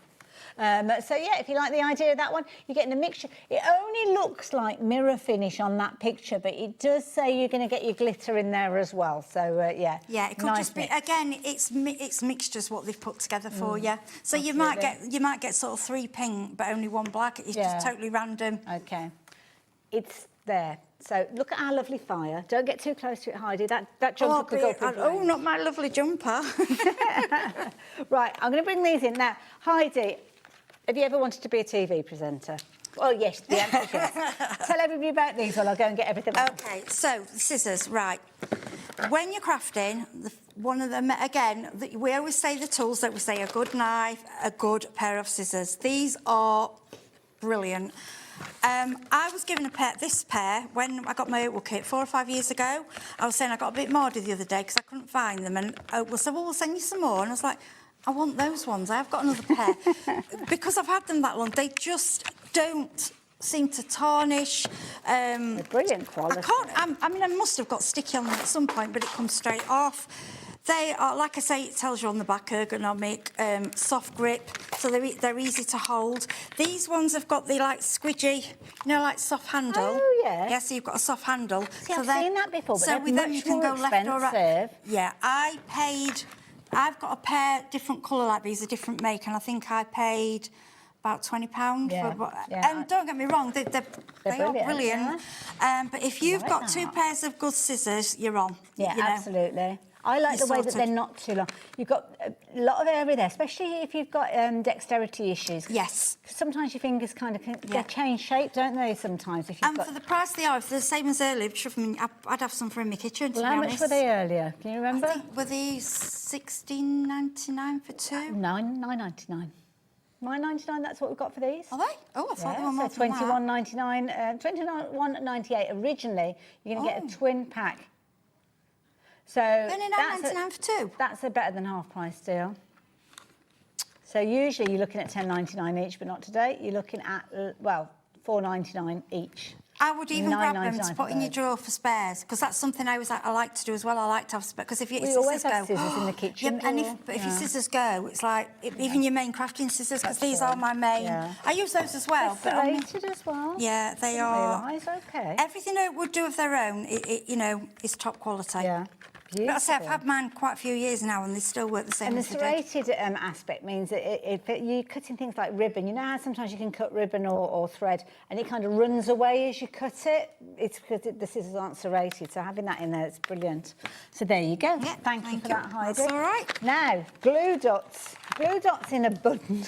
So yeah, if you like the idea of that one, you're getting a mixture. It only looks like mirror finish on that picture, but it does say you're going to get your glitter in there as well. So yeah. Yeah, it could nice just be mix. Again. It's mixtures what they've put together for you. So absolutely. you might get sort of 3 pink, but only 1 black. It's just totally random. Okay, it's there. So look at our lovely fire. Don't get too close to it, Heidi. That jumper could go through. Oh, not my lovely jumper. Right, I'm going to bring these in now. Heidi, Have you ever wanted to be a TV presenter? Oh, yes, the answer is yes. Tell everybody about these while I go and get everything. OK, so scissors, right. When you're crafting, one of them, again, we always say the tools, that we say a good knife, a good pair of scissors. These are brilliant. I was given this pair when I got my Oakwood kit 4 or 5 years ago. I was saying I got a bit moody the other day because I couldn't find them, and Oakwood said, well, we'll send you some more. And I was like, I want those ones. I've got another pair. Because I've had them that long, they just don't seem to tarnish. They're brilliant quality. I mean, I must have got sticky on them at some point, but it comes straight off. They are, like I say, it tells you on the back, ergonomic, soft grip, so they're easy to hold. These ones have got the, like, squidgy, like soft handle. Oh, yeah. Yeah, so you've got a soft handle. See, I've seen that before, but so with them you can go left or right. Yeah, I've got a pair, different colour like these, a different make, and I think I paid about £20 for. And don't get me wrong, they are brilliant. Yeah. But if you've got 2 pairs of good scissors, you're on. Yeah, absolutely. I like the way that they're not too long. You've got a lot of area there, especially if you've got dexterity issues. Yes. Sometimes your fingers kind of they change shape, don't they? Sometimes if you've for the price they are, if they're the same as earlier, I'd have some for in my kitchen. Well, how much were they earlier? Can you remember? I think were these £16.99 for 2? £9.99. £9.99. That's what we've got for these. Are they? Oh, I thought they were more so than that. £21.99, £21.98 originally. You're going to get a twin pack. So only £9.99 for 2. That's a better than half price deal. So usually you're looking at £10.99 each, but not today. You're looking at £4.99 each. I would even grab them to put in your drawer for spares, because that's something I like to do as well. I like to have spares, because if your scissors go, scissors in the kitchen. Yeah, and if your scissors go, it's like even your main crafting scissors, because these are my main. Yeah. I use those as well. They're serrated as well. Yeah, they are. Okay. Everything I would do of their own, is top quality. Yeah. But I say I've had mine quite a few years now, and they still work the same. And the as they did. serrated aspect means that if you're cutting things like ribbon, you know how sometimes you can cut ribbon or thread, and it kind of runs away as you cut it. It's because the scissors aren't serrated, so having that in there, it's brilliant. So there you go. Yeah, thank you for that, Heidi. That's all right. Now, glue dots. Glue dots in abundance.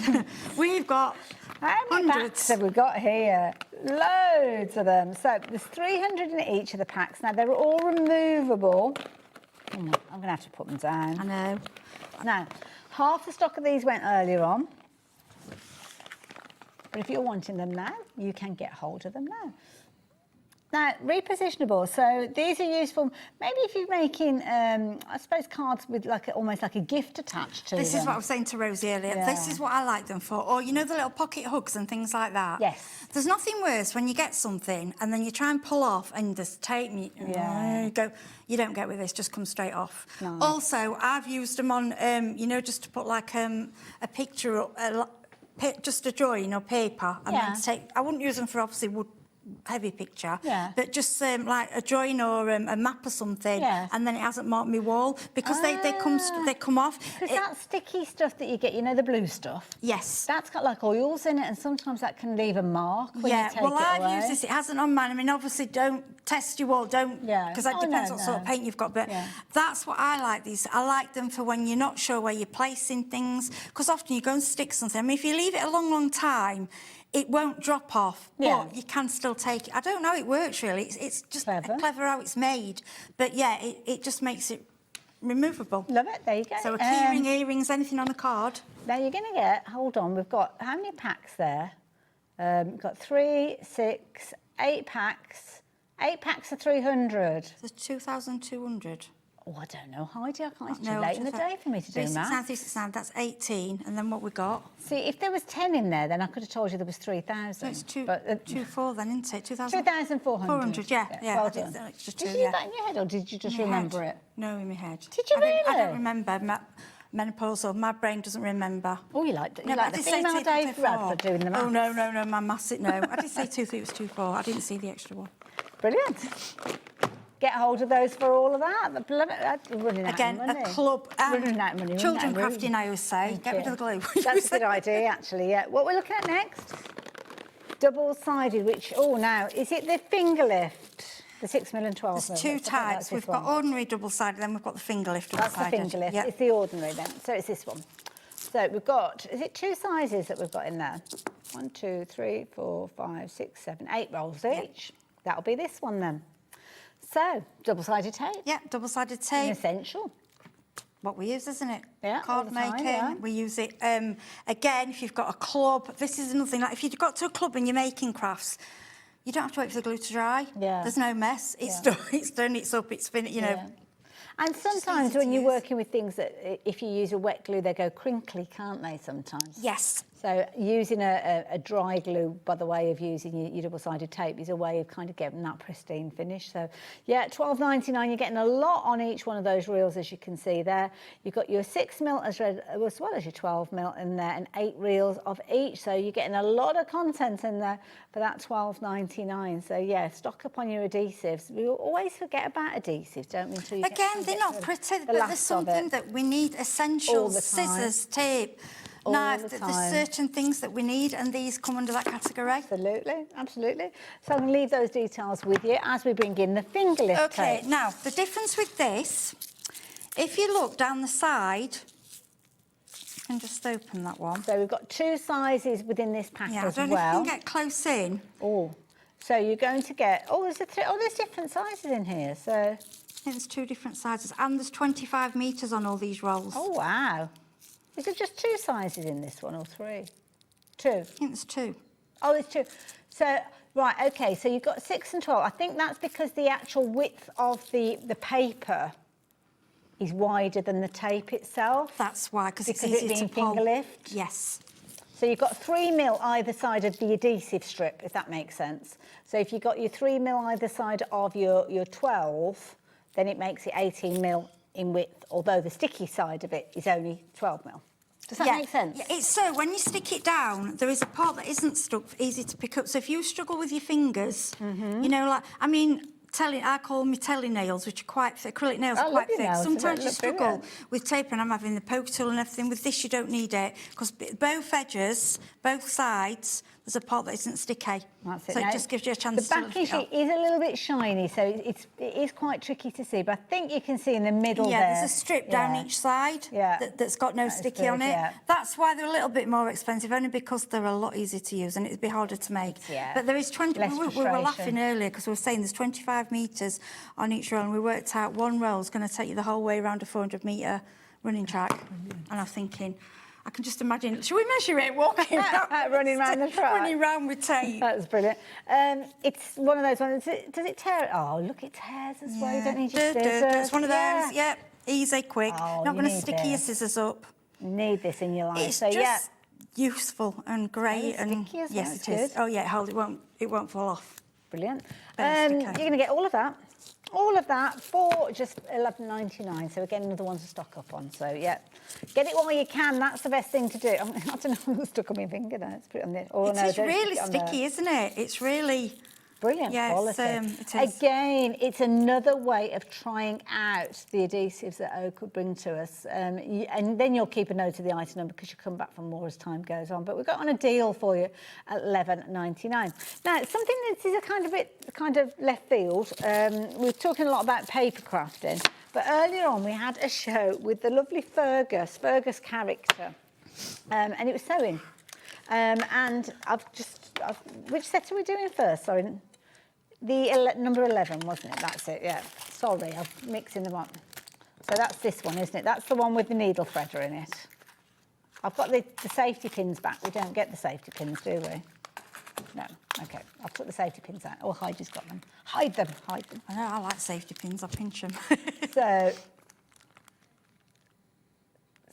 We've got how many packs have we got here? Loads of them. So there's 300 in each of the packs. Now they're all removable. I'm going to have to put them down. I know. Now, half the stock of these went earlier on. But if you're wanting them now, you can get hold of them now. Now, repositionable. So these are useful, maybe if you're making, I suppose, cards with almost like a gift attached to them. This is what I was saying to Rosie earlier. Yeah. This is what I like them for. Or, the little pocket hooks and things like that. Yes. There's nothing worse when you get something and then you try and pull off and there's tape and you don't get with this, just comes straight off. No. Also, I've used them on, just to put like a picture up, just a drawing or paper. And then to take, I wouldn't use them for obviously wood heavy picture, but just like a drawing or a map or something, and then it hasn't marked my wall, because they come off. Because that sticky stuff that you get, the blue stuff. Yes. That's got like oils in it, and sometimes that can leave a mark when you take it away. I've used this. It hasn't on mine. I mean, obviously, don't test your wall, because that depends what sort of paint you've got. But that's what I like these. I like them for when you're not sure where you're placing things, because often you go and stick something. I mean, if you leave it a long, long time, it won't drop off, but you can still take it. I don't know how it works, really. It's just clever how it's made. But, it just makes it removable. Love it. There you go. So a keyring, earrings, anything on a card. Now, you're going to get, hold on, we've got, how many packs there? We've got 3, 6, 8 packs. 8 packs are 300. There's 2,200. Oh, I don't know, Heidi. It's too late in the day for me to do math. That's 18, and then what we got? See, if there was 10 in there, then I could have told you there was 3,000. So it's 2,400 then, isn't it? 2,400. 400, yeah. Well done. Just did you do that in your head, or did you just remember it? No, in my head. Did you really? I don't remember. Menopausal, my brain doesn't remember. Oh, you like the female Dave Bradford doing the maths. Oh, no, my maths, no. I did say 2, it was 2,400. I didn't see the extra one. Brilliant. Get hold of those for all of that. Running out of money. A club. Running out of money. Children crafting, I always say. Get rid of the glue. That's a good idea, actually, yeah. What we're looking at next? Double-sided, which, now, is it the finger lift? The 6mm and 12mm? There's 2 types. We've got ordinary double-sided, then we've got the finger lift double-sided. That's the finger lift. Yep. It's the ordinary then. So it's this one. So we've got, is it 2 sizes that we've got in there? 1, 2, 3, 4, 5, 6, 7, 8 rolls each. That'll be this one then. So, double-sided tape. Yeah, double-sided tape. An essential. What we use, isn't it? Yeah, card making. We use it, again, if you've got a club. This is another thing, like if you've got to a club and you're making crafts, you don't have to wait for the glue to dry. Yeah. There's no mess. It's done, it's up, it's finished, you know. Yeah. And sometimes when you're working with things that, if you use a wet glue, they go crinkly, can't they, sometimes? Yes. So using a dry glue, by the way of using your double-sided tape, is a way of kind of getting that pristine finish. So, yeah, $12.99, you're getting a lot on each one of those reels, as you can see there. You've got your 6mm as well as your 12mm in there, and 8 reels of each. So you're getting a lot of content in there for that $12.99. So, yeah, stock up on your adhesives. We always forget about adhesives, don't we? Until you Again, they're not pretty, but there's something that we need, essentials, scissors, tape, knives. There's certain things that we need, and these come under that category. Absolutely, absolutely. So I'm going to leave those details with you as we bring in the finger lift tape. Okay, now, the difference with this, if you look down the side, you can just open that one. So we've got 2 sizes within this pack as well. I don't know if you can get close in. Oh, so you're going to get, there's different sizes in here, so. There's 2 different sizes, and there's 25 metres on all these rolls. Oh, wow. Is there just 2 sizes in this one, or 3? 2? I think there's 2. Oh, there's 2. So, right, OK, so you've got 6 and 12. I think that's because the actual width of the paper is wider than the tape itself. That's why, because it's easier easier to pull. finger lift. Yes. So you've got 3mm either side of the adhesive strip, if that makes sense. So if you've got your 3mm either side of your 12, then it makes it 18mm in width, although the sticky side of it is only 12mm. Does that make sense? Yeah, it's so when you stick it down, there is a part that isn't stuck, easy to pick up. So if you struggle with your fingers, you know, like, I mean, I call my telly nails, which are quite thick. Acrylic nails are quite thick. Sometimes you struggle with tape, and I'm having the poke tool and everything. With this, you don't need it, because both edges, both sides, there's a part that isn't sticky. That's it. So it just gives you a chance to lift it up. The backing sheet is a little bit shiny, so it is quite tricky to see, but I think you can see in the middle there. Yeah, there's a strip down each side that's got no sticky on it. Yeah. That's why they're a little bit more expensive, only because they're a lot easier to use and it'd be harder to make. Yeah. But there is 20, we were laughing earlier because we were saying there's 25 metres on each roll, and we worked out one roll is going to take you the whole way around a 400-metre running track. And I'm thinking, I can just imagine, should we measure it walking around? Running around the track. Running around with tape. That's brilliant. It's one of those ones, does it tear? Oh, look, it tears as well. You don't need your scissors. It's one of those, easy, quick. Not going to stick your scissors up. You need this in your life. It's so, just useful and great. And sticky as well. Yes, it is. Oh, yeah, it won't fall off. Brilliant. You're going to get all of that. All of that for just $11.99. So again, another one to stock up on. So yeah, get it while you can. That's the best thing to do. I don't know if it's stuck on my finger now. Let's put it on there. Oh, it's really sticky, isn't it? It's really brilliant quality. It is. Again, it's another way of trying out the adhesives that Oakwood bring to us. And then you'll keep a note of the item number because you'll come back for more as time goes on. But we've got on a deal for you at $11.99. Now, something that is a kind of left field. We're talking a lot about paper crafting, but earlier on we had a show with the lovely Fergus character, and it was sewing. And which set are we doing first? Sorry. The number 11, wasn't it? That's it, yeah. Sorry, I'm mixing them up. So that's this one, isn't it? That's the one with the needle threader in it. I've got the safety pins back. We don't get the safety pins, do we? No. OK, I'll put the safety pins out. Oh, Heidi's got them. Hide them. I know, I like safety pins. I pinch them. So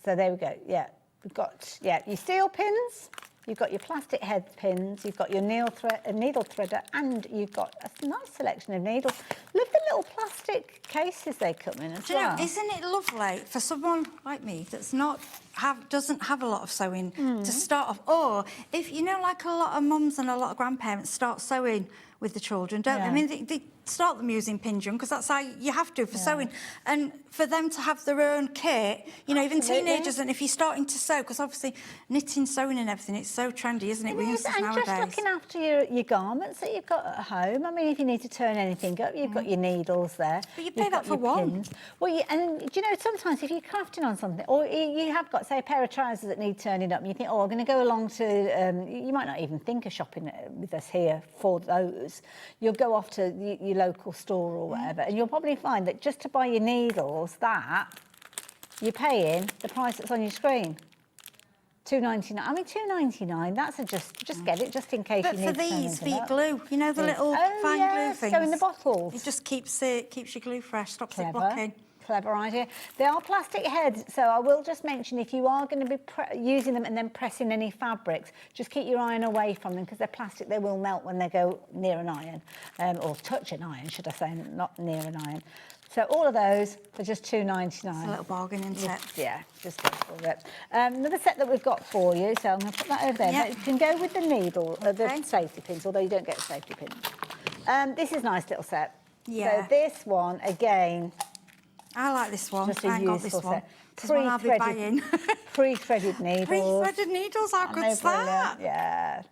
there we go, yeah. We've got, your steel pins. You've got your plastic head pins, you've got your needle threader, and you've got a nice selection of needles. Look at the little plastic cases they come in as well. Isn't it lovely for someone like me that's doesn't have a lot of sewing to start off? Or if, like a lot of mums and a lot of grandparents start sewing with the children, don't they? I mean, they start them using pin junk because that's how you have to for sewing. And for them to have their own kit, even teenagers, and if you're starting to sew, because obviously knitting, sewing and everything, it's so trendy, isn't it? And just looking after your garments that you've got at home. I mean, if you need to turn anything up, you've got your needles there. But you pay that for one. Well, and sometimes if you're crafting on something, or you have got got, say, a pair of trousers that need turning up, and you think, oh, I'm going to go along to, you might not even think of shopping with us here for those. You'll go off to your local store or whatever, and you'll probably find that just to buy your needles, you're paying the price that's on your screen. $2.99. I mean, $2.99. That's just get it just in case you need to. But for these, for your glue, you know the little fine glue things. Go in the bottles. It just keeps your glue fresh, stops it blocking. Clever idea. They are plastic heads, so I will just mention if you are going to be using them and then pressing any fabrics, just keep your iron away from them because they're plastic. They will melt when they go near an iron, or touch an iron, should I say, not near an iron. So all of those for just $2.99. It's a little bargain, isn't it? Yeah, just go for it. Another set that we've got for you, so I'm going to put that over there. Yep. But you can go with the needle, the safety pins, although you don't get safety pins. This is a nice little set. Yeah. So this one, again... I like this one. Just a useful set. This one I'll be buying. Pre-threaded needles. Pre-threaded needles, how good's that? Yeah.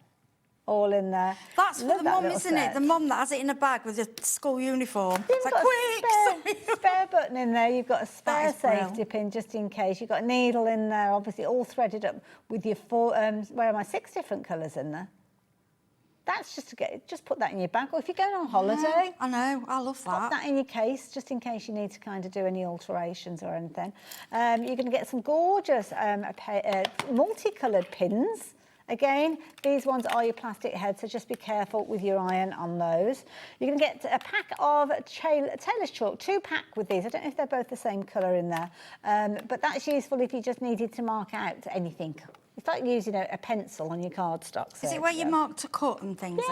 All in there. That's for the mum, isn't it? The mum that has it in a bag with a school uniform. You've got a spare button in there. You've got a spare safety pin just in case. You've got a needle in there, obviously all threaded up with your 6 different colours in there. That's just put that in your bag. Or if you're going on holiday. I know, I love that. Pop that in your case, just in case you need to kind of do any alterations or anything. You're going to get some gorgeous multicoloured pins. Again, these ones are your plastic heads, so just be careful with your iron on those. You're going to get a pack of tailor's chalk, 2-pack with these. I don't know if they're both the same colour in there, but that's useful if you just needed to mark out anything. It's like using a pencil on your cardstock. Is it where you mark to cut and things?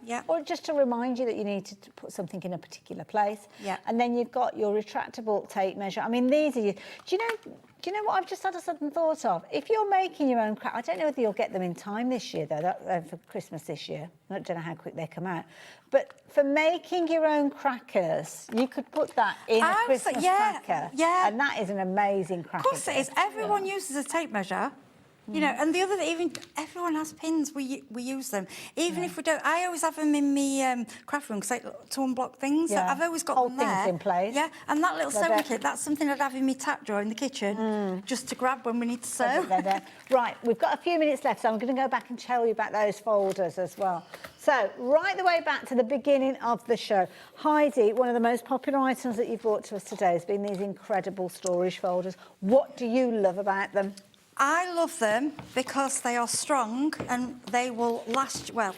Yeah. Or just to remind you that you need to put something in a particular place. Yeah. And then you've got your retractable tape measure. I mean, these are... Do you know what I've just had a sudden thought of? If you're making your own crackers, I don't know whether you'll get them in time this year, though, for Christmas this year. I don't know how quick they come out. But for making your own crackers, you could put that in a Christmas cracker. Yeah. And that is an amazing cracker. Of course it is. Everyone uses a tape measure. You know, and the other, even everyone has pins. We use them, even if we don't. I always have them in my craft room to unblock things. Yeah. I've always got Hold them there. things in place. Yeah, and that little sewing kit. That's something I'd have in my tap drawer in the kitchen, just to grab when we need to sew. Right, we've got a few minutes left, so I'm going to go back and tell you about those folders as well. So, right the way back to the beginning of the show, Heidi, one of the most popular items that you've brought to us today has been these incredible storage folders. What do you love about them? I love them because they are strong and they will last, well,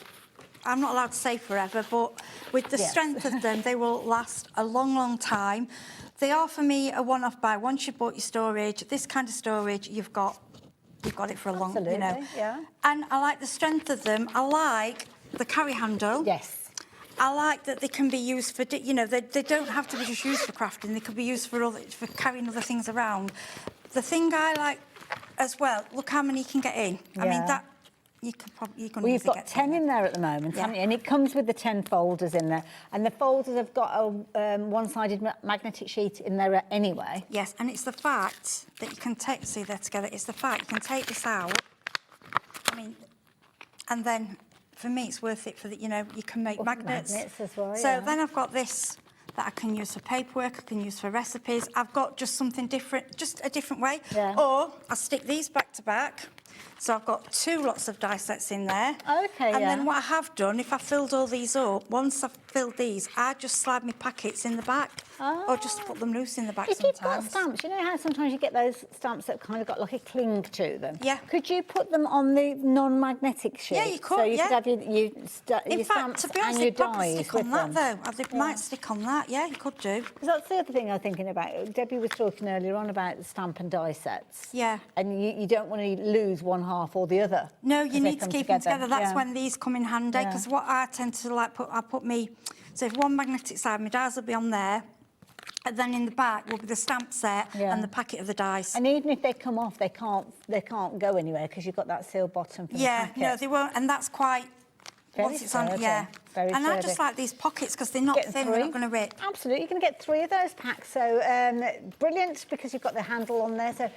I'm not allowed to say forever, but with the strength of them, they will last a long, long time. They are, for me, a one-off buy. Once you've bought your storage, this kind of storage, you've got it for a long, you know. Yeah. And I like the strength of them. I like the carry handle. Yes. I like that they can be used for, you know, they don't have to be just used for crafting. They could be used for carrying other things around. The thing I like as well, look how many you can get in. I mean, that you could probably... You've got 10 in there at the moment, haven't you? And it comes with the 10 folders in there. And the folders have got a one-sided magnetic sheet in there anyway. Yes, and it's the fact that you can take... See, they're together. It's the fact you can take this out. I mean, and then, for me, it's worth it for the, you know, you can make magnets. Magnets as well, So then I've got this that I can use for paperwork, I can use for recipes. I've got just something different, just a different way. Yeah. Or I stick these back to back. So I've got 2 lots of die sets in there. Okay, And then what I have done, if I filled all these up, once I've filled these, I just slide my packets in the back. Or just put them loose in the back sometimes. If you've got stamps, you know how sometimes you get those stamps that kind of got like a cling to them? Yeah. Could you put them on the non-magnetic sheet? Yeah, you could, So you could have your stamps to be honest, and your they'd probably dies stick on with that, them. though. They might stick on that, yeah, you could do. Because that's the other thing I'm thinking about. Debbie was talking earlier on about the stamp and die sets. Yeah. And you don't want to lose one half or the other. No, you need to keep them together. That's Yeah. when these come in handy, because what I tend to like I put me, so if one magnetic side, my dies will be on there, and then in the back will be the stamp set and the packet of the dice. And even if they come off, they can't go anywhere because you've got that sealed bottom for the packet. No, they won't, and that's quite... Very sturdy. Very and sturdy. I just like these pockets because they're not thin, they're not going to rip. Absolutely, you're going to get 3 of those packs. So brilliant because you've got the handle on there. So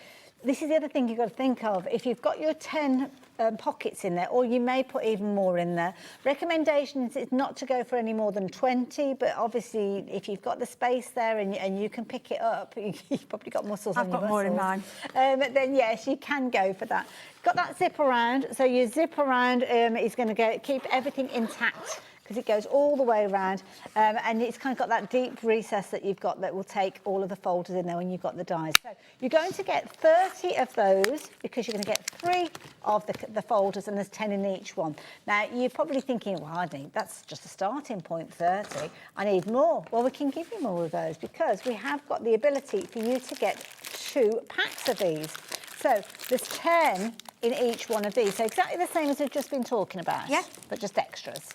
this is the other thing you've got to think of. If you've got your 10 pockets in there, or you may put even more in there, recommendations is not to go for any more than 20, but obviously if you've got the space there and you can pick it up, you've probably got muscles on your muscles. I've got more in mine. Then yes, you can go for that. Got that zip around, so your zip around is going to keep everything intact, because it goes all the way around, and it's kind of got that deep recess that you've got that will take all of the folders in there when you've got the dies. So you're going to get 30 of those, because you're going to get 3 of the folders, and there's 10 in each one. Now, you're probably thinking, well, that's just a starting point, 30. I need more. Well, we can give you more of those, because we have got the ability for you to get 2 packs of these. So there's 10 in each one of these. So exactly the same as we've just been talking about, but just extras.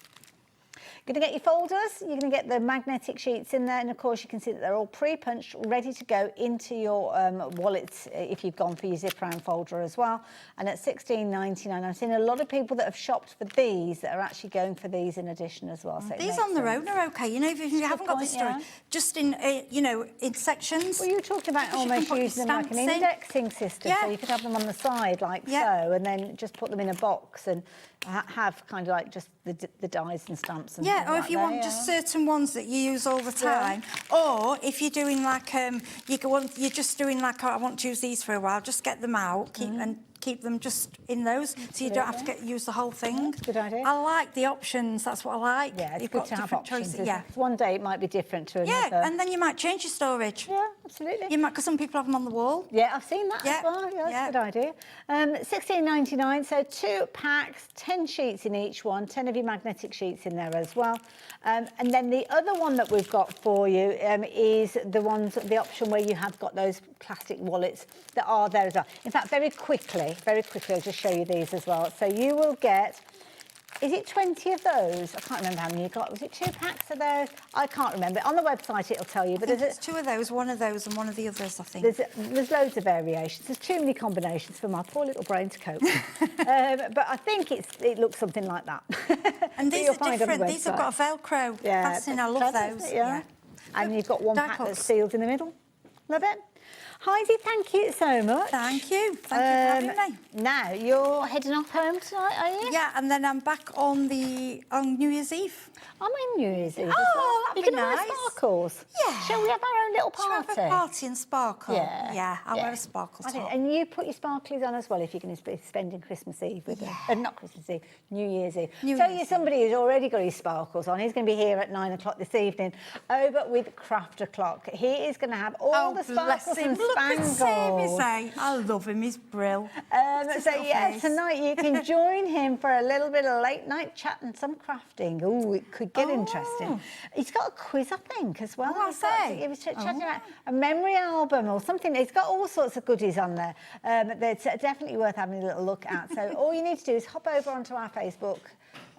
You're going to get your folders, you're going to get the magnetic sheets in there, and of course you can see that they're all pre-punched, ready to go into your wallets if you've gone for your zip around folder as well. And at $16.99, I've seen a lot of people that have shopped for these that are actually going for these in addition as well. So these on their own are okay, you know, if you haven't got the story, just in, you know, in sections. Well, you were talking about almost using them like an indexing system, so you could have them on the side like so, and then just put them in a box and have kind of like just the dies and stamps and or if you want just certain ones that you use all the time, or if you're doing like you're just doing like, I want to use these for a while, just get them out, keep them just in those, so you don't have to use the whole thing. That's a good idea. I like the options, that's what I like. Yeah, it's You've good got to have different options. choices. Yeah. One day it might be different to another. Yeah, and then you might change your storage. Yeah, absolutely. You might, because some people have them on the wall. Yeah, I've seen that as well. Yeah, that's a good idea. $16.99, so 2 packs, 10 sheets in each one, 10 of your magnetic sheets in there as well. And then the other one that we've got for you is the option where you have got those plastic wallets that are there as well. In fact, very quickly, I'll just show you these as well. So you will get, is it 20 of those? I can't remember how many you got. Was it 2 packs of those? I can't remember. On the website it'll tell you. But there's 2 of those, 1 of those and 1 of the others, I think. There's loads of variations. There's too many combinations for my poor little brain to cope with. But I think it looks something like that. And these are different. These have got a Velcro fastening. I love those. Yeah. And you've got one pack that's sealed in the middle. Love it. Heidi, thank you so much. Thank you. Thank you for having me. Now, you're heading off home tonight, are you? Yeah, and then I'm back on New Year's Eve. I'm in New Year's Eve as well. You're going to wear sparkles? Yeah. Shall we have our own little party? Shall we have a party and sparkle? Yeah. Yeah, I'll wear a sparkle top. And you put your sparklies on as well if you're going to be spending Christmas Eve with them. Not Christmas Eve, New Year's Eve. Tell you somebody who's already got his sparkles on. He's going to be here at 9 o'clock this evening over with Craft O'Clock. He is going to have all the sparkles and spangles. I love him, he's brilliant. Tonight you can join him for a little bit of late night chat and some crafting. Oh, it could get interesting. He's got a quiz, I think, as well. He was chatting about a memory album or something. He's got all sorts of goodies on there. That's definitely worth having a little look at. So all you need to do is hop over onto our Facebook.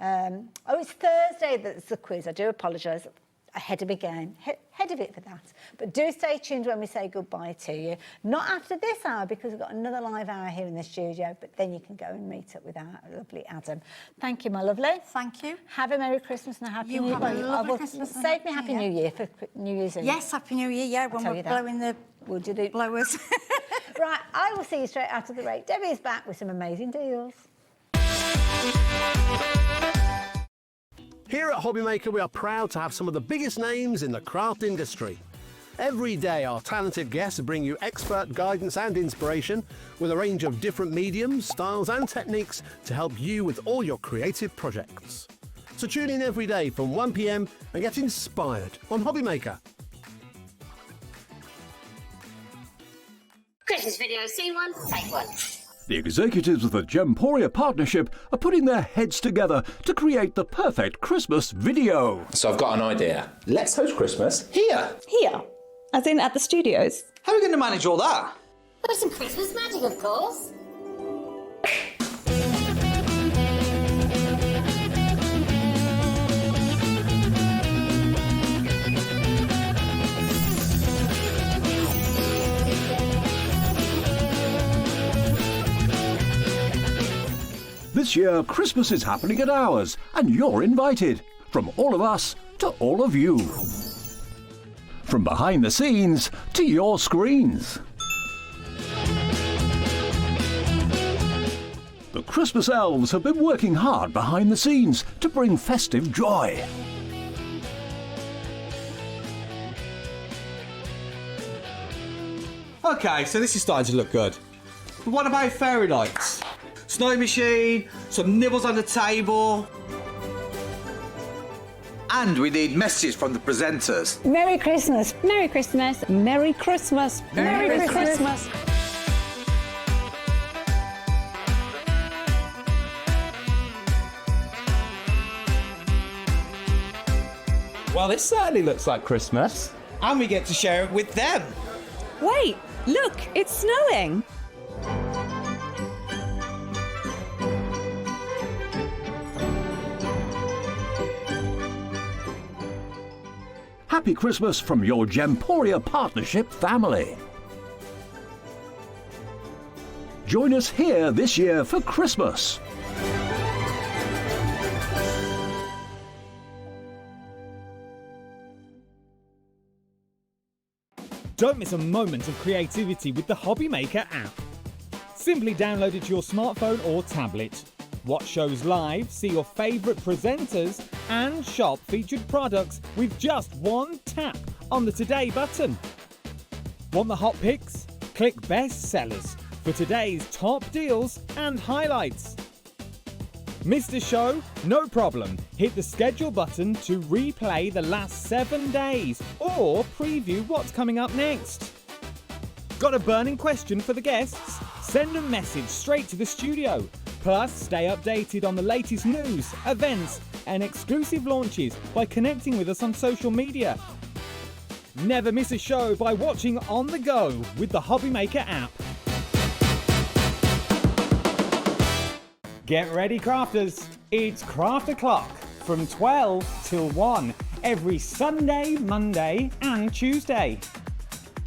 It's Thursday that's the quiz. I do apologise. Ahead of me game, head of it for that. But do stay tuned when we say goodbye to you. Not after this hour, because we've got another live hour here in the studio, but then you can go and meet up with our lovely Adam. Thank you, my lovely. Thank you. Have a Merry Christmas and a Happy New Year. Have a lovely Christmas. Save me Happy New Year for New Year's Eve. Yes, Happy New Year, yeah, when we're blowing the blowers. Right, I will see you straight after the break. Debbie is back with some amazing deals. Here at Hobbymaker, we are proud to have some of the biggest names in the craft industry. Every day, our talented guests bring you expert guidance and inspiration with a range of different mediums, styles and techniques to help you with all your creative projects. So tune in every day from 1 p.m. and get inspired on Hobbymaker. Christmas video, scene 1, take 1. The executives of the Gemporia partnership are putting their heads together to create the perfect Christmas video. So I've got an idea. Let's host Christmas here. Here? As in at the studios? How are we going to manage all that? With some Christmas magic, of course. This year, Christmas is happening at ours, and you're invited. From all of us to all of you. From behind the scenes to your screens. The Christmas elves have been working hard behind the scenes to bring festive joy. Okay, so this is starting to look good. But what about fairy lights? Snow machine, some nibbles on the table. And we need messages from the presenters. Merry Christmas. Merry Christmas. Merry Christmas. Merry Christmas. Well, this certainly looks like Christmas. And we get to share it with them. Wait, look, it's snowing. Happy Christmas from your Gemporia Partnership family. Join us here this year for Christmas. Don't miss a moment of creativity with the Hobby Maker app. Simply download it to your smartphone or tablet. Watch shows live, see your favourite presenters, and shop featured products with just one tap on the Today button. Want the hot picks? Click Best Sellers for today's top deals and highlights. Missed a show? No problem. Hit the schedule button to replay the last 7 days or preview what's coming up next. Got a burning question for the guests? Send a message straight to the studio. Plus, stay updated on the latest news, events, and exclusive launches by connecting with us on social media. Never miss a show by watching on the go with the Hobby Maker app. Get ready, crafters. It's Craft O'Clock from 12 till 1 every Sunday, Monday, and Tuesday.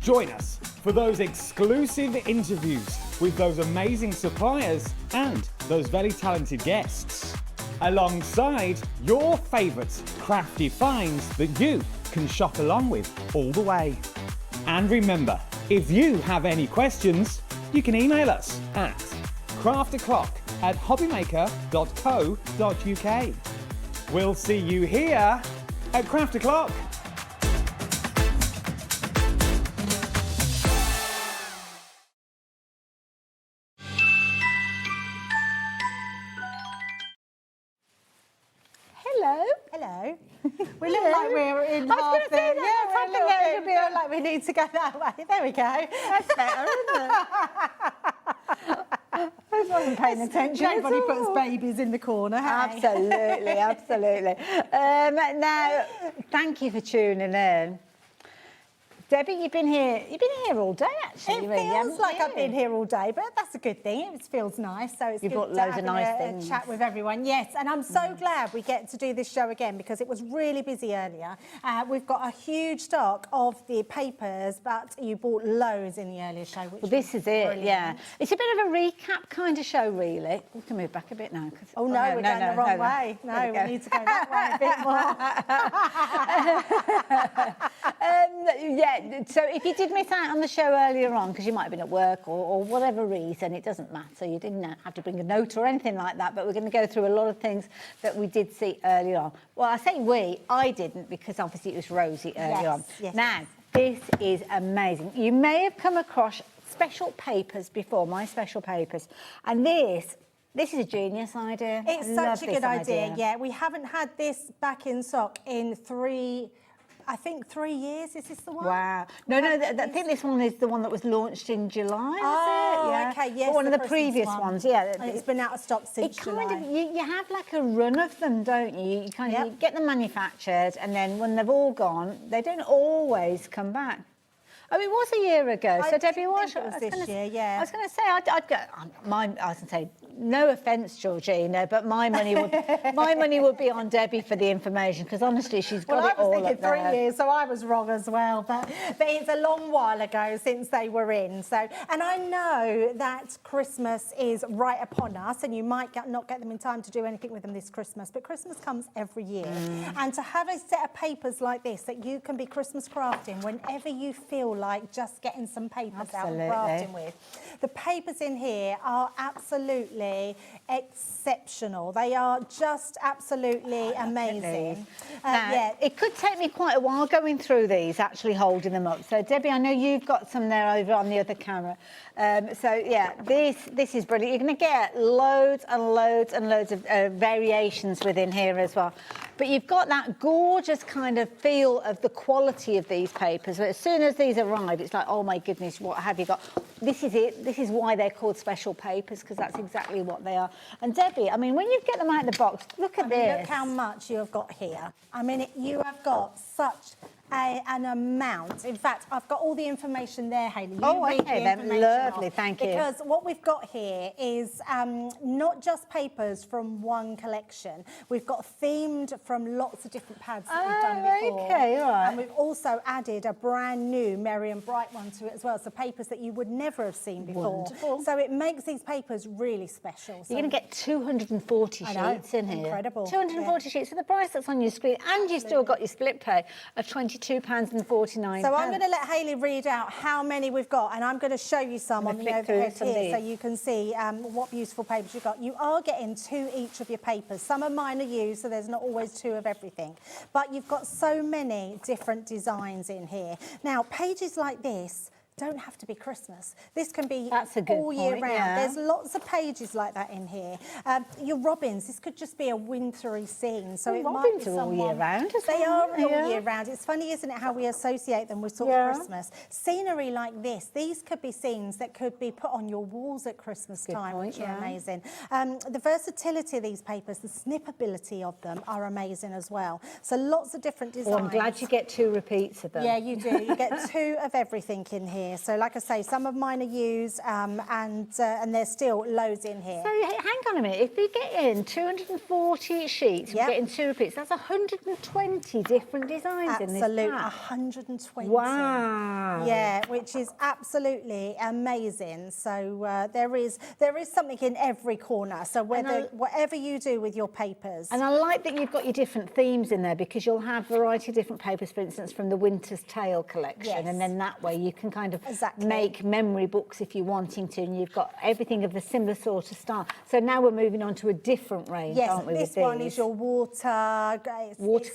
Join us for those exclusive interviews with those amazing suppliers and those very talented guests, alongside your favourite crafty finds that you can shop along with all the way. And remember, if you have any questions, you can email us at craftoclock@hobbymaker.co.uk. We'll see you here at Craft O'Clock. Hello. We look like we're in half the... Yeah, we look like we need to go that way. There we go. That's better, isn't it? I wasn't paying attention. Nobody puts babies in the corner, hey? Absolutely, absolutely. Now, thank you for tuning in. Debbie, you've been here all day, actually. It feels like I've been here all day, but that's a good thing. It feels nice, so it's good brought to loads have of nice a things. chat with everyone. Yes, and I'm so glad we get to do this show again because it was really busy earlier. We've got a huge stock of the papers, but you bought loads in the earlier show. Which this is it, brilliant. yeah. It's a bit of a recap kind of show, really. We can move back a bit now. Oh, no, we're going the wrong way. No, we need to go that way a bit more. Yeah, so if you did miss out on the show earlier on, because you might have been at work or whatever reason, it doesn't matter. You didn't have to bring a note or anything like that, but we're going to go through a lot of things that we did see earlier on. Well, I say I didn't, because obviously it was Rosie earlier on. Yes. Now, this is amazing. You may have come across special papers before, my special papers, and this is a genius idea. It's such a good idea, yeah. We haven't had this back in stock in 3 years. Is this the one? Wow. No, I think this one is the one that was launched in July, oh, yeah. Okay, yes. But one of the previous ones, yeah. And it's been out of stock since July. You have like a run of them, don't you? You kind of you get them manufactured, and then when they've all gone, they don't always come back. Oh, it was a year ago. So Debbie, was this year? Yeah. I was going to say, I'd go. I was going to say, no offence, Georgina, but my money would be on Debbie for the information, because honestly, she's got it all up there. I was thinking 3 years, so I was wrong as well. But it's a long while ago since they were in. So, and I know that Christmas is right upon us, and you might not get them in time to do anything with them this Christmas. But Christmas comes every year, and to have a set of papers like this that you can be Christmas crafting whenever you feel like just getting some papers out and crafting with. The papers in here are absolutely exceptional. They are just absolutely amazing. Now, it could take me quite a while going through these, actually holding them up. So, Debbie, I know you've got some there over on the other camera. So, yeah, this is brilliant. You're going to get loads and loads and loads of variations within here as well. But you've got that gorgeous kind of feel of the quality of these papers. But as soon as these arrive, it's like, oh, my goodness, what have you got? This is it. This is why they're called special papers, because that's exactly what they are. And, Debbie, I mean, when you get them out of the box, look at this. Look how much you have got here. I mean, you have got such an amount. In fact, I've got all the information there, Hayley. Okay, then. Lovely, thank you. Because what we've got here is not just papers from one collection. We've got themed from lots of different pads that we've done before. Okay, all right. And we've also added a brand new Merry and Bright one to it as well. So papers that you would never have seen before. Wonderful. So it makes these papers really special. You're going to get 240 sheets in here. Incredible. 240 sheets. So the price that's on your screen, and you've still got your split pay of £22.49. So I'm going to let Hayley read out how many we've got, and I'm going to show you some on the overhead here so you can see what beautiful papers you've got. You are getting 2 each of your papers. Some of mine are used, so there's not always 2 of everything. But you've got so many different designs in here. Now, pages like this don't have to be Christmas. This can be all year round. Yeah. There's lots of pages like that in here. Your robins, this could just be a wintry scene. So it might be robins are all year round as They well, are all year round. It's funny, isn't it, how we associate them with sort of Christmas. Scenery like this, these could be scenes that could be put on your walls at Christmas time, which are amazing. The versatility of these papers, the snippability of them are amazing as well. So lots of different designs. Oh, I'm glad you get 2 repeats of them. Yeah, you do. You get 2 of everything in here. So, like I say, some of mine are used, and there's still loads in here. So, hang on a minute. If we get in 240 sheets, we're getting 2 repeats. That's 120 different designs in this pack. Absolutely, 120. Wow. Yeah, which is absolutely amazing. So there is something in every corner. So whatever you do with your papers. And I like that you've got your different themes in there, because you'll have a variety of different papers, for instance, from the Winter's Tale collection. And then that way you can kind of make memory books if you're wanting to, and you've got everything of the similar sort of style. So now we're moving on to a different range, aren't we? This one is your it's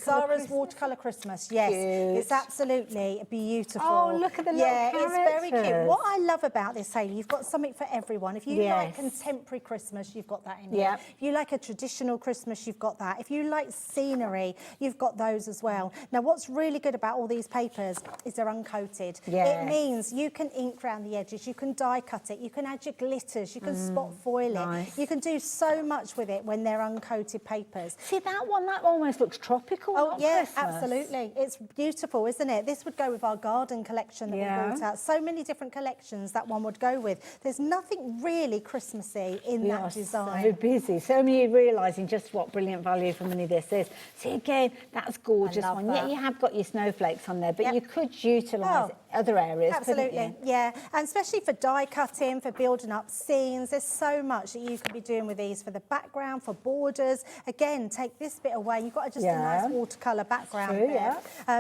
Zara's Watercolour Christmas. Yes, cute. It's absolutely beautiful. Oh, look at the little it's very cute. characters. What I love about this, Hayley, you've got something for everyone. If you like contemporary Christmas, you've got that in here. If you like a traditional Christmas, you've got that. If you like scenery, you've got those as well. Now, what's really good about all these papers is they're uncoated. It means you can ink around the edges, you can die cut it, you can add your glitters, you can spot foil it. You can do so much with it when they're uncoated papers. See that one? That almost looks tropical. Oh yeah, absolutely. It's beautiful, isn't it? This would go with our garden collection that we brought out. So many different collections that one would go with. There's nothing really Christmassy in that design. So busy. So many realising just what brilliant value for money this is. See again, that's gorgeous one. that. Yeah, you have got your snowflakes on there, but you could utilise other areas. Absolutely, yeah. And especially for die cutting, for building up scenes, there's so much that you could be doing with these for the background, for borders. Again, take this bit away. You've got just a nice watercolour background there.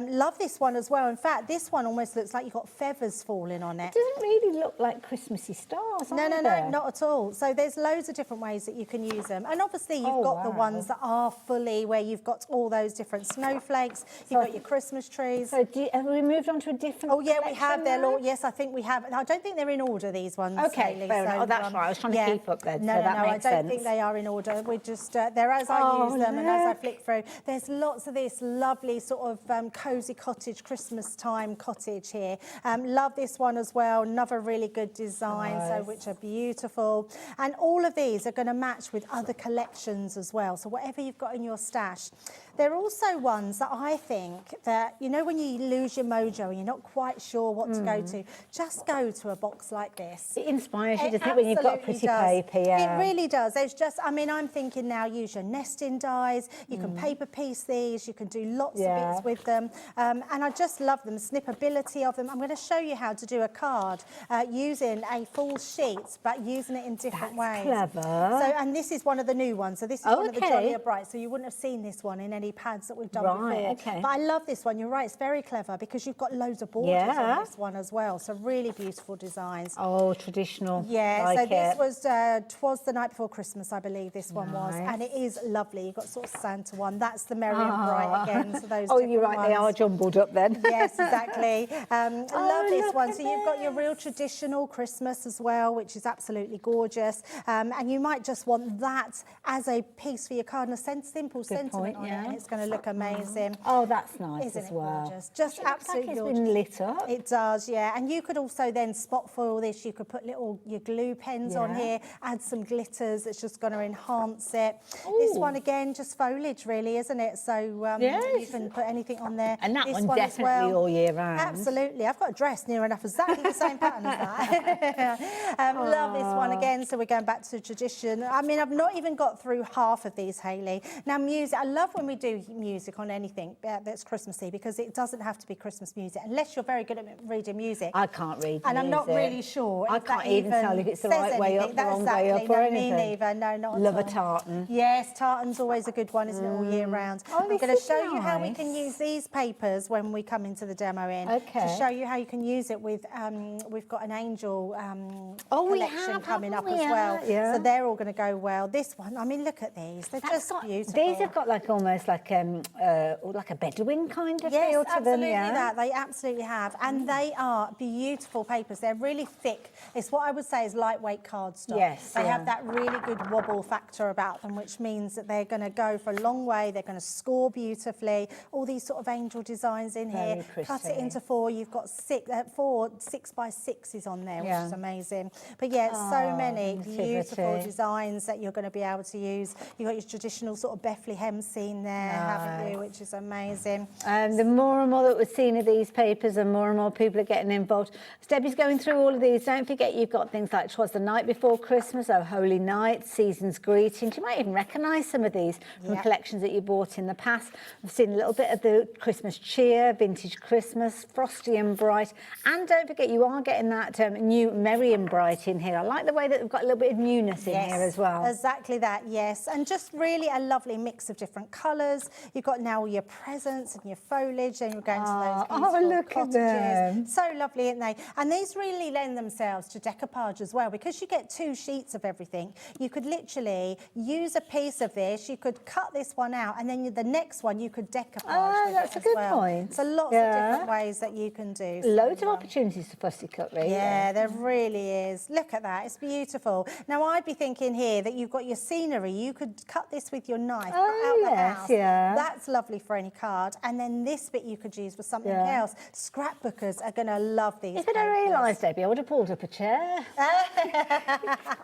Love this one as well. In fact, this one almost looks like you've got feathers falling on it. It doesn't really look like Christmassy stars, No, not at all. So there's loads of different ways that you can use them. And obviously you've got the ones that are fully, where you've got all those different snowflakes. You've got your Christmas trees. So have we moved on to a different we have. Yes, I think we have. I don't think they're in order, these ones. Okay, Hayley, fair enough. so, Oh, that's right. I was trying to keep up then, No, so that makes I don't sense. think they are in order. We're just, they're as I use them and as I flick through. There's lots of this lovely sort of cosy cottage, Christmas time cottage here. Love this one as well. Another really good design, so which are beautiful. And all of these are going to match with other collections as well. So whatever you've got in your stash. They're also ones that I think that, you know, when you lose your mojo and you're not quite sure what to go to, just go to a box like this. It inspires you, doesn't it, when you've got pretty paper? It really does. There's just, I mean, I'm thinking now, use your nesting dies. You can paper piece these. You can do lots of bits with them. And I just love them, snippability of them. I'm going to show you how to do a card using a full sheet, but using it in different ways. Clever. So, and this is one of the new ones. So this is one of the Jollier Bright. So you wouldn't have seen this one in any pads that we've done before. But I love this one. You're right. It's very clever because you've got loads of borders Yeah. on this one as well. So really beautiful designs. Oh, traditional. Yeah, like so this it. was Twas the Night Before Christmas, I believe this one was. And it is lovely. You've got sort of Santa one. That's the Merry and Bright again. So those oh, you're right, they are jumbled up then. Yes, exactly. I love this one. So you've got your real traditional Christmas as well, which is absolutely gorgeous. And you might just want that as a piece for your card, and a simple sentiment on it, and it's going to look amazing. Oh, that's nice. Isn't as it well. gorgeous? Just absolutely it's gorgeous. been lit up. It does, yeah. And you could also then spot foil this. You could put your glue pens on here, add some glitters. It's just going to enhance it. Ooh. This one again, just foliage, really, isn't it? So you can put anything on there. And that this one definitely all year round. Absolutely. I've got a dress near enough exactly the same pattern as that. Love this one again. So we're going back to tradition. I mean, I've not even got through half of these, Hayley. Now, music. I love when we do music on anything that's Christmassy, because it doesn't have to be Christmas music unless you're very good at reading music. I can't read and music. I'm not really sure. I can't even tell if it's the right way up, the wrong way up, or anything. Me neither. No, not Love at a all. tartan. Yes, tartan's always a good one, isn't it, all year round. Oh, I'm going to show you how we can use these papers when we come into the demo in. Okay. To show you how you can use it with, we've got an angel collection coming up as well. Yeah. So they're all going to go well. This one, I mean, look at these. They're just beautiful. These have got like almost like a Bedouin kind of feel to them. Yes, absolutely. They absolutely have. And they are beautiful papers. They're really thick. It's what I would say is lightweight cardstock. Yes. They have that really good wobble factor about them, which means that they're going to go for a long way. They're going to score beautifully. All these sort of angel designs in here. Cut it into four. You've got four 6x6s on there, which is amazing. But yeah, so many beautiful designs that you're going to be able to use. You've got your traditional sort of Bethlehem scene there, haven't you, which is amazing. The more and more that we're seeing of these papers, and more people are getting involved. As Debbie's going through all of these, don't forget you've got things like Twas the Night Before Christmas, Oh Holy Night, Season's Greetings. You might even recognise some of these from collections that you bought in the past. I've seen a little bit of the Christmas cheer, Vintage Christmas, Frosty and Bright. And don't forget, you are getting that new Merry and Bright in here. I like the way that we've got a little bit of newness in here as well. Exactly that, yes. And just really a lovely mix of different colours. You've got now all your presents and your foliage, and you're going to those beautiful look cottages. at them. So lovely, aren't they? And these really lend themselves to decoupage as well, because you get 2 sheets of everything. You could literally use a piece of this, you could cut this one out, and then the next one you could decoupage with that's a good point. So lots of different ways that you can do. Loads of opportunities to fussy cut, really. Yeah, there really is. Look at that, it's beautiful. Now, I'd be thinking here that you've got your scenery. You could cut this with your knife, cut out the house. That's lovely for any card. And then this bit you could use for something else. Scrapbookers are going to love these. If I'd realised, Debbie, I would have pulled up a chair.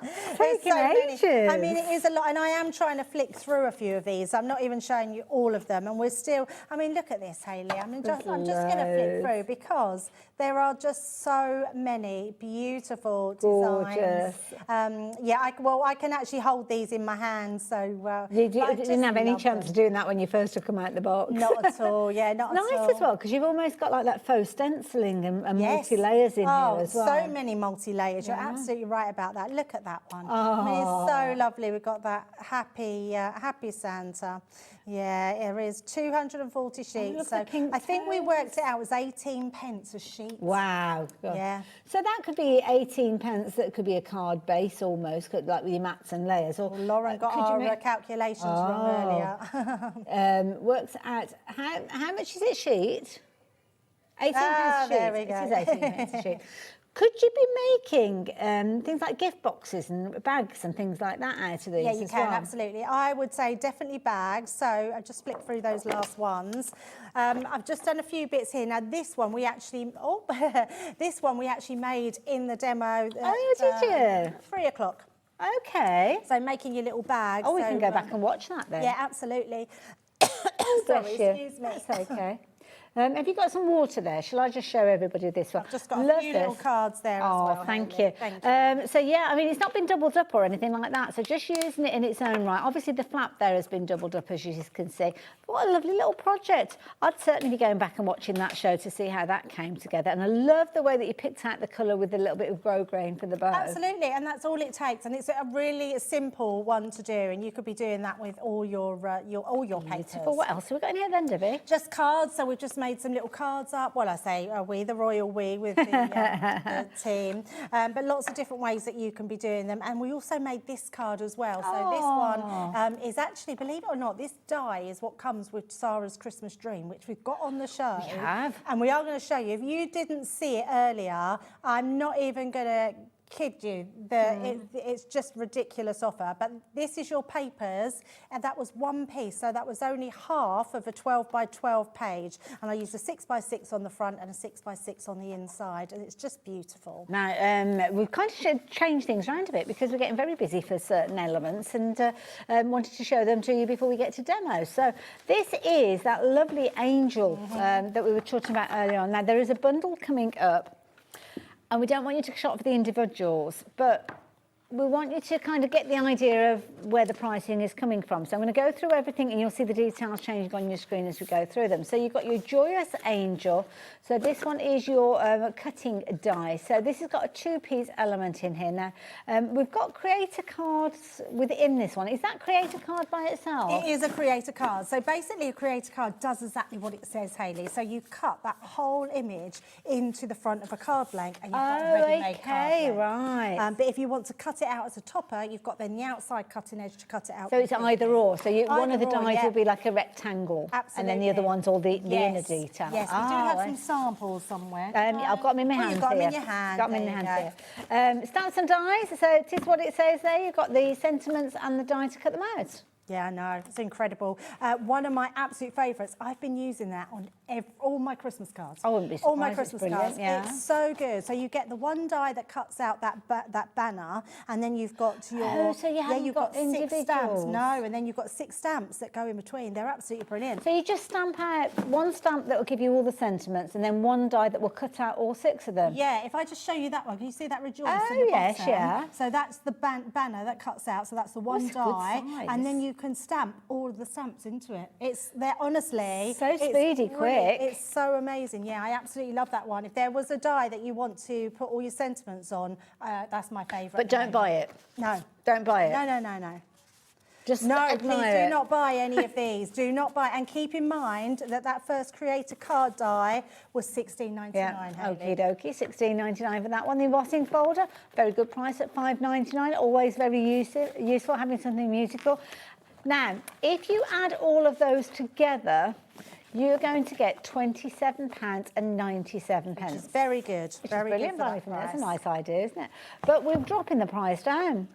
It's so many. I mean, it is a lot, and I am trying to flick through a few of these. I'm not even showing you all of them, and we're still. I mean, look at this, Hayley. I mean, I'm just going to flick through because there are just so many beautiful designs. I can actually hold these in my hand. So you didn't have any chance of doing that when you first took them out the box. Not at all. Yeah, not at all. Nice as well, because you've almost got like that faux stenciling and multi-layers in here as well. So many multi-layers. You're absolutely right about that. Look at that one. I mean, it's so lovely. We've got that happy Santa. Yeah, there is 240 sheets. So I think we worked it out. It was 18 pence a sheet. Wow. God. Yeah. So that could be 18 pence. That could be a card base almost, like with your mats and layers. Or Lauren got our calculations wrong earlier. Works out how much is it a sheet? 18 pence a sheet. There we go. It is 18 pence a sheet. Could you be making things like gift boxes and bags and things like that out of these? Yeah, you can, absolutely. I would say definitely bags. So I just flicked through those last ones. I've just done a few bits here. Now this one we actually, made in the demo. Did you? 3 o'clock. Okay. So making your little bags. Oh, we can go back and watch that then. Yeah, absolutely. Bless you. Excuse me. That's okay. Have you got some water there? Shall I just show everybody this one? I've just got a few little cards there as well. Oh, thank you. So, yeah, I mean, it's not been doubled up or anything like that. So just using it in its own right. Obviously, the flap there has been doubled up, as you can see. But what a lovely little project. I'd certainly be going back and watching that show to see how that came together. And I love the way that you picked out the colour with a little bit of grosgrain for the bow. Absolutely, and that's all it takes. And it's a really simple one to do. And you could be doing that with all your papers. What else have we got in here then, Debbie? Just cards. So we've just made some little cards up. Well, I say we, the royal we, with the team. But lots of different ways that you can be doing them. And we also made this card as well. So this one is actually, believe it or not, this die is what comes with Sarah's Christmas dream, which we've got on the show. We have. And we are going to show you. If you didn't see it earlier, I'm not even going to kid you, it's just ridiculous offer. But this is your papers, and that was one piece, so that was only half of a 12 by 12 page. And I used a 6 by 6 on the front and a 6 by 6 on the inside, and it's just beautiful. Now, we've kind of changed things around a bit because we're getting very busy for certain elements, and wanted to show them to you before we get to demo. So this is that lovely angel that we were talking about earlier on. Now, there is a bundle coming up, and we don't want you to shop for the individuals, but we want you to kind of get the idea of where the pricing is coming from. So I'm going to go through everything, and you'll see the details changing on your screen as we go through them. So you've got your Joyous Angel. So this one is your cutting die. So this has got a two-piece element in here. Now, we've got creator cards within this one. Is that creator card by itself? It is a creator card. So basically a creator card does exactly what it says, Hayley. So you cut that whole image into the front of a card blank, and you've got a ready-made card blank. Right. But if you want to cut it out as a topper, you've got then the outside cutting edge to cut it out. So it's either or. So one of the dies yeah. will be like a rectangle. Absolutely. And then the other one's all the inner detail. Yes, we do have some samples somewhere. I've got them in my hands You've got here. them in your hand. Got them in my hands here. Stamps and dies. So it is what it says there. You've got the sentiments and the die to cut them out. Yeah, I know. It's incredible. One of my absolute favourites. I've been using that on all my Christmas cards. I wouldn't be surprised. All my Christmas cards. Yeah. It's so good. So you get the one die that cuts out that banner, and then you've got your... so you haven't you've got 6 stamps. individuals. No, and then you've got 6 stamps that go in between. They're absolutely brilliant. So you just stamp out one stamp that will give you all the sentiments, and then one die that will cut out all 6 of them. Yeah, if I just show you that one, can you see that rejoice in Oh, the yes, bottom? yeah. So that's the banner that cuts out, so that's the one That's a good die. size. And then you can stamp all of the stamps into it. They're honestly... So speedy, quick. It's so amazing. Yeah, I absolutely love that one. If there was a die that you want to put all your sentiments on, that's my favourite. But don't buy it. No. Don't buy it. No. Just no, please admire do it. not buy any of these. Do not buy. And keep in mind that first creator card die was $16.99. Yeah, okie dokie, $16.99 for that one. The embossing folder, very good price at $5.99. Always very useful having something musical. Now, if you add all of those together, you're going to get £27.97. Which is very good. Which very is brilliant good for value that for money. That's a price. nice idea, isn't it? But we're dropping the price down.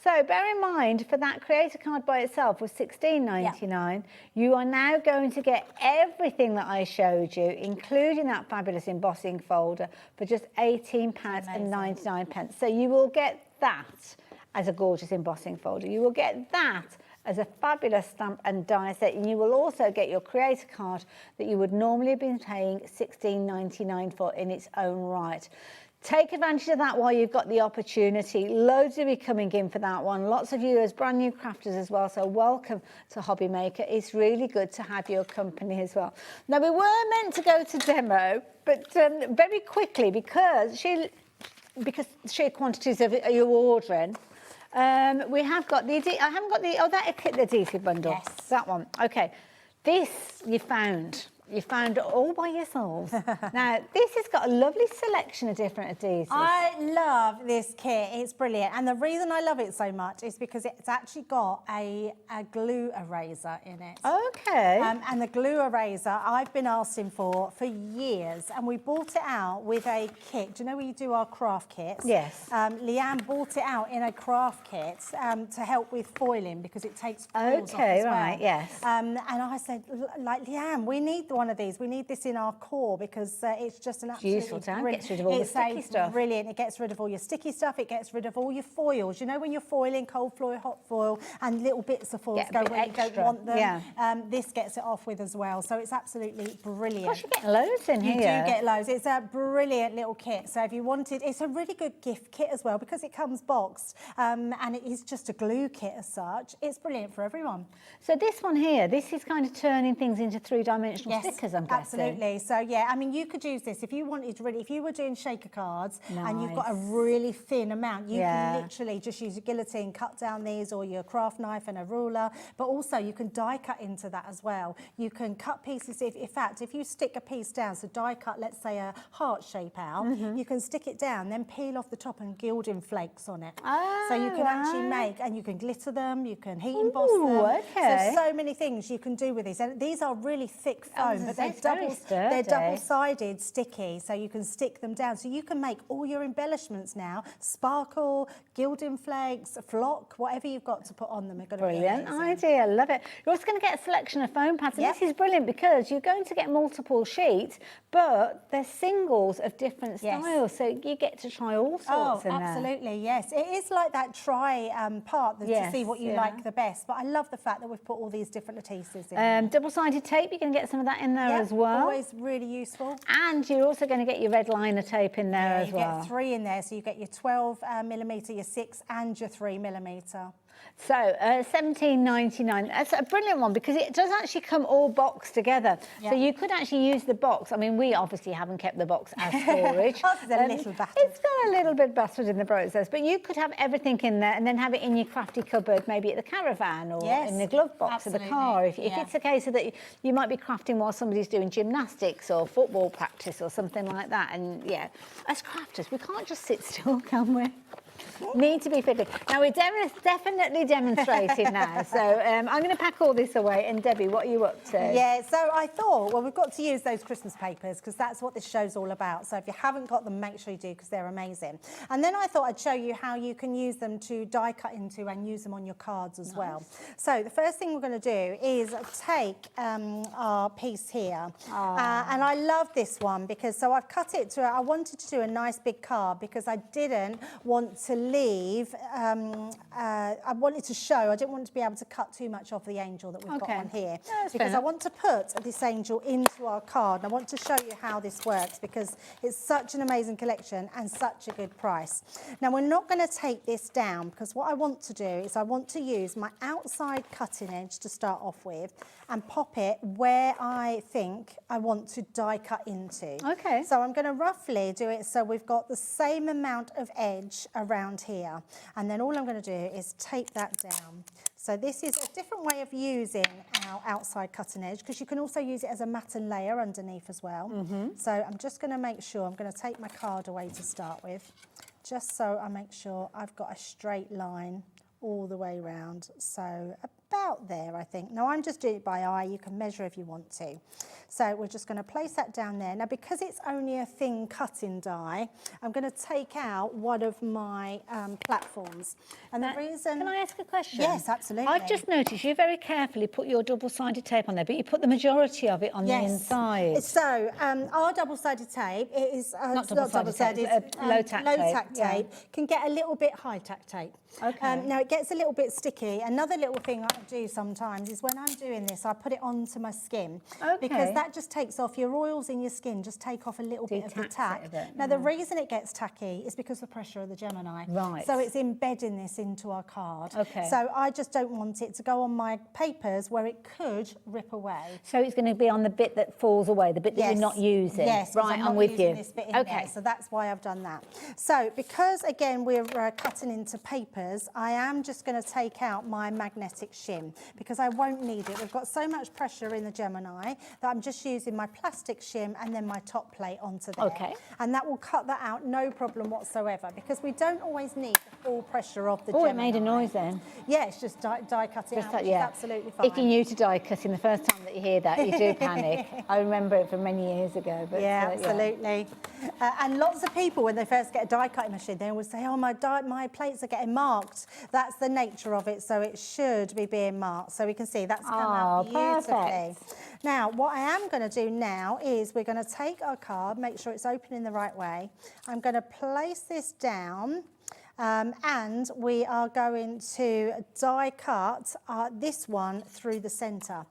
So bear in mind, for that creator card by itself was $16.99. You are now going to get everything that I showed you, including that fabulous embossing folder, for just £18.99. So you will get that as a gorgeous embossing folder. You will get that as a fabulous stamp and die set, and you will also get your creator card that you would normally have been paying $16.99 for in its own right. Take advantage of that while you've got the opportunity. Loads will be coming in for that one. Lots of you as brand new crafters as well, so welcome to Hobby Maker. It's really good to have your company as well. Now, we were meant to go to demo, but very quickly, because sheer quantities of you ordering, we have got the, I haven't got the, that adhesive bundle. Yes. That one. Okay. This you found all by yourselves. Now, this has got a lovely selection of different adhesives. I love this kit. It's brilliant. And the reason I love it so much is because it's actually got a glue eraser in it. Okay. And the glue eraser I've been asking for years. And we bought it out with a kit. Do you know where you do our craft kits? Yes. Leanne bought it out in a craft kit to help with foiling because it takes foils off Okay, as well. right, yes. And I said, like, Leanne, we need one of these. We need this in our core because it's just an absolutely useful to have. Gets rid of all the sticky stuff. Brilliant. It gets rid of all your sticky stuff. It gets rid of all your foils. You know when you're foiling, cold foil, hot foil, and little bits of foils go where you don't want them? Yeah. This gets it off with as well. So it's absolutely brilliant. Gosh, you get loads in here. You do get loads. It's a brilliant little kit. So if you wanted, it's a really good gift kit as well because it comes boxed and it is just a glue kit as such. It's brilliant for everyone. So this one here, this is kind of turning things into three-dimensional Yes. stickers, I'm guessing. Absolutely. So yeah, I mean, you could use this if you wanted really, if you were doing shaker cards and you've got a really thin amount, you can literally just use your guillotine, cut down these, or your craft knife and a ruler. But also you can die cut into that as well. You can cut pieces. In fact, if you stick a piece down, so die cut, let's say a heart shape out, you can stick it down, then peel off the top and gilding flakes on it. So you can actually make, and you can glitter them, you can heat emboss them. Okay. So many things you can do with these. And these are really thick foam, but they're double-sided sticky, so you can stick them down. So you can make all your embellishments now, sparkle, gilding flakes, flock, whatever you've got to put on them are going to be amazing. Brilliant idea, love it. You're also going to get a selection of foam pads, and this is brilliant because you're going to get multiple sheets, but they're singles of different styles, so you get to try all sorts in there. Absolutely, yes. It is like that try part to see what you like the best, but I love the fact that we've put all these different adhesives in. Double-sided tape, you're going to get some of that in there as well. Always really useful. And you're also going to get your red liner tape in there as well. You get 3 in there, so you get your 12 millimetre, your 6 and your 3 millimetre. So $17.99. That's a brilliant one because it does actually come all boxed together. So you could actually use the box. I mean, we obviously haven't kept the box as storage. It's a little battered. It's got a little bit battered in the process, but you could have everything in there and then have it in your crafty cupboard, maybe at the caravan or in the glove box of the car. If it's a case of that you might be crafting while somebody's doing gymnastics or football practice or something like that. And as crafters, we can't just sit still, can we? Need to be fitted. Now, we're definitely demonstrating now. So I'm going to pack all this away. And Debbie, what are you up to? Yeah, so I thought, well, we've got to use those Christmas papers because that's what this show's all about. So if you haven't got them, make sure you do because they're amazing. And then I thought I'd show you how you can use them to die cut into and use them on your cards as well. So the first thing we're going to do is take our piece here. And I love this one because, so I've cut it to, I wanted to do a nice big card because I didn't want to leave, I wanted to show, I didn't want to be able to cut too much of the angel that we've got on here. Because I want to put this angel into our card. And I want to show you how this works because it's such an amazing collection and such a good price. Now, we're not going to take this down because what I want to do is I want to use my outside cutting edge to start off with and pop it where I think I want to die cut into. Okay. So I'm going to roughly do it so we've got the same amount of edge around here. And then all I'm going to do is tape that down. So this is a different way of using our outside cutting edge because you can also use it as a matten layer underneath as well. So I'm just going to make sure, I'm going to take my card away to start with, just so I make sure I've got a straight line all the way around. So about there, I think. Now, I'm just doing it by eye. You can measure if you want to. So we're just going to place that down there. Now, because it's only a thin cutting die, I'm going to take out one of my platforms. And the reason... Can I ask a question? Yes, absolutely. I've just noticed you very carefully put your double-sided tape on there, but you put the majority of it on the inside. So our double-sided tape, it is... not double-sided, low-tack tape can get a little bit high-tack tape. Okay. Now, it gets a little bit sticky. Another little thing I do sometimes is when I'm doing this, I put it onto my skin. Because that just takes off, your oils in your skin just take off a little bit of the tack. Now, the reason it gets tacky is because of the pressure of the Gemini. Right. So it's embedding this into our card. Okay. So I just don't want it to go on my papers where it could rip away. So it's going to be on the bit that falls away, the bit that you're not using. Yes, right, I'm with you. This bit in there, so that's why I've done that. So because, again, we're cutting into papers, I am just going to take out my magnetic shim because I won't need it. We've got so much pressure in the Gemini that I'm just using my plastic shim and then my top plate onto there. Okay. And that will cut that out, no problem whatsoever, because we don't always need the full pressure of the Gemini. Oh, it made a noise then. Yeah, it's just die cut it out, which is absolutely fine. If you're new to die cutting, the first time that you hear that, you do panic. I remember it from many years ago. But, absolutely. And lots of people, when they first get a die cutting machine, they always say, oh, my plates are getting marked. That's the nature of it, so it should be being marked. So we can see that's come out beautifully. Perfect. Now, what I am going to do now is we're going to take our card, make sure it's open in the right way. I'm going to place this down and we are going to die cut this one through the centre.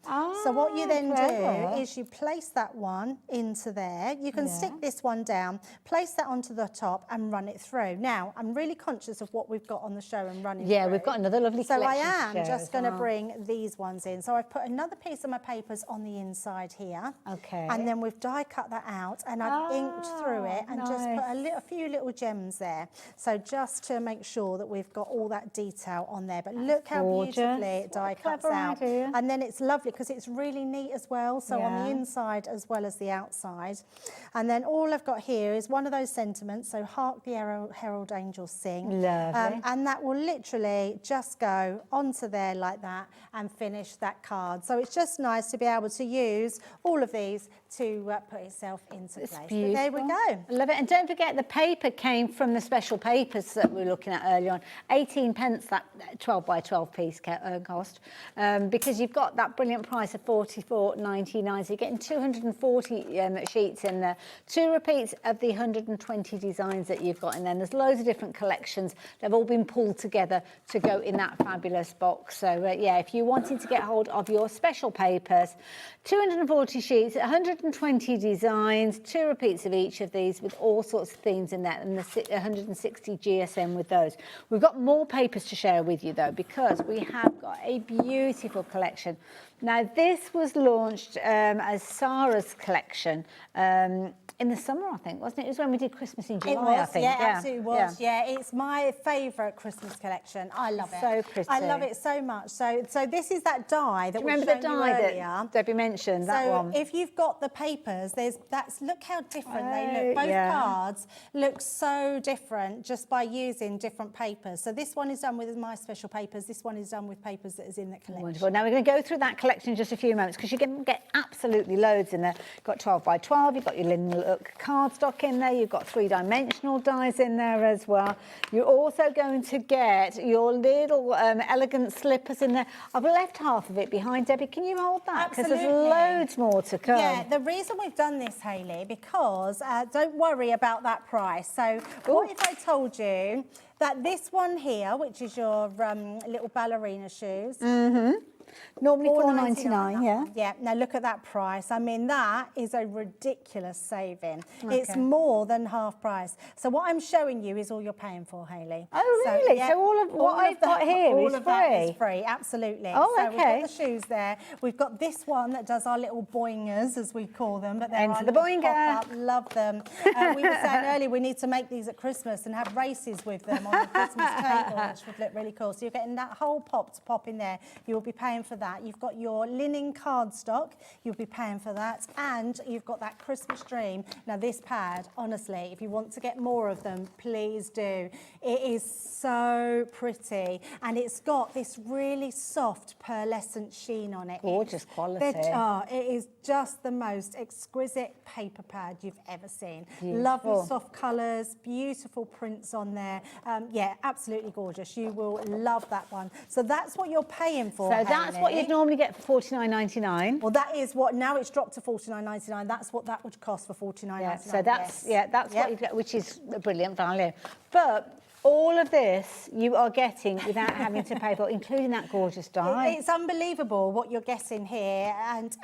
So what you then do is you place that one into there. You can stick this one down, place that onto the top and run it through. Now, I'm really conscious of what we've got on the show and running through. We've got another lovely So collection I am to share just as going to well. bring these ones in. So I've put another piece of my papers on the inside here. Okay. And then we've die cut that out and I've inked through it and just put a few little gems there. So just to make sure that we've got all that detail on there. But look how beautifully it die cuts out. And then it's lovely because it's really neat as well. So on the inside as well as the outside. And then all I've got here is one of those sentiments. So hark the herald angels sing. Lovely. And that will literally just go onto there like that and finish that card. So it's just nice to be able to use all of these to put itself into place. But there we go. I love it. And don't forget the paper came from the special papers that we were looking at earlier on. 18 pence that 12 by 12 piece cost, because you've got that brilliant price of $44.99. So you're getting 240 sheets in there. 2 repeats of the 120 designs that you've got in there. And there's loads of different collections. They've all been pulled together to go in that fabulous box. So yeah, if you're wanting to get hold of your special papers, 240 sheets, 120 designs, 2 repeats of each of these with all sorts of themes in there, and the 160 GSM with those. We've got more papers to share with you though, because we have got a beautiful collection. Now this was launched as Sarah's collection in the summer, I think, wasn't it? It was when we did Christmas in July, It was, I think. yeah, absolutely was. Yeah, it's my favourite Christmas collection. I love it. So pretty. I love it so much. So this is that die that we remember the die that Debbie mentioned, that one? So if you've got the papers, look how different they look. Both cards look so different just by using different papers. So this one is done with my special papers. This one is done with papers that is in the collection. Wonderful. Now we're going to go through that collection in just a few moments because you can get absolutely loads in there. You've got 12 by 12, you've got your Linen Look cardstock in there, you've got 3-dimensional dies in there as well. You're also going to get your little elegant slippers in there. I've left half of it behind. Debbie, can you hold that? Because there's loads more to come. Yeah, the reason we've done this, Hayley, because don't worry about that price. So what if I told you that this one here, which is your little ballerina shoes, normally $4.99, yeah. Yeah, now look at that price. I mean, that is a ridiculous saving. It's more than half price. So what I'm showing you is all you're paying for, Hayley. Oh, really? So all of what I've got here is free? All of that is free, absolutely. Oh, so okay. we've got the shoes there. We've got this one that does our little boingers, as we call them. But they're Enter our the little boinger. pop-up. Love them. We were saying earlier we need to make these at Christmas and have races with them on the Christmas table, which would look really cool. So you're getting that whole pop to pop in there. You'll be paying for that. You've got your linen cardstock, you'll be paying for that, and you've got that Christmas dream. Now this pad, honestly, if you want to get more of them, please do. It is so pretty, and it's got this really soft pearlescent sheen on it. Gorgeous quality. It is just the most exquisite paper pad you've ever seen. Beautiful. Lovely soft colours, beautiful prints on there. Yeah, absolutely gorgeous. You will love that one. So that's what you're paying for. So that's what you'd normally get for $49.99. Well, that is what, now it's dropped to $49.99. That's what that would cost for $49.99. Yeah, so that's, that's what you get, which is a brilliant value. But all of this you are getting without having to pay for, including that gorgeous die. It's unbelievable what you're getting here,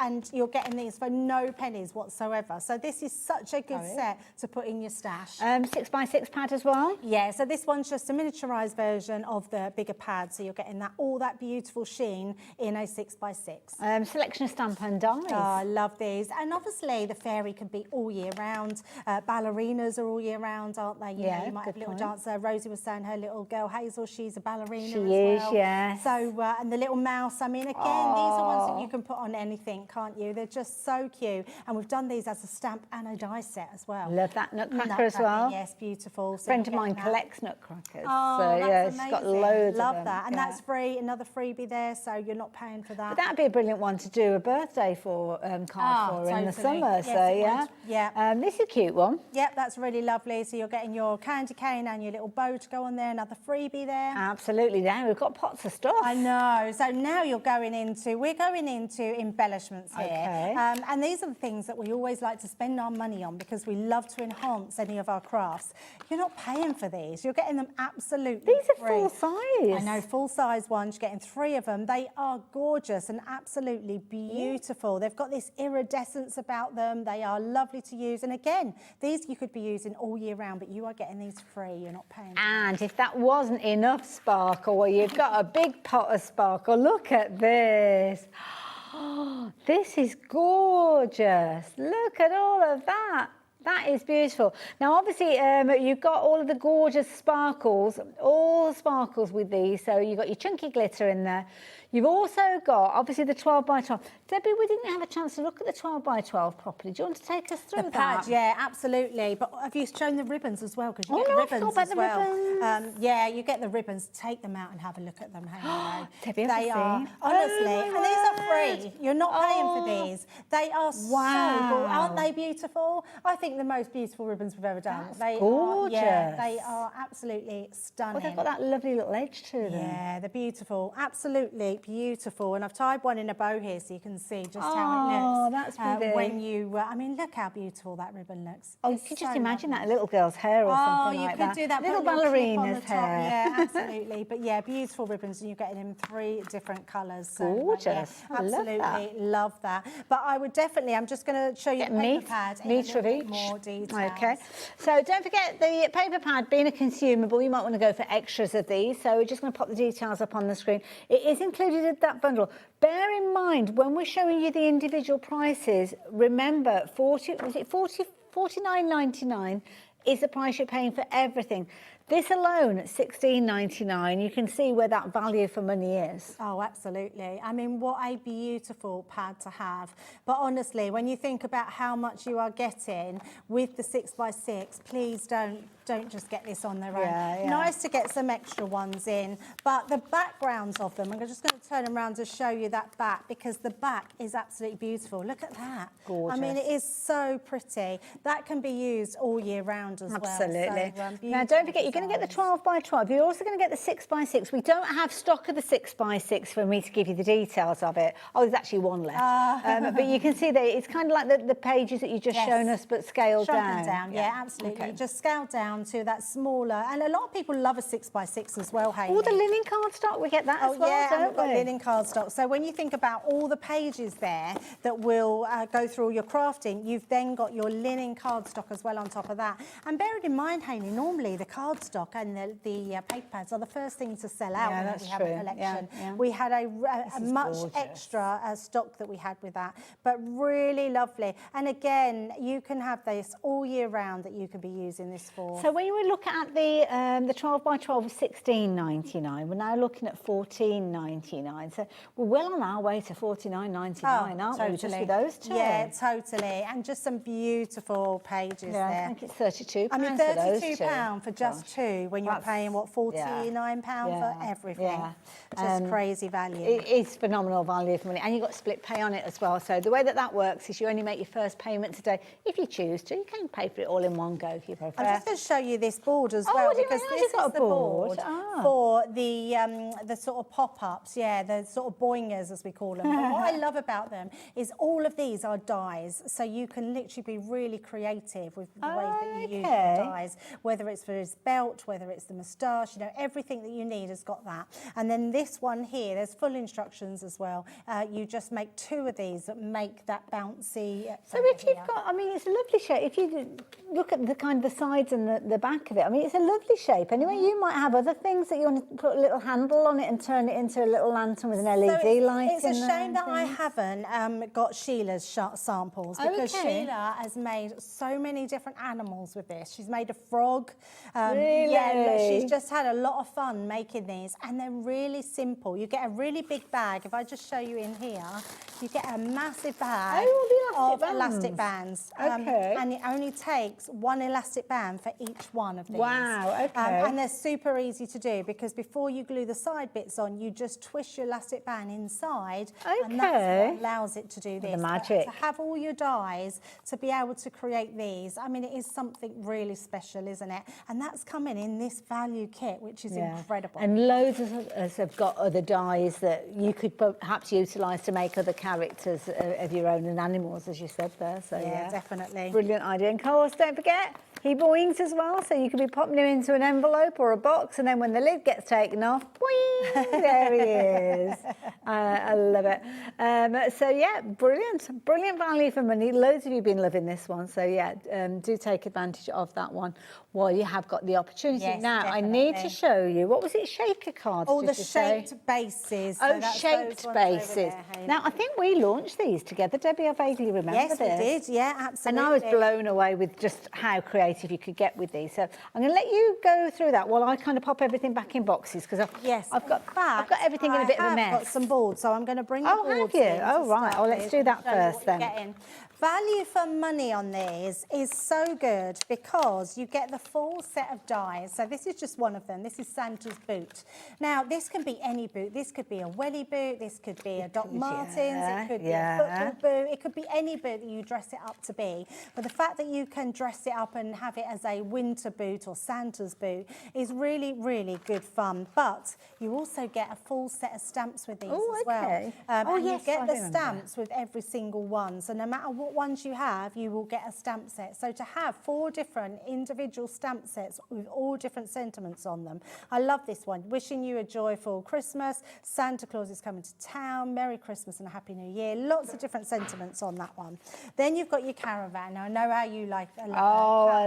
and you're getting these for no pennies whatsoever. So this is such a good set to put in your stash. 6x6 pad as well? Yeah, so this one's just a miniaturised version of the bigger pad. So you're getting all that beautiful sheen in a 6x6. Selection of stamp and dies. Oh, I love these. And obviously the fairy can be all year round. Ballerinas are all year round, aren't they? You know, you might have a little dancer. Rosie was saying her little girl Hazel, she's a ballerina as well. She is, yes. So, and the little mouse, I mean, again, these are ones that you can put on anything, can't you? They're just so cute. And we've done these as a stamp and a die set as well. Love that nutcracker as well. Yes, beautiful. So a friend of mine collects nutcrackers. Oh, so that's yeah, amazing. she's got loads Love of them. that. And that's free, another freebie there, so you're not paying for that. But that'd be a brilliant one to do a birthday for card for in the summer. Yes, so yeah. Yeah. This is a cute one. Yep, that's really lovely. So you're getting your candy cane and your little bow to go on there, another freebie there. Absolutely, now we've got pots of stuff. I know. So now we're going into embellishments here. Okay. And these are the things that we always like to spend our money on because we love to enhance any of our crafts. You're not paying for these. You're getting them absolutely These are free. full size. I know, full size ones. You're getting 3 of them. They are gorgeous and absolutely beautiful. They've got this iridescence about them. They are lovely to use. And again, these you could be using all year round, but you are getting these free. You're not paying. And if that wasn't enough sparkle, well, you've got a big pot of sparkle. Look at this. This is gorgeous. Look at all of that. That is beautiful. Now, obviously, you've got all of the gorgeous sparkles, all the sparkles with these. So you've got your chunky glitter in there. You've also got, obviously, the 12 by 12. Debbie, we didn't have a chance to look at the 12 by 12 properly. Do you want to take us through the that? pad, yeah, absolutely. But have you shown the ribbons as well? Because you get no, ribbons I as forgot well. about the ribbons. Yeah, you get the ribbons. Take them out and have a look at them. Debbie, they are honestly, and these are free. You're not paying for these. They are so cool. Aren't they beautiful? I think the most beautiful ribbons we've ever done. That's gorgeous. They are absolutely stunning. Well, they've got that lovely little edge to them. Yeah, they're beautiful. Absolutely beautiful. And I've tied one in a bow here so you can see just how it looks. Oh, that's pretty. When you, I mean, look how beautiful that ribbon looks. Oh, you could just imagine that a little girl's hair or something like that. Oh, you could do that. Little put a clip on ballerina's the top. hair. Yeah, absolutely. But yeah, beautiful ribbons, and you're getting them in 3 different colours. So, gorgeous. Yeah, absolutely love that. But I would definitely, I'm just going to show you the paper pad in a little bit more detail. Okay. So don't forget the paper pad being a consumable, you might want to go for extras of these. So we're just going to pop the details up on the screen. It is included in that bundle. Bear in mind, when we're showing you the individual prices, remember, $49.99 is the price you're paying for everything. This alone at $16.99, you can see where that value for money is. Oh, absolutely. I mean, what a beautiful pad to have. But honestly, when you think about how much you are getting with the 6x6, please don't just get this on their own. Yeah. Nice to get some extra ones in, but the backgrounds of them, I'm just going to turn them around to show you that back, because the back is absolutely beautiful. Look at that. Gorgeous. I mean, it is so pretty. That can be used all year round as Absolutely. well. So, now, don't forget, you're going to get the 12 by 12. You're also going to get the 6x6. We don't have stock of the 6x6 for me to give you the details of it. Oh, there's actually one left. But you can see that it's kind of like the pages that you've just shown us, but scaled down. Yeah, absolutely. Okay. Just scaled down to that smaller. And a lot of people love a 6x6 as well, Hayley. All the linen cardstock, we get that as well, yeah, don't we've got linen cardstock. So when you think about all the pages there that will go through all your crafting, you've then got your linen cardstock as well on top of that. And bearing in mind, Hayley, normally the cardstock and the paper pads are the first things to sell out when we have a collection. Yeah. We had a much extra stock that we had with that, but really lovely. And again, you can have this all year round that you can be using this for. So when we look at the 12 by 12 of $16.99, we're now looking at $14.99. So we're well on our way to $49.99, aren't we? Just with those two. Yeah, totally. And just some beautiful pages there. I think it's £32. I mean, £32 for just two when you're paying, what, £49 for everything. Yeah. Just crazy value. It is phenomenal value for money. And you've got split pay on it as well. So the way that works is you only make your first payment today. If you choose to, you can pay for it all in one go if you prefer. I'm just going to show you this board as well, because this is the board for the sort of pop-ups, the sort of boingers as we call them. But what I love about them is all of these are dies, so you can literally be really creative with the ways that you use your dies, whether it's for his belt, whether it's the moustache, everything that you need has got that. And then this one here, there's full instructions as well. You just make 2 of these that make that bouncy. So if you've got, I mean, it's a lovely shape. If you look at the kind of the sides and the back of it, I mean, it's a lovely shape. Anyway, you might have other things that you want to put a little handle on it and turn it into a little lantern with an LED light. It's a shame that I haven't got Sheila's samples, because Sheila has made so many different animals with this. She's made a frog. Really? Yeah, she's just had a lot of fun making these, and they're really simple. You get a really big bag. If I just show you in here, you get a massive bag of elastic bands. Okay. And it only takes one elastic band for each one of these. Wow, okay. And they're super easy to do because before you glue the side bits on, you just twist your elastic band inside, and that's what allows it to do this. The magic. To have all your dies, to be able to create these, I mean, it is something really special, isn't it? And that's coming in this value kit, which is incredible. And loads of us have got other dies that you could perhaps utilise to make other characters of your own and animals, as you said there. So yeah, definitely. Brilliant idea. And of course, don't forget, Hebrew inks as well, so you could be popping them into an envelope or a box, and then when the lid gets taken off, boing, there he is. I love it. So yeah, brilliant value for money. Loads of you have been loving this one, so yeah, do take advantage of that one while you have got the opportunity. Yes, now, definitely. I need to show you, what was it, shaker cards? All did the you say? shaped bases. Oh, shaped bases. Now, I think we launched these together. Debbie, I vaguely remember yes, this. we did, yeah, absolutely. And I was blown away with just how creative you could get with these. So I'm going to let you go through that while I kind of pop everything back in boxes, because I've got everything in a bit of a mess. I've got some boards, so I'm going to bring the boards have you? in to Oh, right. start Let's with do that and show you first what then. you're getting. Value for money on these is so good because you get the full set of dies. So this is just one of them. This is Santa's boot. Now, this can be any boot. This could be a welly boot. This could be a Doc Martens. It could be a football boot. It could be any boot that you dress it up to be. But the fact that you can dress it up and have it as a winter boot or Santa's boot is really, really good fun. But you also get a full set of stamps with these as well. And you get the stamps with every single one. So no matter what ones you have, you will get a stamp set. So to have 4 different individual stamp sets with all different sentiments on them. I love this one. Wishing you a joyful Christmas. Santa Claus is coming to town. Merry Christmas and a Happy New Year. Lots of different sentiments on that one. Then you've got your caravan. Now, I know how you like it. I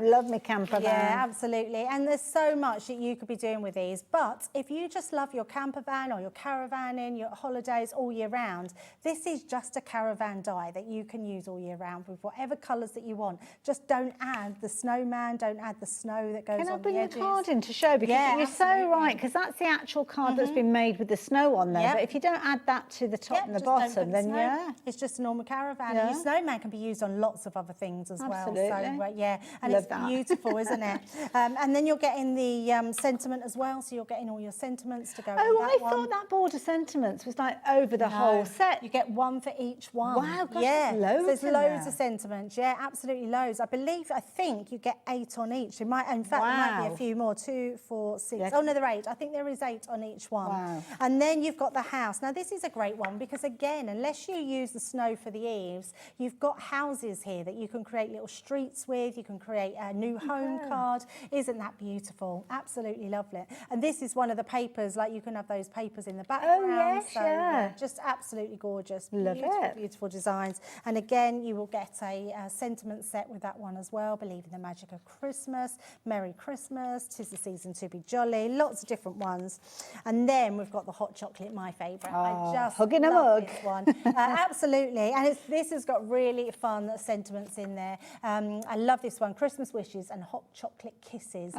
love my camper van. Yeah, absolutely. And there's so much that you could be doing with these. But if you just love your camper van or your caravanning, your holidays all year round, this is just a caravan die that you can use all year round with whatever colours that you want. Just don't add the snowman, don't add the snow that goes on the edges. Can I bring the card in to show? Because you're so right, because that's the actual card that's been made with the snow on there. But if you don't add that to the top and the bottom, then it's just a normal caravan. And your snowman can be used on lots of other things as well. So and Love it's that. beautiful, isn't it? And then you're getting the sentiment as well. So you're getting all your sentiments to go with that I one. thought that border sentiments was like over the whole set. You get one for each one. Wow, gosh, yeah. there's There's loads of sentiments. Yeah, absolutely loads. I think you get 8 on each. In fact, there might be a few more. 2, 4, 6. Yeah. Oh no, there are 8. I think there is 8 on each one. Wow. And then you've got the house. Now this is a great one because again, unless you use the snow for the eaves, you've got houses here that you can create little streets with. You can create a new home card. Isn't that beautiful? Absolutely lovely. And this is one of the papers. Like you can have those papers in the background. Oh yes, so, just absolutely gorgeous. Love beautiful, it. Beautiful designs. And again, you will get a sentiment set with that one as well. Believe in the magic of Christmas. Merry Christmas. 'Tis the season to be jolly. Lots of different ones. And then we've got the hot chocolate, my favourite. I just hugging a love mug. this one. Absolutely. And this has got really fun sentiments in there. I love this one. Christmas wishes and hot chocolate kisses.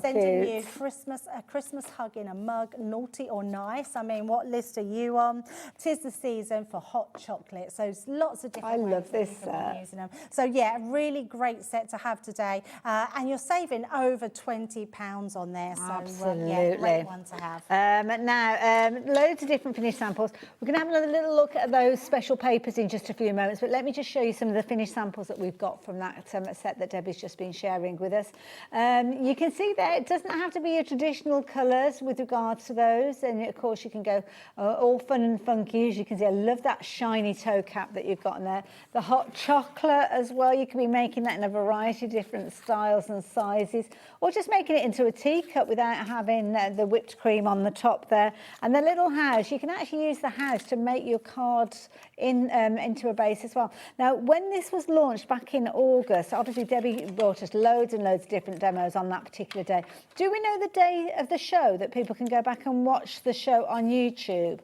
Sending you a Christmas hug in a mug, naughty or nice. I mean, what list are you on? 'Tis the season for hot chocolate. So lots of different ways love that you this can be set. using them. So yeah, a really great set to have today. And you're saving over £20 on there. So Absolutely. great one to have. Now, loads of different finished samples. We're going to have another little look at those special papers in just a few moments, but let me just show you some of the finished samples that we've got from that set that Debbie's just been sharing with us. You can see there, it doesn't have to be your traditional colours with regards to those, and of course you can go all fun and funky, as you can see. I love that shiny toe cap that you've got in there. The hot chocolate as well, you can be making that in a variety of different styles and sizes, or just making it into a teacup without having the whipped cream on the top there. And the little house, you can actually use the house to make your cards into a base as well. Now, when this was launched back in August, obviously Debbie brought us loads and loads of different demos on that particular day. Do we know the day of the show that people can go back and watch the show on YouTube?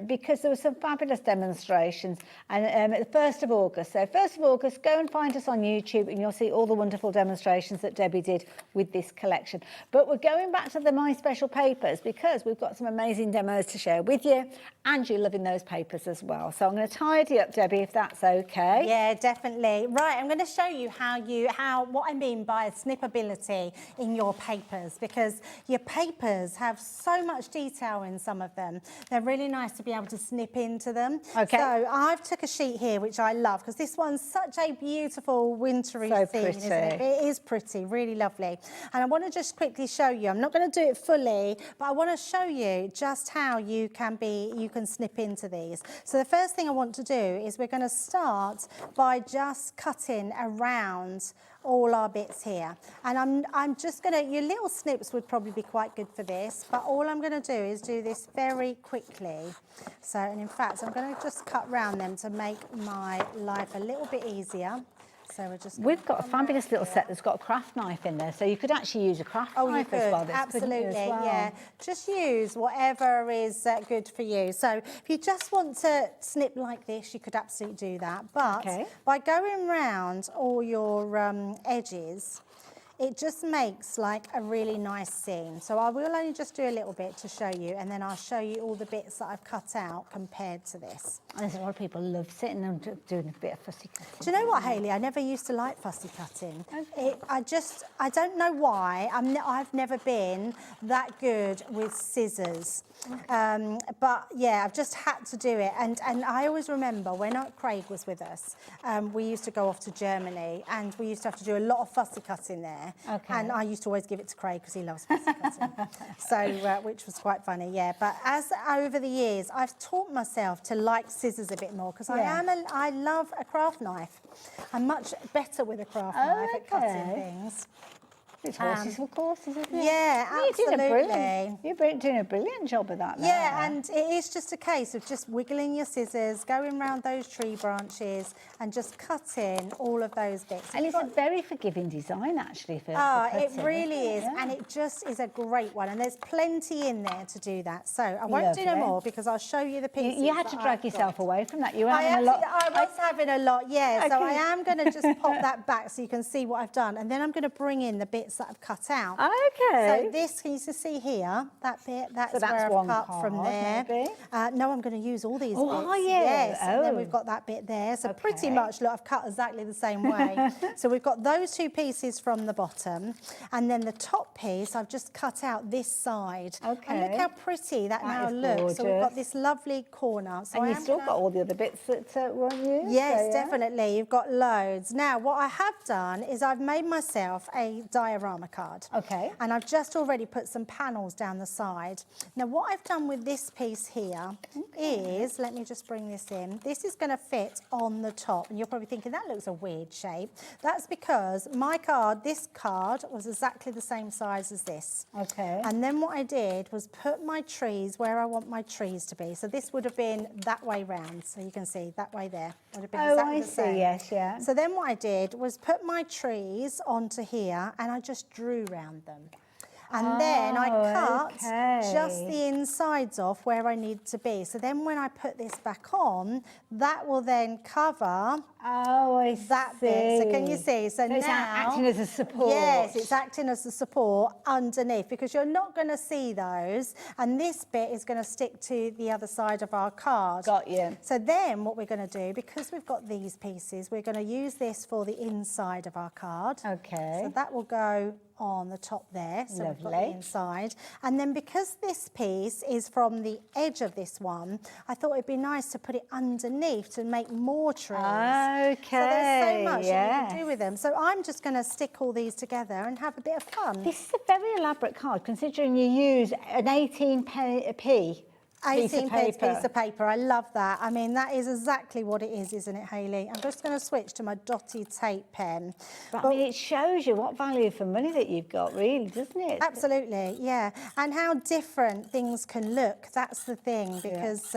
Because there were some fabulous demonstrations, and the 1st of August. So 1st of August, go and find us on YouTube and you'll see all the wonderful demonstrations that Debbie did with this collection. But we're going back to the My Special papers because we've got some amazing demos to share with you and you're loving those papers as well. So I'm going to tidy up, Debbie, if that's okay. Yeah, definitely. Right, I'm going to show you what I mean by snippability in your papers, because your papers have so much detail in some of them. They're really nice to be able to snip into them. Okay. So I've took a sheet here, which I love, because this one's such a beautiful wintry scene, isn't it? It is pretty, really lovely. And I want to just quickly show you, I'm not going to do it fully, but I want to show you just how you can snip into these. So the first thing I want to do is we're going to start by just cutting around all our bits here. And I'm just going to, your little snips would probably be quite good for this, but all I'm going to do is do this very quickly. So, and in fact, I'm going to just cut round them to make my life a little bit easier. So we've got a fabulous little set that's got a craft knife in there, so you could actually use a craft knife as well. Absolutely, yeah. Just use whatever is good for you. So if you just want to snip like this, you could absolutely do that. But by going round all your edges, it just makes like a really nice seam. So I will only just do a little bit to show you, and then I'll show you all the bits that I've cut out compared to this. And there's a lot of people love sitting and doing a bit of fussy cutting. Do you know what, Hayley? I never used to like fussy cutting. I don't know why. I've never been that good with scissors. But yeah, I've just had to do it. And I always remember when Craig was with us, we used to go off to Germany and we used to have to do a lot of fussy cutting there. And I used to always give it to Craig because he loves fussy cutting. So, which was quite funny, yeah. But as over the years, I've taught myself to like scissors a bit more because I love a craft knife. I'm much better with a craft knife at cutting things. It's horses for courses, isn't it? Yeah, absolutely. You're doing a brilliant job of that now. Yeah, and it is just a case of just wiggling your scissors, going around those tree branches and just cutting all of those bits. And it's a very forgiving design, actually, for it cutting, really is. And it just is a great one. And there's plenty in there to do that. So I won't do no more because I'll show you the pieces. You had to drag yourself away from that. You were having a lot. I was having a lot, yeah. So I am going to just pop that back so you can see what I've done. And then I'm going to bring in the bits that I've cut out. Okay. So this, can you see here, that bit, that's where I've cut from there. No, I'm going to use all these bits. Oh, yeah. Yes, and then we've got that bit there. So pretty much, look, I've cut exactly the same way. So we've got those two pieces from the bottom, and then the top piece, I've just cut out this side. Okay. And look how pretty that now looks. Gorgeous. So we've got this lovely corner. So and you've still got all the other bits that weren't used. Yes, definitely. You've got loads. Now, what I have done is I've made myself a diorama card. Okay. And I've just already put some panels down the side. Now, what I've done with this piece here is, let me just bring this in. This is going to fit on the top. And you're probably thinking, that looks a weird shape. That's because this card was exactly the same size as this. Okay. And then what I did was put my trees where I want my trees to be. So this would have been that way round. So you can see that way there. Would have been exactly the same. Yes, yeah. So then what I did was put my trees onto here and I just drew round them. And then I cut just the insides off where I need to be. So then when I put this back on, that will then cover that bit. So can you see? So now it's acting as a support. Yes, it's acting as a support underneath because you're not going to see those. And this bit is going to stick to the other side of our card. Got you. So then what we're going to do, because we've got these pieces, we're going to use this for the inside of our card. Okay. So that will go on the top there, so we've got the inside. And then because this piece is from the edge of this one, I thought it'd be nice to put it underneath to make more trees. Okay. So there's so much that you can do with them. So I'm just going to stick all these together and have a bit of fun. This is a very elaborate card, considering you use an 18p. 18 piece of paper. I love that. I mean, that is exactly what it is, isn't it, Hayley? I'm just going to switch to my dotty tape pen. But I mean, it shows you what value for money that you've got, really, doesn't it? Absolutely, yeah. And how different things can look. That's the thing, because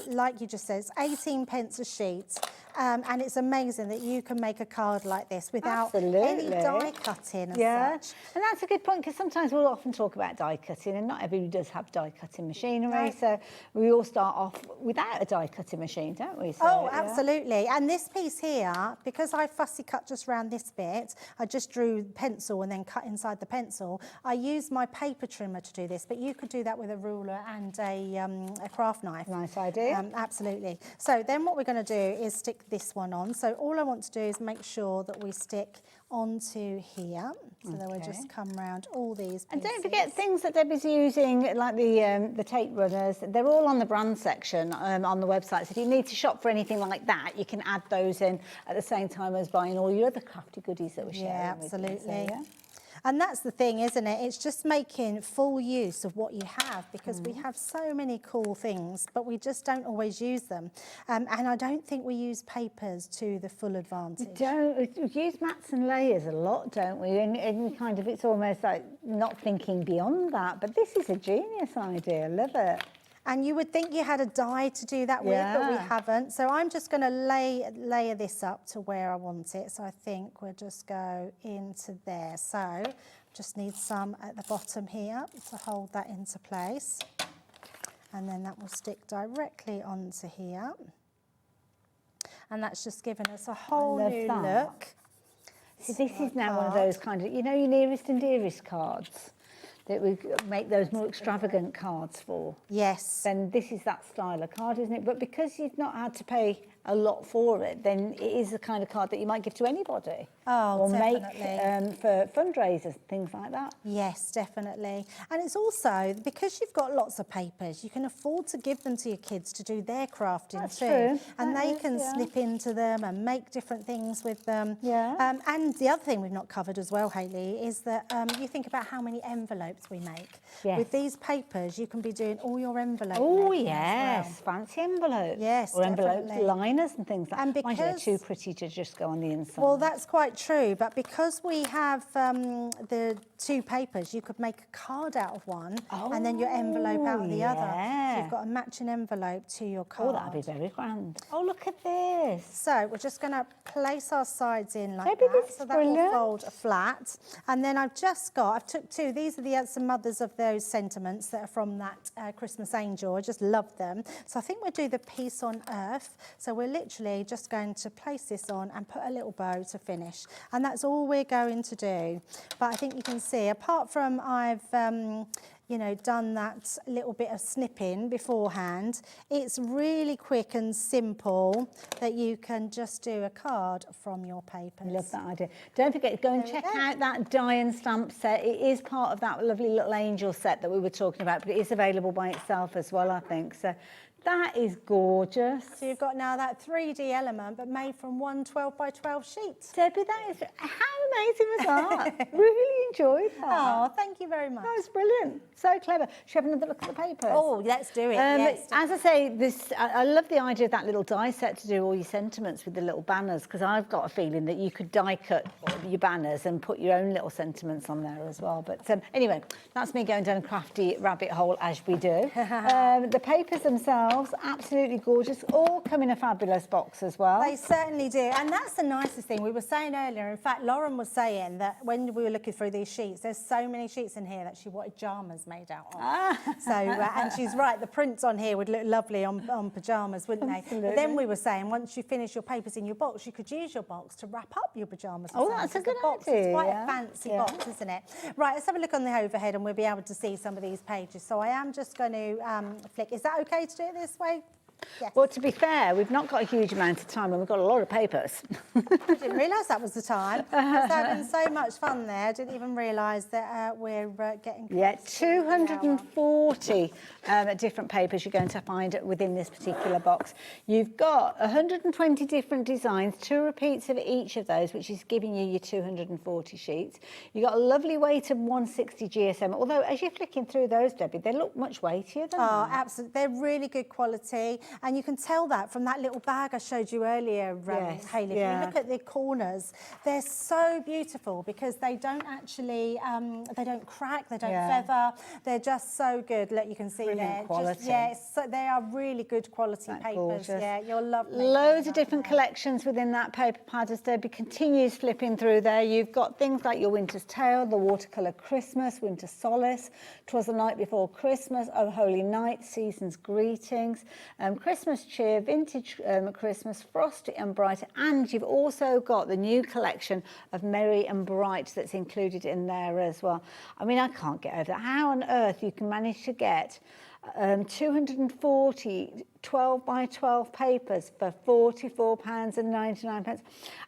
like you just said, it's 18 pence a sheet. And it's amazing that you can make a card like this without any die cutting as such. And that's a good point, because sometimes we'll often talk about die cutting and not everybody does have die cutting machinery. So we all start off without a die cutting machine, don't we? So, oh, absolutely. And this piece here, because I fussy cut just around this bit, I just drew pencil and then cut inside the pencil. I used my paper trimmer to do this, but you could do that with a ruler and a craft knife. Nice idea. Absolutely. So then what we're going to do is stick this one on. So all I want to do is make sure that we stick onto here. So then we'll just come round all these pieces. And don't forget things that Debbie's using, like the tape runners. They're all on the brand section on the website. So if you need to shop for anything like that, you can add those in at the same time as buying all your other crafty goodies that we're sharing. Yeah, with absolutely. you, so, yeah. And that's the thing, isn't it? It's just making full use of what you have, because we have so many cool things, but we just don't always use them. And I don't think we use papers to the full advantage. We use mats and layers a lot, don't we? And kind of, it's almost like not thinking beyond that. But this is a genius idea. Love it. And you would think you had a die to do that with, but we haven't. So I'm just going to layer this up to where I want it. So I think we'll just go into there. So just need some at the bottom here to hold that into place. And then that will stick directly onto here. And that's just given us a whole new look. See, this is now one of those kind of, you know, your nearest and dearest cards that we make those more extravagant cards for. Yes. Then this is that style of card, isn't it? But because you've not had to pay a lot for it, then it is the kind of card that you might give to anybody. Oh, or definitely. make for fundraisers, things like that. Yes, definitely. And it's also, because you've got lots of papers, you can afford to give them to your kids to do their crafting too. True. And That they is, can yeah. snip into them and make different things with them. Yeah. And the other thing we've not covered as well, Hayley, is that you think about how many envelopes we make. Yes. With these papers, you can be doing all your envelope Oh, making yes. as well. Fancy envelopes. Yes, Or envelope definitely. liners and things like that. And Mind you, they're because- too pretty to just go on the inside. Well, that's quite true, but because we have the two papers, you could make a card out of one and then your envelope out of the other. yeah. So you've got a matching envelope to your card. Oh, that'd be very grand. Oh, look at this. So we're just going to place our sides in like Debbie, that, this so is that will brilliant. fold flat. And then I've took two. These are some others of those sentiments that are from that Christmas Angel. I just love them. So I think we'll do the Peace on Earth. So we're literally just going to place this on and put a little bow to finish. And that's all we're going to do. But I think you can see, apart from I've you know, done that little bit of snipping beforehand, it's really quick and simple that you can just do a card from your papers. I love that idea. Don't forget, go and check out that die and stamp set. It is part of that lovely little angel set that we were talking about, but it is available by itself as well, I think. So that is gorgeous. So you've got now that 3D element, but made from one 12 by 12 sheet. Debbie, that is, how amazing was that? Really enjoyed that. Oh, thank you very much. That was brilliant. So clever. Should we have another look at the papers? Oh, let's do it. Yes. As I say, I love the idea of that little die set to do all your sentiments with the little banners, because I've got a feeling that you could die cut your banners and put your own little sentiments on there as well. But anyway, that's me going down a crafty rabbit hole as we do. The papers themselves, absolutely gorgeous, all come in a fabulous box as well. They certainly do, and that's the nicest thing. We were saying earlier, in fact, Lauren was saying that when we were looking through these sheets, there's so many sheets in here that she wanted pyjamas made out of. So, and she's right, the prints on here would look lovely on pyjamas, wouldn't they? Absolutely. But then we were saying, once you finish your papers in your box, you could use your box to wrap up your pyjamas. Oh, that's a good box. idea. It's quite a fancy box, isn't it? Right, let's have a look on the overhead and we'll be able to see some of these pages. So I am just going to flick. Is that okay to do it this way? Yes. Well, to be fair, we've not got a huge amount of time and we've got a lot of papers. I didn't realise that was the time. I was having so much fun there. I didn't even realise that we're getting... Yeah, 240 different papers you're going to find within this particular box. You've got 120 different designs, 2 repeats of each of those, which is giving you your 240 sheets. You've got a lovely weight of 160 GSM, although as you're flicking through those, Debbie, they look much weightier than that. Absolutely. They're really good quality. And you can tell that from that little bag I showed you earlier, Hayley. If you look at the corners, they're so beautiful because they don't actually, they don't crack, they don't feather. They're just so good. Look, you can see there. Quality. So they are really good quality papers. Gorgeous. Yeah, you'll love them. Loads of different collections within that paper pad as Debbie continues flipping through there. You've got things like your Winter's Tale, the Watercolour Christmas, Winter Solace, 'Twas the Night Before Christmas, Oh Holy Night, Season's Greetings, Christmas Cheer, Vintage Christmas, Frosty and Bright, and you've also got the new collection of Merry and Bright that's included in there as well. I mean, I can't get over that. How on earth you can manage to get 240 12 by 12 papers for £44.99.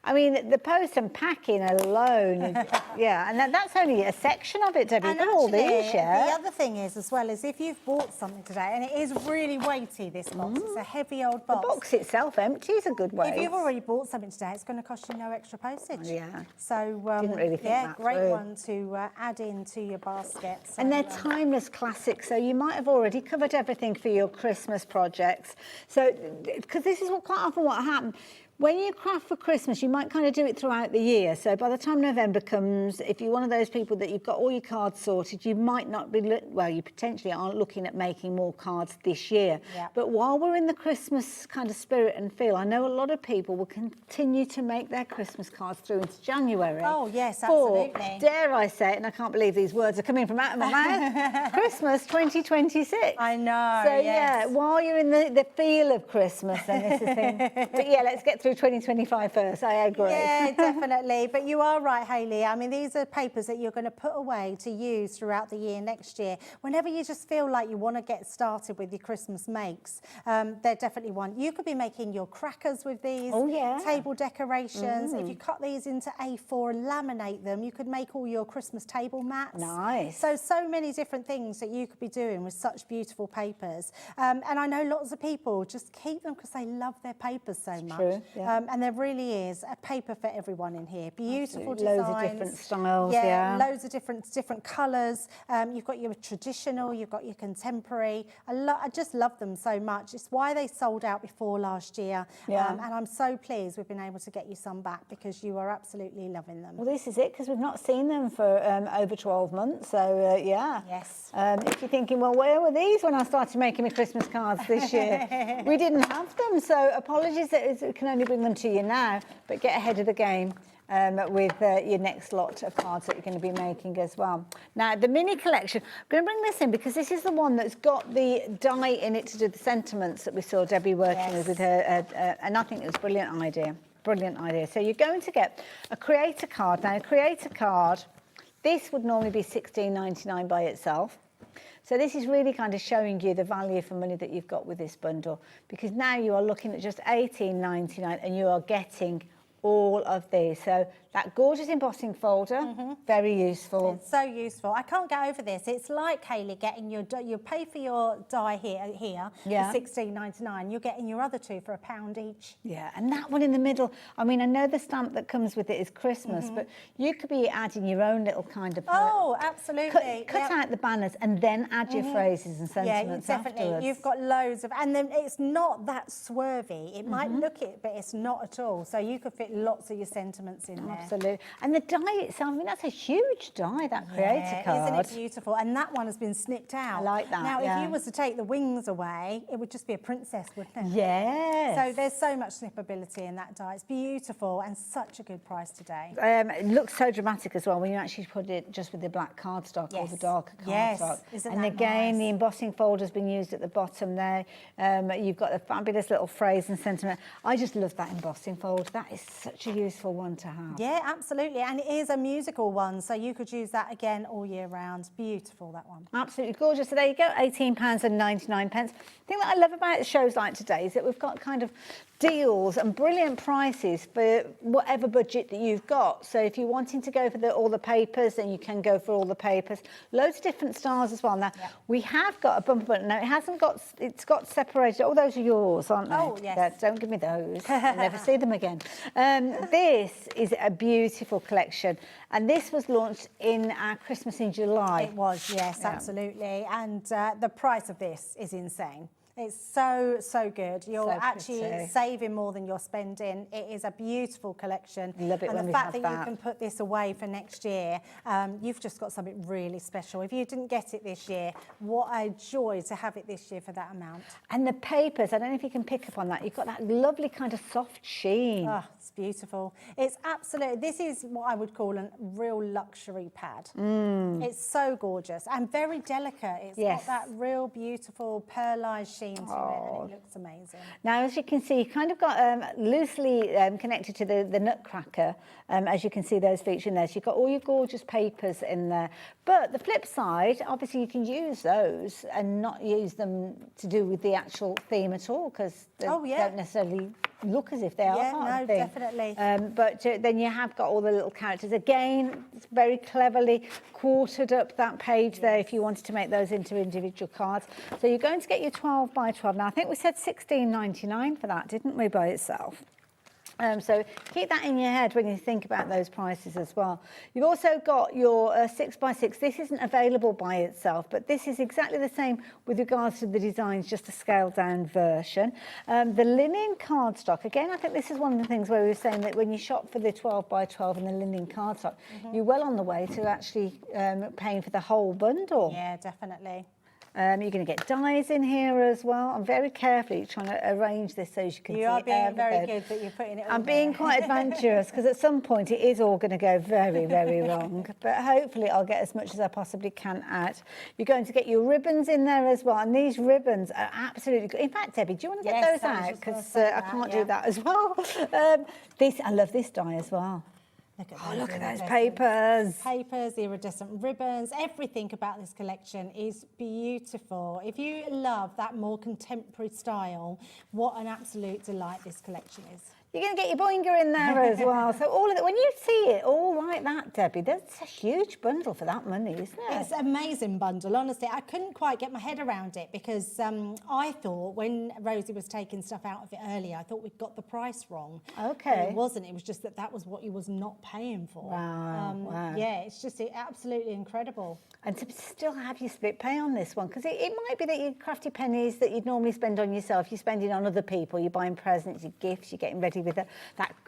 I mean, the post and packing alone, and that's only a section of it, Debbie. And all these, the other thing is, as well, is if you've bought something today, and it is really weighty, this box, it's a heavy old box. The box itself empties a good weight. If you've already bought something today, it's going to cost you no extra postage. Yeah. So, didn't really think that great through. one to add into your basket. So, and they're timeless classics, so you might have already covered everything for your Christmas projects. So, because this is quite often what happens. When you craft for Christmas, you might kind of do it throughout the year. So by the time November comes, if you're one of those people that you've got all your cards sorted, you might not be, well, you potentially aren't looking at making more cards this year. Yeah. But while we're in the Christmas kind of spirit and feel, I know a lot of people will continue to make their Christmas cards through into January. Oh, yes, absolutely. Dare I say it, and I can't believe these words are coming from out of my mouth, Christmas 2026. I know, So, yeah, while you're in the feel of Christmas, then this is the thing. But, yeah, let's get through 2025 first. I agree. Yeah, definitely. But you are right, Hayley. I mean, these are papers that you're going to put away to use throughout the year next year. Whenever you just feel like you want to get started with your Christmas makes, they're definitely one. You could be making your crackers with these. Oh, yeah. Table decorations. If you cut these into A4 and laminate them, you could make all your Christmas table mats. Nice. So many different things that you could be doing with such beautiful papers. And I know lots of people just keep them because they love their papers so much. True, yeah. And there really is a paper for everyone in here. Beautiful Absolutely. designs. Loads of different styles, yeah. Loads of different colours. You've got your traditional, you've got your contemporary. I just love them so much. It's why they sold out before last year. Yeah. And I'm so pleased we've been able to get you some back because you are absolutely loving them. Well, this is it, because we've not seen them for over 12 months. So, yeah. Yes. If you're thinking, well, where were these when I started making my Christmas cards this year? We didn't have them. So apologies that we can only bring them to you now, but get ahead of the game with your next lot of cards that you're going to be making as well. Now, the mini collection, I'm going to bring this in because this is the one that's got the die in it to do the sentiments that we saw Debbie working with her, and I think it was a brilliant idea. Brilliant idea. So you're going to get a creator card. Now, a creator card, this would normally be $16.99 by itself. So this is really kind of showing you the value for money that you've got with this bundle, because now you are looking at just $18.99 and you are getting all of these. So that gorgeous embossing folder, very useful. It's so useful. I can't get over this. It's like, Hayley, getting you pay for your die here for $16.99. You're getting your other two for £1 each. Yeah, and that one in the middle, I mean, I know the stamp that comes with it is Christmas, but you could be adding your own little kind of... Oh, absolutely. Cut out the banners and then add your phrases and sentiments definitely. afterwards. You've got loads of... And then it's not that swervy. It might look it, but it's not at all. So you could fit lots of your sentiments in there. Absolutely. And the die itself, I mean, that's a huge die, that creator card. Isn't it beautiful? And that one has been snipped out. I like that, Now, if you was to take the wings away, it would just be a princess, wouldn't it? Yes. So there's so much snippability in that die. It's beautiful and such a good price today. It looks so dramatic as well when you actually put it just with the black cardstock or the darker cardstock. And again, the embossing folder's been used at the bottom there. You've got a fabulous little phrase and sentiment. I just love that embossing folder. That is such a useful one to have. Yeah, absolutely. And it is a musical one, so you could use that again all year round. Beautiful, that one. Absolutely gorgeous. So there you go, £18.99. The thing that I love about shows like today is that we've got kind of deals and brilliant prices for whatever budget that you've got. So if you're wanting to go for all the papers, then you can go for all the papers. Loads of different styles as well. Now, we have got a bumper button. Now, it's got separated. Oh, those are yours, aren't they? Oh, yes. Yeah, don't give me those. I'll never see them again. This is a beautiful collection. And this was launched in our Christmas in July. It was, yes, absolutely. And the price of this is insane. It's so, so good. You're So actually pretty. saving more than you're spending. It is a beautiful collection. Love it and when the we fact have that that. you can put this away for next year, you've just got something really special. If you didn't get it this year, what a joy to have it this year for that amount. And the papers, I don't know if you can pick up on that. You've got that lovely kind of soft sheen. Oh, it's beautiful. It's absolutely, this is what I would call a real luxury pad. It's so gorgeous and very delicate. It's got that real beautiful pearlized sheen to it, and it looks amazing. Now, as you can see, you kind of got loosely connected to the Nutcracker, as you can see those featured in there. So you've got all your gorgeous papers in there. But the flip side, obviously you can use those and not use them to do with the actual theme at all, because they don't necessarily look as if they are part of the theme. Definitely. But then you have got all the little characters. Again, it's very cleverly quartered up that page there if you wanted to make those into individual cards. So you're going to get your 12 by 12. Now, I think we said $16.99 for that, didn't we, by itself? So keep that in your head when you think about those prices as well. You've also got your 6 by 6. This isn't available by itself, but this is exactly the same with regards to the designs, just a scaled down version. The linen cardstock, again, I think this is one of the things where we were saying that when you shop for the 12 by 12 and the linen cardstock, you're well on the way to actually paying for the whole bundle. Yeah, definitely. You're going to get dies in here as well. I'm very carefully trying to arrange this so you can see You are being everything. very good that you're putting it all I'm being quite adventurous because at some point it is all going to go very, very wrong. But hopefully I'll get as much as I possibly can out. You're going to get your ribbons in there as well. And these ribbons are absolutely good. In fact, Debbie, do you want to get those out? Because I can't do that as well. I love this die as well. Look at those papers. Papers, the iridescent ribbons, everything about this collection is beautiful. If you love that more contemporary style, what an absolute delight this collection is. You're going to get your boinger in there as well. So all of it, when you see it all like that, Debbie, that's a huge bundle for that money, isn't it? It's an amazing bundle, honestly. I couldn't quite get my head around it because I thought when Rosie was taking stuff out of it earlier, I thought we'd got the price wrong. Okay. But it wasn't. It was just that was what you was not paying for. Wow. Yeah, it's just absolutely incredible. And to still have your split pay on this one, because it might be that your crafty pennies that you'd normally spend on yourself, you're spending on other people, you're buying presents, your gifts, you're getting ready with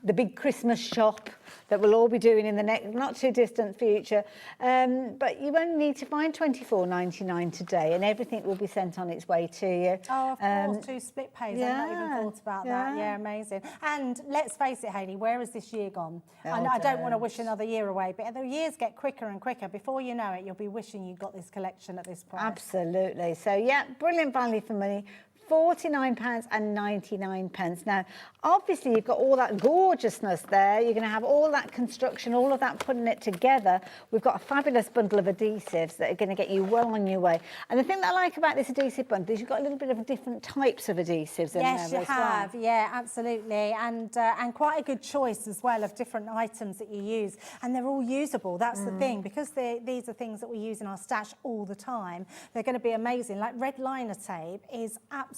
the big Christmas shop that we'll all be doing in the next not too distant future. But you only need to find $24.99 today and everything will be sent on its way to you. Oh, of course, 2 split pays. I've not even thought about that. Yeah, amazing. And let's face it, Hayley, where has this year gone? I don't want to wish another year away, but the years get quicker and quicker. Before you know it, you'll be wishing you got this collection at this price. Absolutely. So, yeah, brilliant value for money. £49.99. Now, obviously, you've got all that gorgeousness there. You're going to have all that construction, all of that putting it together. We've got a fabulous bundle of adhesives that are going to get you well on your way. And the thing that I like about this adhesive bundle is you've got a little bit of different types of adhesives in there as well. Yes, you have. Yeah, absolutely. And quite a good choice as well of different items that you use. And they're all usable. That's the thing. Because these are things that we use in our stash all the time, they're going to be amazing. Like red liner tape is absolutely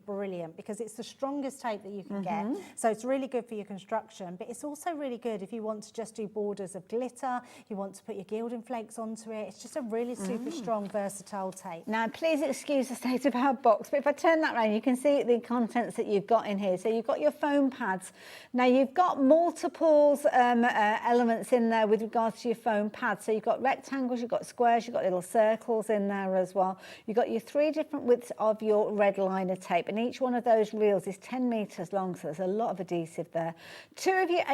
brilliant because it's the strongest tape that you can get. So it's really good for your construction, but it's also really good if you want to just do borders of glitter, you want to put your gilding flakes onto it. It's just a really super strong, versatile tape. Now, please excuse the state of our box, but if I turn that around, you can see the contents that you've got in here. So you've got your foam pads. Now, you've got multiples elements in there with regards to your foam pads. So you've got rectangles, you've got squares, you've got little circles in there as well. You've got your 3 different widths of your red liner tape, and each one of those reels is 10 metres long, so there's a lot of adhesive there. 2 of your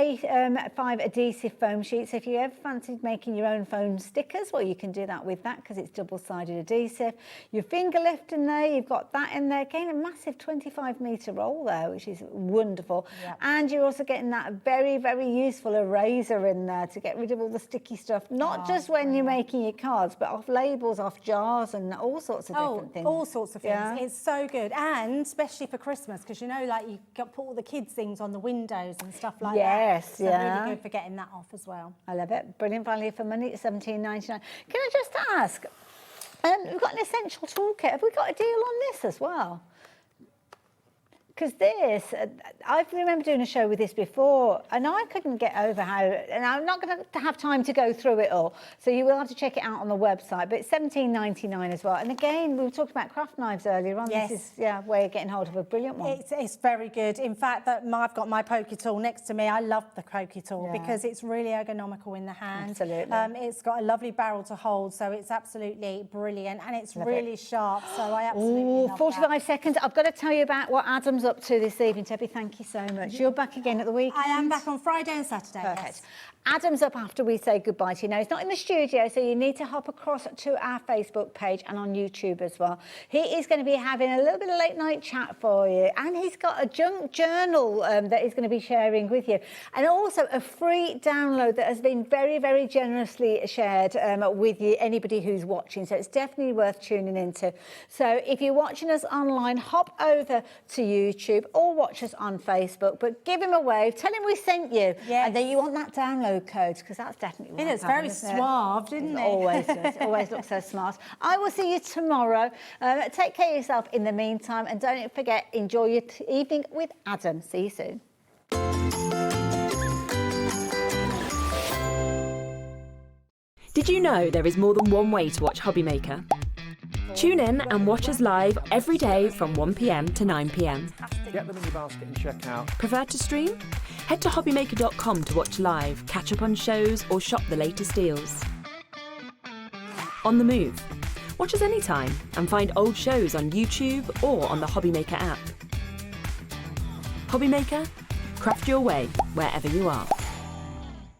5 adhesive foam sheets. If you ever fancied making your own foam stickers, well, you can do that with that because it's double-sided adhesive. Your finger lift in there, you've got that in there. Again, a massive 25-metre roll there, which is wonderful. Yep. And you're also getting that very, very useful eraser in there to get rid of all the sticky stuff, not just when you're making your cards, but off labels, off jars, and all sorts of different things. All sorts of things. Yeah. It's so good, and especially for Christmas, because you know, like you put all the kids' things on the windows and stuff like that. Yes, so really good for getting that off as well. I love it. Brilliant value for money at $17.99. Can I just ask? We've got an essential toolkit. Have we got a deal on this as well? Because this, I remember doing a show with this before, and I couldn't get over how, and I'm not going to have time to go through it all, so you will have to check it out on the website, but it's $17.99 as well. And again, we were talking about craft knives earlier on. Yes. This is, yeah, where you're getting hold of a brilliant one. It's very good. In fact, I've got my poker tool next to me. I love the poker tool because it's really ergonomical in the hand. Absolutely. It's got a lovely barrel to hold, so it's absolutely brilliant, and it's really sharp, so I absolutely love 45 that. seconds. I've got to tell you about what Adam's up to this evening. Debbie, thank you so much. You're back again at the weekend? I am back on Friday and Saturday. Perfect. Yes. Adam's up after we say goodbye to you. Now, he's not in the studio, so you need to hop across to our Facebook page and on YouTube as well. He is going to be having a little bit of late night chat for you, and he's got a junk journal that he's going to be sharing with you, and also a free download that has been very, very generously shared with you, anybody who's watching. So it's definitely worth tuning into. So if you're watching us online, hop over to YouTube or watch us on Facebook, but give him a wave, tell him we sent you, and then you want that download code, because that's definitely what It's very suave, didn't it? Always does. Always looks so smart. I will see you tomorrow. Take care of yourself in the meantime, and don't forget, enjoy your evening with Adam. See you soon. Did you know there is more than one way to watch Hobbymaker? Tune in and watch us live every day from 1 p.m. to 9 p.m. Get them in your basket and check out. Prefer to stream? Head to hobbymaker.com to watch live, catch up on shows, or shop the latest deals. On the move. Watch us anytime and find old shows on YouTube or on the Hobbymaker app. Hobbymaker, craft your way wherever you are.